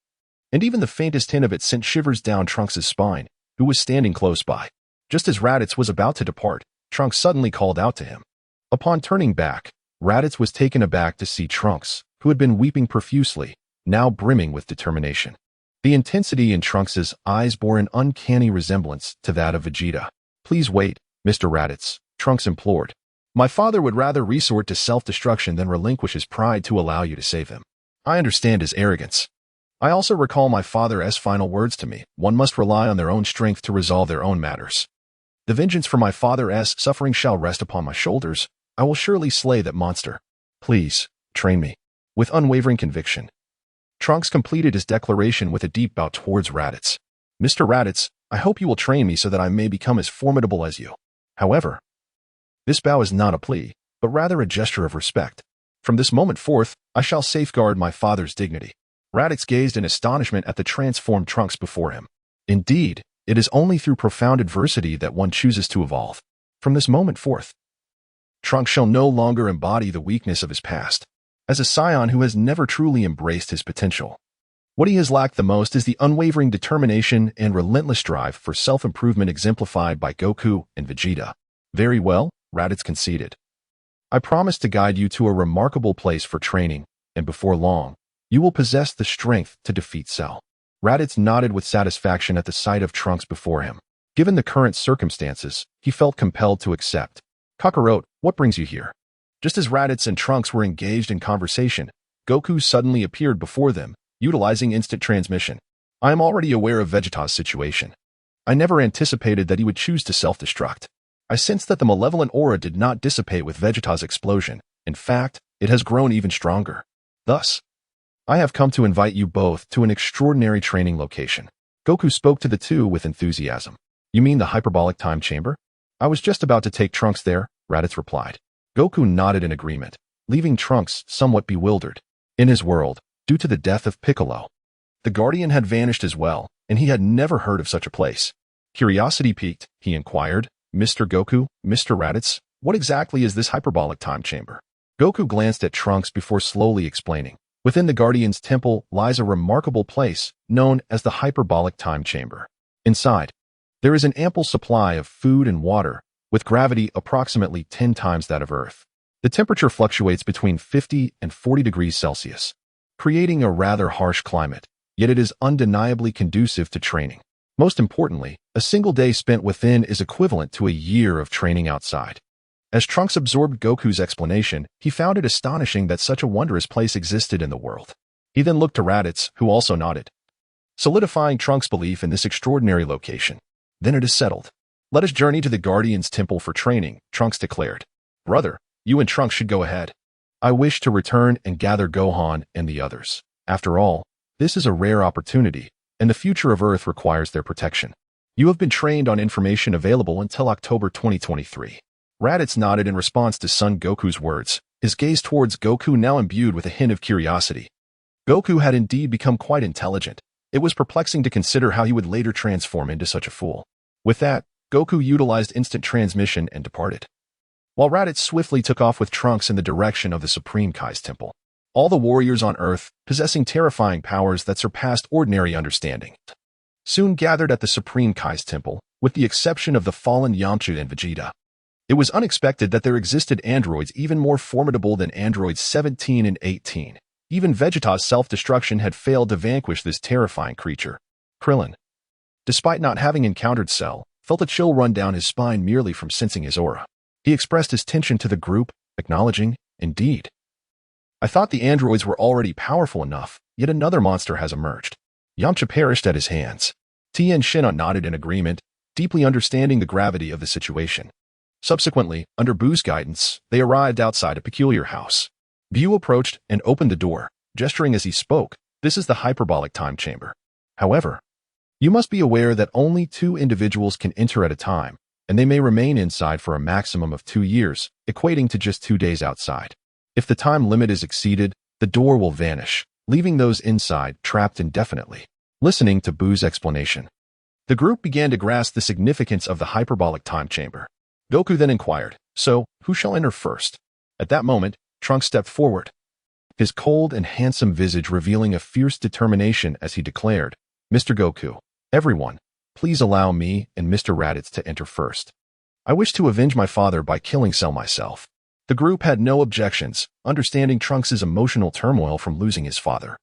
and even the faintest hint of it sent shivers down Trunks' spine, who was standing close by. Just as Raditz was about to depart, Trunks suddenly called out to him. Upon turning back, Raditz was taken aback to see Trunks, who had been weeping profusely, now brimming with determination. The intensity in Trunks' eyes bore an uncanny resemblance to that of Vegeta. "Please wait, Mr. Raditz," Trunks implored. "My father would rather resort to self-destruction than relinquish his pride to allow you to save him. I understand his arrogance. I also recall my father's final words to me, one must rely on their own strength to resolve their own matters. The vengeance for my father's suffering shall rest upon my shoulders. I will surely slay that monster. Please, train me." With unwavering conviction, Trunks completed his declaration with a deep bow towards Raditz. "Mr. Raditz, I hope you will train me so that I may become as formidable as you. However, this bow is not a plea, but rather a gesture of respect. From this moment forth, I shall safeguard my father's dignity. Raditz gazed in astonishment at the transformed Trunks before him. Indeed, it is only through profound adversity that one chooses to evolve. From this moment forth, Trunks shall no longer embody the weakness of his past. As a Saiyan who has never truly embraced his potential, what he has lacked the most is the unwavering determination and relentless drive for self-improvement exemplified by Goku and Vegeta. Very well, Raditz conceded. I promise to guide you to a remarkable place for training, and before long, you will possess the strength to defeat Cell. Raditz nodded with satisfaction at the sight of Trunks before him. Given the current circumstances, he felt compelled to accept. Kakarot, what brings you here? Just as Raditz and Trunks were engaged in conversation, Goku suddenly appeared before them, utilizing instant transmission. I am already aware of Vegeta's situation. I never anticipated that he would choose to self-destruct. I sensed that the malevolent aura did not dissipate with Vegeta's explosion. In fact, it has grown even stronger. Thus, I have come to invite you both to an extraordinary training location. Goku spoke to the two with enthusiasm. You mean the hyperbolic time chamber? I was just about to take Trunks there, Raditz replied. Goku nodded in agreement, leaving Trunks somewhat bewildered. In his world, due to the death of Piccolo, the Guardian had vanished as well, and he had never heard of such a place. Curiosity piqued, he inquired, Mr. Goku, Mr. Raditz, what exactly is this hyperbolic time chamber? Goku glanced at Trunks before slowly explaining. Within the Guardian's temple lies a remarkable place known as the hyperbolic time chamber. Inside, there is an ample supply of food and water, with gravity approximately 10 times that of Earth. The temperature fluctuates between 50 and 40 degrees Celsius, creating a rather harsh climate, yet it is undeniably conducive to training. Most importantly, a single day spent within is equivalent to a year of training outside. As Trunks absorbed Goku's explanation, he found it astonishing that such a wondrous place existed in the world. He then looked to Raditz, who also nodded, solidifying Trunks' belief in this extraordinary location. Then it is settled. Let us journey to the Guardian's temple for training, Trunks declared. Brother, you and Trunks should go ahead. I wish to return and gather Gohan and the others. After all, this is a rare opportunity, and the future of Earth requires their protection. You have been trained on information available until October 2023. Raditz nodded in response to Son Goku's words, his gaze towards Goku now imbued with a hint of curiosity. Goku had indeed become quite intelligent. It was perplexing to consider how he would later transform into such a fool. With that, Goku utilized instant transmission and departed, while Raditz swiftly took off with Trunks in the direction of the Supreme Kai's temple. All the warriors on Earth, possessing terrifying powers that surpassed ordinary understanding, soon gathered at the Supreme Kai's temple, with the exception of the fallen Yamcha and Vegeta. It was unexpected that there existed androids even more formidable than androids 17 and 18. Even Vegeta's self-destruction had failed to vanquish this terrifying creature. Krillin, despite not having encountered Cell, felt a chill run down his spine merely from sensing his aura. He expressed his tension to the group, acknowledging, indeed. I thought the androids were already powerful enough, yet another monster has emerged. Yamcha perished at his hands. Tien Shinra nodded in agreement, deeply understanding the gravity of the situation. Subsequently, under Buu's guidance, they arrived outside a peculiar house. Bu approached and opened the door, gesturing as he spoke. This is the hyperbolic time chamber. However, you must be aware that only 2 individuals can enter at a time, and they may remain inside for a maximum of 2 years, equating to just 2 days outside. If the time limit is exceeded, the door will vanish, leaving those inside trapped indefinitely. Listening to Buu's explanation, the group began to grasp the significance of the hyperbolic time chamber. Goku then inquired, so, who shall enter first? At that moment, Trunks stepped forward, his cold and handsome visage revealing a fierce determination as he declared, Mr. Goku, everyone, please allow me and Mr. Raditz to enter first. I wish to avenge my father by killing Cell myself. The group had no objections, understanding Trunks' emotional turmoil from losing his father.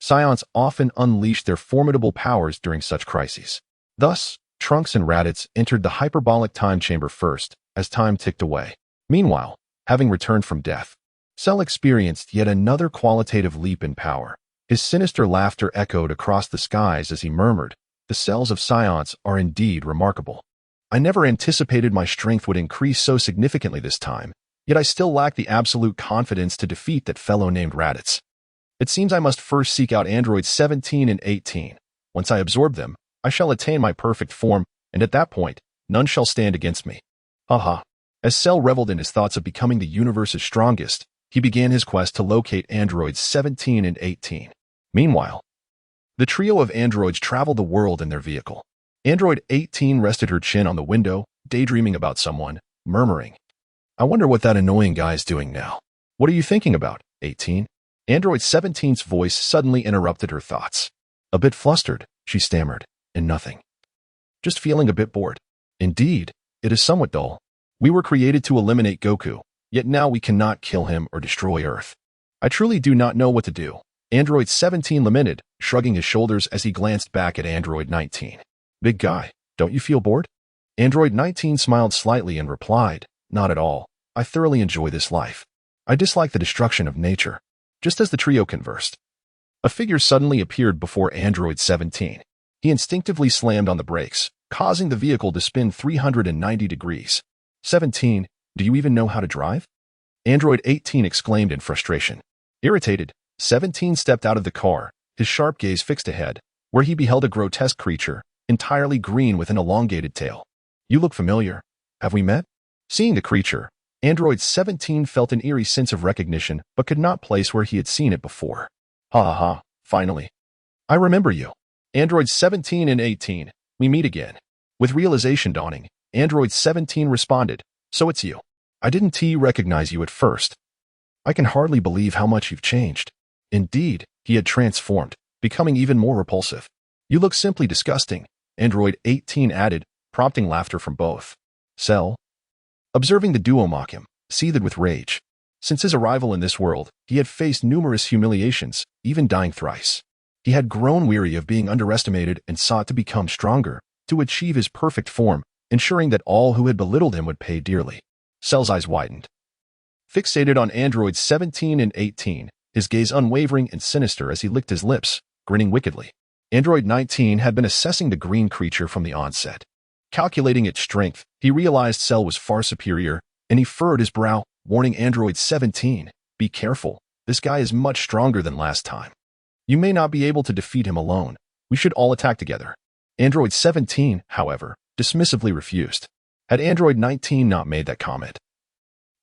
Saiyans often unleashed their formidable powers during such crises. Thus, Trunks and Raditz entered the hyperbolic time chamber first, as time ticked away. Meanwhile, having returned from death, Cell experienced yet another qualitative leap in power. His sinister laughter echoed across the skies as he murmured, the cells of Saiyans are indeed remarkable. I never anticipated my strength would increase so significantly this time, yet I still lack the absolute confidence to defeat that fellow named Raditz. It seems I must first seek out androids 17 and 18. Once I absorb them, I shall attain my perfect form, and at that point, none shall stand against me. Haha. As Cell reveled in his thoughts of becoming the universe's strongest, he began his quest to locate androids 17 and 18. Meanwhile, the trio of androids traveled the world in their vehicle. Android 18 rested her chin on the window, daydreaming about someone, murmuring, "I wonder what that annoying guy's doing now." "What are you thinking about, 18? Android 17's voice suddenly interrupted her thoughts. A bit flustered, she stammered, "And nothing. Just feeling a bit bored." "Indeed, it is somewhat dull. We were created to eliminate Goku, yet now we cannot kill him or destroy Earth. I truly do not know what to do," Android 17 lamented, shrugging his shoulders as he glanced back at Android 19. "Big guy, don't you feel bored?" Android 19 smiled slightly and replied, "Not at all. I thoroughly enjoy this life. I dislike the destruction of nature." Just as the trio conversed, a figure suddenly appeared before Android 17. He instinctively slammed on the brakes, causing the vehicle to spin 390 degrees. 17, do you even know how to drive?" Android 18 exclaimed in frustration. Irritated, 17 stepped out of the car, his sharp gaze fixed ahead, where he beheld a grotesque creature, entirely green with an elongated tail. "You look familiar. Have we met?" Seeing the creature, Android 17 felt an eerie sense of recognition but could not place where he had seen it before. "Ha ha ha, finally. I remember you. Android 17 and 18, we meet again." With realization dawning, Android 17 responded, "So it's you. I didn't recognize you at first. I can hardly believe how much you've changed." Indeed, he had transformed, becoming even more repulsive. "You look simply disgusting," Android 18 added, prompting laughter from both. Cell, observing the duo mock him, seethed with rage. Since his arrival in this world, he had faced numerous humiliations, even dying thrice. He had grown weary of being underestimated and sought to become stronger, to achieve his perfect form, ensuring that all who had belittled him would pay dearly. Cell's eyes widened. Fixated on Androids 17 and 18, his gaze unwavering and sinister as he licked his lips, grinning wickedly. Android 19 had been assessing the green creature from the onset. Calculating its strength, he realized Cell was far superior, and he furrowed his brow, warning Android 17, "Be careful, this guy is much stronger than last time. You may not be able to defeat him alone. We should all attack together." Android 17, however, dismissively refused. Had Android 19 not made that comment,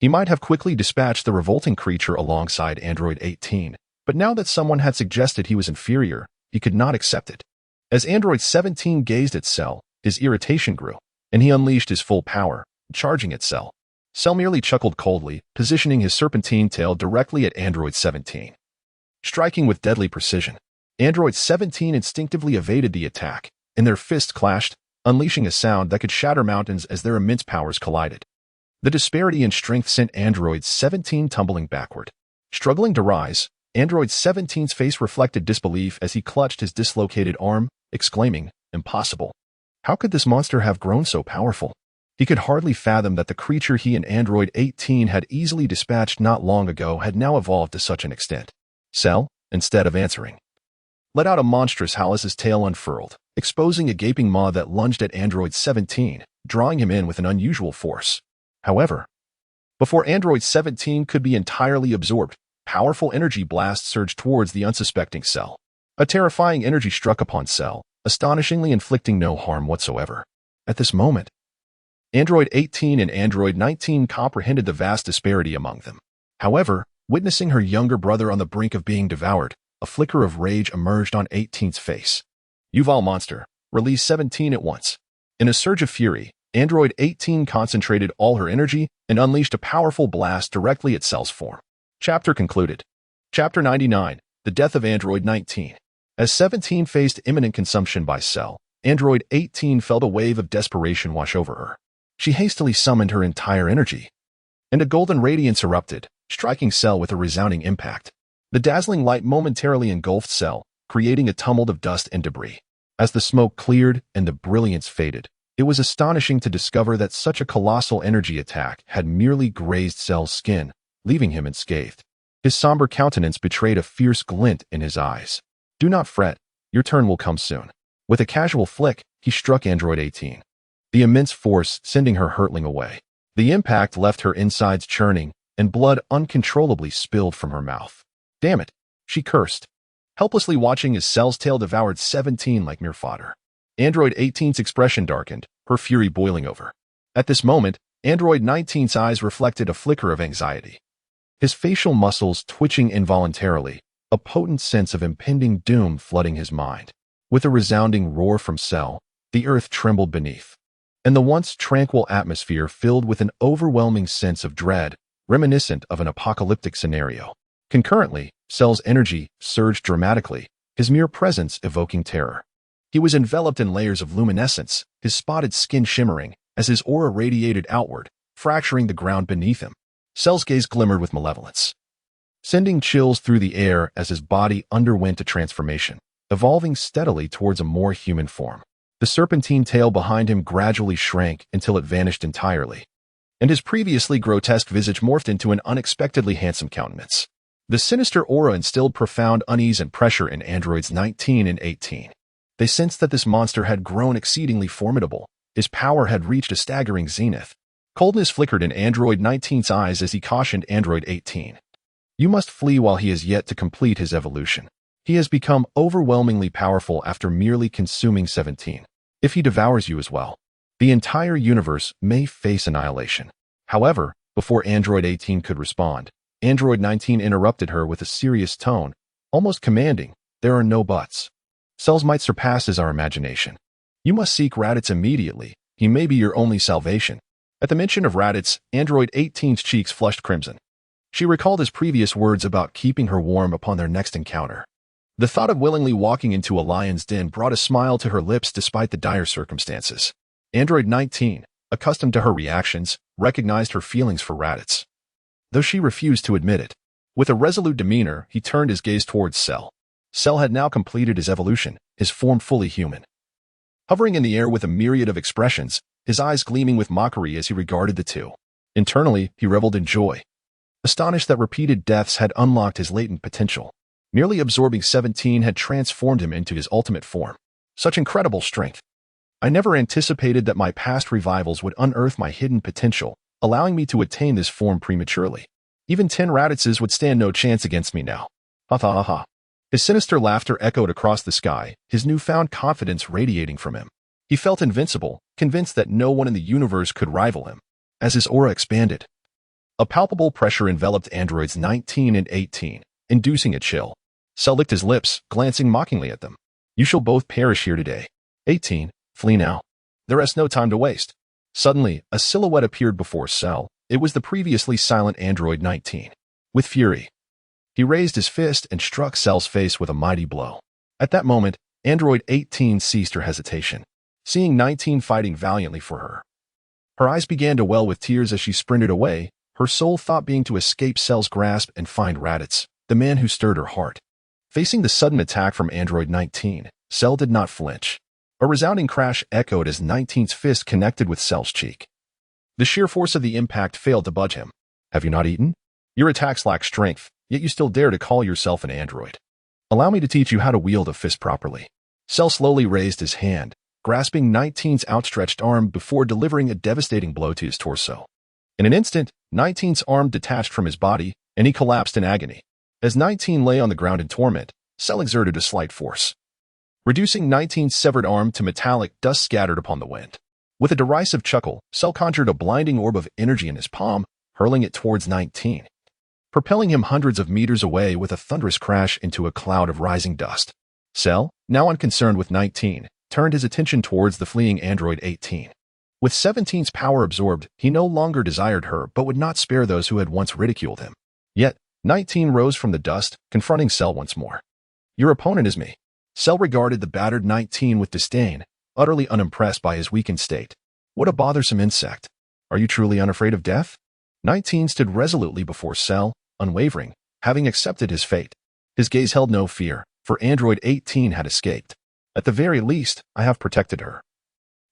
he might have quickly dispatched the revolting creature alongside Android 18, but now that someone had suggested he was inferior, he could not accept it. As Android 17 gazed at Cell, his irritation grew, and he unleashed his full power, charging at Cell. Cell merely chuckled coldly, positioning his serpentine tail directly at Android 17. Striking with deadly precision, Android 17 instinctively evaded the attack, and their fists clashed, unleashing a sound that could shatter mountains as their immense powers collided. The disparity in strength sent Android 17 tumbling backward. Struggling to rise, Android 17's face reflected disbelief as he clutched his dislocated arm, exclaiming, "Impossible. How could this monster have grown so powerful?" He could hardly fathom that the creature he and Android 18 had easily dispatched not long ago had now evolved to such an extent. Cell, instead of answering, let out a monstrous howl as his tail unfurled, exposing a gaping maw that lunged at Android 17, drawing him in with an unusual force. However, before Android 17 could be entirely absorbed, powerful energy blasts surged towards the unsuspecting Cell. A terrifying energy struck upon Cell, astonishingly inflicting no harm whatsoever. At this moment, Android 18 and Android 19 comprehended the vast disparity among them. However, witnessing her younger brother on the brink of being devoured, a flicker of rage emerged on 18's face. "You vile monster, release 17 at once." In a surge of fury, Android 18 concentrated all her energy and unleashed a powerful blast directly at Cell's form. Chapter concluded. Chapter 99, The Death of Android 19. As 17 faced imminent consumption by Cell, Android 18 felt a wave of desperation wash over her. She hastily summoned her entire energy, and a golden radiance erupted, striking Cell with a resounding impact. The dazzling light momentarily engulfed Cell, creating a tumult of dust and debris. As the smoke cleared and the brilliance faded, it was astonishing to discover that such a colossal energy attack had merely grazed Cell's skin, leaving him unscathed. His somber countenance betrayed a fierce glint in his eyes. "Do not fret, your turn will come soon." With a casual flick, he struck Android 18. The immense force sending her hurtling away. The impact left her insides churning, and blood uncontrollably spilled from her mouth. "Damn it," she cursed, helplessly watching as Cell's tail devoured 17 like mere fodder. Android 18's expression darkened, her fury boiling over. At this moment, Android 19's eyes reflected a flicker of anxiety. His facial muscles twitching involuntarily, a potent sense of impending doom flooding his mind. With a resounding roar from Cell, the earth trembled beneath, and the once tranquil atmosphere filled with an overwhelming sense of dread, reminiscent of an apocalyptic scenario. Concurrently, Cell's energy surged dramatically, his mere presence evoking terror. He was enveloped in layers of luminescence, his spotted skin shimmering, as his aura radiated outward, fracturing the ground beneath him. Cell's gaze glimmered with malevolence, sending chills through the air as his body underwent a transformation, evolving steadily towards a more human form. The serpentine tail behind him gradually shrank until it vanished entirely, and his previously grotesque visage morphed into an unexpectedly handsome countenance. The sinister aura instilled profound unease and pressure in androids 19 and 18. They sensed that this monster had grown exceedingly formidable. His power had reached a staggering zenith. Coldness flickered in Android 19's eyes as he cautioned Android 18. You must flee while he is yet to complete his evolution. He has become overwhelmingly powerful after merely consuming 17. If he devours you as well, the entire universe may face annihilation. However, before Android 18 could respond, Android 19 interrupted her with a serious tone, almost commanding, there are no buts. Cell's might surpasses our imagination. You must seek Raditz immediately. He may be your only salvation. At the mention of Raditz, Android 18's cheeks flushed crimson. She recalled his previous words about keeping her warm upon their next encounter. The thought of willingly walking into a lion's den brought a smile to her lips despite the dire circumstances. Android 19, accustomed to her reactions, recognized her feelings for Raditz, though she refused to admit it. With a resolute demeanor, he turned his gaze towards Cell. Cell had now completed his evolution, his form fully human. Hovering in the air with a myriad of expressions, his eyes gleaming with mockery as he regarded the two. Internally, he reveled in joy, astonished that repeated deaths had unlocked his latent potential. Merely absorbing 17 had transformed him into his ultimate form. Such incredible strength. I never anticipated that my past revivals would unearth my hidden potential, allowing me to attain this form prematurely. Even 10 Raditzes would stand no chance against me now. Ha ha ha ha. His sinister laughter echoed across the sky, his newfound confidence radiating from him. He felt invincible, convinced that no one in the universe could rival him. As his aura expanded, a palpable pressure enveloped androids 19 and 18, inducing a chill. Cell licked his lips, glancing mockingly at them. You shall both perish here today. 18, flee now. There is no time to waste. Suddenly, a silhouette appeared before Cell. It was the previously silent android 19. With fury, he raised his fist and struck Cell's face with a mighty blow. At that moment, android 18 ceased her hesitation, seeing 19 fighting valiantly for her. Her eyes began to well with tears as she sprinted away, her sole thought being to escape Cell's grasp and find Raditz, the man who stirred her heart. Facing the sudden attack from android 19, Cell did not flinch. A resounding crash echoed as 19's fist connected with Cell's cheek. The sheer force of the impact failed to budge him. Have you not eaten? Your attacks lack strength, yet you still dare to call yourself an android. Allow me to teach you how to wield a fist properly. Cell slowly raised his hand, grasping 19's outstretched arm before delivering a devastating blow to his torso. In an instant, 19's arm detached from his body, and he collapsed in agony. As 19 lay on the ground in torment, Cell exerted a slight force, reducing 19's severed arm to metallic dust scattered upon the wind. With a derisive chuckle, Cell conjured a blinding orb of energy in his palm, hurling it towards 19, propelling him hundreds of meters away with a thunderous crash into a cloud of rising dust. Cell, now unconcerned with 19, turned his attention towards the fleeing android 18. With 17's power absorbed, he no longer desired her but would not spare those who had once ridiculed him. Yet, 19 rose from the dust, confronting Cell once more. Your opponent is me. Cell regarded the battered 19 with disdain, utterly unimpressed by his weakened state. What a bothersome insect. Are you truly unafraid of death? 19 stood resolutely before Cell, unwavering, having accepted his fate. His gaze held no fear, for android 18 had escaped. At the very least, I have protected her.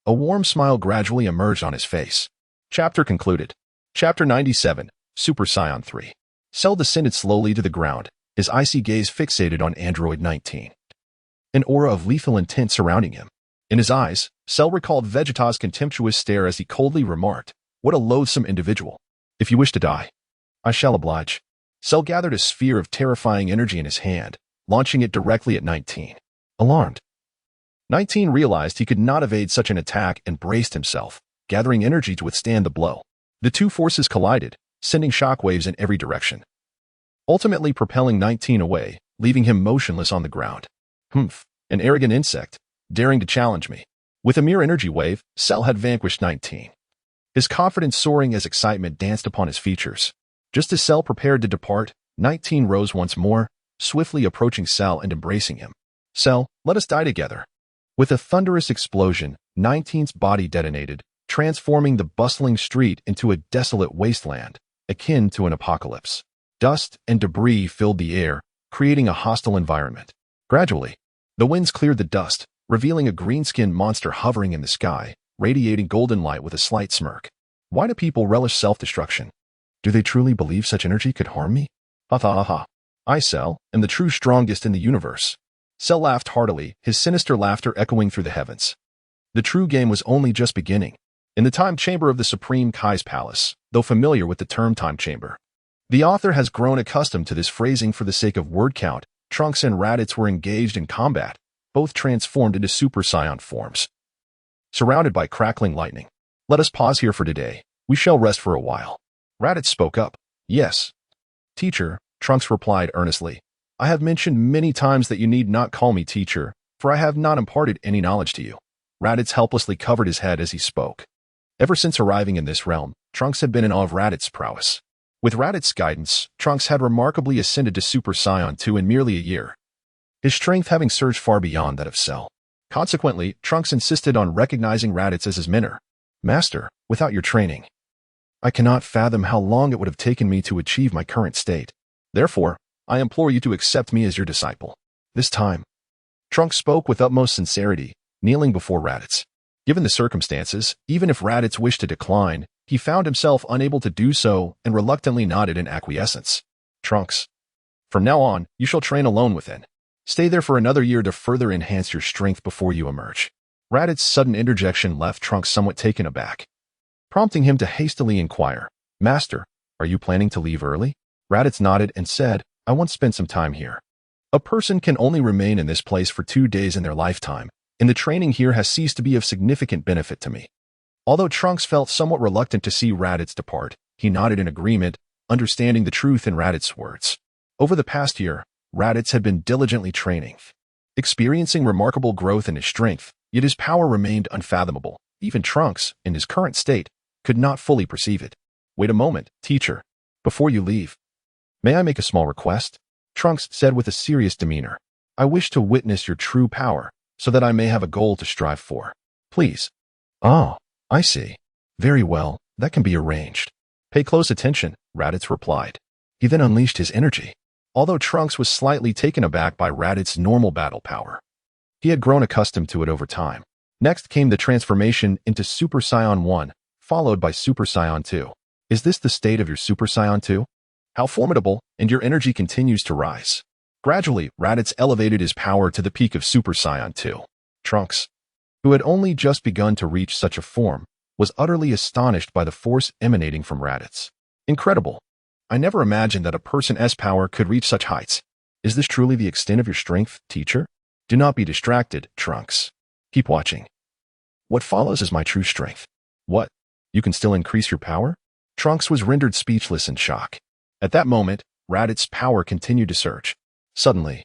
A warm smile gradually emerged on his face. Chapter concluded. Chapter 97, Super Saiyan 3. Cell descended slowly to the ground, his icy gaze fixated on android 19. An aura of lethal intent surrounding him. In his eyes, Cell recalled Vegeta's contemptuous stare as he coldly remarked, what a loathsome individual. If you wish to die, I shall oblige. Cell gathered a sphere of terrifying energy in his hand, launching it directly at 19. Alarmed, 19 realized he could not evade such an attack and braced himself, gathering energy to withstand the blow. The two forces collided, sending shockwaves in every direction, ultimately propelling 19 away, leaving him motionless on the ground. Humph, an arrogant insect, daring to challenge me. With a mere energy wave, Cell had vanquished 19. His confidence soaring as excitement danced upon his features. Just as Cell prepared to depart, 19 rose once more, swiftly approaching Cell and embracing him. Cell, let us die together. With a thunderous explosion, 19's body detonated, transforming the bustling street into a desolate wasteland, akin to an apocalypse. Dust and debris filled the air, creating a hostile environment. Gradually, the winds cleared the dust, revealing a green-skinned monster hovering in the sky, radiating golden light with a slight smirk. Why do people relish self-destruction? Do they truly believe such energy could harm me? Ha ha ha ha. I, Cell, am the true strongest in the universe. Cell laughed heartily, his sinister laughter echoing through the heavens. The true game was only just beginning. In the time chamber of the Supreme Kai's palace, though familiar with the term time chamber, the author has grown accustomed to this phrasing for the sake of word count. Trunks and Raditz were engaged in combat, both transformed into Super Saiyan forms. Surrounded by crackling lightning. Let us pause here for today. We shall rest for a while. Raditz spoke up. Yes. Teacher, Trunks replied earnestly. I have mentioned many times that you need not call me teacher, for I have not imparted any knowledge to you. Raditz helplessly covered his head as he spoke. Ever since arriving in this realm, Trunks had been in awe of Raditz's prowess. With Raditz's guidance, Trunks had remarkably ascended to Super Saiyan 2 in merely a year, his strength having surged far beyond that of Cell. Consequently, Trunks insisted on recognizing Raditz as his mentor. Master, without your training, I cannot fathom how long it would have taken me to achieve my current state. Therefore, I implore you to accept me as your disciple. This time, Trunks spoke with utmost sincerity, kneeling before Raditz. Given the circumstances, even if Raditz wished to decline, he found himself unable to do so and reluctantly nodded in acquiescence. Trunks, from now on, you shall train alone within. Stay there for another year to further enhance your strength before you emerge. Raditz's sudden interjection left Trunks somewhat taken aback, prompting him to hastily inquire, Master, are you planning to leave early? Raditz nodded and said, I once spent some time here. A person can only remain in this place for 2 days in their lifetime, and the training here has ceased to be of significant benefit to me. Although Trunks felt somewhat reluctant to see Raditz depart, he nodded in agreement, understanding the truth in Raditz's words. Over the past year, Raditz had been diligently training, experiencing remarkable growth in his strength, yet his power remained unfathomable. Even Trunks, in his current state, could not fully perceive it. Wait a moment, teacher. Before you leave, may I make a small request? Trunks said with a serious demeanor. I wish to witness your true power, so that I may have a goal to strive for. Please. Oh, I see. Very well, that can be arranged. Pay close attention, Raditz replied. He then unleashed his energy. Although Trunks was slightly taken aback by Raditz's normal battle power, he had grown accustomed to it over time. Next came the transformation into Super Saiyan 1, followed by Super Saiyan 2. Is this the state of your Super Saiyan 2? How formidable, and your energy continues to rise. Gradually, Raditz elevated his power to the peak of Super Saiyan 2. Trunks, who had only just begun to reach such a form, was utterly astonished by the force emanating from Raditz. Incredible. I never imagined that a person's power could reach such heights. Is this truly the extent of your strength, teacher? Do not be distracted, Trunks. Keep watching. What follows is my true strength. What? You can still increase your power? Trunks was rendered speechless in shock. At that moment, Raditz's power continued to surge. Suddenly,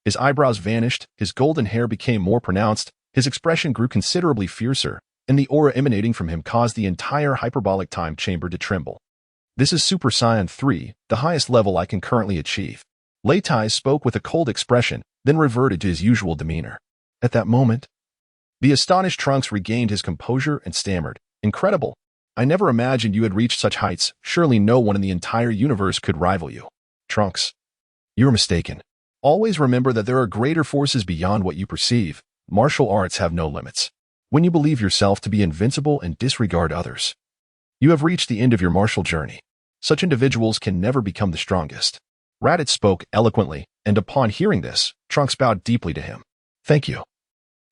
his eyebrows vanished, his golden hair became more pronounced, his expression grew considerably fiercer, and the aura emanating from him caused the entire hyperbolic time chamber to tremble. This is Super Saiyan 3, the highest level I can currently achieve. Leitai spoke with a cold expression, then reverted to his usual demeanor. At that moment, the astonished Trunks regained his composure and stammered, Incredible. I never imagined you had reached such heights. Surely no one in the entire universe could rival you. Trunks, you're mistaken. Always remember that there are greater forces beyond what you perceive. Martial arts have no limits. When you believe yourself to be invincible and disregard others, you have reached the end of your martial journey. Such individuals can never become the strongest. Raditz spoke eloquently, and upon hearing this, Trunks bowed deeply to him. Thank you.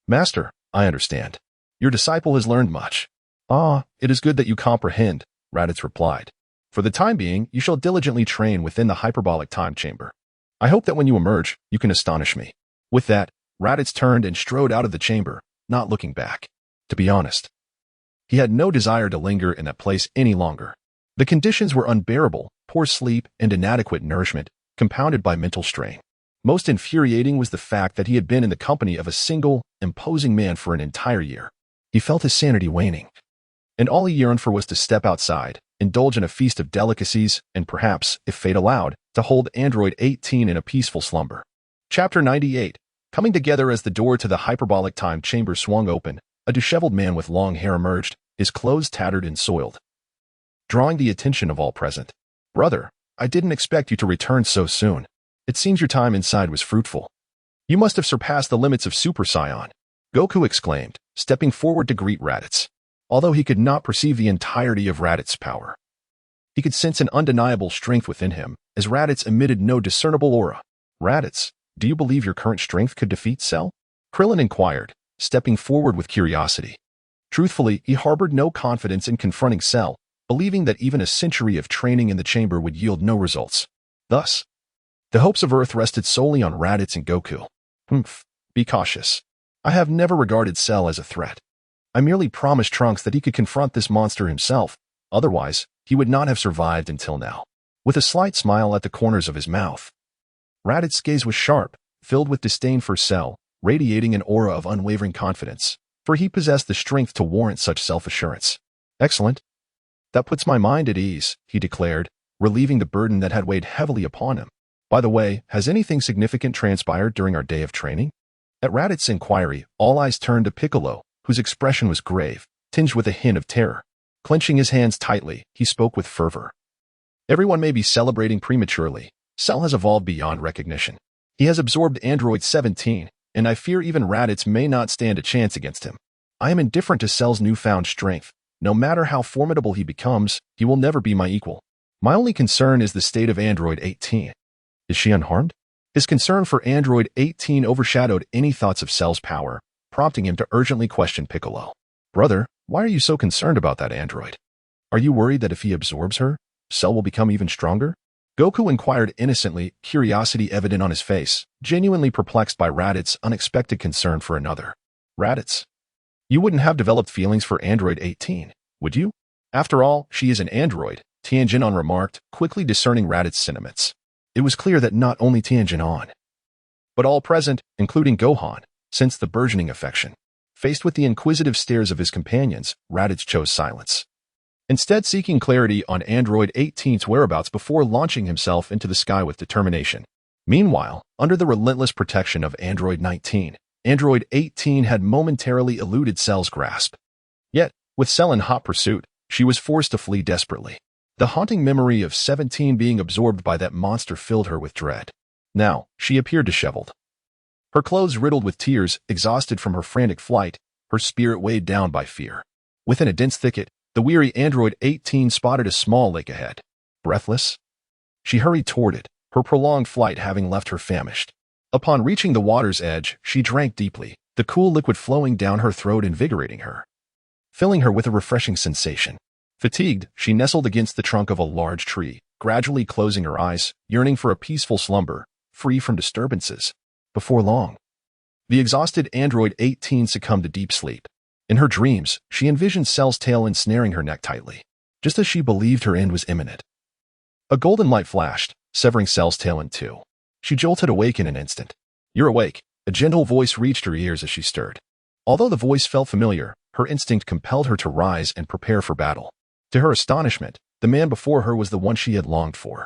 Master, I understand. Your disciple has learned much. Ah, it is good that you comprehend, Raditz replied. For the time being, you shall diligently train within the hyperbolic time chamber. I hope that when you emerge, you can astonish me. With that, Raditz turned and strode out of the chamber, not looking back. To be honest, he had no desire to linger in that place any longer. The conditions were unbearable, poor sleep and inadequate nourishment, compounded by mental strain. Most infuriating was the fact that he had been in the company of a single, imposing man for an entire year. He felt his sanity waning, and all he yearned for was to step outside, indulge in a feast of delicacies, and perhaps, if fate allowed, to hold Android 18 in a peaceful slumber. Chapter 98. Coming together as the door to the hyperbolic time chamber swung open, a disheveled man with long hair emerged, his clothes tattered and soiled, drawing the attention of all present. "Brother, I didn't expect you to return so soon. It seems your time inside was fruitful. You must have surpassed the limits of Super Saiyan," Goku exclaimed, stepping forward to greet Raditz. Although he could not perceive the entirety of Raditz's power, he could sense an undeniable strength within him, as Raditz emitted no discernible aura. "Raditz, do you believe your current strength could defeat Cell?" Krillin inquired, stepping forward with curiosity. Truthfully, he harbored no confidence in confronting Cell, believing that even a century of training in the chamber would yield no results. Thus, the hopes of Earth rested solely on Raditz and Goku. Be cautious. I have never regarded Cell as a threat. I merely promised Trunks that he could confront this monster himself, otherwise, he would not have survived until now. With a slight smile at the corners of his mouth, Raditz's gaze was sharp, filled with disdain for Cell, radiating an aura of unwavering confidence, for he possessed the strength to warrant such self-assurance. "Excellent. That puts my mind at ease," he declared, relieving the burden that had weighed heavily upon him. "By the way, has anything significant transpired during our day of training?" At Raditz's inquiry, all eyes turned to Piccolo, whose expression was grave, tinged with a hint of terror. Clenching his hands tightly, he spoke with fervor. "Everyone may be celebrating prematurely. Cell has evolved beyond recognition. He has absorbed Android 17, and I fear even Raditz may not stand a chance against him. I am indifferent to Cell's newfound strength. No matter how formidable he becomes, he will never be my equal. My only concern is the state of Android 18. Is she unharmed?" His concern for Android 18 overshadowed any thoughts of Cell's power, prompting him to urgently question Piccolo. "Brother, why are you so concerned about that android? Are you worried that if he absorbs her, Cell will become even stronger?" Goku inquired innocently, curiosity evident on his face, genuinely perplexed by Raditz's unexpected concern for another. "Raditz, you wouldn't have developed feelings for Android 18, would you? After all, she is an android," Tianjin remarked, quickly discerning Raditz's sentiments. It was clear that not only Tianjin, but all present, including Gohan, sensed the burgeoning affection. Faced with the inquisitive stares of his companions, Raditz chose silence, instead seeking clarity on Android 18's whereabouts before launching himself into the sky with determination. Meanwhile, under the relentless protection of Android 19, Android 18 had momentarily eluded Cell's grasp. Yet, with Cell in hot pursuit, she was forced to flee desperately. The haunting memory of 17 being absorbed by that monster filled her with dread. Now, she appeared disheveled, her clothes riddled with tears, exhausted from her frantic flight, her spirit weighed down by fear. Within a dense thicket, the weary Android 18 spotted a small lake ahead. Breathless, she hurried toward it, her prolonged flight having left her famished. Upon reaching the water's edge, she drank deeply, the cool liquid flowing down her throat invigorating her, filling her with a refreshing sensation. Fatigued, she nestled against the trunk of a large tree, gradually closing her eyes, yearning for a peaceful slumber, free from disturbances. Before long, the exhausted Android 18 succumbed to deep sleep. In her dreams, she envisioned Cell's tail ensnaring her neck tightly, just as she believed her end was imminent. A golden light flashed, severing Cell's tail in two. She jolted awake in an instant. "You're awake," a gentle voice reached her ears as she stirred. Although the voice felt familiar, her instinct compelled her to rise and prepare for battle. To her astonishment, the man before her was the one she had longed for,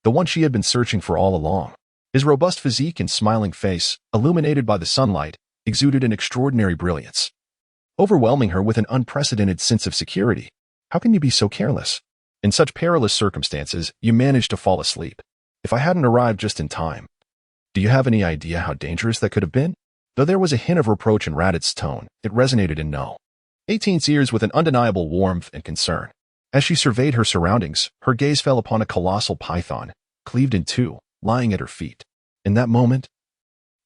the one she had been searching for all along. His robust physique and smiling face, illuminated by the sunlight, exuded an extraordinary brilliance, overwhelming her with an unprecedented sense of security. "How can you be so careless? In such perilous circumstances, you managed to fall asleep. If I hadn't arrived just in time. Do you have any idea how dangerous that could have been?" Though there was a hint of reproach in Raditz's tone, it resonated in No. 18's ears with an undeniable warmth and concern. As she surveyed her surroundings, her gaze fell upon a colossal python, cleaved in two, lying at her feet. In that moment,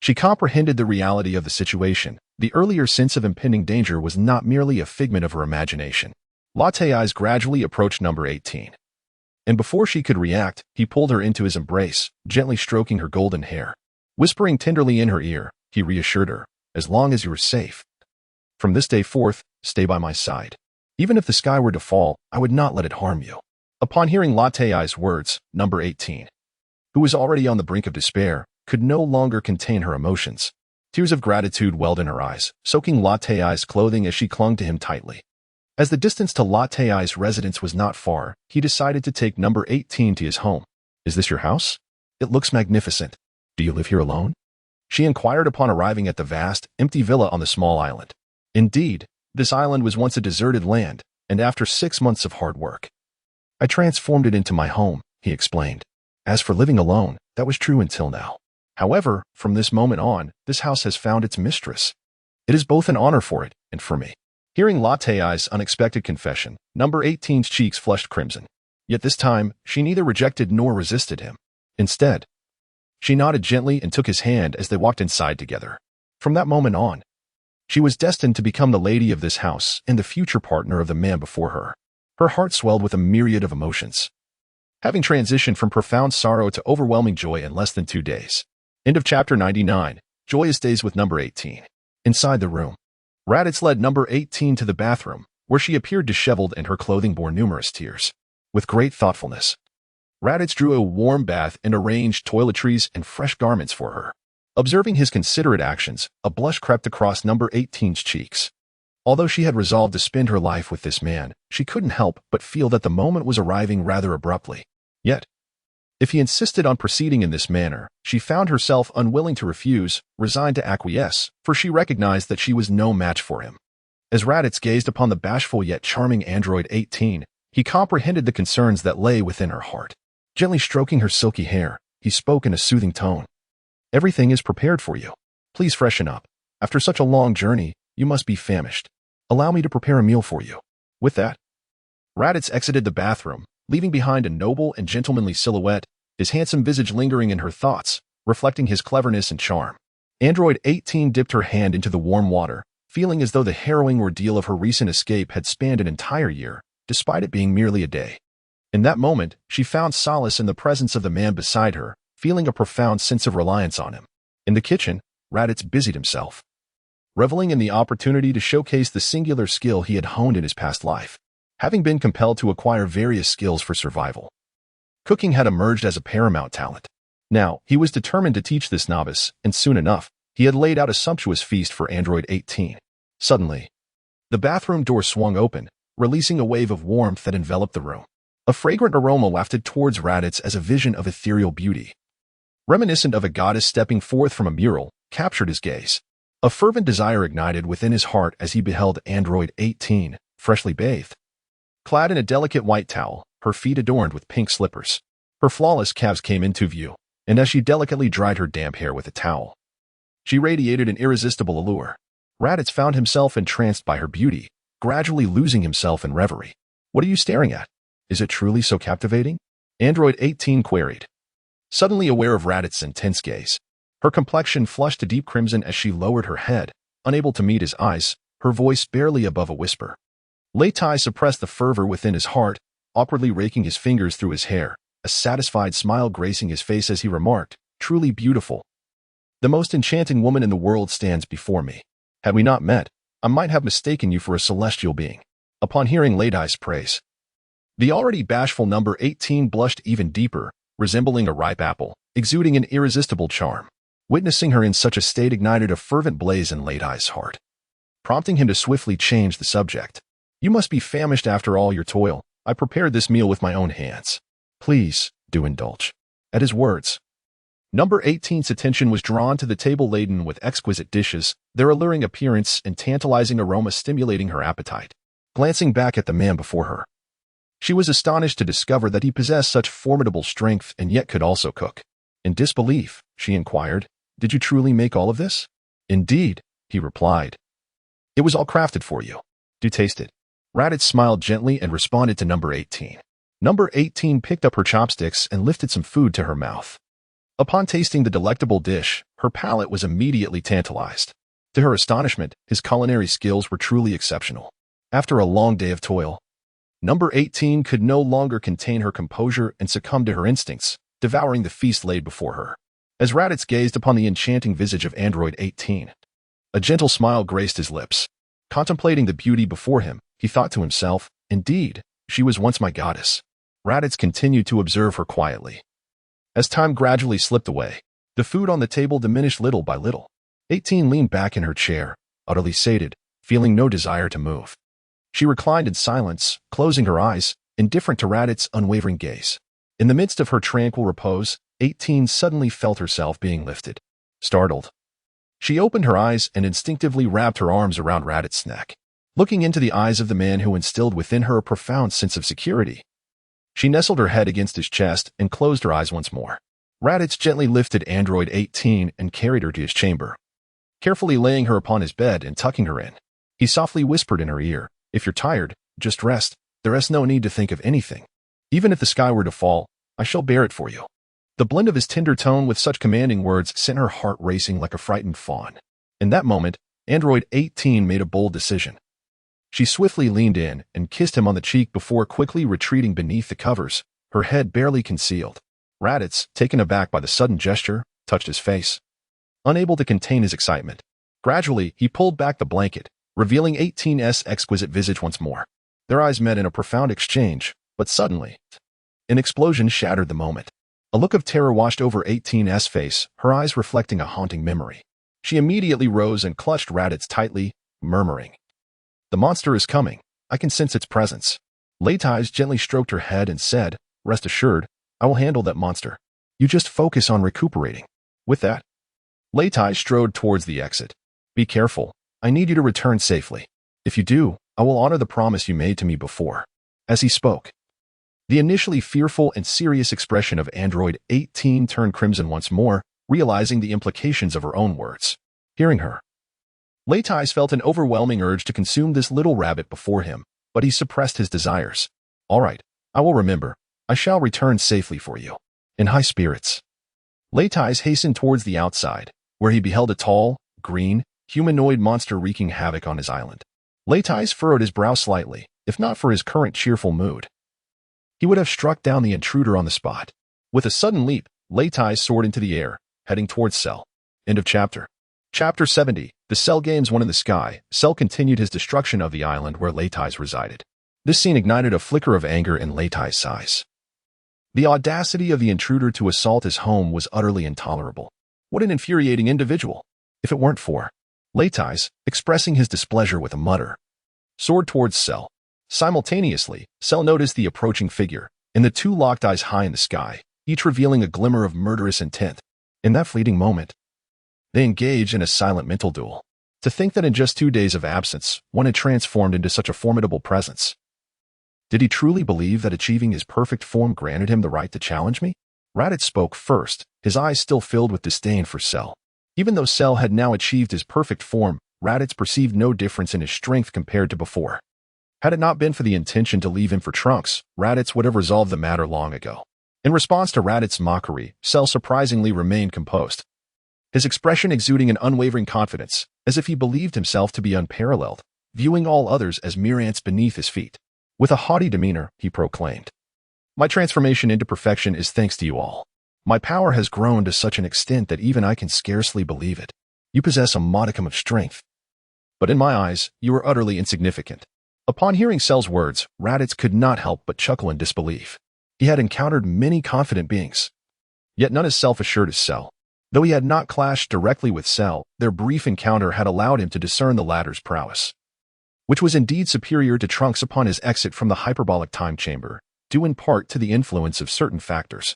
she comprehended the reality of the situation. The earlier sense of impending danger was not merely a figment of her imagination. Latte's eyes gradually approached number 18. And before she could react, he pulled her into his embrace, gently stroking her golden hair. Whispering tenderly in her ear, he reassured her, "As long as you are safe. From this day forth, stay by my side. Even if the sky were to fall, I would not let it harm you." Upon hearing Latte's words, number 18, who was already on the brink of despair, could no longer contain her emotions. Tears of gratitude welled in her eyes, soaking Latte Eye's clothing as she clung to him tightly. As the distance to Latte Eye's residence was not far, he decided to take number 18 to his home. Is this your house? It looks magnificent. Do you live here alone? She inquired upon arriving at the vast, empty villa on the small island. Indeed, this island was once a deserted land, and after 6 months of hard work, I transformed it into my home, he explained. As for living alone, that was true until now. However, from this moment on, this house has found its mistress. It is both an honor for it and for me. Hearing Latte Eye's unexpected confession, number 18's cheeks flushed crimson. Yet this time, she neither rejected nor resisted him. Instead, she nodded gently and took his hand as they walked inside together. From that moment on, she was destined to become the lady of this house and the future partner of the man before her. Her heart swelled with a myriad of emotions, having transitioned from profound sorrow to overwhelming joy in less than 2 days. End of chapter 99. Joyous days with number 18. Inside the room, Raditz led number 18 to the bathroom, where she appeared disheveled and her clothing bore numerous tears. With great thoughtfulness, Raditz drew a warm bath and arranged toiletries and fresh garments for her. Observing his considerate actions, a blush crept across number 18's cheeks. Although she had resolved to spend her life with this man, she couldn't help but feel that the moment was arriving rather abruptly. Yet, if he insisted on proceeding in this manner, she found herself unwilling to refuse, resigned to acquiesce, for she recognized that she was no match for him. As Raditz gazed upon the bashful yet charming android 18, he comprehended the concerns that lay within her heart. Gently stroking her silky hair, he spoke in a soothing tone. Everything is prepared for you. Please freshen up. After such a long journey, you must be famished. Allow me to prepare a meal for you. With that, Raditz exited the bathroom, leaving behind a noble and gentlemanly silhouette, his handsome visage lingering in her thoughts, reflecting his cleverness and charm. Android 18 dipped her hand into the warm water, feeling as though the harrowing ordeal of her recent escape had spanned an entire year, despite it being merely a day. In that moment, she found solace in the presence of the man beside her, feeling a profound sense of reliance on him. In the kitchen, Raditz busied himself, reveling in the opportunity to showcase the singular skill he had honed in his past life. Having been compelled to acquire various skills for survival, cooking had emerged as a paramount talent. Now, he was determined to teach this novice, and soon enough, he had laid out a sumptuous feast for Android 18. Suddenly, the bathroom door swung open, releasing a wave of warmth that enveloped the room. A fragrant aroma wafted towards Raditz as a vision of ethereal beauty, reminiscent of a goddess stepping forth from a mural, captured his gaze. A fervent desire ignited within his heart as he beheld Android 18, freshly bathed, clad in a delicate white towel, her feet adorned with pink slippers. Her flawless calves came into view, and as she delicately dried her damp hair with a towel, she radiated an irresistible allure. Raditz found himself entranced by her beauty, gradually losing himself in reverie. What are you staring at? Is it truly so captivating? Android 18 queried, suddenly aware of Raditz's intense gaze. Her complexion flushed to deep crimson as she lowered her head, unable to meet his eyes, her voice barely above a whisper. Latai suppressed the fervor within his heart, awkwardly raking his fingers through his hair, a satisfied smile gracing his face as he remarked, truly beautiful. The most enchanting woman in the world stands before me. Had we not met, I might have mistaken you for a celestial being. Upon hearing Latai's praise, the already bashful number 18 blushed even deeper, resembling a ripe apple, exuding an irresistible charm. Witnessing her in such a state ignited a fervent blaze in Latai's heart, prompting him to swiftly change the subject. You must be famished after all your toil. I prepared this meal with my own hands. Please, do indulge. At his words, number 18's attention was drawn to the table laden with exquisite dishes, their alluring appearance and tantalizing aroma stimulating her appetite. Glancing back at the man before her, she was astonished to discover that he possessed such formidable strength and yet could also cook. In disbelief, she inquired, "Did you truly make all of this?" "Indeed," he replied. "It was all crafted for you. Do taste it." Raditz smiled gently and responded to number 18. Number 18 picked up her chopsticks and lifted some food to her mouth. Upon tasting the delectable dish, her palate was immediately tantalized. To her astonishment, his culinary skills were truly exceptional. After a long day of toil, number 18 could no longer contain her composure and succumbed to her instincts, devouring the feast laid before her. As Raditz gazed upon the enchanting visage of Android 18, a gentle smile graced his lips. Contemplating the beauty before him, he thought to himself, indeed, she was once my goddess. Raditz continued to observe her quietly. As time gradually slipped away, The food on the table diminished little by little. 18 leaned back in her chair, utterly sated, feeling no desire to move. She reclined in silence, closing her eyes, indifferent to Raditz's unwavering gaze. In the midst of her tranquil repose, 18 suddenly felt herself being lifted. Startled, she opened her eyes and instinctively wrapped her arms around Raditz's neck, looking into the eyes of the man who instilled within her a profound sense of security. She nestled her head against his chest and closed her eyes once more. Raditz gently lifted Android 18 and carried her to his chamber. Carefully laying her upon his bed and tucking her in, he softly whispered in her ear, "If you're tired, just rest. There is no need to think of anything. Even if the sky were to fall, I shall bear it for you." The blend of his tender tone with such commanding words sent her heart racing like a frightened fawn. In that moment, Android 18 made a bold decision. She swiftly leaned in and kissed him on the cheek before quickly retreating beneath the covers, her head barely concealed. Raditz, taken aback by the sudden gesture, touched his face, unable to contain his excitement. Gradually, he pulled back the blanket, revealing 18's exquisite visage once more. Their eyes met in a profound exchange, but suddenly, an explosion shattered the moment. A look of terror washed over 18's face, her eyes reflecting a haunting memory. She immediately rose and clutched Raditz tightly, murmuring, "The monster is coming. I can sense its presence." Leitai gently stroked her head and said, "Rest assured, I will handle that monster. You just focus on recuperating." With that, Leitai strode towards the exit. "Be careful. I need you to return safely. If you do, I will honor the promise you made to me before." As he spoke, the initially fearful and serious expression of Android 18 turned crimson once more, realizing the implications of her own words. Hearing her, Leitai felt an overwhelming urge to consume this little rabbit before him, but he suppressed his desires. "All right, I will remember. I shall return safely for you." In high spirits, Leitai hastened towards the outside, where he beheld a tall, green, humanoid monster wreaking havoc on his island. Leitai furrowed his brow slightly, if not for his current cheerful mood. He would have struck down the intruder on the spot. With a sudden leap, Leitai soared into the air, heading towards Cell. End of chapter. Chapter 70. The Cell Games won in the sky. Cell continued his destruction of the island where Leitai resided. This scene ignited a flicker of anger in Leitai's eyes. The audacity of the intruder to assault his home was utterly intolerable. What an infuriating individual! If it weren't for Leitai, expressing his displeasure with a mutter, soared towards Cell. Simultaneously, Cell noticed the approaching figure, and the two locked eyes high in the sky, each revealing a glimmer of murderous intent. In that fleeting moment, they engaged in a silent mental duel. To think that in just 2 days of absence, one had transformed into such a formidable presence. Did he truly believe that achieving his perfect form granted him the right to challenge me? Raditz spoke first, his eyes still filled with disdain for Cell. Even though Cell had now achieved his perfect form, Raditz perceived no difference in his strength compared to before. Had it not been for the intention to leave him for Trunks, Raditz would have resolved the matter long ago. In response to Raditz's mockery, Cell surprisingly remained composed, his expression exuding an unwavering confidence, as if he believed himself to be unparalleled, viewing all others as mere ants beneath his feet. With a haughty demeanor, he proclaimed, "My transformation into perfection is thanks to you all. My power has grown to such an extent that even I can scarcely believe it. You possess a modicum of strength, but in my eyes, you are utterly insignificant." Upon hearing Cell's words, Raditz could not help but chuckle in disbelief. He had encountered many confident beings, yet none as self-assured as Cell. Though he had not clashed directly with Cell, their brief encounter had allowed him to discern the latter's prowess, which was indeed superior to Trunks upon his exit from the hyperbolic time chamber, due in part to the influence of certain factors.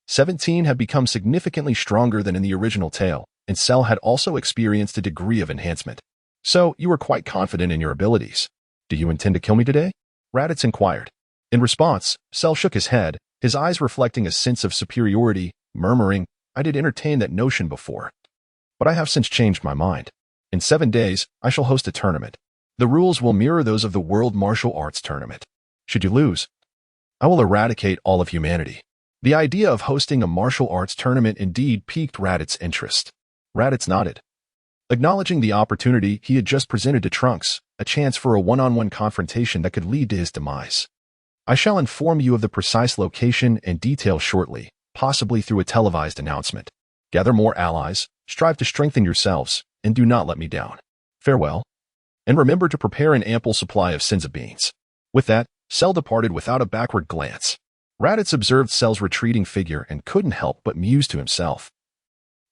17 had become significantly stronger than in the original tale, and Cell had also experienced a degree of enhancement. "So, you were quite confident in your abilities. Do you intend to kill me today?" Raditz inquired. In response, Cell shook his head, his eyes reflecting a sense of superiority, murmuring, "I did entertain that notion before, but I have since changed my mind. In 7 days, I shall host a tournament. The rules will mirror those of the World Martial Arts Tournament. Should you lose, I will eradicate all of humanity." The idea of hosting a martial arts tournament indeed piqued Raditz's interest. Raditz nodded, acknowledging the opportunity he had just presented to Trunks, a chance for a one-on-one confrontation that could lead to his demise. "I shall inform you of the precise location and details shortly, possibly through a televised announcement. Gather more allies, strive to strengthen yourselves, and do not let me down. Farewell. And remember to prepare an ample supply of senza beans." With that, Cell departed without a backward glance. Raditz observed Cell's retreating figure and couldn't help but muse to himself,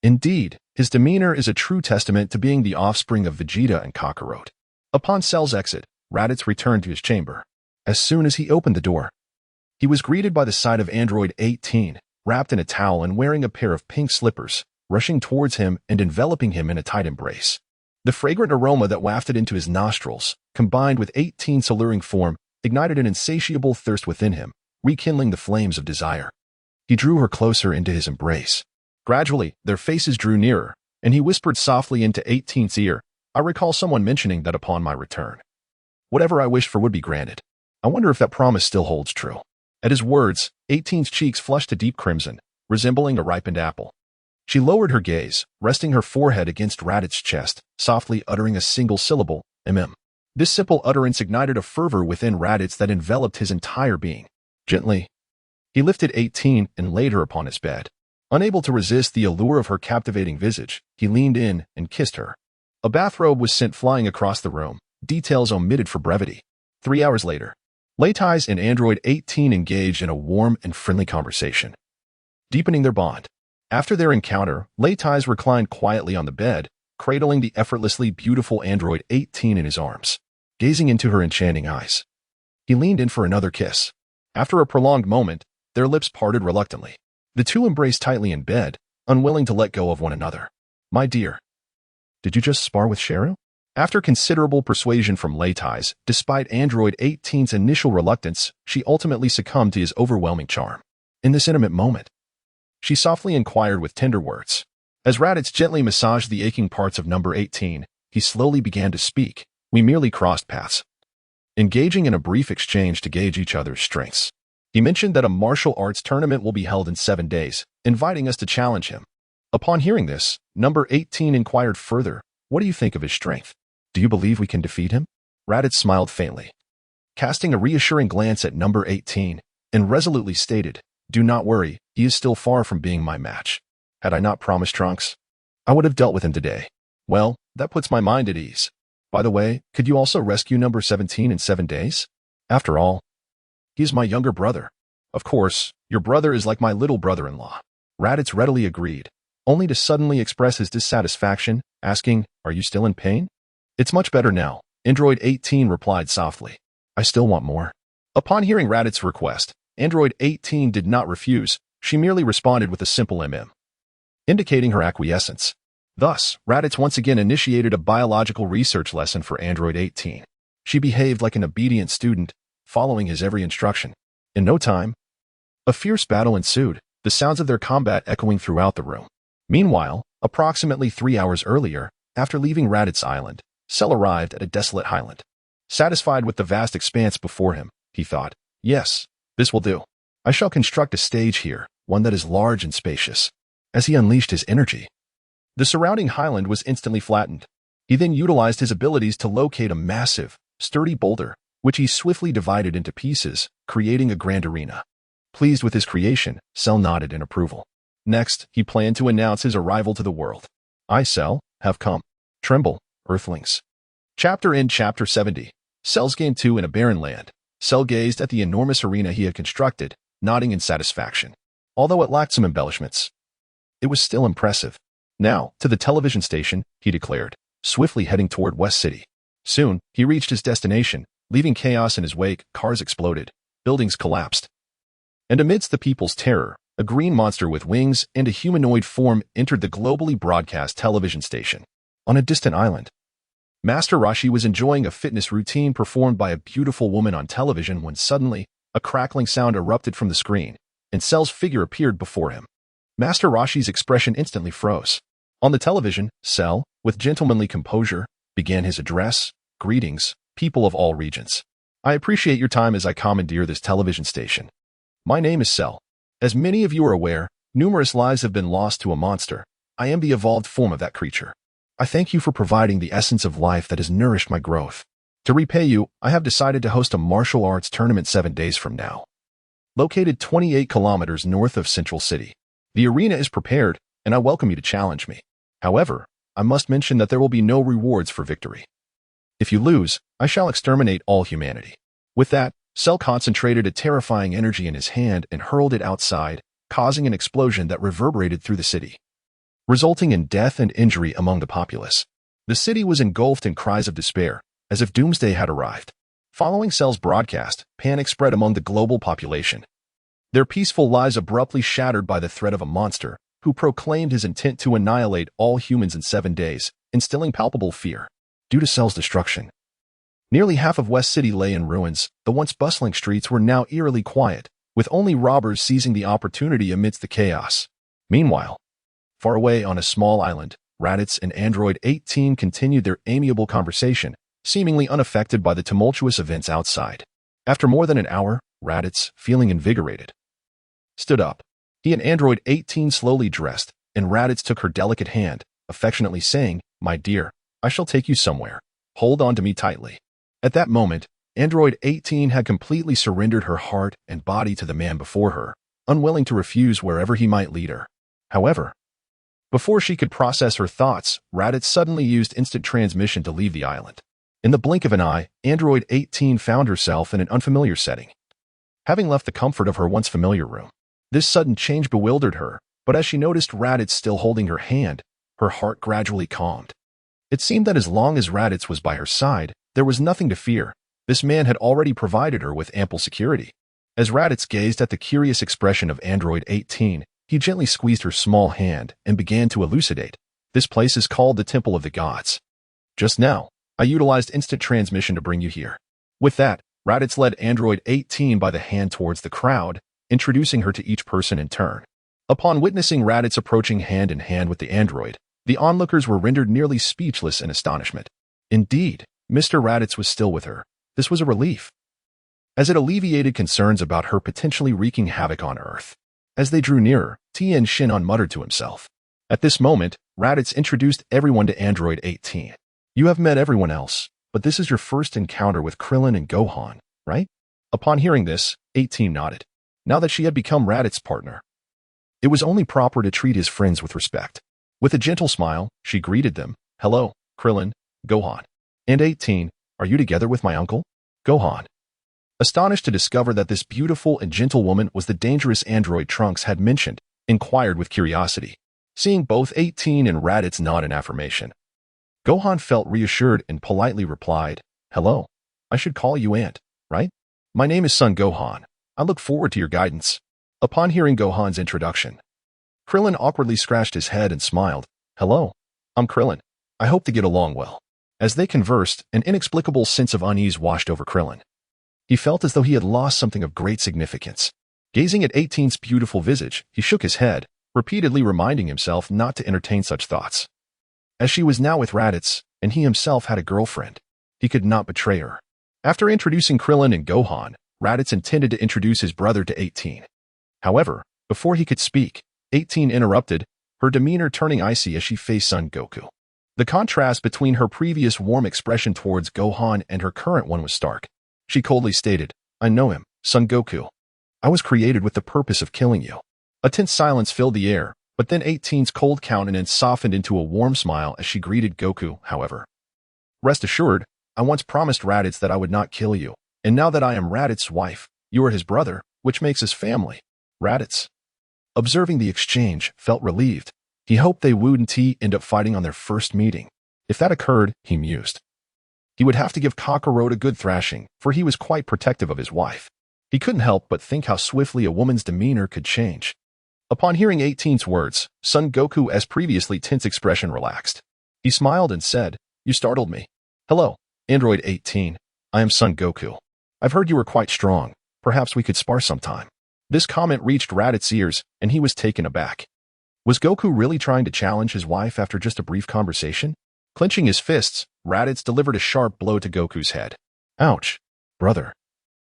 Indeed, his demeanor is a true testament to being the offspring of Vegeta and Kakarot. Upon Cell's exit, Raditz returned to his chamber. As soon as he opened the door, he was greeted by the sight of Android 18, wrapped in a towel and wearing a pair of pink slippers, rushing towards him and enveloping him in a tight embrace. The fragrant aroma that wafted into his nostrils, combined with 18's alluring form, ignited an insatiable thirst within him, rekindling the flames of desire. He drew her closer into his embrace. Gradually, their faces drew nearer, and he whispered softly into 18's ear, "I recall someone mentioning that upon my return, whatever I wished for would be granted. I wonder if that promise still holds true." At his words, 18's cheeks flushed a deep crimson, resembling a ripened apple. She lowered her gaze, resting her forehead against Raditz's chest, softly uttering a single syllable, "Mm." This simple utterance ignited a fervor within Raditz that enveloped his entire being. Gently, he lifted 18 and laid her upon his bed. Unable to resist the allure of her captivating visage, he leaned in and kissed her. A bathrobe was sent flying across the room, details omitted for brevity. 3 hours later, Raditz and Android 18 engaged in a warm and friendly conversation, deepening their bond. After their encounter, Raditz reclined quietly on the bed, cradling the effortlessly beautiful Android 18 in his arms. Gazing into her enchanting eyes, he leaned in for another kiss. After a prolonged moment, their lips parted reluctantly. The two embraced tightly in bed, unwilling to let go of one another. "My dear, did you just spar with Cheryl?" After considerable persuasion from Raditz, despite Android 18's initial reluctance, she ultimately succumbed to his overwhelming charm. In this intimate moment, she softly inquired with tender words. As Raditz gently massaged the aching parts of number 18, he slowly began to speak. "We merely crossed paths, engaging in a brief exchange to gauge each other's strengths. He mentioned that a martial arts tournament will be held in 7 days, inviting us to challenge him." Upon hearing this, number 18 inquired further, "What do you think of his strength? Do you believe we can defeat him?" Raditz smiled faintly, casting a reassuring glance at number 18, and resolutely stated, "Do not worry, he is still far from being my match. Had I not promised Trunks, I would have dealt with him today. Well, that puts my mind at ease. By the way, could you also rescue number 17 in 7 days? After all, he is my younger brother." "Of course, your brother is like my little brother-in-law." Raditz readily agreed, only to suddenly express his dissatisfaction, asking, "Are you still in pain?" "It's much better now," Android 18 replied softly. "I still want more." Upon hearing Raditz's request, Android 18 did not refuse. She merely responded with a simple mm, indicating her acquiescence. Thus, Raditz once again initiated a biological research lesson for Android 18. She behaved like an obedient student, following his every instruction. In no time, a fierce battle ensued, the sounds of their combat echoing throughout the room. Meanwhile, approximately 3 hours earlier, after leaving Raditz Island, Cell arrived at a desolate highland. Satisfied with the vast expanse before him, he thought, "Yes, this will do. I shall construct a stage here, one that is large and spacious." As he unleashed his energy, the surrounding highland was instantly flattened. He then utilized his abilities to locate a massive, sturdy boulder, which he swiftly divided into pieces, creating a grand arena. Pleased with his creation, Cell nodded in approval. Next, he planned to announce his arrival to the world. "I, Cell, have come. Tremble, Earthlings." Chapter End. Chapter 70. Cell's Game 2 in a barren land. Cell gazed at the enormous arena he had constructed, nodding in satisfaction. Although it lacked some embellishments, it was still impressive. "Now, to the television station," he declared, swiftly heading toward West City. Soon, he reached his destination, leaving chaos in his wake. Cars exploded, buildings collapsed, and amidst the people's terror, a green monster with wings and a humanoid form entered the globally broadcast television station. On a distant island, Master Roshi was enjoying a fitness routine performed by a beautiful woman on television when suddenly, a crackling sound erupted from the screen, and Cell's figure appeared before him. Master Roshi's expression instantly froze. On the television, Cell, with gentlemanly composure, began his address. "Greetings, people of all regions. I appreciate your time as I commandeer this television station. My name is Cell. As many of you are aware, numerous lives have been lost to a monster. I am the evolved form of that creature. I thank you for providing the essence of life that has nourished my growth. To repay you, I have decided to host a martial arts tournament 7 days from now. Located 28 kilometers north of Central City. The arena is prepared, and I welcome you to challenge me. However, I must mention that there will be no rewards for victory. If you lose, I shall exterminate all humanity." With that, Cell concentrated a terrifying energy in his hand and hurled it outside, causing an explosion that reverberated through the city. resulting in death and injury among the populace. The city was engulfed in cries of despair, as if doomsday had arrived. Following Cell's broadcast, panic spread among the global population. Their peaceful lives abruptly shattered by the threat of a monster, who proclaimed his intent to annihilate all humans in 7 days, instilling palpable fear. Due to Cell's destruction, nearly half of West City lay in ruins. The once bustling streets were now eerily quiet, with only robbers seizing the opportunity amidst the chaos. Meanwhile, far away on a small island, Raditz and Android 18 continued their amiable conversation, seemingly unaffected by the tumultuous events outside. After more than an hour, Raditz, feeling invigorated, stood up. He and Android 18 slowly dressed, and Raditz took her delicate hand, affectionately saying, "My dear, I shall take you somewhere. Hold on to me tightly." At that moment, Android 18 had completely surrendered her heart and body to the man before her, unwilling to refuse wherever he might lead her. However, before she could process her thoughts, Raditz suddenly used instant transmission to leave the island. In the blink of an eye, Android 18 found herself in an unfamiliar setting. Having left the comfort of her once familiar room, this sudden change bewildered her, but as she noticed Raditz still holding her hand, her heart gradually calmed. It seemed that as long as Raditz was by her side, there was nothing to fear. This man had already provided her with ample security. As Raditz gazed at the curious expression of Android 18, he gently squeezed her small hand and began to elucidate. "This place is called the Temple of the Gods. Just now, I utilized instant transmission to bring you here." With that, Raditz led Android 18 by the hand towards the crowd, introducing her to each person in turn. Upon witnessing Raditz approaching hand in hand with the android, the onlookers were rendered nearly speechless in astonishment. Indeed, Mr. Raditz was still with her. This was a relief, as it alleviated concerns about her potentially wreaking havoc on Earth. As they drew nearer, Tien Shinhan muttered to himself. At this moment, Raditz introduced everyone to Android 18. "You have met everyone else, but this is your first encounter with Krillin and Gohan, right?" Upon hearing this, 18 nodded. Now that she had become Raditz's partner, it was only proper to treat his friends with respect. With a gentle smile, she greeted them. "Hello, Krillin, Gohan. And 18, are you together with my uncle?" Gohan, astonished to discover that this beautiful and gentle woman was the dangerous android Trunks had mentioned, inquired with curiosity. Seeing both 18 and Raditz nod in affirmation, Gohan felt reassured and politely replied, "Hello. I should call you Aunt, right? My name is Son Gohan. I look forward to your guidance." Upon hearing Gohan's introduction, Krillin awkwardly scratched his head and smiled. "Hello. I'm Krillin. I hope to get along well." As they conversed, an inexplicable sense of unease washed over Krillin. He felt as though he had lost something of great significance. Gazing at 18's beautiful visage, he shook his head, repeatedly reminding himself not to entertain such thoughts. As she was now with Raditz, and he himself had a girlfriend, he could not betray her. After introducing Krillin and Gohan, Raditz intended to introduce his brother to 18. However, before he could speak, 18 interrupted, her demeanor turning icy as she faced Son Goku. The contrast between her previous warm expression towards Gohan and her current one was stark. She coldly stated, "I know him, Son Goku. I was created with the purpose of killing you." A tense silence filled the air, but then 18's cold countenance softened into a warm smile as she greeted Goku, however. "Rest assured, I once promised Raditz that I would not kill you, and now that I am Raditz's wife, you are his brother, which makes us family." Raditz, observing the exchange, felt relieved. He hoped they wouldn't end up fighting on their first meeting. If that occurred, he mused, he would have to give Kakarot a good thrashing, for he was quite protective of his wife. He couldn't help but think how swiftly a woman's demeanor could change. Upon hearing 18's words, Son Goku's previously tense expression relaxed. He smiled and said, "You startled me. Hello, Android 18. I am Son Goku. I've heard you were quite strong. Perhaps we could spar sometime." This comment reached Raditz's ears, and he was taken aback. Was Goku really trying to challenge his wife after just a brief conversation? Clenching his fists, Raditz delivered a sharp blow to Goku's head. "Ouch, brother.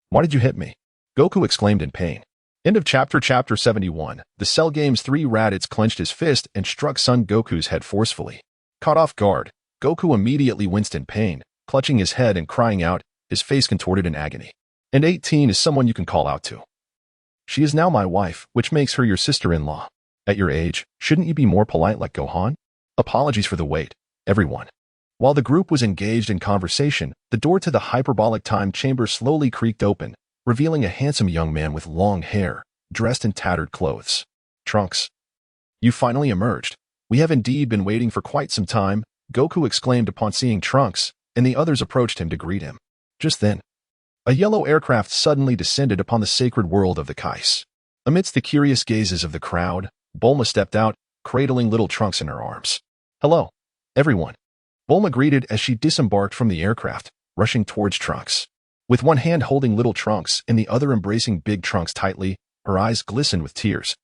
Why did you hit me?" Goku exclaimed in pain. End of chapter 71. The Cell Games 3. Raditz clenched his fist and struck Son Goku's head forcefully. Caught off guard, Goku immediately winced in pain, clutching his head and crying out, his face contorted in agony. "And 18 is someone you can call out to. She is now my wife, which makes her your sister-in-law. At your age, shouldn't you be more polite like Gohan? Apologies for the wait, everyone." While the group was engaged in conversation, the door to the hyperbolic time chamber slowly creaked open, revealing a handsome young man with long hair, dressed in tattered clothes. "Trunks, you finally emerged. We have indeed been waiting for quite some time, Goku exclaimed upon seeing Trunks, and the others approached him to greet him. Just then, a yellow aircraft suddenly descended upon the sacred world of the Kais. Amidst the curious gazes of the crowd, Bulma stepped out, cradling little Trunks in her arms. Hello, everyone. Bulma greeted as she disembarked from the aircraft, rushing towards Trunks. With one hand holding little Trunks and the other embracing big Trunks tightly, her eyes glistened with tears,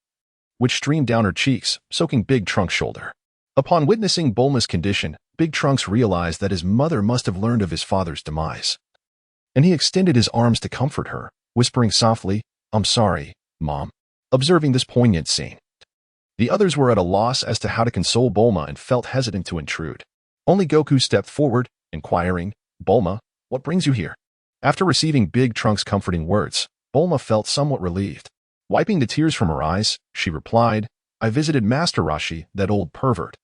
which streamed down her cheeks, soaking big Trunks' shoulder. Upon witnessing Bulma's condition, big Trunks realized that his mother must have learned of his father's demise. And he extended his arms to comfort her, whispering softly, "I'm sorry, Mom." Observing this poignant scene, the others were at a loss as to how to console Bulma and felt hesitant to intrude. Only Goku stepped forward, inquiring, "Bulma, what brings you here?" After receiving big Trunks' comforting words, Bulma felt somewhat relieved. Wiping the tears from her eyes, she replied, "I visited Master Roshi, that old pervert,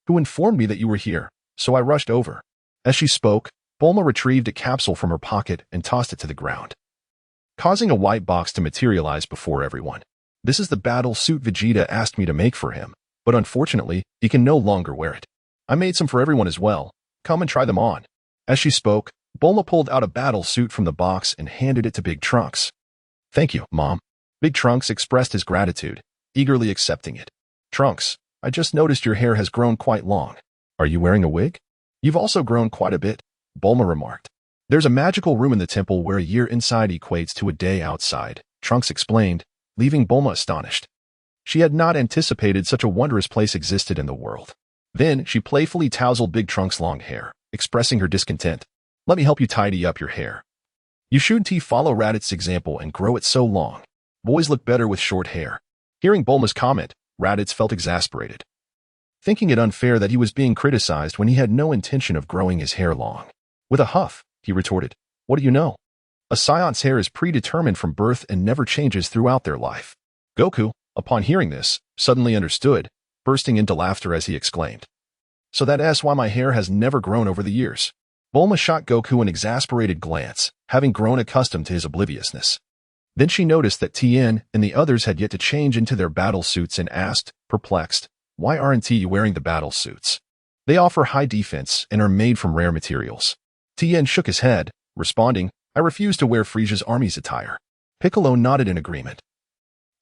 who informed me that you were here, so I rushed over." As she spoke, Bulma retrieved a capsule from her pocket and tossed it to the ground, causing a white box to materialize before everyone. "This is the battle suit Vegeta asked me to make for him, but unfortunately, he can no longer wear it. I made some for everyone as well. Come and try them on." As she spoke, Bulma pulled out a battle suit from the box and handed it to Big Trunks. "Thank you, Mom." Big Trunks expressed his gratitude, eagerly accepting it. "Trunks, I just noticed your hair has grown quite long. Are you wearing a wig?" "You've also grown quite a bit," Bulma remarked. "There's a magical room in the temple where a year inside equates to a day outside," Trunks explained, leaving Bulma astonished. She had not anticipated such a wondrous place existed in the world. Then she playfully tousled Big Trunks' long hair, expressing her discontent. "Let me help you tidy up your hair. You shouldn't follow Raditz's example and grow it so long. Boys look better with short hair." Hearing Bulma's comment, Raditz felt exasperated, thinking it unfair that he was being criticized when he had no intention of growing his hair long. With a huff, he retorted, "What do you know? A Saiyan's hair is predetermined from birth and never changes throughout their life." Goku, upon hearing this, suddenly understood, bursting into laughter as he exclaimed, "So that's why my hair has never grown over the years." Bulma shot Goku an exasperated glance, having grown accustomed to his obliviousness. Then she noticed that Tien and the others had yet to change into their battle suits and asked, perplexed, "Why aren't you wearing the battle suits? They offer high defense and are made from rare materials." Tien shook his head, responding, "I refuse to wear Frieza's army's attire." Piccolo nodded in agreement,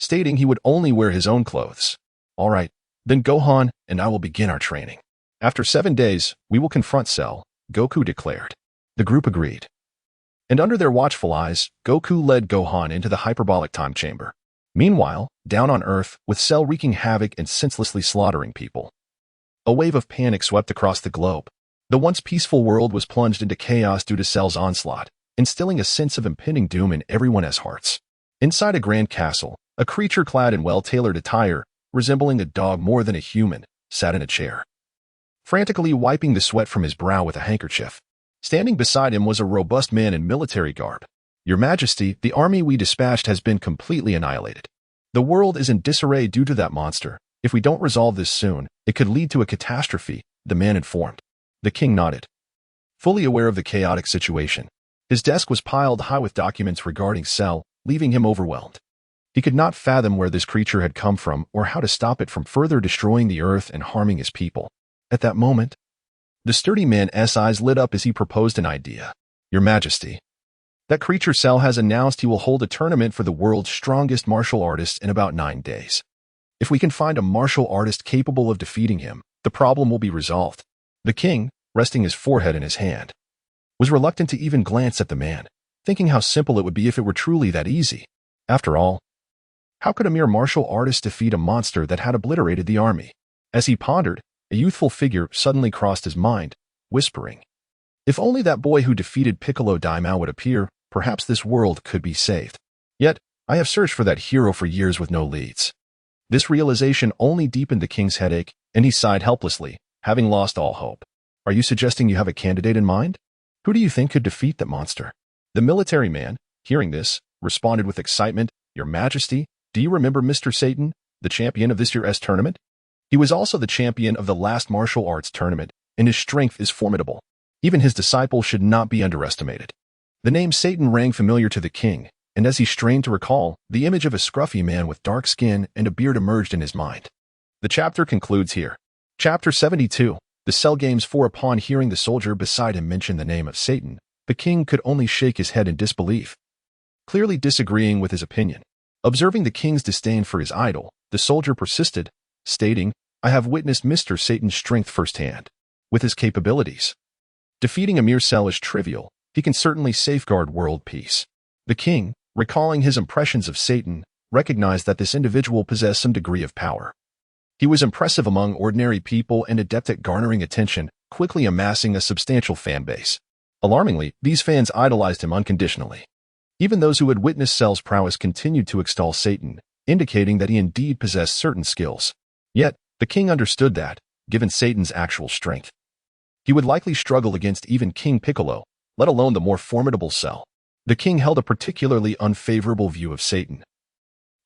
stating he would only wear his own clothes. "All right, then Gohan and I will begin our training. After 7 days, we will confront Cell," Goku declared. The group agreed. And under their watchful eyes, Goku led Gohan into the hyperbolic time chamber. Meanwhile, down on Earth, with Cell wreaking havoc and senselessly slaughtering people, a wave of panic swept across the globe. The once peaceful world was plunged into chaos due to Cell's onslaught, instilling a sense of impending doom in everyone's hearts. Inside a grand castle, a creature clad in well-tailored attire, resembling a dog more than a human, sat in a chair, frantically wiping the sweat from his brow with a handkerchief. Standing beside him was a robust man in military garb. "Your Majesty, the army we dispatched has been completely annihilated. The world is in disarray due to that monster. If we don't resolve this soon, it could lead to a catastrophe," the man informed. The king nodded, fully aware of the chaotic situation. His desk was piled high with documents regarding Cell, leaving him overwhelmed. He could not fathom where this creature had come from or how to stop it from further destroying the earth and harming his people. At that moment, the sturdy man's eyes lit up as he proposed an idea. "Your Majesty, that creature Cell has announced he will hold a tournament for the world's strongest martial artist in about 9 days. If we can find a martial artist capable of defeating him, the problem will be resolved." The king, resting his forehead in his hand, was reluctant to even glance at the man, thinking how simple it would be if it were truly that easy. After all, how could a mere martial artist defeat a monster that had obliterated the army? As he pondered, a youthful figure suddenly crossed his mind, whispering, "If only that boy who defeated Piccolo Daimao would appear, perhaps this world could be saved. Yet, I have searched for that hero for years with no leads." This realization only deepened the king's headache, and he sighed helplessly, having lost all hope. "Are you suggesting you have a candidate in mind? Who do you think could defeat that monster?" The military man, hearing this, responded with excitement, "Your Majesty, do you remember Mr. Satan, the champion of this year's tournament? He was also the champion of the last martial arts tournament, and his strength is formidable. Even his disciples should not be underestimated." The name Satan rang familiar to the king, and as he strained to recall, the image of a scruffy man with dark skin and a beard emerged in his mind. The chapter concludes here. Chapter 72. The Cell Games 4. Upon hearing the soldier beside him mention the name of Satan, the king could only shake his head in disbelief, clearly disagreeing with his opinion. Observing the king's disdain for his idol, the soldier persisted, stating, "I have witnessed Mr. Satan's strength firsthand. With his capabilities, defeating a mere cell is trivial. He can certainly safeguard world peace." The king, recalling his impressions of Satan, recognized that this individual possessed some degree of power. He was impressive among ordinary people and adept at garnering attention, quickly amassing a substantial fan base. Alarmingly, these fans idolized him unconditionally. Even those who had witnessed Cell's prowess continued to extol Satan, indicating that he indeed possessed certain skills. Yet, the king understood that, given Satan's actual strength, he would likely struggle against even King Piccolo, let alone the more formidable Cell. The king held a particularly unfavorable view of Satan,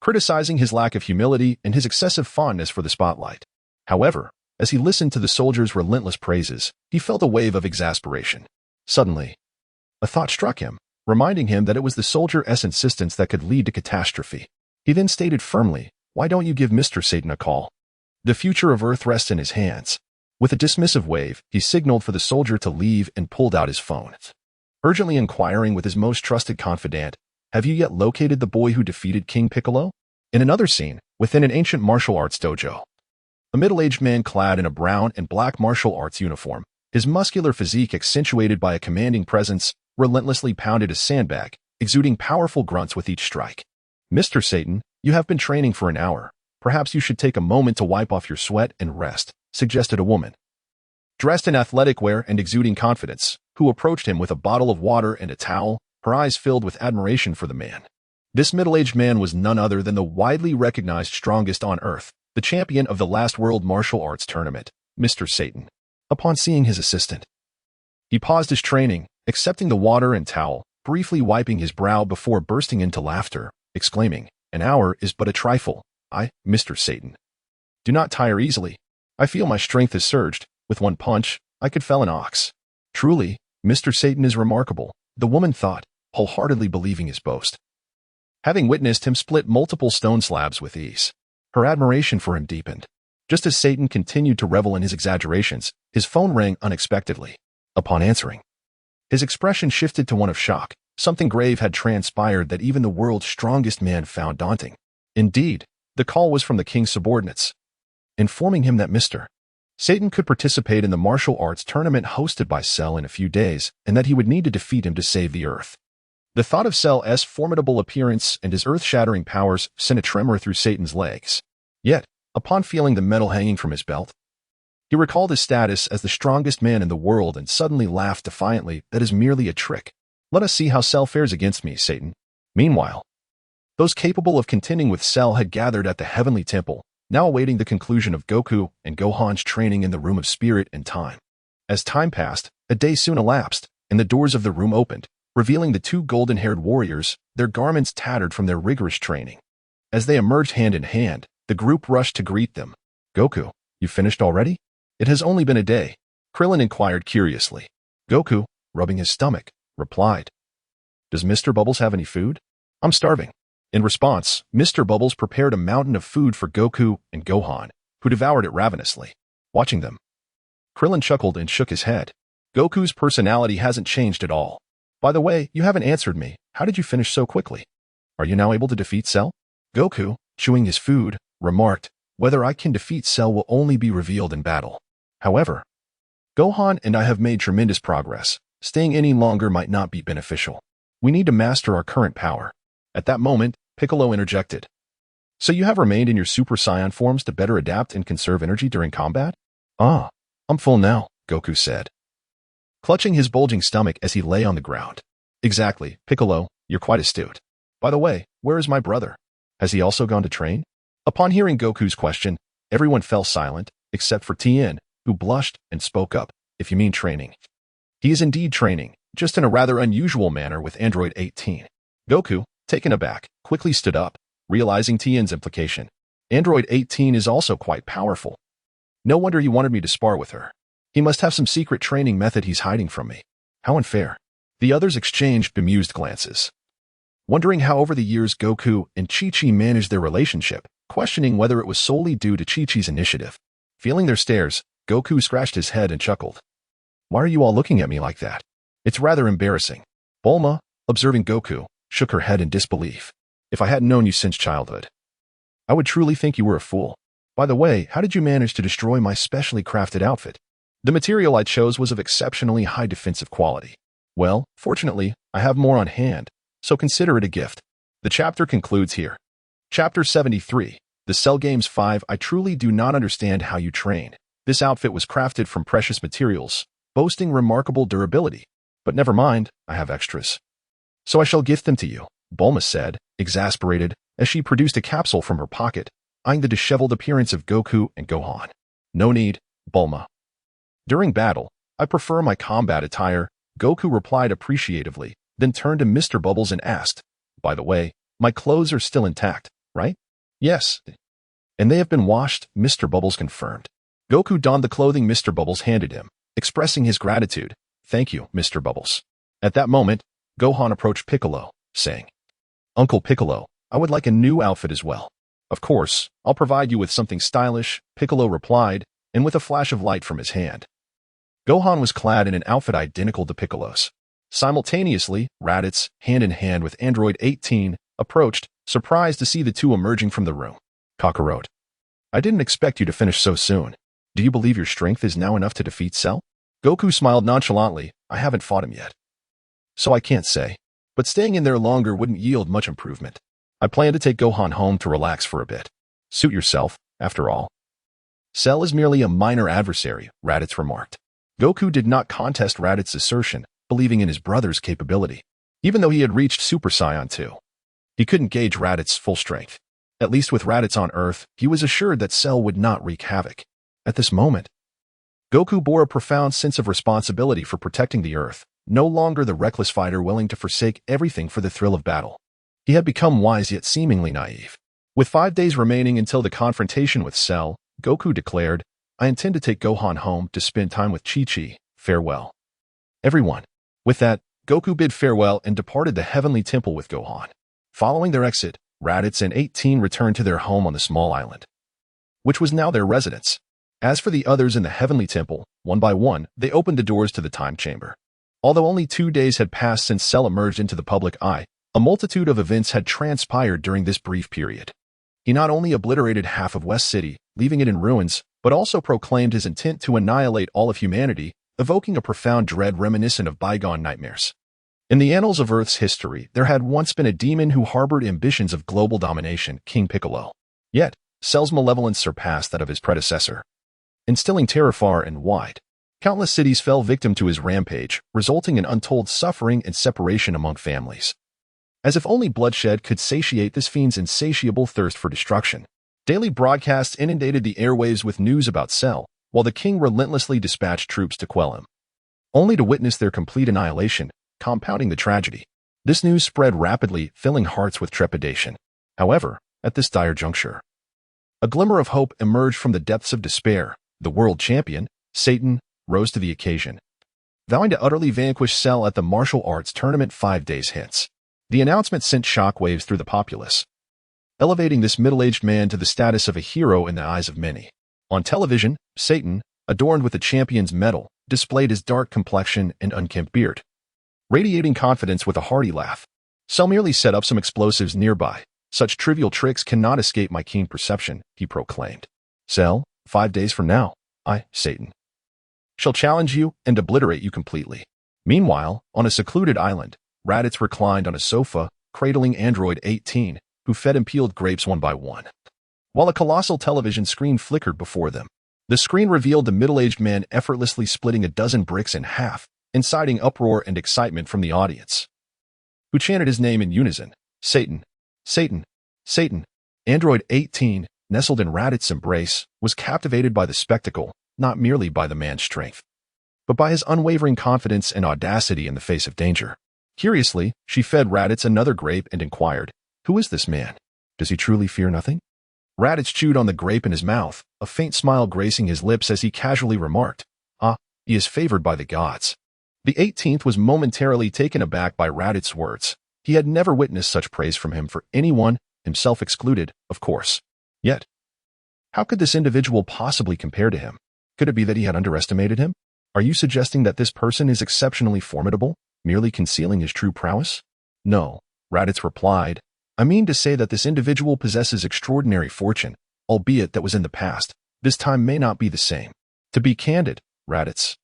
criticizing his lack of humility and his excessive fondness for the spotlight. However, as he listened to the soldier's relentless praises, he felt a wave of exasperation. Suddenly, a thought struck him, reminding him that it was the soldier's insistence that could lead to catastrophe. He then stated firmly, "Why don't you give Mr. Satan a call? The future of Earth rests in his hands." With a dismissive wave, he signaled for the soldier to leave and pulled out his phone, urgently inquiring with his most trusted confidant, "Have you yet located the boy who defeated King Piccolo?" In another scene, within an ancient martial arts dojo, a middle-aged man clad in a brown and black martial arts uniform, his muscular physique accentuated by a commanding presence, relentlessly pounded a sandbag, exuding powerful grunts with each strike. "Mr. Satan, you have been training for an hour. Perhaps you should take a moment to wipe off your sweat and rest," suggested a woman, dressed in athletic wear and exuding confidence, who approached him with a bottle of water and a towel, her eyes filled with admiration for the man. This middle-aged man was none other than the widely recognized strongest on Earth, the champion of the last World Martial Arts Tournament, Mr. Satan. Upon seeing his assistant, he paused his training, accepting the water and towel, briefly wiping his brow before bursting into laughter, exclaiming, "An hour is but a trifle. Mr. Satan, do not tire easily. I feel my strength has surged. With one punch, I could fell an ox." Truly, Mr. Satan is remarkable, the woman thought, wholeheartedly believing his boast. Having witnessed him split multiple stone slabs with ease, her admiration for him deepened. Just as Satan continued to revel in his exaggerations, his phone rang unexpectedly. Upon answering, his expression shifted to one of shock. Something grave had transpired that even the world's strongest man found daunting. Indeed, the call was from the king's subordinates, informing him that Mr. Satan could participate in the martial arts tournament hosted by Cell in a few days, and that he would need to defeat him to save the Earth. The thought of Cell's formidable appearance and his earth-shattering powers sent a tremor through Satan's legs. Yet, upon feeling the metal hanging from his belt, he recalled his status as the strongest man in the world and suddenly laughed defiantly. "That is merely a trick. Let us see how Cell fares against me, Satan." Meanwhile, those capable of contending with Cell had gathered at the Heavenly Temple, now awaiting the conclusion of Goku and Gohan's training in the Room of Spirit and Time. As time passed, a day soon elapsed, and the doors of the room opened, revealing the two golden-haired warriors, their garments tattered from their rigorous training. As they emerged hand in hand, the group rushed to greet them. "Goku, you finished already? It has only been a day," Krillin inquired curiously. Goku, rubbing his stomach, replied, "Does Mr. Bubbles have any food? I'm starving." In response, Mr. Bubbles prepared a mountain of food for Goku and Gohan, who devoured it ravenously. Watching them, Krillin chuckled and shook his head. "Goku's personality hasn't changed at all. By the way, you haven't answered me. How did you finish so quickly? Are you now able to defeat Cell?" Goku, chewing his food, remarked, "Whether I can defeat Cell will only be revealed in battle. However, Gohan and I have made tremendous progress. Staying any longer might not be beneficial. We need to master our current power." At that moment, Piccolo interjected, "So you have remained in your Super Saiyan forms to better adapt and conserve energy during combat?" "Ah, I'm full now," Goku said, clutching his bulging stomach as he lay on the ground. "Exactly, Piccolo, you're quite astute. By the way, where is my brother? Has he also gone to train?" Upon hearing Goku's question, everyone fell silent, except for Tien, who blushed and spoke up, "If you mean training, he is indeed training, just in a rather unusual manner with Android 18. Goku, taken aback, quickly stood up, realizing Tien's implication. "Android 18 is also quite powerful. No wonder he wanted me to spar with her. He must have some secret training method he's hiding from me. How unfair." The others exchanged bemused glances, wondering how over the years Goku and Chi-Chi managed their relationship, questioning whether it was solely due to Chi-Chi's initiative. Feeling their stares, Goku scratched his head and chuckled. Why are you all looking at me like that? It's rather embarrassing. Bulma, observing Goku, shook her head in disbelief. If I hadn't known you since childhood, I would truly think you were a fool. By the way, how did you manage to destroy my specially crafted outfit? The material I chose was of exceptionally high defensive quality. Well, fortunately, I have more on hand, so consider it a gift. The chapter concludes here. Chapter 73. The Cell Games 5. I truly do not understand how you train. This outfit was crafted from precious materials, boasting remarkable durability. But never mind, I have extras. So I shall gift them to you, Bulma said, exasperated, as she produced a capsule from her pocket, eyeing the disheveled appearance of Goku and Gohan. No need, Bulma. During battle, I prefer my combat attire, Goku replied appreciatively, then turned to Mr. Bubbles and asked, by the way, my clothes are still intact, right? Yes. And they have been washed, Mr. Bubbles confirmed. Goku donned the clothing Mr. Bubbles handed him, expressing his gratitude. Thank you, Mr. Bubbles. At that moment, Gohan approached Piccolo, saying, Uncle Piccolo, I would like a new outfit as well. Of course, I'll provide you with something stylish, Piccolo replied, and with a flash of light from his hand. Gohan was clad in an outfit identical to Piccolo's. Simultaneously, Raditz, hand in hand with Android 18, approached, surprised to see the two emerging from the room. Kakarot. I didn't expect you to finish so soon. Do you believe your strength is now enough to defeat Cell? Goku smiled nonchalantly. I haven't fought him yet, so I can't say. But staying in there longer wouldn't yield much improvement. I plan to take Gohan home to relax for a bit. Suit yourself, after all. Cell is merely a minor adversary, Raditz remarked. Goku did not contest Raditz's assertion, believing in his brother's capability. Even though he had reached Super Saiyan 2, he couldn't gauge Raditz's full strength. At least with Raditz on Earth, he was assured that Cell would not wreak havoc. At this moment, Goku bore a profound sense of responsibility for protecting the Earth, no longer the reckless fighter willing to forsake everything for the thrill of battle. He had become wise yet seemingly naive. With 5 days remaining until the confrontation with Cell, Goku declared, I intend to take Gohan home to spend time with Chi-Chi. Farewell, everyone. With that, Goku bid farewell and departed the Heavenly Temple with Gohan. Following their exit, Raditz and 18 returned to their home on the small island, which was now their residence. As for the others in the Heavenly Temple, one by one, they opened the doors to the time chamber. Although only 2 days had passed since Cell emerged into the public eye, a multitude of events had transpired during this brief period. He not only obliterated half of West City, leaving it in ruins, but also proclaimed his intent to annihilate all of humanity, evoking a profound dread reminiscent of bygone nightmares. In the annals of Earth's history, there had once been a demon who harbored ambitions of global domination, King Piccolo. Yet, Cell's malevolence surpassed that of his predecessor, instilling terror far and wide. Countless cities fell victim to his rampage, resulting in untold suffering and separation among families. As if only bloodshed could satiate this fiend's insatiable thirst for destruction. Daily broadcasts inundated the airwaves with news about Cell, while the king relentlessly dispatched troops to quell him, only to witness their complete annihilation, compounding the tragedy. This news spread rapidly, filling hearts with trepidation. However, at this dire juncture, a glimmer of hope emerged from the depths of despair. The world champion, Satan, rose to the occasion, vowing to utterly vanquish Cell at the martial arts tournament 5 days hence. The announcement sent shockwaves through the populace, elevating this middle-aged man to the status of a hero in the eyes of many. On television, Satan, adorned with the champion's medal, displayed his dark complexion and unkempt beard, radiating confidence with a hearty laugh. Cell merely set up some explosives nearby. Such trivial tricks cannot escape my keen perception, he proclaimed. Cell, 5 days from now, I, Satan, shall challenge you and obliterate you completely. Meanwhile, on a secluded island, Raditz reclined on a sofa, cradling Android 18, who fed him peeled grapes one by one, while a colossal television screen flickered before them. The screen revealed the middle-aged man effortlessly splitting a dozen bricks in half, inciting uproar and excitement from the audience, who chanted his name in unison. Satan, Satan, Satan. Android 18, nestled in Raditz's embrace, was captivated by the spectacle, not merely by the man's strength, but by his unwavering confidence and audacity in the face of danger. Curiously, she fed Raditz another grape and inquired, who is this man? Does he truly fear nothing? Raditz chewed on the grape in his mouth, a faint smile gracing his lips as he casually remarked, he is favored by the gods. The 18th was momentarily taken aback by Raditz's words. He had never witnessed such praise from him for anyone, himself excluded, of course. Yet, How could this individual possibly compare to him? Could it be that he had underestimated him? Are you suggesting that this person is exceptionally formidable, merely concealing his true prowess? No, Raditz replied. I mean to say that this individual possesses extraordinary fortune, albeit that was in the past. This time may not be the same. To be candid, Raditz,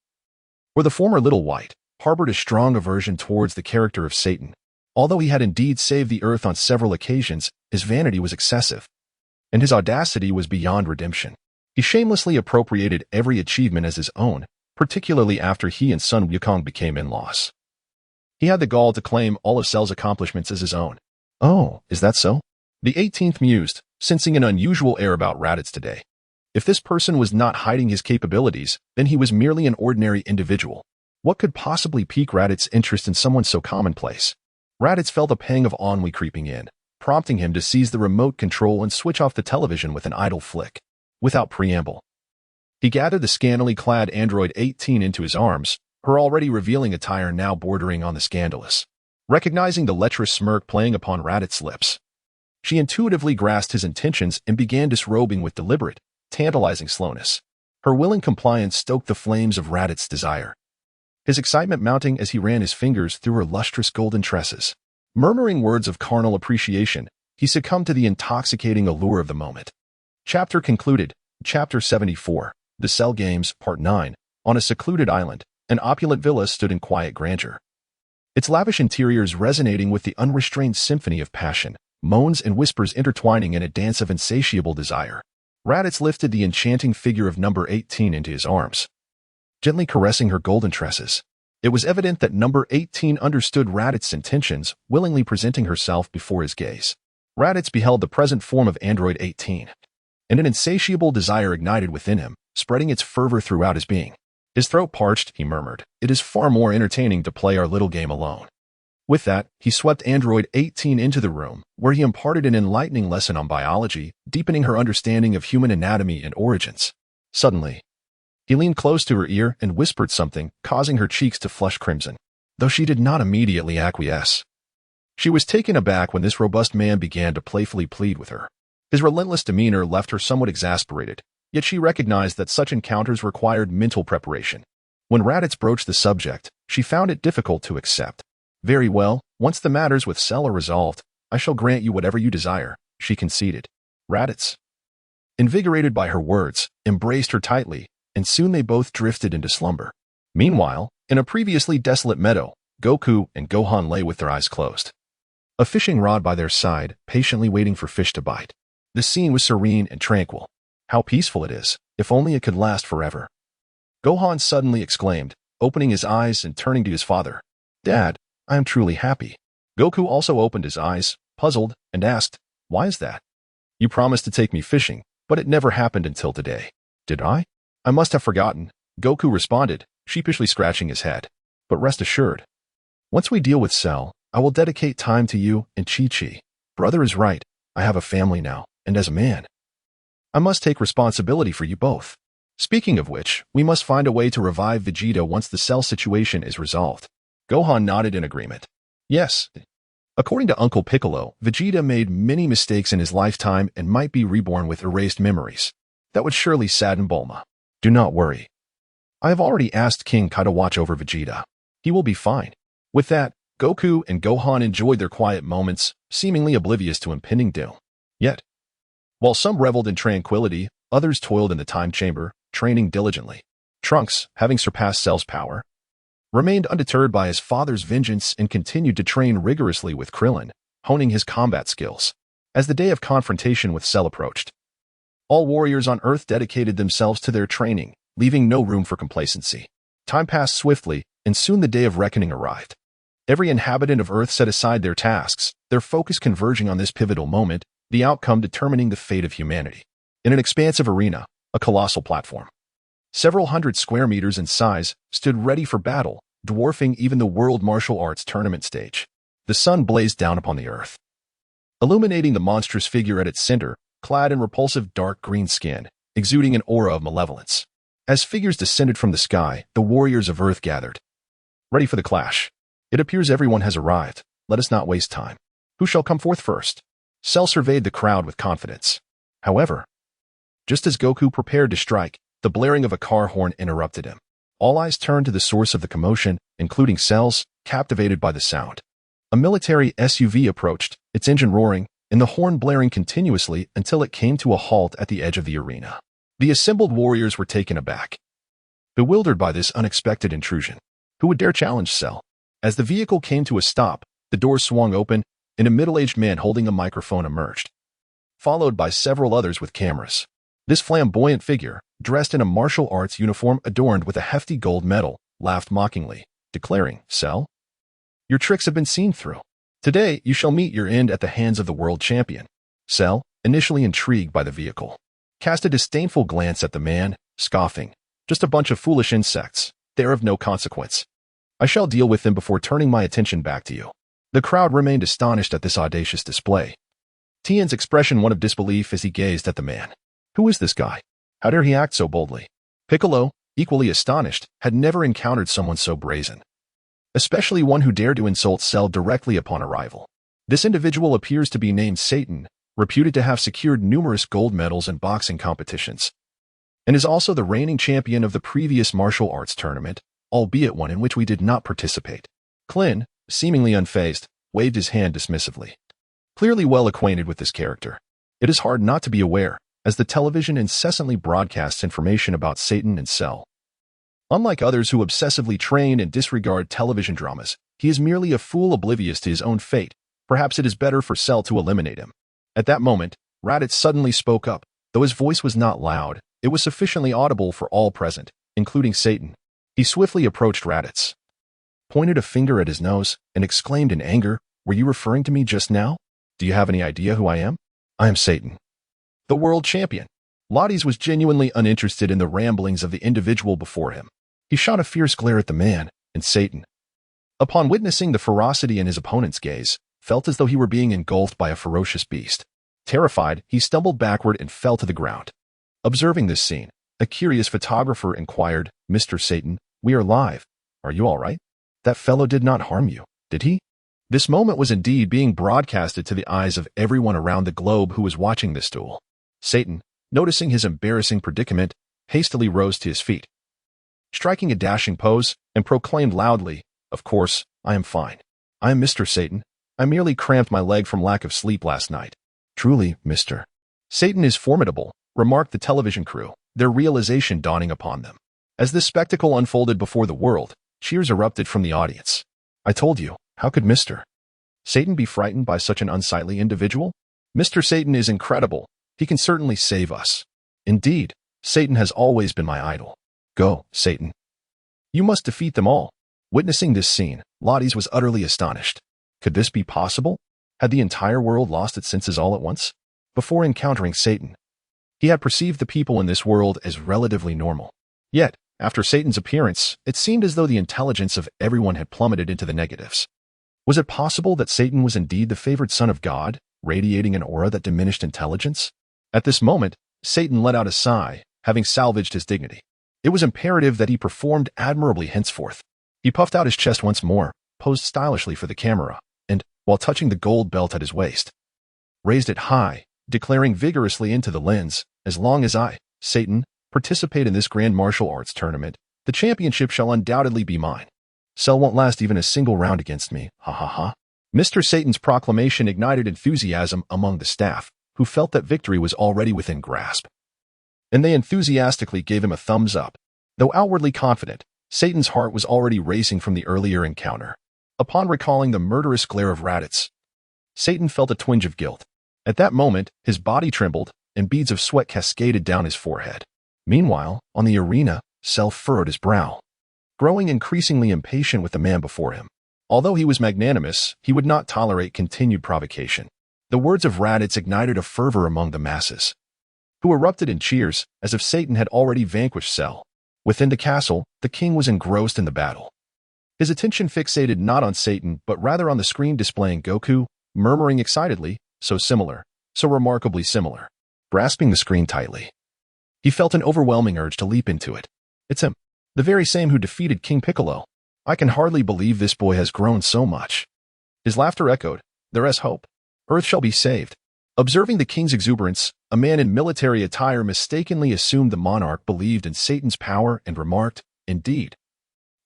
or the former Little White, harbored a strong aversion towards the character of Satan. Although he had indeed saved the earth on several occasions, his vanity was excessive, and his audacity was beyond redemption. He shamelessly appropriated every achievement as his own, particularly after he and Sun Wukong became in-laws. He had the gall to claim all of Cell's accomplishments as his own. Oh, is that so? The 18th mused, sensing an unusual air about Raditz today. If this person was not hiding his capabilities, then he was merely an ordinary individual. What could possibly pique Raditz's interest in someone so commonplace? Raditz felt a pang of ennui creeping in, prompting him to seize the remote control and switch off the television with an idle flick. Without preamble, he gathered the scantily clad android 18 into his arms, her already revealing attire now bordering on the scandalous. Recognizing the lecherous smirk playing upon Raditz's lips, she intuitively grasped his intentions and began disrobing with deliberate, tantalizing slowness. Her willing compliance stoked the flames of Raditz's desire, his excitement mounting as he ran his fingers through her lustrous golden tresses. Murmuring words of carnal appreciation, he succumbed to the intoxicating allure of the moment. Chapter concluded. Chapter 74. The Cell Games, Part 9. On a secluded island, an opulent villa stood in quiet grandeur, its lavish interiors resonating with the unrestrained symphony of passion, moans and whispers intertwining in a dance of insatiable desire. Raditz lifted the enchanting figure of number 18 into his arms, gently caressing her golden tresses. It was evident that number 18 understood Raditz's intentions, willingly presenting herself before his gaze. Raditz beheld the present form of Android 18, and an insatiable desire ignited within him, spreading its fervor throughout his being. His throat parched, he murmured, "It is far more entertaining to play our little game alone." With that, he swept Android 18 into the room, where he imparted an enlightening lesson on biology, deepening her understanding of human anatomy and origins. Suddenly, he leaned close to her ear and whispered something, causing her cheeks to flush crimson, though she did not immediately acquiesce. She was taken aback when this robust man began to playfully plead with her. His relentless demeanor left her somewhat exasperated, yet she recognized that such encounters required mental preparation. When Raditz broached the subject, she found it difficult to accept. "Very well, once the matters with Cell are resolved, I shall grant you whatever you desire," she conceded. Raditz, invigorated by her words, embraced her tightly, and soon they both drifted into slumber. Meanwhile, in a previously desolate meadow, Goku and Gohan lay with their eyes closed, a fishing rod by their side, patiently waiting for fish to bite. The scene was serene and tranquil. How peaceful it is, if only it could last forever. Gohan suddenly exclaimed, opening his eyes and turning to his father. "Dad, I am truly happy." Goku also opened his eyes, puzzled, and asked, "Why is that?" "You promised to take me fishing, but it never happened until today." "Did I? I must have forgotten," Goku responded, sheepishly scratching his head. "But rest assured, once we deal with Cell, I will dedicate time to you and Chi-Chi. Brother is right, I have a family now, and as a man, I must take responsibility for you both. Speaking of which, we must find a way to revive Vegeta once the Cell situation is resolved." Gohan nodded in agreement. "Yes. According to Uncle Piccolo, Vegeta made many mistakes in his lifetime and might be reborn with erased memories. That would surely sadden Bulma. Do not worry. I have already asked King Kai to watch over Vegeta. He will be fine." With that, Goku and Gohan enjoyed their quiet moments, seemingly oblivious to impending doom. Yet, while some reveled in tranquility, others toiled in the time chamber, training diligently. Trunks, having surpassed Cell's power, remained undeterred by his father's vengeance and continued to train rigorously with Krillin, honing his combat skills. As the day of confrontation with Cell approached, all warriors on Earth dedicated themselves to their training, leaving no room for complacency. Time passed swiftly, and soon the day of reckoning arrived. Every inhabitant of Earth set aside their tasks, their focus converging on this pivotal moment, the outcome determining the fate of humanity. In an expansive arena, a colossal platform, several hundred square meters in size, stood ready for battle, dwarfing even the World Martial Arts Tournament stage. The sun blazed down upon the Earth, illuminating the monstrous figure at its center, clad in repulsive dark green skin, exuding an aura of malevolence. As figures descended from the sky, the warriors of Earth gathered, ready for the clash. "It appears everyone has arrived. Let us not waste time. Who shall come forth first?" Cell surveyed the crowd with confidence. However, Just as Goku prepared to strike, the blaring of a car horn interrupted him. All eyes turned to the source of the commotion, including Cell's, captivated by the sound. A military SUV approached, its engine roaring, and the horn blaring continuously until it came to a halt at the edge of the arena. The assembled warriors were taken aback, bewildered by this unexpected intrusion. Who would dare challenge Cell? As the vehicle came to a stop, the doors swung open, and a middle-aged man holding a microphone emerged, followed by several others with cameras. This flamboyant figure, dressed in a martial arts uniform adorned with a hefty gold medal, laughed mockingly, declaring, "Cell, your tricks have been seen through. Today, you shall meet your end at the hands of the world champion." Cell, initially intrigued by the vehicle, cast a disdainful glance at the man, scoffing, "Just a bunch of foolish insects. They're of no consequence. I shall deal with them before turning my attention back to you." The crowd remained astonished at this audacious display. Tien's expression one of disbelief as he gazed at the man. Who is this guy? How dare he act so boldly? Piccolo, equally astonished, had never encountered someone so brazen, especially one who dared to insult Cell directly upon arrival. This individual appears to be named Satan, reputed to have secured numerous gold medals in boxing competitions, and is also the reigning champion of the previous martial arts tournament, albeit one in which we did not participate. Clin, seemingly unfazed, waved his hand dismissively. Clearly well acquainted with this character, it is hard not to be aware, as the television incessantly broadcasts information about Satan and Cell. Unlike others who obsessively train and disregard television dramas, he is merely a fool oblivious to his own fate. Perhaps it is better for Cell to eliminate him. At that moment, Raditz suddenly spoke up. Though his voice was not loud, it was sufficiently audible for all present, including Satan. He swiftly approached Raditz, pointed a finger at his nose, and exclaimed in anger, "Were you referring to me just now? Do you have any idea who I am? I am Satan, the world champion." Raditz was genuinely uninterested in the ramblings of the individual before him. He shot a fierce glare at the man, and Satan, upon witnessing the ferocity in his opponent's gaze, felt as though he were being engulfed by a ferocious beast. Terrified, he stumbled backward and fell to the ground. Observing this scene, a curious photographer inquired, "Mr. Satan, we are live. Are you all right? That fellow did not harm you, did he?" This moment was indeed being broadcasted to the eyes of everyone around the globe who was watching this duel. Satan, noticing his embarrassing predicament, hastily rose to his feet, striking a dashing pose, and proclaimed loudly, "Of course, I am fine. I am Mr. Satan. I merely cramped my leg from lack of sleep last night." "Truly, Mr. Satan is formidable," remarked the television crew, their realization dawning upon them. As this spectacle unfolded before the world, cheers erupted from the audience. "I told you, how could Mr. Satan be frightened by such an unsightly individual? Mr. Satan is incredible. He can certainly save us. Indeed, Satan has always been my idol. Go, Satan. You must defeat them all." Witnessing this scene, Raditz was utterly astonished. Could this be possible? Had the entire world lost its senses all at once? Before encountering Satan, he had perceived the people in this world as relatively normal. Yet, after Satan's appearance, it seemed as though the intelligence of everyone had plummeted into the negatives. Was it possible that Satan was indeed the favored son of God, radiating an aura that diminished intelligence? At this moment, Satan let out a sigh, having salvaged his dignity. It was imperative that he performed admirably henceforth. He puffed out his chest once more, posed stylishly for the camera, and, while touching the gold belt at his waist, raised it high, declaring vigorously into the lens, "As long as I, Satan, participate in this grand martial arts tournament, the championship shall undoubtedly be mine. Cell won't last even a single round against me, ha ha ha." Mr. Satan's proclamation ignited enthusiasm among the staff, who felt that victory was already within grasp, and they enthusiastically gave him a thumbs up. Though outwardly confident, Satan's heart was already racing from the earlier encounter. Upon recalling the murderous glare of Raditz, Satan felt a twinge of guilt. At that moment, his body trembled, and beads of sweat cascaded down his forehead. Meanwhile, on the arena, Cell furrowed his brow, growing increasingly impatient with the man before him. Although he was magnanimous, he would not tolerate continued provocation. The words of Raditz ignited a fervor among the masses, who erupted in cheers as if Satan had already vanquished Cell. Within the castle, the king was engrossed in the battle, his attention fixated not on Satan but rather on the screen displaying Goku, murmuring excitedly, "So similar, so remarkably similar." Grasping the screen tightly, he felt an overwhelming urge to leap into it. "It's him, the very same who defeated King Piccolo. I can hardly believe this boy has grown so much." His laughter echoed, "There is hope. Earth shall be saved. Observing the king's exuberance, a man in military attire mistakenly assumed the monarch believed in Satan's power and remarked, "Indeed,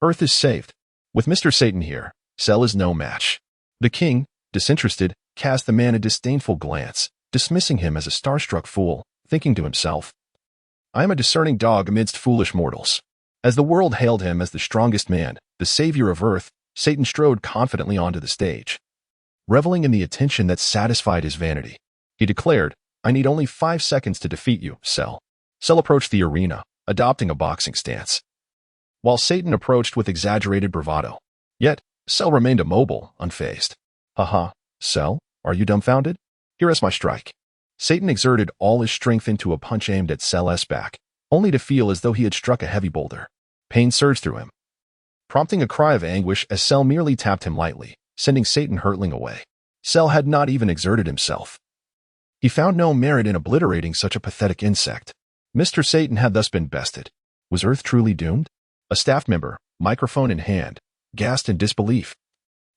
Earth is saved. With Mr. Satan here, Cell is no match." The king, disinterested, cast the man a disdainful glance, dismissing him as a starstruck fool, thinking to himself, "I am a discerning dog amidst foolish mortals." As the world hailed him as the strongest man, the savior of Earth, Satan strode confidently onto the stage. Reveling in the attention that satisfied his vanity, he declared, "I need only 5 seconds to defeat you, Cell." Cell approached the arena, adopting a boxing stance, while Satan approached with exaggerated bravado. Yet, Cell remained immobile, unfazed. "Haha, Cell, are you dumbfounded? Here is my strike." Satan exerted all his strength into a punch aimed at Cell's back, only to feel as though he had struck a heavy boulder. Pain surged through him, prompting a cry of anguish as Cell merely tapped him lightly, sending Satan hurtling away. Cell had not even exerted himself. He found no merit in obliterating such a pathetic insect. Mr. Satan had thus been bested. Was Earth truly doomed? A staff member, microphone in hand, gasped in disbelief,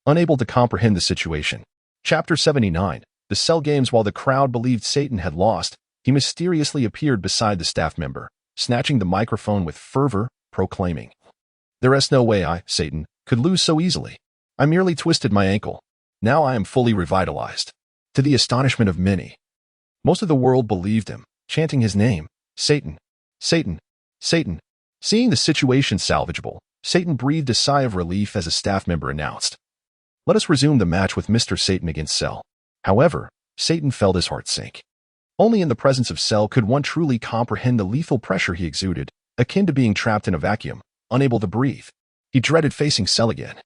unable to comprehend the situation. Chapter 79. The Cell Games. While the crowd believed Satan had lost, he mysteriously appeared beside the staff member, snatching the microphone with fervor, proclaiming, "There is no way I, Satan, could lose so easily. I merely twisted my ankle. Now I am fully revitalized." To the astonishment of many, most of the world believed him, chanting his name, "Satan, Satan, Satan." Seeing the situation salvageable, Satan breathed a sigh of relief as a staff member announced, "Let us resume the match with Mr. Satan against Cell." However, Satan felt his heart sink. Only in the presence of Cell could one truly comprehend the lethal pressure he exuded, akin to being trapped in a vacuum, unable to breathe. He dreaded facing Cell again.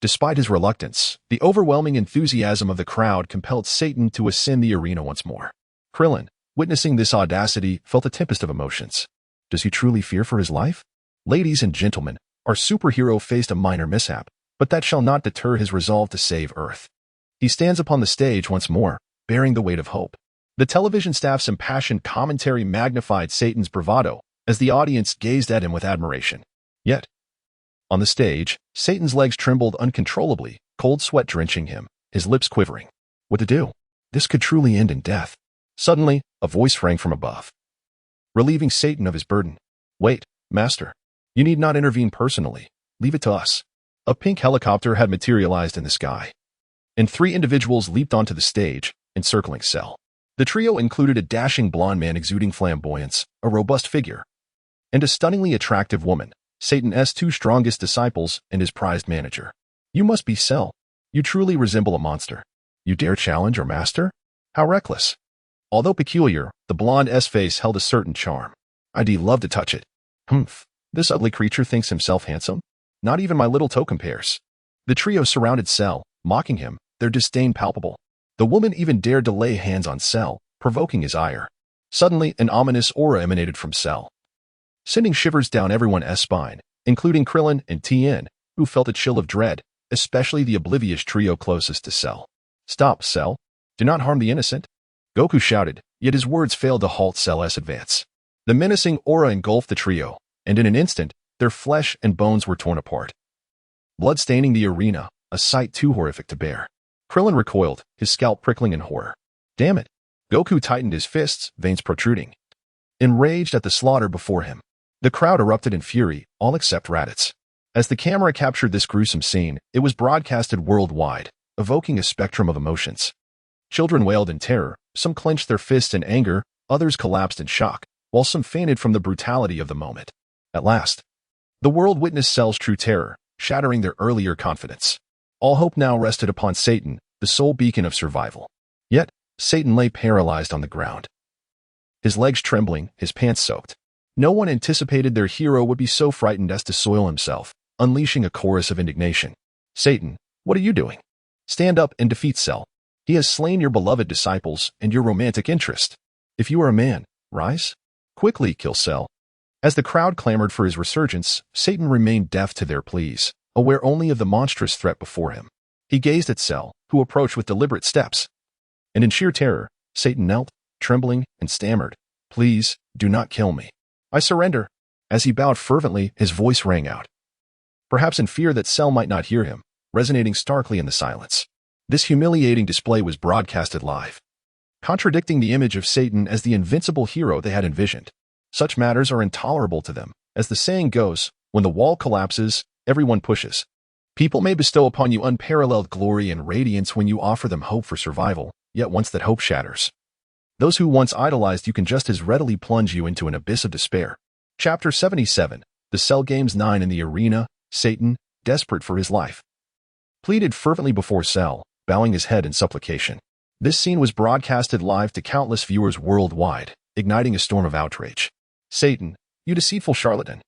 Despite his reluctance, the overwhelming enthusiasm of the crowd compelled Satan to ascend the arena once more. Krillin, witnessing this audacity, felt a tempest of emotions. Does he truly fear for his life? Ladies and gentlemen, our superhero faced a minor mishap, but that shall not deter his resolve to save Earth. He stands upon the stage once more, bearing the weight of hope. The television staff's impassioned commentary magnified Satan's bravado as the audience gazed at him with admiration. Yet, on the stage, Satan's legs trembled uncontrollably, cold sweat drenching him, his lips quivering. What to do? This could truly end in death. Suddenly, a voice rang from above, relieving Satan of his burden. "Wait, Master. You need not intervene personally. Leave it to us." A pink helicopter had materialized in the sky, and 3 individuals leaped onto the stage, encircling Cell. The trio included a dashing blonde man exuding flamboyance, a robust figure, and a stunningly attractive woman, Satan's 2 strongest disciples and his prized manager. "You must be Cell. You truly resemble a monster. You dare challenge our master? How reckless." Although peculiar, the blonde's face held a certain charm. "I'd love to touch it. Humph, this ugly creature thinks himself handsome? Not even my little toe compares." The trio surrounded Cell, mocking him, their disdain palpable. The woman even dared to lay hands on Cell, provoking his ire. Suddenly, an ominous aura emanated from Cell, sending shivers down everyone's spine, including Krillin and Tien, who felt a chill of dread, especially the oblivious trio closest to Cell. "Stop, Cell. Do not harm the innocent," Goku shouted, yet his words failed to halt Cell's advance. The menacing aura engulfed the trio, and in an instant, their flesh and bones were torn apart, blood staining the arena, a sight too horrific to bear. Krillin recoiled, his scalp prickling in horror. "Damn it!" Goku tightened his fists, veins protruding, enraged at the slaughter before him. The crowd erupted in fury, all except Raditz. As the camera captured this gruesome scene, it was broadcasted worldwide, evoking a spectrum of emotions. Children wailed in terror, some clenched their fists in anger, others collapsed in shock, while some fainted from the brutality of the moment. At last, the world witnessed Cell's true terror, shattering their earlier confidence. All hope now rested upon Satan, the sole beacon of survival. Yet, Satan lay paralyzed on the ground, his legs trembling, his pants soaked. No one anticipated their hero would be so frightened as to soil himself, unleashing a chorus of indignation. "Satan, what are you doing? Stand up and defeat Cell. He has slain your beloved disciples and your romantic interest. If you are a man, rise. Quickly kill Cell." As the crowd clamored for his resurgence, Satan remained deaf to their pleas, aware only of the monstrous threat before him. He gazed at Cell, who approached with deliberate steps, and in sheer terror, Satan knelt, trembling, and stammered, "Please, do not kill me. I surrender." As he bowed fervently, his voice rang out, perhaps in fear that Cell might not hear him, resonating starkly in the silence. This humiliating display was broadcasted live, contradicting the image of Satan as the invincible hero they had envisioned. Such matters are intolerable to them. As the saying goes, when the wall collapses, everyone pushes. People may bestow upon you unparalleled glory and radiance when you offer them hope for survival, yet once that hope shatters, those who once idolized you can just as readily plunge you into an abyss of despair. Chapter 77. The Cell Games 9 in the arena. Satan, desperate for his life, pleaded fervently before Cell, bowing his head in supplication. This scene was broadcasted live to countless viewers worldwide, igniting a storm of outrage. Satan, you deceitful charlatan.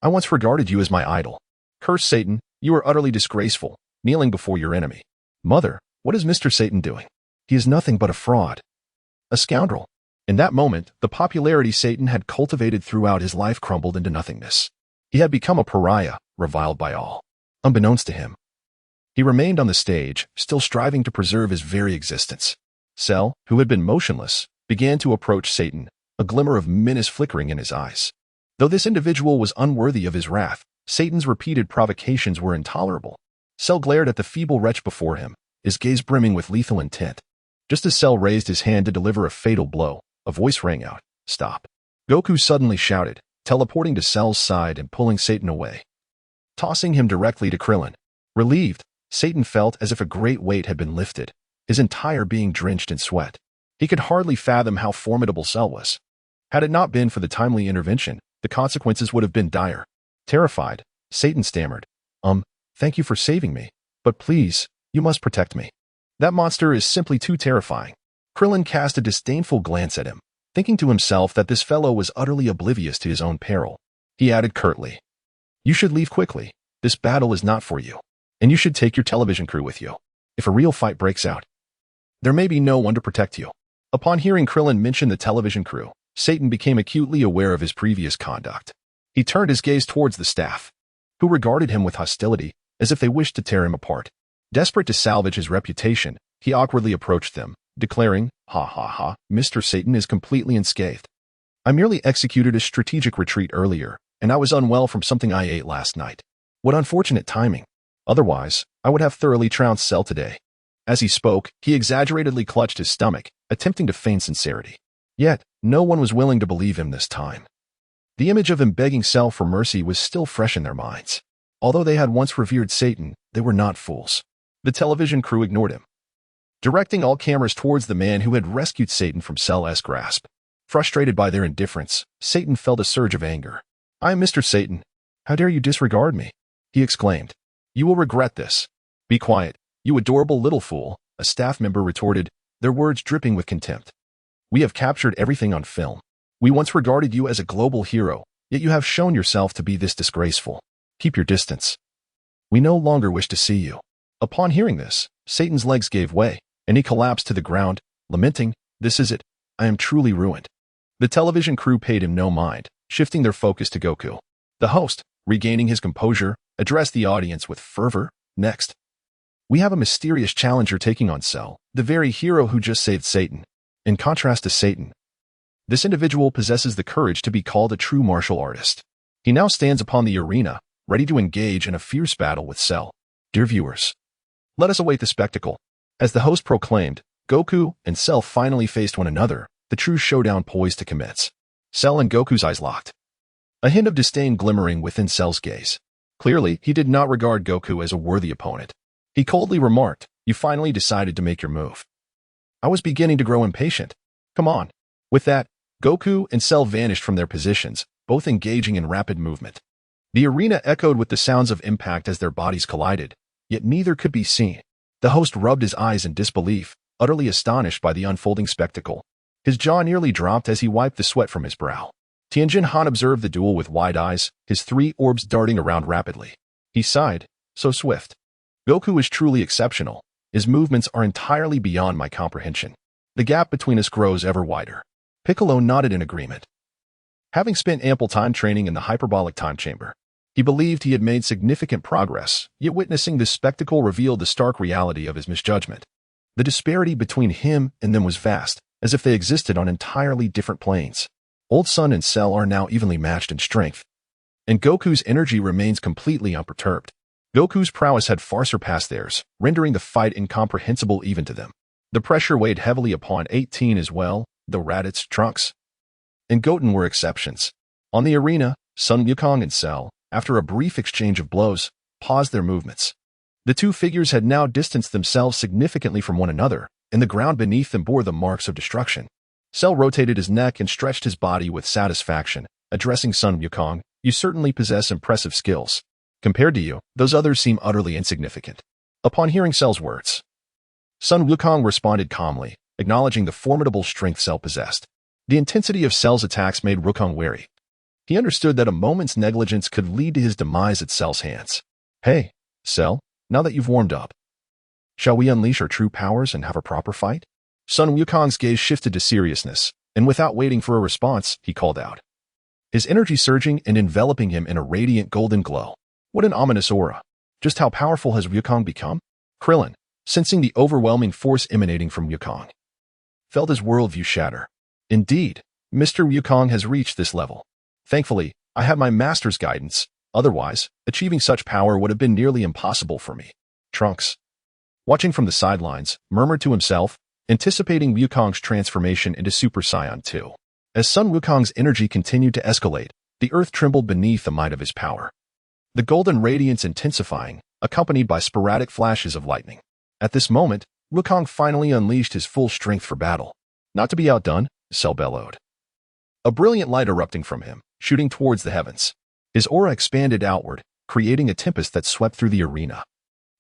I once regarded you as my idol. Curse Satan, you are utterly disgraceful, kneeling before your enemy. Mother, what is Mr. Satan doing? He is nothing but a fraud. A scoundrel. In that moment, the popularity Satan had cultivated throughout his life crumbled into nothingness. He had become a pariah, reviled by all. Unbeknownst to him, he remained on the stage, still striving to preserve his very existence. Cell, who had been motionless, began to approach Satan, a glimmer of menace flickering in his eyes. Though this individual was unworthy of his wrath, Satan's repeated provocations were intolerable. Cell glared at the feeble wretch before him, his gaze brimming with lethal intent. Just as Cell raised his hand to deliver a fatal blow, a voice rang out, "Stop." Goku suddenly shouted, teleporting to Cell's side and pulling Satan away, tossing him directly to Krillin. Relieved, Satan felt as if a great weight had been lifted, his entire being drenched in sweat. He could hardly fathom how formidable Cell was. Had it not been for the timely intervention, the consequences would have been dire. Terrified, Satan stammered, Thank you for saving me, but please, you must protect me. That monster is simply too terrifying." Krillin cast a disdainful glance at him, thinking to himself that this fellow was utterly oblivious to his own peril. He added curtly, "You should leave quickly. This battle is not for you, and you should take your television crew with you. If a real fight breaks out, there may be no one to protect you." Upon hearing Krillin mention the television crew, Satan became acutely aware of his previous conduct. He turned his gaze towards the staff, who regarded him with hostility, as if they wished to tear him apart. Desperate to salvage his reputation, he awkwardly approached them, declaring, "Ha ha ha, Mr. Satan is completely unscathed. I merely executed a strategic retreat earlier, and I was unwell from something I ate last night. What unfortunate timing. Otherwise, I would have thoroughly trounced Cell today." As he spoke, he exaggeratedly clutched his stomach, attempting to feign sincerity. Yet, no one was willing to believe him this time. The image of him begging Cell for mercy was still fresh in their minds. Although they had once revered Satan, they were not fools. The television crew ignored him, directing all cameras towards the man who had rescued Satan from Cell's grasp. Frustrated by their indifference, Satan felt a surge of anger. "I am Mr. Satan. How dare you disregard me?" he exclaimed. "You will regret this." "Be quiet, you adorable little fool," a staff member retorted, their words dripping with contempt. "We have captured everything on film. We once regarded you as a global hero, yet you have shown yourself to be this disgraceful. Keep your distance. We no longer wish to see you." Upon hearing this, Satan's legs gave way, and he collapsed to the ground, lamenting, "This is it. I am truly ruined." The television crew paid him no mind, shifting their focus to Goku. The host, regaining his composure, addressed the audience with fervor. "Next, we have a mysterious challenger taking on Cell, the very hero who just saved Satan. In contrast to Satan, this individual possesses the courage to be called a true martial artist. He now stands upon the arena, ready to engage in a fierce battle with Cell. Dear viewers, let us await the spectacle." As the host proclaimed, Goku and Cell finally faced one another, the true showdown poised to commence. Cell and Goku's eyes locked, a hint of disdain glimmering within Cell's gaze. Clearly, he did not regard Goku as a worthy opponent. He coldly remarked, "You finally decided to make your move. I was beginning to grow impatient. Come on." With that, Goku and Cell vanished from their positions, both engaging in rapid movement. The arena echoed with the sounds of impact as their bodies collided, yet neither could be seen. The host rubbed his eyes in disbelief, utterly astonished by the unfolding spectacle. His jaw nearly dropped as he wiped the sweat from his brow. Tianjin Han observed the duel with wide eyes, his three orbs darting around rapidly. He sighed, "So swift. Goku is truly exceptional. His movements are entirely beyond my comprehension. The gap between us grows ever wider." Piccolo nodded in agreement. Having spent ample time training in the hyperbolic time chamber, he believed he had made significant progress, yet witnessing this spectacle revealed the stark reality of his misjudgment. The disparity between him and them was vast, as if they existed on entirely different planes. Old Sun and Cell are now evenly matched in strength, and Goku's energy remains completely unperturbed. Goku's prowess had far surpassed theirs, rendering the fight incomprehensible even to them. The pressure weighed heavily upon 18 as well, though Raditz, Trunks, and Goten were exceptions. On the arena, Sun Wukong and Cell, after a brief exchange of blows, paused their movements. The two figures had now distanced themselves significantly from one another, and the ground beneath them bore the marks of destruction. Cell rotated his neck and stretched his body with satisfaction, addressing Sun Wukong, "You certainly possess impressive skills. Compared to you, those others seem utterly insignificant." Upon hearing Cell's words, Sun Wukong responded calmly, acknowledging the formidable strength Cell possessed. The intensity of Cell's attacks made Wukong wary. He understood that a moment's negligence could lead to his demise at Cell's hands. "Hey, Cell, now that you've warmed up, shall we unleash our true powers and have a proper fight?" Sun Wukong's gaze shifted to seriousness, and without waiting for a response, he called out, his energy surging and enveloping him in a radiant golden glow. What an ominous aura. Just how powerful has Wukong become? Krillin, sensing the overwhelming force emanating from Wukong, felt his worldview shatter. Indeed, Mr. Wukong has reached this level. Thankfully, I had my master's guidance. Otherwise, achieving such power would have been nearly impossible for me. Trunks, watching from the sidelines, murmured to himself, anticipating Wukong's transformation into Super Saiyan 2. As Sun Wukong's energy continued to escalate, the earth trembled beneath the might of his power. The golden radiance intensifying, accompanied by sporadic flashes of lightning. At this moment, Wukong finally unleashed his full strength for battle. Not to be outdone, Cell bellowed. A brilliant light erupting from him, shooting towards the heavens. His aura expanded outward, creating a tempest that swept through the arena,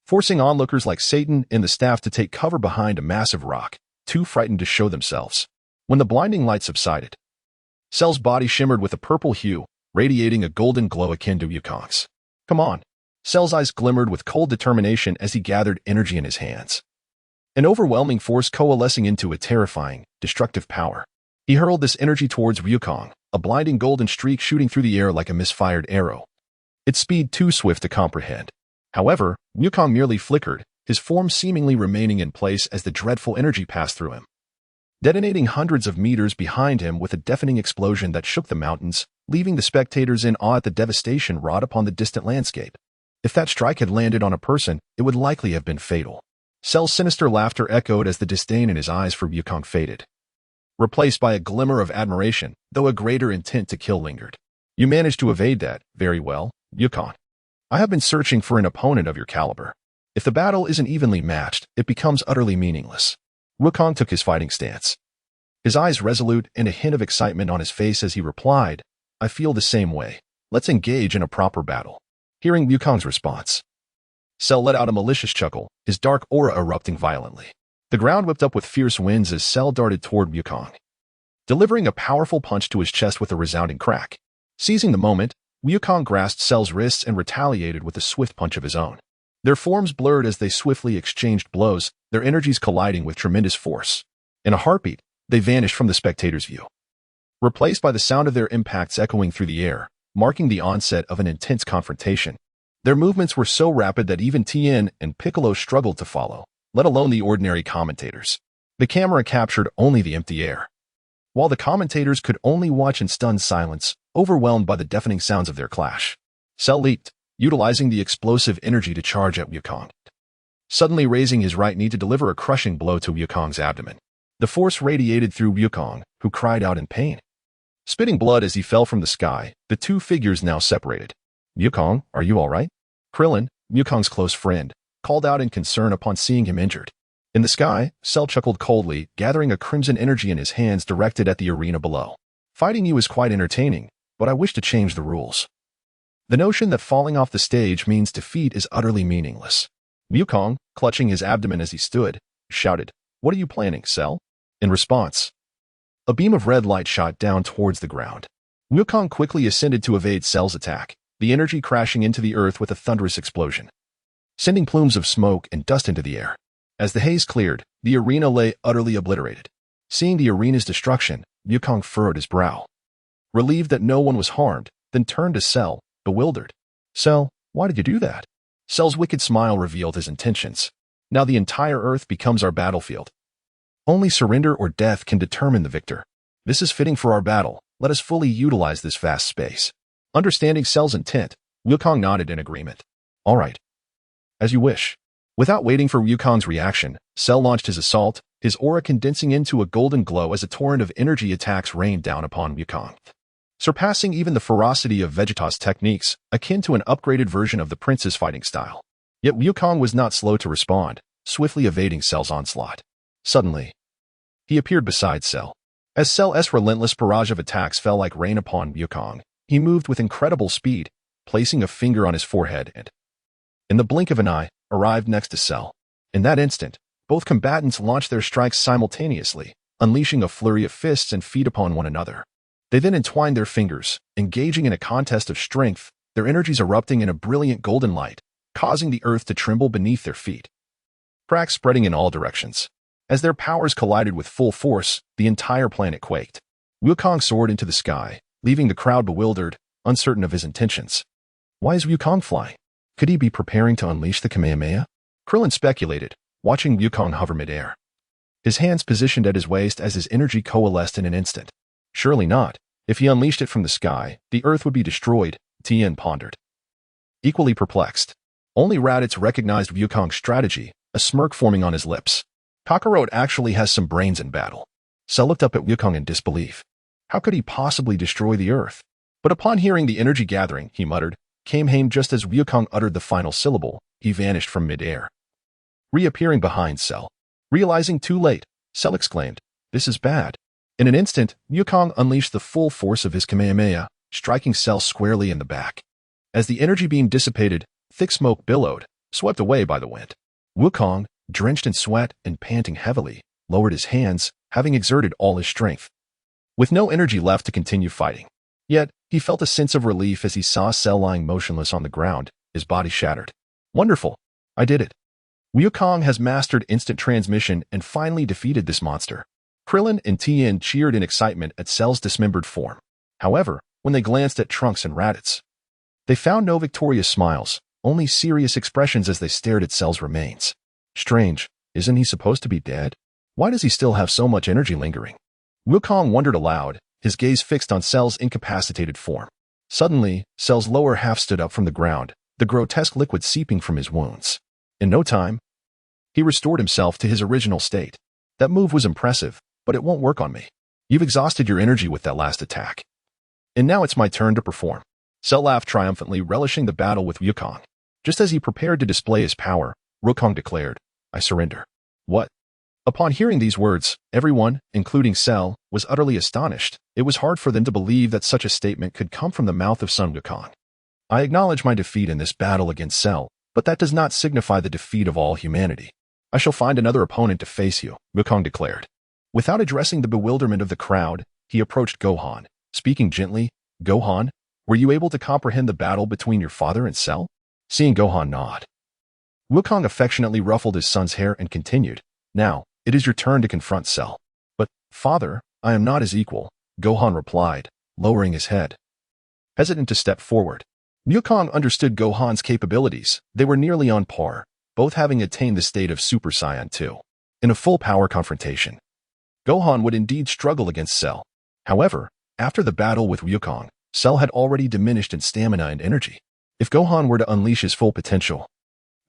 forcing onlookers like Satan and the staff to take cover behind a massive rock, too frightened to show themselves. When the blinding light subsided, Cell's body shimmered with a purple hue, radiating a golden glow akin to Wukong's. "Come on." Cell's eyes glimmered with cold determination as he gathered energy in his hands. An overwhelming force coalescing into a terrifying, destructive power. He hurled this energy towards Wukong, a blinding golden streak shooting through the air like a misfired arrow. Its speed too swift to comprehend. However, Wukong merely flickered, his form seemingly remaining in place as the dreadful energy passed through him, detonating hundreds of meters behind him with a deafening explosion that shook the mountains, leaving the spectators in awe at the devastation wrought upon the distant landscape. If that strike had landed on a person, it would likely have been fatal. Cell's sinister laughter echoed as the disdain in his eyes for Wukong faded, replaced by a glimmer of admiration, though a greater intent to kill lingered. "You managed to evade that, very well, Wukong. I have been searching for an opponent of your caliber. If the battle isn't evenly matched, it becomes utterly meaningless." Wukong took his fighting stance, his eyes resolute and a hint of excitement on his face as he replied, "I feel the same way. Let's engage in a proper battle." Hearing Wukong's response, Cell let out a malicious chuckle, his dark aura erupting violently. The ground whipped up with fierce winds as Cell darted toward Wukong, delivering a powerful punch to his chest with a resounding crack. Seizing the moment, Wukong grasped Cell's wrists and retaliated with a swift punch of his own. Their forms blurred as they swiftly exchanged blows, their energies colliding with tremendous force. In a heartbeat, they vanished from the spectator's view, replaced by the sound of their impacts echoing through the air, marking the onset of an intense confrontation. Their movements were so rapid that even Tien and Piccolo struggled to follow, let alone the ordinary commentators. The camera captured only the empty air, while the commentators could only watch in stunned silence, overwhelmed by the deafening sounds of their clash. Cell leaped, utilizing the explosive energy to charge at Wukong, suddenly raising his right knee to deliver a crushing blow to Wukong's abdomen. The force radiated through Wukong, who cried out in pain, spitting blood as he fell from the sky. The two figures now separated. "Wukong, are you all right?" Krillin, Wukong's close friend, called out in concern upon seeing him injured. In the sky, Cell chuckled coldly, gathering a crimson energy in his hands directed at the arena below. "Fighting you is quite entertaining, but I wish to change the rules. The notion that falling off the stage means defeat is utterly meaningless." Wukong, clutching his abdomen as he stood, shouted, "What are you planning, Cell?" In response, a beam of red light shot down towards the ground. Wukong quickly ascended to evade Cell's attack, the energy crashing into the earth with a thunderous explosion, sending plumes of smoke and dust into the air. As the haze cleared, the arena lay utterly obliterated. Seeing the arena's destruction, Wukong furrowed his brow, relieved that no one was harmed, then turned to Cell, bewildered. "Cell, why did you do that?" Cell's wicked smile revealed his intentions. "Now the entire earth becomes our battlefield. Only surrender or death can determine the victor. This is fitting for our battle. Let us fully utilize this vast space." Understanding Cell's intent, Wukong nodded in agreement. "All right. As you wish." Without waiting for Wukong's reaction, Cell launched his assault, his aura condensing into a golden glow as a torrent of energy attacks rained down upon Wukong, surpassing even the ferocity of Vegeta's techniques, akin to an upgraded version of the prince's fighting style. Yet Wukong was not slow to respond, swiftly evading Cell's onslaught. Suddenly, he appeared beside Cell. As Cell's relentless barrage of attacks fell like rain upon Wukong, he moved with incredible speed, placing a finger on his forehead and, in the blink of an eye, arrived next to Cell. In that instant, both combatants launched their strikes simultaneously, unleashing a flurry of fists and feet upon one another. They then entwined their fingers, engaging in a contest of strength, their energies erupting in a brilliant golden light, causing the earth to tremble beneath their feet. Cracks spreading in all directions. As their powers collided with full force, the entire planet quaked. Wukong soared into the sky, leaving the crowd bewildered, uncertain of his intentions. Why is Wukong flying? Could he be preparing to unleash the Kamehameha? Krillin speculated, watching Wukong hover midair. His hands positioned at his waist as his energy coalesced in an instant. Surely not. If he unleashed it from the sky, the earth would be destroyed, Tien pondered. Equally perplexed, only Raditz recognized Wukong's strategy, a smirk forming on his lips. Kakarot actually has some brains in battle. Cell looked up at Wukong in disbelief. How could he possibly destroy the earth? But upon hearing the energy gathering, he muttered, came home just as Wukong uttered the final syllable, he vanished from midair. Reappearing behind Cell. Realizing too late, Cell exclaimed, this is bad. In an instant, Wukong unleashed the full force of his Kamehameha, striking Cell squarely in the back. As the energy beam dissipated, thick smoke billowed, swept away by the wind. Wukong, drenched in sweat and panting heavily, lowered his hands, having exerted all his strength. With no energy left to continue fighting. Yet, he felt a sense of relief as he saw Cell lying motionless on the ground, his body shattered. Wonderful! I did it. Wukong has mastered instant transmission and finally defeated this monster. Krillin and Tien cheered in excitement at Cell's dismembered form. However, when they glanced at Trunks and Raditz, they found no victorious smiles, only serious expressions as they stared at Cell's remains. Strange, isn't he supposed to be dead? Why does he still have so much energy lingering? Wukong wondered aloud, his gaze fixed on Cell's incapacitated form. Suddenly, Cell's lower half stood up from the ground, the grotesque liquid seeping from his wounds. In no time, he restored himself to his original state. That move was impressive, but it won't work on me. You've exhausted your energy with that last attack. And now it's my turn to perform. Cell laughed triumphantly, relishing the battle with Wukong. Just as he prepared to display his power, Wukong declared, I surrender. What? Upon hearing these words, everyone, including Cell, was utterly astonished. It was hard for them to believe that such a statement could come from the mouth of Sun Wukong. I acknowledge my defeat in this battle against Cell, but that does not signify the defeat of all humanity. I shall find another opponent to face you, Wukong declared. Without addressing the bewilderment of the crowd, he approached Gohan, speaking gently, Gohan, were you able to comprehend the battle between your father and Cell? Seeing Gohan nod, Wukong affectionately ruffled his son's hair and continued, now, it is your turn to confront Cell. But, father, I am not his equal, Gohan replied, lowering his head. Hesitant to step forward. Wukong understood Gohan's capabilities. They were nearly on par, both having attained the state of Super Saiyan 2. In a full-power confrontation, Gohan would indeed struggle against Cell. However, after the battle with Wukong, Cell had already diminished in stamina and energy. If Gohan were to unleash his full potential,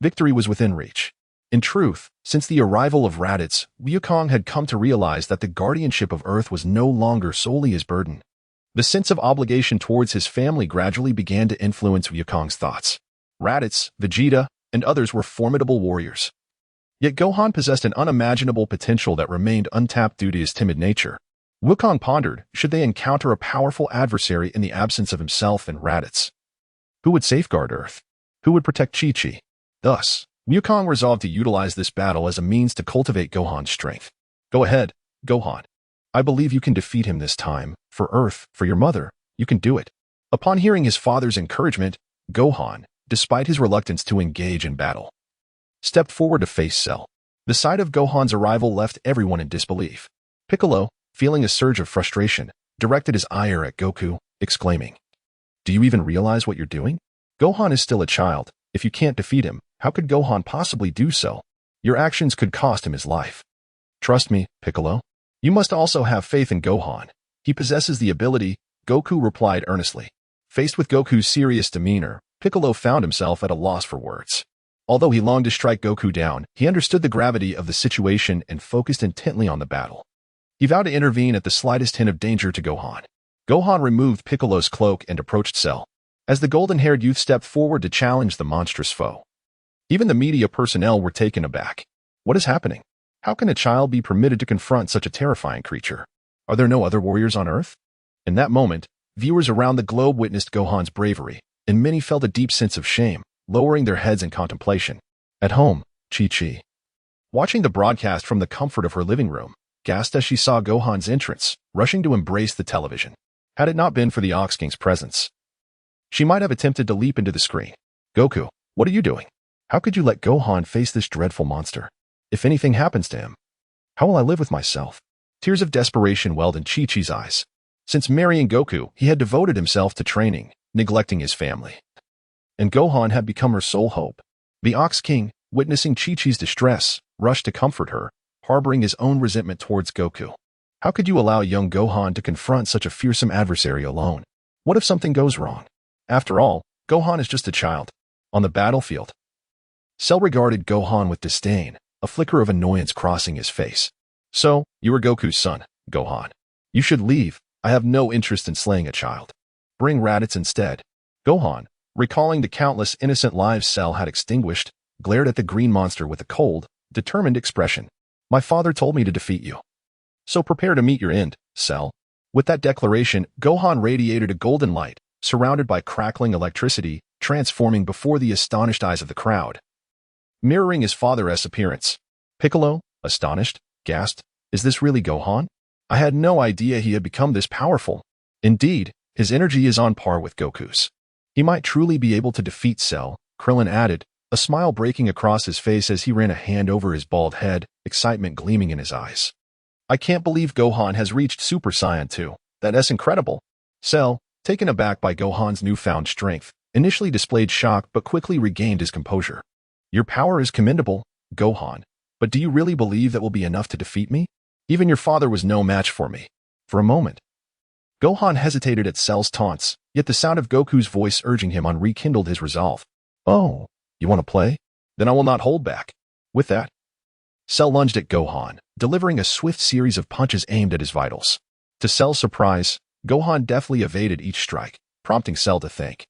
victory was within reach. In truth, since the arrival of Raditz, Wukong had come to realize that the guardianship of Earth was no longer solely his burden. The sense of obligation towards his family gradually began to influence Wukong's thoughts. Raditz, Vegeta, and others were formidable warriors. Yet Gohan possessed an unimaginable potential that remained untapped due to his timid nature. Wukong pondered, should they encounter a powerful adversary in the absence of himself and Raditz? Who would safeguard Earth? Who would protect Chi-Chi? Thus, Wukong resolved to utilize this battle as a means to cultivate Gohan's strength. Go ahead, Gohan. I believe you can defeat him this time. For Earth, for your mother, you can do it. Upon hearing his father's encouragement, Gohan, despite his reluctance to engage in battle, stepped forward to face Cell. The sight of Gohan's arrival left everyone in disbelief. Piccolo, feeling a surge of frustration, directed his ire at Goku, exclaiming, do you even realize what you're doing? Gohan is still a child. If you can't defeat him, how could Gohan possibly do so? Your actions could cost him his life. Trust me, Piccolo. You must also have faith in Gohan. He possesses the ability, Goku replied earnestly. Faced with Goku's serious demeanor, Piccolo found himself at a loss for words. Although he longed to strike Goku down, he understood the gravity of the situation and focused intently on the battle. He vowed to intervene at the slightest hint of danger to Gohan. Gohan removed Piccolo's cloak and approached Cell. As the golden-haired youth stepped forward to challenge the monstrous foe. Even the media personnel were taken aback. What is happening? How can a child be permitted to confront such a terrifying creature? Are there no other warriors on Earth? In that moment, viewers around the globe witnessed Gohan's bravery, and many felt a deep sense of shame, lowering their heads in contemplation. At home, Chi-Chi, watching the broadcast from the comfort of her living room, gasped as she saw Gohan's entrance, rushing to embrace the television. Had it not been for the Ox King's presence, she might have attempted to leap into the screen. Goku, what are you doing? How could you let Gohan face this dreadful monster? If anything happens to him, how will I live with myself? Tears of desperation welled in Chi-Chi's eyes. Since marrying Goku, he had devoted himself to training, neglecting his family. And Gohan had become her sole hope. The Ox King, witnessing Chi-Chi's distress, rushed to comfort her, harboring his own resentment towards Goku. How could you allow young Gohan to confront such a fearsome adversary alone? What if something goes wrong? After all, Gohan is just a child. On the battlefield. Cell regarded Gohan with disdain, a flicker of annoyance crossing his face. So, you are Goku's son, Gohan. You should leave. I have no interest in slaying a child. Bring Raditz instead. Gohan, recalling the countless innocent lives Cell had extinguished, glared at the green monster with a cold, determined expression. My father told me to defeat you. So prepare to meet your end, Cell. With that declaration, Gohan radiated a golden light, surrounded by crackling electricity, transforming before the astonished eyes of the crowd. Mirroring his father's appearance. Piccolo, astonished, gasped, "Is this really Gohan? I had no idea he had become this powerful." Indeed, his energy is on par with Goku's. He might truly be able to defeat Cell, Krillin added, a smile breaking across his face as he ran a hand over his bald head, excitement gleaming in his eyes. I can't believe Gohan has reached Super Saiyan 2. That's incredible. Cell, taken aback by Gohan's newfound strength, initially displayed shock but quickly regained his composure. Your power is commendable, Gohan, but do you really believe that will be enough to defeat me? Even your father was no match for me. For a moment, Gohan hesitated at Cell's taunts, yet the sound of Goku's voice urging him on rekindled his resolve. Oh, you want to play? Then I will not hold back. With that, Cell lunged at Gohan, delivering a swift series of punches aimed at his vitals. To Cell's surprise, Gohan deftly evaded each strike, prompting Cell to think.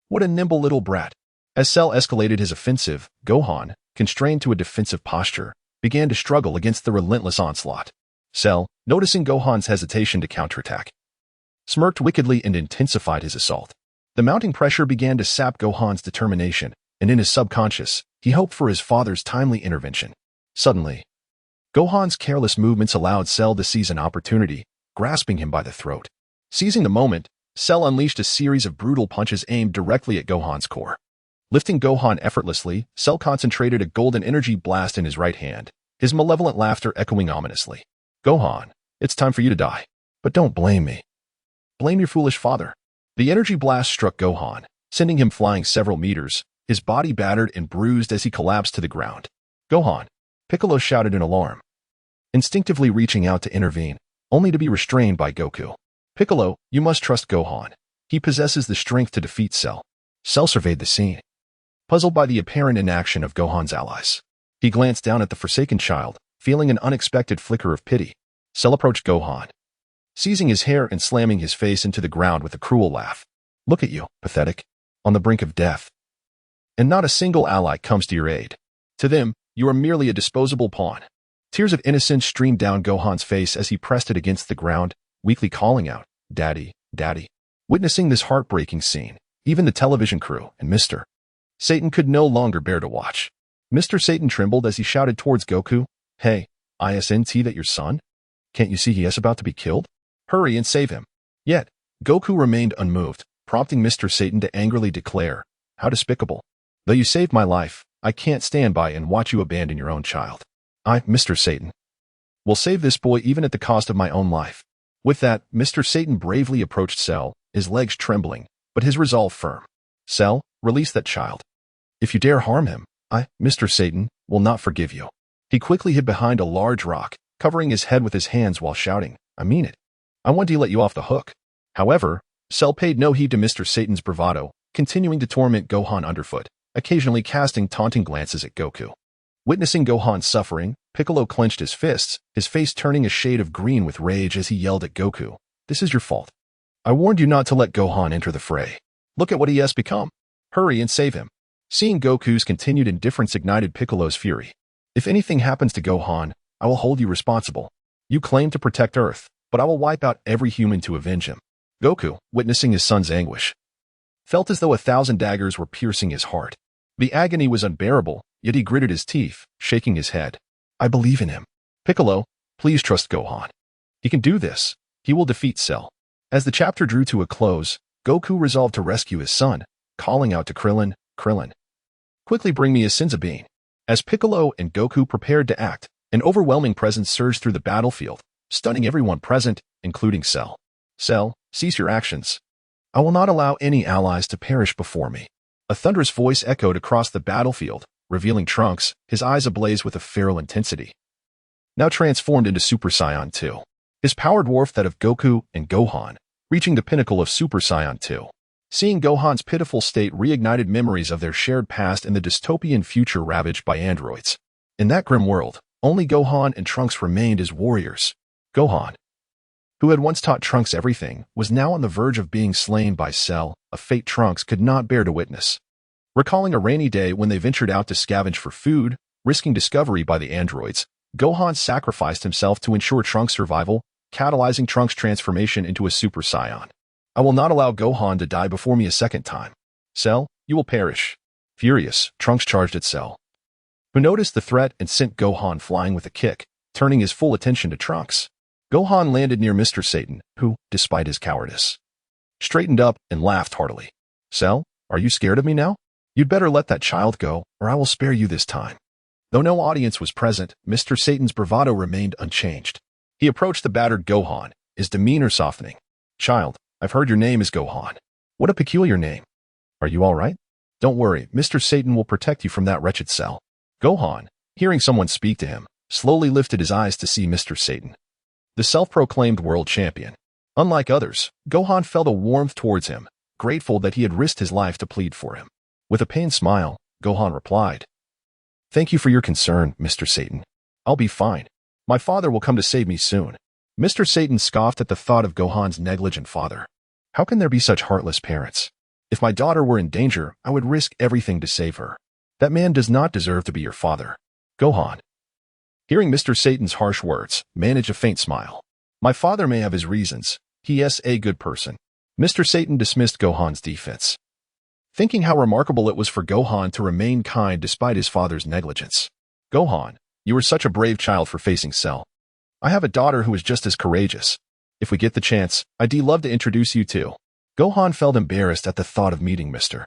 What a nimble little brat. As Cell escalated his offensive, Gohan, constrained to a defensive posture, began to struggle against the relentless onslaught. Cell, noticing Gohan's hesitation to counterattack, smirked wickedly and intensified his assault. The mounting pressure began to sap Gohan's determination, and in his subconscious, he hoped for his father's timely intervention. Suddenly, Gohan's careless movements allowed Cell to seize an opportunity, grasping him by the throat. Seizing the moment, Cell unleashed a series of brutal punches aimed directly at Gohan's core. Lifting Gohan effortlessly, Cell concentrated a golden energy blast in his right hand, his malevolent laughter echoing ominously. Gohan, it's time for you to die. But don't blame me. Blame your foolish father. The energy blast struck Gohan, sending him flying several meters, his body battered and bruised as he collapsed to the ground. Gohan, Piccolo shouted in alarm, instinctively reaching out to intervene, only to be restrained by Goku. Piccolo, you must trust Gohan. He possesses the strength to defeat Cell. Cell surveyed the scene, puzzled by the apparent inaction of Gohan's allies. He glanced down at the forsaken child, feeling an unexpected flicker of pity. Cell approached Gohan, seizing his hair and slamming his face into the ground with a cruel laugh. Look at you, pathetic, on the brink of death. And not a single ally comes to your aid. To them, you are merely a disposable pawn. Tears of innocence streamed down Gohan's face as he pressed it against the ground, weakly calling out, Daddy, Daddy. Witnessing this heartbreaking scene, even the television crew and Mr. Satan could no longer bear to watch. Mr. Satan trembled as he shouted towards Goku, Hey, isn't that your son? Can't you see he is about to be killed? Hurry and save him. Yet, Goku remained unmoved, prompting Mr. Satan to angrily declare, How despicable. Though you saved my life, I can't stand by and watch you abandon your own child. I, Mr. Satan, will save this boy even at the cost of my own life. With that, Mr. Satan bravely approached Cell, his legs trembling, but his resolve firm. Cell, release that child. If you dare harm him, I, Mr. Satan, will not forgive you. He quickly hid behind a large rock, covering his head with his hands while shouting, I mean it. I want to let you off the hook. However, Cell paid no heed to Mr. Satan's bravado, continuing to torment Gohan underfoot, occasionally casting taunting glances at Goku. Witnessing Gohan's suffering, Piccolo clenched his fists, his face turning a shade of green with rage as he yelled at Goku, "This is your fault. I warned you not to let Gohan enter the fray. Look at what he has become. Hurry and save him." Seeing Goku's continued indifference ignited Piccolo's fury. "If anything happens to Gohan, I will hold you responsible. You claim to protect Earth, but I will wipe out every human to avenge him." Goku, witnessing his son's anguish, felt as though 1,000 daggers were piercing his heart. The agony was unbearable, yet he gritted his teeth, shaking his head. "I believe in him. Piccolo, please trust Gohan. He can do this. He will defeat Cell." As the chapter drew to a close, Goku resolved to rescue his son, calling out to Krillin, "Krillin, quickly bring me a Senzu bean." As Piccolo and Goku prepared to act, an overwhelming presence surged through the battlefield, stunning everyone present, including Cell. "Cell, cease your actions. I will not allow any allies to perish before me." A thunderous voice echoed across the battlefield, revealing Trunks, his eyes ablaze with a feral intensity. Now transformed into Super Saiyan 2. His power dwarfed that of Goku and Gohan, reaching the pinnacle of Super Saiyan 2. Seeing Gohan's pitiful state reignited memories of their shared past and the dystopian future ravaged by androids. In that grim world, only Gohan and Trunks remained as warriors. Gohan, who had once taught Trunks everything, was now on the verge of being slain by Cell, a fate Trunks could not bear to witness. Recalling a rainy day when they ventured out to scavenge for food, risking discovery by the androids, Gohan sacrificed himself to ensure Trunks' survival, catalyzing Trunks' transformation into a Super Saiyan. "I will not allow Gohan to die before me a second time. Cell, you will perish." Furious, Trunks charged at Cell, who noticed the threat and sent Gohan flying with a kick, turning his full attention to Trunks. Gohan landed near Mr. Satan, who, despite his cowardice, straightened up and laughed heartily. "Cell, are you scared of me now? You'd better let that child go, or I will spare you this time." Though no audience was present, Mr. Satan's bravado remained unchanged. He approached the battered Gohan, his demeanor softening. "Child, I've heard your name is Gohan. What a peculiar name. Are you all right? Don't worry, Mr. Satan will protect you from that wretched Cell." Gohan, hearing someone speak to him, slowly lifted his eyes to see Mr. Satan, the self-proclaimed world champion. Unlike others, Gohan felt a warmth towards him, grateful that he had risked his life to plead for him. With a pained smile, Gohan replied, "Thank you for your concern, Mr. Satan. I'll be fine. My father will come to save me soon." Mr. Satan scoffed at the thought of Gohan's negligent father. "How can there be such heartless parents? If my daughter were in danger, I would risk everything to save her. That man does not deserve to be your father." Gohan, hearing Mr. Satan's harsh words, managed a faint smile. "My father may have his reasons. He is a good person." Mr. Satan dismissed Gohan's defense, thinking how remarkable it was for Gohan to remain kind despite his father's negligence. "Gohan, you are such a brave child for facing Cell. I have a daughter who is just as courageous. If we get the chance, I'd love to introduce you to." Gohan felt embarrassed at the thought of meeting Mr.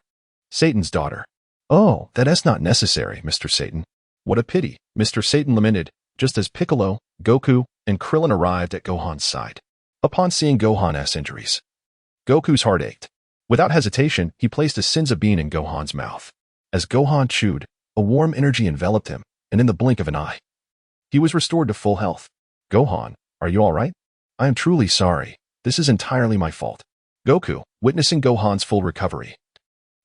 Satan's daughter. "Oh, that is not necessary, Mr. Satan. What a pity," Mr. Satan lamented, just as Piccolo, Goku, and Krillin arrived at Gohan's side. Upon seeing Gohan's injuries, Goku's heart ached. Without hesitation, he placed a Senzu bean in Gohan's mouth. As Gohan chewed, a warm energy enveloped him, and in the blink of an eye, he was restored to full health. "Gohan, are you all right? I am truly sorry. This is entirely my fault." Goku, witnessing Gohan's full recovery,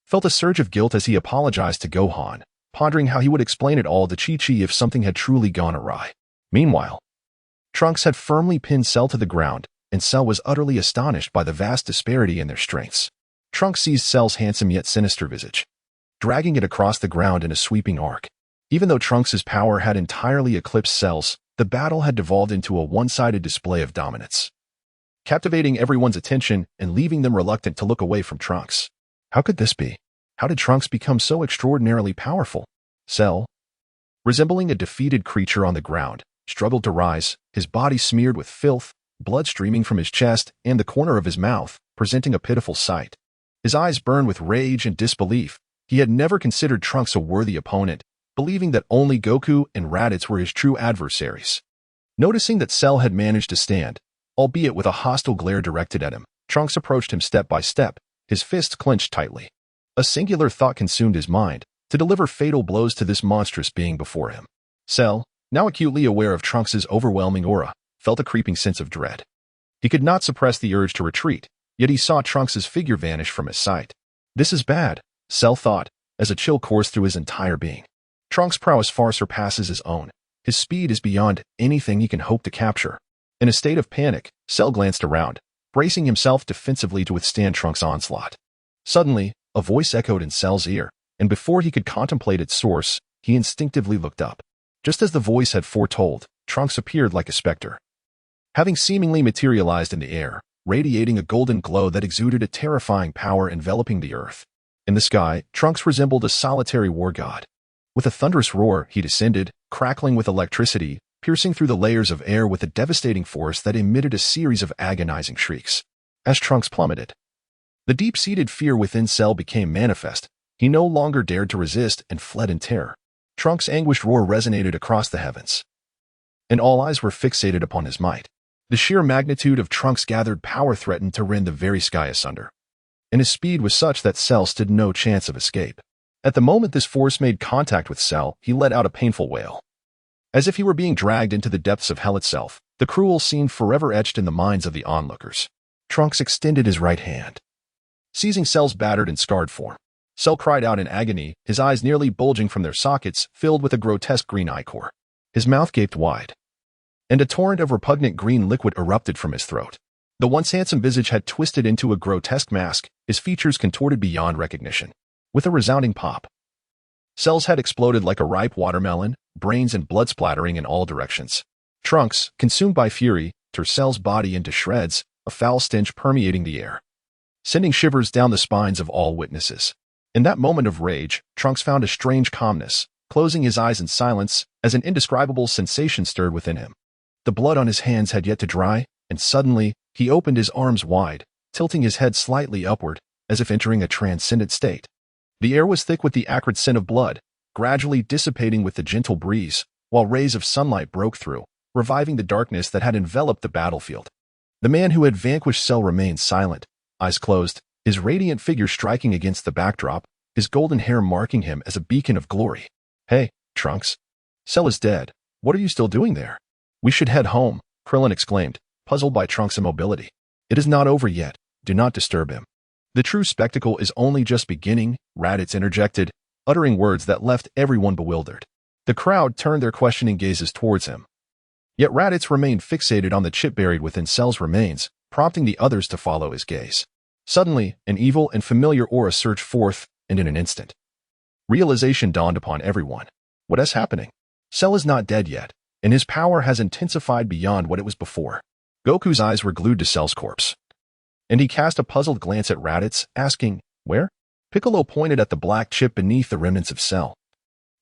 felt a surge of guilt as he apologized to Gohan, pondering how he would explain it all to Chi-Chi if something had truly gone awry. Meanwhile, Trunks had firmly pinned Cell to the ground, and Cell was utterly astonished by the vast disparity in their strengths. Trunks seized Cell's handsome yet sinister visage, dragging it across the ground in a sweeping arc. Even though Trunks' power had entirely eclipsed Cell's, the battle had devolved into a one-sided display of dominance, captivating everyone's attention and leaving them reluctant to look away from Trunks. How could this be? How did Trunks become so extraordinarily powerful? Cell, resembling a defeated creature on the ground, struggled to rise, his body smeared with filth, blood streaming from his chest and the corner of his mouth, presenting a pitiful sight. His eyes burned with rage and disbelief. He had never considered Trunks a worthy opponent, believing that only Goku and Raditz were his true adversaries. Noticing that Cell had managed to stand, albeit with a hostile glare directed at him, Trunks approached him step by step, his fists clenched tightly. A singular thought consumed his mind, to deliver fatal blows to this monstrous being before him. Cell, now acutely aware of Trunks' overwhelming aura, felt a creeping sense of dread. He could not suppress the urge to retreat, yet he saw Trunks' figure vanish from his sight. This is bad, Cell thought, as a chill coursed through his entire being. Trunks' prowess far surpasses his own. His speed is beyond anything he can hope to capture. In a state of panic, Cell glanced around, bracing himself defensively to withstand Trunks' onslaught. Suddenly, a voice echoed in Cell's ear, and before he could contemplate its source, he instinctively looked up. Just as the voice had foretold, Trunks appeared like a specter. Having seemingly materialized in the air, radiating a golden glow that exuded a terrifying power enveloping the earth. In the sky, Trunks resembled a solitary war god. With a thunderous roar, he descended, crackling with electricity, piercing through the layers of air with a devastating force that emitted a series of agonizing shrieks. As Trunks plummeted, the deep-seated fear within Cell became manifest. He no longer dared to resist and fled in terror. Trunks' anguished roar resonated across the heavens, and all eyes were fixated upon his might. The sheer magnitude of Trunks' gathered power threatened to rend the very sky asunder, and his speed was such that Cell stood no chance of escape. At the moment this force made contact with Cell, he let out a painful wail. As if he were being dragged into the depths of hell itself, the cruel scene forever etched in the minds of the onlookers. Trunks extended his right hand, seizing Cell's battered and scarred form. Cell cried out in agony, his eyes nearly bulging from their sockets, filled with a grotesque green ichor. His mouth gaped wide, and a torrent of repugnant green liquid erupted from his throat. The once handsome visage had twisted into a grotesque mask, his features contorted beyond recognition. With a resounding pop, Cell's head exploded like a ripe watermelon, brains and blood splattering in all directions. Trunks, consumed by fury, tore Cell's body into shreds, a foul stench permeating the air, sending shivers down the spines of all witnesses. In that moment of rage, Trunks found a strange calmness, closing his eyes in silence as an indescribable sensation stirred within him. The blood on his hands had yet to dry, and suddenly, he opened his arms wide, tilting his head slightly upward, as if entering a transcendent state. The air was thick with the acrid scent of blood, gradually dissipating with the gentle breeze, while rays of sunlight broke through, reviving the darkness that had enveloped the battlefield. The man who had vanquished Cell remained silent, eyes closed, his radiant figure striking against the backdrop, his golden hair marking him as a beacon of glory. "Hey, Trunks. Cell is dead. What are you still doing there?" "We should head home," Krillin exclaimed, puzzled by Trunks' immobility. "It is not over yet. Do not disturb him." "The true spectacle is only just beginning," Raditz interjected, uttering words that left everyone bewildered. The crowd turned their questioning gazes towards him. Yet Raditz remained fixated on the chip buried within Cell's remains, prompting the others to follow his gaze. Suddenly, an evil and familiar aura surged forth, and in an instant, realization dawned upon everyone. What is happening? Cell is not dead yet, and his power has intensified beyond what it was before. Goku's eyes were glued to Cell's corpse, and he cast a puzzled glance at Raditz, asking, "Where?" Piccolo pointed at the black chip beneath the remnants of Cell,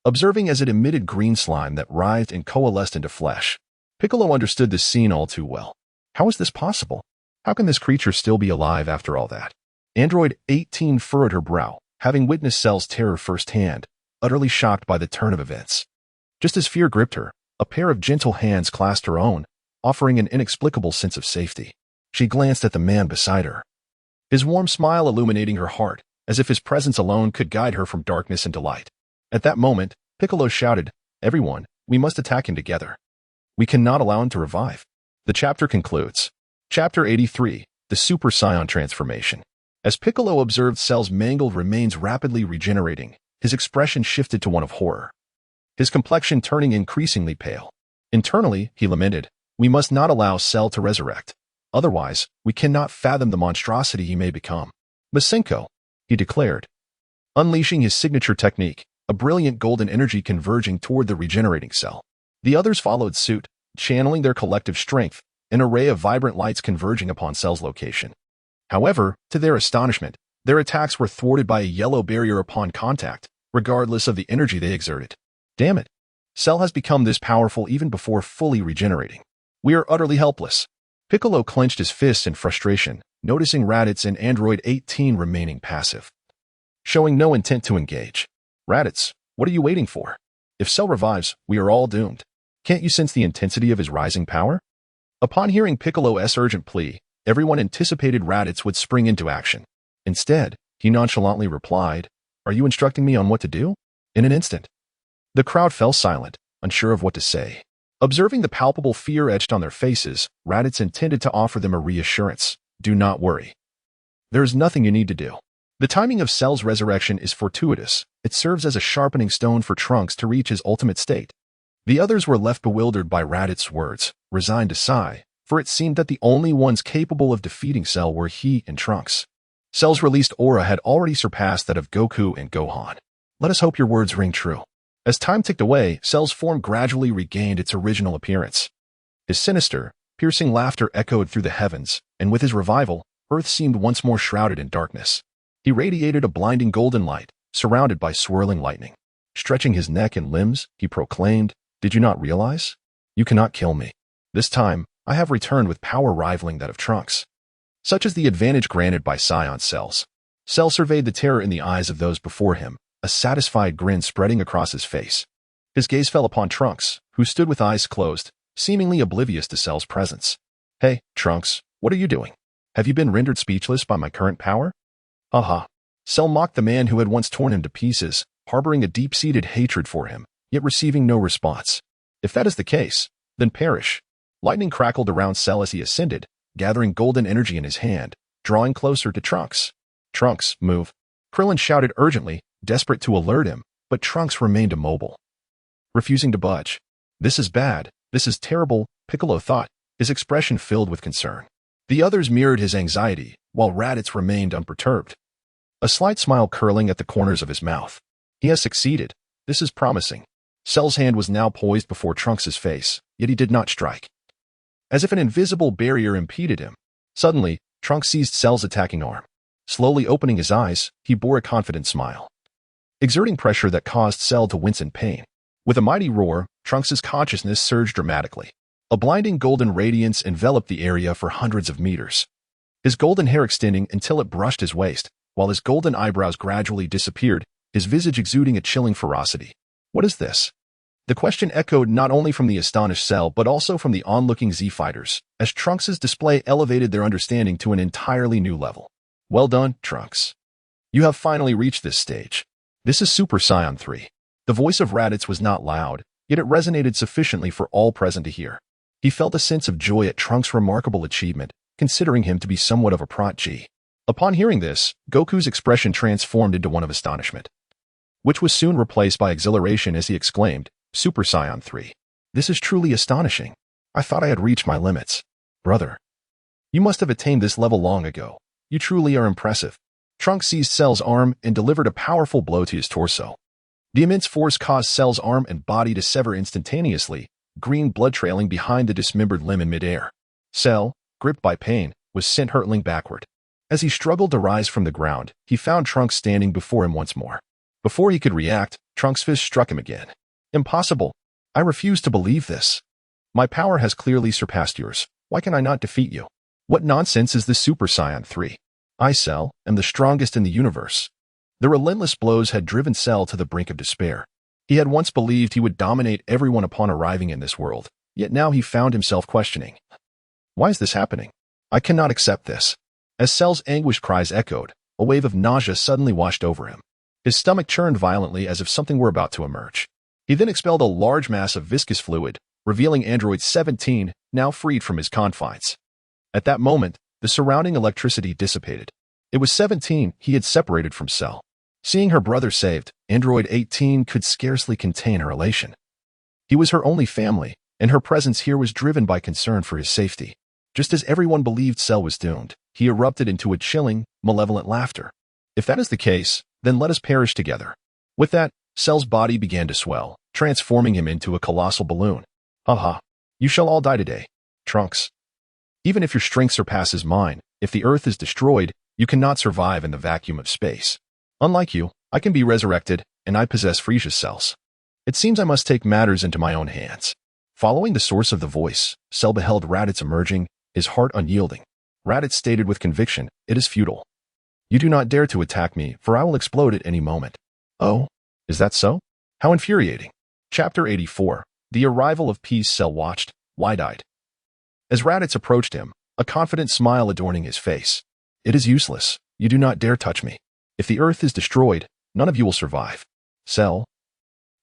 observing as it emitted green slime that writhed and coalesced into flesh. Piccolo understood this scene all too well. How is this possible? How can this creature still be alive after all that? Android 18 furrowed her brow, having witnessed Cell's terror firsthand, utterly shocked by the turn of events. Just as fear gripped her, a pair of gentle hands clasped her own, offering an inexplicable sense of safety. She glanced at the man beside her, his warm smile illuminating her heart, as if his presence alone could guide her from darkness into light. At that moment, Piccolo shouted, "Everyone, we must attack him together. We cannot allow him to revive." The chapter concludes. Chapter 83, The Super Saiyan Transformation. As Piccolo observed Cell's mangled remains rapidly regenerating, his expression shifted to one of horror, his complexion turning increasingly pale. Internally, he lamented, "We must not allow Cell to resurrect. Otherwise, we cannot fathom the monstrosity he may become." "Masenko," he declared, unleashing his signature technique, a brilliant golden energy converging toward the regenerating Cell. The others followed suit, channeling their collective strength, an array of vibrant lights converging upon Cell's location. However, to their astonishment, their attacks were thwarted by a yellow barrier upon contact, regardless of the energy they exerted. Damn it. Cell has become this powerful even before fully regenerating. We are utterly helpless. Piccolo clenched his fists in frustration, noticing Raditz and Android 18 remaining passive, showing no intent to engage. "Raditz, what are you waiting for? If Cell revives, we are all doomed. Can't you sense the intensity of his rising power?" Upon hearing Piccolo's urgent plea, everyone anticipated Raditz would spring into action. Instead, he nonchalantly replied, "Are you instructing me on what to do?" In an instant, the crowd fell silent, unsure of what to say. Observing the palpable fear etched on their faces, Raditz intended to offer them a reassurance. "Do not worry. There is nothing you need to do. The timing of Cell's resurrection is fortuitous. It serves as a sharpening stone for Trunks to reach his ultimate state. The others were left bewildered by Raditz's words, resigned to sigh, for it seemed that the only ones capable of defeating Cell were he and Trunks. Cell's released aura had already surpassed that of Goku and Gohan. Let us hope your words ring true. As time ticked away, Cell's form gradually regained its original appearance. His sinister, piercing laughter echoed through the heavens, and with his revival, Earth seemed once more shrouded in darkness. He radiated a blinding golden light, surrounded by swirling lightning. Stretching his neck and limbs, he proclaimed, "Did you not realize? You cannot kill me. This time, I have returned with power rivaling that of Trunks." Such is the advantage granted by Scion cells. Cell surveyed the terror in the eyes of those before him, a satisfied grin spreading across his face. His gaze fell upon Trunks, who stood with eyes closed, seemingly oblivious to Cell's presence. "Hey, Trunks, what are you doing? Have you been rendered speechless by my current power?" "Aha." Cell mocked the man who had once torn him to pieces, harboring a deep-seated hatred for him, yet receiving no response. If that is the case, then perish. Lightning crackled around Cell as he ascended, gathering golden energy in his hand, drawing closer to Trunks. "Trunks, move." Krillin shouted urgently, desperate to alert him, but Trunks remained immobile, refusing to budge. "This is bad. This is terrible," Piccolo thought, his expression filled with concern. The others mirrored his anxiety, while Raditz remained unperturbed, a slight smile curling at the corners of his mouth. "He has succeeded. This is promising." Cell's hand was now poised before Trunks' face, yet he did not strike. As if an invisible barrier impeded him, suddenly, Trunks seized Cell's attacking arm. Slowly opening his eyes, he bore a confident smile, exerting pressure that caused Cell to wince in pain. With a mighty roar, Trunks' consciousness surged dramatically. A blinding golden radiance enveloped the area for hundreds of meters, his golden hair extending until it brushed his waist, while his golden eyebrows gradually disappeared, his visage exuding a chilling ferocity. "What is this?" The question echoed not only from the astonished Cell but also from the onlooking Z-fighters, as Trunks' display elevated their understanding to an entirely new level. "Well done, Trunks. You have finally reached this stage. This is Super Saiyan 3. The voice of Raditz was not loud, yet it resonated sufficiently for all present to hear. He felt a sense of joy at Trunks' remarkable achievement, considering him to be somewhat of a prodigy. Upon hearing this, Goku's expression transformed into one of astonishment, which was soon replaced by exhilaration as he exclaimed, "Super Saiyan 3. This is truly astonishing. I thought I had reached my limits. Brother, you must have attained this level long ago. You truly are impressive." Trunks seized Cell's arm and delivered a powerful blow to his torso. The immense force caused Cell's arm and body to sever instantaneously, green blood trailing behind the dismembered limb in midair. Cell, gripped by pain, was sent hurtling backward. As he struggled to rise from the ground, he found Trunks standing before him once more. Before he could react, Trunks' fist struck him again. "Impossible. I refuse to believe this. My power has clearly surpassed yours. Why can I not defeat you? What nonsense is this Super Saiyan 3? I, Cell, am the strongest in the universe." The relentless blows had driven Cell to the brink of despair. He had once believed he would dominate everyone upon arriving in this world, yet now he found himself questioning, "Why is this happening? I cannot accept this." As Cell's anguished cries echoed, a wave of nausea suddenly washed over him. His stomach churned violently as if something were about to emerge. He then expelled a large mass of viscous fluid, revealing Android 17, now freed from his confines. At that moment, the surrounding electricity dissipated. It was 17 he had separated from Cell. Seeing her brother saved, Android 18 could scarcely contain her elation. He was her only family, and her presence here was driven by concern for his safety. Just as everyone believed Cell was doomed, he erupted into a chilling, malevolent laughter. "If that is the case, then let us perish together." With that, Cell's body began to swell, transforming him into a colossal balloon. "Haha, you shall all die today, Trunks. Even if your strength surpasses mine, if the Earth is destroyed, you cannot survive in the vacuum of space. Unlike you, I can be resurrected, and I possess Frieza's cells. It seems I must take matters into my own hands." Following the source of the voice, Cell beheld Raditz emerging, his heart unyielding. Raditz stated with conviction, "It is futile. You do not dare to attack me, for I will explode at any moment." "Oh, is that so? How infuriating." Chapter 84. The Arrival of Peace. Cell watched, wide-eyed, as Raditz approached him, a confident smile adorning his face. "It is useless. You do not dare touch me. If the Earth is destroyed, none of you will survive. Cell,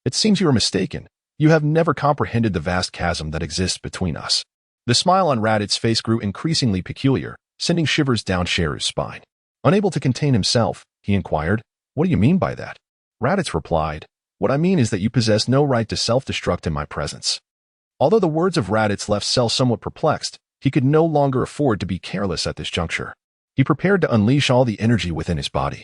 it seems you are mistaken. You have never comprehended the vast chasm that exists between us." The smile on Raditz's face grew increasingly peculiar, sending shivers down Sheru's spine. Unable to contain himself, he inquired. What do you mean by that? Raditz replied, what I mean is that you possess no right to self-destruct in my presence. Although the words of Raditz left Cell somewhat perplexed, he could no longer afford to be careless at this juncture. He prepared to unleash all the energy within his body.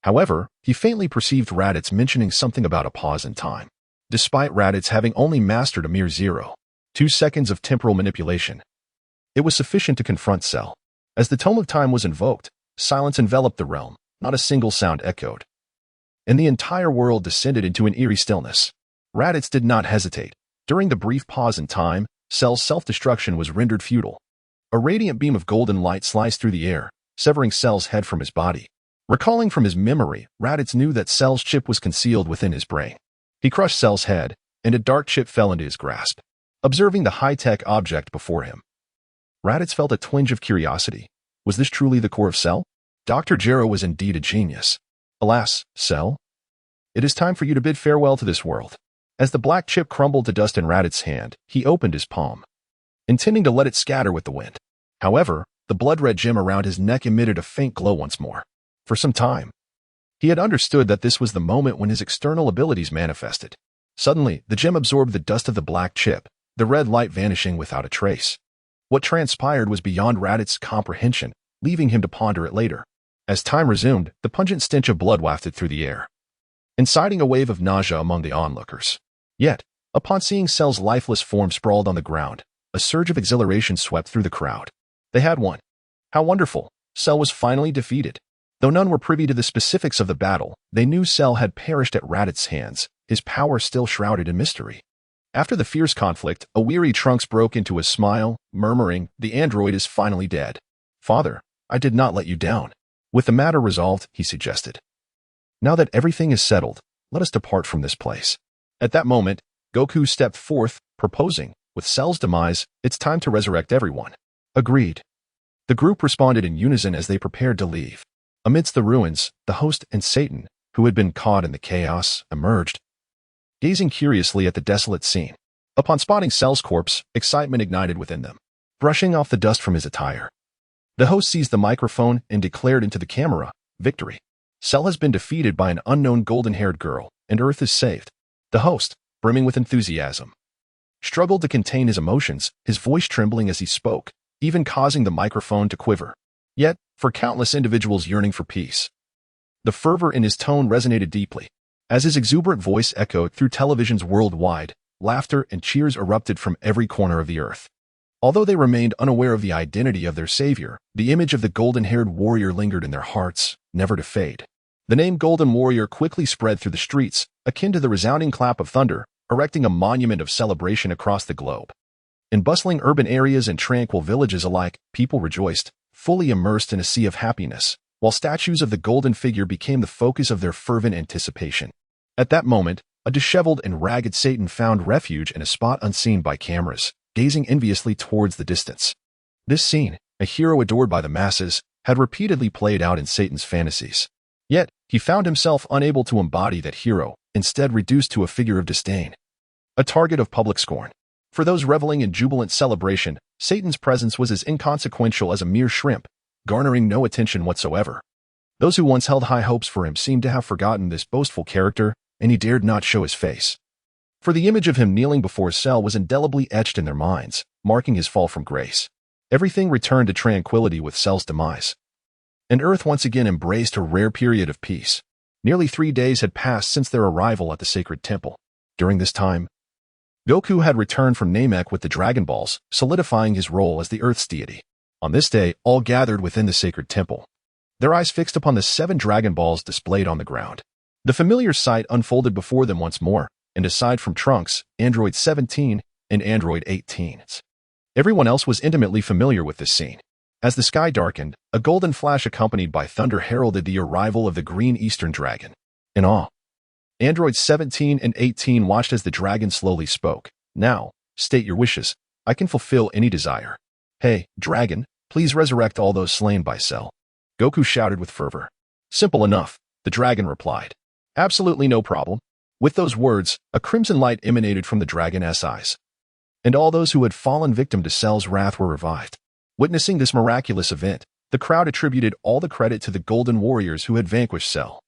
However, he faintly perceived Raditz mentioning something about a pause in time. Despite Raditz having only mastered a mere 0.2 seconds of temporal manipulation, it was sufficient to confront Cell. As the tome of time was invoked, silence enveloped the realm, not a single sound echoed, and the entire world descended into an eerie stillness. Raditz did not hesitate. During the brief pause in time, Cell's self-destruction was rendered futile. A radiant beam of golden light sliced through the air, severing Cell's head from his body. Recalling from his memory, Raditz knew that Cell's chip was concealed within his brain. He crushed Cell's head, and a dark chip fell into his grasp. Observing the high-tech object before him, Raditz felt a twinge of curiosity. Was this truly the core of Cell? Dr. Gero was indeed a genius. Alas, Cell, it is time for you to bid farewell to this world. As the black chip crumbled to dust in Raditz's hand, he opened his palm, intending to let it scatter with the wind. However, the blood-red gem around his neck emitted a faint glow once more. For some time, he had understood that this was the moment when his external abilities manifested. Suddenly, the gem absorbed the dust of the black chip, the red light vanishing without a trace. What transpired was beyond Raditz's comprehension, leaving him to ponder it later. As time resumed, the pungent stench of blood wafted through the air, inciting a wave of nausea among the onlookers. Yet, upon seeing Cell's lifeless form sprawled on the ground, a surge of exhilaration swept through the crowd. They had won. How wonderful! Cell was finally defeated. Though none were privy to the specifics of the battle, they knew Cell had perished at Raditz's hands, his power still shrouded in mystery. After the fierce conflict, a weary Trunks broke into a smile, murmuring, "The android is finally dead. Father, I did not let you down." With the matter resolved, he suggested, "Now that everything is settled, let us depart from this place." At that moment, Goku stepped forth, proposing, with Cell's demise, it's time to resurrect everyone. Agreed. The group responded in unison as they prepared to leave. Amidst the ruins, the host and Satan, who had been caught in the chaos, emerged, gazing curiously at the desolate scene. Upon spotting Cell's corpse, excitement ignited within them. Brushing off the dust from his attire, the host seized the microphone and declared into the camera, "Victory. Cell has been defeated by an unknown golden-haired girl, and Earth is saved." The host, brimming with enthusiasm, struggled to contain his emotions, his voice trembling as he spoke, even causing the microphone to quiver. Yet, for countless individuals yearning for peace, the fervor in his tone resonated deeply. As his exuberant voice echoed through televisions worldwide, laughter and cheers erupted from every corner of the earth. Although they remained unaware of the identity of their savior, the image of the golden-haired warrior lingered in their hearts, never to fade. The name Golden Warrior quickly spread through the streets, akin to the resounding clap of thunder, erecting a monument of celebration across the globe. In bustling urban areas and tranquil villages alike, people rejoiced, fully immersed in a sea of happiness, while statues of the golden figure became the focus of their fervent anticipation. At that moment, a disheveled and ragged Satan found refuge in a spot unseen by cameras, gazing enviously towards the distance. This scene, a hero adored by the masses, had repeatedly played out in Satan's fantasies. Yet, he found himself unable to embody that hero, instead reduced to a figure of disdain, a target of public scorn. For those reveling in jubilant celebration, Satan's presence was as inconsequential as a mere shrimp, garnering no attention whatsoever. Those who once held high hopes for him seemed to have forgotten this boastful character, and he dared not show his face. For the image of him kneeling before Cell was indelibly etched in their minds, marking his fall from grace. Everything returned to tranquility with Cell's demise, and Earth once again embraced a rare period of peace. Nearly 3 days had passed since their arrival at the sacred temple. During this time, Goku had returned from Namek with the Dragon Balls, solidifying his role as the Earth's deity. On this day, all gathered within the sacred temple, their eyes fixed upon the 7 Dragon Balls displayed on the ground. The familiar sight unfolded before them once more, and aside from Trunks, Android 17, and Android 18, everyone else was intimately familiar with this scene. As the sky darkened, a golden flash accompanied by thunder heralded the arrival of the green Eastern Dragon. In awe, Androids 17 and 18 watched as the dragon slowly spoke. "Now, state your wishes. I can fulfill any desire." "Hey, dragon, please resurrect all those slain by Cell," Goku shouted with fervor. "Simple enough," the dragon replied. "Absolutely no problem." With those words, a crimson light emanated from the dragon's eyes, and all those who had fallen victim to Cell's wrath were revived. Witnessing this miraculous event, The crowd attributed all the credit to the Golden Warriors who had vanquished Cell.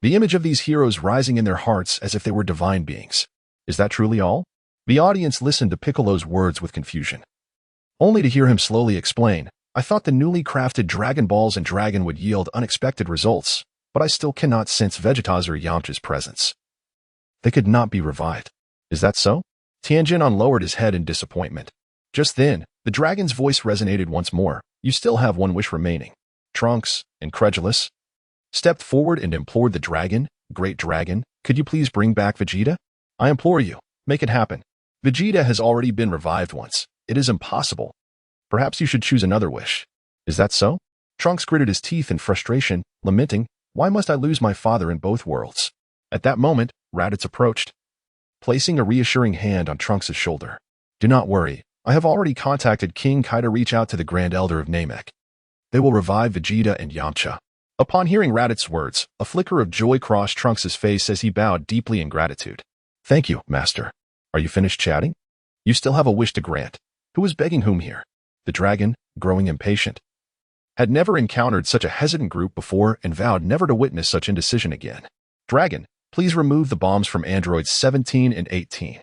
The image of these heroes rising in their hearts as if they were divine beings. Is that truly all? The audience listened to Piccolo's words with confusion, only to hear him slowly explain, I thought the newly crafted Dragon Balls and Dragon would yield unexpected results, but I still cannot sense Vegeta's or Yamcha's presence. They could not be revived. Is that so? Tianjin unlowered his head in disappointment. Just then, the dragon's voice resonated once more. You still have one wish remaining. Trunks, incredulous, stepped forward and implored the dragon, Great Dragon, could you please bring back Vegeta? I implore you, make it happen. Vegeta has already been revived once. It is impossible. Perhaps you should choose another wish. Is that so? Trunks gritted his teeth in frustration, lamenting, why must I lose my father in both worlds? At that moment, Raditz approached, placing a reassuring hand on Trunks' shoulder. Do not worry, I have already contacted King Kai to reach out to the Grand Elder of Namek. They will revive Vegeta and Yamcha. Upon hearing Raditz's words, a flicker of joy crossed Trunks' face as he bowed deeply in gratitude. Thank you, Master. Are you finished chatting? You still have a wish to grant. Who is begging whom here? The dragon, growing impatient, had never encountered such a hesitant group before and vowed never to witness such indecision again. Dragon, please remove the bombs from androids 17 and 18.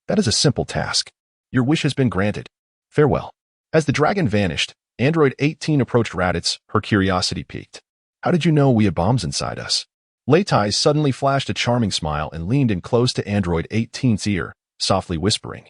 That is a simple task. Your wish has been granted. Farewell. As the dragon vanished, android 18 approached Raditz, her curiosity piqued. How did you know we had bombs inside us? Leitai suddenly flashed a charming smile and leaned in close to android 18's ear, softly whispering.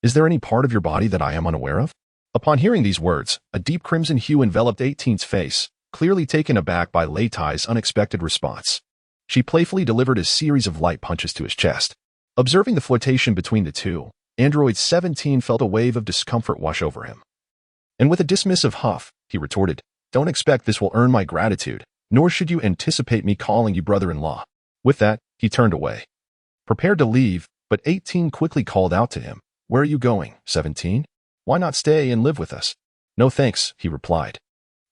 Is there any part of your body that I am unaware of? Upon hearing these words, a deep crimson hue enveloped 18's face, clearly taken aback by Leitai's unexpected response. She playfully delivered a series of light punches to his chest. Observing the flirtation between the two, android 17 felt a wave of discomfort wash over him. And with a dismissive huff, he retorted, Don't expect this will earn my gratitude, nor should you anticipate me calling you brother-in-law. With that, he turned away, prepared to leave, but 18 quickly called out to him. Where are you going, 17? Why not stay and live with us? No thanks, he replied.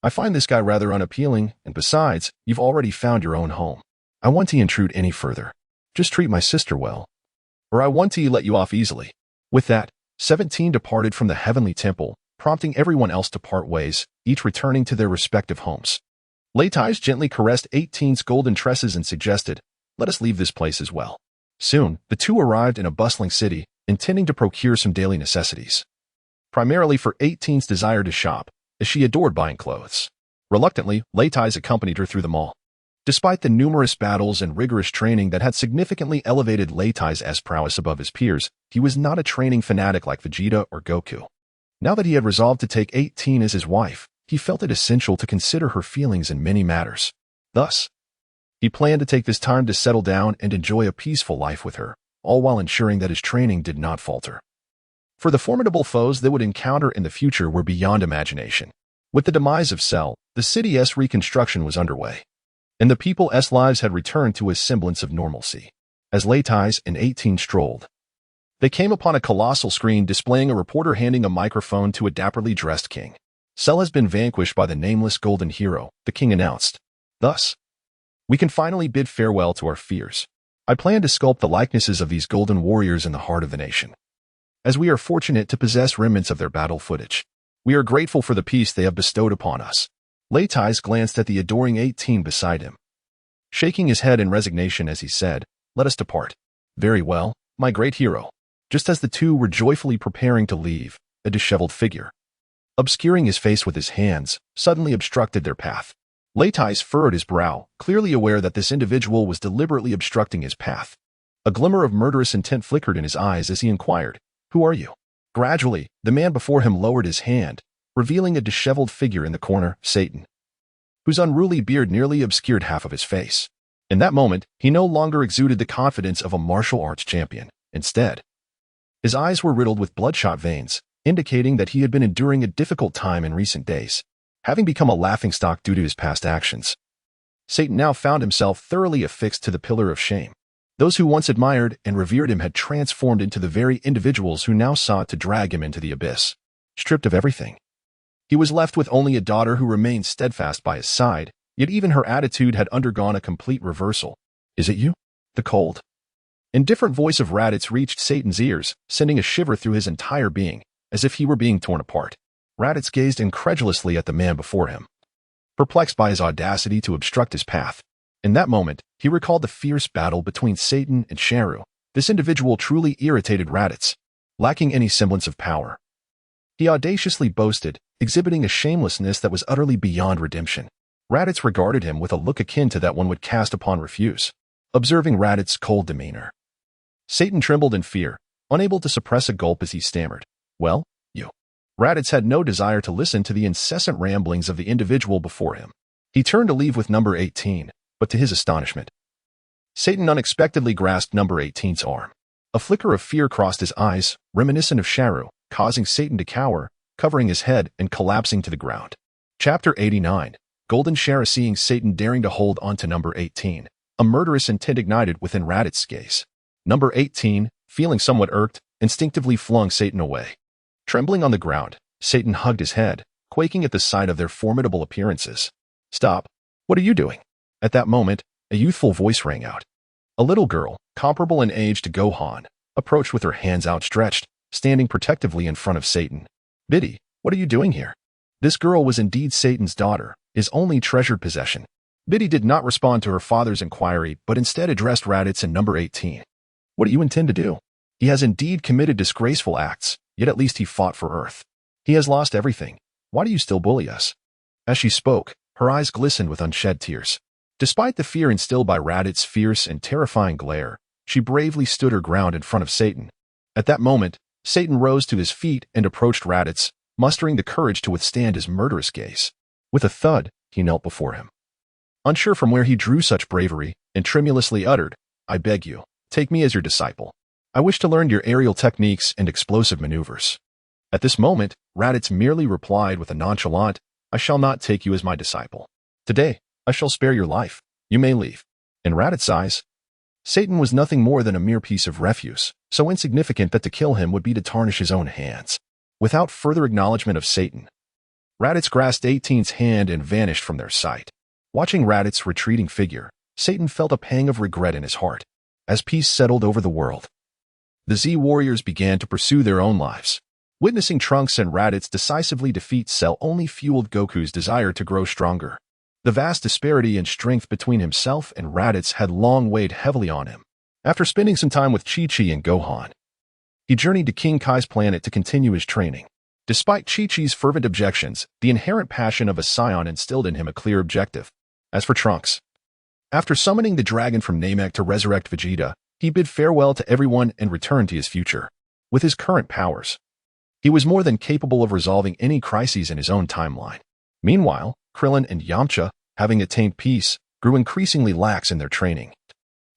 I find this guy rather unappealing, and besides, you've already found your own home. I want to intrude any further. Just treat my sister well, or I want to let you off easily. With that, 17 departed from the heavenly temple, prompting everyone else to part ways, each returning to their respective homes. Leitai gently caressed 18's golden tresses and suggested, let us leave this place as well. Soon, the two arrived in a bustling city, intending to procure some daily necessities. Primarily for 18's desire to shop, as she adored buying clothes. Reluctantly, Leitai accompanied her through the mall. Despite the numerous battles and rigorous training that had significantly elevated Leitai's prowess above his peers, he was not a training fanatic like Vegeta or Goku. Now that he had resolved to take 18 as his wife, he felt it essential to consider her feelings in many matters. Thus, he planned to take this time to settle down and enjoy a peaceful life with her, all while ensuring that his training did not falter. For the formidable foes they would encounter in the future were beyond imagination. With the demise of Cell, the city's reconstruction was underway, and the people's lives had returned to a semblance of normalcy. As Leitai and 18 strolled, they came upon a colossal screen displaying a reporter handing a microphone to a dapperly dressed king. Cell has been vanquished by the nameless golden hero, the king announced. Thus, we can finally bid farewell to our fears. I plan to sculpt the likenesses of these golden warriors in the heart of the nation, as we are fortunate to possess remnants of their battle footage. We are grateful for the peace they have bestowed upon us. Leitai glanced at the adoring 18 beside him, shaking his head in resignation as he said, let us depart. Very well, my great hero. Just as the two were joyfully preparing to leave, a disheveled figure, obscuring his face with his hands, suddenly obstructed their path. Leitai furrowed his brow, clearly aware that this individual was deliberately obstructing his path. A glimmer of murderous intent flickered in his eyes as he inquired, Who are you? Gradually, the man before him lowered his hand, revealing a disheveled figure in the corner, Satan, whose unruly beard nearly obscured half of his face. In that moment, he no longer exuded the confidence of a martial arts champion. Instead, his eyes were riddled with bloodshot veins, indicating that he had been enduring a difficult time in recent days, having become a laughingstock due to his past actions. Satan now found himself thoroughly affixed to the pillar of shame. Those who once admired and revered him had transformed into the very individuals who now sought to drag him into the abyss. Stripped of everything, he was left with only a daughter who remained steadfast by his side, yet even her attitude had undergone a complete reversal. Is it you? The cold, indifferent voice of Raditz reached Satan's ears, sending a shiver through his entire being, as if he were being torn apart. Raditz gazed incredulously at the man before him, perplexed by his audacity to obstruct his path. In that moment, he recalled the fierce battle between Satan and Sharu. This individual truly irritated Raditz, lacking any semblance of power. He audaciously boasted, exhibiting a shamelessness that was utterly beyond redemption. Raditz regarded him with a look akin to that one would cast upon refuse. Observing Raditz's cold demeanor, Satan trembled in fear, unable to suppress a gulp as he stammered, "Well, you." Raditz had no desire to listen to the incessant ramblings of the individual before him. He turned to leave with number 18, but to his astonishment, Satan unexpectedly grasped number 18's arm. A flicker of fear crossed his eyes, reminiscent of Sharu, causing Satan to cower, covering his head and collapsing to the ground. Chapter 89. Golden Shara. Seeing Satan daring to hold on to number 18, a murderous intent ignited within Raditz's gaze. Number 18, feeling somewhat irked, instinctively flung Satan away. Trembling on the ground, Satan hugged his head, quaking at the sight of their formidable appearances. "Stop. What are you doing?" At that moment, a youthful voice rang out. A little girl, comparable in age to Gohan, approached with her hands outstretched, standing protectively in front of Satan. "Biddy, what are you doing here?" This girl was indeed Satan's daughter, his only treasured possession. Biddy did not respond to her father's inquiry, but instead addressed Raditz and number 18. "What do you intend to do? He has indeed committed disgraceful acts, yet at least he fought for Earth. He has lost everything. Why do you still bully us?" As she spoke, her eyes glistened with unshed tears. Despite the fear instilled by Raditz's fierce and terrifying glare, she bravely stood her ground in front of Satan. At that moment, Satan rose to his feet and approached Raditz, mustering the courage to withstand his murderous gaze. With a thud, he knelt before him. Unsure from where he drew such bravery, and tremulously uttered, "I beg you, take me as your disciple. I wish to learn your aerial techniques and explosive maneuvers." At this moment, Raditz merely replied with a nonchalant, "I shall not take you as my disciple. Today, I shall spare your life. You may leave." In Raditz's eyes, Satan was nothing more than a mere piece of refuse, so insignificant that to kill him would be to tarnish his own hands. Without further acknowledgement of Satan, Raditz grasped 18's hand and vanished from their sight. Watching Raditz's retreating figure, Satan felt a pang of regret in his heart. As peace settled over the world, the Z warriors began to pursue their own lives. Witnessing Trunks and Raditz decisively defeat Cell only fueled Goku's desire to grow stronger. The vast disparity in strength between himself and Raditz had long weighed heavily on him. After spending some time with Chi-Chi and Gohan, he journeyed to King Kai's planet to continue his training. Despite Chi-Chi's fervent objections, the inherent passion of a Saiyan instilled in him a clear objective. As for Trunks, after summoning the dragon from Namek to resurrect Vegeta, he bid farewell to everyone and returned to his future. With his current powers, he was more than capable of resolving any crises in his own timeline. Meanwhile, Krillin and Yamcha, having attained peace, grew increasingly lax in their training,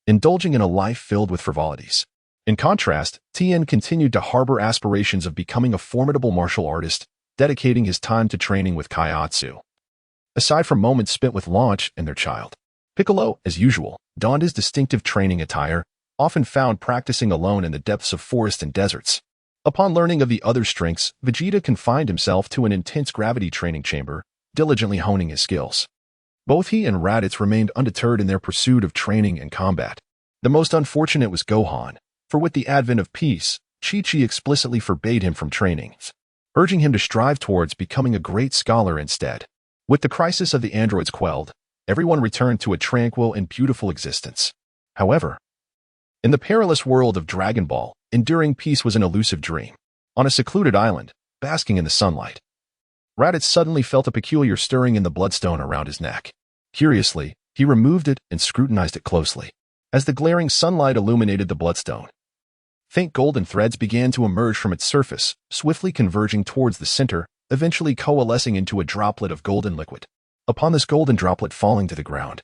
indulging in a life filled with frivolities. In contrast, Tien continued to harbor aspirations of becoming a formidable martial artist, dedicating his time to training with Kaiatsu. Aside from moments spent with Launch and their child, Piccolo, as usual, donned his distinctive training attire, often found practicing alone in the depths of forests and deserts. Upon learning of the other's strengths, Vegeta confined himself to an intense gravity training chamber, diligently honing his skills. Both he and Raditz remained undeterred in their pursuit of training and combat. The most unfortunate was Gohan, for with the advent of peace, Chi-Chi explicitly forbade him from training, urging him to strive towards becoming a great scholar instead. With the crisis of the androids quelled, everyone returned to a tranquil and beautiful existence. However, in the perilous world of Dragon Ball, enduring peace was an elusive dream. On a secluded island, basking in the sunlight, Raditz suddenly felt a peculiar stirring in the bloodstone around his neck. Curiously, he removed it and scrutinized it closely. As the glaring sunlight illuminated the bloodstone, faint golden threads began to emerge from its surface, swiftly converging towards the center, eventually coalescing into a droplet of golden liquid. Upon this golden droplet falling to the ground,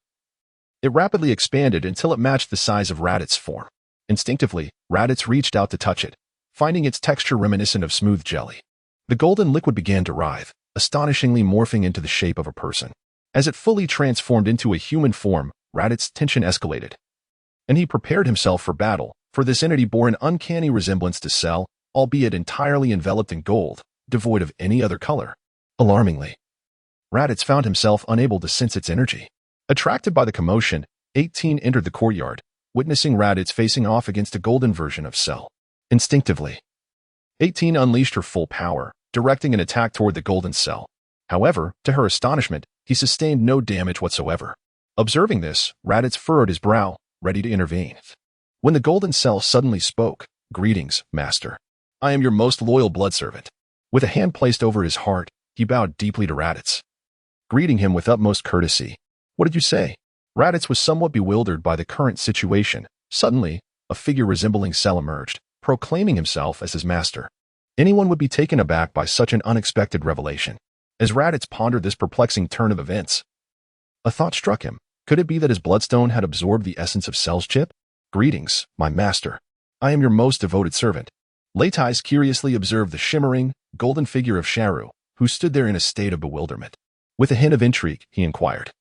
it rapidly expanded until it matched the size of Raditz's form. Instinctively, Raditz reached out to touch it, finding its texture reminiscent of smooth jelly. The golden liquid began to writhe, astonishingly morphing into the shape of a person. As it fully transformed into a human form, Raditz's tension escalated, and he prepared himself for battle, for this entity bore an uncanny resemblance to Cell, albeit entirely enveloped in gold, devoid of any other color. Alarmingly, Raditz found himself unable to sense its energy. Attracted by the commotion, 18 entered the courtyard, witnessing Raditz facing off against a golden version of Cell. Instinctively, 18 unleashed her full power, directing an attack toward the golden cell. However, to her astonishment, he sustained no damage whatsoever. Observing this, Raditz furrowed his brow, ready to intervene. When the golden cell suddenly spoke, "Greetings, Master. I am your most loyal blood servant." With a hand placed over his heart, he bowed deeply to Raditz, greeting him with utmost courtesy. "What did you say?" Raditz was somewhat bewildered by the current situation. Suddenly, a figure resembling Cell emerged, proclaiming himself as his master. Anyone would be taken aback by such an unexpected revelation. As Raditz pondered this perplexing turn of events, a thought struck him. Could it be that his bloodstone had absorbed the essence of Cell's chip? "Greetings, my master. I am your most devoted servant." Raditz curiously observed the shimmering, golden figure of Sharu, who stood there in a state of bewilderment. With a hint of intrigue, he inquired,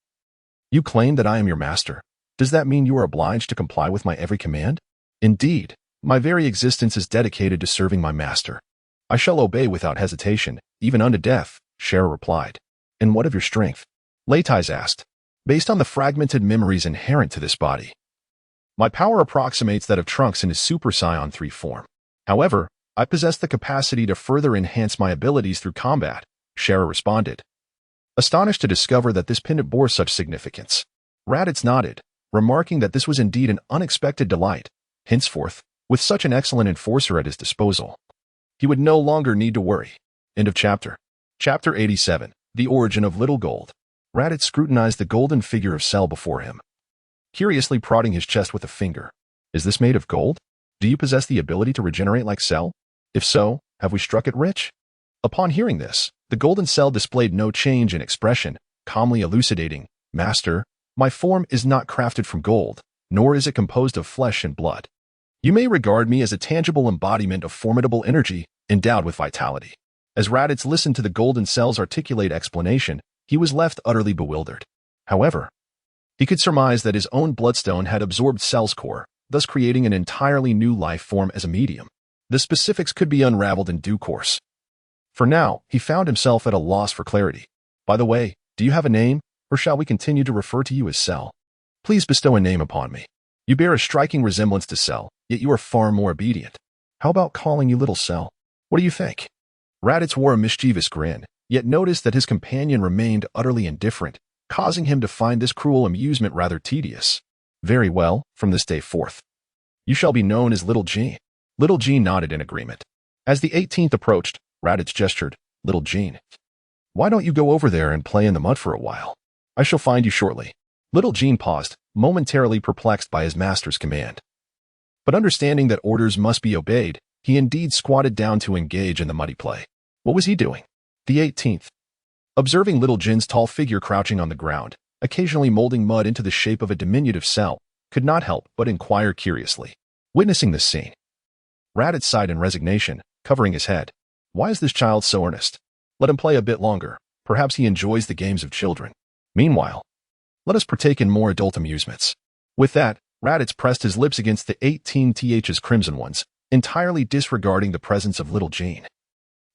"You claim that I am your master. Does that mean you are obliged to comply with my every command?" "Indeed, my very existence is dedicated to serving my master. I shall obey without hesitation, even unto death," Sharu replied. "And what of your strength?" Raditz asked. "Based on the fragmented memories inherent to this body, my power approximates that of Trunks in his Super Saiyan 3 form. However, I possess the capacity to further enhance my abilities through combat," Sharu responded. Astonished to discover that this pendant bore such significance, Raditz nodded, remarking that this was indeed an unexpected delight. Henceforth, with such an excellent enforcer at his disposal, he would no longer need to worry. End of chapter. Chapter 87. The Origin of Little Gold. Raditz scrutinized the golden figure of Cell before him, curiously prodding his chest with a finger. "Is this made of gold? Do you possess the ability to regenerate like Cell? If so, have we struck it rich?" Upon hearing this, the golden Cell displayed no change in expression, calmly elucidating, "Master, my form is not crafted from gold, nor is it composed of flesh and blood. You may regard me as a tangible embodiment of formidable energy, endowed with vitality." As Raditz listened to the golden Cell's articulate explanation, he was left utterly bewildered. However, he could surmise that his own bloodstone had absorbed Cell's core, thus creating an entirely new life form as a medium. The specifics could be unraveled in due course. For now, he found himself at a loss for clarity. "By the way, do you have a name, or shall we continue to refer to you as Cell? Please bestow a name upon me. You bear a striking resemblance to Cell, yet you are far more obedient. How about calling you Little Cell? What do you think?" Raditz wore a mischievous grin, yet noticed that his companion remained utterly indifferent, causing him to find this cruel amusement rather tedious. "Very well, from this day forth, you shall be known as Little Jean." Little Jean nodded in agreement. As the 18th approached, Raditz gestured, "Little Jean, why don't you go over there and play in the mud for a while? I shall find you shortly." Little Jean paused, momentarily perplexed by his master's command. But understanding that orders must be obeyed, he indeed squatted down to engage in the muddy play. What was he doing? The 18th, observing Little Jin's tall figure crouching on the ground, occasionally molding mud into the shape of a diminutive cell, could not help but inquire curiously. Witnessing this scene, Raditz sighed in resignation, covering his head. "Why is this child so earnest? Let him play a bit longer. Perhaps he enjoys the games of children. Meanwhile, let us partake in more adult amusements." With that, Raditz pressed his lips against the 18th's crimson ones, entirely disregarding the presence of Little Jean,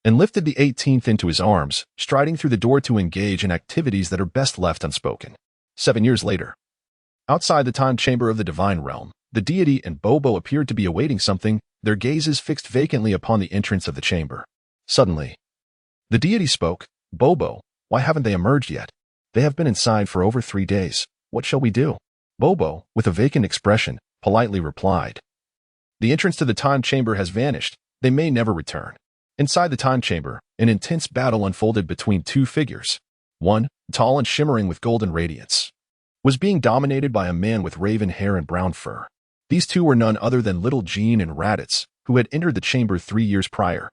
and lifted the 18th into his arms, striding through the door to engage in activities that are best left unspoken. 7 years later, outside the time chamber of the divine realm, the deity and Bobo appeared to be awaiting something, their gazes fixed vacantly upon the entrance of the chamber. Suddenly, the deity spoke. "Bobo, why haven't they emerged yet? They have been inside for over 3 days. What shall we do?" Bobo, with a vacant expression, politely replied, "The entrance to the time chamber has vanished. They may never return." Inside the time chamber, an intense battle unfolded between two figures. One, tall and shimmering with golden radiance, was being dominated by a man with raven hair and brown fur. These two were none other than Little Jean and Raditz, who had entered the chamber 3 years prior.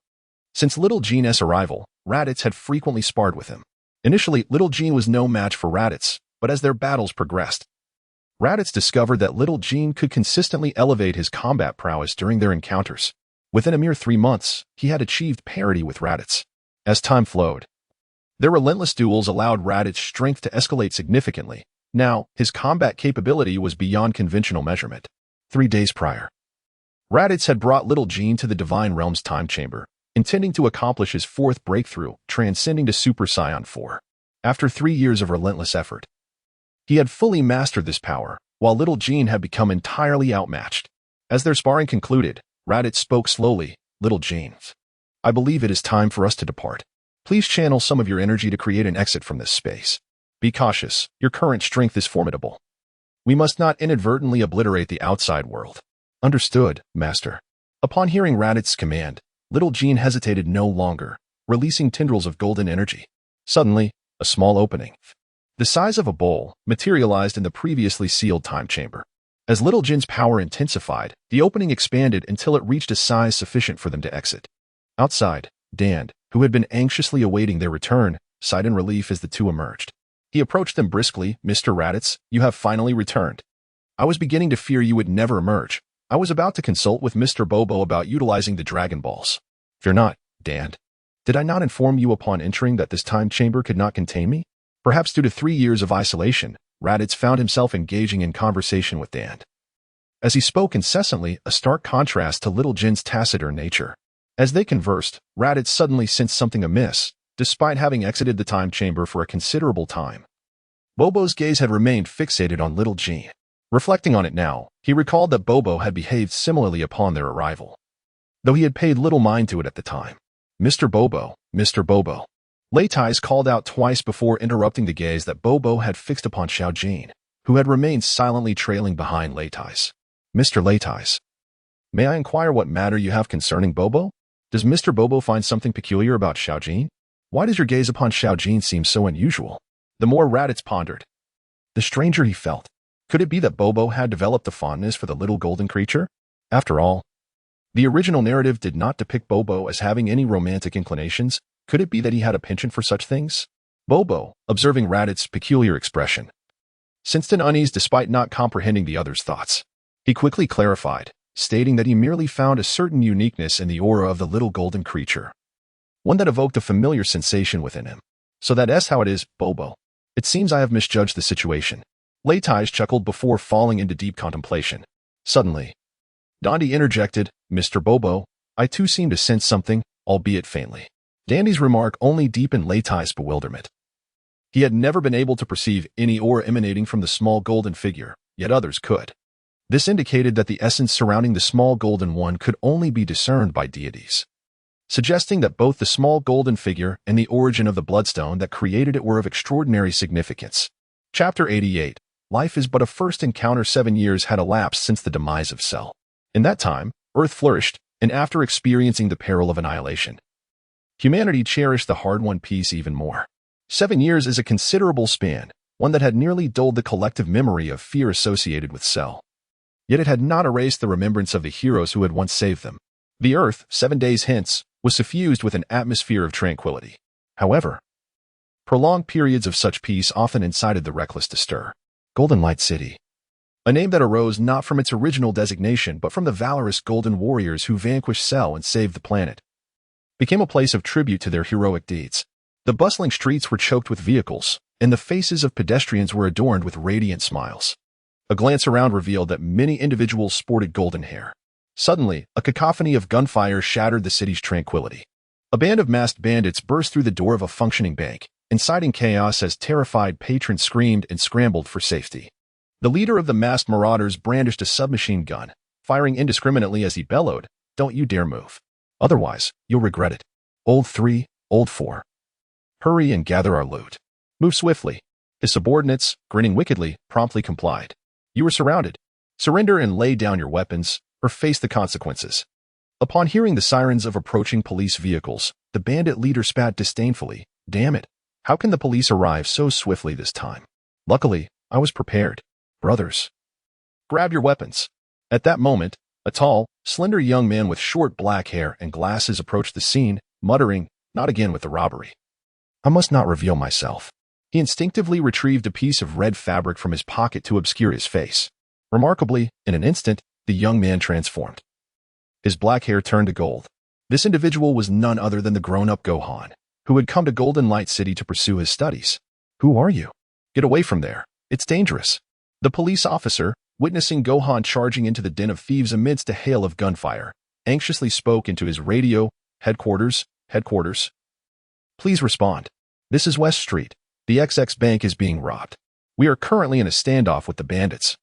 Since Little Jean's arrival, Raditz had frequently sparred with him. Initially, Little Jean was no match for Raditz, but as their battles progressed, Raditz discovered that Little Jean could consistently elevate his combat prowess during their encounters. Within a mere 3 months, he had achieved parity with Raditz. As time flowed, their relentless duels allowed Raditz's strength to escalate significantly. Now, his combat capability was beyond conventional measurement. 3 days prior, Raditz had brought Little Jean to the Divine Realm's time chamber, intending to accomplish his 4th breakthrough, transcending to Super Saiyan 4. After 3 years of relentless effort, he had fully mastered this power, while Little Jean had become entirely outmatched. As their sparring concluded, Raditz spoke slowly. "Little Jean, I believe it is time for us to depart. Please channel some of your energy to create an exit from this space. Be cautious, your current strength is formidable. We must not inadvertently obliterate the outside world. Understood, Master. Upon hearing Raditz's command, little Jean hesitated no longer, releasing tendrils of golden energy. Suddenly, a small opening, the size of a bowl, materialized in the previously sealed time chamber. As little Jin's power intensified, the opening expanded until it reached a size sufficient for them to exit. Outside, Dan, who had been anxiously awaiting their return, sighed in relief as the two emerged. He approached them briskly. Mr. Raditz, you have finally returned. I was beginning to fear you would never emerge. I was about to consult with Mr. Bobo about utilizing the Dragon Balls. Fear not, Dan. Did I not inform you upon entering that this time chamber could not contain me? Perhaps due to 3 years of isolation, Raditz found himself engaging in conversation with Dan. As he spoke incessantly, a stark contrast to little Jin's taciturn nature. As they conversed, Raditz suddenly sensed something amiss, despite having exited the time chamber for a considerable time. Bobo's gaze had remained fixated on little Jin. Reflecting on it now, he recalled that Bobo had behaved similarly upon their arrival, though he had paid little mind to it at the time. Mr. Bobo, Mr. Bobo. Leitais called out twice before interrupting the gaze that Bobo had fixed upon Xiao Jin, who had remained silently trailing behind Leitais. Mr. Leitais. May I inquire what matter you have concerning Bobo? Does Mr. Bobo find something peculiar about Xiao Jin? Why does your gaze upon Xiao Jin seem so unusual? The more Raditz pondered, the stranger he felt. Could it be that Bobo had developed a fondness for the little golden creature? After all, the original narrative did not depict Bobo as having any romantic inclinations. Could it be that he had a penchant for such things? Bobo, observing Raditz's peculiar expression, sensed an unease despite not comprehending the other's thoughts. He quickly clarified, stating that he merely found a certain uniqueness in the aura of the little golden creature, one that evoked a familiar sensation within him. So that's how it is, Bobo. It seems I have misjudged the situation. Leitais chuckled before falling into deep contemplation. Suddenly, Dandy interjected, Mr. Bobo, I too seem to sense something, albeit faintly. Dandy's remark only deepened Leitais' bewilderment. He had never been able to perceive any aura emanating from the small golden figure, yet others could. This indicated that the essence surrounding the small golden one could only be discerned by deities, suggesting that both the small golden figure and the origin of the bloodstone that created it were of extraordinary significance. Chapter 88. Life is but a first encounter. 7 years had elapsed since the demise of Cell. In that time, Earth flourished, and after experiencing the peril of annihilation, humanity cherished the hard-won peace even more. 7 years is a considerable span, one that had nearly dulled the collective memory of fear associated with Cell. Yet it had not erased the remembrance of the heroes who had once saved them. The Earth, 7 days hence, was suffused with an atmosphere of tranquility. However, prolonged periods of such peace often incited the reckless to stir. Golden Light City, a name that arose not from its original designation but from the valorous golden warriors who vanquished Cell and saved the planet, became a place of tribute to their heroic deeds. The bustling streets were choked with vehicles, and the faces of pedestrians were adorned with radiant smiles. A glance around revealed that many individuals sported golden hair. Suddenly, a cacophony of gunfire shattered the city's tranquility. A band of masked bandits burst through the door of a functioning bank, inciting chaos as terrified patrons screamed and scrambled for safety. The leader of the masked marauders brandished a submachine gun, firing indiscriminately as he bellowed, "Don't you dare move. Otherwise, you'll regret it. Old 3, Old 4. Hurry and gather our loot. Move swiftly." His subordinates, grinning wickedly, promptly complied. You were surrounded. Surrender and lay down your weapons, or face the consequences. Upon hearing the sirens of approaching police vehicles, the bandit leader spat disdainfully, "Damn it. How can the police arrive so swiftly this time? Luckily, I was prepared. Brothers, grab your weapons." At that moment, a tall, slender young man with short black hair and glasses approached the scene, muttering, "Not again with the robbery. I must not reveal myself." He instinctively retrieved a piece of red fabric from his pocket to obscure his face. Remarkably, in an instant, the young man transformed. His black hair turned to gold. This individual was none other than the grown-up Gohan, who had come to Golden Light City to pursue his studies. "Who are you? Get away from there. It's dangerous." The police officer, witnessing Gohan charging into the den of thieves amidst a hail of gunfire, anxiously spoke into his radio, Headquarters. Please respond. This is West Street. The XX Bank is being robbed. We are currently in a standoff with the bandits.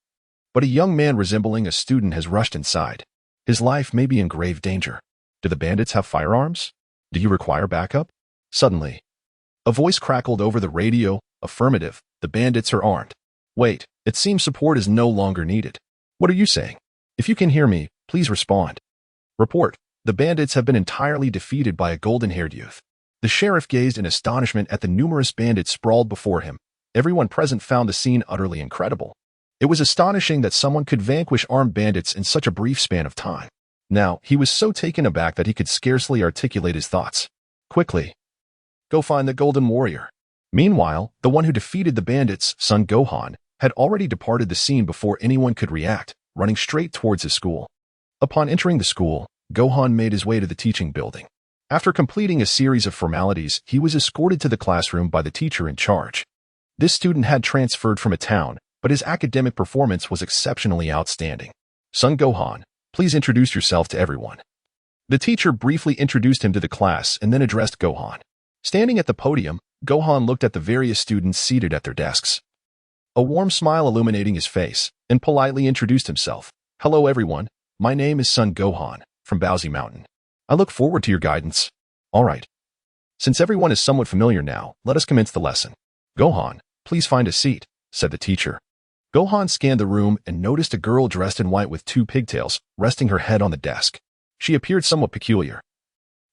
But a young man resembling a student has rushed inside. His life may be in grave danger. Do the bandits have firearms? Do you require backup? Suddenly, a voice crackled over the radio. Affirmative. The bandits are armed. Wait, it seems support is no longer needed. What are you saying? If you can hear me, please respond. Report. The bandits have been entirely defeated by a golden-haired youth. The sheriff gazed in astonishment at the numerous bandits sprawled before him. Everyone present found the scene utterly incredible. It was astonishing that someone could vanquish armed bandits in such a brief span of time. Now, he was so taken aback that he could scarcely articulate his thoughts. Quickly, go find the Golden Warrior. Meanwhile, the one who defeated the bandits, Son Gohan, had already departed the scene before anyone could react, running straight towards his school. Upon entering the school, Gohan made his way to the teaching building. After completing a series of formalities, he was escorted to the classroom by the teacher in charge. This student had transferred from a town, but his academic performance was exceptionally outstanding. Son Gohan, please introduce yourself to everyone. The teacher briefly introduced him to the class and then addressed Gohan. Standing at the podium, Gohan looked at the various students seated at their desks. A warm smile illuminating his face, and politely introduced himself. Hello everyone, my name is Son Gohan, from Bowsy Mountain. I look forward to your guidance. All right. Since everyone is somewhat familiar now, let us commence the lesson. Gohan, please find a seat, said the teacher. Gohan scanned the room and noticed a girl dressed in white with two pigtails, resting her head on the desk. She appeared somewhat peculiar.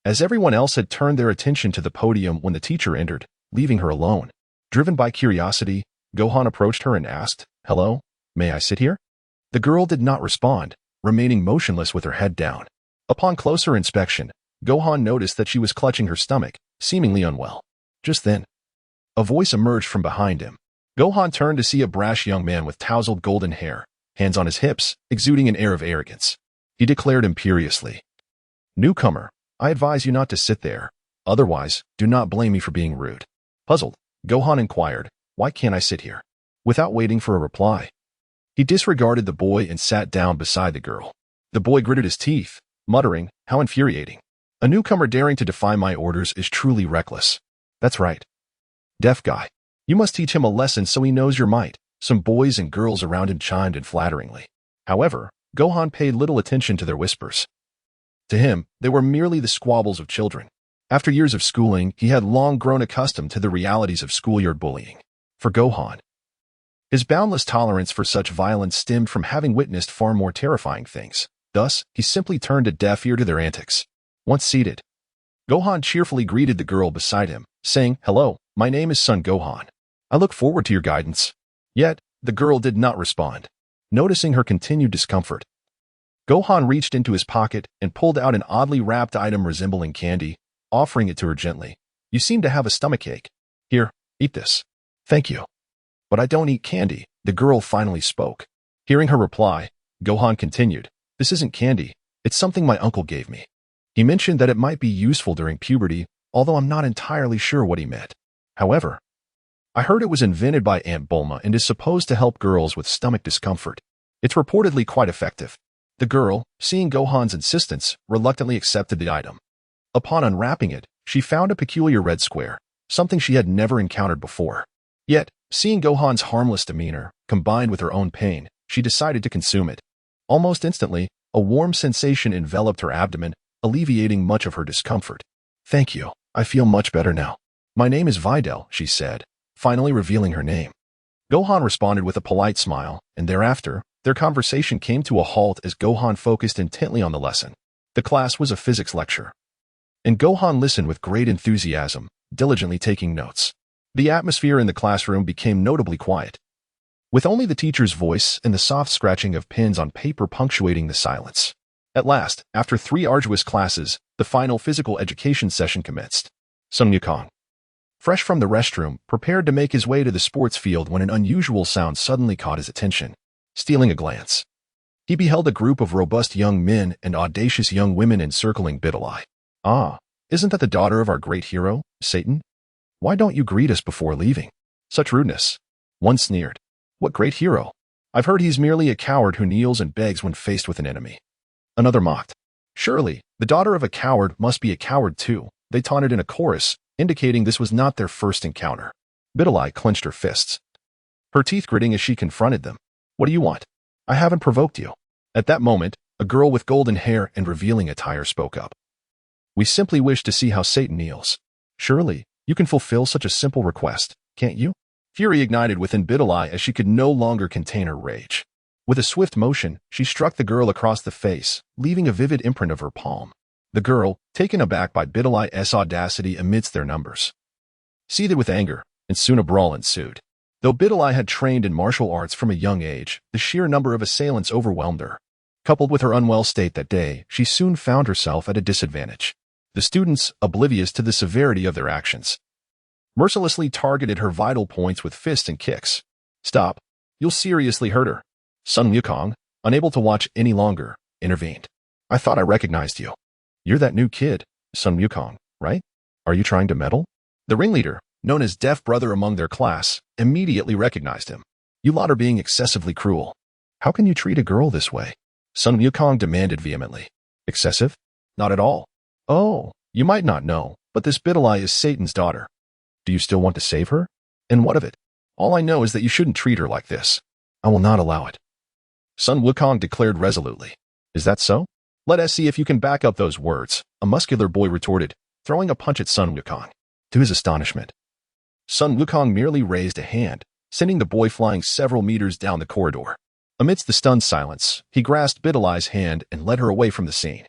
As everyone else had turned their attention to the podium when the teacher entered, leaving her alone. Driven by curiosity, Gohan approached her and asked, Hello, may I sit here? The girl did not respond, remaining motionless with her head down. Upon closer inspection, Gohan noticed that she was clutching her stomach, seemingly unwell. Just then, a voice emerged from behind him. Gohan turned to see a brash young man with tousled golden hair, hands on his hips, exuding an air of arrogance. He declared imperiously, Newcomer, I advise you not to sit there. Otherwise, do not blame me for being rude. Puzzled, Gohan inquired, Why can't I sit here? Without waiting for a reply, he disregarded the boy and sat down beside the girl. The boy gritted his teeth, muttering, How infuriating. A newcomer daring to defy my orders is truly reckless. That's right. Deaf guy. You must teach him a lesson so he knows your might. Some boys and girls around him chimed in flatteringly. However, Gohan paid little attention to their whispers. To him, they were merely the squabbles of children. After years of schooling, he had long grown accustomed to the realities of schoolyard bullying. For Gohan, his boundless tolerance for such violence stemmed from having witnessed far more terrifying things. Thus, he simply turned a deaf ear to their antics. Once seated, Gohan cheerfully greeted the girl beside him, saying, Hello, my name is Son Gohan. I look forward to your guidance. Yet, the girl did not respond. Noticing her continued discomfort, Gohan reached into his pocket and pulled out an oddly wrapped item resembling candy, offering it to her gently. You seem to have a stomachache. Here, eat this. Thank you. But I don't eat candy, the girl finally spoke. Hearing her reply, Gohan continued, This isn't candy, it's something my uncle gave me. He mentioned that it might be useful during puberty, although I'm not entirely sure what he meant. However, I heard it was invented by Aunt Bulma and is supposed to help girls with stomach discomfort. It's reportedly quite effective. The girl, seeing Gohan's insistence, reluctantly accepted the item. Upon unwrapping it, she found a peculiar red square, something she had never encountered before. Yet, seeing Gohan's harmless demeanor, combined with her own pain, she decided to consume it. Almost instantly, a warm sensation enveloped her abdomen, alleviating much of her discomfort. Thank you, I feel much better now. My name is Videl, she said, finally revealing her name. Gohan responded with a polite smile, and thereafter, their conversation came to a halt as Gohan focused intently on the lesson. The class was a physics lecture, and Gohan listened with great enthusiasm, diligently taking notes. The atmosphere in the classroom became notably quiet, with only the teacher's voice and the soft scratching of pens on paper punctuating the silence. At last, after 3 arduous classes, the final physical education session commenced. Sun Wukong, fresh from the restroom, prepared to make his way to the sports field when an unusual sound suddenly caught his attention. Stealing a glance, he beheld a group of robust young men and audacious young women encircling Bidalai. Ah, isn't that the daughter of our great hero, Satan? Why don't you greet us before leaving? Such rudeness. One sneered. What great hero? I've heard he's merely a coward who kneels and begs when faced with an enemy. Another mocked. Surely, the daughter of a coward must be a coward too, they taunted in a chorus, indicating this was not their first encounter. Bidalai clenched her fists, her teeth gritting as she confronted them. What do you want? I haven't provoked you. At that moment, a girl with golden hair and revealing attire spoke up. We simply wish to see how Satan kneels. Surely, you can fulfill such a simple request, can't you? Fury ignited within Bidilai as she could no longer contain her rage. With a swift motion, she struck the girl across the face, leaving a vivid imprint of her palm. The girl, taken aback by Bidilai's audacity amidst their numbers, seethed with anger, and soon a brawl ensued. Though Bidilai had trained in martial arts from a young age, the sheer number of assailants overwhelmed her. Coupled with her unwell state that day, she soon found herself at a disadvantage. The students, oblivious to the severity of their actions, mercilessly targeted her vital points with fists and kicks. "Stop. You'll seriously hurt her." Sun Wukong, unable to watch any longer, intervened. "I thought I recognized you. You're that new kid, Sun Wukong, right? Are you trying to meddle?" The ringleader, known as Deaf Brother among their class, immediately recognized him. "You lot are being excessively cruel. How can you treat a girl this way?" Sun Wukong demanded vehemently. "Excessive? Not at all. Oh, you might not know, but this Bidilai is Satan's daughter. Do you still want to save her? And what of it? All I know is that you shouldn't treat her like this. I will not allow it." Sun Wukong declared resolutely. "Is that so? Let us see if you can back up those words," a muscular boy retorted, throwing a punch at Sun Wukong. To his astonishment, Sun Wukong merely raised a hand, sending the boy flying several meters down the corridor. Amidst the stunned silence, he grasped Bidilai's hand and led her away from the scene.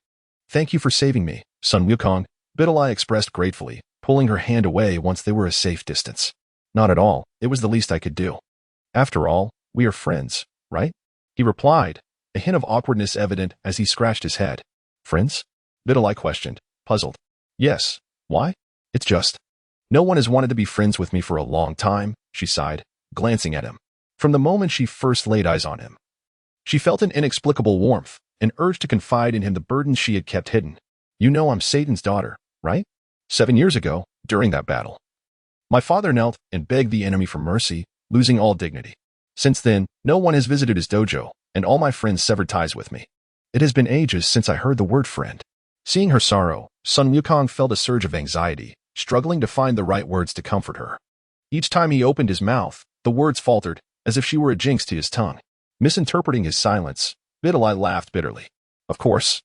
"Thank you for saving me, Sun Wukong," Bidilai expressed gratefully, pulling her hand away once they were a safe distance. "Not at all, it was the least I could do. After all, we are friends, right?" he replied, a hint of awkwardness evident as he scratched his head. "Friends?" Bidilai questioned, puzzled. "Yes. Why? It's just. No one has wanted to be friends with me for a long time," she sighed, glancing at him. From the moment she first laid eyes on him, she felt an inexplicable warmth, an urge to confide in him the burdens she had kept hidden. "You know I'm Satan's daughter, right? 7 years ago, during that battle, my father knelt and begged the enemy for mercy, losing all dignity. Since then, no one has visited his dojo, and all my friends severed ties with me. It has been ages since I heard the word friend." Seeing her sorrow, Sun Wukong felt a surge of anxiety, struggling to find the right words to comfort her. Each time he opened his mouth, the words faltered, as if she were a jinx to his tongue. Misinterpreting his silence, Bidilai laughed bitterly. Of course.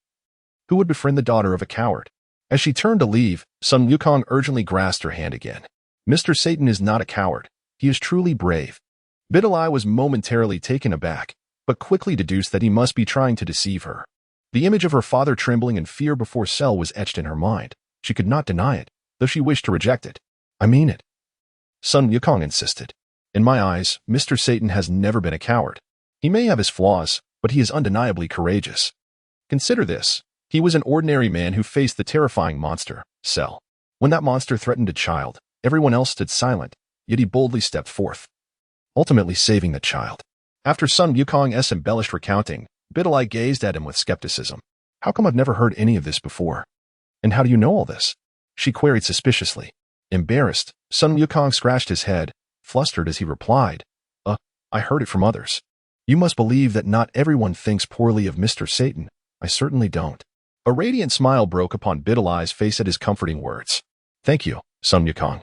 Who would befriend the daughter of a coward? As she turned to leave, Sun Wukong urgently grasped her hand again. "Mr. Satan is not a coward. He is truly brave." Bidilai was momentarily taken aback, but quickly deduced that he must be trying to deceive her. The image of her father trembling in fear before Cell was etched in her mind. She could not deny it, though she wished to reject it. "I mean it," Sun Wukong insisted. "In my eyes, Mr. Satan has never been a coward. He may have his flaws, but he is undeniably courageous. Consider this. He was an ordinary man who faced the terrifying monster, Cell. When that monster threatened a child, everyone else stood silent, yet he boldly stepped forth, ultimately saving the child." After Sun Wukong's embellished recounting, Bidilai gazed at him with skepticism. "How come I've never heard any of this before? And how do you know all this?" she queried suspiciously. Embarrassed, Sun Wukong scratched his head, flustered as he replied, I heard it from others. You must believe that not everyone thinks poorly of Mr. Satan. I certainly don't." A radiant smile broke upon Bidilai's face at his comforting words. "Thank you, Sun Wukong.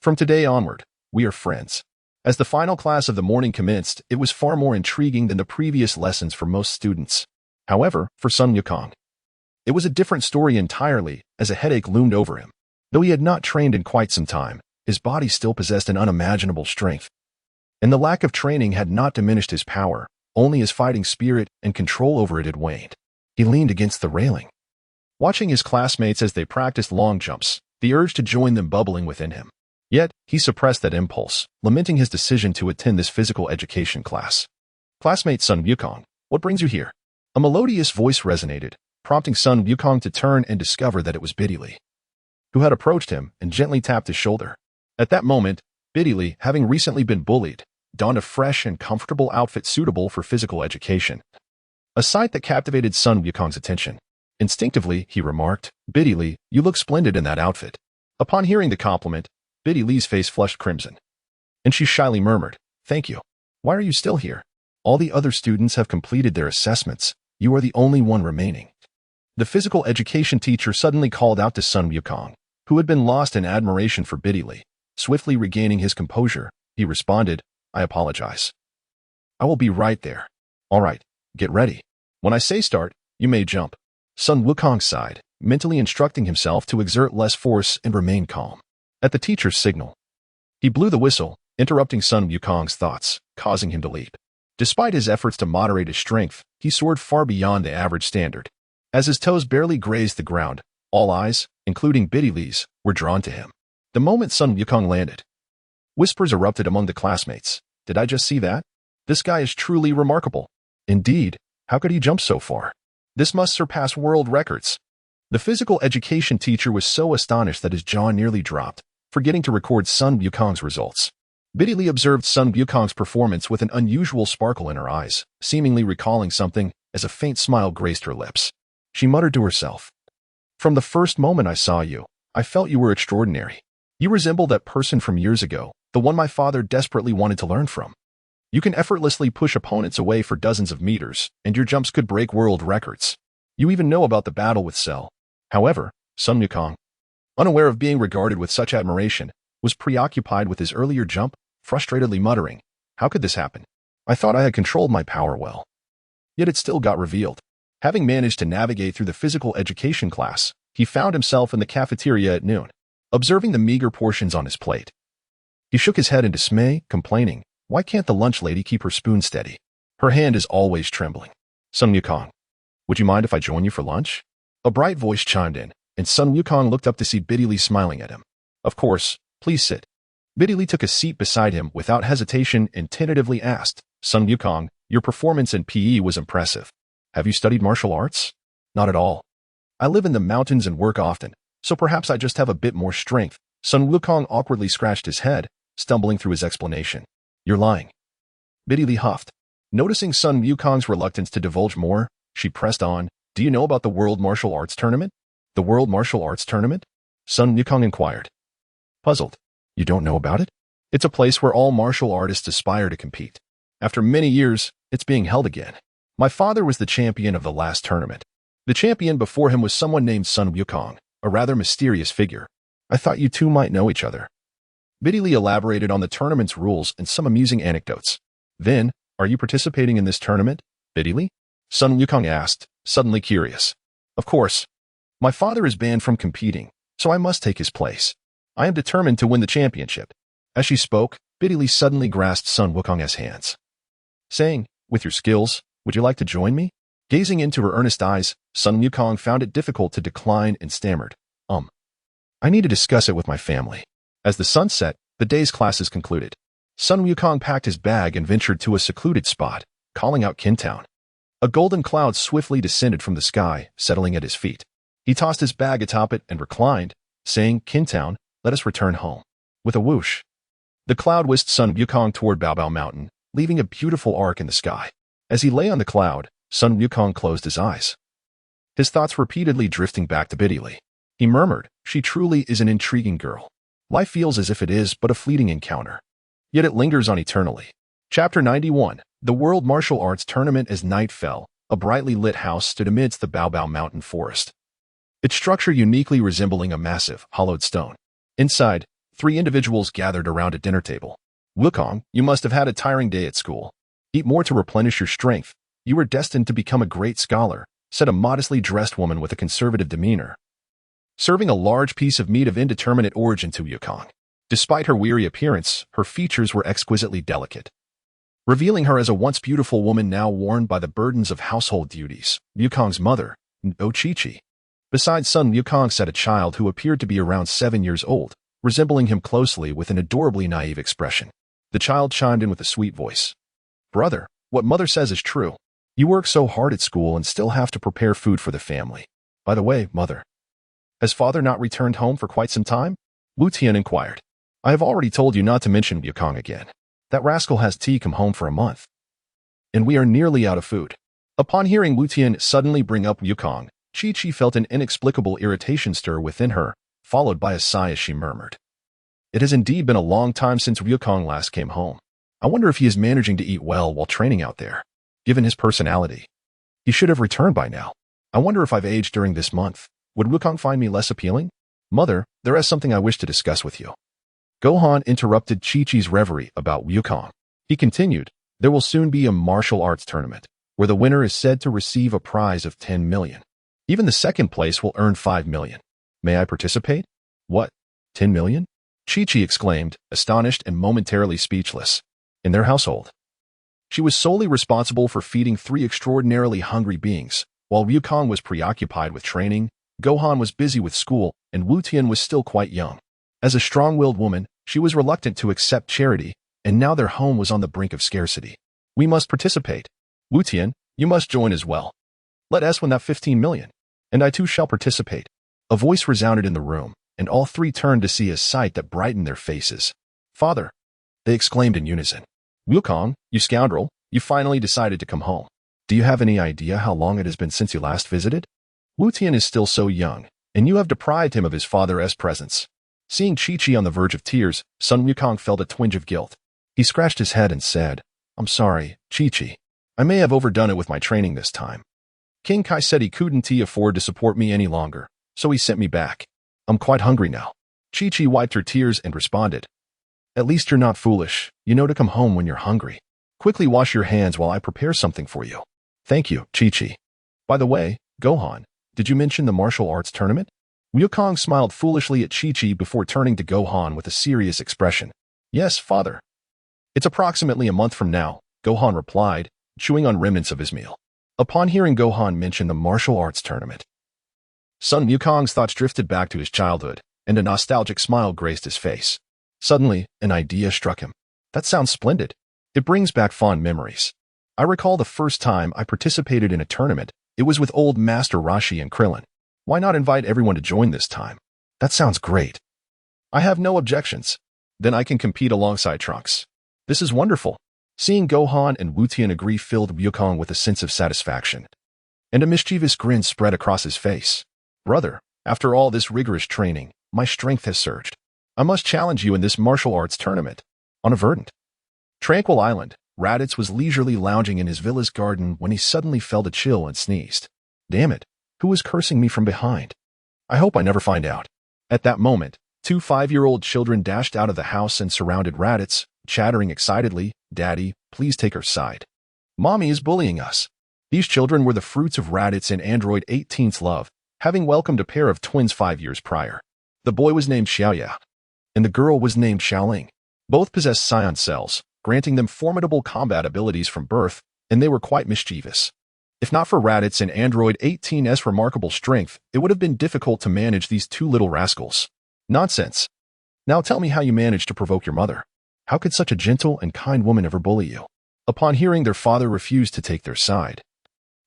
From today onward, we are friends." As the final class of the morning commenced, it was far more intriguing than the previous lessons for most students. However, for Sun Wukong, it was a different story entirely, as a headache loomed over him. Though he had not trained in quite some time, his body still possessed an unimaginable strength. And the lack of training had not diminished his power, only his fighting spirit and control over it had waned. He leaned against the railing, watching his classmates as they practiced long jumps, the urge to join them bubbling within him. Yet, he suppressed that impulse, lamenting his decision to attend this physical education class. "Classmate Sun Wukong, what brings you here?" A melodious voice resonated, prompting Sun Wukong to turn and discover that it was Bidilai, who had approached him and gently tapped his shoulder. At that moment, Bidilai, having recently been bullied, donned a fresh and comfortable outfit suitable for physical education, a sight that captivated Sun Wukong's attention. Instinctively, he remarked, "Bidilai, you look splendid in that outfit." Upon hearing the compliment, Bidilai's face flushed crimson, and she shyly murmured, "Thank you. Why are you still here? All the other students have completed their assessments. You are the only one remaining." The physical education teacher suddenly called out to Sun Wukong, who had been lost in admiration for Bidilai. Swiftly regaining his composure, he responded, "I apologize. I will be right there." "All right, get ready. When I say start, you may jump." Sun Wukong sighed, mentally instructing himself to exert less force and remain calm. At the teacher's signal, he blew the whistle, interrupting Sun Wukong's thoughts, causing him to leap. Despite his efforts to moderate his strength, he soared far beyond the average standard. As his toes barely grazed the ground, all eyes, including Biddy's, were drawn to him. The moment Sun Wukong landed, whispers erupted among the classmates. Did I just see that? This guy is truly remarkable. Indeed, how could he jump so far? This must surpass world records. The physical education teacher was so astonished that his jaw nearly dropped, forgetting to record Sun Wukong's results. Biddy observed Sun Wukong's performance with an unusual sparkle in her eyes, seemingly recalling something as a faint smile graced her lips. She muttered to herself, "From the first moment I saw you, I felt you were extraordinary. You resemble that person from years ago, the one my father desperately wanted to learn from. You can effortlessly push opponents away for dozens of meters, and your jumps could break world records. You even know about the battle with Cell." However, Sun Wukong, unaware of being regarded with such admiration, was preoccupied with his earlier jump, frustratedly muttering, "How could this happen? I thought I had controlled my power well." Yet it still got revealed. Having managed to navigate through the physical education class, he found himself in the cafeteria at noon, observing the meager portions on his plate. He shook his head in dismay, complaining, "Why can't the lunch lady keep her spoon steady? Her hand is always trembling." "Sun Wukong, would you mind if I join you for lunch?" A bright voice chimed in, and Sun Wukong looked up to see Biddy smiling at him. "Of course, please sit." Biddy took a seat beside him without hesitation and tentatively asked, "Sun Wukong, your performance in PE was impressive. Have you studied martial arts?" "Not at all. I live in the mountains and work often, so perhaps I just have a bit more strength." Sun Wukong awkwardly scratched his head, stumbling through his explanation. "You're lying." Biddy huffed. Noticing Sun Wukong's reluctance to divulge more, she pressed on, "Do you know about the World Martial Arts Tournament?" "The World Martial Arts Tournament?" Sun Wukong inquired. Puzzled. "You don't know about it? It's a place where all martial artists aspire to compete. After many years, it's being held again. My father was the champion of the last tournament. The champion before him was someone named Sun Wukong, a rather mysterious figure. I thought you two might know each other." Biddy elaborated on the tournament's rules and some amusing anecdotes. "Then, are you participating in this tournament, Biddy?" Sun Wukong asked, suddenly curious. "Of course. My father is banned from competing, so I must take his place. I am determined to win the championship." As she spoke, Biddy suddenly grasped Sun Wukong's hands, saying, "With your skills, would you like to join me?" Gazing into her earnest eyes, Sun Wukong found it difficult to decline and stammered, I need to discuss it with my family." As the sun set, the day's classes concluded. Sun Wukong packed his bag and ventured to a secluded spot, calling out Kintown. A golden cloud swiftly descended from the sky, settling at his feet. He tossed his bag atop it and reclined, saying, "Kintown, let us return home." With a whoosh, the cloud whisked Sun Wukong toward Baobao Mountain, leaving a beautiful arc in the sky. As he lay on the cloud, Sun Wukong closed his eyes, his thoughts repeatedly drifting back to Biddy. He murmured, "She truly is an intriguing girl. Life feels as if it is but a fleeting encounter, yet it lingers on eternally." Chapter 91. The World Martial Arts Tournament. As night fell, a brightly lit house stood amidst the Baobao Mountain forest, its structure uniquely resembling a massive, hollowed stone. Inside, 3 individuals gathered around a dinner table. "Wukong, you must have had a tiring day at school. Eat more to replenish your strength. You are destined to become a great scholar," said a modestly dressed woman with a conservative demeanor, serving a large piece of meat of indeterminate origin to Wukong. Despite her weary appearance, her features were exquisitely delicate, revealing her as a once beautiful woman now worn by the burdens of household duties. Wukong's mother, Chi-Chi. Beside Sun Wukong sat a child who appeared to be around 7 years old, resembling him closely with an adorably naive expression. The child chimed in with a sweet voice. "Brother, what mother says is true. You work so hard at school and still have to prepare food for the family. By the way, mother, has father not returned home for quite some time?" Wu Tian inquired. "I have already told you not to mention Wukong again. That rascal has come home for a month, and we are nearly out of food." Upon hearing Wu Tian suddenly bring up Wukong, Chi-Chi felt an inexplicable irritation stir within her, followed by a sigh as she murmured, "It has indeed been a long time since Wukong last came home. I wonder if he is managing to eat well while training out there. Given his personality, he should have returned by now. I wonder if I've aged during this month. Would Wukong find me less appealing?" "Mother, there is something I wish to discuss with you." Gohan interrupted Chi-Chi's reverie about Wukong. He continued, "There will soon be a martial arts tournament, where the winner is said to receive a prize of 10 million. Even the second place will earn 5 million. May I participate? What? 10 million? Chi-Chi exclaimed, astonished and momentarily speechless. In their household, she was solely responsible for feeding 3 extraordinarily hungry beings. While Wukong was preoccupied with training, Gohan was busy with school, and Wu Tian was still quite young. As a strong-willed woman, she was reluctant to accept charity, and now their home was on the brink of scarcity. We must participate. Wu Tian, you must join as well. Let us win that 15 million. And I too shall participate. A voice resounded in the room, and all 3 turned to see a sight that brightened their faces. Father! They exclaimed in unison. Wukong, you scoundrel, you finally decided to come home. Do you have any idea how long it has been since you last visited? Wu Tian is still so young, and you have deprived him of his father's presence. Seeing Chi-Chi on the verge of tears, Sun Wukong felt a twinge of guilt. He scratched his head and said, I'm sorry, Chi-Chi. I may have overdone it with my training this time. King Kai said he couldn't afford to support me any longer, so he sent me back. I'm quite hungry now. Chi-Chi wiped her tears and responded, At least you're not foolish. You know to come home when you're hungry. Quickly wash your hands while I prepare something for you. Thank you, Chi-Chi. By the way, Gohan, did you mention the martial arts tournament? Wukong smiled foolishly at Chi-Chi before turning to Gohan with a serious expression. Yes, father. It's approximately a month from now, Gohan replied, chewing on remnants of his meal. Upon hearing Gohan mention the martial arts tournament, Sun Wukong's thoughts drifted back to his childhood, and a nostalgic smile graced his face. Suddenly, an idea struck him. That sounds splendid. It brings back fond memories. I recall the first time I participated in a tournament. It was with old Master Rashi and Krillin. Why not invite everyone to join this time? That sounds great. I have no objections. Then I can compete alongside Trunks. This is wonderful. Seeing Gohan and Wu Tian agree filled Wukong with a sense of satisfaction, and a mischievous grin spread across his face. Brother, after all this rigorous training, my strength has surged. I must challenge you in this martial arts tournament. On a verdant, tranquil island, Raditz was leisurely lounging in his villa's garden when he suddenly felt a chill and sneezed. Damn it, who was cursing me from behind? I hope I never find out. At that moment, 2 5-year-old children dashed out of the house and surrounded Raditz, chattering excitedly, Daddy, please take our side. Mommy is bullying us. These children were the fruits of Raditz and Android 18's love, having welcomed a pair of twins 5 years prior. The boy was named Xiaoya, and the girl was named Xiaoling. Both possessed Saiyan cells, granting them formidable combat abilities from birth, and they were quite mischievous. If not for Raditz and Android 18's remarkable strength, it would have been difficult to manage these 2 little rascals. Nonsense. Now tell me how you managed to provoke your mother. How could such a gentle and kind woman ever bully you? Upon hearing their father refused to take their side,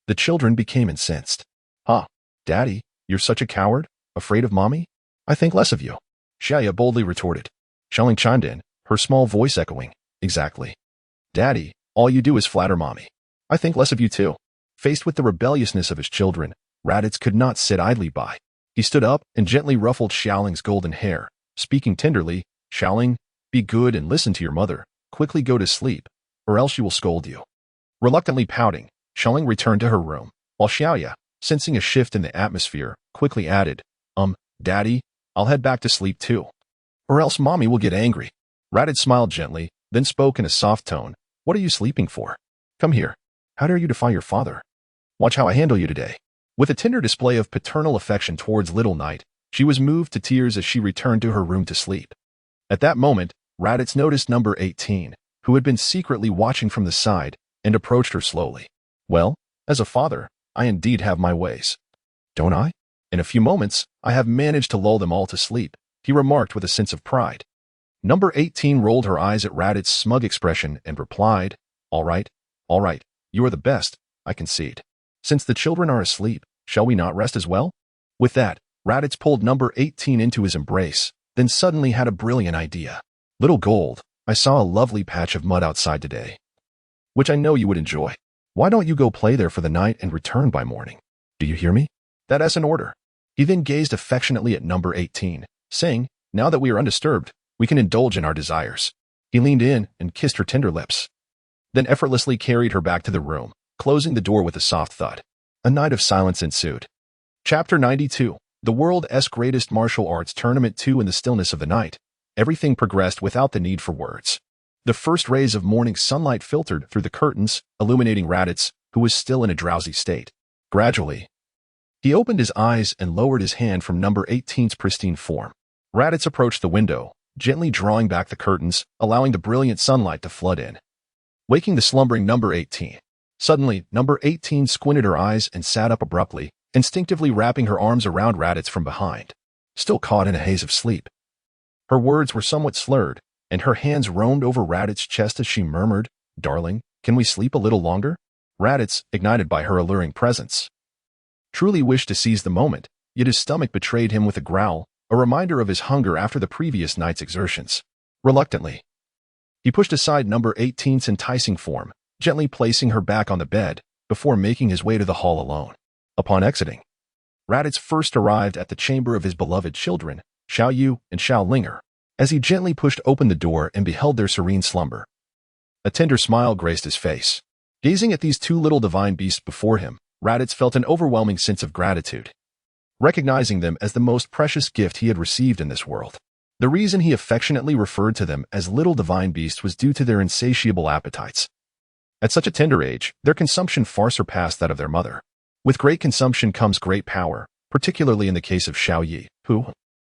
the children became incensed. Huh, Daddy, you're such a coward? Afraid of Mommy? I think less of you. Xiaoya boldly retorted. Xiaoling chimed in, her small voice echoing, Exactly. Daddy, all you do is flatter Mommy. I think less of you too. Faced with the rebelliousness of his children, Raditz could not sit idly by. He stood up and gently ruffled Xiaoling's golden hair, speaking tenderly, Xiaoling, be good and listen to your mother. Quickly go to sleep, or else she will scold you. Reluctantly pouting, Xiaoling returned to her room, while Xiaoya, sensing a shift in the atmosphere, quickly added, Daddy, I'll head back to sleep too. Or else Mommy will get angry. Raditz smiled gently, then spoke in a soft tone, What are you sleeping for? Come here. How dare you defy your father? Watch how I handle you today. With a tender display of paternal affection towards little Knight, she was moved to tears as she returned to her room to sleep. At that moment, Raditz noticed number 18, who had been secretly watching from the side, and approached her slowly. Well, as a father, I indeed have my ways. Don't I? In a few moments, I have managed to lull them all to sleep, he remarked with a sense of pride. Number 18 rolled her eyes at Raditz's smug expression and replied, All right, you are the best, I concede. Since the children are asleep, shall we not rest as well? With that, Raditz pulled number 18 into his embrace, then suddenly had a brilliant idea. Little Gold, I saw a lovely patch of mud outside today, which I know you would enjoy. Why don't you go play there for the night and return by morning? Do you hear me? That's an order. He then gazed affectionately at number 18, saying, Now that we are undisturbed, we can indulge in our desires. He leaned in and kissed her tender lips, then effortlessly carried her back to the room, closing the door with a soft thud. A night of silence ensued. Chapter 92. The World's Greatest Martial Arts Tournament 2. In the stillness of the night, everything progressed without the need for words. The first rays of morning sunlight filtered through the curtains, illuminating Raditz, who was still in a drowsy state. Gradually, He opened his eyes and lowered his hand from number 18's pristine form. Raditz approached the window, gently drawing back the curtains, allowing the brilliant sunlight to flood in, waking the slumbering number 18. Suddenly, number 18 squinted her eyes and sat up abruptly, instinctively wrapping her arms around Raditz from behind, still caught in a haze of sleep. Her words were somewhat slurred, and her hands roamed over Raditz's chest as she murmured, "Darling, can we sleep a little longer?" Raditz, ignited by her alluring presence, truly wished to seize the moment, yet his stomach betrayed him with a growl, a reminder of his hunger after the previous night's exertions. Reluctantly, he pushed aside number 18's enticing form, gently placing her back on the bed, before making his way to the hall alone. Upon exiting, Raditz first arrived at the chamber of his beloved children, Xiao Yu and Xiao Linger, as he gently pushed open the door and beheld their serene slumber. A tender smile graced his face. Gazing at these two little divine beasts before him, Raditz felt an overwhelming sense of gratitude, recognizing them as the most precious gift he had received in this world. The reason he affectionately referred to them as little divine beasts was due to their insatiable appetites. At such a tender age, their consumption far surpassed that of their mother. With great consumption comes great power, particularly in the case of Xiao Yi, who,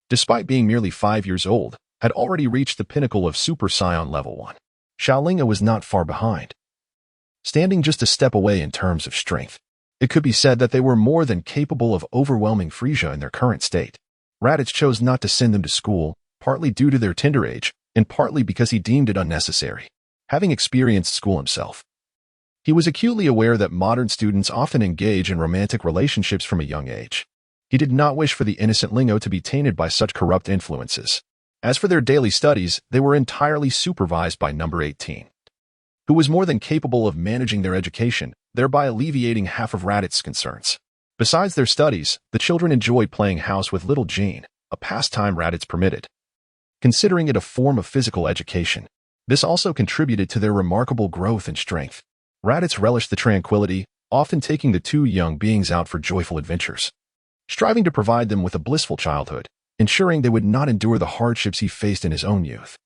despite being merely 5 years old, had already reached the pinnacle of Super Saiyan Level 1. Xiao Linga was not far behind, standing just a step away in terms of strength. It could be said that they were more than capable of overwhelming Frieza in their current state. Raditz chose not to send them to school, partly due to their tender age, and partly because he deemed it unnecessary. Having experienced school himself, he was acutely aware that modern students often engage in romantic relationships from a young age. He did not wish for the innocent Lingo to be tainted by such corrupt influences. As for their daily studies, they were entirely supervised by number 18, who was more than capable of managing their education, thereby alleviating half of Raditz's concerns. Besides their studies, the children enjoyed playing house with little Jean, a pastime Raditz permitted, considering it a form of physical education. This also contributed to their remarkable growth and strength. Raditz relished the tranquility, often taking the two young beings out for joyful adventures, striving to provide them with a blissful childhood, ensuring they would not endure the hardships he faced in his own youth.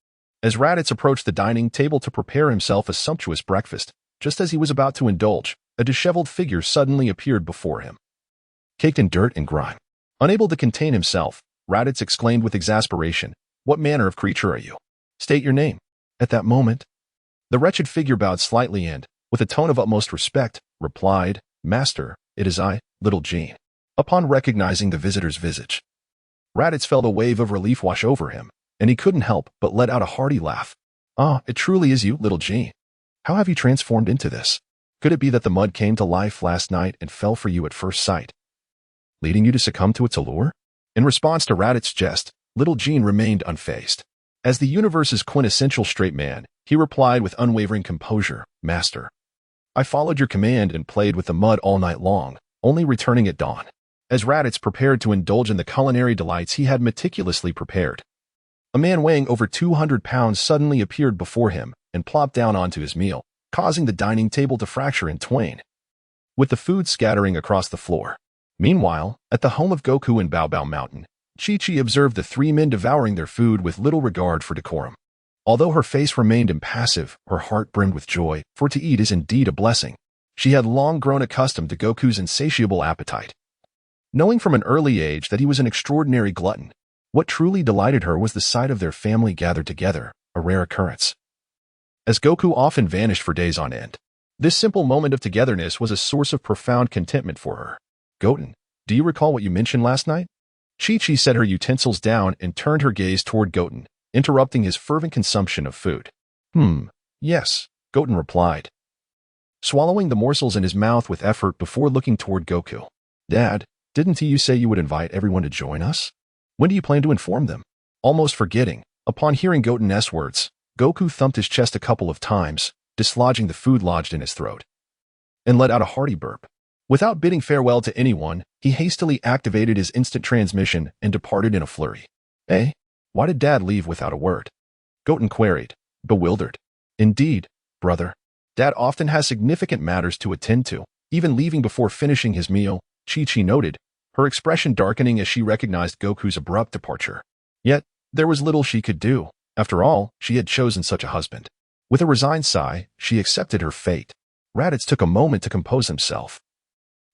As Raditz approached the dining table to prepare himself a sumptuous breakfast, just as he was about to indulge, a disheveled figure suddenly appeared before him, caked in dirt and grime. Unable to contain himself, Raditz exclaimed with exasperation, "What manner of creature are you? State your name." At that moment, the wretched figure bowed slightly and, with a tone of utmost respect, replied, "Master, it is I, little Jean." Upon recognizing the visitor's visage, Raditz felt a wave of relief wash over him, and he couldn't help but let out a hearty laugh. "Ah, it truly is you, little Jean. How have you transformed into this? Could it be that the mud came to life last night and fell for you at first sight, leading you to succumb to its allure?" In response to Raditz's jest, little Jean remained unfazed. As the universe's quintessential straight man, he replied with unwavering composure, "Master, I followed your command and played with the mud all night long, only returning at dawn." As Raditz prepared to indulge in the culinary delights he had meticulously prepared, a man weighing over 200 pounds suddenly appeared before him and plopped down onto his meal, causing the dining table to fracture in twain, with the food scattering across the floor. Meanwhile, at the home of Goku in Bao Bao Mountain, Chi-Chi observed the three men devouring their food with little regard for decorum. Although her face remained impassive, her heart brimmed with joy, for to eat is indeed a blessing. She had long grown accustomed to Goku's insatiable appetite, knowing from an early age that he was an extraordinary glutton. What truly delighted her was the sight of their family gathered together, a rare occurrence, as Goku often vanished for days on end. This simple moment of togetherness was a source of profound contentment for her. "Goten, do you recall what you mentioned last night?" Chi-Chi set her utensils down and turned her gaze toward Goten, interrupting his fervent consumption of food. Yes," Goten replied, swallowing the morsels in his mouth with effort before looking toward Goku. "Dad, didn't you say you would invite everyone to join us? When do you plan to inform them?" Almost forgetting, upon hearing Goten's words, Goku thumped his chest a couple of times, dislodging the food lodged in his throat, and let out a hearty burp. Without bidding farewell to anyone, he hastily activated his instant transmission and departed in a flurry. "Eh? Why did Dad leave without a word?" Goten queried, bewildered. "Indeed, brother. Dad often has significant matters to attend to, even leaving before finishing his meal," Chi-Chi noted, her expression darkening as she recognized Goku's abrupt departure. Yet, there was little she could do. After all, she had chosen such a husband. With a resigned sigh, she accepted her fate. Raditz took a moment to compose himself.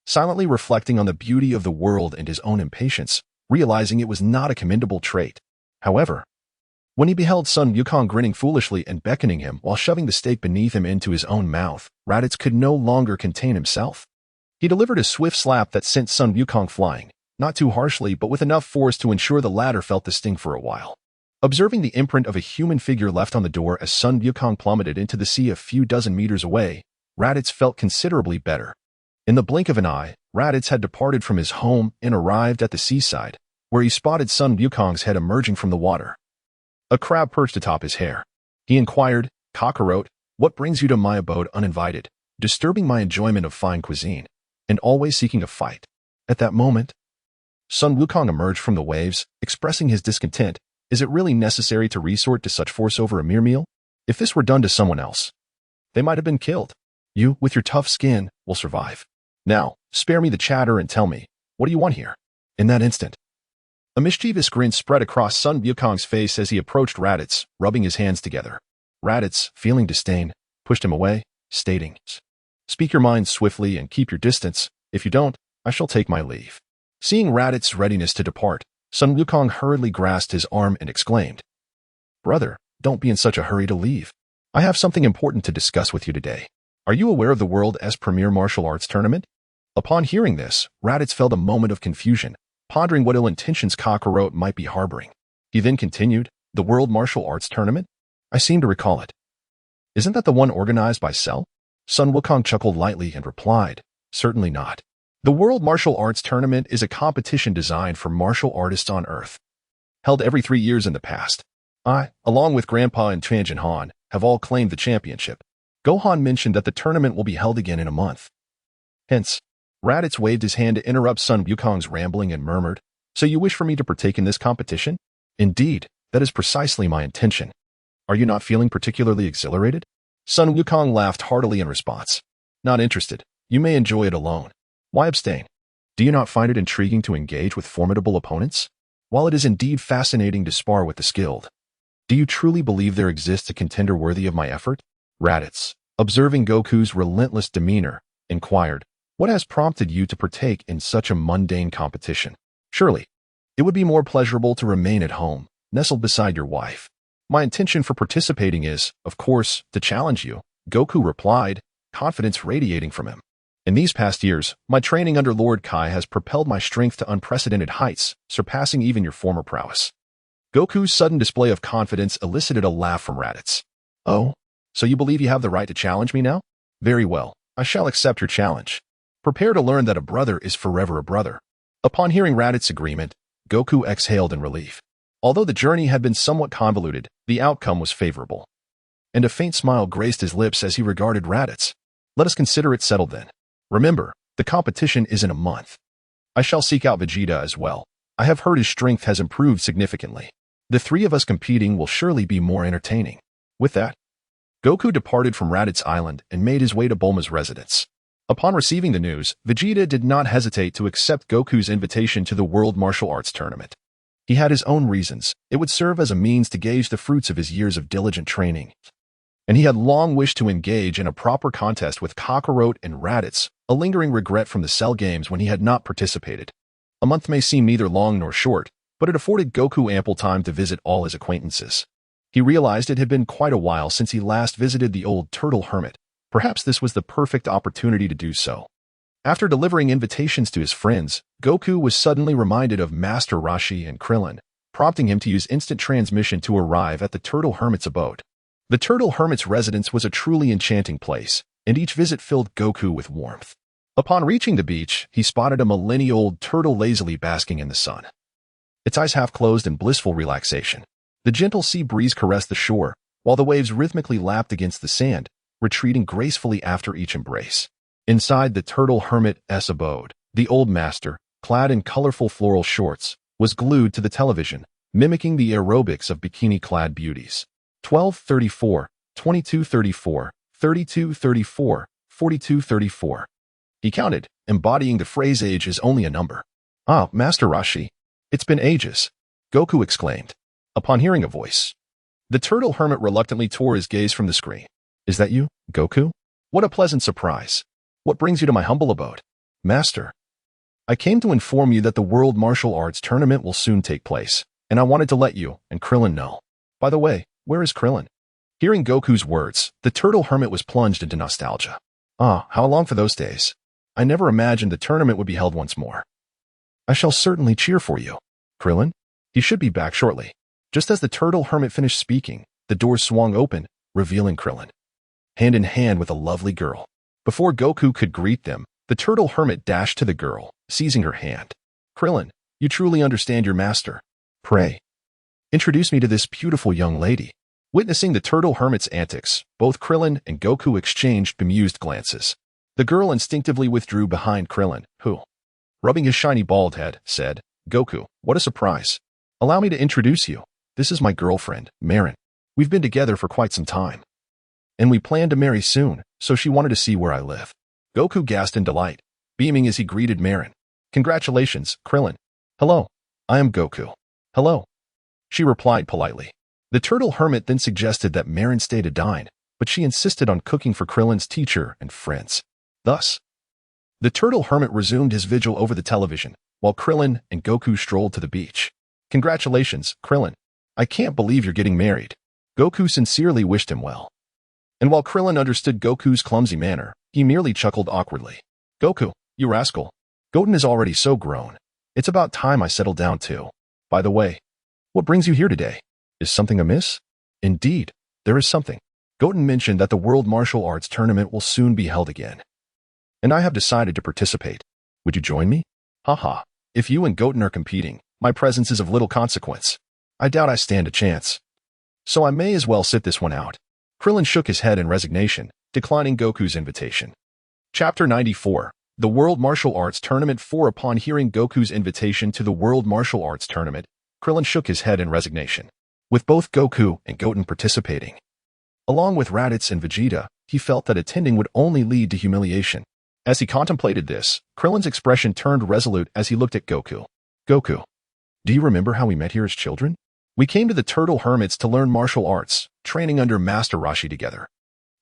silently reflecting on the beauty of the world and his own impatience, realizing it was not a commendable trait. However, when he beheld Sun Wukong grinning foolishly and beckoning him while shoving the steak beneath him into his own mouth, Raditz could no longer contain himself. He delivered a swift slap that sent Sun Wukong flying, not too harshly but with enough force to ensure the latter felt the sting for a while. Observing the imprint of a human figure left on the door as Sun Wukong plummeted into the sea a few dozen meters away, Raditz felt considerably better. In the blink of an eye, Raditz had departed from his home and arrived at the seaside, where he spotted Sun Wukong's head emerging from the water. A crab perched atop his hair. He inquired, "Cockroach, what brings you to my abode uninvited, disturbing my enjoyment of fine cuisine, and always seeking a fight?" At that moment, Sun Wukong emerged from the waves, expressing his discontent. Is it really necessary to resort to such force over a mere meal? If this were done to someone else, they might have been killed. You, with your tough skin, will survive. Now, spare me the chatter and tell me, what do you want here? In that instant, a mischievous grin spread across Sun Wukong's face as he approached Raditz, rubbing his hands together. Raditz, feeling disdain, pushed him away, stating, "Speak your mind swiftly and keep your distance. If you don't, I shall take my leave." Seeing Raditz's readiness to depart, Sun Wukong hurriedly grasped his arm and exclaimed, "Brother, don't be in such a hurry to leave. I have something important to discuss with you today. Are you aware of the world's premier martial arts tournament?" Upon hearing this, Raditz felt a moment of confusion, pondering what ill intentions Cockroach might be harboring. He then continued, "The World Martial Arts Tournament? I seem to recall it. Isn't that the one organized by Cell?" Sun Wukong chuckled lightly and replied, "Certainly not. The World Martial Arts Tournament is a competition designed for martial artists on Earth. Held every 3 years in the past. I, along with Grandpa and Tianjin Han, have all claimed the championship. Gohan mentioned that the tournament will be held again in a month. Hence, Raditz waved his hand to interrupt Sun Wukong's rambling and murmured, "So you wish for me to partake in this competition?" "Indeed, that is precisely my intention. Are you not feeling particularly exhilarated?" Sun Wukong laughed heartily in response. "Not interested. You may enjoy it alone. Why abstain? Do you not find it intriguing to engage with formidable opponents? While it is indeed fascinating to spar with the skilled, do you truly believe there exists a contender worthy of my effort?" Raditz, observing Goku's relentless demeanor, inquired, "What has prompted you to partake in such a mundane competition? Surely, it would be more pleasurable to remain at home, nestled beside your wife." "My intention for participating is, of course, to challenge you," Goku replied, confidence radiating from him. "In these past years, my training under Lord Kai has propelled my strength to unprecedented heights, surpassing even your former prowess." Goku's sudden display of confidence elicited a laugh from Raditz. "Oh, so you believe you have the right to challenge me now? Very well, I shall accept your challenge. Prepare to learn that a brother is forever a brother." Upon hearing Raditz's agreement, Goku exhaled in relief. Although the journey had been somewhat convoluted, the outcome was favorable. And a faint smile graced his lips as he regarded Raditz. "Let us consider it settled then. Remember, the competition is in a month. I shall seek out Vegeta as well. I have heard his strength has improved significantly. The 3 of us competing will surely be more entertaining." With that, Goku departed from Raditz Island and made his way to Bulma's residence. Upon receiving the news, Vegeta did not hesitate to accept Goku's invitation to the World Martial Arts Tournament. He had his own reasons. It would serve as a means to gauge the fruits of his years of diligent training. And he had long wished to engage in a proper contest with Cockroach and Raditz, a lingering regret from the Cell Games when he had not participated. A month may seem neither long nor short, but it afforded Goku ample time to visit all his acquaintances. He realized it had been quite a while since he last visited the old turtle hermit. Perhaps this was the perfect opportunity to do so. After delivering invitations to his friends, Goku was suddenly reminded of Master Roshi and Krillin, prompting him to use instant transmission to arrive at the Turtle Hermit's abode. The Turtle Hermit's residence was a truly enchanting place, and each visit filled Goku with warmth. Upon reaching the beach, he spotted a millennia-old turtle lazily basking in the sun. Its eyes half closed in blissful relaxation. The gentle sea breeze caressed the shore, while the waves rhythmically lapped against the sand, retreating gracefully after each embrace. Inside the Turtle Hermit's abode, the old master, clad in colorful floral shorts, was glued to the television, mimicking the aerobics of bikini-clad beauties. 12:34, 22:34, 32:34, 42:34. He counted, embodying the phrase "age is only a number." "Ah, Master Roshi, it's been ages," Goku exclaimed, upon hearing a voice. The Turtle Hermit reluctantly tore his gaze from the screen. "Is that you, Goku? What a pleasant surprise. What brings you to my humble abode?" Master, I came to inform you that the World Martial Arts Tournament will soon take place, and I wanted to let you and Krillin know. By the way, where is Krillin? Hearing Goku's words, the turtle hermit was plunged into nostalgia. Ah, how long for those days. I never imagined the tournament would be held once more. I shall certainly cheer for you. Krillin? He should be back shortly. Just as the turtle hermit finished speaking, the doors swung open, revealing Krillin, hand in hand with a lovely girl. Before Goku could greet them, the turtle hermit dashed to the girl, seizing her hand. Krillin, you truly understand your master. Pray, introduce me to this beautiful young lady. Witnessing the turtle hermit's antics, both Krillin and Goku exchanged bemused glances. The girl instinctively withdrew behind Krillin, who, rubbing his shiny bald head, said, Goku, what a surprise. Allow me to introduce you. This is my girlfriend, Marin. We've been together for quite some time. And we plan to marry soon, so she wanted to see where I live. Goku gasped in delight, beaming as he greeted Marin. Congratulations, Krillin. Hello, I am Goku. Hello. She replied politely. The turtle hermit then suggested that Marin stay to dine, but she insisted on cooking for Krillin's teacher and friends. Thus, the turtle hermit resumed his vigil over the television, while Krillin and Goku strolled to the beach. Congratulations, Krillin. I can't believe you're getting married. Goku sincerely wished him well. And while Krillin understood Goku's clumsy manner, he merely chuckled awkwardly. Goku, you rascal. Goten is already so grown. It's about time I settled down too. By the way, what brings you here today? Is something amiss? Indeed, there is something. Goten mentioned that the World Martial Arts Tournament will soon be held again. And I have decided to participate. Would you join me? Haha, if you and Goten are competing, my presence is of little consequence. I doubt I stand a chance. So I may as well sit this one out. Krillin shook his head in resignation, declining Goku's invitation. Chapter 94, The World Martial Arts Tournament 4. Upon hearing Goku's invitation to the World Martial Arts Tournament, Krillin shook his head in resignation. With both Goku and Goten participating, along with Raditz and Vegeta, he felt that attending would only lead to humiliation. As he contemplated this, Krillin's expression turned resolute as he looked at Goku. Goku, do you remember how we met here as children? We came to the Turtle Hermits to learn martial arts, training under Master Roshi together.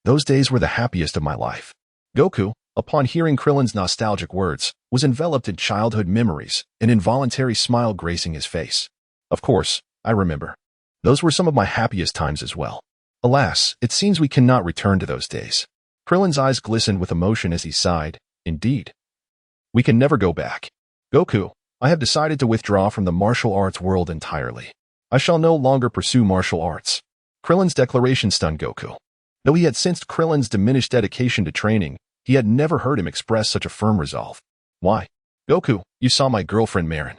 Those days were the happiest of my life. Goku, upon hearing Krillin's nostalgic words, was enveloped in childhood memories, an involuntary smile gracing his face. Of course, I remember. Those were some of my happiest times as well. Alas, it seems we cannot return to those days. Krillin's eyes glistened with emotion as he sighed. Indeed. We can never go back. Goku, I have decided to withdraw from the martial arts world entirely. I shall no longer pursue martial arts. Krillin's declaration stunned Goku. Though he had sensed Krillin's diminished dedication to training, he had never heard him express such a firm resolve. Why? Goku, you saw my girlfriend Marin.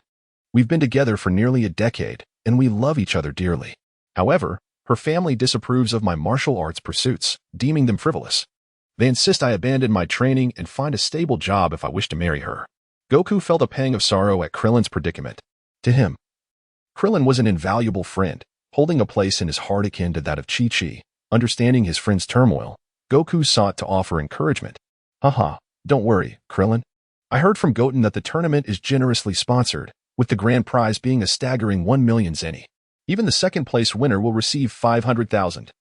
We've been together for nearly a decade, and we love each other dearly. However, her family disapproves of my martial arts pursuits, deeming them frivolous. They insist I abandon my training and find a stable job if I wish to marry her. Goku felt a pang of sorrow at Krillin's predicament. To him, Krillin was an invaluable friend, holding a place in his heart akin to that of Chi-Chi. Understanding his friend's turmoil, Goku sought to offer encouragement. Haha, don't worry, Krillin. I heard from Goten that the tournament is generously sponsored, with the grand prize being a staggering 1 million zeni. Even the second-place winner will receive 500,000.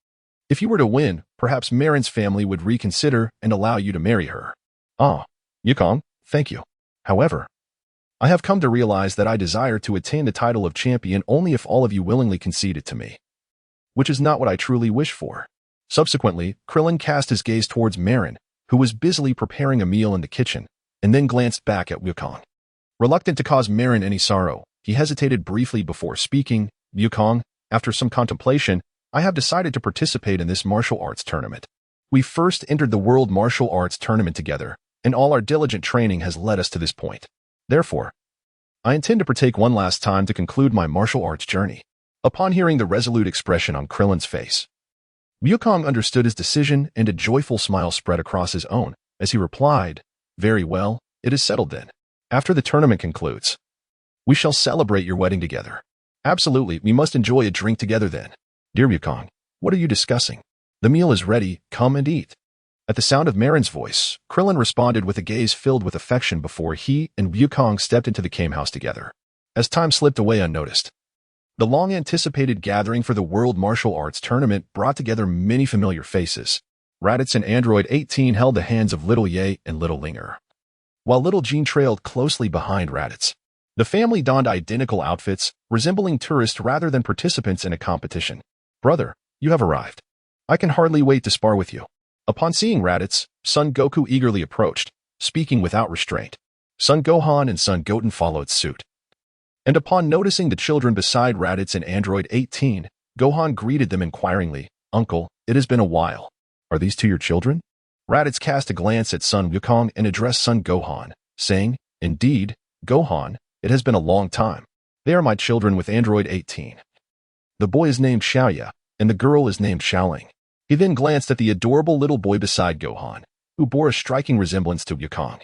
If you were to win, perhaps Marin's family would reconsider and allow you to marry her. Ah, Wukong, thank you. However, I have come to realize that I desire to attain the title of champion only if all of you willingly concede it to me, which is not what I truly wish for. Subsequently, Krillin cast his gaze towards Marin, who was busily preparing a meal in the kitchen, and then glanced back at Wukong. Reluctant to cause Marin any sorrow, he hesitated briefly before speaking. Wukong, after some contemplation, I have decided to participate in this martial arts tournament. We first entered the World Martial Arts Tournament together, and all our diligent training has led us to this point. Therefore, I intend to partake one last time to conclude my martial arts journey. Upon hearing the resolute expression on Krillin's face, Wukong understood his decision and a joyful smile spread across his own as he replied, Very well, it is settled then. After the tournament concludes, we shall celebrate your wedding together. Absolutely, we must enjoy a drink together then. Dear Wukong, what are you discussing? The meal is ready, come and eat. At the sound of Marin's voice, Krillin responded with a gaze filled with affection before he and Wukong stepped into the game house together. As time slipped away unnoticed, the long-anticipated gathering for the World Martial Arts Tournament brought together many familiar faces. Raditz and Android 18 held the hands of Little Ye and Little Linger, while little Jean trailed closely behind Raditz. The family donned identical outfits, resembling tourists rather than participants in a competition. "Brother, you have arrived. I can hardly wait to spar with you." Upon seeing Raditz, Son Goku eagerly approached, speaking without restraint. Son Gohan and Son Goten followed suit. And upon noticing the children beside Raditz and Android 18, Gohan greeted them inquiringly. "Uncle, it has been a while. Are these two your children?" Raditz cast a glance at Sun Wukong and addressed Son Gohan, saying, "Indeed, Gohan, it has been a long time. They are my children with Android 18. The boy is named Xiaoya, and the girl is named Xiaoling." He then glanced at the adorable little boy beside Gohan, who bore a striking resemblance to Wukong,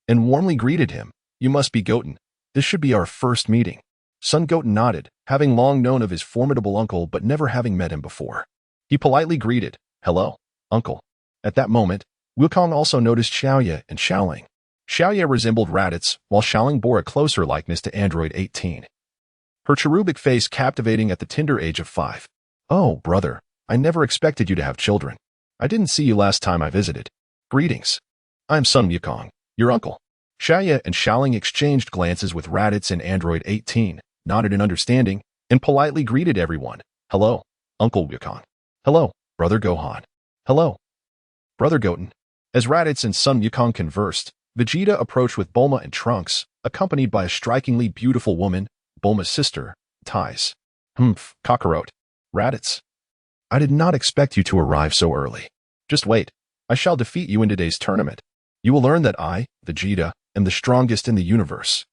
and warmly greeted him. "You must be Goten. This should be our first meeting." Son Goten nodded, having long known of his formidable uncle but never having met him before. He politely greeted, "Hello, uncle." At that moment, Wukong also noticed Xiaoya and Xiaoling. Xiaoya resembled Raditz, while Xiaoling bore a closer likeness to Android 18. Her cherubic face captivating at the tender age of 5. "Oh, brother, I never expected you to have children. I didn't see you last time I visited. Greetings. I'm Sun Wukong, your uncle." Xiaoya and Xiaoling exchanged glances with Raditz and Android 18, nodded in understanding, and politely greeted everyone. "Hello, Uncle Wukong. Hello, Brother Gohan. Hello, Brother Goten." As Raditz and Sun Wukong conversed, Vegeta approached with Bulma and Trunks, accompanied by a strikingly beautiful woman, Bulma's sister, Tais. Kakarot. "Raditz, I did not expect you to arrive so early. Just wait. I shall defeat you in today's tournament. You will learn that I, Vegeta, am the strongest in the universe."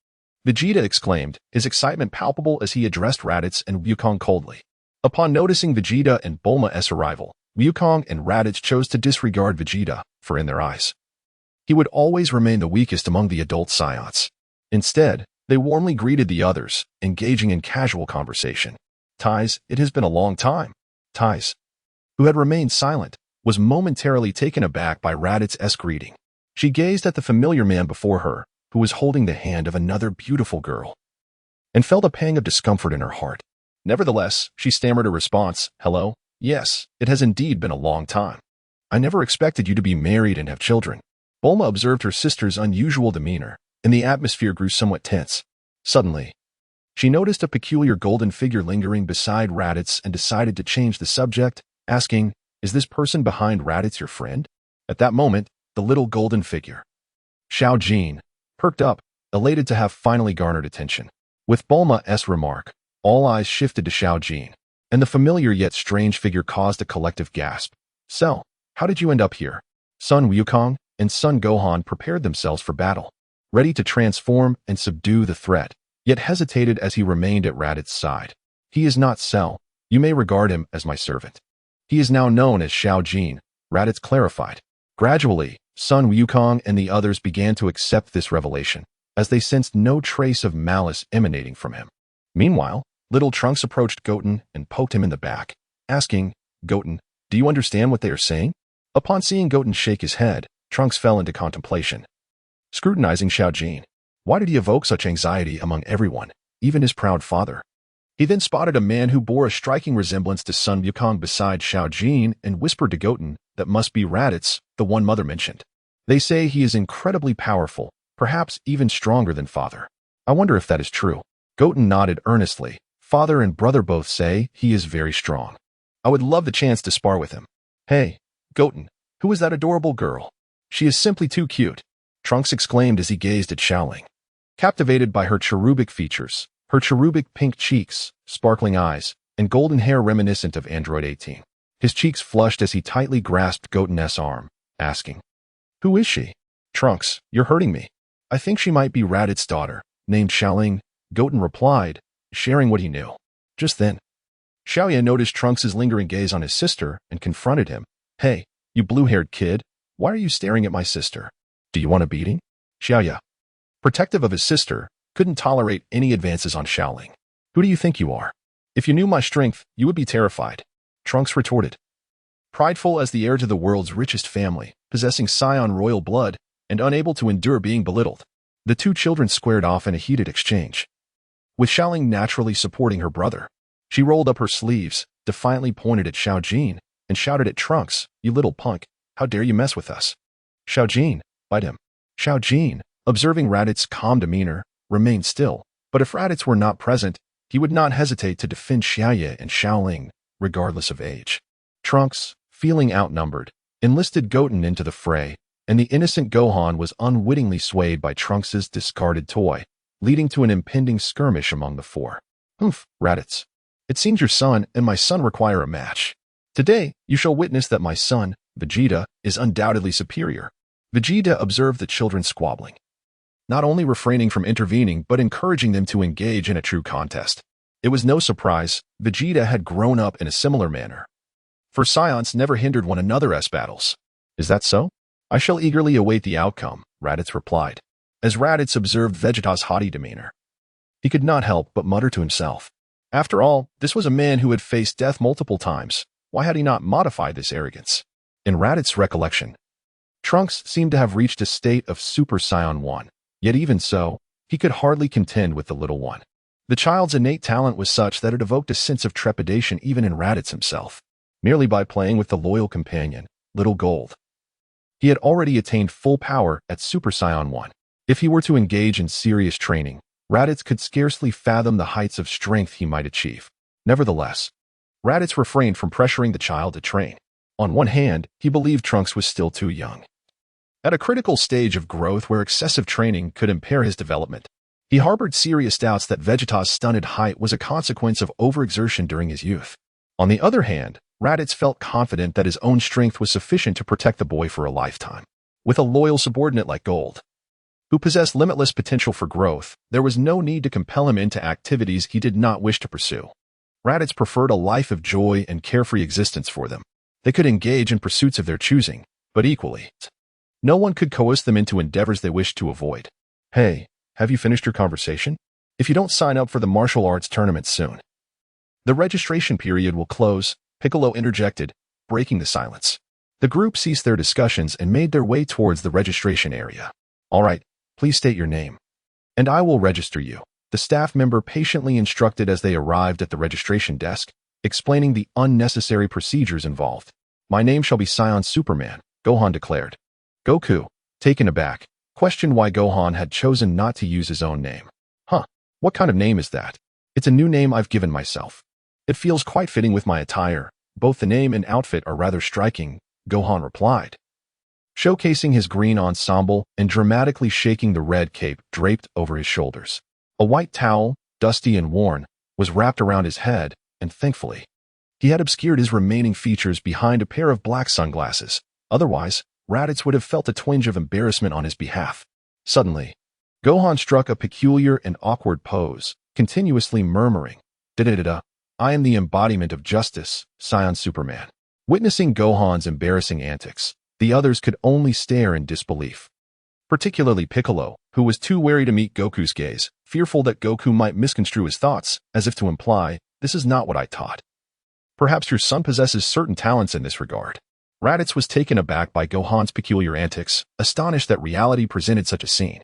Vegeta exclaimed, his excitement palpable as he addressed Raditz and Wukong coldly. Upon noticing Vegeta and Bulma's arrival, Wukong and Raditz chose to disregard Vegeta, for in their eyes, he would always remain the weakest among the adult Saiyans. Instead, they warmly greeted the others, engaging in casual conversation. "Tais, it has been a long time." Tais, who had remained silent, was momentarily taken aback by Raditz's greeting. She gazed at the familiar man before her, who was holding the hand of another beautiful girl, and felt a pang of discomfort in her heart. Nevertheless, she stammered a response. "Hello? Yes, it has indeed been a long time. I never expected you to be married and have children." Bulma observed her sister's unusual demeanor, and the atmosphere grew somewhat tense. Suddenly, she noticed a peculiar golden figure lingering beside Raditz and decided to change the subject, asking, "Is this person behind Raditz your friend?" At that moment, the little golden figure, Xiao Jin, perked up, elated to have finally garnered attention. With Bulma's remark, all eyes shifted to Xiao Jin, and the familiar yet strange figure caused a collective gasp. "So, how did you end up here?" Sun Wukong and Sun Gohan prepared themselves for battle, ready to transform and subdue the threat, yet hesitated as he remained at Raditz's side. "He is not Cell. You may regard him as my servant. He is now known as Xiao Jin," Raditz clarified. Gradually, Sun Wukong and the others began to accept this revelation, as they sensed no trace of malice emanating from him. Meanwhile, little Trunks approached Goten and poked him in the back, asking, "Goten, do you understand what they are saying?" Upon seeing Goten shake his head, Trunks fell into contemplation, scrutinizing Xiao Jin. Why did he evoke such anxiety among everyone, even his proud father? He then spotted a man who bore a striking resemblance to Sun Wukong beside Xiao Jin and whispered to Goten that must be Raditz, the one mother mentioned. "They say he is incredibly powerful, perhaps even stronger than father. I wonder if that is true." Goten nodded earnestly. "Father and brother both say he is very strong. I would love the chance to spar with him." "Hey, Goten, who is that adorable girl? She is simply too cute," Trunks exclaimed as he gazed at Xiaoling. Captivated by her cherubic features, her cherubic pink cheeks, sparkling eyes, and golden hair reminiscent of Android 18. His cheeks flushed as he tightly grasped Goten's arm, asking, "Who is she?" "Trunks, you're hurting me. I think she might be Raditz's daughter, named Xiaoling," Goten replied, sharing what he knew. Just then, Xiaoya noticed Trunks' lingering gaze on his sister and confronted him. "Hey, you blue-haired kid, why are you staring at my sister? Do you want a beating?" Xiaoya, protective of his sister, couldn't tolerate any advances on Xiaoling. "Who do you think you are? If you knew my strength, you would be terrified," Trunks retorted. Prideful as the heir to the world's richest family, possessing Saiyan royal blood, and unable to endure being belittled, the two children squared off in a heated exchange. With Xiaoling naturally supporting her brother, she rolled up her sleeves, defiantly pointed at Xiao Jin, and shouted at Trunks, "You little punk, how dare you mess with us?" "Xiao Jin, bite him." Xiao Jin, Observing Raditz's calm demeanor, remained still, but if Raditz were not present, he would not hesitate to defend Xiaoye and Xiaoling, regardless of age. Trunks, feeling outnumbered, enlisted Goten into the fray, and the innocent Gohan was unwittingly swayed by Trunks's discarded toy, leading to an impending skirmish among the four. "Humph, Raditz. It seems your son and my son require a match. Today, you shall witness that my son, Vegeta, is undoubtedly superior." Vegeta observed the children squabbling, not only refraining from intervening but encouraging them to engage in a true contest. It was no surprise, Vegeta had grown up in a similar manner. For Saiyans never hindered one another's battles. "Is that so? I shall eagerly await the outcome," Raditz replied. As Raditz observed Vegeta's haughty demeanor, he could not help but mutter to himself. After all, this was a man who had faced death multiple times. Why had he not modified this arrogance? In Raditz's recollection, Trunks seemed to have reached a state of Super Saiyan 1, yet even so, he could hardly contend with the little one. The child's innate talent was such that it evoked a sense of trepidation even in Raditz himself, merely by playing with the loyal companion, Little Gold. He had already attained full power at Super Saiyan 1. If he were to engage in serious training, Raditz could scarcely fathom the heights of strength he might achieve. Nevertheless, Raditz refrained from pressuring the child to train. On one hand, he believed Trunks was still too young, at a critical stage of growth where excessive training could impair his development. He harbored serious doubts that Vegeta's stunted height was a consequence of overexertion during his youth. On the other hand, Raditz felt confident that his own strength was sufficient to protect the boy for a lifetime. With a loyal subordinate like Gold, who possessed limitless potential for growth, there was no need to compel him into activities he did not wish to pursue. Raditz preferred a life of joy and carefree existence for them. They could engage in pursuits of their choosing, but equally, no one could coerce them into endeavors they wished to avoid. "Hey, have you finished your conversation? If you don't sign up for the martial arts tournament soon, the registration period will close," Piccolo interjected, breaking the silence. The group ceased their discussions and made their way towards the registration area. "All right, please state your name, and I will register you," the staff member patiently instructed as they arrived at the registration desk, explaining the unnecessary procedures involved. "My name shall be Saiyan Superman," Gohan declared. Goku, taken aback, questioned why Gohan had chosen not to use his own name. "Huh, what kind of name is that?" "It's a new name I've given myself. It feels quite fitting with my attire. Both the name and outfit are rather striking," Gohan replied, showcasing his green ensemble and dramatically shaking the red cape draped over his shoulders. A white towel, dusty and worn, was wrapped around his head, and thankfully, he had obscured his remaining features behind a pair of black sunglasses. Otherwise, Raditz would have felt a twinge of embarrassment on his behalf. Suddenly, Gohan struck a peculiar and awkward pose, continuously murmuring, "Da-da-da-da, I am the embodiment of justice, Saiyan Superman." Witnessing Gohan's embarrassing antics, the others could only stare in disbelief. Particularly Piccolo, who was too wary to meet Goku's gaze, fearful that Goku might misconstrue his thoughts, as if to imply, "This is not what I taught. Perhaps your son possesses certain talents in this regard." Raditz was taken aback by Gohan's peculiar antics, astonished that reality presented such a scene.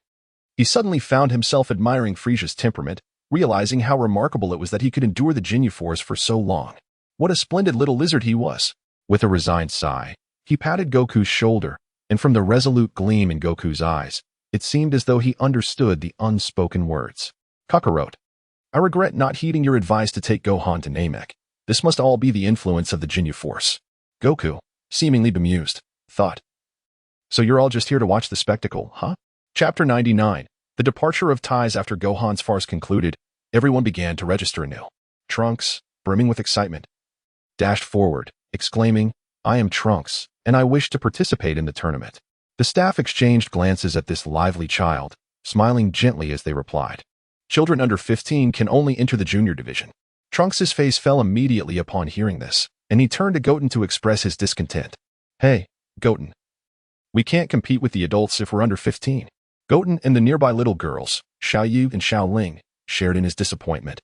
He suddenly found himself admiring Frieza's temperament, realizing how remarkable it was that he could endure the Ginyu Force for so long. What a splendid little lizard he was. With a resigned sigh, he patted Goku's shoulder, and from the resolute gleam in Goku's eyes, it seemed as though he understood the unspoken words. "Kakarot, I regret not heeding your advice to take Gohan to Namek. This must all be the influence of the Ginyu Force." Goku, seemingly bemused, thought, "So you're all just here to watch the spectacle, huh?" Chapter 99. The departure of ties. After Gohan's farce concluded, everyone began to register anew. Trunks, brimming with excitement, dashed forward, exclaiming, "I am Trunks, and I wish to participate in the tournament." The staff exchanged glances at this lively child, smiling gently as they replied, "Children under 15 can only enter the junior division." Trunks' face fell immediately upon hearing this, and he turned to Goten to express his discontent. "Hey, Goten. We can't compete with the adults if we're under 15. Goten and the nearby little girls, Xiaoyu and Xiaoling, shared in his disappointment.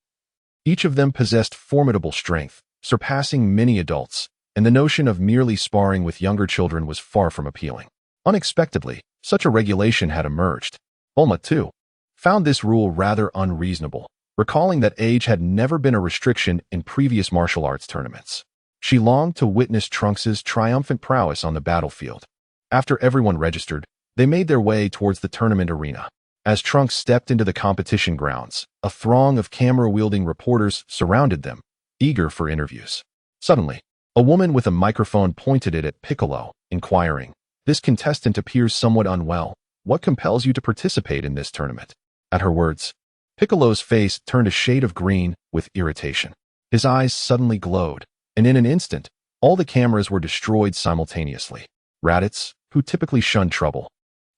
Each of them possessed formidable strength, surpassing many adults, and the notion of merely sparring with younger children was far from appealing. Unexpectedly, such a regulation had emerged. Bulma, too, found this rule rather unreasonable, recalling that age had never been a restriction in previous martial arts tournaments. She longed to witness Trunks' triumphant prowess on the battlefield. After everyone registered, They made their way towards the tournament arena. As Trunks stepped into the competition grounds, a throng of camera-wielding reporters surrounded them, eager for interviews. Suddenly, a woman with a microphone pointed it at Piccolo, inquiring, "This contestant appears somewhat unwell. What compels you to participate in this tournament?" At her words, Piccolo's face turned a shade of green with irritation. His eyes suddenly glowed, and in an instant, all the cameras were destroyed simultaneously. Raditz, who typically shunned trouble,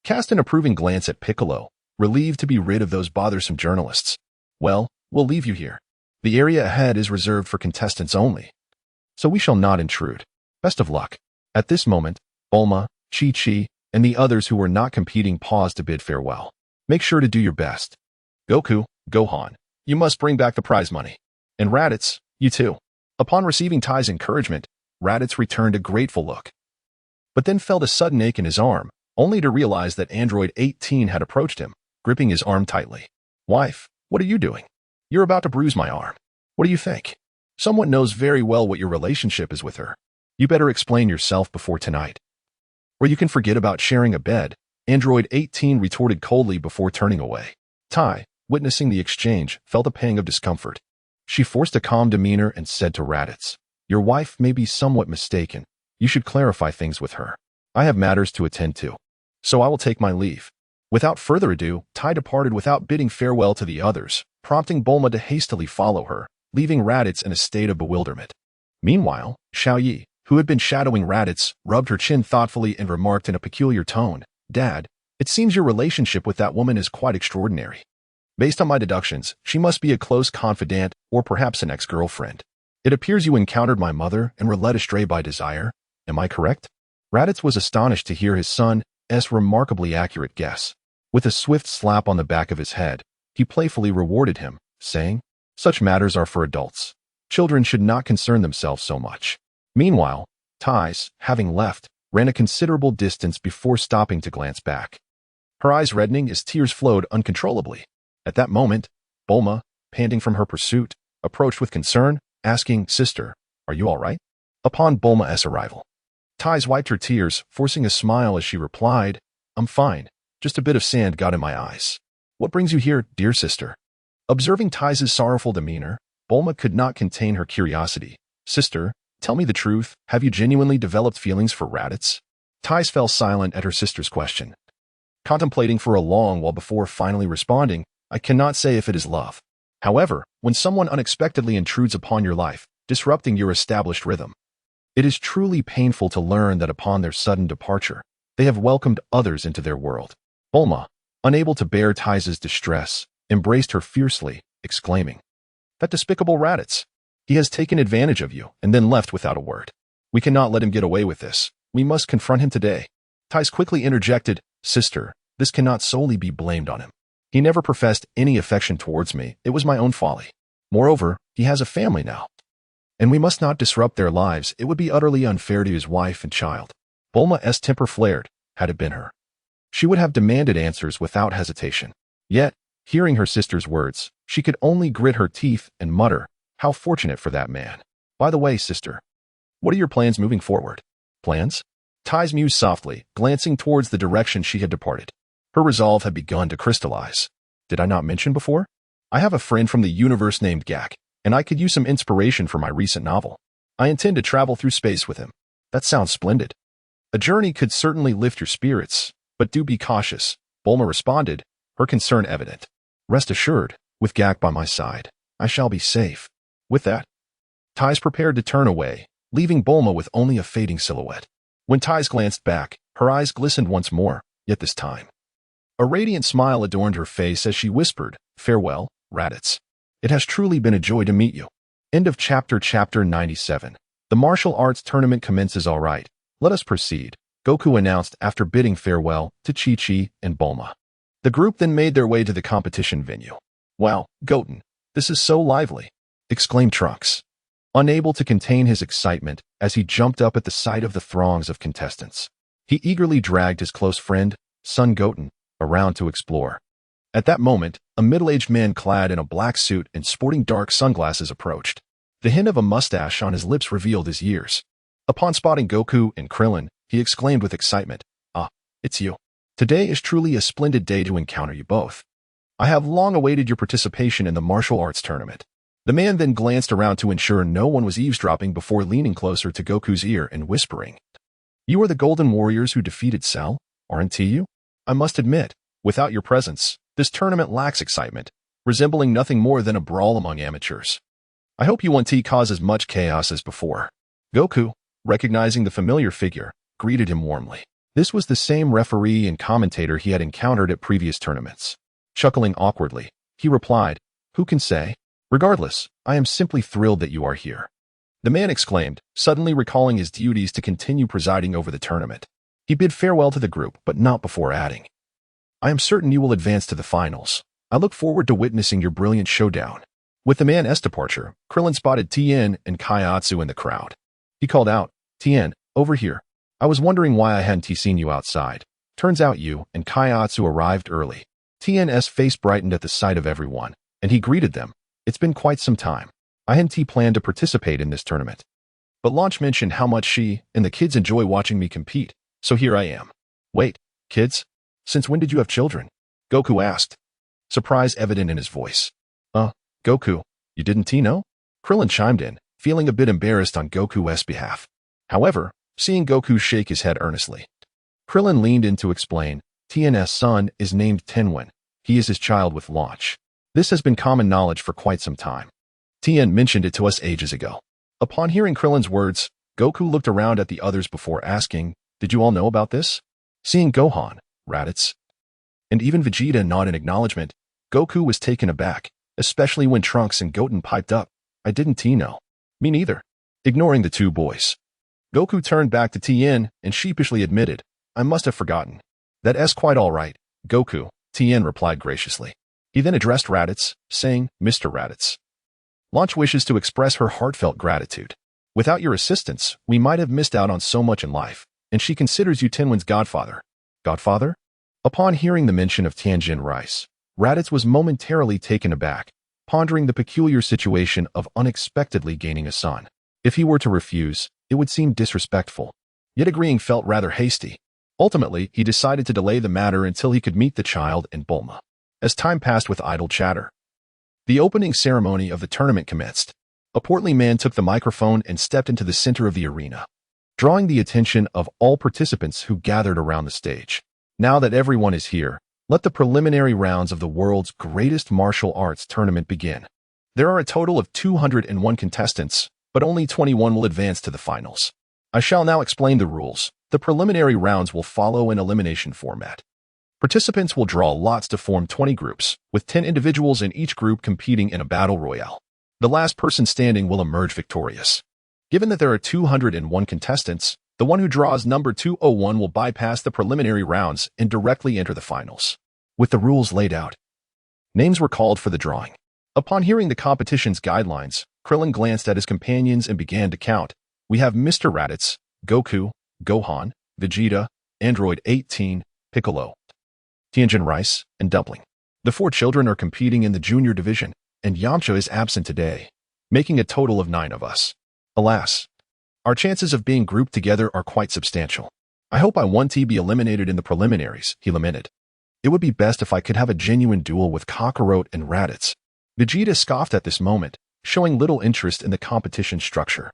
cast an approving glance at Piccolo, relieved to be rid of those bothersome journalists. "Well, we'll leave you here. The area ahead is reserved for contestants only, so we shall not intrude. Best of luck." At this moment, Bulma, Chi-Chi, and the others who were not competing paused to bid farewell. "Make sure to do your best. Goku, Gohan, you must bring back the prize money. And Raditz, you too." Upon receiving Tai's encouragement, Raditz returned a grateful look, but then felt a sudden ache in his arm, only to realize that Android 18 had approached him, gripping his arm tightly. "Wife, what are you doing? You're about to bruise my arm. What do you think? Someone knows very well what your relationship is with her. You better explain yourself before tonight, or you can forget about sharing a bed," Android 18 retorted coldly before turning away. Tai, witnessing the exchange, felt a pang of discomfort. She forced a calm demeanor and said to Raditz, "Your wife may be somewhat mistaken. You should clarify things with her. I have matters to attend to, so I will take my leave." Without further ado, Tai departed without bidding farewell to the others, prompting Bulma to hastily follow her, leaving Raditz in a state of bewilderment. Meanwhile, Xiao Yi, who had been shadowing Raditz, rubbed her chin thoughtfully and remarked in a peculiar tone, "Dad, it seems your relationship with that woman is quite extraordinary. Based on my deductions, she must be a close confidant or perhaps an ex-girlfriend. It appears you encountered my mother and were led astray by desire. Am I correct?" Raditz was astonished to hear his son's remarkably accurate guess. With a swift slap on the back of his head, he playfully rewarded him, saying, "Such matters are for adults. Children should not concern themselves so much." Meanwhile, Thais, having left, ran a considerable distance before stopping to glance back, her eyes reddening as tears flowed uncontrollably. At that moment, Bulma, panting from her pursuit, approached with concern, asking, "Sister, are you all right?" Upon Bulma's arrival, Thais wiped her tears, forcing a smile as she replied, "I'm fine. Just a bit of sand got in my eyes." "What brings you here, dear sister?" Observing Thais' sorrowful demeanor, Bulma could not contain her curiosity. "Sister, tell me the truth. Have you genuinely developed feelings for Raditz?" Thais fell silent at her sister's question, contemplating for a long while before finally responding, "I cannot say if it is love. However, when someone unexpectedly intrudes upon your life, disrupting your established rhythm, it is truly painful to learn that upon their sudden departure, they have welcomed others into their world." Bulma, unable to bear Thais' distress, embraced her fiercely, exclaiming, "That despicable Raditz! He has taken advantage of you and then left without a word. We cannot let him get away with this. We must confront him today." Thais quickly interjected, "Sister, this cannot solely be blamed on him. He never professed any affection towards me. It was my own folly. Moreover, he has a family now, and we must not disrupt their lives. It would be utterly unfair to his wife and child." Bulma's temper flared. Had it been her, she would have demanded answers without hesitation. Yet, hearing her sister's words, she could only grit her teeth and mutter, "How fortunate for that man. By the way, sister, what are your plans moving forward?" "Plans?" Thais mused softly, glancing towards the direction she had departed. Her resolve had begun to crystallize. "Did I not mention before? I have a friend from the universe named Gak, and I could use some inspiration for my recent novel. I intend to travel through space with him." "That sounds splendid. A journey could certainly lift your spirits, but do be cautious," Bulma responded, her concern evident. "Rest assured, with Gak by my side, I shall be safe." With that, Thais prepared to turn away, leaving Bulma with only a fading silhouette. When Thais glanced back, her eyes glistened once more, yet this time a radiant smile adorned her face as she whispered, "Farewell, Raditz. It has truly been a joy to meet you." End of chapter 97. The martial arts tournament commences. All right, let us proceed, Goku announced after bidding farewell to Chi-Chi and Bulma. The group then made their way to the competition venue. "Wow, Goten, this is so lively," exclaimed Trunks, unable to contain his excitement as he jumped up at the sight of the throngs of contestants. He eagerly dragged his close friend, Son Goten, around to explore. At that moment, a middle-aged man clad in a black suit and sporting dark sunglasses approached. The hint of a mustache on his lips revealed his years. Upon spotting Goku and Krillin, he exclaimed with excitement, "Ah, it's you. Today is truly a splendid day to encounter you both. I have long awaited your participation in the martial arts tournament. The man then glanced around to ensure no one was eavesdropping before leaning closer to Goku's ear and whispering, "You are the Golden Warriors who defeated Cell, aren't you? I must admit, without your presence, this tournament lacks excitement, resembling nothing more than a brawl among amateurs. I hope you won't cause as much chaos as before." Goku, recognizing the familiar figure, greeted him warmly. This was the same referee and commentator he had encountered at previous tournaments. Chuckling awkwardly, he replied, "Who can say? Regardless, I am simply thrilled that you are here." The man exclaimed, suddenly recalling his duties to continue presiding over the tournament. He bid farewell to the group, but not before adding, "I am certain you will advance to the finals. I look forward to witnessing your brilliant showdown." With the man's departure, Krillin spotted Tien and Kaiatsu in the crowd. He called out, "Tien, over here. I was wondering why I hadn't seen you outside. Turns out you and Kaiatsu arrived early." Tien's face brightened at the sight of everyone, and he greeted them. "It's been quite some time. I hadn't planned to participate in this tournament. But Launch mentioned how much she and the kids enjoy watching me compete, so here I am." "Wait, kids? Since when did you have children?" Goku asked, surprise evident in his voice. Goku, you didn't know?" Krillin chimed in, feeling a bit embarrassed on Goku's behalf. However, seeing Goku shake his head earnestly, Krillin leaned in to explain, "Tien's son is named Tenwen. He is his child with Launch. This has been common knowledge for quite some time. Tien mentioned it to us ages ago." Upon hearing Krillin's words, Goku looked around at the others before asking, "Did you all know about this?" Seeing Gohan, Raditz, and even Vegeta nod in acknowledgement, Goku was taken aback, especially when Trunks and Goten piped up, "I didn't know." "Me neither." Ignoring the two boys, Goku turned back to Tien and sheepishly admitted, "I must have forgotten." "That's quite all right, Goku," Tien replied graciously. He then addressed Raditz, saying, "Mr. Raditz, Launch wishes to express her heartfelt gratitude. Without your assistance, we might have missed out on so much in life, and she considers you Tenwen's godfather." "Godfather?" Upon hearing the mention of Tianjin Rice, Raditz was momentarily taken aback, pondering the peculiar situation of unexpectedly gaining a son. If he were to refuse, it would seem disrespectful, yet agreeing felt rather hasty. Ultimately, he decided to delay the matter until he could meet the child in Bulma. As time passed with idle chatter, the opening ceremony of the tournament commenced. A portly man took the microphone and stepped into the center of the arena, drawing the attention of all participants who gathered around the stage. "Now that everyone is here, let the preliminary rounds of the world's greatest martial arts tournament begin. There are a total of 201 contestants, but only 21 will advance to the finals. I shall now explain the rules. The preliminary rounds will follow an elimination format. Participants will draw lots to form 20 groups, with 10 individuals in each group competing in a battle royale. The last person standing will emerge victorious. Given that there are 201 contestants, the one who draws number 201 will bypass the preliminary rounds and directly enter the finals." With the rules laid out, names were called for the drawing. Upon hearing the competition's guidelines, Krillin glanced at his companions and began to count. "We have Mr. Raditz, Goku, Gohan, Vegeta, Android 18, Piccolo, Tianjin Rice, and Dumpling. The 4 children are competing in the junior division, and Yamcha is absent today, making a total of 9 of us. Alas, our chances of being grouped together are quite substantial. I hope I won't be eliminated in the preliminaries," he lamented. "It would be best if I could have a genuine duel with Kakarot and Raditz." Vegeta scoffed at this moment, showing little interest in the competition structure.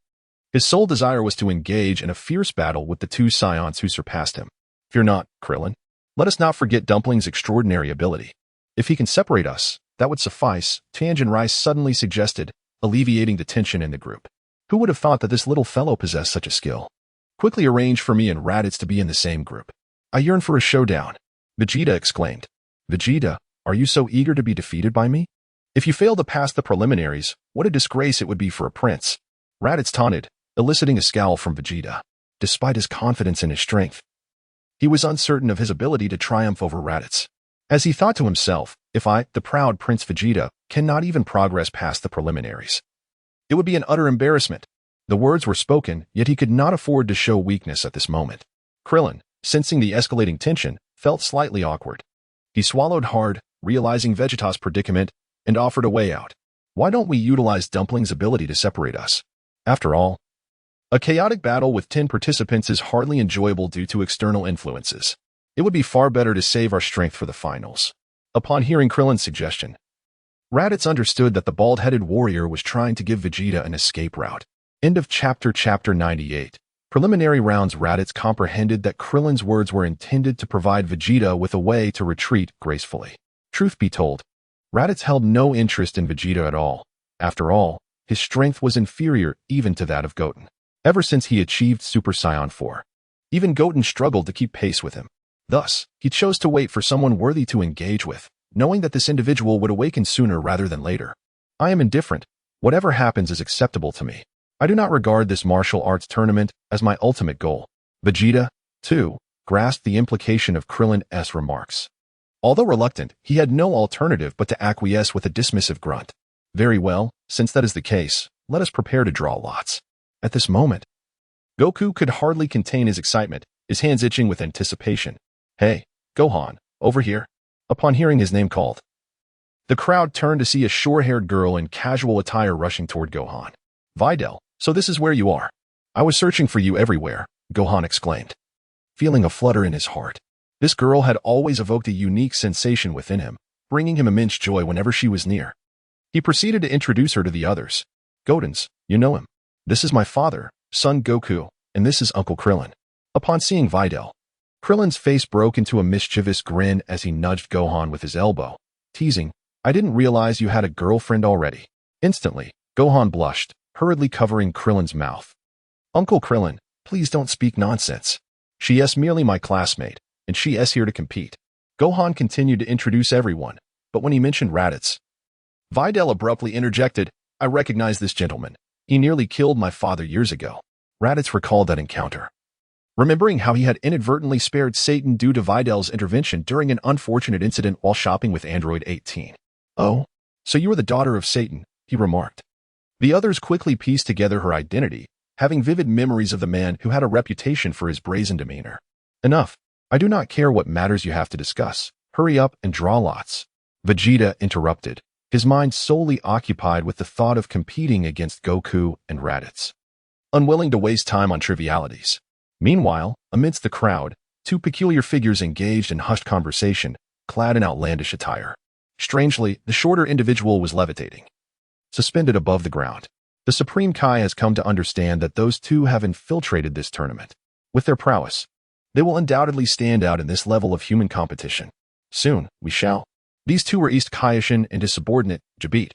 His sole desire was to engage in a fierce battle with the 2 Saiyans who surpassed him. "Fear not, Krillin. Let us not forget Dumpling's extraordinary ability. If he can separate us, that would suffice," Tianjin Rice suddenly suggested, alleviating the tension in the group. "Who would have thought that this little fellow possessed such a skill? Quickly arrange for me and Raditz to be in the same group. I yearn for a showdown." Vegeta exclaimed. "Vegeta, are you so eager to be defeated by me? If you fail to pass the preliminaries, what a disgrace it would be for a prince." Raditz taunted, eliciting a scowl from Vegeta. Despite his confidence in his strength, he was uncertain of his ability to triumph over Raditz. As he thought to himself, "If I, the proud Prince Vegeta, cannot even progress past the preliminaries, it would be an utter embarrassment." The words were spoken, yet he could not afford to show weakness at this moment. Krillin, sensing the escalating tension, felt slightly awkward. He swallowed hard, realizing Vegeta's predicament, and offered a way out. "Why don't we utilize Dumpling's ability to separate us? After all, a chaotic battle with 10 participants is hardly enjoyable due to external influences." It would be far better to save our strength for the finals. Upon hearing Krillin's suggestion, Raditz understood that the bald-headed warrior was trying to give Vegeta an escape route. End of chapter 98. Preliminary rounds. Raditz comprehended that Krillin's words were intended to provide Vegeta with a way to retreat gracefully. Truth be told, Raditz held no interest in Vegeta at all. After all, his strength was inferior even to that of Goten. Ever since he achieved Super Saiyan 4, even Goten struggled to keep pace with him. Thus, he chose to wait for someone worthy to engage with, knowing that this individual would awaken sooner rather than later. I am indifferent. Whatever happens is acceptable to me. I do not regard this martial arts tournament as my ultimate goal. Vegeta, too, grasped the implication of Krillin's remarks. Although reluctant, he had no alternative but to acquiesce with a dismissive grunt. Very well, since that is the case, let us prepare to draw lots. At this moment, Goku could hardly contain his excitement, his hands itching with anticipation. Hey, Gohan, over here. Upon hearing his name called, the crowd turned to see a short-haired girl in casual attire rushing toward Gohan. Videl, so this is where you are. I was searching for you everywhere, Gohan exclaimed, feeling a flutter in his heart. This girl had always evoked a unique sensation within him, bringing him immense joy whenever she was near. He proceeded to introduce her to the others. Godens, you know him. This is my father, Son Goku, and this is Uncle Krillin. Upon seeing Videl, Krillin's face broke into a mischievous grin as he nudged Gohan with his elbow, teasing, I didn't realize you had a girlfriend already. Instantly, Gohan blushed, hurriedly covering Krillin's mouth. Uncle Krillin, please don't speak nonsense. She is merely my classmate, and she is here to compete. Gohan continued to introduce everyone, but when he mentioned Raditz, Videl abruptly interjected, I recognize this gentleman. He nearly killed my father years ago. Raditz recalled that encounter, remembering how he had inadvertently spared Satan due to Videl's intervention during an unfortunate incident while shopping with Android 18. Oh, so you were the daughter of Satan, he remarked. The others quickly pieced together her identity, having vivid memories of the man who had a reputation for his brazen demeanor. Enough. I do not care what matters you have to discuss. Hurry up and draw lots. Vegeta interrupted, his mind solely occupied with the thought of competing against Goku and Raditz, unwilling to waste time on trivialities. Meanwhile, amidst the crowd, two peculiar figures engaged in hushed conversation, clad in outlandish attire. Strangely, the shorter individual was levitating, suspended above the ground. The Supreme Kai has come to understand that those two have infiltrated this tournament. With their prowess, they will undoubtedly stand out in this level of human competition. Soon, we shall. These two were East Kaioshin and his subordinate, Jabit,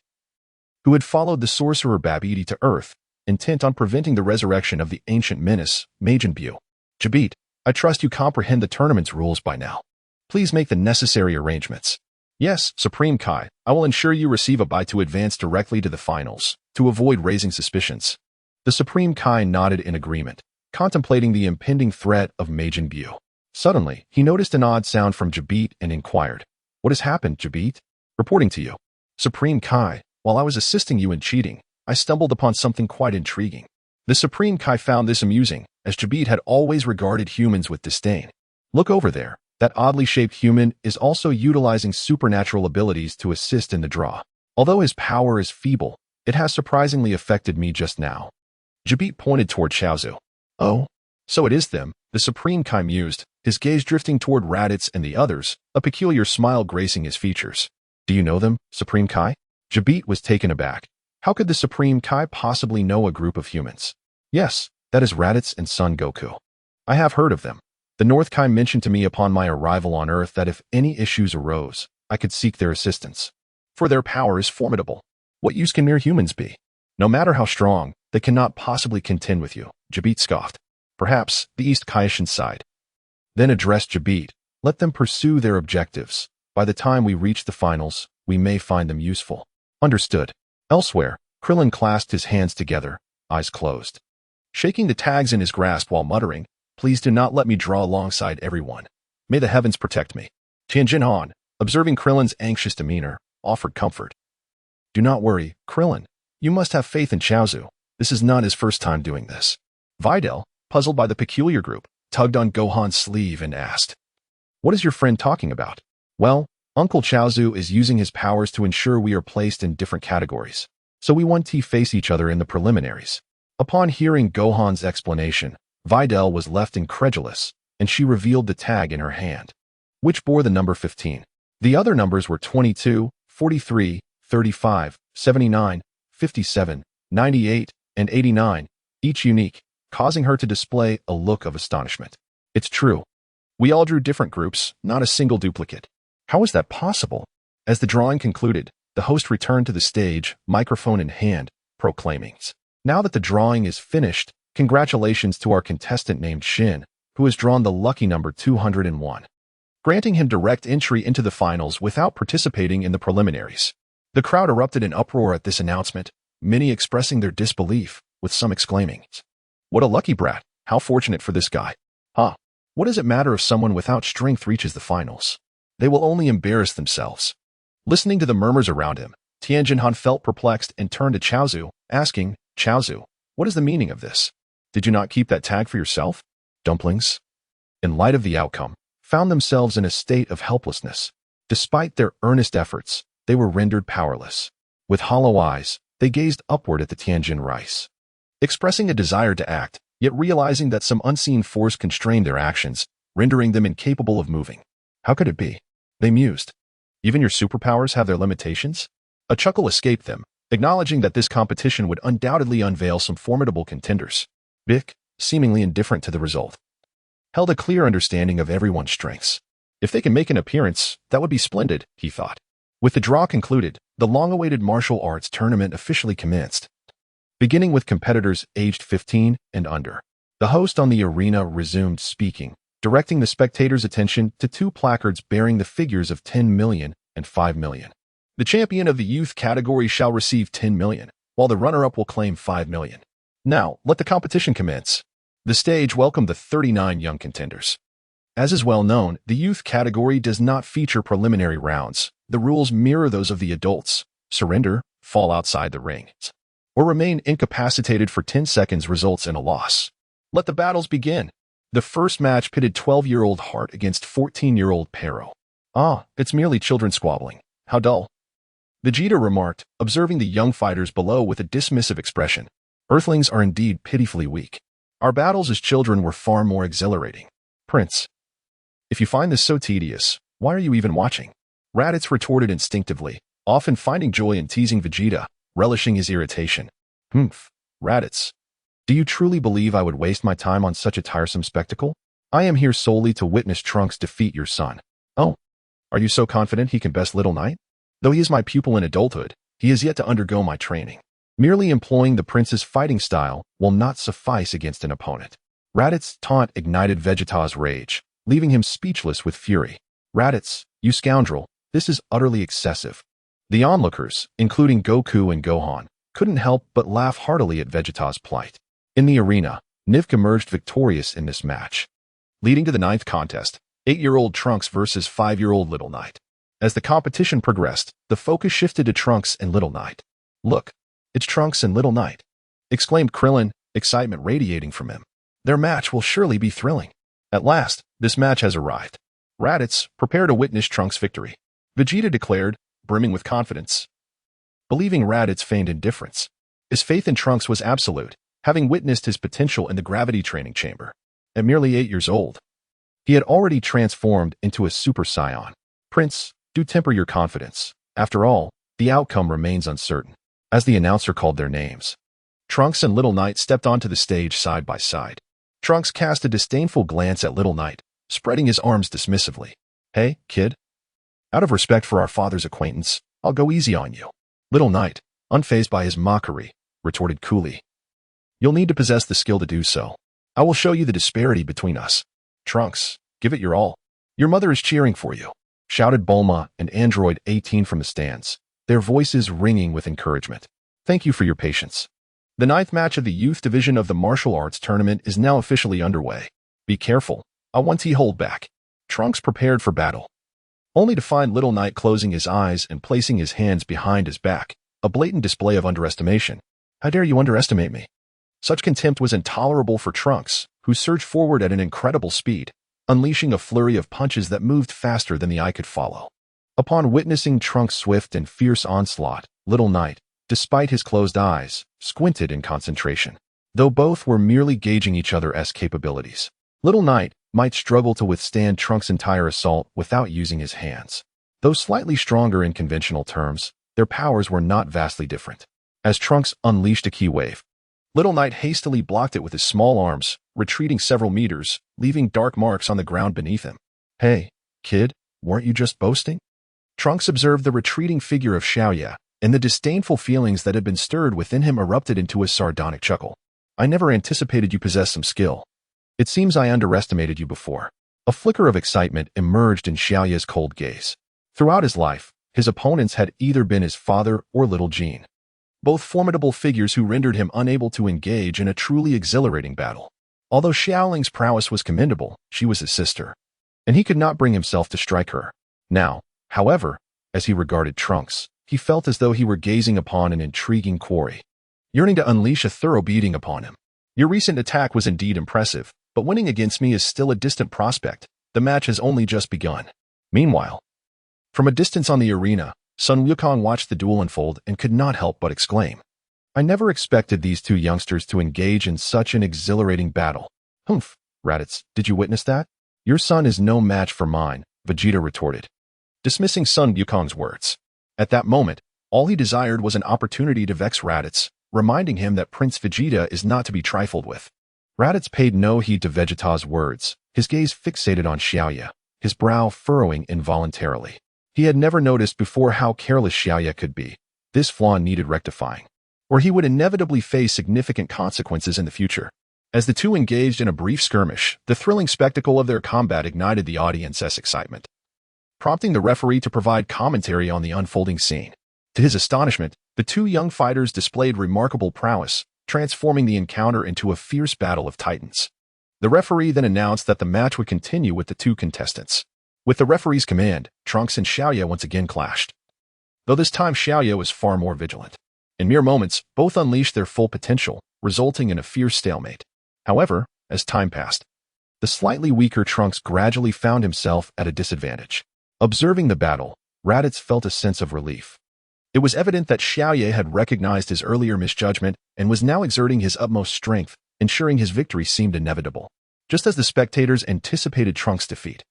who had followed the sorcerer Babidi to Earth, intent on preventing the resurrection of the ancient menace, Majin Buu. Jabit, I trust you comprehend the tournament's rules by now. Please make the necessary arrangements. Yes, Supreme Kai, I will ensure you receive a bye to advance directly to the finals, to avoid raising suspicions. The Supreme Kai nodded in agreement, contemplating the impending threat of Majin Buu. Suddenly, he noticed an odd sound from Jabit and inquired, What has happened, Jabit? Reporting to you. Supreme Kai, while I was assisting you in cheating, I stumbled upon something quite intriguing. The Supreme Kai found this amusing, as Jabit had always regarded humans with disdain. Look over there. That oddly shaped human is also utilizing supernatural abilities to assist in the draw. Although his power is feeble, it has surprisingly affected me just now. Jabit pointed toward Xiaozu. Oh, so it is them, the Supreme Kai mused, his gaze drifting toward Raditz and the others, a peculiar smile gracing his features. Do you know them, Supreme Kai? Jabit was taken aback. How could the Supreme Kai possibly know a group of humans? Yes, that is Raditz and Son Goku. I have heard of them. The North Kai mentioned to me upon my arrival on Earth that if any issues arose, I could seek their assistance. For their power is formidable. What use can mere humans be? No matter how strong, they cannot possibly contend with you, Jabit scoffed. Perhaps the East Kaioshin side. Then addressed Jabit, let them pursue their objectives. By the time we reach the finals, we may find them useful. Understood. Elsewhere, Krillin clasped his hands together, eyes closed, shaking the tags in his grasp while muttering, Please do not let me draw alongside everyone. May the heavens protect me. Tianjin Han, observing Krillin's anxious demeanor, offered comfort. Do not worry, Krillin. You must have faith in Xiaozu. This is not his first time doing this. Videl, puzzled by the peculiar group, tugged on Gohan's sleeve and asked, What is your friend talking about? Well, Uncle Xiaozu is using his powers to ensure we are placed in different categories, so we want to face each other in the preliminaries. Upon hearing Gohan's explanation, Videl was left incredulous, and she revealed the tag in her hand, which bore the number 15. The other numbers were 22, 43, 35, 79, 57, 98, and 89, each unique, causing her to display a look of astonishment. It's true. We all drew different groups, not a single duplicate. How is that possible? As the drawing concluded, the host returned to the stage, microphone in hand, proclaiming, "Now that the drawing is finished, congratulations to our contestant named Shin, who has drawn the lucky number 201, granting him direct entry into the finals without participating in the preliminaries." The crowd erupted in uproar at this announcement, many expressing their disbelief, with some exclaiming, "What a lucky brat! How fortunate for this guy! Huh? What does it matter if someone without strength reaches the finals? They will only embarrass themselves." Listening to the murmurs around him, Tianjinhan felt perplexed and turned to Chaozu, asking, "Chaozu, what is the meaning of this? Did you not keep that tag for yourself?" Dumplings, in light of the outcome, found themselves in a state of helplessness. Despite their earnest efforts, they were rendered powerless. With hollow eyes, they gazed upward at the Tianjin rice, expressing a desire to act, yet realizing that some unseen force constrained their actions, rendering them incapable of moving. How could it be? They mused. Even your superpowers have their limitations? A chuckle escaped them, acknowledging that this competition would undoubtedly unveil some formidable contenders. Bick, seemingly indifferent to the result, held a clear understanding of everyone's strengths. If they can make an appearance, that would be splendid, he thought. With the draw concluded, the long-awaited martial arts tournament officially commenced. Beginning with competitors aged 15 and under, the host on the arena resumed speaking, directing the spectators' attention to two placards bearing the figures of 10 million and 5 million. The champion of the youth category shall receive 10 million, while the runner-up will claim 5 million. Now, let the competition commence. The stage welcomed the 39 young contenders. As is well known, the youth category does not feature preliminary rounds. The rules mirror those of the adults. Surrender, fall outside the ring, or remain incapacitated for 10 seconds results in a loss. Let the battles begin. The first match pitted 12-year-old Hart against 14-year-old Pero. "Ah, it's merely children squabbling. How dull." Vegeta remarked, observing the young fighters below with a dismissive expression. "Earthlings are indeed pitifully weak. Our battles as children were far more exhilarating." "Prince, if you find this so tedious, why are you even watching?" Raditz retorted instinctively, often finding joy in teasing Vegeta, relishing his irritation. "Humph, Raditz. Do you truly believe I would waste my time on such a tiresome spectacle? I am here solely to witness Trunks defeat your son." "Oh, are you so confident he can best Little Knight? Though he is my pupil in adulthood, he has yet to undergo my training. Merely employing the prince's fighting style will not suffice against an opponent." Raditz's taunt ignited Vegeta's rage, leaving him speechless with fury. "Raditz, you scoundrel, this is utterly excessive." The onlookers, including Goku and Gohan, couldn't help but laugh heartily at Vegeta's plight. In the arena, Nivk emerged victorious in this match, leading to the 9th contest, 8-year-old Trunks versus 5-year-old Little Knight. As the competition progressed, the focus shifted to Trunks and Little Knight. "Look, it's Trunks and Little Knight," exclaimed Krillin, excitement radiating from him. "Their match will surely be thrilling. At last, this match has arrived. Raditz, prepare to witness Trunks' victory," Vegeta declared, brimming with confidence. Believing Raditz feigned indifference, his faith in Trunks was absolute, having witnessed his potential in the gravity training chamber. At merely 8 years old, he had already transformed into a Super Saiyan. "Prince, do temper your confidence. After all, the outcome remains uncertain." As the announcer called their names, Trunks and Little Knight stepped onto the stage side by side. Trunks cast a disdainful glance at Little Knight, spreading his arms dismissively. "Hey, kid. Out of respect for our father's acquaintance, I'll go easy on you." Little Knight, unfazed by his mockery, retorted coolly, "You'll need to possess the skill to do so. I will show you the disparity between us. Trunks, give it your all. Your mother is cheering for you," shouted Bulma and Android 18 from the stands, their voices ringing with encouragement. "Thank you for your patience. The 9th match of the youth division of the martial arts tournament is now officially underway. Be careful, I want to hold back." Trunks prepared for battle, only to find Little Knight closing his eyes and placing his hands behind his back, a blatant display of underestimation. "How dare you underestimate me?" Such contempt was intolerable for Trunks, who surged forward at an incredible speed, unleashing a flurry of punches that moved faster than the eye could follow. Upon witnessing Trunks' swift and fierce onslaught, Little Knight, despite his closed eyes, squinted in concentration, though both were merely gauging each other's capabilities. Little Knight might struggle to withstand Trunks' entire assault without using his hands. Though slightly stronger in conventional terms, their powers were not vastly different. As Trunks unleashed a ki wave, Little Knight hastily blocked it with his small arms, retreating several meters, leaving dark marks on the ground beneath him. "Hey, kid, weren't you just boasting?" Trunks observed the retreating figure of Xiaoya, and the disdainful feelings that had been stirred within him erupted into a sardonic chuckle. "I never anticipated you possessed some skill. It seems I underestimated you before." A flicker of excitement emerged in Xiaoya's cold gaze. Throughout his life, his opponents had either been his father or Little Jean, both formidable figures who rendered him unable to engage in a truly exhilarating battle. Although Xiaoling's prowess was commendable, she was his sister, and he could not bring himself to strike her. Now, however, as he regarded Trunks, he felt as though he were gazing upon an intriguing quarry, yearning to unleash a thorough beating upon him. "Your recent attack was indeed impressive, but winning against me is still a distant prospect. The match has only just begun." Meanwhile, from a distance on the arena, Sun Wukong watched the duel unfold and could not help but exclaim, "I never expected these two youngsters to engage in such an exhilarating battle." "Humph, Raditz, did you witness that?" "Your son is no match for mine," Vegeta retorted, dismissing Sun Wukong's words. At that moment, all he desired was an opportunity to vex Raditz, reminding him that Prince Vegeta is not to be trifled with. Raditz paid no heed to Vegeta's words, his gaze fixated on Xiaoya, his brow furrowing involuntarily. He had never noticed before how careless Xiaoya could be. This flaw needed rectifying, or he would inevitably face significant consequences in the future. As the two engaged in a brief skirmish, the thrilling spectacle of their combat ignited the audience's excitement, prompting the referee to provide commentary on the unfolding scene. To his astonishment, the two young fighters displayed remarkable prowess, transforming the encounter into a fierce battle of titans. The referee then announced that the match would continue with the two contestants. With the referee's command, Trunks and Xiaoya once again clashed, though this time Xiaoya was far more vigilant. In mere moments, both unleashed their full potential, resulting in a fierce stalemate. However, as time passed, the slightly weaker Trunks gradually found himself at a disadvantage. Observing the battle, Raditz felt a sense of relief. It was evident that Xiaoya had recognized his earlier misjudgment and was now exerting his utmost strength, ensuring his victory seemed inevitable. Just as the spectators anticipated Trunks' defeat,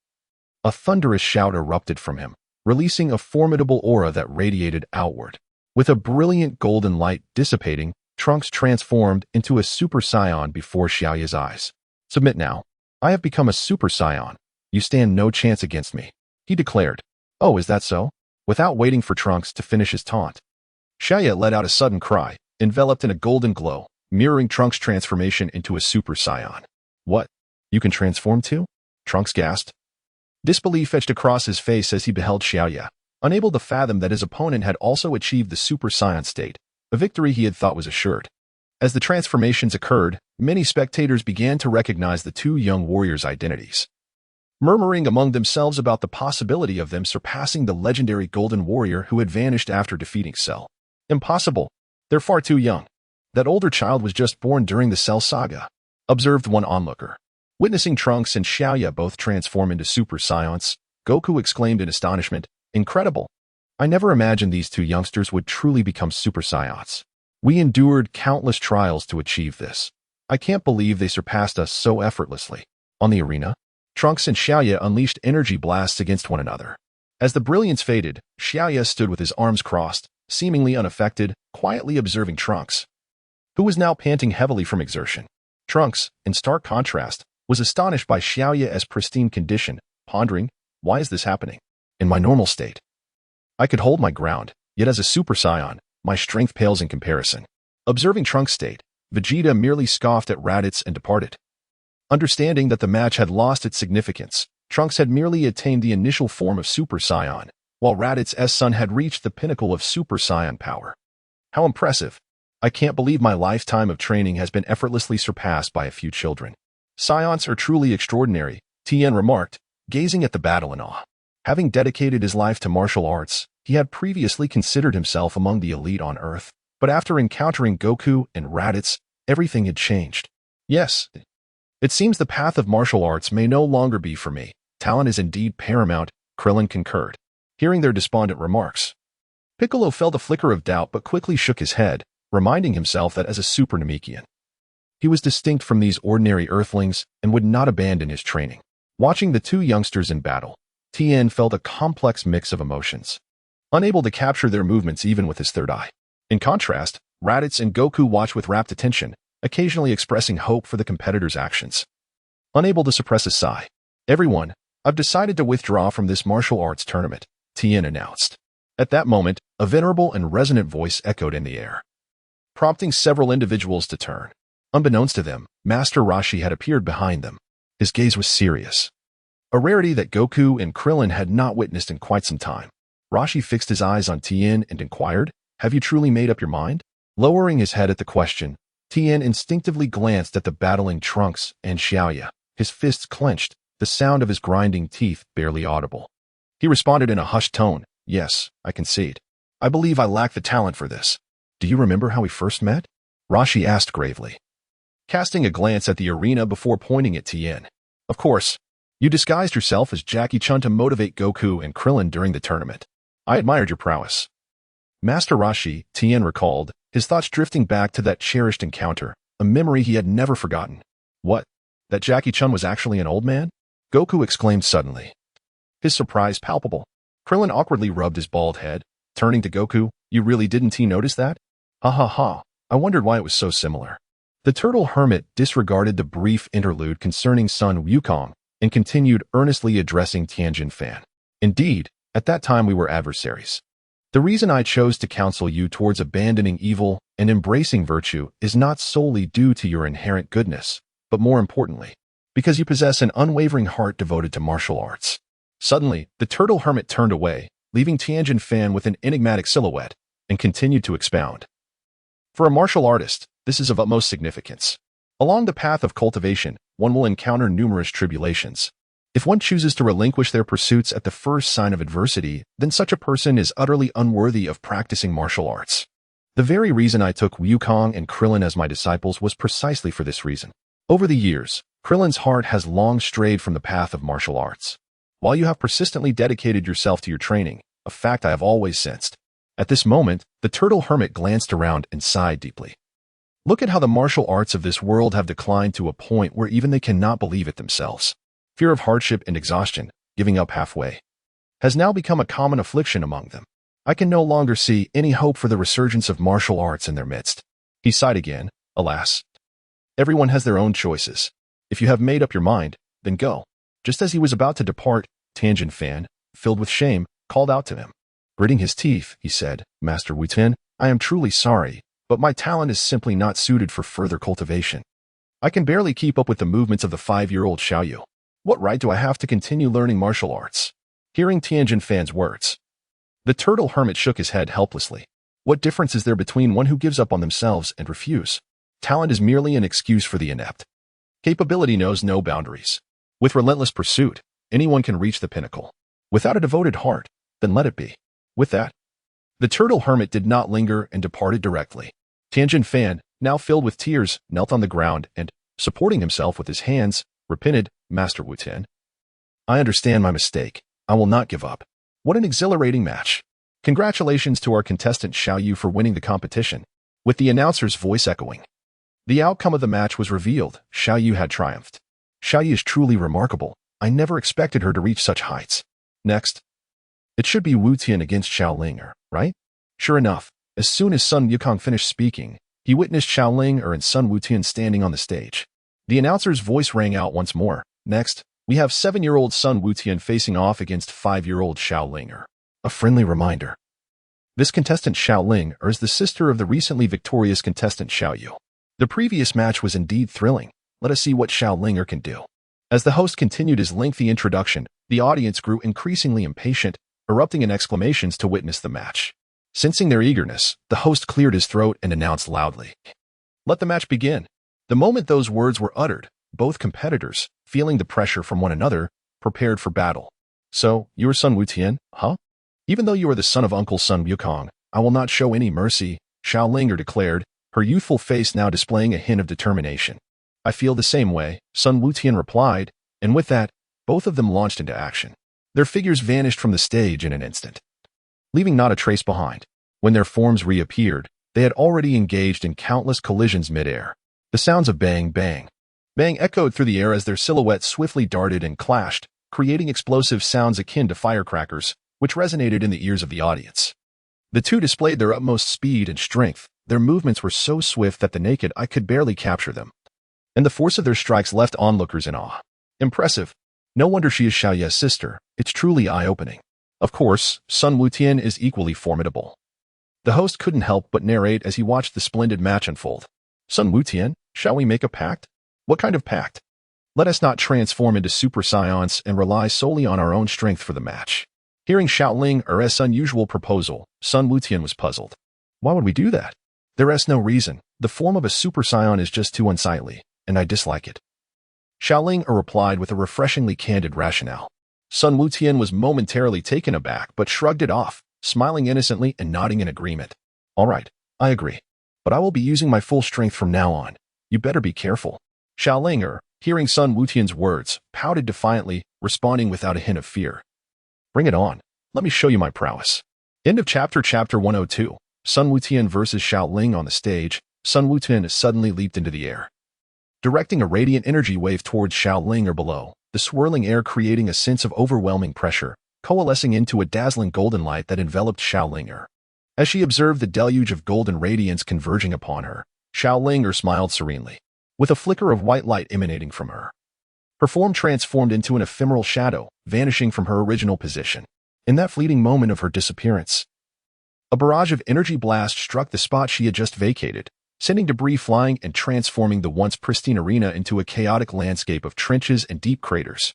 a thunderous shout erupted from him, releasing a formidable aura that radiated outward. With a brilliant golden light dissipating, Trunks transformed into a Super Saiyan before Xiaoya's eyes. "Submit now. I have become a Super Saiyan. You stand no chance against me," he declared. "Oh, is that so?" Without waiting for Trunks to finish his taunt, Xiaoya let out a sudden cry, enveloped in a golden glow, mirroring Trunks' transformation into a Super Saiyan. "What? You can transform too?" Trunks gasped. Disbelief etched across his face as he beheld Xiaoya, unable to fathom that his opponent had also achieved the Super Saiyan state, a victory he had thought was assured. As the transformations occurred, many spectators began to recognize the two young warriors' identities, murmuring among themselves about the possibility of them surpassing the legendary Golden Warrior who had vanished after defeating Cell. "Impossible. They're far too young. That older child was just born during the Cell saga," observed one onlooker. Witnessing Trunks and Xiaoya both transform into Super Saiyans, Goku exclaimed in astonishment, "Incredible! I never imagined these two youngsters would truly become Super Saiyans. We endured countless trials to achieve this. I can't believe they surpassed us so effortlessly." On the arena, Trunks and Xiaoya unleashed energy blasts against one another. As the brilliance faded, Xiaoya stood with his arms crossed, seemingly unaffected, quietly observing Trunks, who was now panting heavily from exertion. Trunks, in stark contrast, was astonished by Xiaoya's pristine condition, pondering, "Why is this happening? In my normal state, I could hold my ground, yet as a Super Saiyan, my strength pales in comparison." Observing Trunks' state, Vegeta merely scoffed at Raditz and departed. Understanding that the match had lost its significance, Trunks had merely attained the initial form of Super Saiyan, while Raditz's son had reached the pinnacle of Super Saiyan power. "How impressive! I can't believe my lifetime of training has been effortlessly surpassed by a few children. Saiyans are truly extraordinary," Tien remarked, gazing at the battle in awe. Having dedicated his life to martial arts, he had previously considered himself among the elite on Earth, but after encountering Goku and Raditz, everything had changed. "Yes, it seems the path of martial arts may no longer be for me. Talent is indeed paramount," Krillin concurred, hearing their despondent remarks. Piccolo felt a flicker of doubt but quickly shook his head, reminding himself that as a Super Namekian, He was distinct from these ordinary earthlings and would not abandon his training. Watching the two youngsters in battle, Tien felt a complex mix of emotions, unable to capture their movements even with his third eye. In contrast, Raditz and Goku watched with rapt attention, occasionally expressing hope for the competitor's actions. Unable to suppress a sigh, "Everyone, I've decided to withdraw from this martial arts tournament," Tien announced. At that moment, a venerable and resonant voice echoed in the air, prompting several individuals to turn. Unbeknownst to them, Master Roshi had appeared behind them. His gaze was serious, a rarity that Goku and Krillin had not witnessed in quite some time. Roshi fixed his eyes on Tien and inquired, "Have you truly made up your mind?" Lowering his head at the question, Tien instinctively glanced at the battling Trunks and Xiaoya, his fists clenched, the sound of his grinding teeth barely audible. He responded in a hushed tone, "Yes, I concede. I believe I lack the talent for this." "Do you remember how we first met?" Roshi asked gravely, casting a glance at the arena before pointing at Tien. "Of course. You disguised yourself as Jackie-chun to motivate Goku and Krillin during the tournament. I admired your prowess." Master Roshi, Tien recalled, his thoughts drifting back to that cherished encounter, a memory he had never forgotten. "What? That Jackie-chun was actually an old man?" Goku exclaimed suddenly, his surprise palpable. Krillin awkwardly rubbed his bald head, turning to Goku, "You really didn't notice that?" "Ha ha ha, I wondered why it was so similar." The turtle hermit disregarded the brief interlude concerning Sun Wukong and continued earnestly addressing Tianjin Fan. "Indeed, at that time we were adversaries. The reason I chose to counsel you towards abandoning evil and embracing virtue is not solely due to your inherent goodness, but more importantly, because you possess an unwavering heart devoted to martial arts." Suddenly, the turtle hermit turned away, leaving Tianjin Fan with an enigmatic silhouette, and continued to expound. "For a martial artist, this is of utmost significance. Along the path of cultivation, one will encounter numerous tribulations. If one chooses to relinquish their pursuits at the first sign of adversity, then such a person is utterly unworthy of practicing martial arts. The very reason I took Wukong and Krillin as my disciples was precisely for this reason. Over the years, Krillin's heart has long strayed from the path of martial arts, while you have persistently dedicated yourself to your training, a fact I have always sensed." At this moment, the turtle hermit glanced around and sighed deeply. "Look at how the martial arts of this world have declined to a point where even they cannot believe it themselves. Fear of hardship and exhaustion, giving up halfway, has now become a common affliction among them. I can no longer see any hope for the resurgence of martial arts in their midst." He sighed again. "Alas, everyone has their own choices. If you have made up your mind, then go." Just as he was about to depart, Tianjin Fan, filled with shame, called out to him. Gritting his teeth, he said, "Master Wu-Tien, I am truly sorry, but my talent is simply not suited for further cultivation. I can barely keep up with the movements of the 5-year-old Xiaoyu. What right do I have to continue learning martial arts?" Hearing Tianjin Fan's words, the turtle hermit shook his head helplessly. What difference is there between one who gives up on themselves and refuse? Talent is merely an excuse for the inept. Capability knows no boundaries. With relentless pursuit, anyone can reach the pinnacle. Without a devoted heart, then let it be. With that, the turtle hermit did not linger and departed directly. Tianjin Fan, now filled with tears, knelt on the ground and, supporting himself with his hands, repented, "Master Wu-Tien, I understand my mistake. I will not give up." What an exhilarating match. Congratulations to our contestant Xiaoyu for winning the competition. With the announcer's voice echoing, the outcome of the match was revealed. Xiaoyu had triumphed. "Xiaoyu is truly remarkable. I never expected her to reach such heights." Next, it should be Wu-Tien against Xiaoling, right? Sure enough, as soon as Sun Wukong finished speaking, he witnessed Xiaoling and Sun Wu-Tien standing on the stage. The announcer's voice rang out once more. "Next, we have 7-year-old Sun Wu-Tien facing off against 5-year-old Xiaoling." A friendly reminder. This contestant Xiaoling is the sister of the recently victorious contestant Xiaoyu. The previous match was indeed thrilling. Let us see what Xiaoling can do. As the host continued his lengthy introduction, the audience grew increasingly impatient, erupting in exclamations to witness the match. Sensing their eagerness, the host cleared his throat and announced loudly, "Let the match begin." The moment those words were uttered, both competitors, feeling the pressure from one another, prepared for battle. "So, you are Sun Wu-Tien, huh? Even though you are the son of Uncle Sun Wukong, I will not show any mercy," Xiaoling declared, her youthful face now displaying a hint of determination. "I feel the same way," Sun Wu-Tien replied, and with that, both of them launched into action. Their figures vanished from the stage in an instant, leaving not a trace behind. When their forms reappeared, they had already engaged in countless collisions mid-air. The sounds of bang, bang, bang echoed through the air as their silhouettes swiftly darted and clashed, creating explosive sounds akin to firecrackers, which resonated in the ears of the audience. The two displayed their utmost speed and strength. Their movements were so swift that the naked eye could barely capture them, and the force of their strikes left onlookers in awe. Impressive. No wonder she is Xiao Ye's sister. It's truly eye-opening. Of course, Sun Wukong is equally formidable. The host couldn't help but narrate as he watched the splendid match unfold. Sun Wukong, shall we make a pact? What kind of pact? Let us not transform into Super Saiyans and rely solely on our own strength for the match. Hearing Xiaoling's unusual proposal, Sun Wukong was puzzled. Why would we do that? There is no reason. The form of a Super Saiyan is just too unsightly, and I dislike it. Xiaoling replied with a refreshingly candid rationale. Sun Wukong was momentarily taken aback but shrugged it off, smiling innocently and nodding in agreement. All right, I agree. But I will be using my full strength from now on. You better be careful. Xiaoling, hearing Sun Wukong's words, pouted defiantly, responding without a hint of fear. Bring it on. Let me show you my prowess. End of chapter 102. Sun Wukong versus Xiaoling on the stage. Sun Wukong suddenly leaped into the air, directing a radiant energy wave towards Xiaoling below, the swirling air creating a sense of overwhelming pressure, coalescing into a dazzling golden light that enveloped Xiaoling. As she observed the deluge of golden radiance converging upon her, Xiaoling smiled serenely, with a flicker of white light emanating from her. Her form transformed into an ephemeral shadow, vanishing from her original position. In that fleeting moment of her disappearance, a barrage of energy blast struck the spot she had just vacated, sending debris flying and transforming the once pristine arena into a chaotic landscape of trenches and deep craters.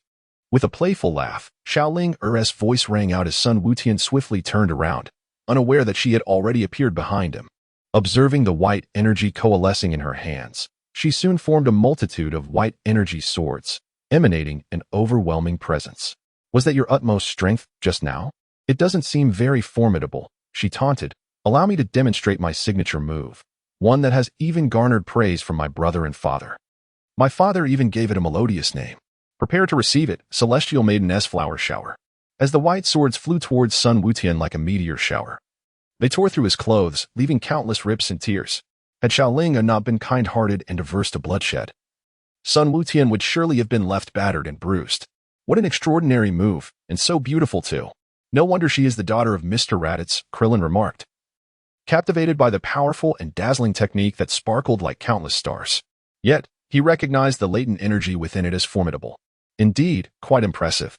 With a playful laugh, Xiaoling's voice rang out as Sun Wukong swiftly turned around, unaware that she had already appeared behind him. Observing the white energy coalescing in her hands, she soon formed a multitude of white energy swords, emanating an overwhelming presence. Was that your utmost strength just now? It doesn't seem very formidable, she taunted. Allow me to demonstrate my signature move, one that has even garnered praise from my brother and father. My father even gave it a melodious name. Prepare to receive it, Celestial Maiden's flower shower. As the white swords flew towards Sun Wukong like a meteor shower, they tore through his clothes, leaving countless rips and tears. Had Xiaoling not been kind-hearted and averse to bloodshed, Sun Wukong would surely have been left battered and bruised. What an extraordinary move, and so beautiful too. No wonder she is the daughter of Mr. Raditz, Krillin remarked, captivated by the powerful and dazzling technique that sparkled like countless stars. Yet, he recognized the latent energy within it as formidable. Indeed, quite impressive.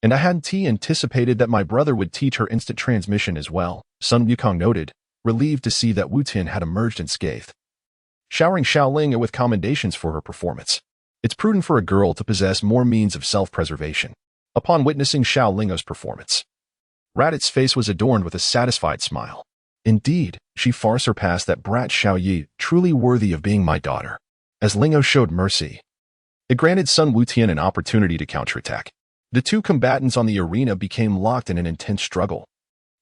And I hadn't anticipated that my brother would teach her instant transmission as well, Sun Wukong noted, relieved to see that Wukong had emerged unscathed. Showering Xiaoling with commendations for her performance. It's prudent for a girl to possess more means of self-preservation. Upon witnessing Xiaoling's performance, Raditz's face was adorned with a satisfied smile. Indeed, she far surpassed that brat Xiao Yi, truly worthy of being my daughter. As Lingo showed mercy, it granted Sun Wukong an opportunity to counterattack. The two combatants on the arena became locked in an intense struggle.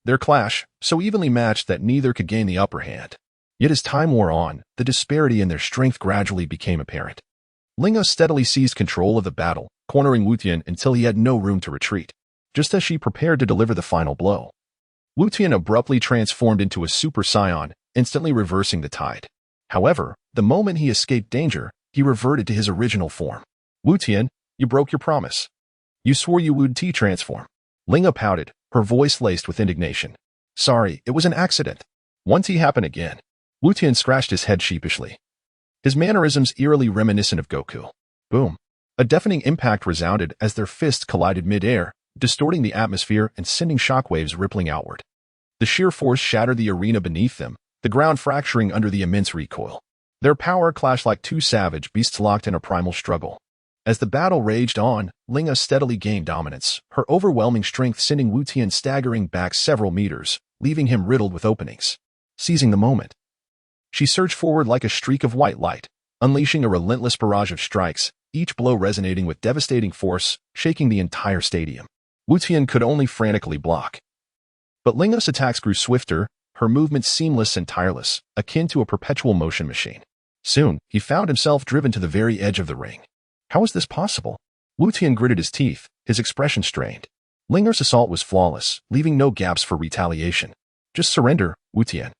Their clash, so evenly matched that neither could gain the upper hand. Yet as time wore on, the disparity in their strength gradually became apparent. Lingo steadily seized control of the battle, cornering Wukong until he had no room to retreat. Just as she prepared to deliver the final blow, Wukong abruptly transformed into a Super Saiyan, instantly reversing the tide. However, the moment he escaped danger, he reverted to his original form. Wukong, you broke your promise. You swore you would transform. Lingo pouted, her voice laced with indignation. Sorry, it was an accident. Once he happened again. Wukong scratched his head sheepishly, his mannerisms eerily reminiscent of Goku. Boom. A deafening impact resounded as their fists collided mid-air, distorting the atmosphere and sending shockwaves rippling outward. The sheer force shattered the arena beneath them, the ground fracturing under the immense recoil. Their power clashed like two savage beasts locked in a primal struggle. As the battle raged on, Linga steadily gained dominance, her overwhelming strength sending Wukong staggering back several meters, leaving him riddled with openings. Seizing the moment, she surged forward like a streak of white light, unleashing a relentless barrage of strikes, each blow resonating with devastating force, shaking the entire stadium. Wukong could only frantically block. But Linga's attacks grew swifter, her movements seamless and tireless, akin to a perpetual motion machine. Soon, he found himself driven to the very edge of the ring. How was this possible? Wukong gritted his teeth, his expression strained. Linga's assault was flawless, leaving no gaps for retaliation. Just surrender, Wukong.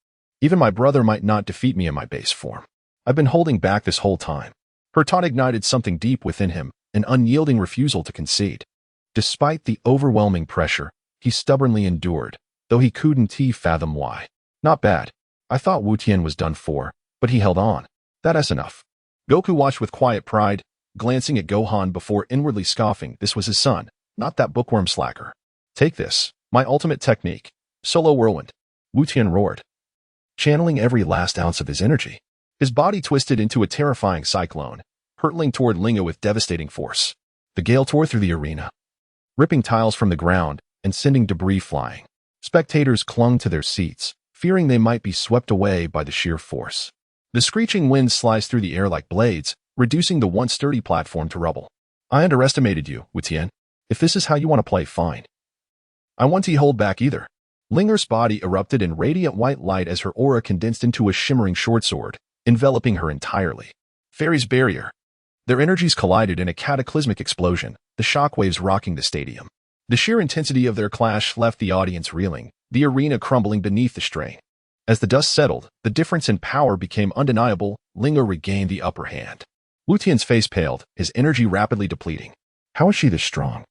Even my brother might not defeat me in my base form. I've been holding back this whole time. Her taunt ignited something deep within him, an unyielding refusal to concede. Despite the overwhelming pressure, he stubbornly endured, though he couldn't fathom why. Not bad. I thought Wu Tian was done for, but he held on. That's enough. Goku watched with quiet pride, glancing at Gohan before inwardly scoffing. This was his son, not that bookworm slacker. Take this, my ultimate technique. Solo whirlwind. Wu Tian roared, channeling every last ounce of his energy. His body twisted into a terrifying cyclone, hurtling toward Linga with devastating force. The gale tore through the arena, ripping tiles from the ground and sending debris flying. Spectators clung to their seats, fearing they might be swept away by the sheer force. The screeching wind sliced through the air like blades, reducing the once sturdy platform to rubble. I underestimated you, Wu Tian. If this is how you want to play, fine. I won't hold back either. Linger's body erupted in radiant white light as her aura condensed into a shimmering short sword, enveloping her entirely. Fairy's barrier. Their energies collided in a cataclysmic explosion, the shockwaves rocking the stadium. The sheer intensity of their clash left the audience reeling, the arena crumbling beneath the strain. As the dust settled, the difference in power became undeniable. Linger regained the upper hand. Wu Tian's face paled, his energy rapidly depleting. How is she this strong?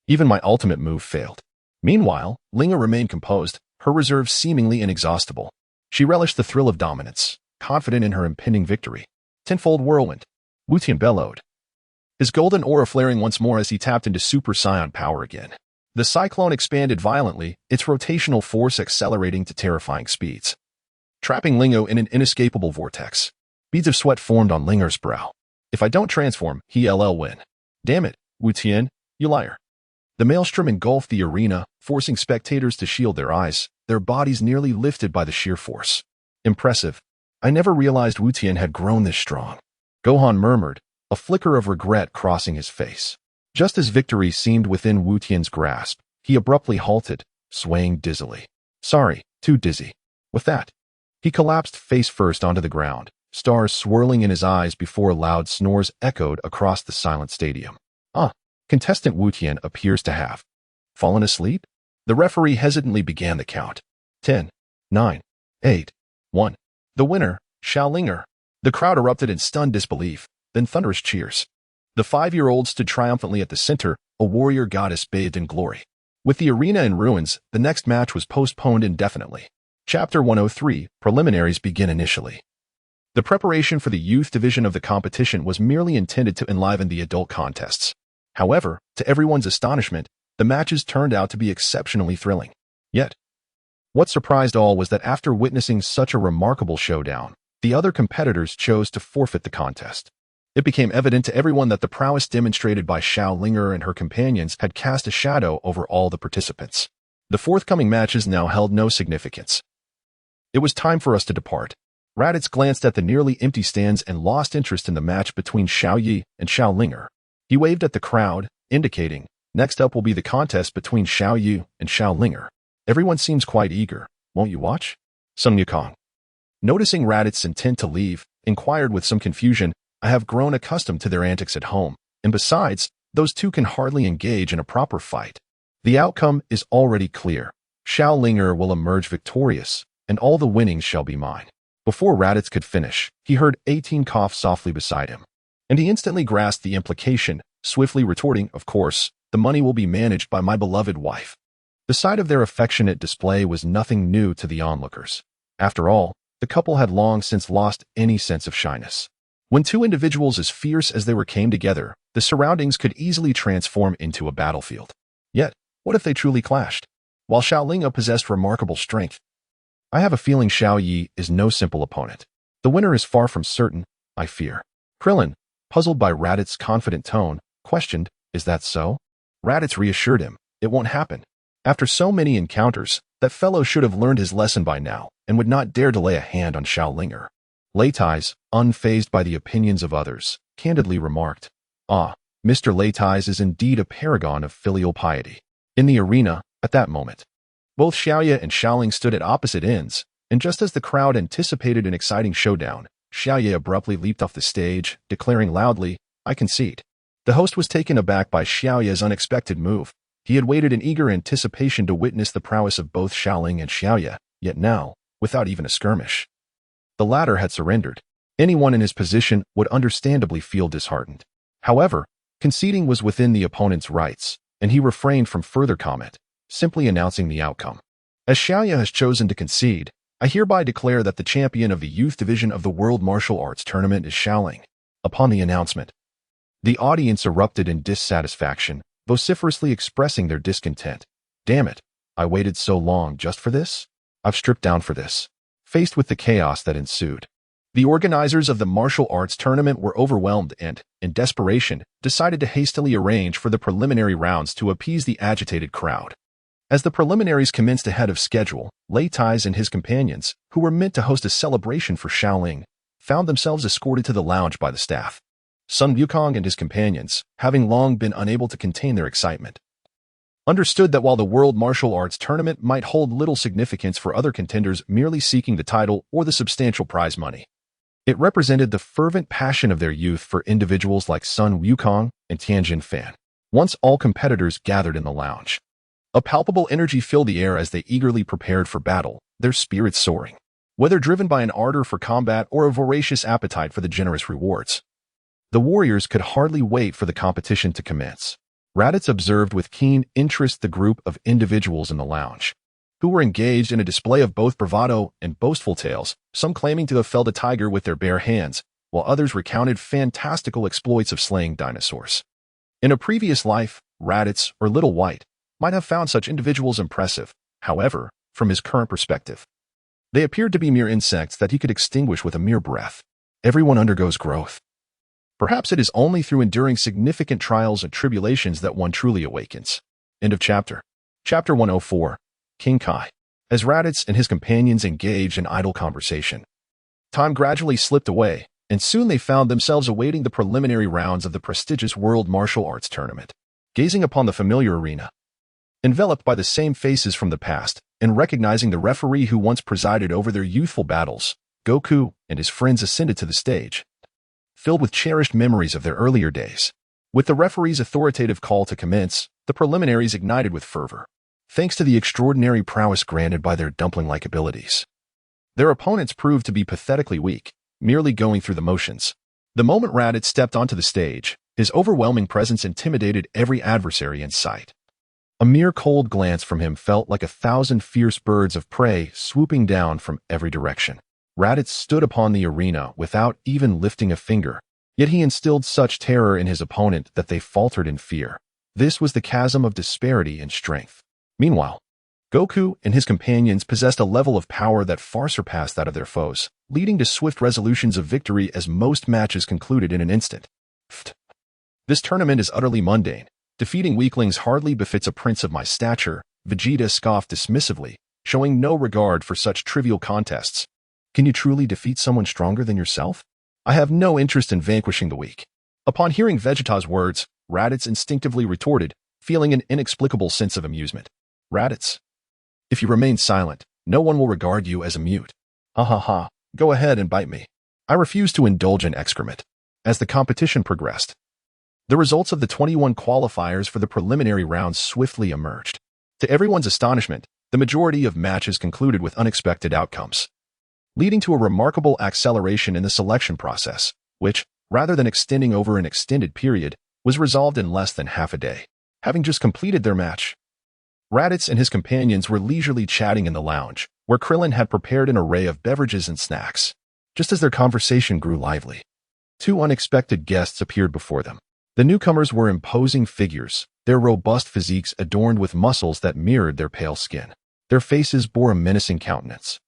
Even my ultimate move failed. Meanwhile, Linga remained composed, her reserves seemingly inexhaustible. She relished the thrill of dominance, confident in her impending victory. Tenfold whirlwind. Wu Tian bellowed, his golden aura flaring once more as he tapped into Super Saiyan power again. The cyclone expanded violently, its rotational force accelerating to terrifying speeds, trapping Lingo in an inescapable vortex. Beads of sweat formed on Linger's brow. If I don't transform, he'll win. Damn it, Wu Tian, you liar. The maelstrom engulfed the arena, forcing spectators to shield their eyes, their bodies nearly lifted by the sheer force. Impressive. I never realized Wu Tian had grown this strong. Gohan murmured, a flicker of regret crossing his face. Just as victory seemed within Wu Tian's grasp, he abruptly halted, swaying dizzily. Sorry, too dizzy. With that, he collapsed face first onto the ground, stars swirling in his eyes before loud snores echoed across the silent stadium. Contestant Wu Tian appears to have fallen asleep? The referee hesitantly began the count. 10, 9, 8, 1. The winner, Xiao Linger. The crowd erupted in stunned disbelief, then thunderous cheers. The 5-year-old stood triumphantly at the center, a warrior goddess bathed in glory. With the arena in ruins, the next match was postponed indefinitely. Chapter 103, Preliminaries begin initially. The preparation for the youth division of the competition was merely intended to enliven the adult contests. However, to everyone's astonishment, the matches turned out to be exceptionally thrilling. Yet, what surprised all was that after witnessing such a remarkable showdown, the other competitors chose to forfeit the contest. It became evident to everyone that the prowess demonstrated by Xiao Linger and her companions had cast a shadow over all the participants. The forthcoming matches now held no significance. It was time for us to depart. Raditz glanced at the nearly empty stands and lost interest in the match between Xiao Yi and Xiao Linger. He waved at the crowd, indicating, next up will be the contest between Xiao Yu and Xiao Linger. Everyone seems quite eager. Won't you watch? Sun Wukong, noticing Raditz's intent to leave, inquired with some confusion, I have grown accustomed to their antics at home, and besides, those two can hardly engage in a proper fight. The outcome is already clear. Xiao Linger will emerge victorious, and all the winnings shall be mine. Before Raditz could finish, he heard 18 cough softly beside him. And he instantly grasped the implication, swiftly retorting, of course, the money will be managed by my beloved wife. The sight of their affectionate display was nothing new to the onlookers. After all, the couple had long since lost any sense of shyness. When two individuals as fierce as they were came together, the surroundings could easily transform into a battlefield. Yet, what if they truly clashed? While Xiao Lingo possessed remarkable strength, I have a feeling Xiao Yi is no simple opponent. The winner is far from certain, I fear. Krillin, puzzled by Raditz's confident tone, questioned, is that so? Raditz reassured him, it won't happen. After so many encounters, that fellow should have learned his lesson by now and would not dare to lay a hand on Xiao Linger. Leitais, unfazed by the opinions of others, candidly remarked, Mr. Leitais is indeed a paragon of filial piety. In the arena, at that moment, both Xiaoya and Xiaoling stood at opposite ends, and just as the crowd anticipated an exciting showdown, Xiaoya abruptly leaped off the stage, declaring loudly, I concede. The host was taken aback by Xiaoya's unexpected move. He had waited in eager anticipation to witness the prowess of both Xiaoling and Xiaoya, yet now, without even a skirmish, the latter had surrendered. Anyone in his position would understandably feel disheartened. However, conceding was within the opponent's rights, and he refrained from further comment, simply announcing the outcome. As Xiaoya has chosen to concede, I hereby declare that the champion of the youth division of the World Martial Arts Tournament is Xiaoling. Upon the announcement, the audience erupted in dissatisfaction, vociferously expressing their discontent. Damn it, I waited so long just for this? I've stripped down for this. Faced with the chaos that ensued, the organizers of the martial arts tournament were overwhelmed and, in desperation, decided to hastily arrange for the preliminary rounds to appease the agitated crowd. As the preliminaries commenced ahead of schedule, Lei Tais and his companions, who were meant to host a celebration for Xiaoling, found themselves escorted to the lounge by the staff. Sun Wukong and his companions, having long been unable to contain their excitement, understood that while the World Martial Arts Tournament might hold little significance for other contenders merely seeking the title or the substantial prize money, it represented the fervent passion of their youth for individuals like Sun Wukong and Tianjin Fan. Once all competitors gathered in the lounge, a palpable energy filled the air as they eagerly prepared for battle, their spirits soaring. Whether driven by an ardor for combat or a voracious appetite for the generous rewards, the warriors could hardly wait for the competition to commence. Raditz observed with keen interest the group of individuals in the lounge, who were engaged in a display of both bravado and boastful tales, some claiming to have felled a tiger with their bare hands, while others recounted fantastical exploits of slaying dinosaurs. In a previous life, Raditz, or Little White, might have found such individuals impressive. However, from his current perspective, they appeared to be mere insects that he could extinguish with a mere breath. Everyone undergoes growth. Perhaps it is only through enduring significant trials and tribulations that one truly awakens. End of chapter. Chapter 104. King Kai. As Raditz and his companions engaged in idle conversation, time gradually slipped away, and soon they found themselves awaiting the preliminary rounds of the prestigious World Martial Arts Tournament. Gazing upon the familiar arena, enveloped by the same faces from the past, and recognizing the referee who once presided over their youthful battles, Goku and his friends ascended to the stage, filled with cherished memories of their earlier days. With the referee's authoritative call to commence, the preliminaries ignited with fervor, thanks to the extraordinary prowess granted by their dumpling-like abilities. Their opponents proved to be pathetically weak, merely going through the motions. The moment Raditz stepped onto the stage, his overwhelming presence intimidated every adversary in sight. A mere cold glance from him felt like 1,000 fierce birds of prey swooping down from every direction. Raditz stood upon the arena without even lifting a finger, yet he instilled such terror in his opponent that they faltered in fear. This was the chasm of disparity in strength. Meanwhile, Goku and his companions possessed a level of power that far surpassed that of their foes, leading to swift resolutions of victory as most matches concluded in an instant. This tournament is utterly mundane. Defeating weaklings hardly befits a prince of my stature, Vegeta scoffed dismissively, showing no regard for such trivial contests. Can you truly defeat someone stronger than yourself? I have no interest in vanquishing the weak. Upon hearing Vegeta's words, Raditz instinctively retorted, feeling an inexplicable sense of amusement. Raditz, if you remain silent, no one will regard you as a mute. Ha ha ha, go ahead and bite me. I refuse to indulge in excrement. As the competition progressed, the results of the 21 qualifiers for the preliminary rounds swiftly emerged. To everyone's astonishment, the majority of matches concluded with unexpected outcomes, leading to a remarkable acceleration in the selection process, which, rather than extending over an extended period, was resolved in less than half a day. Having just completed their match, Raditz and his companions were leisurely chatting in the lounge, where Krillin had prepared an array of beverages and snacks. Just as their conversation grew lively, two unexpected guests appeared before them. The newcomers were imposing figures, their robust physiques adorned with muscles that mirrored their pale skin. Their faces bore a menacing countenance,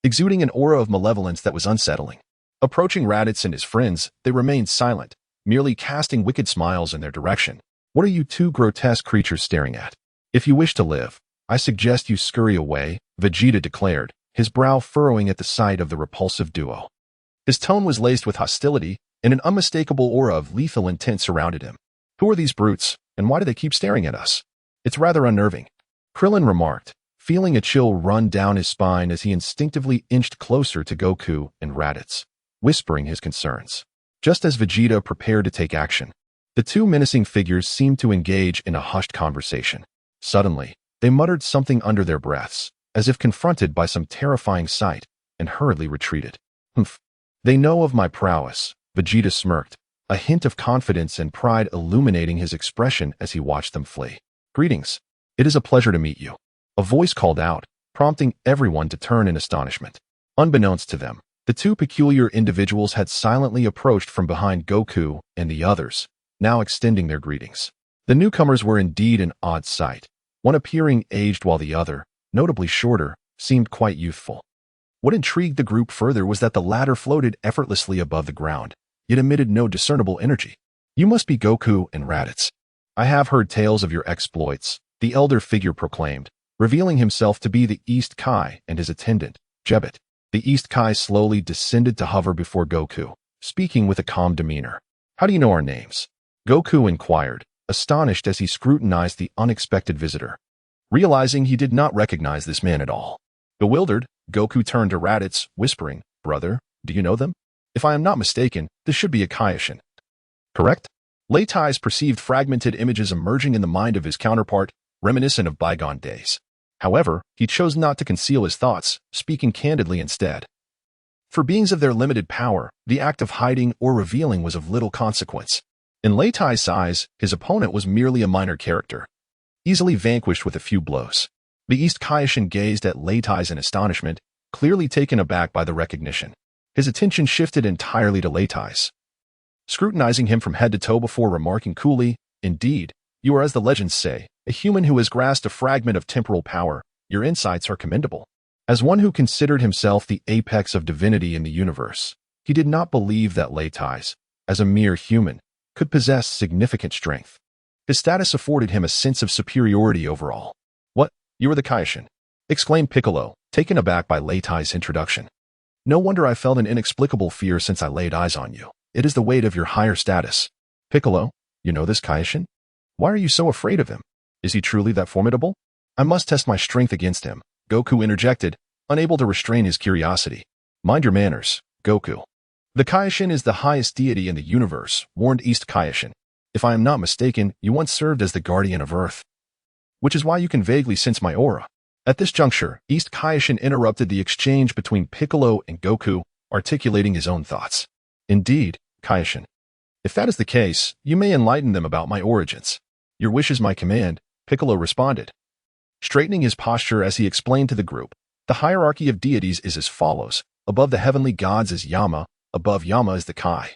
exuding an aura of malevolence that was unsettling. Approaching Raditz and his friends, they remained silent, merely casting wicked smiles in their direction. What are you two grotesque creatures staring at? If you wish to live, I suggest you scurry away, Vegeta declared, his brow furrowing at the sight of the repulsive duo. His tone was laced with hostility, and an unmistakable aura of lethal intent surrounded him. Who are these brutes, and why do they keep staring at us? It's rather unnerving, Krillin remarked, feeling a chill run down his spine as he instinctively inched closer to Goku and Raditz, whispering his concerns. Just as Vegeta prepared to take action, the two menacing figures seemed to engage in a hushed conversation. Suddenly, they muttered something under their breaths, as if confronted by some terrifying sight, and hurriedly retreated. Humph. They know of my prowess, Vegeta smirked, a hint of confidence and pride illuminating his expression as he watched them flee. Greetings. It is a pleasure to meet you. A voice called out, prompting everyone to turn in astonishment. Unbeknownst to them, the two peculiar individuals had silently approached from behind Goku and the others, now extending their greetings. The newcomers were indeed an odd sight, one appearing aged while the other, notably shorter, seemed quite youthful. What intrigued the group further was that the latter floated effortlessly above the ground, yet emitted no discernible energy. You must be Goku and Raditz. I have heard tales of your exploits, the elder figure proclaimed, revealing himself to be the East Kai and his attendant, Jebet. The East Kai slowly descended to hover before Goku, speaking with a calm demeanor. How do you know our names? Goku inquired, astonished as he scrutinized the unexpected visitor, realizing he did not recognize this man at all. Bewildered, Goku turned to Raditz, whispering, Brother, do you know them? If I am not mistaken, this should be a Kaioshin. Correct? Latai's perceived fragmented images emerging in the mind of his counterpart, reminiscent of bygone days. However, he chose not to conceal his thoughts, speaking candidly instead. For beings of their limited power, the act of hiding or revealing was of little consequence. In Latai's eyes, his opponent was merely a minor character, easily vanquished with a few blows. The East Kaioshin gazed at Latai's in astonishment, clearly taken aback by the recognition. His attention shifted entirely to Latai's, scrutinizing him from head to toe before remarking coolly, Indeed, you are, as the legends say, a human who has grasped a fragment of temporal power. Your insights are commendable. As one who considered himself the apex of divinity in the universe, he did not believe that Latai's, as a mere human, could possess significant strength. His status afforded him a sense of superiority overall. What? You are the Kaioshin? Exclaimed Piccolo, taken aback by Latai's introduction. No wonder I felt an inexplicable fear since I laid eyes on you. It is the weight of your higher status. Piccolo, you know this Kaioshin? Why are you so afraid of him? Is he truly that formidable? I must test my strength against him, Goku interjected, unable to restrain his curiosity. Mind your manners, Goku. The Kaioshin is the highest deity in the universe, warned East Kaioshin. If I am not mistaken, you once served as the guardian of Earth, which is why you can vaguely sense my aura. At this juncture, East Kaioshin interrupted the exchange between Piccolo and Goku, articulating his own thoughts. Indeed, Kaioshin. If that is the case, you may enlighten them about my origins. Your wish is my command, Piccolo responded, straightening his posture as he explained to the group. The hierarchy of deities is as follows. Above the heavenly gods is Yama, above Yama is the Kai,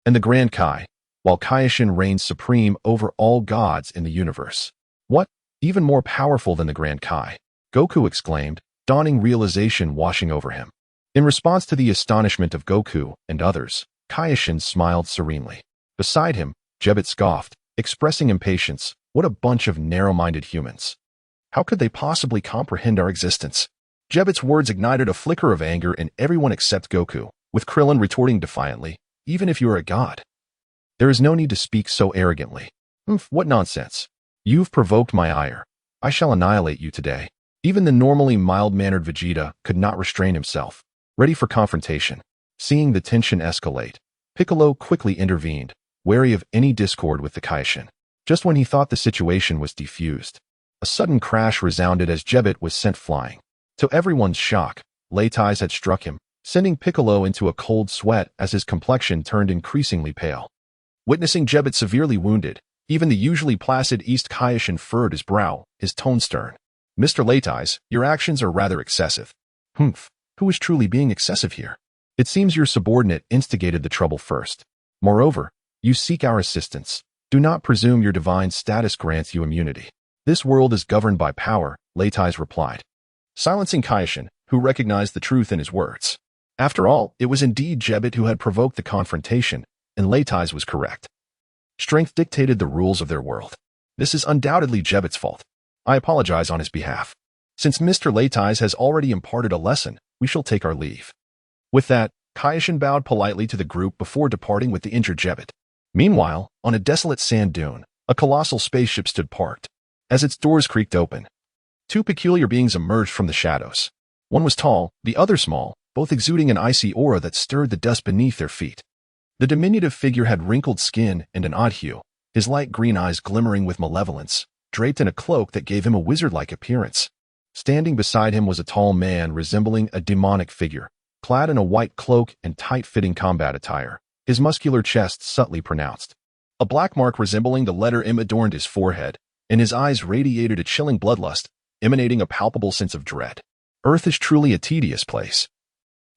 and the Grand Kai, while Kaioshin reigns supreme over all gods in the universe. What? Even more powerful than the Grand Kai? Goku exclaimed, dawning realization washing over him. In response to the astonishment of Goku and others, Kaioshin smiled serenely. Beside him, Jebet scoffed, expressing impatience. What a bunch of narrow-minded humans. How could they possibly comprehend our existence? Jebet's words ignited a flicker of anger in everyone except Goku, with Krillin retorting defiantly, even if you are a god. There is no need to speak so arrogantly. What nonsense. You've provoked my ire. I shall annihilate you today. Even the normally mild-mannered Vegeta could not restrain himself, ready for confrontation. Seeing the tension escalate, Piccolo quickly intervened, wary of any discord with the Kaioshin. Just when he thought the situation was defused, a sudden crash resounded as Jebet was sent flying. To everyone's shock, Latai's had struck him, sending Piccolo into a cold sweat as his complexion turned increasingly pale. Witnessing Jebet severely wounded, even the usually placid East Kaioshin furrowed his brow, his tone stern. Mr. Latai's, your actions are rather excessive. Who is truly being excessive here? It seems your subordinate instigated the trouble first. Moreover, you seek our assistance. Do not presume your divine status grants you immunity. This world is governed by power, Latai's replied, silencing Kaioshin, who recognized the truth in his words. After all, it was indeed Jebet who had provoked the confrontation, and Latai's was correct. Strength dictated the rules of their world. This is undoubtedly Jebet's fault. I apologize on his behalf. Since Mr. Latai's has already imparted a lesson, we shall take our leave. With that, Kaioshin bowed politely to the group before departing with the injured Jebet. Meanwhile, on a desolate sand dune, a colossal spaceship stood parked. As its doors creaked open, two peculiar beings emerged from the shadows. One was tall, the other small, both exuding an icy aura that stirred the dust beneath their feet. The diminutive figure had wrinkled skin and an odd hue, his light green eyes glimmering with malevolence, draped in a cloak that gave him a wizard-like appearance. Standing beside him was a tall man resembling a demonic figure, clad in a white cloak and tight-fitting combat attire, his muscular chest subtly pronounced. A black mark resembling the letter M adorned his forehead, and his eyes radiated a chilling bloodlust, emanating a palpable sense of dread. Earth is truly a tedious place.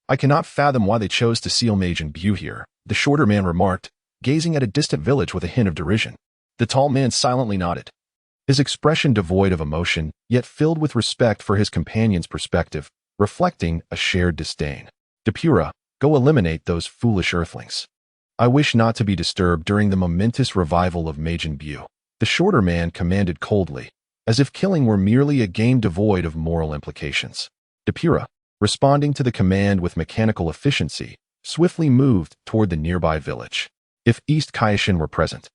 I cannot fathom why they chose to seal Majin Buu here, the shorter man remarked, gazing at a distant village with a hint of derision. The tall man silently nodded, his expression devoid of emotion, yet filled with respect for his companion's perspective, reflecting a shared disdain. Depura, go eliminate those foolish earthlings. I wish not to be disturbed during the momentous revival of Majin Buu. The shorter man commanded coldly, as if killing were merely a game devoid of moral implications. Depura, responding to the command with mechanical efficiency, swiftly moved toward the nearby village. If East Kaishin were present,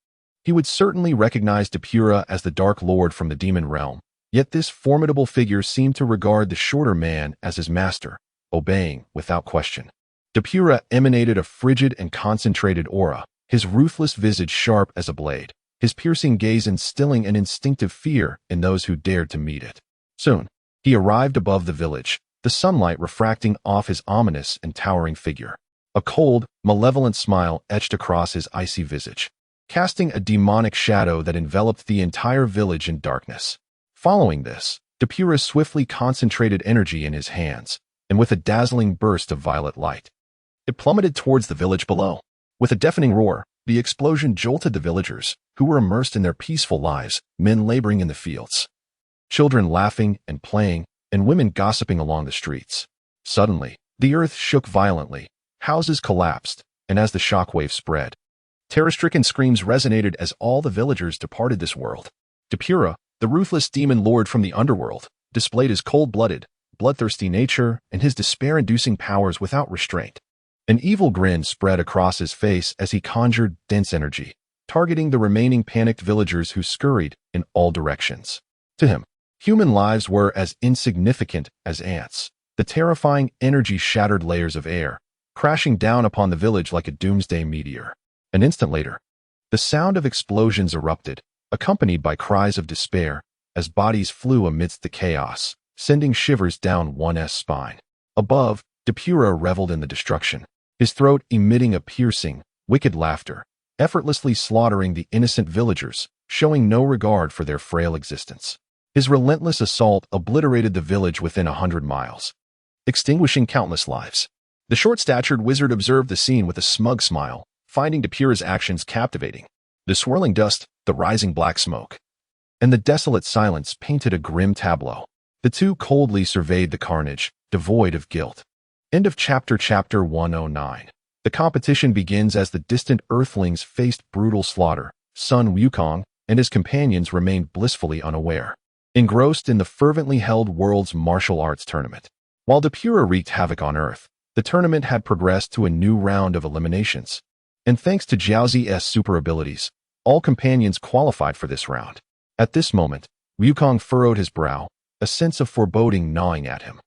he would certainly recognize Depura as the Dark Lord from the Demon Realm, yet this formidable figure seemed to regard the shorter man as his master, obeying without question. Depura emanated a frigid and concentrated aura, his ruthless visage sharp as a blade, his piercing gaze instilling an instinctive fear in those who dared to meet it. Soon, he arrived above the village, the sunlight refracting off his ominous and towering figure. A cold, malevolent smile etched across his icy visage, casting a demonic shadow that enveloped the entire village in darkness. Following this, Depura swiftly concentrated energy in his hands, and with a dazzling burst of violet light, it plummeted towards the village below. With a deafening roar, the explosion jolted the villagers, who were immersed in their peaceful lives, men laboring in the fields, children laughing and playing, and women gossiping along the streets. Suddenly, the earth shook violently, houses collapsed, and as the shockwave spread, terror-stricken screams resonated as all the villagers departed this world. Depura, the ruthless demon lord from the underworld, displayed his cold-blooded, bloodthirsty nature and his despair-inducing powers without restraint. An evil grin spread across his face as he conjured dense energy, targeting the remaining panicked villagers who scurried in all directions. To him, human lives were as insignificant as ants. The terrifying energy shattered layers of air, crashing down upon the village like a doomsday meteor. An instant later, the sound of explosions erupted, accompanied by cries of despair, as bodies flew amidst the chaos, sending shivers down one's spine. Above, Depura reveled in the destruction, his throat emitting a piercing, wicked laughter, effortlessly slaughtering the innocent villagers, showing no regard for their frail existence. His relentless assault obliterated the village within 100 miles, extinguishing countless lives. The short-statured wizard observed the scene with a smug smile, finding Depura's actions captivating. The swirling dust, the rising black smoke, and the desolate silence painted a grim tableau. The two coldly surveyed the carnage, devoid of guilt. End of Chapter 109. The competition begins as the distant Earthlings faced brutal slaughter. Sun Wukong and his companions remained blissfully unaware, engrossed in the fervently held World's Martial Arts Tournament. While Depura wreaked havoc on Earth, the tournament had progressed to a new round of eliminations. And thanks to Jiaozi's super abilities, all companions qualified for this round. At this moment, Wukong furrowed his brow, a sense of foreboding gnawing at him.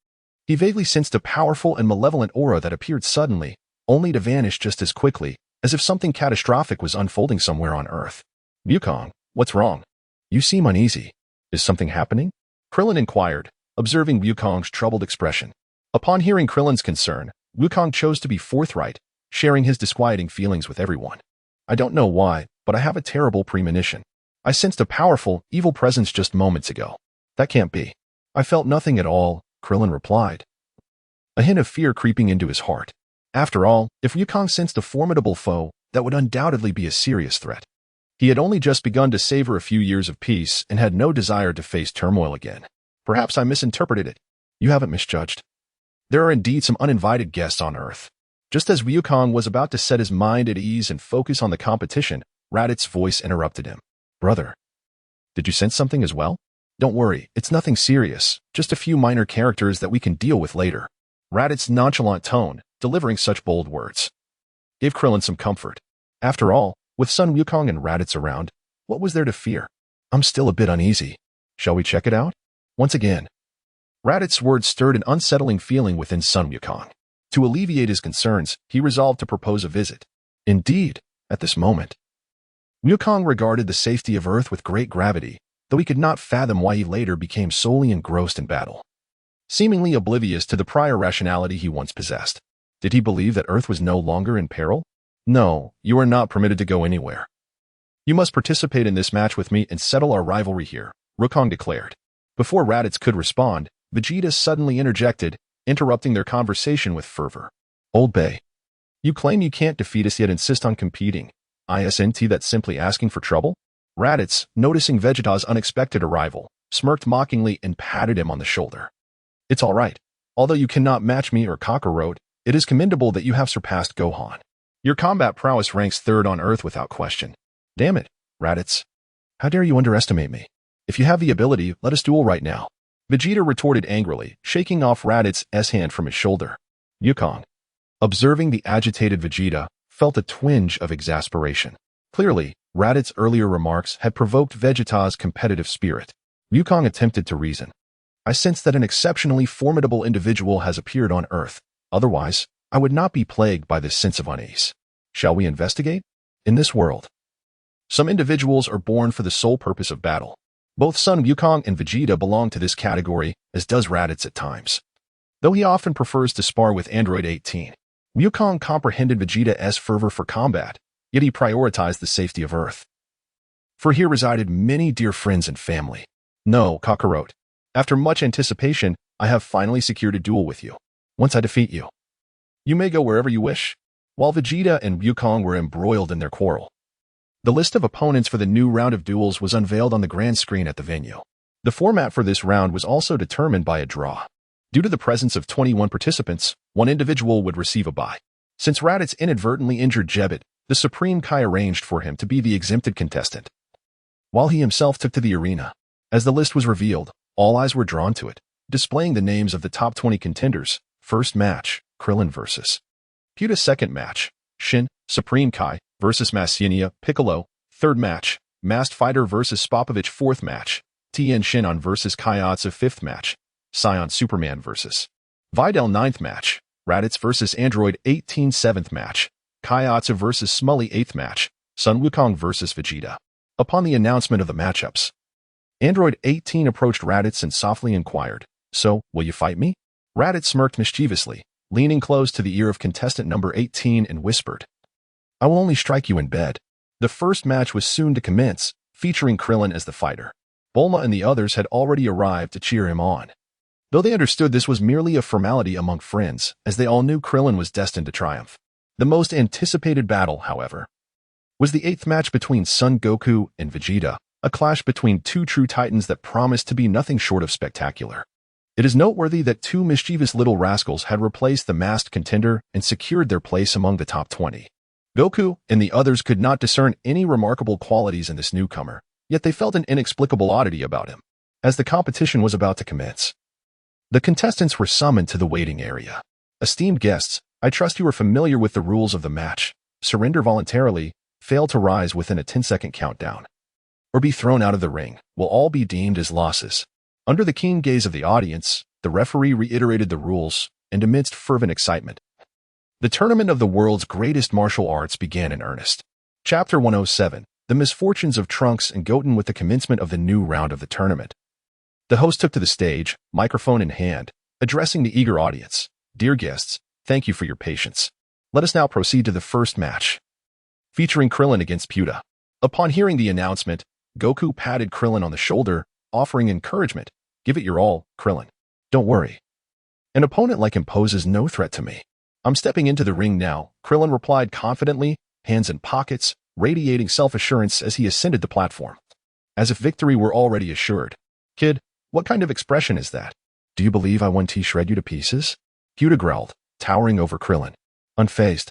He vaguely sensed a powerful and malevolent aura that appeared suddenly, only to vanish just as quickly, as if something catastrophic was unfolding somewhere on Earth. Wukong, what's wrong? You seem uneasy. Is something happening? Krillin inquired, observing Wukong's troubled expression. Upon hearing Krillin's concern, Wukong chose to be forthright, sharing his disquieting feelings with everyone. I don't know why, but I have a terrible premonition. I sensed a powerful, evil presence just moments ago. That can't be. I felt nothing at all, Krillin replied, a hint of fear creeping into his heart. After all, if Wukong sensed a formidable foe, that would undoubtedly be a serious threat. He had only just begun to savor a few years of peace and had no desire to face turmoil again. Perhaps I misinterpreted it. You haven't misjudged. There are indeed some uninvited guests on Earth. Just as Wukong was about to set his mind at ease and focus on the competition, Raditz's voice interrupted him. Brother, did you sense something as well? Don't worry, it's nothing serious, just a few minor characters that we can deal with later. Raditz's nonchalant tone, delivering such bold words, gave Krillin some comfort. After all, with Sun Wukong and Raditz around, what was there to fear? I'm still a bit uneasy. Shall we check it out? Once again, Raditz's words stirred an unsettling feeling within Sun Wukong. To alleviate his concerns, he resolved to propose a visit. Indeed, at this moment, Wukong regarded the safety of Earth with great gravity, though he could not fathom why he later became solely engrossed in battle, seemingly oblivious to the prior rationality he once possessed. Did he believe that Earth was no longer in peril? No, you are not permitted to go anywhere. You must participate in this match with me and settle our rivalry here, Wukong declared. Before Raditz could respond, Vegeta suddenly interjected, interrupting their conversation with fervor. Old Bay, you claim you can't defeat us yet insist on competing. Isn't that simply asking for trouble? Raditz, noticing Vegeta's unexpected arrival, smirked mockingly and patted him on the shoulder. It's all right. Although you cannot match me or Kakarot, it is commendable that you have surpassed Gohan. Your combat prowess ranks third on Earth without question. Damn it, Raditz. How dare you underestimate me? If you have the ability, let us duel right now. Vegeta retorted angrily, shaking off Raditz's hand from his shoulder. Wukong, observing the agitated Vegeta, felt a twinge of exasperation. Clearly, Raditz's earlier remarks had provoked Vegeta's competitive spirit. Wukong attempted to reason. I sense that an exceptionally formidable individual has appeared on Earth. Otherwise, I would not be plagued by this sense of unease. Shall we investigate? In this world, some individuals are born for the sole purpose of battle. Both Sun Wukong and Vegeta belong to this category, as does Raditz at times. Though he often prefers to spar with Android 18, Wukong comprehended Vegeta's fervor for combat, yet he prioritized the safety of Earth. For here resided many dear friends and family. No, Kakarot. After much anticipation, I have finally secured a duel with you. Once I defeat you, you may go wherever you wish. While Vegeta and Wukong were embroiled in their quarrel, the list of opponents for the new round of duels was unveiled on the grand screen at the venue. The format for this round was also determined by a draw. Due to the presence of 21 participants, one individual would receive a bye. Since Raditz inadvertently injured Jebet, the Supreme Kai arranged for him to be the exempted contestant, while he himself took to the arena. As the list was revealed, all eyes were drawn to it, displaying the names of the top 20 contenders. First match, Krillin vs. Puta. Second match, Shin, Supreme Kai vs. Masenia, Piccolo. Third match, Masked Fighter vs. Spopovich. Fourth match, Tien Shinhan vs. Kaiatsu. Fifth match, Saiyan Superman vs. Videl. Ninth match, Raditz vs. Android 18. Seventh match, Kaiatsu vs. Smully. Eighth match, Sun Wukong vs. Vegeta. Upon the announcement of the matchups, Android 18 approached Raditz and softly inquired, "So, will you fight me?" Raditz smirked mischievously, leaning close to the ear of contestant number 18 and whispered, "I will only strike you in bed." The first match was soon to commence, featuring Krillin as the fighter. Bulma and the others had already arrived to cheer him on, though they understood this was merely a formality among friends, as they all knew Krillin was destined to triumph. The most anticipated battle, however, was the eighth match between Son Goku and Vegeta, a clash between two true titans that promised to be nothing short of spectacular. It is noteworthy that two mischievous little rascals had replaced the masked contender and secured their place among the top 20. Goku and the others could not discern any remarkable qualities in this newcomer, yet they felt an inexplicable oddity about him. As the competition was about to commence, the contestants were summoned to the waiting area. Esteemed guests, I trust you are familiar with the rules of the match. Surrender voluntarily, fail to rise within a 10-second countdown, or be thrown out of the ring, will all be deemed as losses. Under the keen gaze of the audience, the referee reiterated the rules, and amidst fervent excitement, the tournament of the world's greatest martial arts began in earnest. Chapter 107, The Misfortunes of Trunks and Goten. With the commencement of the new round of the tournament, the host took to the stage, microphone in hand, addressing the eager audience. "Dear guests, thank you for your patience. Let us now proceed to the first match, featuring Krillin against Puta." Upon hearing the announcement, Goku patted Krillin on the shoulder, offering encouragement. "Give it your all, Krillin. Don't worry. An opponent like him poses no threat to me. I'm stepping into the ring now," Krillin replied confidently, hands in pockets, radiating self-assurance as he ascended the platform, as if victory were already assured. "Kid, what kind of expression is that? Do you believe I won shred you to pieces?" Puta growled, towering over Krillin. Unfazed,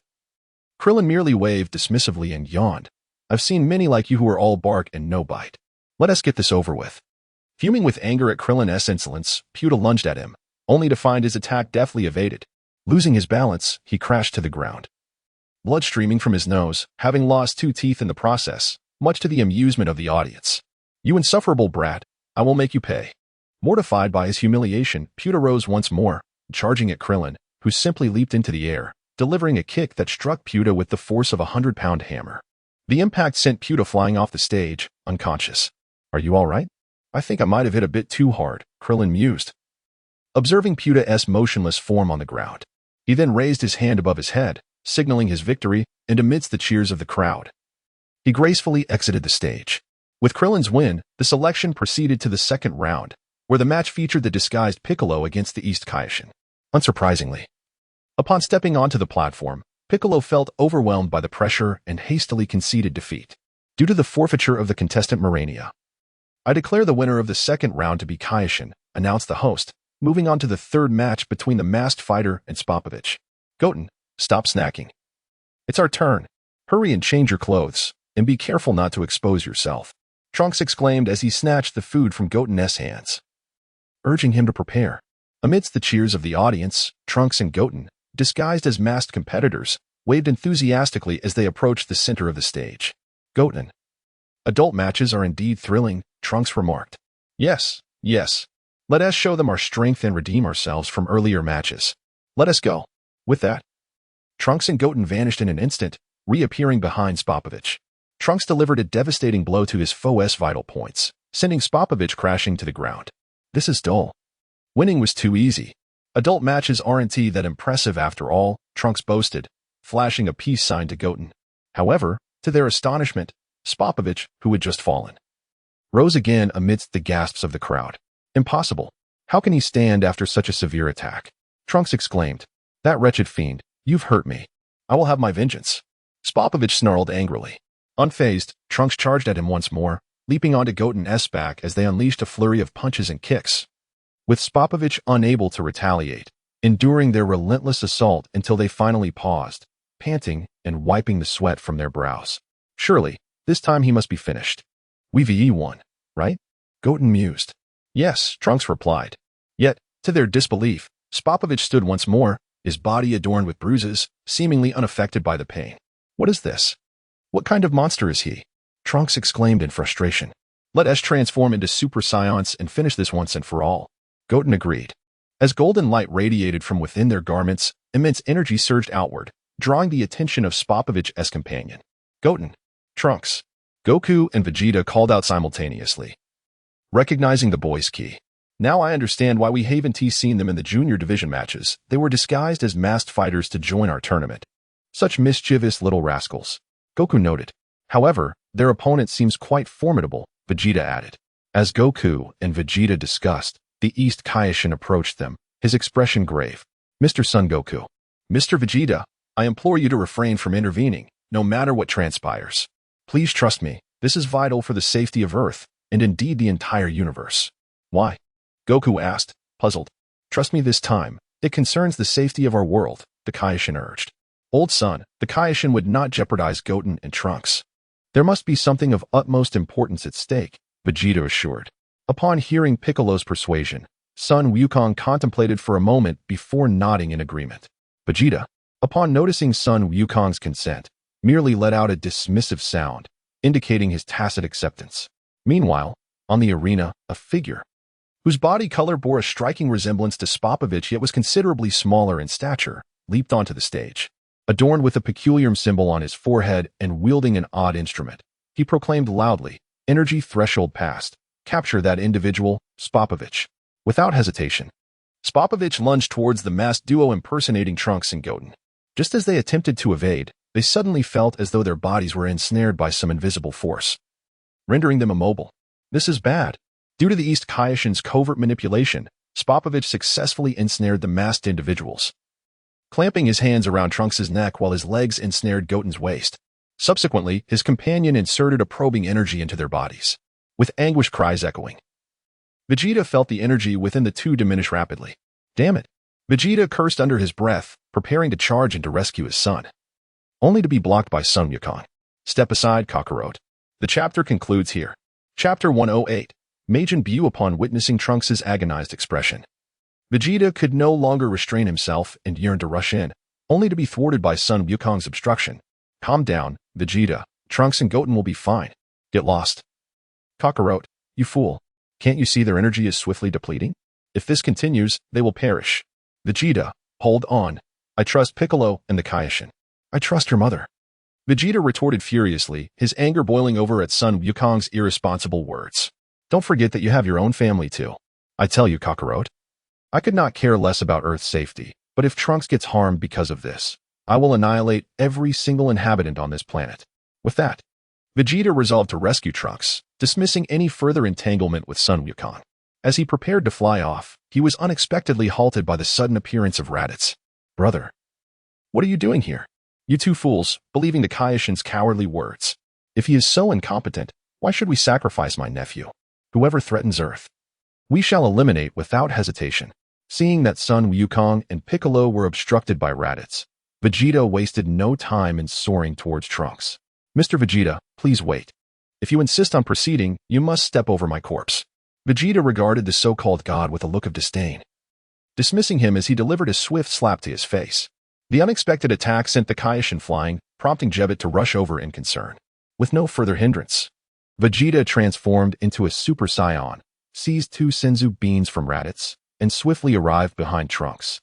Krillin merely waved dismissively and yawned. "I've seen many like you who are all bark and no bite. Let us get this over with." Fuming with anger at Krillin's insolence, Puta lunged at him, only to find his attack deftly evaded. Losing his balance, he crashed to the ground, blood streaming from his nose, having lost 2 teeth in the process, much to the amusement of the audience. "You insufferable brat, I will make you pay." Mortified by his humiliation, Puta rose once more, charging at Krillin, who simply leaped into the air, delivering a kick that struck Puta with the force of a 100-pound hammer. The impact sent Puta flying off the stage, unconscious. "Are you all right?" "I think I might have hit a bit too hard," Krillin mused, observing Puta's motionless form on the ground. He then raised his hand above his head, signaling his victory, and amidst the cheers of the crowd, he gracefully exited the stage. With Krillin's win, the selection proceeded to the second round, where the match featured the disguised Piccolo against the East Kaioshin. Unsurprisingly, upon stepping onto the platform, Piccolo felt overwhelmed by the pressure and hastily conceded defeat. Due to the forfeiture of the contestant Marania, I declare the winner of the second round to be Kaioshin, announced the host, moving on to the third match between the masked fighter and Spopovich. Goten, stop snacking. It's our turn. Hurry and change your clothes, and be careful not to expose yourself, Trunks exclaimed as he snatched the food from Goten's hands, urging him to prepare. Amidst the cheers of the audience, Trunks and Goten, disguised as masked competitors, waved enthusiastically as they approached the center of the stage. Goten. Adult matches are indeed thrilling, Trunks remarked. Yes. Let us show them our strength and redeem ourselves from earlier matches. Let us go. With that, Trunks and Goten vanished in an instant, reappearing behind Spopovich. Trunks delivered a devastating blow to his foe's vital points, sending Spopovich crashing to the ground. This is dull. Winning was too easy. Adult matches aren't that impressive after all, Trunks boasted, flashing a peace sign to Goten. However, to their astonishment, Spopovich, who had just fallen, rose again amidst the gasps of the crowd. Impossible. How can he stand after such a severe attack? Trunks exclaimed. That wretched fiend, you've hurt me. I will have my vengeance. Spopovich snarled angrily. Unfazed, Trunks charged at him once more, leaping onto Goten's back as they unleashed a flurry of punches and kicks, with Spopovich unable to retaliate, enduring their relentless assault until they finally paused, panting and wiping the sweat from their brows. Surely, this time he must be finished. We won, right? Goten mused. Yes, Trunks replied. Yet, to their disbelief, Spopovich stood once more, his body adorned with bruises, seemingly unaffected by the pain. What is this? What kind of monster is he? Trunks exclaimed in frustration. Let us transform into Super Saiyans and finish this once and for all. Goten agreed. As golden light radiated from within their garments, immense energy surged outward, drawing the attention of Spopovich's companion. Goten, Trunks, Goku and Vegeta called out simultaneously, recognizing the boy's key. Now I understand why we haven't seen them in the junior division matches. They were disguised as masked fighters to join our tournament. Such mischievous little rascals, Goku noted. However, their opponent seems quite formidable, Vegeta added. As Goku and Vegeta discussed, the East Kaioshin approached them, his expression grave. Mr. Son Goku. Mr. Vegeta, I implore you to refrain from intervening, no matter what transpires. Please trust me, this is vital for the safety of Earth, and indeed the entire universe. Why? Goku asked, puzzled. Trust me this time, it concerns the safety of our world, the Kaioshin urged. Old son, the Kaioshin would not jeopardize Goten and Trunks. There must be something of utmost importance at stake, Vegeta assured. Upon hearing Piccolo's persuasion, Sun Wukong contemplated for a moment before nodding in agreement. Vegeta, upon noticing Sun Wukong's consent, merely let out a dismissive sound, indicating his tacit acceptance. Meanwhile, on the arena, a figure, whose body color bore a striking resemblance to Spopovich yet was considerably smaller in stature, leaped onto the stage. Adorned with a peculiar symbol on his forehead and wielding an odd instrument, he proclaimed loudly, energy threshold passed. Capture that individual, Spopovich. Without hesitation, Spopovich lunged towards the masked duo impersonating Trunks and Goten. Just as they attempted to evade, they suddenly felt as though their bodies were ensnared by some invisible force, rendering them immobile. This is bad. Due to the East Kaioshin's covert manipulation, Spopovich successfully ensnared the masked individuals, clamping his hands around Trunks' neck while his legs ensnared Goten's waist. Subsequently, his companion inserted a probing energy into their bodies, with anguish cries echoing. Vegeta felt the energy within the two diminish rapidly. Damn it! Vegeta cursed under his breath, preparing to charge and to rescue his son, only to be blocked by Sun Wukong. Step aside, Kakarot. The chapter concludes here. Chapter 108. Majin Buu upon witnessing Trunks' agonized expression. Vegeta could no longer restrain himself and yearned to rush in, only to be thwarted by Sun Wukong's obstruction. Calm down, Vegeta. Trunks and Goten will be fine. Get lost. Kakarot, you fool. Can't you see their energy is swiftly depleting? If this continues, they will perish. Vegeta, hold on. I trust Piccolo and the Kaioshin. I trust your mother. Vegeta retorted furiously, his anger boiling over at Sun Wukong's irresponsible words. Don't forget that you have your own family too. I tell you, Kakarot. I could not care less about Earth's safety, but But if Trunks gets harmed because of this, I will annihilate every single inhabitant on this planet. With that, Vegeta resolved to rescue Trunks, dismissing any further entanglement with Sun Wukong. As he prepared to fly off, he was unexpectedly halted by the sudden appearance of Raditz. Brother, what are you doing here? You two fools, believing the Kaioshin's cowardly words. If he is so incompetent, why should we sacrifice my nephew? Whoever threatens Earth, we shall eliminate without hesitation. Seeing that Sun Wukong and Piccolo were obstructed by Raditz, Vegeta wasted no time in soaring towards Trunks. Mr. Vegeta, please wait. If you insist on proceeding, you must step over my corpse. Vegeta regarded the so-called god with a look of disdain, dismissing him as he delivered a swift slap to his face. The unexpected attack sent the Kaioshin flying, prompting Jebet to rush over in concern. With no further hindrance, Vegeta transformed into a Super Saiyan, seized two Senzu beans from Raditz, and swiftly arrived behind Trunks,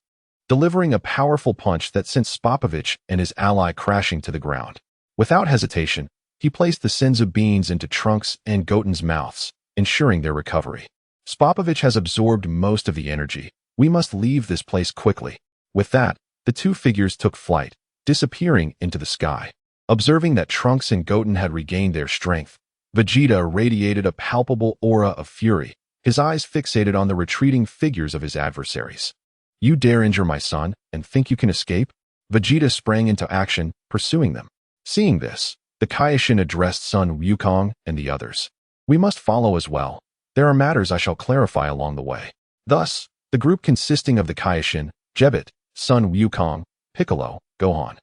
delivering a powerful punch that sent Spopovich and his ally crashing to the ground. Without hesitation, he placed the Senzu beans into Trunks and Goten's mouths, ensuring their recovery. Spopovich has absorbed most of the energy. We must leave this place quickly. With that, the two figures took flight, disappearing into the sky. Observing that Trunks and Goten had regained their strength, Vegeta radiated a palpable aura of fury, his eyes fixated on the retreating figures of his adversaries. You dare injure my son and think you can escape? Vegeta sprang into action, pursuing them. Seeing this, the Kaioshin addressed Sun Wukong and the others. We must follow as well. There are matters I shall clarify along the way. Thus, the group consisting of the Kaioshin, Jebet, Sun Wukong, Piccolo, Gohan,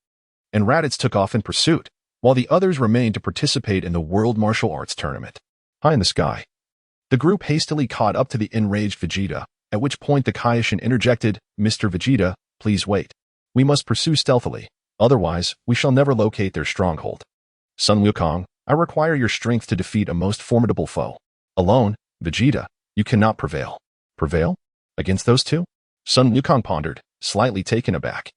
and Raditz took off in pursuit, while the others remained to participate in the World Martial Arts Tournament. High in the sky, the group hastily caught up to the enraged Vegeta, at which point the Kaioshin interjected, Mr. Vegeta, please wait. We must pursue stealthily, otherwise we shall never locate their stronghold. Sun Wukong, I require your strength to defeat a most formidable foe. Alone, Vegeta, you cannot prevail. Prevail? Against those two? Sun Wukong pondered, slightly taken aback.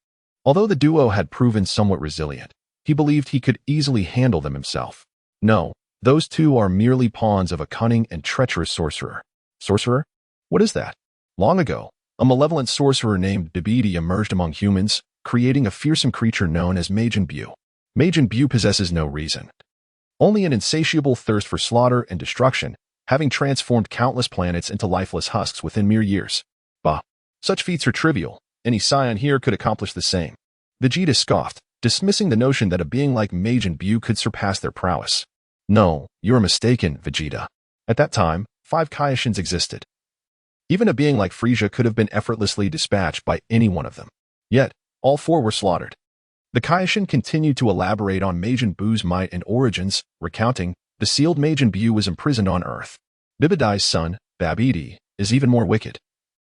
Although the duo had proven somewhat resilient, he believed he could easily handle them himself. No, those two are merely pawns of a cunning and treacherous sorcerer. Sorcerer? What is that? Long ago, a malevolent sorcerer named Debiti emerged among humans, creating a fearsome creature known as Majin Buu. Majin Buu possesses no reason, only an insatiable thirst for slaughter and destruction, having transformed countless planets into lifeless husks within mere years. Bah, such feats are trivial. Any Saiyan here could accomplish the same. Vegeta scoffed, dismissing the notion that a being like Majin Buu could surpass their prowess. No, you are mistaken, Vegeta. At that time, 5 Kaioshins existed. Even a being like Frieza could have been effortlessly dispatched by any one of them. Yet, all 4 were slaughtered. The Kaioshin continued to elaborate on Majin Buu's might and origins, recounting, the sealed Majin Buu was imprisoned on Earth. Bibidai's son, Babidi, is even more wicked.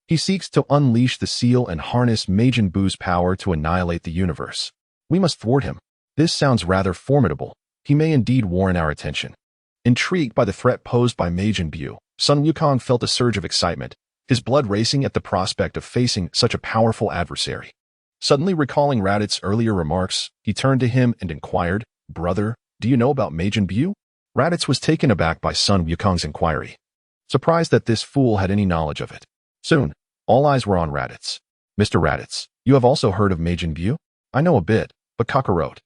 He seeks to unleash the seal and harness Majin Buu's power to annihilate the universe. We must thwart him. This sounds rather formidable. He may indeed warrant our attention. Intrigued by the threat posed by Majin Buu, Sun Wukong felt a surge of excitement, his blood racing at the prospect of facing such a powerful adversary. Suddenly recalling Raditz's earlier remarks, he turned to him and inquired, Brother, do you know about Majin Buu? Raditz was taken aback by Sun Wukong's inquiry, surprised that this fool had any knowledge of it. Soon, all eyes were on Raditz. Mr. Raditz, you have also heard of Majin Buu? I know a bit, but Kakarot.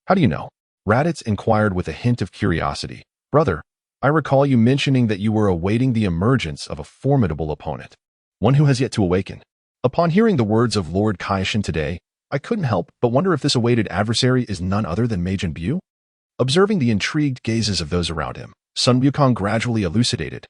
How do you know? Raditz inquired with a hint of curiosity. Brother, I recall you mentioning that you were awaiting the emergence of a formidable opponent, one who has yet to awaken. Upon hearing the words of Lord Kaioshin today, I couldn't help but wonder if this awaited adversary is none other than Majin Buu. Observing the intrigued gazes of those around him, Sun Wukong gradually elucidated.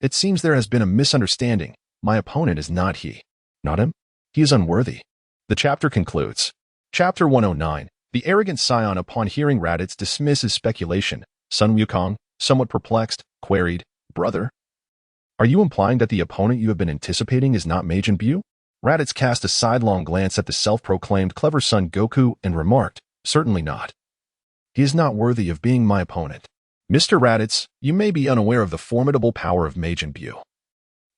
It seems there has been a misunderstanding. My opponent is not he. Not him? He is unworthy. The chapter concludes. Chapter 109. The arrogant Scion, upon hearing Raditz dismiss his speculation, Sun Wukong, somewhat perplexed, queried, Brother, are you implying that the opponent you have been anticipating is not Majin Buu? Raditz cast a sidelong glance at the self-proclaimed clever son Goku and remarked, Certainly not. He is not worthy of being my opponent. Mr. Raditz, you may be unaware of the formidable power of Majin Buu,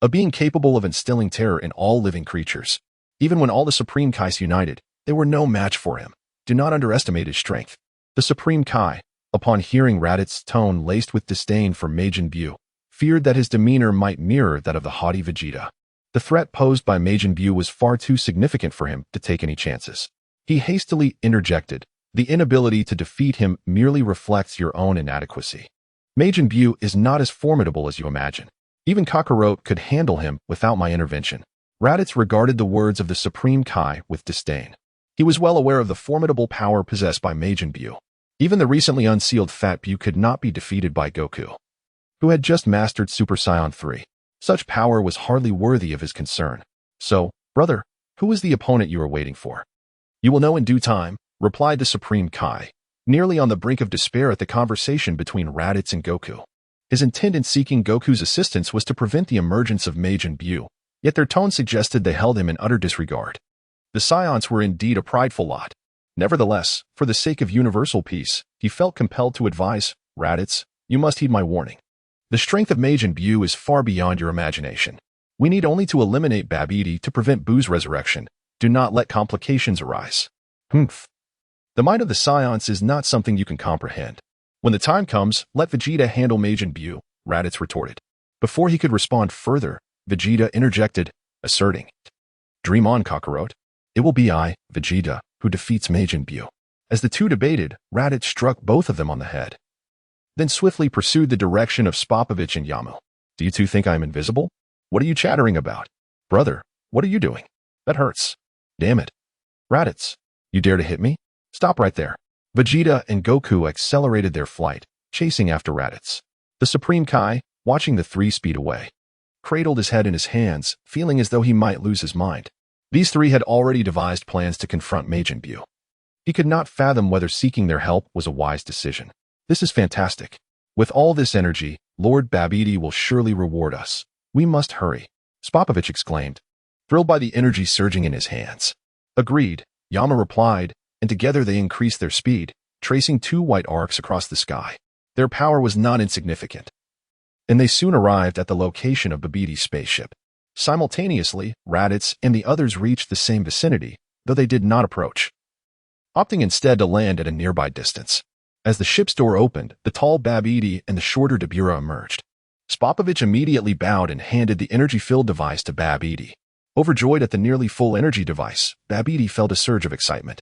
a being capable of instilling terror in all living creatures. Even when all the Supreme Kais united, they were no match for him. Do not underestimate his strength. The Supreme Kai, upon hearing Raditz's tone laced with disdain for Majin Buu, feared that his demeanor might mirror that of the haughty Vegeta. The threat posed by Majin Buu was far too significant for him to take any chances. He hastily interjected, "The inability to defeat him merely reflects your own inadequacy. Majin Buu is not as formidable as you imagine. Even Kakarot could handle him without my intervention." Raditz regarded the words of the Supreme Kai with disdain. He was well aware of the formidable power possessed by Majin Buu. Even the recently unsealed Fat Buu could not be defeated by Goku, who had just mastered Super Saiyan 3. Such power was hardly worthy of his concern. "So, brother, who is the opponent you are waiting for?" "You will know in due time," replied the Supreme Kai, nearly on the brink of despair at the conversation between Raditz and Goku. His intent in seeking Goku's assistance was to prevent the emergence of Majin Buu, yet their tone suggested they held him in utter disregard. The Saiyans were indeed a prideful lot. Nevertheless, for the sake of universal peace, he felt compelled to advise, "Raditz, you must heed my warning. The strength of Majin Buu is far beyond your imagination. We need only to eliminate Babidi to prevent Buu's resurrection. Do not let complications arise." "Humph. The might of the Saiyans is not something you can comprehend. When the time comes, let Vegeta handle Majin Buu," Raditz retorted. Before he could respond further, Vegeta interjected, asserting, "Dream on, Kakarot. It will be I, Vegeta, who defeats Majin Buu." As the two debated, Raditz struck both of them on the head, then swiftly pursued the direction of Spopovich and Yamu. "Do you two think I am invisible? What are you chattering about? Brother, what are you doing? That hurts. Damn it. Raditz, you dare to hit me? Stop right there." Vegeta and Goku accelerated their flight, chasing after Raditz. The Supreme Kai, watching the three speed away, cradled his head in his hands, feeling as though he might lose his mind. These three had already devised plans to confront Majin Buu. He could not fathom whether seeking their help was a wise decision. "This is fantastic. With all this energy, Lord Babidi will surely reward us. We must hurry," Spopovich exclaimed, thrilled by the energy surging in his hands. "Agreed," Yama replied, and together they increased their speed, tracing two white arcs across the sky. Their power was not insignificant, and they soon arrived at the location of Babidi's spaceship. Simultaneously, Raditz and the others reached the same vicinity, though they did not approach, opting instead to land at a nearby distance. As the ship's door opened, the tall Babidi and the shorter Dabura emerged. Spopovich immediately bowed and handed the energy-filled device to Babidi. Overjoyed at the nearly full energy device, Babidi felt a surge of excitement.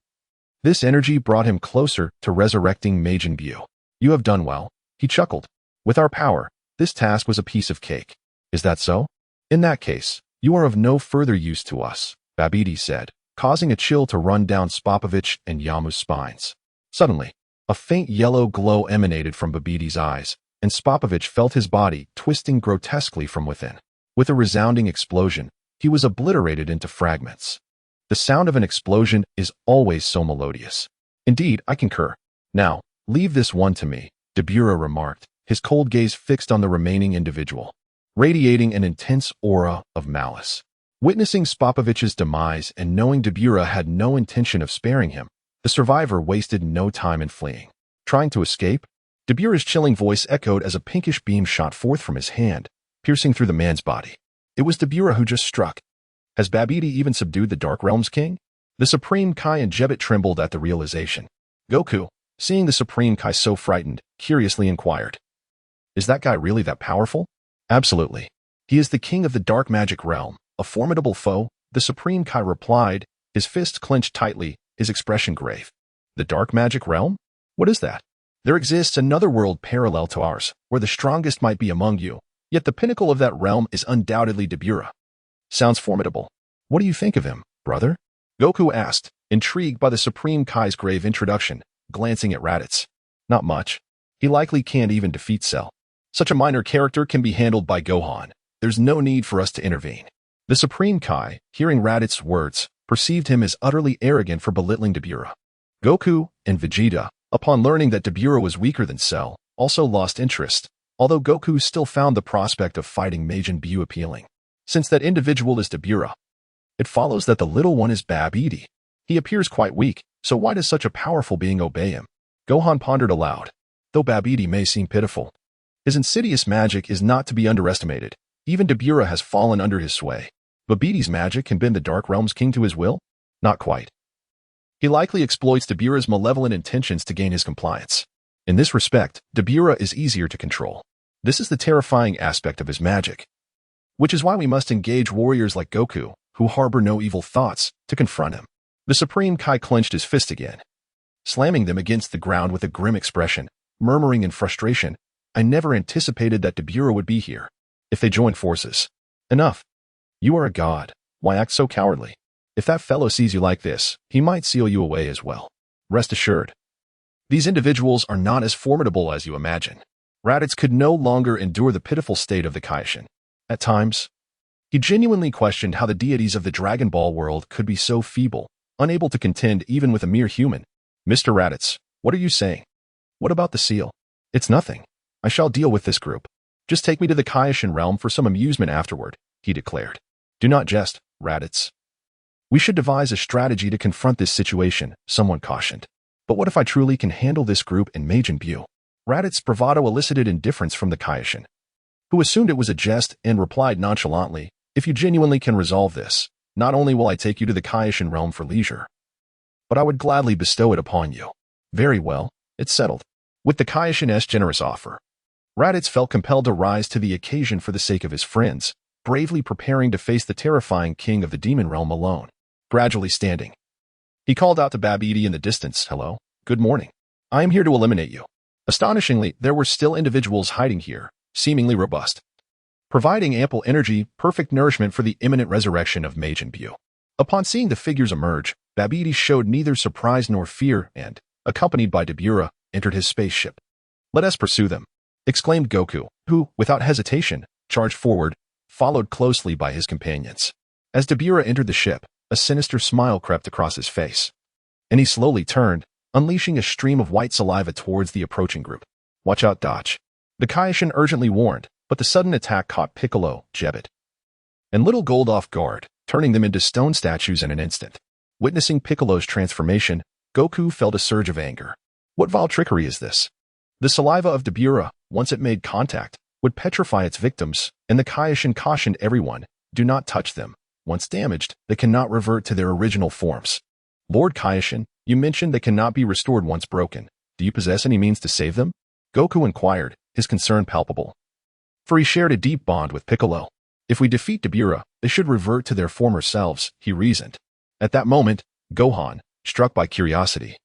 This energy brought him closer to resurrecting Majin Buu. "You have done well," he chuckled. "With our power, this task was a piece of cake. Is that so? In that case, you are of no further use to us," Babidi said, causing a chill to run down Spopovich and Yamu's spines. Suddenly, a faint yellow glow emanated from Babidi's eyes, and Spopovich felt his body twisting grotesquely from within. With a resounding explosion, he was obliterated into fragments. The sound of an explosion is always so melodious. "Indeed, I concur. Now, leave this one to me," Dabura remarked, his cold gaze fixed on the remaining individual, radiating an intense aura of malice. Witnessing Spopovich's demise and knowing Dabura had no intention of sparing him, the survivor wasted no time in fleeing. Trying to escape? Dabura's chilling voice echoed as a pinkish beam shot forth from his hand, piercing through the man's body. It was Dabura who just struck. Has Babidi even subdued the Dark Realm's king? The Supreme Kai and Jebbit trembled at the realization. Goku, seeing the Supreme Kai so frightened, curiously inquired, "Is that guy really that powerful?" "Absolutely. He is the king of the Dark Magic Realm, a formidable foe," the Supreme Kai replied, his fists clenched tightly, his expression grave. "The Dark Magic Realm? What is that?" "There exists another world parallel to ours, where the strongest might be among you, yet the pinnacle of that realm is undoubtedly Dabura." "Sounds formidable. What do you think of him, brother?" Goku asked, intrigued by the Supreme Kai's grave introduction, glancing at Raditz. "Not much. He likely can't even defeat Cell. Such a minor character can be handled by Gohan. There's no need for us to intervene." The Supreme Kai, hearing Raditz's words, perceived him as utterly arrogant for belittling Dabura. Goku and Vegeta, upon learning that Dabura was weaker than Cell, also lost interest, although Goku still found the prospect of fighting Majin Buu appealing. Since that individual is Dabura, it follows that the little one is Babidi. He appears quite weak, so why does such a powerful being obey him? Gohan pondered aloud. Though Babidi may seem pitiful, his insidious magic is not to be underestimated. Even Dabura has fallen under his sway. Babidi's magic can bend the Dark Realm's king to his will? Not quite. He likely exploits Dabura's malevolent intentions to gain his compliance. In this respect, Dabura is easier to control. This is the terrifying aspect of his magic. which is why we must engage warriors like Goku, who harbor no evil thoughts, to confront him. The Supreme Kai clenched his fist again, slamming them against the ground with a grim expression, murmuring in frustration, I never anticipated that Dabura would be here. If they joined forces. Enough. You are a god. Why act so cowardly? If that fellow sees you like this, he might seal you away as well. Rest assured. These individuals are not as formidable as you imagine. Raditz could no longer endure the pitiful state of the Kaishin. At times, he genuinely questioned how the deities of the Dragon Ball world could be so feeble, unable to contend even with a mere human. Mr. Raditz, what are you saying? What about the seal? It's nothing. I shall deal with this group. Just take me to the Kaishin realm for some amusement afterward, he declared. Do not jest, Raditz. We should devise a strategy to confront this situation, someone cautioned. But what if I truly can handle this group in Majin Buu? Raditz's bravado elicited indifference from the Kaishin, who assumed it was a jest and replied nonchalantly, if you genuinely can resolve this, not only will I take you to the Kaishin realm for leisure, but I would gladly bestow it upon you. Very well, it's settled. With the Kaishin's generous offer, Raditz felt compelled to rise to the occasion for the sake of his friends, bravely preparing to face the terrifying king of the demon realm alone. Gradually standing, he called out to Babidi in the distance, hello, good morning. I am here to eliminate you. Astonishingly, there were still individuals hiding here, seemingly robust, providing ample energy, perfect nourishment for the imminent resurrection of Majin Buu. Upon seeing the figures emerge, Babidi showed neither surprise nor fear and, accompanied by Dabura, entered his spaceship. Let us pursue them, exclaimed Goku, who, without hesitation, charged forward, followed closely by his companions. As Dabura entered the ship, a sinister smile crept across his face, and he slowly turned, unleashing a stream of white saliva towards the approaching group. Watch out, dodge. The Kaishin urgently warned, but the sudden attack caught Piccolo, Jebbit, and Little Gold off guard, turning them into stone statues in an instant. Witnessing Piccolo's transformation, Goku felt a surge of anger. What vile trickery is this? The saliva of Dabura, once it made contact, would petrify its victims, and the Kaishin cautioned everyone, do not touch them. Once damaged, they cannot revert to their original forms. Lord Kaishin, you mentioned they cannot be restored once broken. Do you possess any means to save them? Goku inquired, his concern palpable. For he shared a deep bond with Piccolo. If we defeat Dabura, they should revert to their former selves, he reasoned. At that moment, Gohan, struck by curiosity,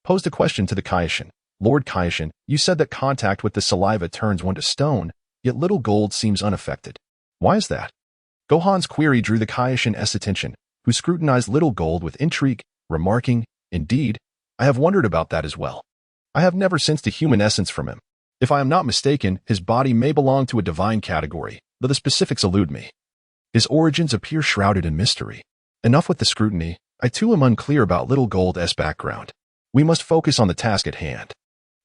posed a question to the Kaishin. Lord Kaishin, you said that contact with the saliva turns one to stone, yet Little Gold seems unaffected. Why is that? Gohan's query drew the Kaishin's attention, who scrutinized Little Gold with intrigue, remarking, indeed, I have wondered about that as well. I have never sensed a human essence from him. If I am not mistaken, his body may belong to a divine category, though the specifics elude me. His origins appear shrouded in mystery. Enough with the scrutiny, I too am unclear about Little Gold's background. We must focus on the task at hand.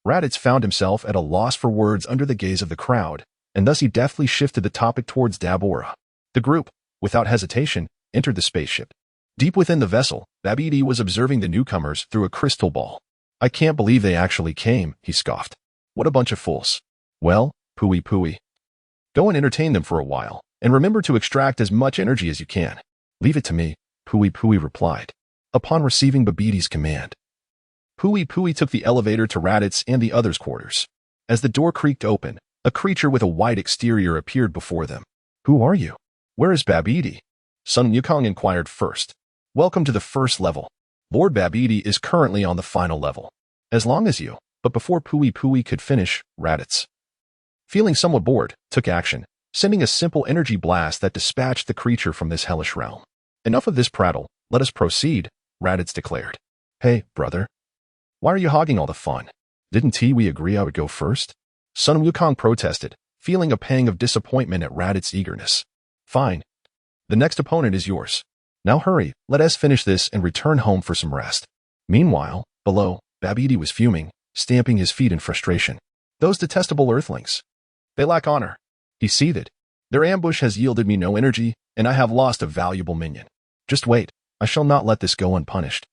Raditz found himself at a loss for words under the gaze of the crowd, and thus he deftly shifted the topic towards Dabura. The group, without hesitation, entered the spaceship. Deep within the vessel, Babidi was observing the newcomers through a crystal ball. I can't believe they actually came, he scoffed. What a bunch of fools. Well, Pooey. Go and entertain them for a while, and remember to extract as much energy as you can. Leave it to me, Pooey replied, upon receiving Babidi's command. Pooey took the elevator to Raditz and the others' quarters. As the door creaked open, a creature with a white exterior appeared before them. Who are you? Where is Babidi? Sun Wukong inquired first. Welcome to the first level. Lord Babidi is currently on the final level. As long as you, but before Pooey could finish, Raditz, feeling somewhat bored, took action, sending a simple energy blast that dispatched the creature from this hellish realm. Enough of this prattle, let us proceed, Raditz declared. Hey, brother. Why are you hogging all the fun? Didn't we agree I would go first? Sun Wukong protested, feeling a pang of disappointment at Raditz's eagerness. Fine. The next opponent is yours. Now hurry, let us finish this and return home for some rest. Meanwhile, below, Babidi was fuming, stamping his feet in frustration. Those detestable earthlings. They lack honor. He seethed. Their ambush has yielded me no energy, and I have lost a valuable minion. Just wait, I shall not let this go unpunished.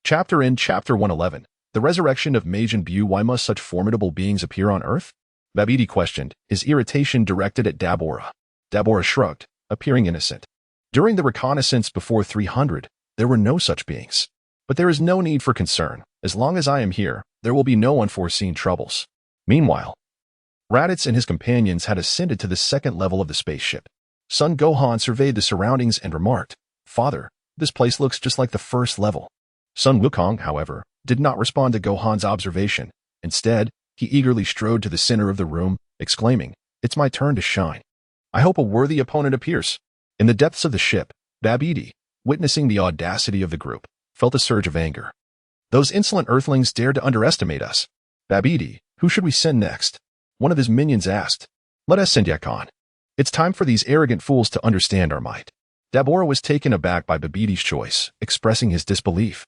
Chapter 111. The resurrection of Majin Buu. Why must such formidable beings appear on Earth? Babidi questioned, his irritation directed at Dabura. Dabura shrugged, appearing innocent. During the reconnaissance before 300, there were no such beings. But there is no need for concern. As long as I am here, there will be no unforeseen troubles. Meanwhile, Raditz and his companions had ascended to the second level of the spaceship. Son Gohan surveyed the surroundings and remarked, "Father, this place looks just like the first level." Sun Wukong, however, did not respond to Gohan's observation. Instead, he eagerly strode to the center of the room, exclaiming, "It's my turn to shine. I hope a worthy opponent appears." In the depths of the ship, Babidi, witnessing the audacity of the group, felt a surge of anger. Those insolent earthlings dared to underestimate us. "Babidi, who should we send next?" one of his minions asked. "Let us send Yakon. It's time for these arrogant fools to understand our might." Dabura was taken aback by Babidi's choice, expressing his disbelief.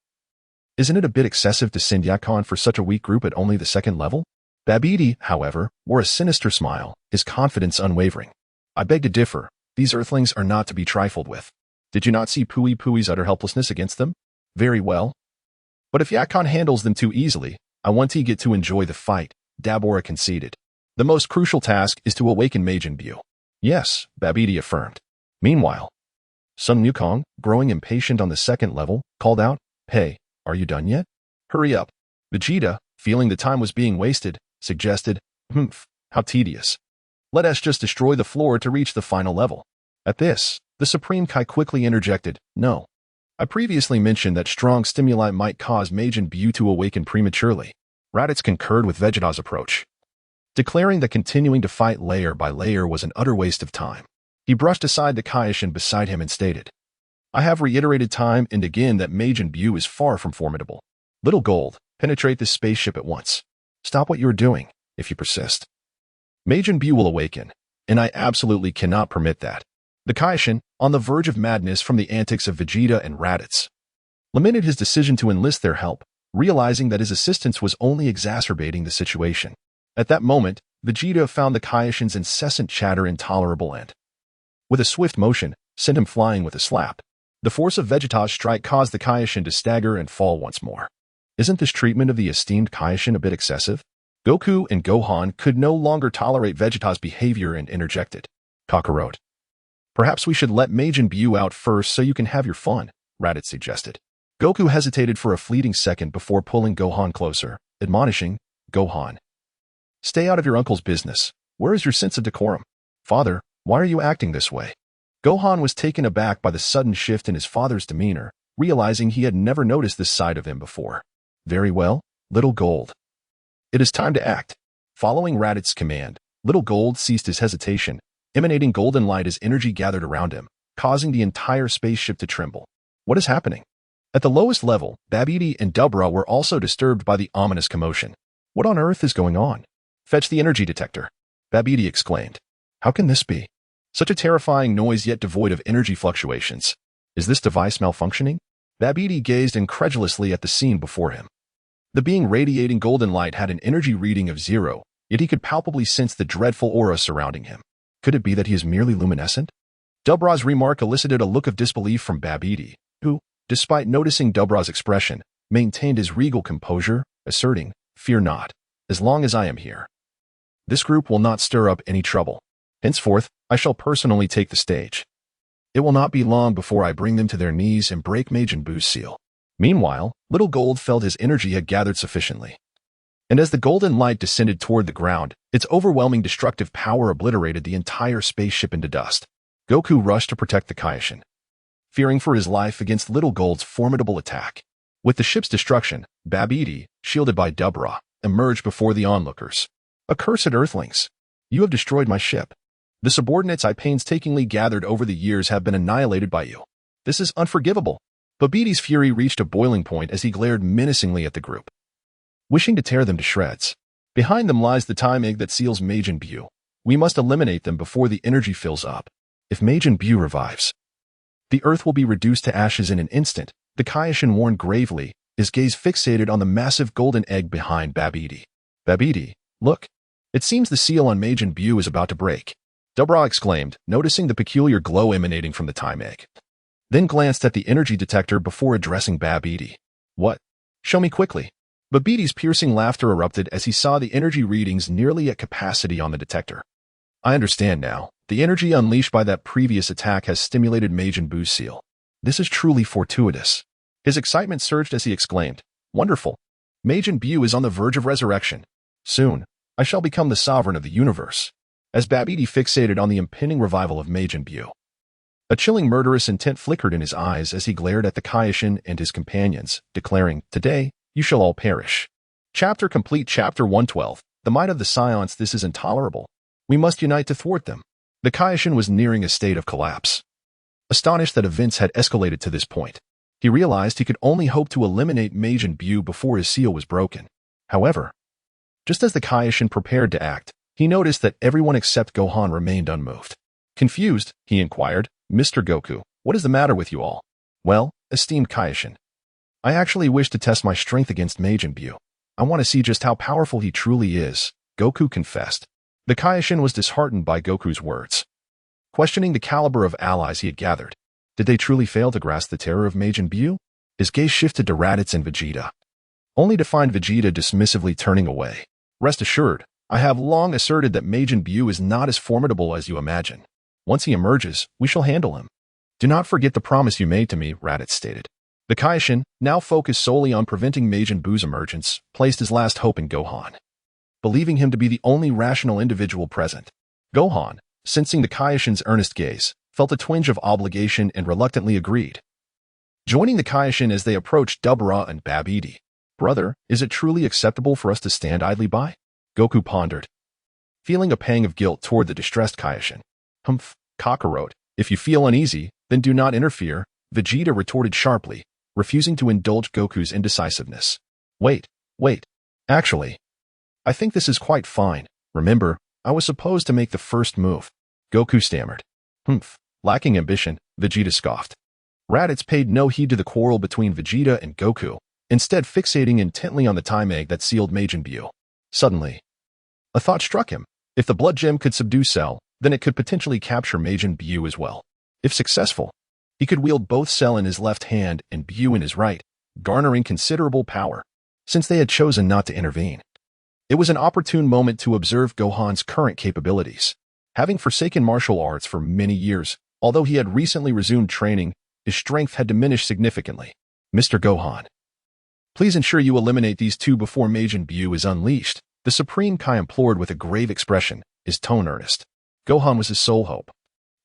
"Isn't it a bit excessive to send Yakon for such a weak group at only the second level?" Babidi, however, wore a sinister smile, his confidence unwavering. "I beg to differ. These earthlings are not to be trifled with. Did you not see Pui Pui's utter helplessness against them? Very well. But if Yakon handles them too easily, I want to get to enjoy the fight," Dabura conceded. "The most crucial task is to awaken Majin Buu." "Yes," Babidi affirmed. Meanwhile, Sun Wukong, growing impatient on the second level, called out, "Hey, are you done yet? Hurry up." Vegeta, feeling the time was being wasted, suggested, "How tedious. Let us just destroy the floor to reach the final level." At this, the Supreme Kai quickly interjected, "No. I previously mentioned that strong stimuli might cause Majin Buu to awaken prematurely." Raditz concurred with Vegeta's approach, declaring that continuing to fight layer by layer was an utter waste of time. He brushed aside the Kaioshin beside him and stated, "I have reiterated time and again that Majin Buu is far from formidable. Little Gold, penetrate this spaceship at once. Stop what you are doing, if you persist. Majin Buu will awaken, and I absolutely cannot permit that." The Kaioshin, on the verge of madness from the antics of Vegeta and Raditz, lamented his decision to enlist their help, realizing that his assistance was only exacerbating the situation. At that moment, Vegeta found the Kaioshin's incessant chatter intolerable and, with a swift motion, sent him flying with a slap. The force of Vegeta's strike caused the Kaioshin to stagger and fall once more. Isn't this treatment of the esteemed Kaioshin a bit excessive? Goku and Gohan could no longer tolerate Vegeta's behavior and interjected, "Kakarot, perhaps we should let Majin Buu out first so you can have your fun," Raditz suggested. Goku hesitated for a fleeting second before pulling Gohan closer, admonishing, "Gohan, stay out of your uncle's business. Where is your sense of decorum? Father, why are you acting this way?" Gohan was taken aback by the sudden shift in his father's demeanor, realizing he had never noticed this side of him before. "Very well, Little Gold. It is time to act." Following Raditz's command, Little Gold ceased his hesitation, emanating golden light as energy gathered around him, causing the entire spaceship to tremble. What is happening? At the lowest level, Babidi and Dabura were also disturbed by the ominous commotion. "What on earth is going on? Fetch the energy detector," Babidi exclaimed. "How can this be? Such a terrifying noise yet devoid of energy fluctuations. Is this device malfunctioning?" Babidi gazed incredulously at the scene before him. The being radiating golden light had an energy reading of 0, yet he could palpably sense the dreadful aura surrounding him. Could it be that he is merely luminescent? Dabura's remark elicited a look of disbelief from Babidi, who, despite noticing Dabura's expression, maintained his regal composure, asserting, "Fear not, as long as I am here. This group will not stir up any trouble. Henceforth, I shall personally take the stage. It will not be long before I bring them to their knees and break Majin Buu's seal." Meanwhile, Little Gold felt his energy had gathered sufficiently. And as the golden light descended toward the ground, its overwhelming destructive power obliterated the entire spaceship into dust. Goku rushed to protect the Kaioshin, fearing for his life against Little Gold's formidable attack. With the ship's destruction, Babidi, shielded by Dabura, emerged before the onlookers. "Accursed earthlings! You have destroyed my ship. The subordinates I painstakingly gathered over the years have been annihilated by you. This is unforgivable." Babidi's fury reached a boiling point as he glared menacingly at the group, wishing to tear them to shreds. "Behind them lies the time egg that seals Majin Buu. We must eliminate them before the energy fills up. If Majin Buu revives, the Earth will be reduced to ashes in an instant," the Kaioshin warned gravely, his gaze fixated on the massive golden egg behind Babidi. "Babidi, look. It seems the seal on Majin Buu is about to break," Dabura exclaimed, noticing the peculiar glow emanating from the time egg. Then glanced at the energy detector before addressing Babidi. "What? Show me quickly." Babidi's piercing laughter erupted as he saw the energy readings nearly at capacity on the detector. "I understand now. The energy unleashed by that previous attack has stimulated Majin Buu's seal. This is truly fortuitous." His excitement surged as he exclaimed, "Wonderful! Majin Buu is on the verge of resurrection. Soon, I shall become the sovereign of the universe." as Babidi fixated on the impending revival of Majin Buu. A chilling murderous intent flickered in his eyes as he glared at the Kaioshin and his companions, declaring, "Today, you shall all perish." Chapter complete. Chapter 112. The might of the Saiyans. This is intolerable. We must unite to thwart them. The Kaioshin was nearing a state of collapse. Astonished that events had escalated to this point, he realized he could only hope to eliminate Majin Buu before his seal was broken. However, just as the Kaioshin prepared to act, he noticed that everyone except Gohan remained unmoved. Confused, he inquired, "Mr. Goku, what is the matter with you all?" "Well, esteemed Kaioshin, I actually wish to test my strength against Majin Buu. I want to see just how powerful he truly is," Goku confessed. The Kaioshin was disheartened by Goku's words. Questioning the caliber of allies he had gathered, did they truly fail to grasp the terror of Majin Buu? His gaze shifted to Raditz and Vegeta, only to find Vegeta dismissively turning away. "Rest assured, I have long asserted that Majin Buu is not as formidable as you imagine. Once he emerges, we shall handle him. Do not forget the promise you made to me," Raditz stated. The Kaioshin, now focused solely on preventing Majin Buu's emergence, placed his last hope in Gohan, believing him to be the only rational individual present. Gohan, sensing the Kaioshin's earnest gaze, felt a twinge of obligation and reluctantly agreed, joining the Kaioshin as they approached Dubra and Babidi. "Brother, is it truly acceptable for us to stand idly by?" Goku pondered, feeling a pang of guilt toward the distressed Kaioshin. "Humph, Kakarot, if you feel uneasy, then do not interfere," Vegeta retorted sharply, refusing to indulge Goku's indecisiveness. Wait. Actually, I think this is quite fine. Remember, I was supposed to make the first move," Goku stammered. "Humph, lacking ambition," Vegeta scoffed. Raditz paid no heed to the quarrel between Vegeta and Goku, instead fixating intently on the time egg that sealed Majin Buu. Suddenly, a thought struck him. If the blood gem could subdue Cell, then it could potentially capture Majin Buu as well. If successful, he could wield both Cell in his left hand and Buu in his right, garnering considerable power. Since they had chosen not to intervene, it was an opportune moment to observe Gohan's current capabilities. Having forsaken martial arts for many years, although he had recently resumed training, his strength had diminished significantly. "Mr. Gohan, please ensure you eliminate these two before Majin Buu is unleashed," the Supreme Kai implored with a grave expression, his tone earnest. Gohan was his sole hope,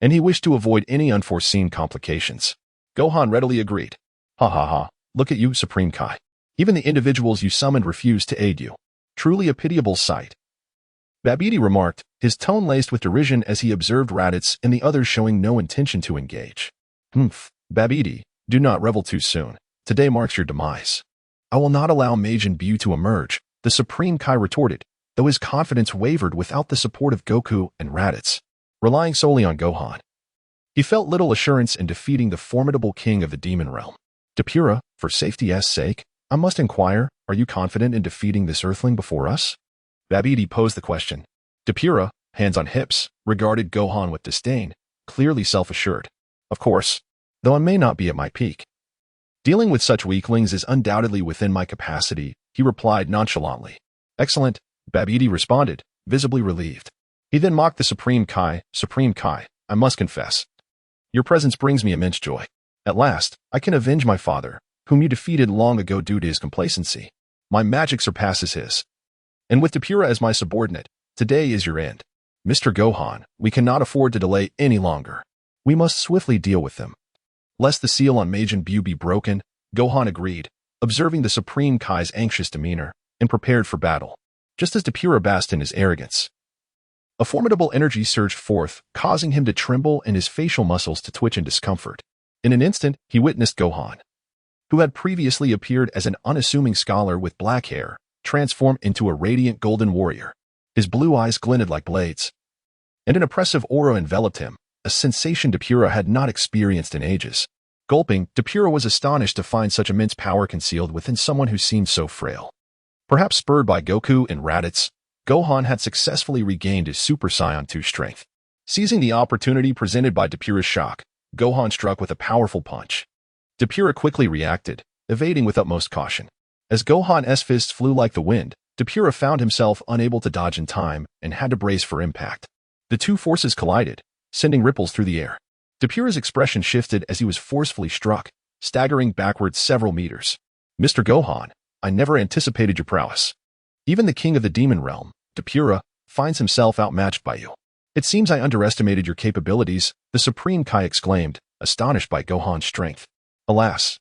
and he wished to avoid any unforeseen complications. Gohan readily agreed. "Ha ha ha, look at you, Supreme Kai. Even the individuals you summoned refused to aid you. Truly a pitiable sight," Babidi remarked, his tone laced with derision as he observed Raditz and the others showing no intention to engage. "Humph, Babidi, do not revel too soon. Today marks your demise." "I will not allow Majin Buu to emerge," the Supreme Kai retorted, though his confidence wavered without the support of Goku and Raditz, relying solely on Gohan. He felt little assurance in defeating the formidable king of the demon realm. "Depura, for safety's sake, I must inquire, are you confident in defeating this earthling before us?" Babidi posed the question. Depura, hands on hips, regarded Gohan with disdain, clearly self-assured. "Of course, though I may not be at my peak. Dealing with such weaklings is undoubtedly within my capacity," he replied nonchalantly. "Excellent," Babidi responded, visibly relieved. He then mocked the Supreme Kai. "Supreme Kai, I must confess, your presence brings me immense joy. At last, I can avenge my father, whom you defeated long ago due to his complacency. My magic surpasses his. And with Depura as my subordinate, today is your end. Mr. Gohan, we cannot afford to delay any longer. We must swiftly deal with them. Lest the seal on Majin Buu be broken," Gohan agreed, observing the Supreme Kai's anxious demeanor, and prepared for battle. Just as Depura basked in his arrogance, a formidable energy surged forth, causing him to tremble and his facial muscles to twitch in discomfort. In an instant, he witnessed Gohan, who had previously appeared as an unassuming scholar with black hair, transform into a radiant golden warrior. His blue eyes glinted like blades, and an oppressive aura enveloped him, a sensation Depura had not experienced in ages. Gulping, Depura was astonished to find such immense power concealed within someone who seemed so frail. Perhaps spurred by Goku and Raditz, Gohan had successfully regained his Super Saiyan 2 strength. Seizing the opportunity presented by Depura's shock, Gohan struck with a powerful punch. Depura quickly reacted, evading with utmost caution. As Gohan's fists flew like the wind, Depura found himself unable to dodge in time and had to brace for impact. The two forces collided, sending ripples through the air. Depura's expression shifted as he was forcefully struck, staggering backwards several meters. "Mr. Gohan, I never anticipated your prowess. Even the king of the demon realm, Depura, finds himself outmatched by you." It seems I underestimated your capabilities, the Supreme Kai exclaimed, astonished by Gohan's strength. Alas,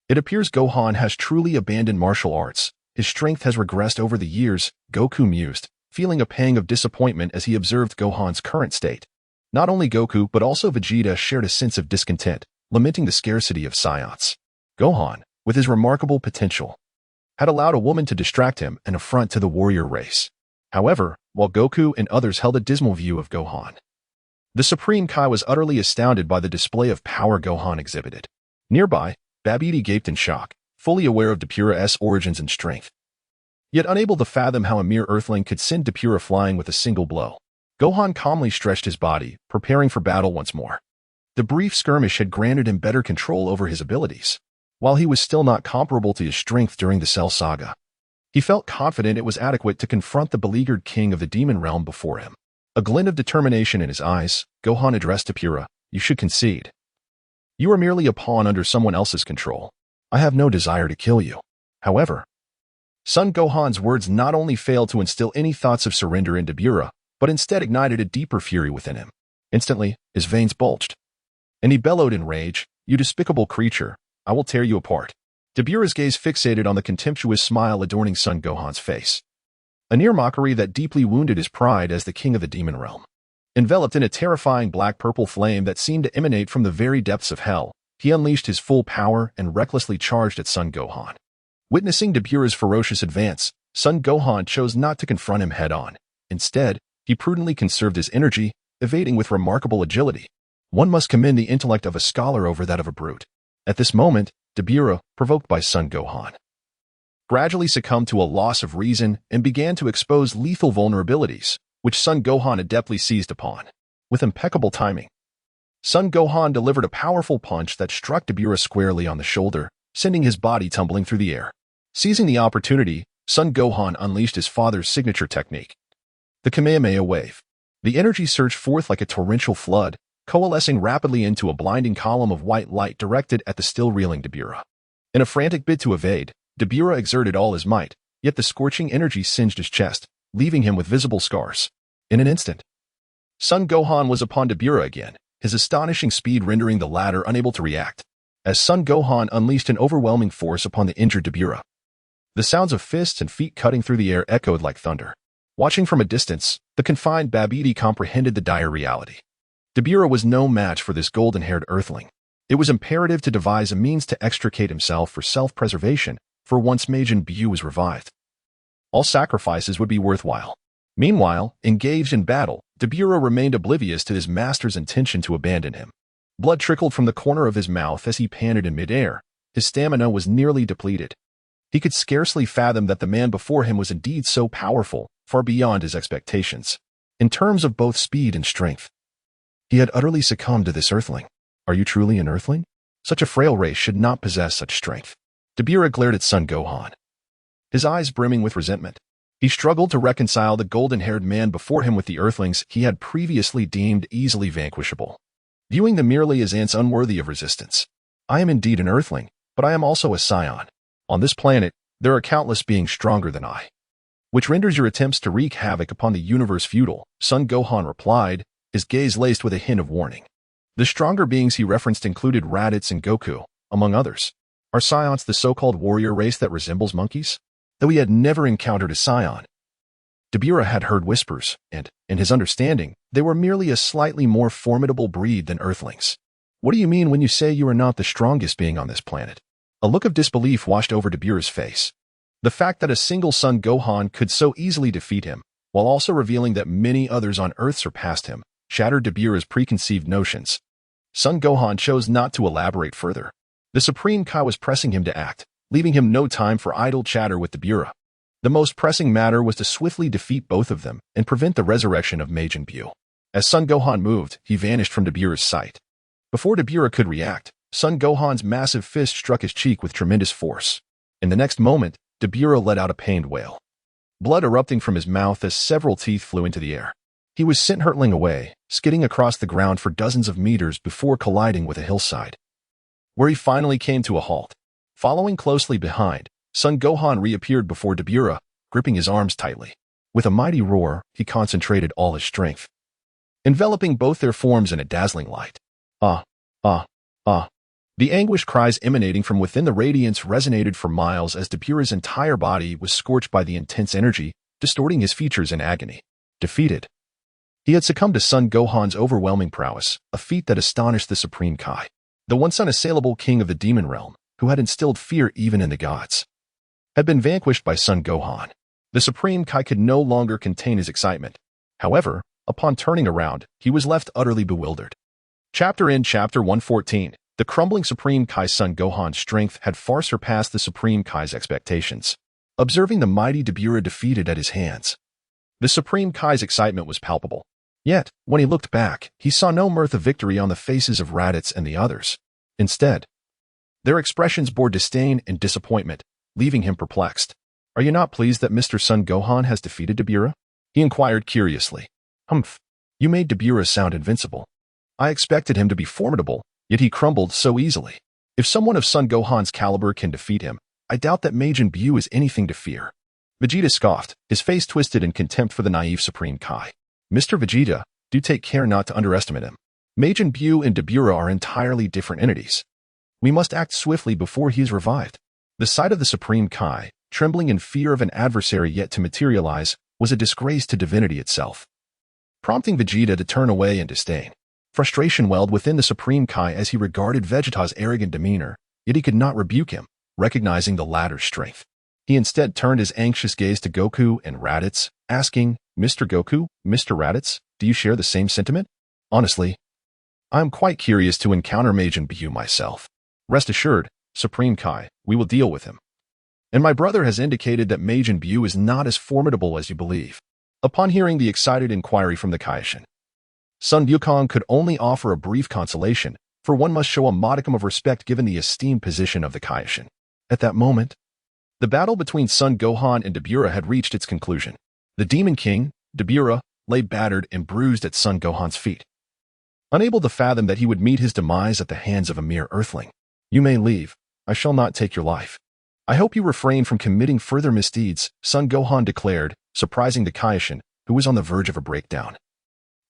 it appears Gohan has truly abandoned martial arts. His strength has regressed over the years, Goku mused, feeling a pang of disappointment as he observed Gohan's current state. Not only Goku but also Vegeta shared a sense of discontent, lamenting the scarcity of Saiyans. Gohan, with his remarkable potential, had allowed a woman to distract him, an affront to the warrior race. However, while Goku and others held a dismal view of Gohan, the Supreme Kai was utterly astounded by the display of power Gohan exhibited. Nearby, Babidi gaped in shock, fully aware of Depura's origins and strength, yet unable to fathom how a mere earthling could send Depura flying with a single blow. Gohan calmly stretched his body, preparing for battle once more. The brief skirmish had granted him better control over his abilities. While he was still not comparable to his strength during the Cell Saga, he felt confident it was adequate to confront the beleaguered king of the demon realm before him. A glint of determination in his eyes, Gohan addressed Depura, "You should concede. You are merely a pawn under someone else's control. I have no desire to kill you." However, Son Gohan's words not only failed to instill any thoughts of surrender in Depura, but instead ignited a deeper fury within him. Instantly, his veins bulged, and he bellowed in rage, "You despicable creature, I will tear you apart." Depura's gaze fixated on the contemptuous smile adorning Son Gohan's face, a near mockery that deeply wounded his pride as the king of the demon realm. Enveloped in a terrifying black-purple flame that seemed to emanate from the very depths of hell, he unleashed his full power and recklessly charged at Son Gohan. Witnessing Depura's ferocious advance, Son Gohan chose not to confront him head-on. Instead, he prudently conserved his energy, evading with remarkable agility. One must commend the intellect of a scholar over that of a brute. At this moment, Depura, provoked by Son Gohan, gradually succumbed to a loss of reason and began to expose lethal vulnerabilities, which Son Gohan adeptly seized upon. With impeccable timing, Son Gohan delivered a powerful punch that struck Depura squarely on the shoulder, sending his body tumbling through the air. Seizing the opportunity, Son Gohan unleashed his father's signature technique, the Kamehameha Wave. The energy surged forth like a torrential flood, coalescing rapidly into a blinding column of white light directed at the still reeling Depura. In a frantic bid to evade, Depura exerted all his might, yet the scorching energy singed his chest, leaving him with visible scars. In an instant, Son Gohan was upon Depura again, his astonishing speed rendering the latter unable to react, as Son Gohan unleashed an overwhelming force upon the injured Depura. The sounds of fists and feet cutting through the air echoed like thunder. Watching from a distance, the confined Babidi comprehended the dire reality. Depura was no match for this golden-haired earthling. It was imperative to devise a means to extricate himself for self-preservation, for once Majin Buu was revived, all sacrifices would be worthwhile. Meanwhile, engaged in battle, Depura remained oblivious to his master's intention to abandon him. Blood trickled from the corner of his mouth as he panted in midair. His stamina was nearly depleted. He could scarcely fathom that the man before him was indeed so powerful, far beyond his expectations. In terms of both speed and strength, he had utterly succumbed to this earthling. Are you truly an earthling? Such a frail race should not possess such strength. Depura glared at Son Gohan, his eyes brimming with resentment. He struggled to reconcile the golden-haired man before him with the earthlings he had previously deemed easily vanquishable, viewing them merely as ants unworthy of resistance. I am indeed an earthling, but I am also a Saiyan. On this planet, there are countless beings stronger than I, which renders your attempts to wreak havoc upon the universe futile, Son Gohan replied, his gaze laced with a hint of warning. The stronger beings he referenced included Raditz and Goku, among others. Are Saiyans the so-called warrior race that resembles monkeys? Though he had never encountered a Saiyan, Depura had heard whispers, and, in his understanding, they were merely a slightly more formidable breed than earthlings. What do you mean when you say you are not the strongest being on this planet? A look of disbelief washed over Depura's face. The fact that a single Son Gohan could so easily defeat him, while also revealing that many others on Earth surpassed him, shattered Depura's preconceived notions. Son Gohan chose not to elaborate further. The Supreme Kai was pressing him to act, leaving him no time for idle chatter with Depura. The most pressing matter was to swiftly defeat both of them and prevent the resurrection of Majin Buu. As Son Gohan moved, he vanished from Depura's sight. Before Depura could react, Son Gohan's massive fist struck his cheek with tremendous force. In the next moment, Depura let out a pained wail, blood erupting from his mouth as several teeth flew into the air. He was sent hurtling away, skidding across the ground for dozens of meters before colliding with a hillside, where he finally came to a halt. Following closely behind, Son Gohan reappeared before Depura, gripping his arms tightly. With a mighty roar, he concentrated all his strength. enveloping both their forms in a dazzling light. Ah, ah, ah. The anguished cries emanating from within the radiance resonated for miles as Dabura's entire body was scorched by the intense energy, distorting his features in agony. Defeated. He had succumbed to Son Gohan's overwhelming prowess, a feat that astonished the Supreme Kai, the once unassailable king of the demon realm, who had instilled fear even in the gods. Had been vanquished by Son Gohan. The Supreme Kai could no longer contain his excitement. However, upon turning around, he was left utterly bewildered. Chapter 114. The crumbling Supreme Kai's Son Gohan's strength had far surpassed the Supreme Kai's expectations. Observing the mighty Dabura defeated at his hands, the Supreme Kai's excitement was palpable. Yet, when he looked back, he saw no mirth of victory on the faces of Raditz and the others. Instead, their expressions bore disdain and disappointment, leaving him perplexed. "Are you not pleased that Mr. Son Gohan has defeated Dabura?" he inquired curiously. "Humph. You made Dabura sound invincible. I expected him to be formidable, yet he crumbled so easily. If someone of Son Gohan's caliber can defeat him, I doubt that Majin Buu is anything to fear." Vegeta scoffed, his face twisted in contempt for the naive Supreme Kai. "Mr. Vegeta, do take care not to underestimate him. Majin Buu and Dabura are entirely different entities. We must act swiftly before he is revived." The sight of the Supreme Kai, trembling in fear of an adversary yet to materialize, was a disgrace to divinity itself, prompting Vegeta to turn away in disdain. Frustration welled within the Supreme Kai as he regarded Vegeta's arrogant demeanor, yet he could not rebuke him, recognizing the latter's strength. He instead turned his anxious gaze to Goku and Raditz, asking, "Mr. Goku, Mr. Raditz, do you share the same sentiment? Honestly, I am quite curious to encounter Majin Buu myself. Rest assured, Supreme Kai, we will deal with him. And my brother has indicated that Majin Buu is not as formidable as you believe." Upon hearing the excited inquiry from the Kaioshin, Sun Wukong could only offer a brief consolation, for one must show a modicum of respect given the esteemed position of the Kaioshin. At that moment, the battle between Son Gohan and Dabura had reached its conclusion. The Demon King, Dabura, lay battered and bruised at Son Gohan's feet, unable to fathom that he would meet his demise at the hands of a mere earthling. "You may leave. I shall not take your life. I hope you refrain from committing further misdeeds," Son Gohan declared, surprising the Kaioshin, who was on the verge of a breakdown.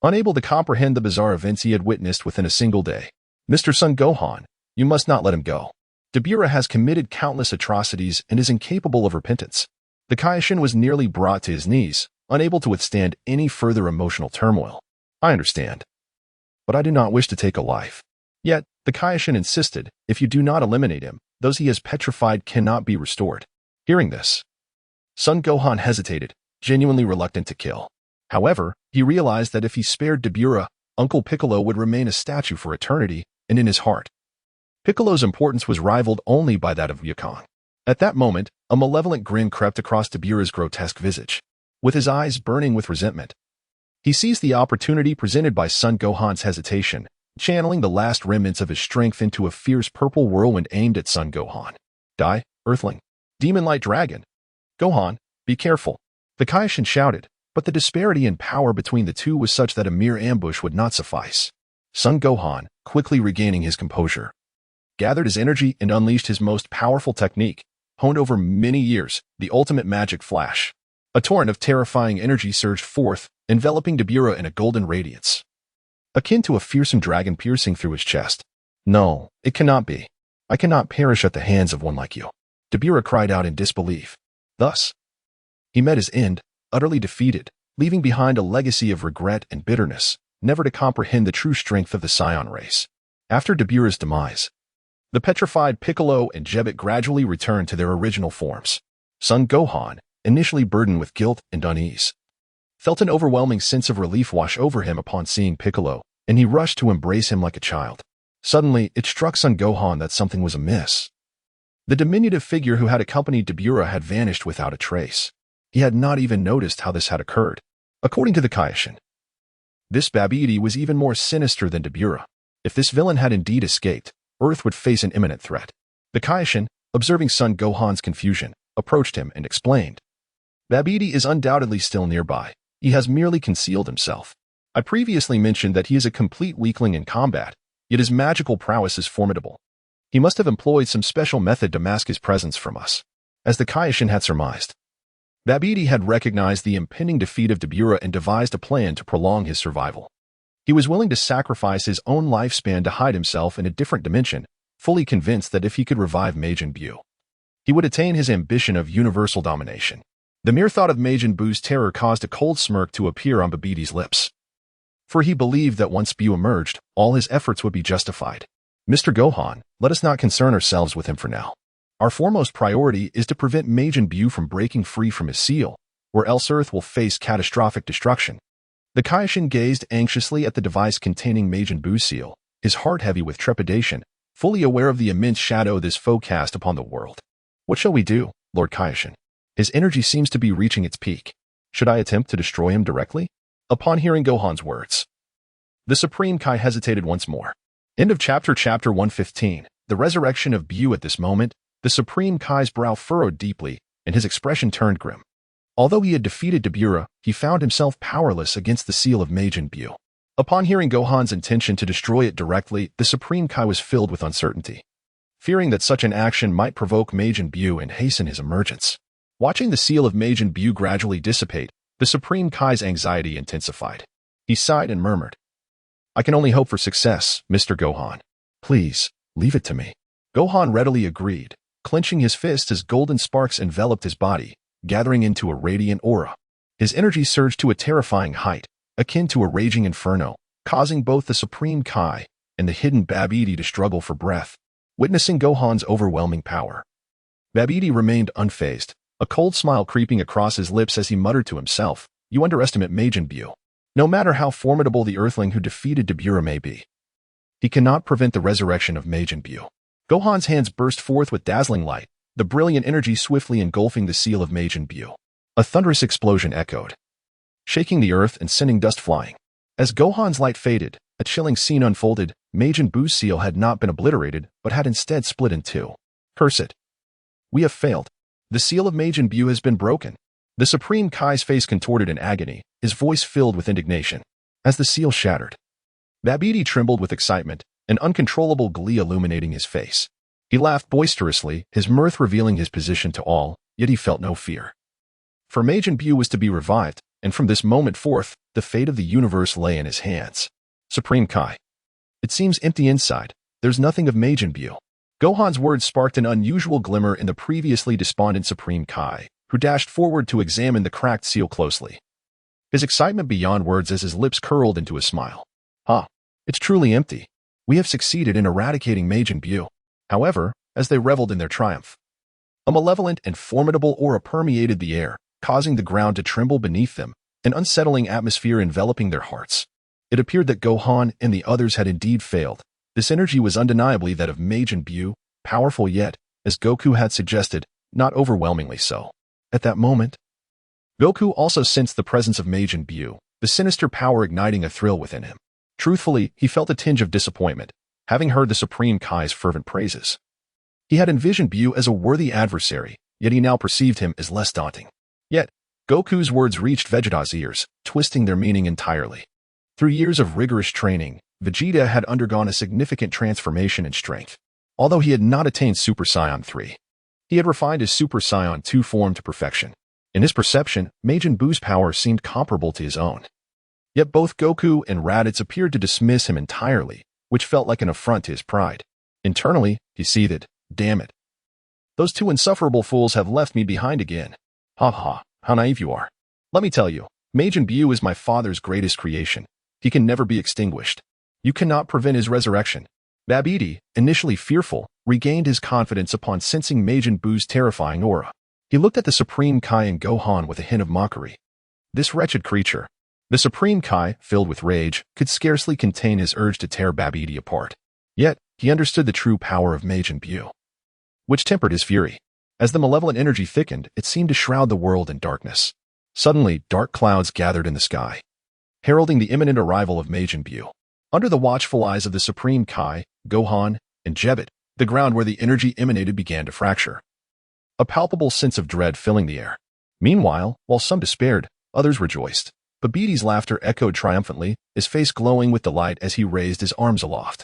Unable to comprehend the bizarre events he had witnessed within a single day. "Mr. Son Gohan, you must not let him go. Dabura has committed countless atrocities and is incapable of repentance." The Kaioshin was nearly brought to his knees, unable to withstand any further emotional turmoil. "I understand, but I do not wish to take a life." Yet, the Kaioshin insisted, "If you do not eliminate him, those he has petrified cannot be restored." Hearing this, Son Gohan hesitated, genuinely reluctant to kill. However, he realized that if he spared Dabura, Uncle Piccolo would remain a statue for eternity, and in his heart, Piccolo's importance was rivaled only by that of Wukong. At that moment, a malevolent grin crept across Dabura's grotesque visage. With his eyes burning with resentment, he seized the opportunity presented by Son Gohan's hesitation, channeling the last remnants of his strength into a fierce purple whirlwind aimed at Son Gohan. "Die, Earthling! Demon-Light Dragon! Gohan, be careful!" The Kaioshin shouted, but the disparity in power between the two was such that a mere ambush would not suffice. Son Gohan, quickly regaining his composure, gathered his energy and unleashed his most powerful technique, honed over many years, the ultimate magic flash. A torrent of terrifying energy surged forth, enveloping Dabura in a golden radiance, akin to a fearsome dragon piercing through his chest. "No, it cannot be. I cannot perish at the hands of one like you," Dabura cried out in disbelief. Thus, he met his end, utterly defeated, leaving behind a legacy of regret and bitterness, never to comprehend the true strength of the Saiyan race. After Dabura's demise, the petrified Piccolo and Jebbit gradually returned to their original forms. Son Gohan, initially burdened with guilt and unease, felt an overwhelming sense of relief wash over him upon seeing Piccolo, and he rushed to embrace him like a child. Suddenly, it struck Son Gohan that something was amiss. The diminutive figure who had accompanied Dabura had vanished without a trace. He had not even noticed how this had occurred. According to the Kaioshin, this Babidi was even more sinister than Dabura. If this villain had indeed escaped, Earth would face an imminent threat. The Kaioshin, observing Son Gohan's confusion, approached him and explained, "Babidi is undoubtedly still nearby. He has merely concealed himself. I previously mentioned that he is a complete weakling in combat, yet his magical prowess is formidable. He must have employed some special method to mask his presence from us." As the Kaioshin had surmised, Babidi had recognized the impending defeat of Dabura and devised a plan to prolong his survival. He was willing to sacrifice his own lifespan to hide himself in a different dimension, fully convinced that if he could revive Majin Buu, he would attain his ambition of universal domination. The mere thought of Majin Buu's terror caused a cold smirk to appear on Babidi lips. For he believed that once Buu emerged, all his efforts would be justified. Mr. Gohan, let us not concern ourselves with him for now. Our foremost priority is to prevent Majin Buu from breaking free from his seal, or else Earth will face catastrophic destruction. The Kaioshin gazed anxiously at the device containing Majin Buu's seal, his heart heavy with trepidation, fully aware of the immense shadow this foe cast upon the world. What shall we do, Lord Kaioshin? His energy seems to be reaching its peak. Should I attempt to destroy him directly? Upon hearing Gohan's words, the Supreme Kai hesitated once more. End of chapter 115. The resurrection of Buu. At this moment, the Supreme Kai's brow furrowed deeply, and his expression turned grim. Although he had defeated Dabura, he found himself powerless against the seal of Majin Buu. Upon hearing Gohan's intention to destroy it directly, the Supreme Kai was filled with uncertainty, fearing that such an action might provoke Majin Buu and hasten his emergence. Watching the seal of Majin Buu gradually dissipate, the Supreme Kai's anxiety intensified. He sighed and murmured, "I can only hope for success, Mr. Gohan. Please, leave it to me." Gohan readily agreed, clenching his fist as golden sparks enveloped his body, gathering into a radiant aura. His energy surged to a terrifying height, akin to a raging inferno, causing both the Supreme Kai and the hidden Babidi to struggle for breath. Witnessing Gohan's overwhelming power, Babidi remained unfazed, a cold smile creeping across his lips as he muttered to himself, "You underestimate Majin Buu. No matter how formidable the Earthling who defeated Dabura may be, he cannot prevent the resurrection of Majin Buu." Gohan's hands burst forth with dazzling light, the brilliant energy swiftly engulfing the seal of Majin Buu. A thunderous explosion echoed, shaking the earth and sending dust flying. As Gohan's light faded, a chilling scene unfolded. Majin Buu's seal had not been obliterated, but had instead split in two. "Curse it. We have failed. The seal of Majin Buu has been broken." The Supreme Kai's face contorted in agony, his voice filled with indignation. As the seal shattered, Babidi trembled with excitement, an uncontrollable glee illuminating his face. He laughed boisterously, his mirth revealing his position to all, yet he felt no fear. For Majin Buu was to be revived, and from this moment forth, the fate of the universe lay in his hands. "Supreme Kai, it seems empty inside. There's nothing of Majin Buu." Gohan's words sparked an unusual glimmer in the previously despondent Supreme Kai, who dashed forward to examine the cracked seal closely. His excitement beyond words as his lips curled into a smile. It's truly empty. We have succeeded in eradicating Majin Buu." However, as they reveled in their triumph, a malevolent and formidable aura permeated the air, causing the ground to tremble beneath them, an unsettling atmosphere enveloping their hearts. It appeared that Gohan and the others had indeed failed. This energy was undeniably that of Majin Buu, powerful yet, as Goku had suggested, not overwhelmingly so. At that moment, Goku also sensed the presence of Majin Buu, the sinister power igniting a thrill within him. Truthfully, he felt a tinge of disappointment, having heard the Supreme Kai's fervent praises. He had envisioned Buu as a worthy adversary, yet he now perceived him as less daunting. Yet, Goku's words reached Vegeta's ears, twisting their meaning entirely. Through years of rigorous training, Vegeta had undergone a significant transformation in strength. Although he had not attained Super Saiyan 3, he had refined his Super Saiyan 2 form to perfection. In his perception, Majin Buu's power seemed comparable to his own. Yet both Goku and Raditz appeared to dismiss him entirely, which felt like an affront to his pride. Internally, he seethed, "Damn it. Those two insufferable fools have left me behind again. Ha ha, how naive you are. Let me tell you, Majin Buu is my father's greatest creation. He can never be extinguished. You cannot prevent his resurrection." Babidi, initially fearful, regained his confidence upon sensing Majin Buu's terrifying aura. He looked at the Supreme Kai and Gohan with a hint of mockery. This wretched creature. The Supreme Kai, filled with rage, could scarcely contain his urge to tear Babidi apart. Yet, he understood the true power of Majin Buu, which tempered his fury. As the malevolent energy thickened, it seemed to shroud the world in darkness. Suddenly, dark clouds gathered in the sky, heralding the imminent arrival of Majin Buu. Under the watchful eyes of the Supreme Kai, Gohan, and Jebet, the ground where the energy emanated began to fracture, a palpable sense of dread filling the air. Meanwhile, while some despaired, others rejoiced. Babidi's laughter echoed triumphantly, his face glowing with delight as he raised his arms aloft,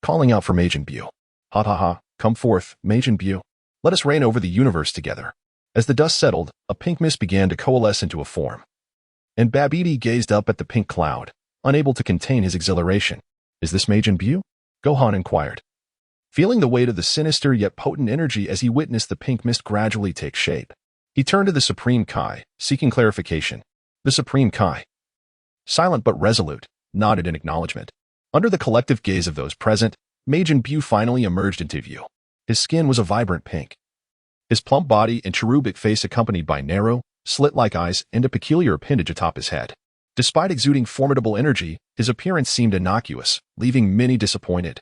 calling out for Majin Buu. "Ha ha ha, come forth, Majin Buu. Let us reign over the universe together." As the dust settled, a pink mist began to coalesce into a form, and Babidi gazed up at the pink cloud, unable to contain his exhilaration. "Is this Majin Buu?" Gohan inquired, feeling the weight of the sinister yet potent energy as he witnessed the pink mist gradually take shape. He turned to the Supreme Kai, seeking clarification. The Supreme Kai, silent but resolute, nodded in acknowledgement. Under the collective gaze of those present, Majin Buu finally emerged into view. His skin was a vibrant pink. His plump body and cherubic face accompanied by narrow, slit-like eyes and a peculiar appendage atop his head. Despite exuding formidable energy, his appearance seemed innocuous, leaving many disappointed.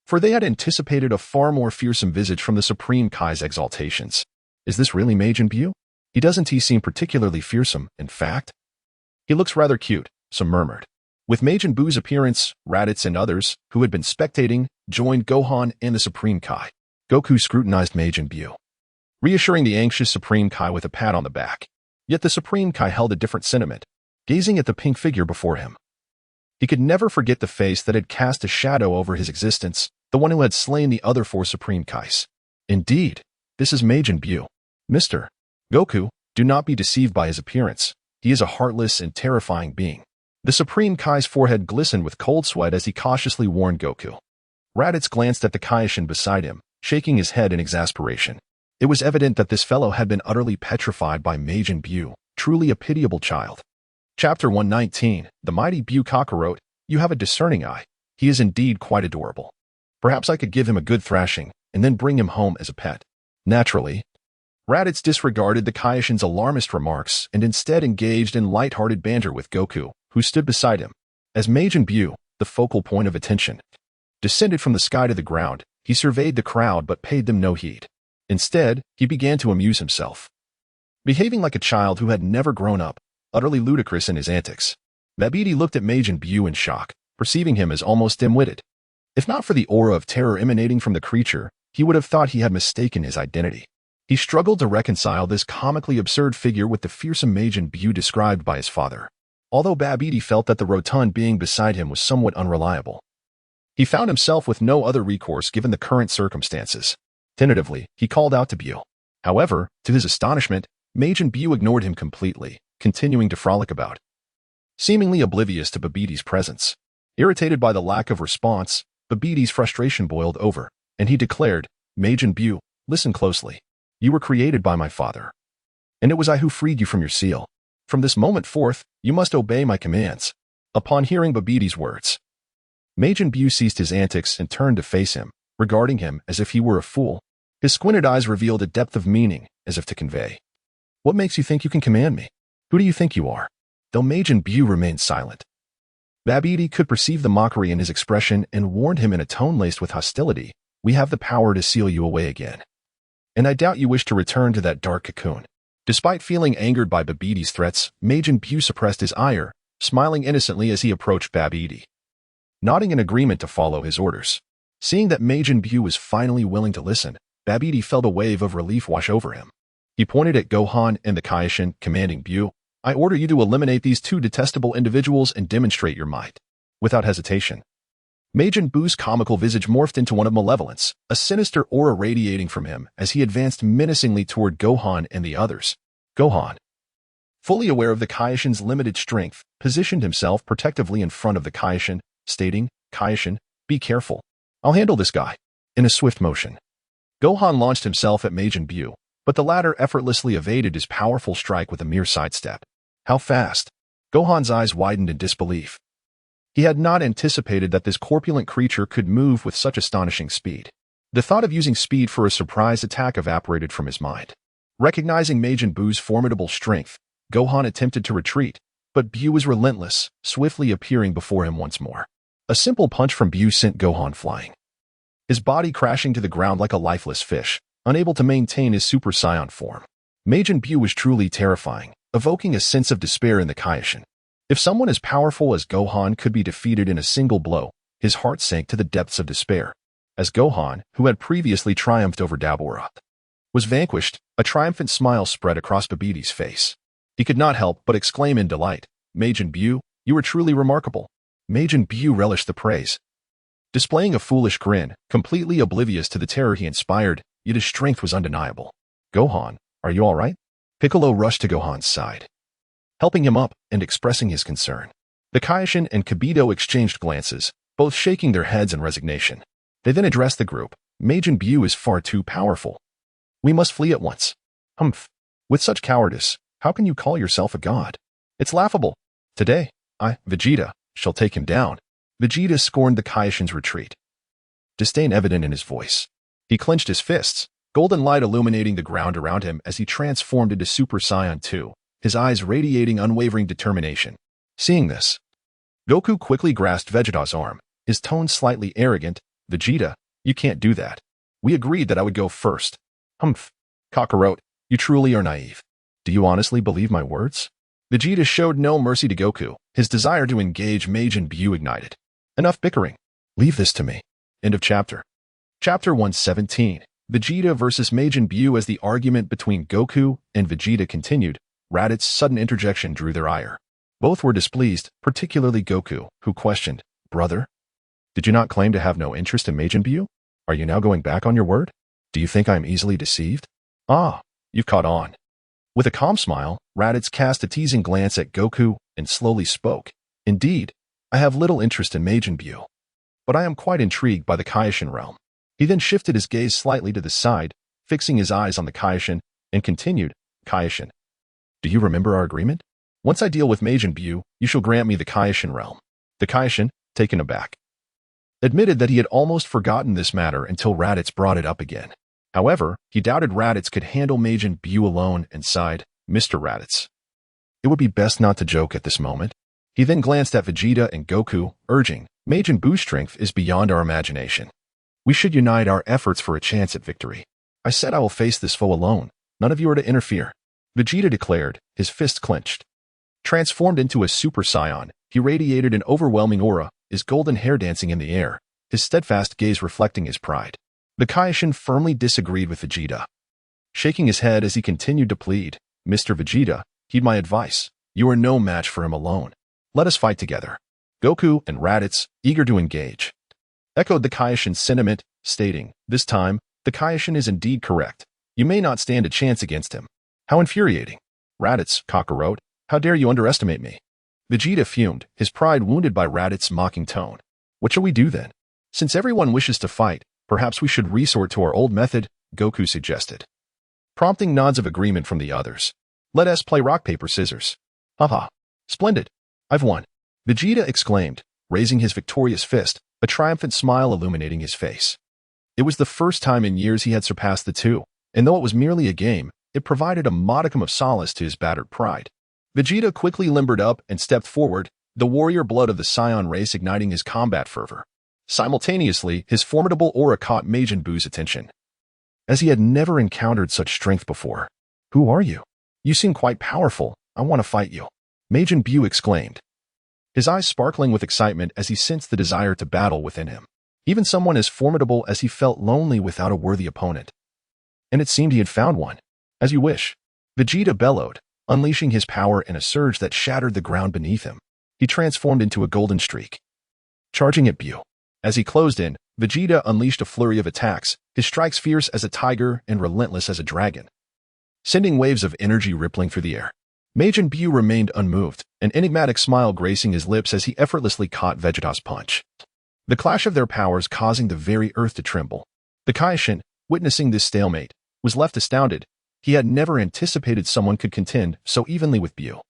For they had anticipated a far more fearsome visage from the Supreme Kai's exaltations. "Is this really Majin Buu? Doesn't he seem particularly fearsome, in fact?" "He looks rather cute," some murmured. With Majin Buu's appearance, Raditz and others, who had been spectating, joined Gohan and the Supreme Kai. Goku scrutinized Majin Buu, reassuring the anxious Supreme Kai with a pat on the back. Yet the Supreme Kai held a different sentiment, gazing at the pink figure before him. He could never forget the face that had cast a shadow over his existence, the one who had slain the other 4 Supreme Kais. "Indeed, this is Majin Buu. Mr. Goku, do not be deceived by his appearance. He is a heartless and terrifying being." The Supreme Kai's forehead glistened with cold sweat as he cautiously warned Goku. Raditz glanced at the Kaishin beside him, shaking his head in exasperation. It was evident that this fellow had been utterly petrified by Majin Buu, truly a pitiable child. Chapter 119, The Mighty Buu Kakarot. "You have a discerning eye. He is indeed quite adorable. Perhaps I could give him a good thrashing, and then bring him home as a pet." Naturally, Raditz disregarded the Kaishin's alarmist remarks and instead engaged in light-hearted banter with Goku, who stood beside him. As Majin Buu, the focal point of attention, descended from the sky to the ground, he surveyed the crowd but paid them no heed. Instead, he began to amuse himself, behaving like a child who had never grown up, utterly ludicrous in his antics. Babidi looked at Majin Buu in shock, perceiving him as almost dim-witted. If not for the aura of terror emanating from the creature, he would have thought he had mistaken his identity. He struggled to reconcile this comically absurd figure with the fearsome Majin Buu described by his father, although Babidi felt that the rotund being beside him was somewhat unreliable. He found himself with no other recourse given the current circumstances. Tentatively, he called out to Buu. However, to his astonishment, Majin Buu ignored him completely, continuing to frolic about, seemingly oblivious to Babidi's presence. Irritated by the lack of response, Babidi's frustration boiled over, and he declared, "Majin Buu, listen closely. You were created by my father, and it was I who freed you from your seal. From this moment forth, you must obey my commands." Upon hearing Babidi's words, Majin Buu ceased his antics and turned to face him, regarding him as if he were a fool. His squinted eyes revealed a depth of meaning, as if to convey, "What makes you think you can command me? Who do you think you are?" Though Majin Buu remained silent, Babidi could perceive the mockery in his expression and warned him in a tone laced with hostility, "We have the power to seal you away again. And I doubt you wish to return to that dark cocoon." Despite feeling angered by Babidi's threats, Majin Buu suppressed his ire, smiling innocently as he approached Babidi, nodding in agreement to follow his orders. Seeing that Majin Buu was finally willing to listen, Babidi felt a wave of relief wash over him. He pointed at Gohan and the Kaishin, commanding Buu, "I order you to eliminate these 2 detestable individuals and demonstrate your might." Without hesitation, Majin Buu's comical visage morphed into one of malevolence, a sinister aura radiating from him as he advanced menacingly toward Gohan and the others. Gohan, fully aware of the Kaishin's limited strength, positioned himself protectively in front of the Kaishin, stating, "Kaishin, be careful. I'll handle this guy." In a swift motion, Gohan launched himself at Majin Buu, but the latter effortlessly evaded his powerful strike with a mere sidestep. How fast? Gohan's eyes widened in disbelief. He had not anticipated that this corpulent creature could move with such astonishing speed. The thought of using speed for a surprise attack evaporated from his mind. Recognizing Majin Buu's formidable strength, Gohan attempted to retreat, but Buu was relentless, swiftly appearing before him once more. A simple punch from Buu sent Gohan flying, his body crashing to the ground like a lifeless fish, unable to maintain his Super Saiyan form. Majin Buu was truly terrifying, evoking a sense of despair in the Kaishin. If someone as powerful as Gohan could be defeated in a single blow, his heart sank to the depths of despair. As Gohan, who had previously triumphed over Dabura, was vanquished, a triumphant smile spread across Babidi's face. He could not help but exclaim in delight, "Majin Buu, you are truly remarkable." Majin Buu relished the praise, displaying a foolish grin, completely oblivious to the terror he inspired, yet his strength was undeniable. "Gohan, are you all right?" Piccolo rushed to Gohan's side, helping him up and expressing his concern. The Kaioshin and Kibito exchanged glances, both shaking their heads in resignation. They then addressed the group. Majin Buu is far too powerful. We must flee at once. Humph. With such cowardice, how can you call yourself a god? It's laughable. Today, I, Vegeta, shall take him down. Vegeta scorned the Kaioshin's retreat. Disdain evident in his voice. He clenched his fists, golden light illuminating the ground around him as he transformed into Super Saiyan 2, his eyes radiating unwavering determination. Seeing this, Goku quickly grasped Vegeta's arm, his tone slightly arrogant. Vegeta, you can't do that. We agreed that I would go first. Humph. Kakarot, you truly are naive. Do you honestly believe my words? Vegeta showed no mercy to Goku. His desire to engage Majin Buu ignited. Enough bickering. Leave this to me. End of chapter. Chapter 117. Vegeta versus Majin Buu. As the argument between Goku and Vegeta continued, Raditz's sudden interjection drew their ire. Both were displeased, particularly Goku, who questioned, Brother? Did you not claim to have no interest in Majin Buu? Are you now going back on your word? Do you think I am easily deceived? Ah, you've caught on. With a calm smile, Raditz cast a teasing glance at Goku and slowly spoke. Indeed, I have little interest in Majin Buu, but I am quite intrigued by the Kaioshin realm. He then shifted his gaze slightly to the side, fixing his eyes on the Kaioshin, and continued, Kaioshin, do you remember our agreement? Once I deal with Majin Buu, you shall grant me the Kaioshin realm. The Kaioshin, taken aback, admitted that he had almost forgotten this matter until Raditz brought it up again. However, he doubted Raditz could handle Majin Buu alone and sighed, Mr. Raditz. It would be best not to joke at this moment. He then glanced at Vegeta and Goku, urging, Majin Buu's strength is beyond our imagination. We should unite our efforts for a chance at victory. I said I will face this foe alone. None of you are to interfere. Vegeta declared, his fist clenched. Transformed into a Super Saiyan, he radiated an overwhelming aura, his golden hair dancing in the air, his steadfast gaze reflecting his pride. The Kaioshin firmly disagreed with Vegeta, shaking his head as he continued to plead, Mr. Vegeta, heed my advice. You are no match for him alone. Let us fight together. Goku and Raditz, eager to engage, echoed the Kaioshin's sentiment, stating, this time, the Kaioshin is indeed correct. You may not stand a chance against him. How infuriating. Raditz, Kakarot, how dare you underestimate me? Vegeta fumed, his pride wounded by Raditz's mocking tone. What shall we do then? Since everyone wishes to fight, perhaps we should resort to our old method, Goku suggested. Prompting nods of agreement from the others. Let us play rock, paper, scissors. Haha. Splendid. I've won. Vegeta exclaimed, raising his victorious fist, a triumphant smile illuminating his face. It was the first time in years he had surpassed the two, and though it was merely a game, it provided a modicum of solace to his battered pride. Vegeta quickly limbered up and stepped forward, the warrior blood of the Saiyan race igniting his combat fervor. Simultaneously, his formidable aura caught Majin Buu's attention, as he had never encountered such strength before. Who are you? You seem quite powerful. I want to fight you. Majin Buu exclaimed, his eyes sparkling with excitement as he sensed the desire to battle within him. Even someone as formidable as he felt lonely without a worthy opponent. And it seemed he had found one. As you wish. Vegeta bellowed, unleashing his power in a surge that shattered the ground beneath him. He transformed into a golden streak, charging at Buu. As he closed in, Vegeta unleashed a flurry of attacks, his strikes fierce as a tiger and relentless as a dragon, sending waves of energy rippling through the air. Majin Buu remained unmoved, an enigmatic smile gracing his lips as he effortlessly caught Vegeta's punch. The clash of their powers causing the very earth to tremble. The Kaioshin, witnessing this stalemate, was left astounded. He had never anticipated someone could contend so evenly with Buu.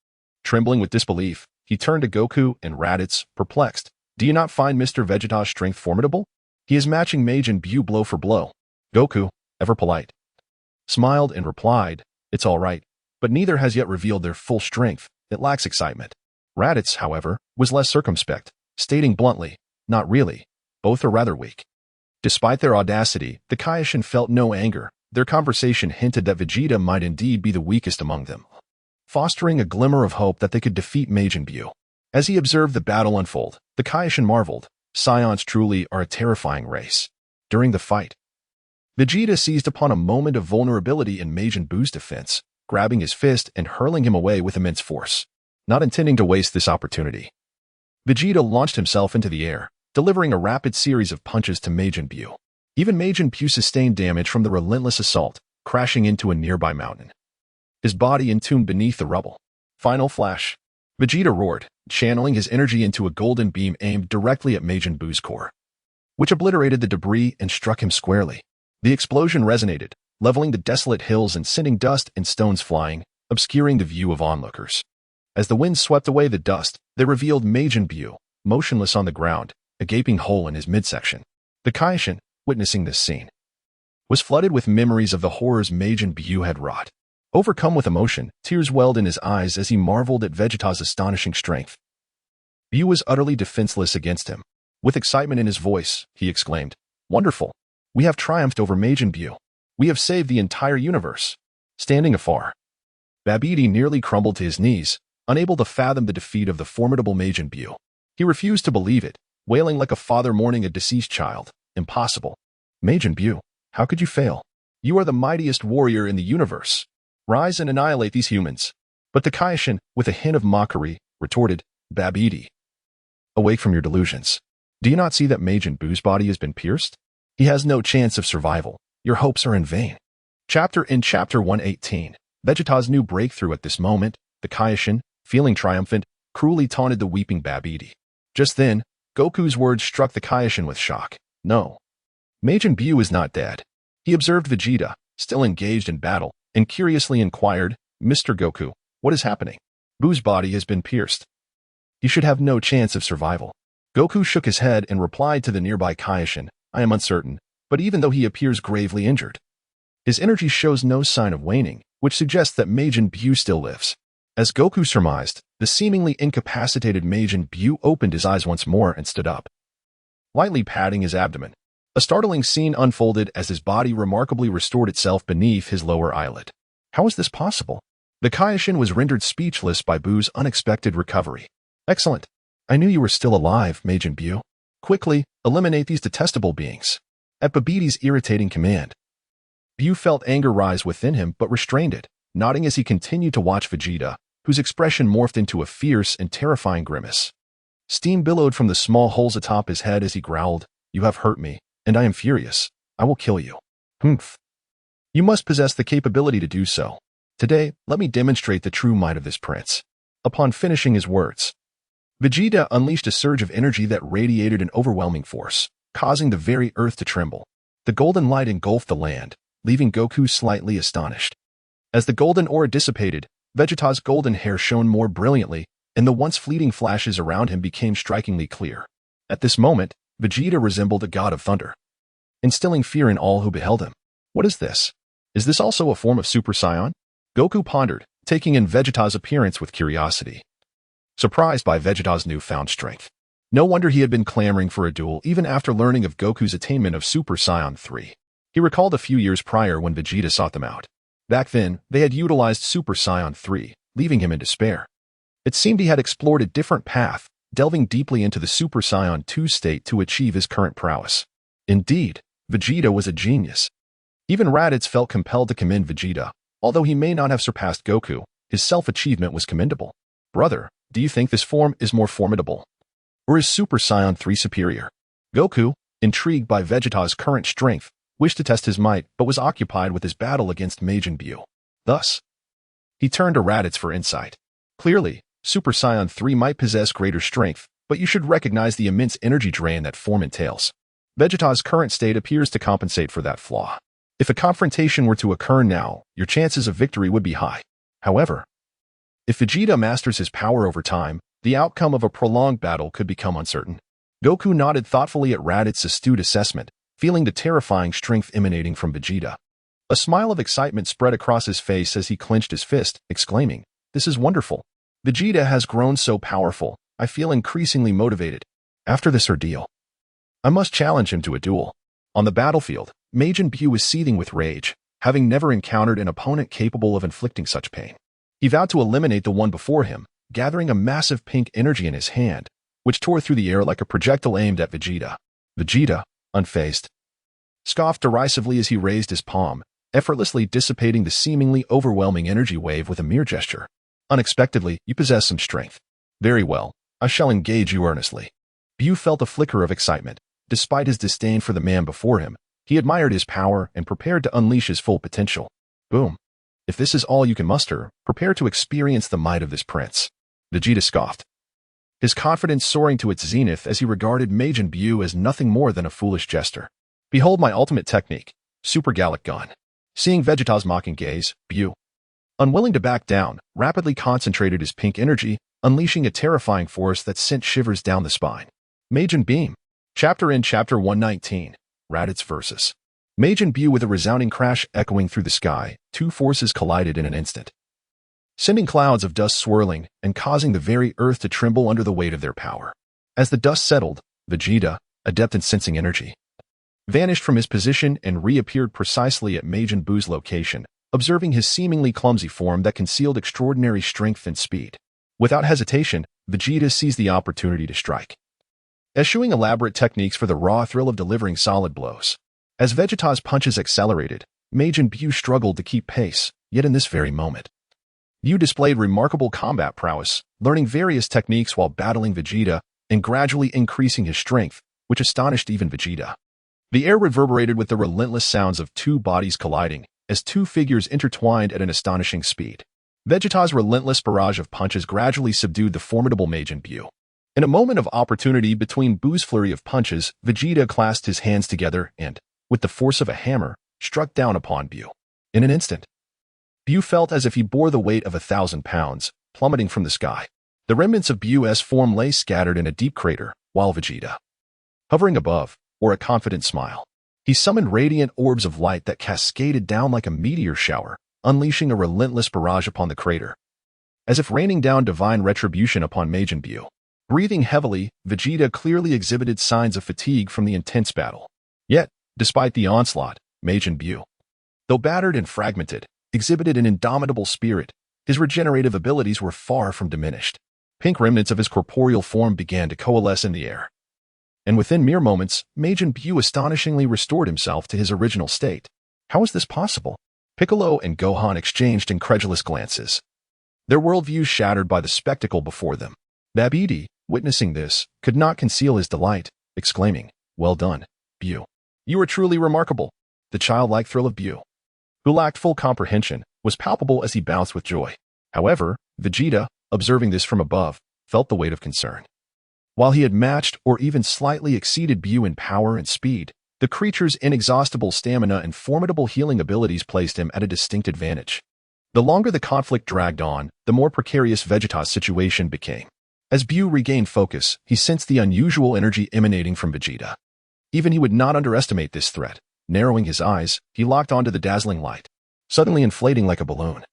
Trembling with disbelief, he turned to Goku and Raditz, perplexed. Do you not find Mr. Vegeta's strength formidable? He is matching Majin Buu blow for blow. Goku, ever polite, smiled and replied, it's all right, but neither has yet revealed their full strength. It lacks excitement. Raditz, however, was less circumspect, stating bluntly, not really. Both are rather weak. Despite their audacity, the Kaioshin felt no anger. Their conversation hinted that Vegeta might indeed be the weakest among them, fostering a glimmer of hope that they could defeat Majin Buu. As he observed the battle unfold, the Kaioshin marveled. Saiyans truly are a terrifying race. During the fight, Vegeta seized upon a moment of vulnerability in Majin Buu's defense, grabbing his fist and hurling him away with immense force. Not intending to waste this opportunity, Vegeta launched himself into the air, delivering a rapid series of punches to Majin Buu. Even Majin Buu sustained damage from the relentless assault, crashing into a nearby mountain, his body entombed beneath the rubble. Final flash. Vegeta roared, channeling his energy into a golden beam aimed directly at Majin Buu's core, which obliterated the debris and struck him squarely. The explosion resonated, leveling the desolate hills and sending dust and stones flying, obscuring the view of onlookers. As the wind swept away the dust, they revealed Majin Buu, motionless on the ground, a gaping hole in his midsection. The Kaishin, witnessing this scene, was flooded with memories of the horrors Majin Buu had wrought. Overcome with emotion, tears welled in his eyes as he marveled at Vegeta's astonishing strength. Buu was utterly defenseless against him. With excitement in his voice, he exclaimed, "Wonderful! We have triumphed over Majin Buu. We have saved the entire universe." Standing afar, Babidi nearly crumbled to his knees, unable to fathom the defeat of the formidable Majin Buu. He refused to believe it, wailing like a father mourning a deceased child. "Impossible. Majin Buu, how could you fail? You are the mightiest warrior in the universe. Rise and annihilate these humans." But the Kaishin, with a hint of mockery, retorted, "Babidi, awake from your delusions. Do you not see that Majin Buu's body has been pierced? He has no chance of survival. Your hopes are in vain." Chapter 118. Vegeta's new breakthrough. At this moment, the Kaishin, feeling triumphant, cruelly taunted the weeping Babidi. Just then, Goku's words struck the Kaishin with shock. "No. Majin Buu is not dead." He observed Vegeta, still engaged in battle, and curiously inquired, "Mr. Goku, what is happening?" "Buu's body has been pierced. He should have no chance of survival." Goku shook his head and replied to the nearby Kaishin, "I am uncertain, but even though he appears gravely injured, his energy shows no sign of waning, which suggests that Majin Buu still lives." As Goku surmised, the seemingly incapacitated Majin Buu opened his eyes once more and stood up, lightly patting his abdomen. A startling scene unfolded as his body remarkably restored itself beneath his lower eyelid. How is this possible? The Kaishin was rendered speechless by Buu's unexpected recovery. "Excellent. I knew you were still alive, Majin Buu. Quickly, eliminate these detestable beings." At Babidi's irritating command, Buu felt anger rise within him but restrained it, nodding as he continued to watch Vegeta, whose expression morphed into a fierce and terrifying grimace. Steam billowed from the small holes atop his head as he growled, "You have hurt me, and I am furious. I will kill you." "Humph. You must possess the capability to do so. Today, let me demonstrate the true might of this prince." Upon finishing his words, Vegeta unleashed a surge of energy that radiated an overwhelming force, causing the very earth to tremble. The golden light engulfed the land, leaving Goku slightly astonished. As the golden aura dissipated, Vegeta's golden hair shone more brilliantly, and the once fleeting flashes around him became strikingly clear. At this moment, Vegeta resembled a god of thunder, instilling fear in all who beheld him. "What is this? Is this also a form of Super Saiyan?" Goku pondered, taking in Vegeta's appearance with curiosity, surprised by Vegeta's newfound strength. No wonder he had been clamoring for a duel even after learning of Goku's attainment of Super Saiyan 3. He recalled a few years prior when Vegeta sought them out. Back then, they had utilized Super Saiyan 3, leaving him in despair. It seemed he had explored a different path, delving deeply into the Super Saiyan 2 state to achieve his current prowess. Indeed, Vegeta was a genius. Even Raditz felt compelled to commend Vegeta. Although he may not have surpassed Goku, his self-achievement was commendable. "Brother, do you think this form is more formidable? Or is Super Saiyan 3 superior?" Goku, intrigued by Vegeta's current strength, wished to test his might but was occupied with his battle against Majin Buu. Thus, he turned to Raditz for insight. "Clearly, Super Saiyan 3 might possess greater strength, but you should recognize the immense energy drain that form entails. Vegeta's current state appears to compensate for that flaw. If a confrontation were to occur now, your chances of victory would be high. However, if Vegeta masters his power over time, the outcome of a prolonged battle could become uncertain." Goku nodded thoughtfully at Raditz's astute assessment, feeling the terrifying strength emanating from Vegeta. A smile of excitement spread across his face as he clenched his fist, exclaiming, "This is wonderful. Vegeta has grown so powerful, I feel increasingly motivated. After this ordeal, I must challenge him to a duel." On the battlefield, Majin Buu was seething with rage, having never encountered an opponent capable of inflicting such pain. He vowed to eliminate the one before him, gathering a massive pink energy in his hand, which tore through the air like a projectile aimed at Vegeta. Vegeta, unfazed, scoffed derisively as he raised his palm, effortlessly dissipating the seemingly overwhelming energy wave with a mere gesture. "Unexpectedly, you possess some strength. Very well, I shall engage you earnestly." Buu felt a flicker of excitement. Despite his disdain for the man before him, he admired his power and prepared to unleash his full potential. Boom. "If this is all you can muster, prepare to experience the might of this prince." Vegeta scoffed, his confidence soaring to its zenith as he regarded Majin Buu as nothing more than a foolish jester. Behold my ultimate technique, Super Gallic Gun. Seeing Vegeta's mocking gaze, Buu, unwilling to back down, rapidly concentrated his pink energy, unleashing a terrifying force that sent shivers down the spine. Majin Beam. Chapter 119. Raditz vs. Majin Buu. With a resounding crash echoing through the sky, two forces collided in an instant, sending clouds of dust swirling and causing the very earth to tremble under the weight of their power. As the dust settled, Vegeta, adept in sensing energy, vanished from his position and reappeared precisely at Majin Buu's location, observing his seemingly clumsy form that concealed extraordinary strength and speed. Without hesitation, Vegeta seized the opportunity to strike, eschewing elaborate techniques for the raw thrill of delivering solid blows. As Vegeta's punches accelerated, Majin Buu struggled to keep pace, yet in this very moment, Buu displayed remarkable combat prowess, learning various techniques while battling Vegeta and gradually increasing his strength, which astonished even Vegeta. The air reverberated with the relentless sounds of two bodies colliding, as two figures intertwined at an astonishing speed. Vegeta's relentless barrage of punches gradually subdued the formidable Majin Buu. In a moment of opportunity between Buu's flurry of punches, Vegeta clasped his hands together and, with the force of a hammer, struck down upon Buu. In an instant, Buu felt as if he bore the weight of 1,000 pounds, plummeting from the sky. The remnants of Buu's form lay scattered in a deep crater, while Vegeta, hovering above, wore a confident smile. He summoned radiant orbs of light that cascaded down like a meteor shower, unleashing a relentless barrage upon the crater, as if raining down divine retribution upon Majin Buu. Breathing heavily, Vegeta clearly exhibited signs of fatigue from the intense battle. Yet, despite the onslaught, Majin Buu, though battered and fragmented, exhibited an indomitable spirit. His regenerative abilities were far from diminished. Pink remnants of his corporeal form began to coalesce in the air, and within mere moments, Majin Buu astonishingly restored himself to his original state. How is this possible? Piccolo and Gohan exchanged incredulous glances, their worldviews shattered by the spectacle before them. Babidi, witnessing this, could not conceal his delight, exclaiming, "Well done, Buu. You are truly remarkable." The childlike thrill of Buu, who lacked full comprehension, was palpable as he bounced with joy. However, Vegeta, observing this from above, felt the weight of concern. While he had matched or even slightly exceeded Buu in power and speed, the creature's inexhaustible stamina and formidable healing abilities placed him at a distinct advantage. The longer the conflict dragged on, the more precarious Vegeta's situation became. As Buu regained focus, he sensed the unusual energy emanating from Vegeta. Even he would not underestimate this threat. Narrowing his eyes, he locked onto the dazzling light, suddenly inflating like a balloon.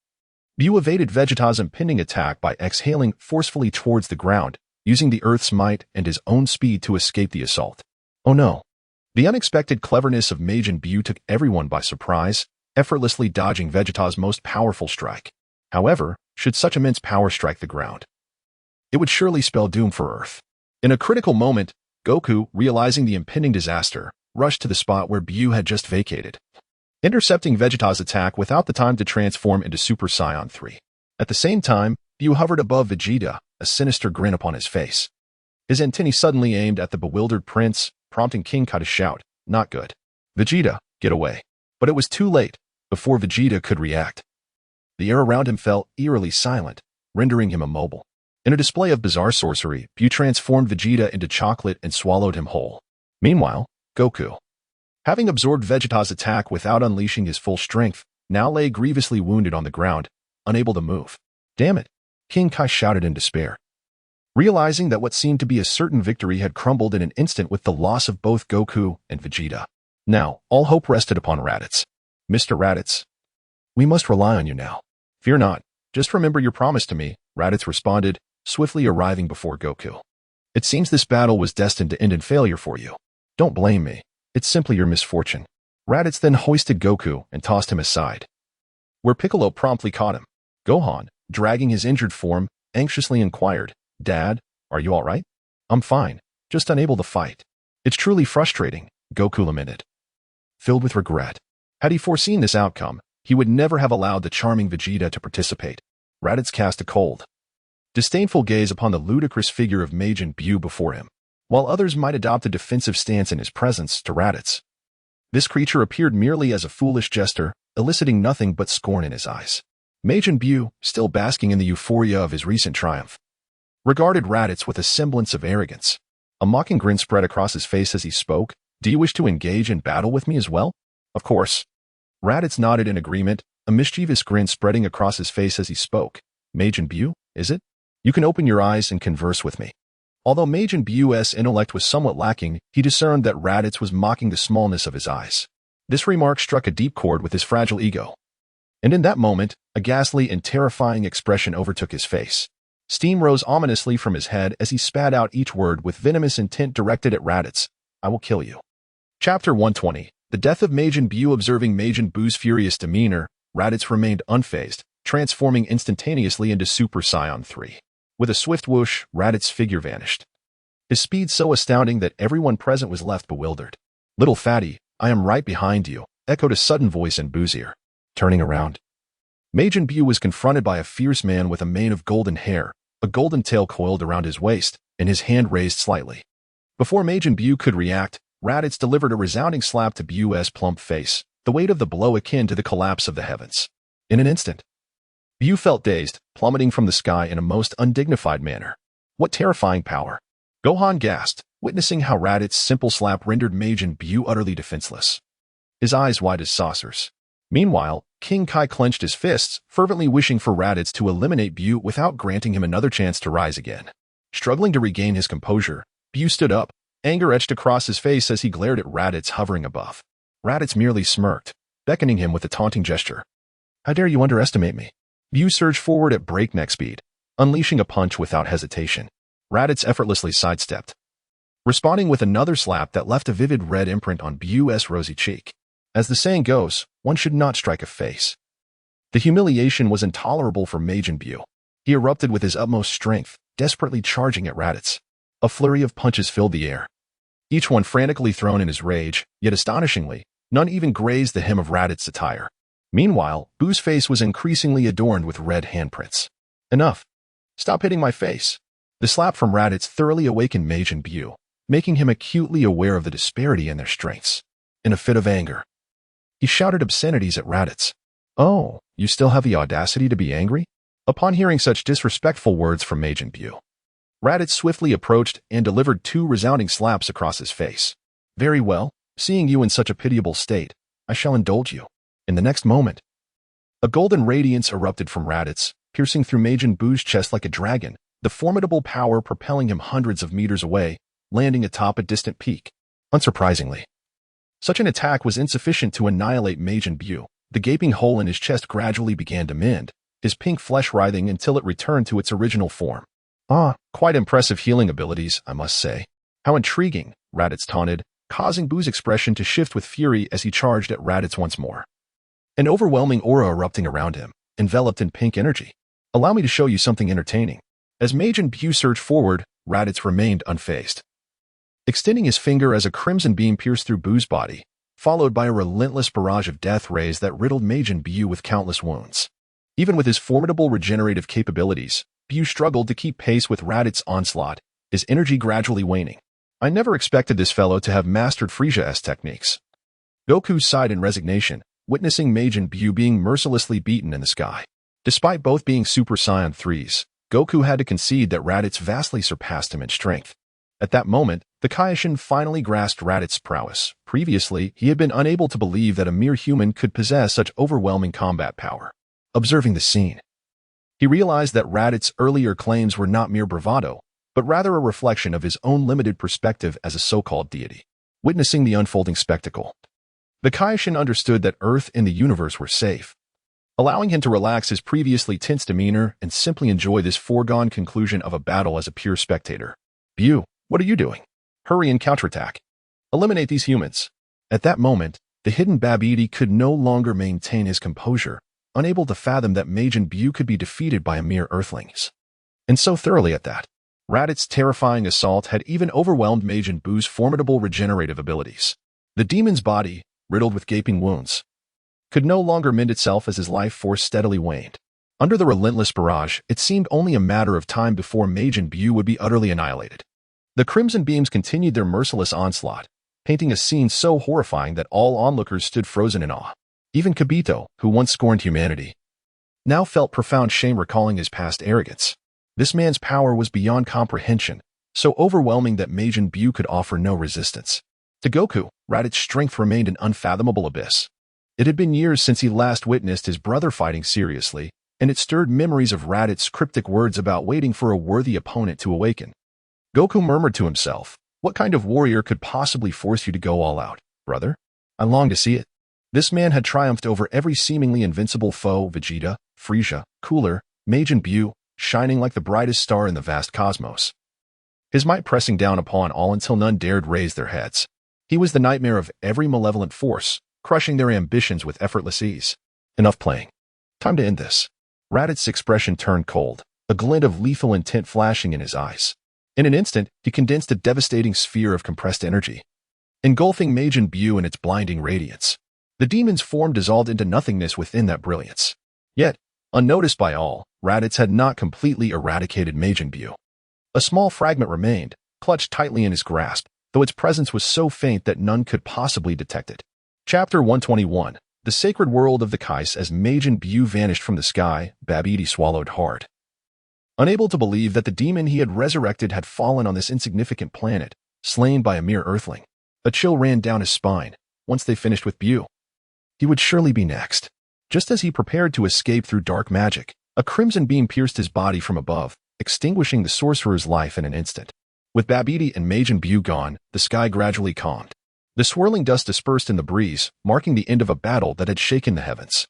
Buu evaded Vegeta's impending attack by exhaling forcefully towards the ground, using the Earth's might and his own speed to escape the assault. Oh no! The unexpected cleverness of Majin Buu took everyone by surprise, effortlessly dodging Vegeta's most powerful strike. However, should such immense power strike the ground, it would surely spell doom for Earth. In a critical moment, Goku, realizing the impending disaster, rushed to the spot where Buu had just vacated, intercepting Vegeta's attack without the time to transform into Super Saiyan 3. At the same time, Buu hovered above Vegeta, a sinister grin upon his face. His antennae suddenly aimed at the bewildered prince, prompting King Kai to shout, "Not good. Vegeta, get away." But it was too late. Before Vegeta could react, the air around him fell eerily silent, rendering him immobile. In a display of bizarre sorcery, Buu transformed Vegeta into chocolate and swallowed him whole. Meanwhile, Goku, having absorbed Vegeta's attack without unleashing his full strength, now lay grievously wounded on the ground, unable to move. "Damn it!" King Kai shouted in despair, realizing that what seemed to be a certain victory had crumbled in an instant with the loss of both Goku and Vegeta. Now, all hope rested upon Raditz. "Mr. Raditz, we must rely on you now." "Fear not. Just remember your promise to me," Raditz responded, swiftly arriving before Goku. "It seems this battle was destined to end in failure for you. Don't blame me. It's simply your misfortune." Raditz then hoisted Goku and tossed him aside, where Piccolo promptly caught him. Gohan, dragging his injured form, anxiously inquired, "Dad, are you all right?" "I'm fine, just unable to fight." "It's truly frustrating," Goku lamented, filled with regret. Had he foreseen this outcome, he would never have allowed the charming Vegeta to participate. Raditz cast a cold, disdainful gaze upon the ludicrous figure of Majin Buu before him. While others might adopt a defensive stance in his presence, to Raditz, this creature appeared merely as a foolish jester, eliciting nothing but scorn in his eyes. Majin Buu, still basking in the euphoria of his recent triumph, regarded Raditz with a semblance of arrogance. A mocking grin spread across his face as he spoke. Do you wish to engage in battle with me as well? Of course. Raditz nodded in agreement, a mischievous grin spreading across his face as he spoke. Majin Buu, is it? You can open your eyes and converse with me. Although Majin Buu's intellect was somewhat lacking, he discerned that Raditz was mocking the smallness of his eyes. This remark struck a deep chord with his fragile ego. And in that moment, a ghastly and terrifying expression overtook his face. Steam rose ominously from his head as he spat out each word with venomous intent directed at Raditz. I will kill you. Chapter 120. The death of Majin Buu. Observing Majin Buu's furious demeanor, Raditz remained unfazed, transforming instantaneously into Super Saiyan 3. With a swift whoosh, Raditz's figure vanished. His speed so astounding that everyone present was left bewildered. Little fatty, I am right behind you, echoed a sudden voice in Buu's ear. Turning around, Majin Buu was confronted by a fierce man with a mane of golden hair, a golden tail coiled around his waist, and his hand raised slightly. Before Majin Buu could react, Raditz delivered a resounding slap to Buu's plump face, the weight of the blow akin to the collapse of the heavens. In an instant, Buu felt dazed, plummeting from the sky in a most undignified manner. What terrifying power! Gohan gasped, witnessing how Raditz's simple slap rendered Majin Buu utterly defenseless. His eyes wide as saucers. Meanwhile, King Kai clenched his fists, fervently wishing for Raditz to eliminate Buu without granting him another chance to rise again. Struggling to regain his composure, Buu stood up, anger etched across his face as he glared at Raditz hovering above. Raditz merely smirked, beckoning him with a taunting gesture. How dare you underestimate me? Buu surged forward at breakneck speed, unleashing a punch without hesitation. Raditz effortlessly sidestepped, responding with another slap that left a vivid red imprint on Buu's rosy cheek. As the saying goes, one should not strike a face. The humiliation was intolerable for Majin Buu. He erupted with his utmost strength, desperately charging at Raditz. A flurry of punches filled the air, each one frantically thrown in his rage, yet astonishingly, none even grazed the hem of Raditz's attire. Meanwhile, Buu's face was increasingly adorned with red handprints. Enough. Stop hitting my face. The slap from Raditz thoroughly awakened Majin Buu, making him acutely aware of the disparity in their strengths. In a fit of anger, he shouted obscenities at Raditz. Oh, you still have the audacity to be angry? Upon hearing such disrespectful words from Majin Buu, Raditz swiftly approached and delivered 2 resounding slaps across his face. Very well, seeing you in such a pitiable state, I shall indulge you. In the next moment, a golden radiance erupted from Raditz, piercing through Majin Buu's chest like a dragon, the formidable power propelling him hundreds of meters away, landing atop a distant peak. Unsurprisingly, such an attack was insufficient to annihilate Majin Buu. The gaping hole in his chest gradually began to mend, his pink flesh writhing until it returned to its original form. Ah, quite impressive healing abilities, I must say. How intriguing, Raditz taunted, causing Buu's expression to shift with fury as he charged at Raditz once more. An overwhelming aura erupting around him, enveloped in pink energy. Allow me to show you something entertaining. As Majin Buu surged forward, Raditz remained unfazed, extending his finger as a crimson beam pierced through Buu's body, followed by a relentless barrage of death rays that riddled Majin Buu with countless wounds. Even with his formidable regenerative capabilities, Buu struggled to keep pace with Raditz's onslaught, his energy gradually waning. I never expected this fellow to have mastered Frieza's techniques. Goku sighed in resignation, witnessing Majin Buu being mercilessly beaten in the sky. Despite both being Super Saiyan 3s, Goku had to concede that Raditz vastly surpassed him in strength. At that moment, the Kaioshin finally grasped Raditz's prowess. Previously, he had been unable to believe that a mere human could possess such overwhelming combat power. Observing the scene, he realized that Raditz's earlier claims were not mere bravado, but rather a reflection of his own limited perspective as a so-called deity. Witnessing the unfolding spectacle, the Kaioshin understood that Earth and the universe were safe, allowing him to relax his previously tense demeanor and simply enjoy this foregone conclusion of a battle as a pure spectator. Buu, what are you doing? Hurry and counterattack. Eliminate these humans. At that moment, the hidden Babidi could no longer maintain his composure, unable to fathom that Majin Buu could be defeated by a mere earthlings. And so thoroughly at that, Raditz's terrifying assault had even overwhelmed Majin Buu's formidable regenerative abilities. The demon's body, riddled with gaping wounds, could no longer mend itself as his life force steadily waned. Under the relentless barrage, it seemed only a matter of time before Majin Buu would be utterly annihilated. The crimson beams continued their merciless onslaught, painting a scene so horrifying that all onlookers stood frozen in awe. Even Kibito, who once scorned humanity, now felt profound shame recalling his past arrogance. This man's power was beyond comprehension, so overwhelming that Majin Buu could offer no resistance. To Goku, Raditz's strength remained an unfathomable abyss. It had been years since he last witnessed his brother fighting seriously, and it stirred memories of Raditz's cryptic words about waiting for a worthy opponent to awaken. Goku murmured to himself, "What kind of warrior could possibly force you to go all out, brother? I long to see it." This man had triumphed over every seemingly invincible foe: Vegeta, Frieza, Cooler, Majin Buu, shining like the brightest star in the vast cosmos. His might pressing down upon all until none dared raise their heads. He was the nightmare of every malevolent force, crushing their ambitions with effortless ease. Enough playing. Time to end this. Raditz's expression turned cold, a glint of lethal intent flashing in his eyes. In an instant, he condensed a devastating sphere of compressed energy, engulfing Majin Buu in its blinding radiance. The demon's form dissolved into nothingness within that brilliance. Yet, unnoticed by all, Raditz had not completely eradicated Majin Buu. A small fragment remained, clutched tightly in his grasp, though its presence was so faint that none could possibly detect it. Chapter 121. The Sacred World of the Kais. As Majin Buu vanished from the sky, Babidi swallowed hard. Unable to believe that the demon he had resurrected had fallen on this insignificant planet, slain by a mere earthling. A chill ran down his spine. Once they finished with Buu, he would surely be next. Just as he prepared to escape through dark magic, a crimson beam pierced his body from above, extinguishing the sorcerer's life in an instant. With Babidi and Majin Buu gone, the sky gradually calmed. The swirling dust dispersed in the breeze, marking the end of a battle that had shaken the heavens.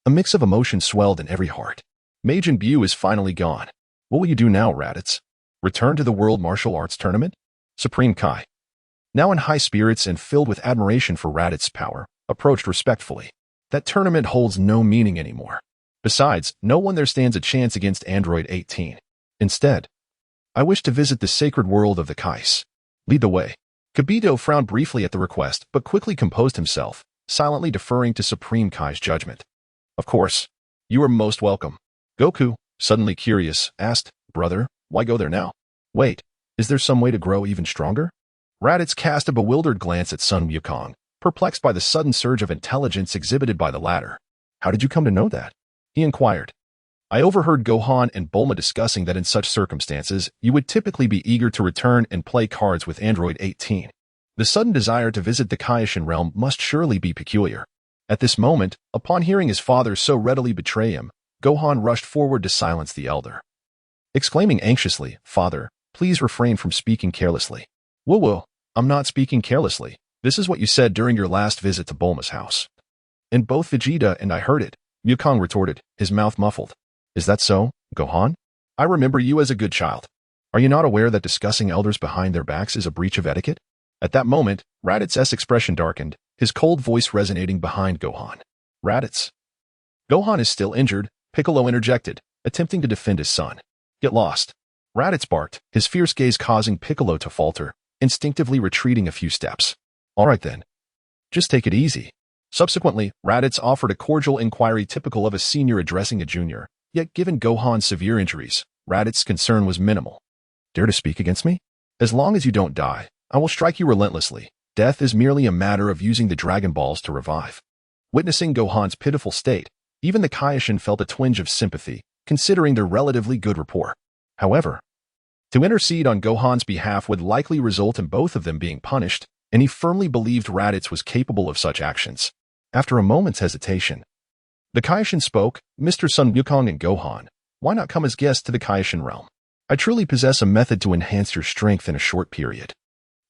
A mix of emotion swelled in every heart. Majin Buu is finally gone. What will you do now, Raditz? Return to the World Martial Arts Tournament? Supreme Kai, now in high spirits and filled with admiration for Raditz's power, approached respectfully. That tournament holds no meaning anymore. Besides, no one there stands a chance against Android 18. Instead, I wish to visit the sacred world of the Kais. Lead the way. Kibito frowned briefly at the request, but quickly composed himself, silently deferring to Supreme Kai's judgment. Of course. You are most welcome. Goku, suddenly curious, asked, "Brother, why go there now? Wait, is there some way to grow even stronger?" Raditz cast a bewildered glance at Sun Wukong, perplexed by the sudden surge of intelligence exhibited by the latter. "How did you come to know that?" he inquired. "I overheard Gohan and Bulma discussing that in such circumstances, you would typically be eager to return and play cards with Android 18. The sudden desire to visit the Kaioshin realm must surely be peculiar." At this moment, upon hearing his father so readily betray him, Gohan rushed forward to silence the elder, exclaiming anxiously, "Father, please refrain from speaking carelessly." "Whoa, I'm not speaking carelessly. This is what you said during your last visit to Bulma's house." "And both Vegeta and I heard it," Wukong retorted, his mouth muffled. "Is that so, Gohan? I remember you as a good child. Are you not aware that discussing elders behind their backs is a breach of etiquette?" At that moment, Raditz's expression darkened, his cold voice resonating behind Gohan. "Raditz." "Gohan is still injured," Piccolo interjected, attempting to defend his son. "Get lost." Raditz barked, his fierce gaze causing Piccolo to falter, instinctively retreating a few steps. "All right then. Just take it easy." Subsequently, Raditz offered a cordial inquiry typical of a senior addressing a junior, yet given Gohan's severe injuries, Raditz's concern was minimal. "Dare to speak against me? As long as you don't die, I will strike you relentlessly. Death is merely a matter of using the Dragon Balls to revive." Witnessing Gohan's pitiful state, even the Kaioshin felt a twinge of sympathy, considering their relatively good rapport. However, to intercede on Gohan's behalf would likely result in both of them being punished, and he firmly believed Raditz was capable of such actions. After a moment's hesitation, the Kaioshin spoke, "Mr. Sun Wukong and Gohan, why not come as guests to the Kaioshin realm? I truly possess a method to enhance your strength in a short period."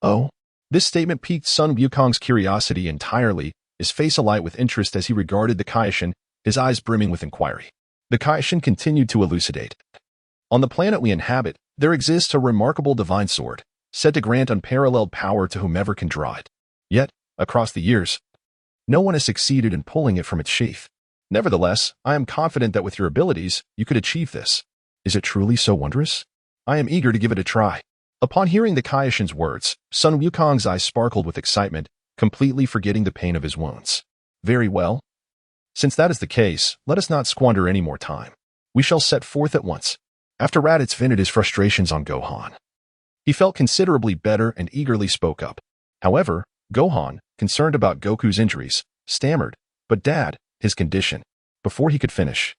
"Oh?" This statement piqued Sun Wukong's curiosity entirely, his face alight with interest as he regarded the Kaioshin, his eyes brimming with inquiry. The Kaioshin continued to elucidate. "On the planet we inhabit, there exists a remarkable divine sword, said to grant unparalleled power to whomever can draw it. Yet, across the years, no one has succeeded in pulling it from its sheath. Nevertheless, I am confident that with your abilities, you could achieve this. Is it truly so wondrous? I am eager to give it a try." Upon hearing the Kaioshin's words, Sun Wukong's eyes sparkled with excitement, completely forgetting the pain of his wounds. "Very well. Since that is the case, let us not squander any more time. We shall set forth at once." After Raditz vented his frustrations on Gohan, he felt considerably better and eagerly spoke up. However, Gohan, concerned about Goku's injuries, stammered, "But Dad, his condition." Before he could finish,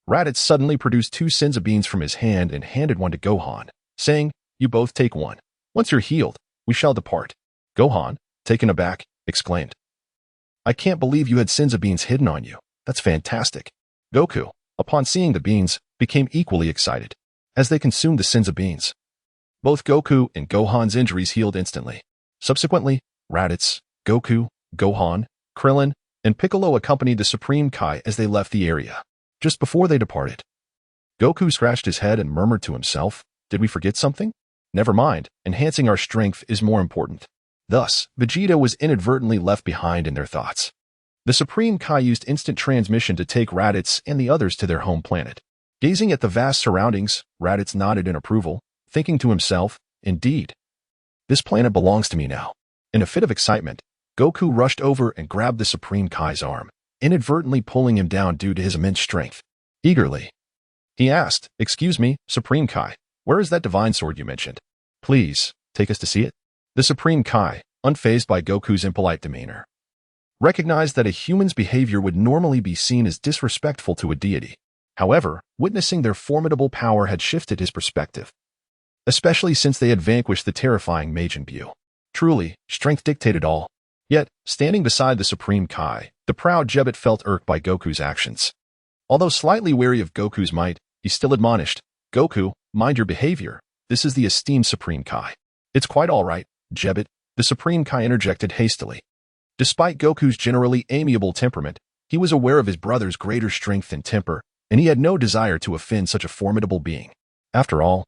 Raditz suddenly produced 2 Senzu beans from his hand and handed one to Gohan, saying, "You both take one. Once you're healed, we shall depart." Gohan, taken aback, exclaimed, "I can't believe you had Senzu beans hidden on you. That's fantastic." Goku, upon seeing the beans, became equally excited. As they consumed the Senzu beans, both Goku and Gohan's injuries healed instantly. Subsequently, Raditz, Goku, Gohan, Krillin, and Piccolo accompanied the Supreme Kai as they left the area. Just before they departed, Goku scratched his head and murmured to himself, "Did we forget something? Never mind, enhancing our strength is more important." Thus, Vegeta was inadvertently left behind in their thoughts. The Supreme Kai used instant transmission to take Raditz and the others to their home planet. Gazing at the vast surroundings, Raditz nodded in approval, thinking to himself, "Indeed, this planet belongs to me now." In a fit of excitement, Goku rushed over and grabbed the Supreme Kai's arm, inadvertently pulling him down due to his immense strength. Eagerly, he asked, "Excuse me, Supreme Kai, where is that divine sword you mentioned? Please, take us to see it." The Supreme Kai, unfazed by Goku's impolite demeanor, recognized that a human's behavior would normally be seen as disrespectful to a deity. However, witnessing their formidable power had shifted his perspective, especially since they had vanquished the terrifying Majin Buu. Truly, strength dictated all. Yet, standing beside the Supreme Kai, the proud Jebet felt irked by Goku's actions. Although slightly wary of Goku's might, he still admonished, "Goku, mind your behavior. This is the esteemed Supreme Kai." "It's quite all right, Jebet," the Supreme Kai interjected hastily. Despite Goku's generally amiable temperament, he was aware of his brother's greater strength and temper, and he had no desire to offend such a formidable being. After all,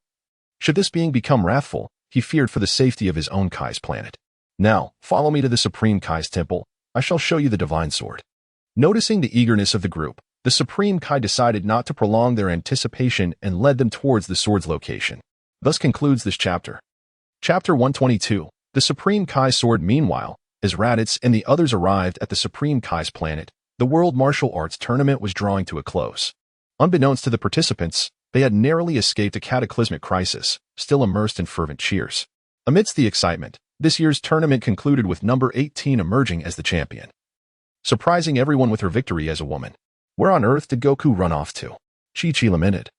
should this being become wrathful, he feared for the safety of his own Kai's planet. "Now, follow me to the Supreme Kai's temple. I shall show you the divine sword." Noticing the eagerness of the group, the Supreme Kai decided not to prolong their anticipation and led them towards the sword's location. Thus concludes this chapter. Chapter 122, The Supreme Kai's Sword. Meanwhile, as Raditz and the others arrived at the Supreme Kai's planet, the World Martial Arts Tournament was drawing to a close. Unbeknownst to the participants, they had narrowly escaped a cataclysmic crisis, still immersed in fervent cheers. Amidst the excitement, this year's tournament concluded with number 18 emerging as the champion, surprising everyone with her victory as a woman. Where on earth did Goku run off to? Chi-Chi lamented.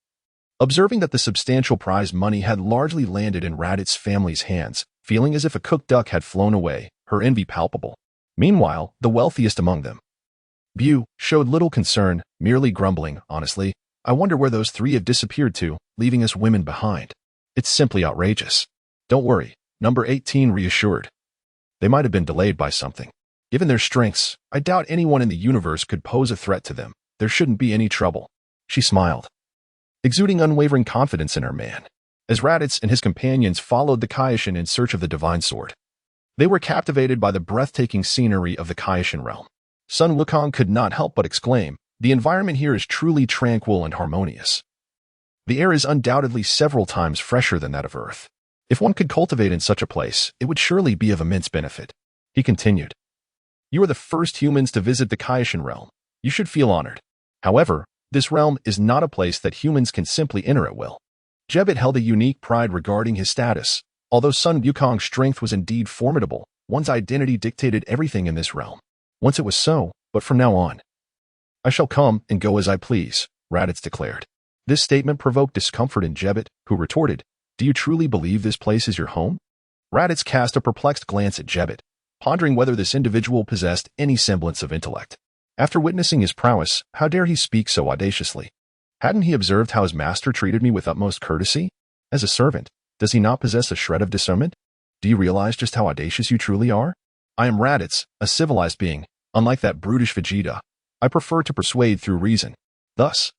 Observing that the substantial prize money had largely landed in Raditz's family's hands, feeling as if a cooked duck had flown away, her envy palpable. Meanwhile, the wealthiest among them, Buu, showed little concern, merely grumbling, "Honestly, I wonder where those 3 have disappeared to, leaving us women behind. It's simply outrageous." "Don't worry," number 18 reassured. "They might have been delayed by something. Given their strengths, I doubt anyone in the universe could pose a threat to them. There shouldn't be any trouble." She smiled, exuding unwavering confidence in her man. As Raditz and his companions followed the Kaioshin in search of the divine sword, they were captivated by the breathtaking scenery of the Kaioshin realm. Sun Wukong could not help but exclaim, "The environment here is truly tranquil and harmonious. The air is undoubtedly several times fresher than that of Earth. If one could cultivate in such a place, it would surely be of immense benefit." He continued, "You are the first humans to visit the Kaioshin realm. You should feel honored. However, this realm is not a place that humans can simply enter at will." Jebet held a unique pride regarding his status. Although Sun Wukong's strength was indeed formidable, one's identity dictated everything in this realm. Once it was so, but from now on, "I shall come and go as I please," Raditz declared. This statement provoked discomfort in Jebet, who retorted, "Do you truly believe this place is your home?" Raditz cast a perplexed glance at Jebet, pondering whether this individual possessed any semblance of intellect. After witnessing his prowess, how dare he speak so audaciously? Hadn't he observed how his master treated me with utmost courtesy? As a servant, does he not possess a shred of discernment? Do you realize just how audacious you truly are? I am Raditz, a civilized being. Unlike that brutish Vegeta, I prefer to persuade through reason. Thus,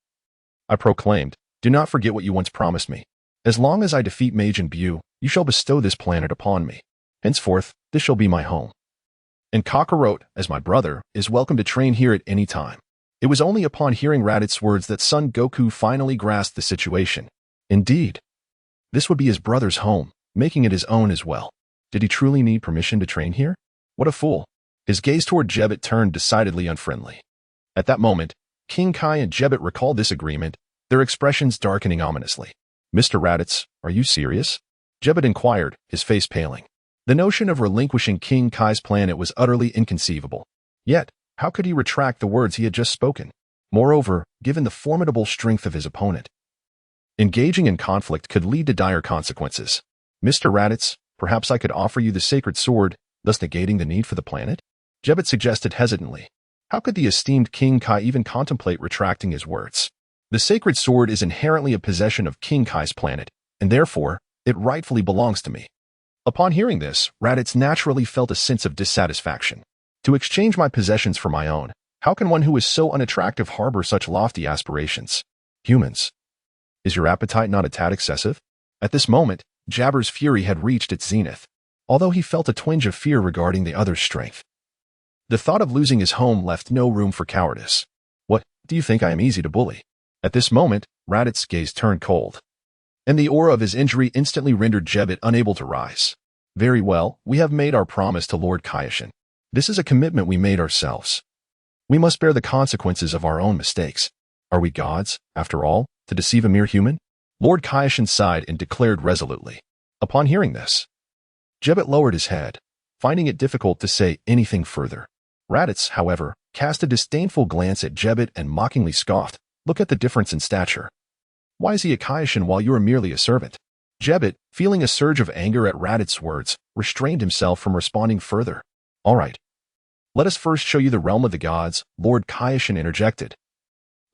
I proclaimed, do not forget what you once promised me. As long as I defeat Majin Buu, you shall bestow this planet upon me. Henceforth, this shall be my home. And Kakarot, as my brother, is welcome to train here at any time." It was only upon hearing Raditz's words that Son Goku finally grasped the situation. Indeed, this would be his brother's home, making it his own as well. Did he truly need permission to train here? What a fool. His gaze toward Jebet turned decidedly unfriendly. At that moment, King Kai and Jebet recalled this agreement, their expressions darkening ominously. "Mr. Raditz, are you serious?" Jebet inquired, his face paling. The notion of relinquishing King Kai's planet was utterly inconceivable. Yet, how could he retract the words he had just spoken? Moreover, given the formidable strength of his opponent, engaging in conflict could lead to dire consequences. Mr. Raditz, perhaps I could offer you the sacred sword, thus negating the need for the planet? Jebbet suggested hesitantly. How could the esteemed King Kai even contemplate retracting his words? The sacred sword is inherently a possession of King Kai's planet, and therefore, it rightfully belongs to me. Upon hearing this, Raditz naturally felt a sense of dissatisfaction. To exchange my possessions for my own, how can one who is so unattractive harbor such lofty aspirations? Humans. Is your appetite not a tad excessive? At this moment, Jabber's fury had reached its zenith, although he felt a twinge of fear regarding the other's strength. The thought of losing his home left no room for cowardice. What, do you think I am easy to bully? At this moment, Raditz's gaze turned cold, and the aura of his injury instantly rendered Jebbet unable to rise. Very well, we have made our promise to Lord Kaioshin. This is a commitment we made ourselves. We must bear the consequences of our own mistakes. Are we gods, after all, to deceive a mere human? Lord Kaioshin sighed and declared resolutely. Upon hearing this, Jebbet lowered his head, finding it difficult to say anything further. Raditz, however, cast a disdainful glance at Jebbet and mockingly scoffed. Look at the difference in stature. Why is he a Kaioshin while you are merely a servant? Jebbet, feeling a surge of anger at Raditz's words, restrained himself from responding further. All right. Let us first show you the realm of the gods, Lord Kaioshin interjected,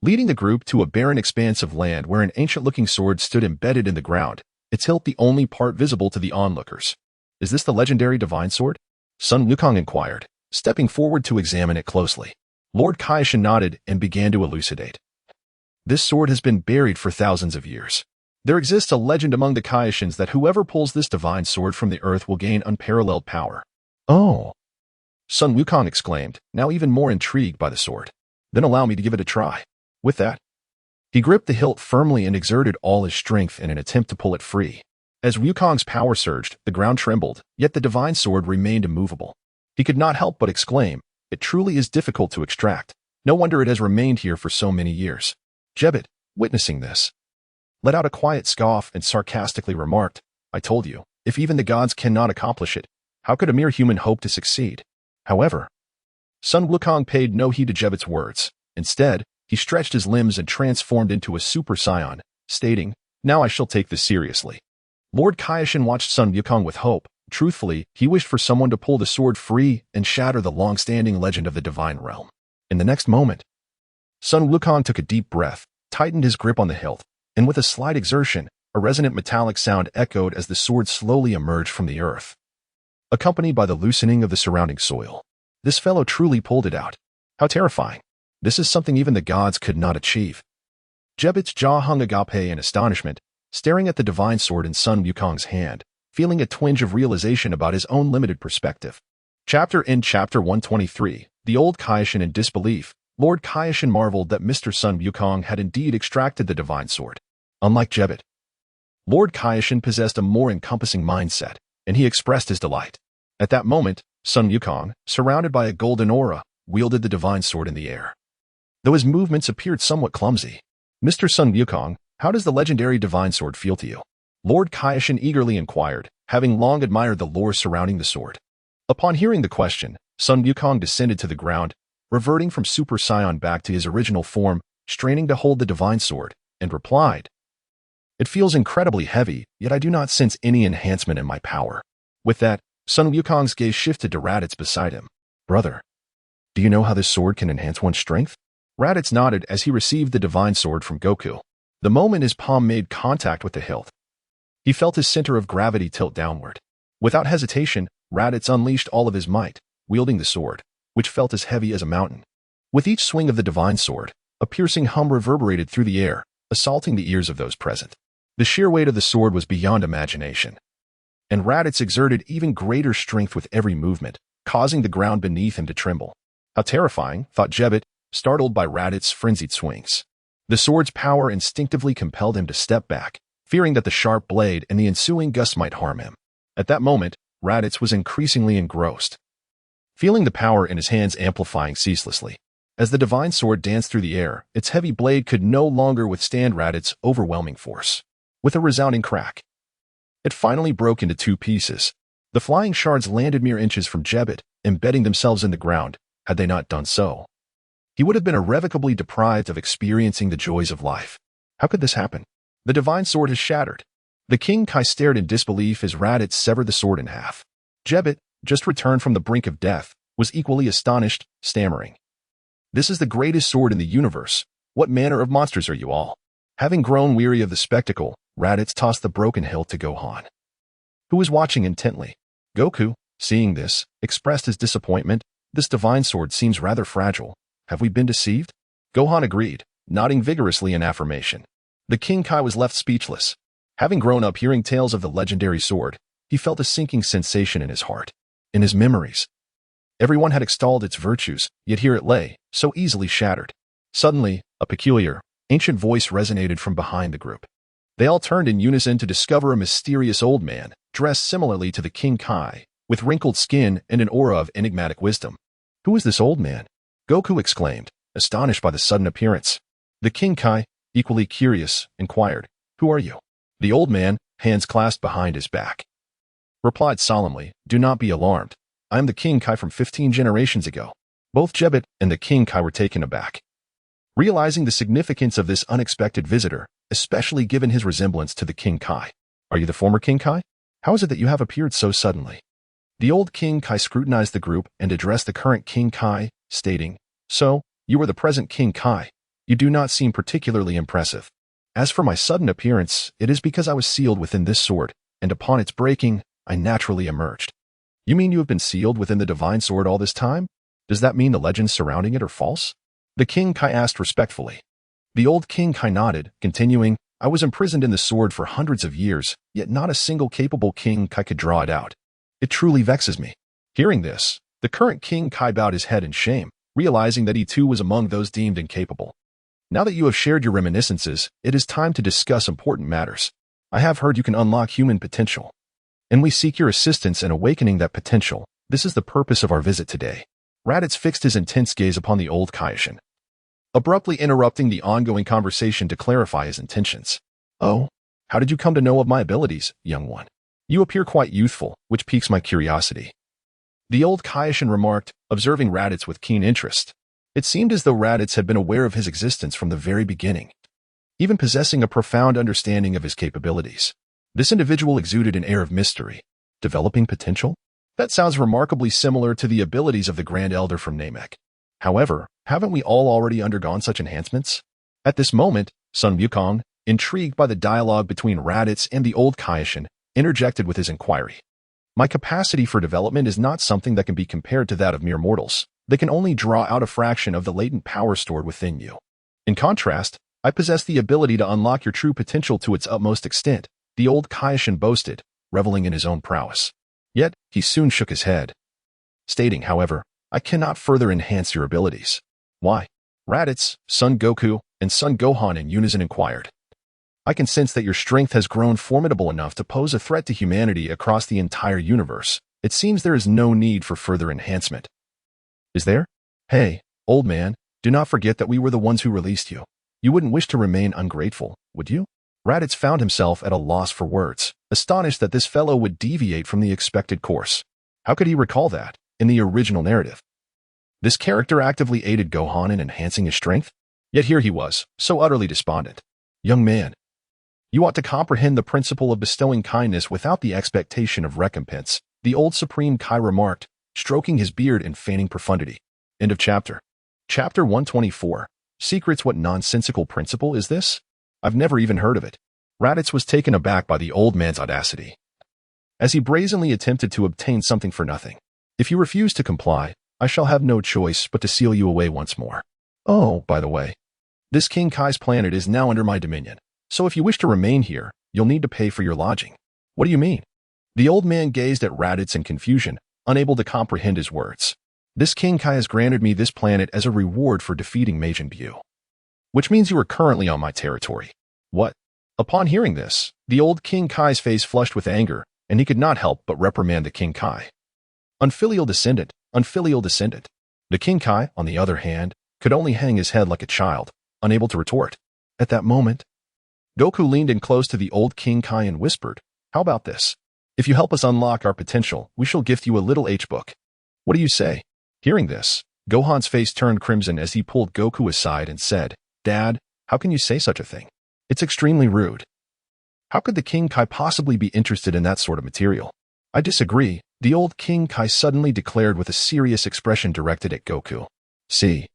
leading the group to a barren expanse of land where an ancient-looking sword stood embedded in the ground, its hilt the only part visible to the onlookers. Is this the legendary divine sword? Sun Wukong inquired, stepping forward to examine it closely. Lord Kaioshin nodded and began to elucidate. This sword has been buried for thousands of years. There exists a legend among the Kaioshins that whoever pulls this divine sword from the earth will gain unparalleled power. Oh! Sun Wukong exclaimed, now even more intrigued by the sword. Then allow me to give it a try. With that, he gripped the hilt firmly and exerted all his strength in an attempt to pull it free. As Wukong's power surged, the ground trembled, yet the divine sword remained immovable. He could not help but exclaim, it truly is difficult to extract. No wonder it has remained here for so many years. Jebbet, witnessing this, let out a quiet scoff and sarcastically remarked, I told you, if even the gods cannot accomplish it, how could a mere human hope to succeed? However, Sun Wukong paid no heed to Jebbet's words. Instead, he stretched his limbs and transformed into a Super Saiyan, stating, now I shall take this seriously. Lord Kaioshin watched Sun Wukong with hope. Truthfully, he wished for someone to pull the sword free and shatter the long-standing legend of the divine realm. In the next moment, Sun Wukong took a deep breath, tightened his grip on the hilt, and with a slight exertion, a resonant metallic sound echoed as the sword slowly emerged from the earth, accompanied by the loosening of the surrounding soil. This fellow truly pulled it out. How terrifying. This is something even the gods could not achieve. Jebbet's jaw hung agape in astonishment, staring at the divine sword in Sun Wukong's hand, feeling a twinge of realization about his own limited perspective. Chapter 123, The Old Kaioshin in Disbelief. Lord Kaioshin marveled that Mr. Sun Wukong had indeed extracted the divine sword. Unlike Jebbet, Lord Kaioshin possessed a more encompassing mindset, and he expressed his delight. At that moment, Sun Wukong, surrounded by a golden aura, wielded the divine sword in the air. Though his movements appeared somewhat clumsy, Mr. Sun Wukong, how does the legendary divine sword feel to you? Lord Kaioshin eagerly inquired, having long admired the lore surrounding the sword. Upon hearing the question, Sun Wukong descended to the ground, reverting from Super Saiyan back to his original form, straining to hold the divine sword, and replied, it feels incredibly heavy, yet I do not sense any enhancement in my power. With that, Sun Wukong's gaze shifted to Raditz beside him. Brother, do you know how this sword can enhance one's strength? Raditz nodded as he received the divine sword from Goku. The moment his palm made contact with the hilt, he felt his center of gravity tilt downward. Without hesitation, Raditz unleashed all of his might, wielding the sword, which felt as heavy as a mountain. With each swing of the divine sword, a piercing hum reverberated through the air, assaulting the ears of those present. The sheer weight of the sword was beyond imagination, and Raditz exerted even greater strength with every movement, causing the ground beneath him to tremble. How terrifying, thought Jebbet, startled by Raditz's frenzied swings. The sword's power instinctively compelled him to step back, fearing that the sharp blade and the ensuing gust might harm him. At that moment, Raditz was increasingly engrossed, feeling the power in his hands amplifying ceaselessly. As the divine sword danced through the air, its heavy blade could no longer withstand Raditz's overwhelming force. With a resounding crack, it finally broke into two pieces. The flying shards landed mere inches from Jebbet, embedding themselves in the ground. Had they not done so, He would have been irrevocably deprived of experiencing the joys of life. How could this happen? The divine sword has shattered. The King Kai stared in disbelief as Raditz severed the sword in half. Jebbit, just returned from the brink of death, was equally astonished, stammering. This is the greatest sword in the universe. What manner of monsters are you all? Having grown weary of the spectacle, Raditz tossed the broken hilt to Gohan, who was watching intently. Goku, seeing this, expressed his disappointment. This divine sword seems rather fragile. Have we been deceived? Gohan agreed, nodding vigorously in affirmation. The King Kai was left speechless. Having grown up hearing tales of the legendary sword, he felt a sinking sensation in his heart. In his memories, everyone had extolled its virtues, yet here it lay, so easily shattered. Suddenly, a peculiar, ancient voice resonated from behind the group. They all turned in unison to discover a mysterious old man, dressed similarly to the King Kai, with wrinkled skin and an aura of enigmatic wisdom. Who is this old man? Goku exclaimed, astonished by the sudden appearance. The King Kai, equally curious, inquired, "Who are you?" The old man, hands clasped behind his back, replied solemnly, "Do not be alarmed. I am the King Kai from 15 generations ago." Both Jebbit and the King Kai were taken aback, realizing the significance of this unexpected visitor, especially given his resemblance to the King Kai. "Are you the former King Kai? How is it that you have appeared so suddenly?" The old King Kai scrutinized the group and addressed the current King Kai, stating, "So, you are the present King Kai. You do not seem particularly impressive. As for my sudden appearance, it is because I was sealed within this sword, and upon its breaking, I naturally emerged." "You mean you have been sealed within the divine sword all this time? Does that mean the legends surrounding it are false?" The King Kai asked respectfully. The old King Kai nodded, continuing, "I was imprisoned in the sword for hundreds of years, yet not a single capable King Kai could draw it out. It truly vexes me." Hearing this, the current King Kai bowed his head in shame, realizing that he too was among those deemed incapable. "Now that you have shared your reminiscences, it is time to discuss important matters. I have heard you can unlock human potential, and we seek your assistance in awakening that potential. This is the purpose of our visit today." Raditz fixed his intense gaze upon the old Kaioshin, abruptly interrupting the ongoing conversation to clarify his intentions. "Oh, how did you come to know of my abilities, young one? You appear quite youthful, which piques my curiosity." The old Kaioshin remarked, observing Raditz with keen interest. It seemed as though Raditz had been aware of his existence from the very beginning, even possessing a profound understanding of his capabilities. This individual exuded an air of mystery. Developing potential? That sounds remarkably similar to the abilities of the Grand Elder from Namek. However, haven't we all already undergone such enhancements? At this moment, Sun Wukong, intrigued by the dialogue between Raditz and the old Kaioshin, interjected with his inquiry. "My capacity for development is not something that can be compared to that of mere mortals. They can only draw out a fraction of the latent power stored within you. In contrast, I possess the ability to unlock your true potential to its utmost extent," the old Kaioshin boasted, reveling in his own prowess. Yet, he soon shook his head, stating, "However, I cannot further enhance your abilities." "Why?" Raditz, Son Goku, and Son Gohan in unison inquired. "I can sense that your strength has grown formidable enough to pose a threat to humanity across the entire universe. It seems there is no need for further enhancement." "Is there? Hey, old man, do not forget that we were the ones who released you. You wouldn't wish to remain ungrateful, would you?" Raditz found himself at a loss for words, astonished that this fellow would deviate from the expected course. How could he recall that, in the original narrative, this character actively aided Gohan in enhancing his strength? Yet here he was, so utterly despondent. "Young man, you ought to comprehend the principle of bestowing kindness without the expectation of recompense," the old Supreme Kai remarked, stroking his beard and feigning profundity. End of chapter. Chapter 124. Secrets. What nonsensical principle is this? I've never even heard of it. Raditz was taken aback by the old man's audacity, as he brazenly attempted to obtain something for nothing. "If you refuse to comply, I shall have no choice but to seal you away once more. Oh, by the way, this King Kai's planet is now under my dominion, so if you wish to remain here, you'll need to pay for your lodging." "What do you mean?" The old man gazed at Raditz in confusion, unable to comprehend his words. "This King Kai has granted me this planet as a reward for defeating Majin Buu, which means you are currently on my territory." "What?" Upon hearing this, the old King Kai's face flushed with anger, and he could not help but reprimand the King Kai. Unfilial descendant, unfilial descendant. The King Kai, on the other hand, could only hang his head like a child, unable to retort. At that moment, Goku leaned in close to the old King Kai and whispered, "How about this? If you help us unlock our potential, we shall gift you a little H-book. What do you say?" Hearing this, Gohan's face turned crimson as he pulled Goku aside and said, "Dad, how can you say such a thing? It's extremely rude. How could the King Kai possibly be interested in that sort of material?" "I disagree," the old King Kai suddenly declared with a serious expression directed at Goku. "See,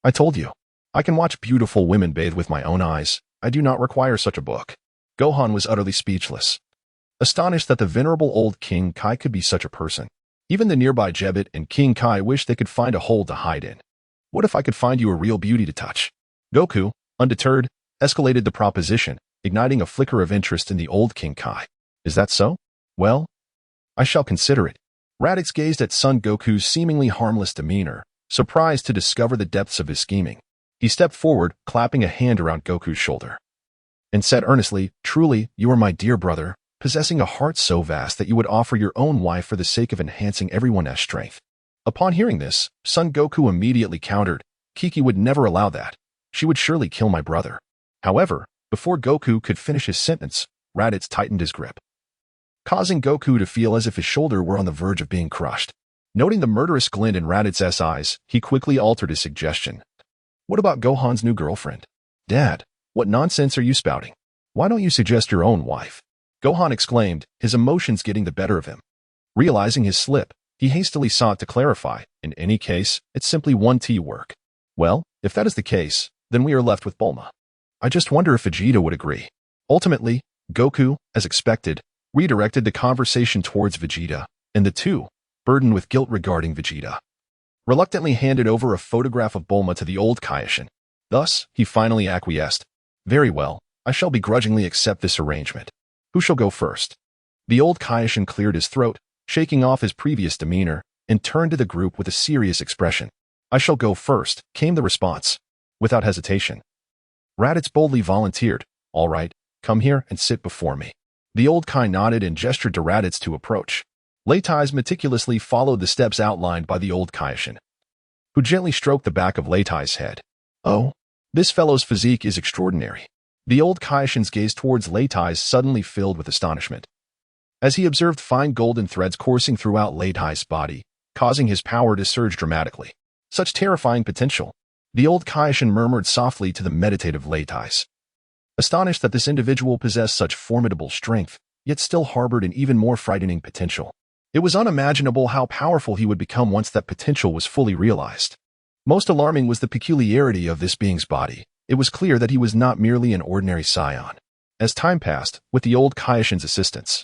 I told you. I can watch beautiful women bathe with my own eyes. I do not require such a book." Gohan was utterly speechless, astonished that the venerable old King Kai could be such a person. Even the nearby Jebet and King Kai wished they could find a hole to hide in. "What if I could find you a real beauty to touch?" Goku, undeterred, escalated the proposition, igniting a flicker of interest in the old King Kai. "Is that so? Well, I shall consider it." Raditz gazed at Son Goku's seemingly harmless demeanor, surprised to discover the depths of his scheming. He stepped forward, clapping a hand around Goku's shoulder, and said earnestly, "Truly, you are my dear brother, possessing a heart so vast that you would offer your own wife for the sake of enhancing everyone's strength." Upon hearing this, Son Goku immediately countered, "Kiki would never allow that. She would surely kill my brother." However, before Goku could finish his sentence, Raditz tightened his grip, causing Goku to feel as if his shoulder were on the verge of being crushed. Noting the murderous glint in Raditz's eyes, he quickly altered his suggestion. "What about Gohan's new girlfriend?" "Dad, what nonsense are you spouting? Why don't you suggest your own wife?" Gohan exclaimed, his emotions getting the better of him. Realizing his slip, he hastily sought to clarify, "In any case, it's simply 1T work." "Well, if that is the case, then we are left with Bulma. I just wonder if Vegeta would agree." Ultimately, Goku, as expected, redirected the conversation towards Vegeta, and the two, burdened with guilt regarding Vegeta, reluctantly handed over a photograph of Bulma to the old Kaioshin. Thus, he finally acquiesced. "Very well, I shall begrudgingly accept this arrangement. Who shall go first?" The old Kaioshin cleared his throat, shaking off his previous demeanor, and turned to the group with a serious expression. "I shall go first," came the response. Without hesitation, Raditz boldly volunteered, "All right, come here and sit before me." The old Kai nodded and gestured to Raditz to approach. Leitais meticulously followed the steps outlined by the old Kaioshin, who gently stroked the back of Leitais' head. "Oh, this fellow's physique is extraordinary." The old Kaioshin's gaze towards Leitais suddenly filled with astonishment, as he observed fine golden threads coursing throughout Leitais' body, causing his power to surge dramatically. "Such terrifying potential," the old Kaioshin murmured softly to the meditative Leitais, astonished that this individual possessed such formidable strength, yet still harbored an even more frightening potential. It was unimaginable how powerful he would become once that potential was fully realized. Most alarming was the peculiarity of this being's body. It was clear that he was not merely an ordinary Saiyan. As time passed, with the old Kaioshin's assistance,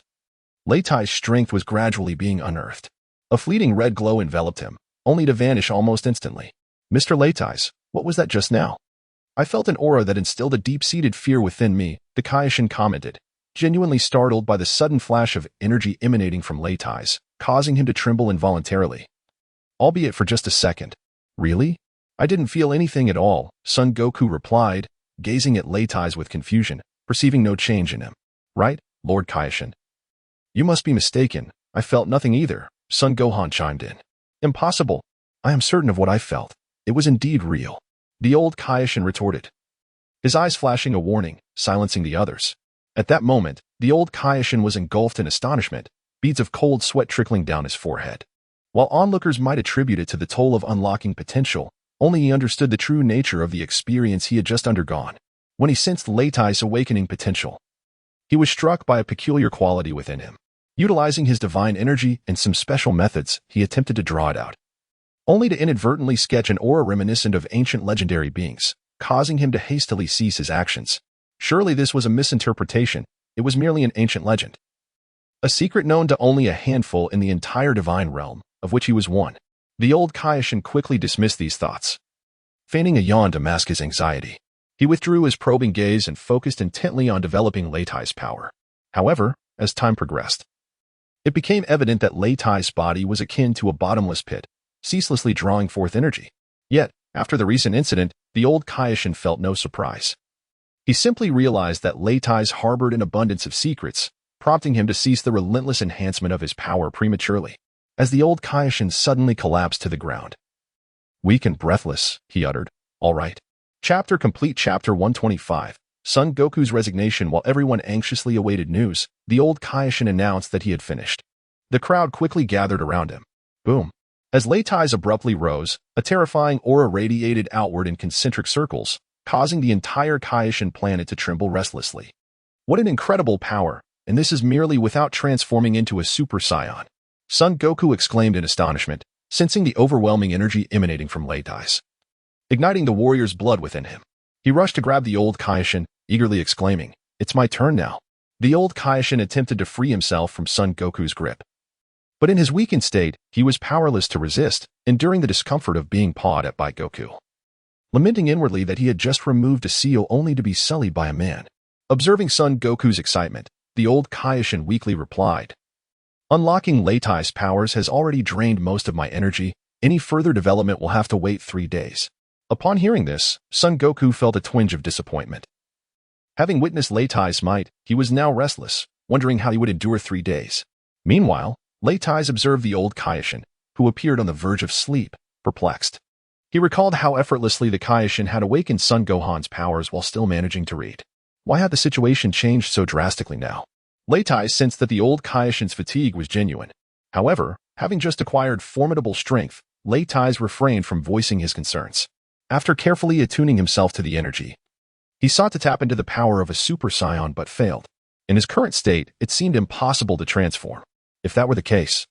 Leitais' strength was gradually being unearthed. A fleeting red glow enveloped him, only to vanish almost instantly. "Mr. Leitais, what was that just now?" "I felt an aura that instilled a deep-seated fear within me," the Kaioshin commented, genuinely startled by the sudden flash of energy emanating from Leitais, causing him to tremble involuntarily. "Albeit for just a second." "Really? I didn't feel anything at all," Son Goku replied, gazing at Leitais with confusion, perceiving no change in him. "Right, Lord Kaioshin?" "You must be mistaken. I felt nothing either," Son Gohan chimed in. "Impossible. I am certain of what I felt. It was indeed real," the old Kaioshin retorted, his eyes flashing a warning, silencing the others. At that moment, the old Kaioshin was engulfed in astonishment, beads of cold sweat trickling down his forehead. While onlookers might attribute it to the toll of unlocking potential, only he understood the true nature of the experience he had just undergone. When he sensed Leitais' awakening potential, he was struck by a peculiar quality within him. Utilizing his divine energy and some special methods, he attempted to draw it out, only to inadvertently sketch an aura reminiscent of ancient legendary beings, causing him to hastily cease his actions. Surely this was a misinterpretation. It was merely an ancient legend, a secret known to only a handful in the entire divine realm, of which he was one. The old Kaioshin quickly dismissed these thoughts, feigning a yawn to mask his anxiety. He withdrew his probing gaze and focused intently on developing Leitais' power. However, as time progressed, it became evident that Leitais' body was akin to a bottomless pit, ceaselessly drawing forth energy. Yet, after the recent incident, the old Kaioshin felt no surprise. He simply realized that Leitais harbored an abundance of secrets, prompting him to cease the relentless enhancement of his power prematurely, as the old Kaioshin suddenly collapsed to the ground. "Weak and breathless," he uttered. "All right." Chapter complete. Chapter 125. Son Goku's resignation. While everyone anxiously awaited news, the old Kaioshin announced that he had finished. The crowd quickly gathered around him. Boom. As Leitais abruptly rose, a terrifying aura radiated outward in concentric circles, causing the entire Kaishan planet to tremble restlessly. What an incredible power, and this is merely without transforming into a Super Saiyan. Son Goku exclaimed in astonishment, sensing the overwhelming energy emanating from Leitais. Igniting the warrior's blood within him, he rushed to grab the old Kaishan, eagerly exclaiming, "It's my turn now." The old Kaishan attempted to free himself from Son Goku's grip. But in his weakened state, he was powerless to resist, enduring the discomfort of being pawed at by Goku. Lamenting inwardly that he had just removed a seal only to be sullied by a man. Observing Son Goku's excitement, the old Kaishan weakly replied, "Unlocking Leitais' powers has already drained most of my energy. Any further development will have to wait 3 days." Upon hearing this, Son Goku felt a twinge of disappointment. Having witnessed Leitais' might, he was now restless, wondering how he would endure 3 days. Meanwhile, Leitais observed the old Kaishan, who appeared on the verge of sleep, perplexed. He recalled how effortlessly the Kaishan had awakened Son Gohan's powers while still managing to read. Why had the situation changed so drastically now? Leitais sensed that the old Kaishan's fatigue was genuine. However, having just acquired formidable strength, Leitais refrained from voicing his concerns. After carefully attuning himself to the energy, he sought to tap into the power of a Super Saiyan but failed. In his current state, it seemed impossible to transform. If that were the case,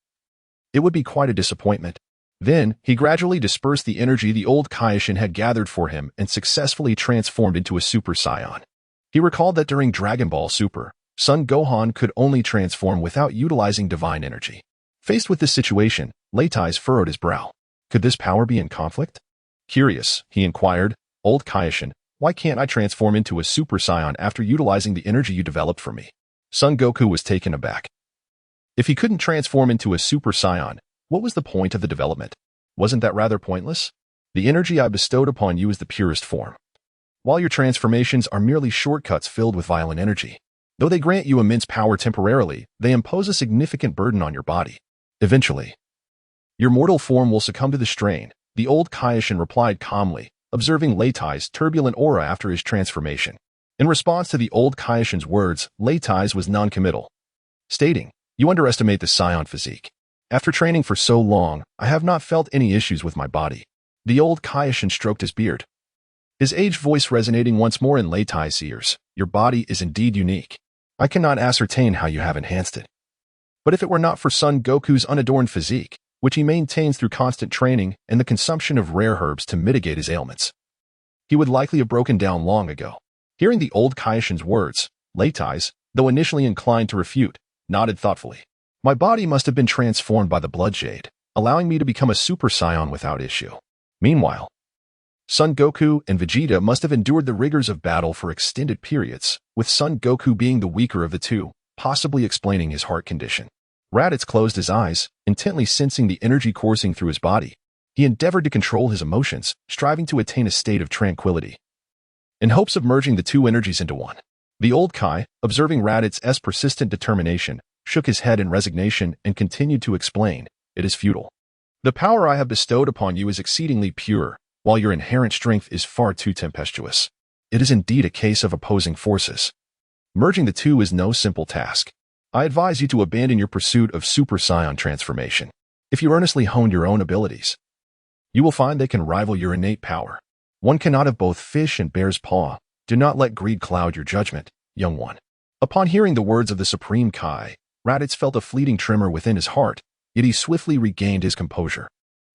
it would be quite a disappointment. Then, he gradually dispersed the energy the old Kaishan had gathered for him and successfully transformed into a Super Saiyan. He recalled that during Dragon Ball Super, Son Gohan could only transform without utilizing divine energy. Faced with this situation, Leitais furrowed his brow. Could this power be in conflict? Curious, he inquired, "Old Kaishan, why can't I transform into a Super Saiyan after utilizing the energy you developed for me?" Son Goku was taken aback. If he couldn't transform into a Super Saiyan, what was the point of the development? Wasn't that rather pointless? The energy I bestowed upon you is the purest form, while your transformations are merely shortcuts filled with violent energy. Though they grant you immense power temporarily, they impose a significant burden on your body. Eventually, your mortal form will succumb to the strain, the old Kaishan replied calmly, observing Leitais' turbulent aura after his transformation. In response to the old Kaishan's words, Leitais was non-committal, stating, "You underestimate the Saiyan physique. After training for so long, I have not felt any issues with my body." The old Kaishan stroked his beard, his aged voice resonating once more in Leitais' ears. "Your body is indeed unique. I cannot ascertain how you have enhanced it. But if it were not for Son Goku's unadorned physique, which he maintains through constant training and the consumption of rare herbs to mitigate his ailments, he would likely have broken down long ago." Hearing the old Kaishan's words, Leitais, though initially inclined to refute, nodded thoughtfully. "My body must have been transformed by the blood jade, allowing me to become a Super Saiyan without issue." Meanwhile, Son Goku and Vegeta must have endured the rigors of battle for extended periods, with Son Goku being the weaker of the two, possibly explaining his heart condition. Raditz closed his eyes, intently sensing the energy coursing through his body. He endeavored to control his emotions, striving to attain a state of tranquility, in hopes of merging the two energies into one. The old Kai, observing Raditz's persistent determination, shook his head in resignation and continued to explain, "It is futile. The power I have bestowed upon you is exceedingly pure, while your inherent strength is far too tempestuous. It is indeed a case of opposing forces. Merging the two is no simple task. I advise you to abandon your pursuit of Super Saiyan transformation. If you earnestly hone your own abilities, you will find they can rival your innate power. One cannot have both fish and bear's paw. Do not let greed cloud your judgment, young one." Upon hearing the words of the Supreme Kai, Raditz felt a fleeting tremor within his heart, yet he swiftly regained his composure.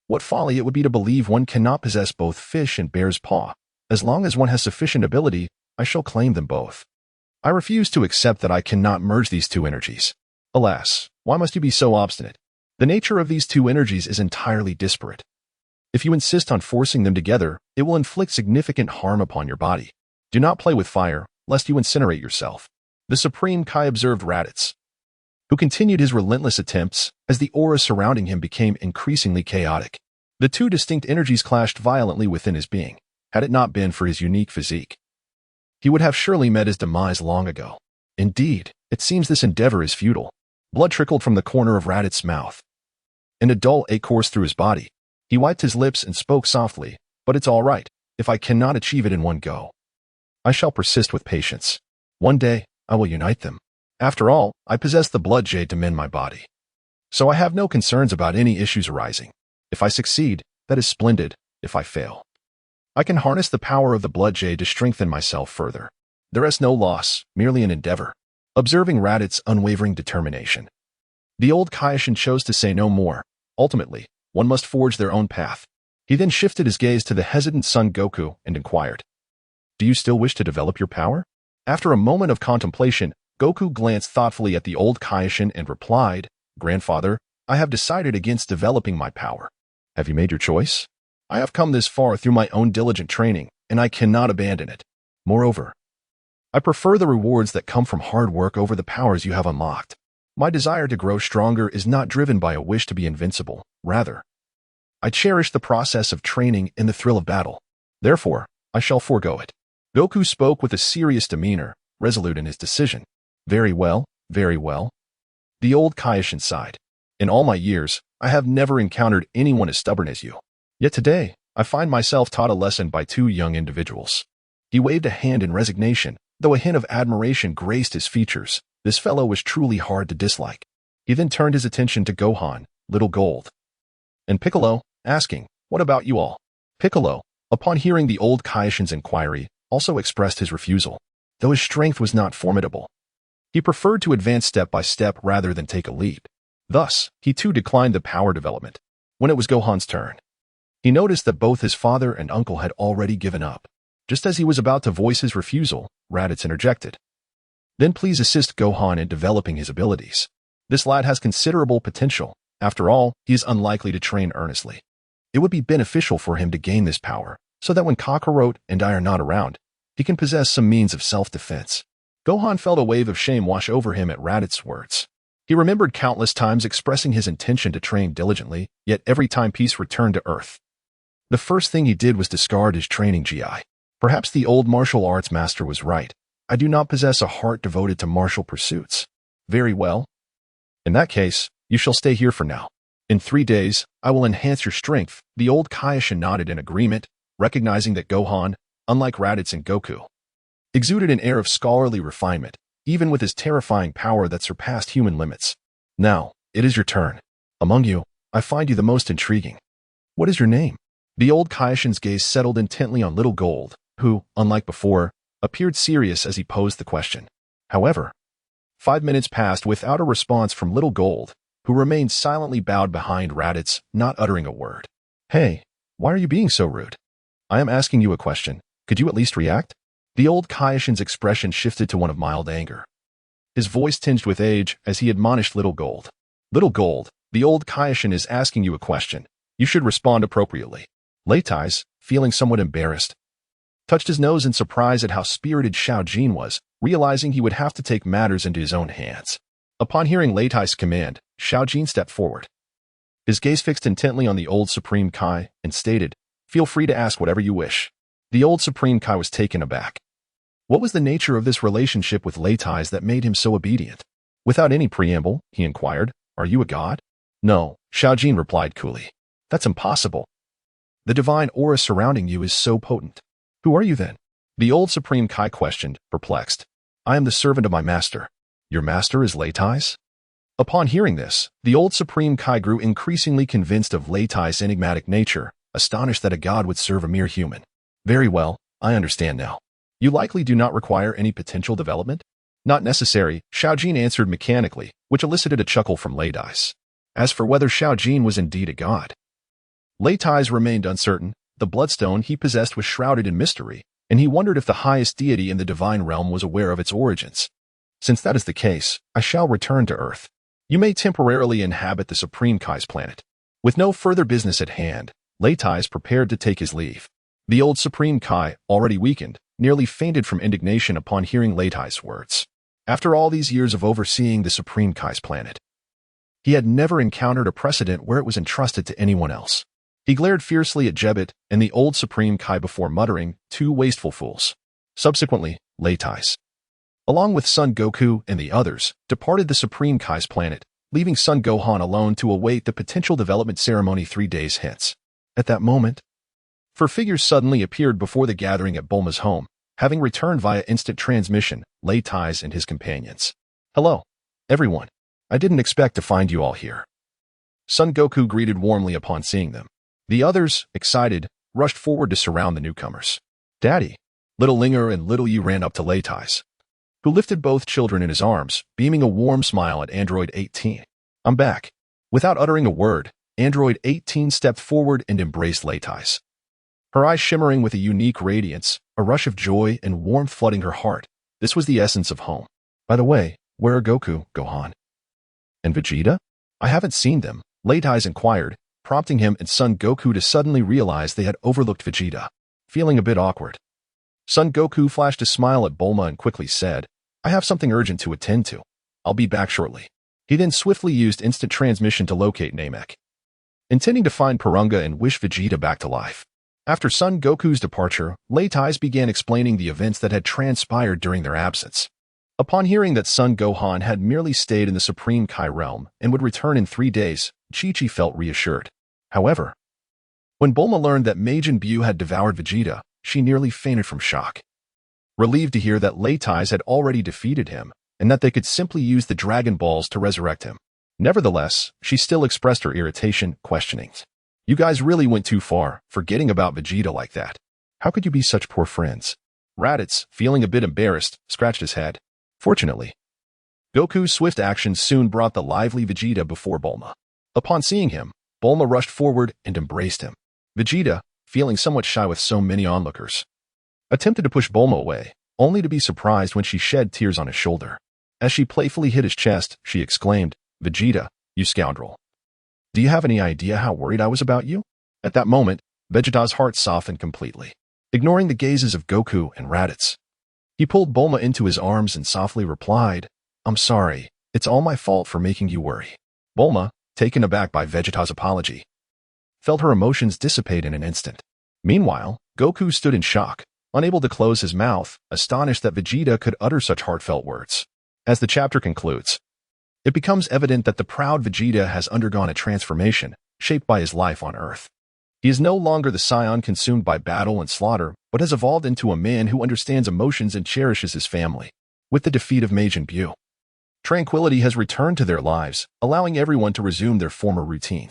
What folly it would be to believe one cannot possess both fish and bear's paw. As long as one has sufficient ability, I shall claim them both. I refuse to accept that I cannot merge these two energies. Alas, why must you be so obstinate? The nature of these two energies is entirely disparate. If you insist on forcing them together, it will inflict significant harm upon your body. Do not play with fire, lest you incinerate yourself." The Supreme Kai observed Raditz, who continued his relentless attempts as the aura surrounding him became increasingly chaotic. The two distinct energies clashed violently within his being. Had it not been for his unique physique, he would have surely met his demise long ago. Indeed, it seems this endeavor is futile. Blood trickled from the corner of Raditz's mouth, and a dull ache coursed through his body. He wiped his lips and spoke softly, "But it's all right. If I cannot achieve it in one go, I shall persist with patience. One day, I will unite them. After all, I possess the blood jade to mend my body, so I have no concerns about any issues arising." If I succeed, that is splendid. If I fail, I can harness the power of the blood jade to strengthen myself further. There is no loss, merely an endeavor. Observing Raditz's unwavering determination, the old Kaioshin chose to say no more. Ultimately, one must forge their own path. He then shifted his gaze to the hesitant son Goku and inquired, "Do you still wish to develop your power?" After a moment of contemplation, Goku glanced thoughtfully at the old Kaioshin and replied, "Grandfather, I have decided against developing my power." "Have you made your choice?" "I have come this far through my own diligent training, and I cannot abandon it. Moreover, I prefer the rewards that come from hard work over the powers you have unlocked. My desire to grow stronger is not driven by a wish to be invincible. Rather, I cherish the process of training and the thrill of battle. Therefore, I shall forego it." Goku spoke with a serious demeanor, resolute in his decision. Very well, very well." The old Kaioshin sighed. "In all my years, I have never encountered anyone as stubborn as you. Yet today, I find myself taught a lesson by two young individuals." He waved a hand in resignation, though a hint of admiration graced his features. This fellow was truly hard to dislike. He then turned his attention to Gohan, Little Gold, and Piccolo, asking, "What about you all?" Piccolo, upon hearing the old Kaioshin's inquiry, also expressed his refusal. Though his strength was not formidable, he preferred to advance step by step rather than take a leap. Thus, he too declined the power development. When it was Gohan's turn, he noticed that both his father and uncle had already given up. Just as he was about to voice his refusal, Raditz interjected, "Then please assist Gohan in developing his abilities. This lad has considerable potential. After all, he is unlikely to train earnestly. It would be beneficial for him to gain this power, so that when Kakarot and I are not around, he can possess some means of self-defense." Gohan felt a wave of shame wash over him at Raditz's words. He remembered countless times expressing his intention to train diligently, yet every time peace returned to Earth, the first thing he did was discard his training GI. Perhaps the old martial arts master was right. I do not possess a heart devoted to martial pursuits. Very well. In that case, you shall stay here for now. In 3 days, I will enhance your strength. The old Kaioshin nodded in agreement, recognizing that Gohan, unlike Raditz and Goku, exuded an air of scholarly refinement, even with his terrifying power that surpassed human limits. "Now, it is your turn. Among you, I find you the most intriguing. What is your name?" The old Kaioshin's gaze settled intently on Little Gold, who, unlike before, appeared serious as he posed the question. However, 5 minutes passed without a response from Little Gold, who remained silently bowed behind Raditz, not uttering a word. "Hey, why are you being so rude? I am asking you a question. Could you at least react?" The old Kaioshin's expression shifted to one of mild anger. His voice tinged with age as he admonished Little Gold. "Little Gold, the old Kaioshin is asking you a question. You should respond appropriately." Leitais, feeling somewhat embarrassed, touched his nose in surprise at how spirited Xiao Jin was, realizing he would have to take matters into his own hands. Upon hearing Leitais' command, Xiao Jin stepped forward. His gaze fixed intently on the old Supreme Kai and stated, "Feel free to ask whatever you wish." The old Supreme Kai was taken aback. What was the nature of this relationship with Leitais that made him so obedient? Without any preamble, he inquired, "Are you a god?" "No," Xiao Jin replied coolly. "That's impossible. The divine aura surrounding you is so potent." "Who are you then?" The old Supreme Kai questioned, perplexed. "I am the servant of my master." "Your master is Leitais?" Upon hearing this, the old Supreme Kai grew increasingly convinced of Leitais' enigmatic nature, astonished that a god would serve a mere human. "Very well, I understand now. You likely do not require any potential development?" "Not necessary," Xiao Jin answered mechanically, which elicited a chuckle from Leitais. As for whether Xiao Jin was indeed a god, Leitais remained uncertain. The bloodstone he possessed was shrouded in mystery, and he wondered if the highest deity in the divine realm was aware of its origins. "Since that is the case, I shall return to Earth. You may temporarily inhabit the Supreme Kai's planet." With no further business at hand, Leitais prepared to take his leave. The old Supreme Kai, already weakened, nearly fainted from indignation upon hearing Leitais' words. After all these years of overseeing the Supreme Kai's planet, he had never encountered a precedent where it was entrusted to anyone else. He glared fiercely at Jebit and the old Supreme Kai before muttering, "Two wasteful fools." Subsequently, Leitais, along with Son Goku and the others, departed the Supreme Kai's planet, leaving Son Gohan alone to await the potential development ceremony 3 days hence. At that moment, four figures suddenly appeared before the gathering at Bulma's home, having returned via instant transmission, Leitais and his companions. "Hello, everyone. I didn't expect to find you all here." Son Goku greeted warmly upon seeing them. The others, excited, rushed forward to surround the newcomers. Daddy. Little Linger and Little Yu ran up to Leitais, who lifted both children in his arms, beaming a warm smile at Android 18. I'm back. Without uttering a word, Android 18 stepped forward and embraced Leitais. Her eyes shimmering with a unique radiance, a rush of joy and warmth flooding her heart. This was the essence of home. By the way, where are Goku, Gohan? And Vegeta? I haven't seen them, Leitais inquired, prompting him and Son Goku to suddenly realize they had overlooked Vegeta. Feeling a bit awkward, Son Goku flashed a smile at Bulma and quickly said, I have something urgent to attend to. I'll be back shortly. He then swiftly used instant transmission to locate Namek, intending to find Porunga and wish Vegeta back to life. After Son Goku's departure, Leitais began explaining the events that had transpired during their absence. Upon hearing that Son Gohan had merely stayed in the Supreme Kai realm and would return in 3 days, Chi-Chi felt reassured. However, when Bulma learned that Majin Buu had devoured Vegeta, she nearly fainted from shock. Relieved to hear that Leitais had already defeated him and that they could simply use the Dragon Balls to resurrect him. Nevertheless, she still expressed her irritation, questioning, You guys really went too far, forgetting about Vegeta like that. How could you be such poor friends? Raditz, feeling a bit embarrassed, scratched his head. Fortunately, Goku's swift actions soon brought the lively Vegeta before Bulma. Upon seeing him, Bulma rushed forward and embraced him. Vegeta, feeling somewhat shy with so many onlookers, attempted to push Bulma away, only to be surprised when she shed tears on his shoulder. As she playfully hit his chest, she exclaimed, Vegeta, you scoundrel. Do you have any idea how worried I was about you? At that moment, Vegeta's heart softened completely. Ignoring the gazes of Goku and Raditz, he pulled Bulma into his arms and softly replied, I'm sorry, it's all my fault for making you worry. Bulma, taken aback by Vegeta's apology, felt her emotions dissipate in an instant. Meanwhile, Goku stood in shock, unable to close his mouth, astonished that Vegeta could utter such heartfelt words. As the chapter concludes, it becomes evident that the proud Vegeta has undergone a transformation, shaped by his life on Earth. He is no longer the Saiyan consumed by battle and slaughter, but has evolved into a man who understands emotions and cherishes his family. With the defeat of Majin Buu, tranquility has returned to their lives, allowing everyone to resume their former routines.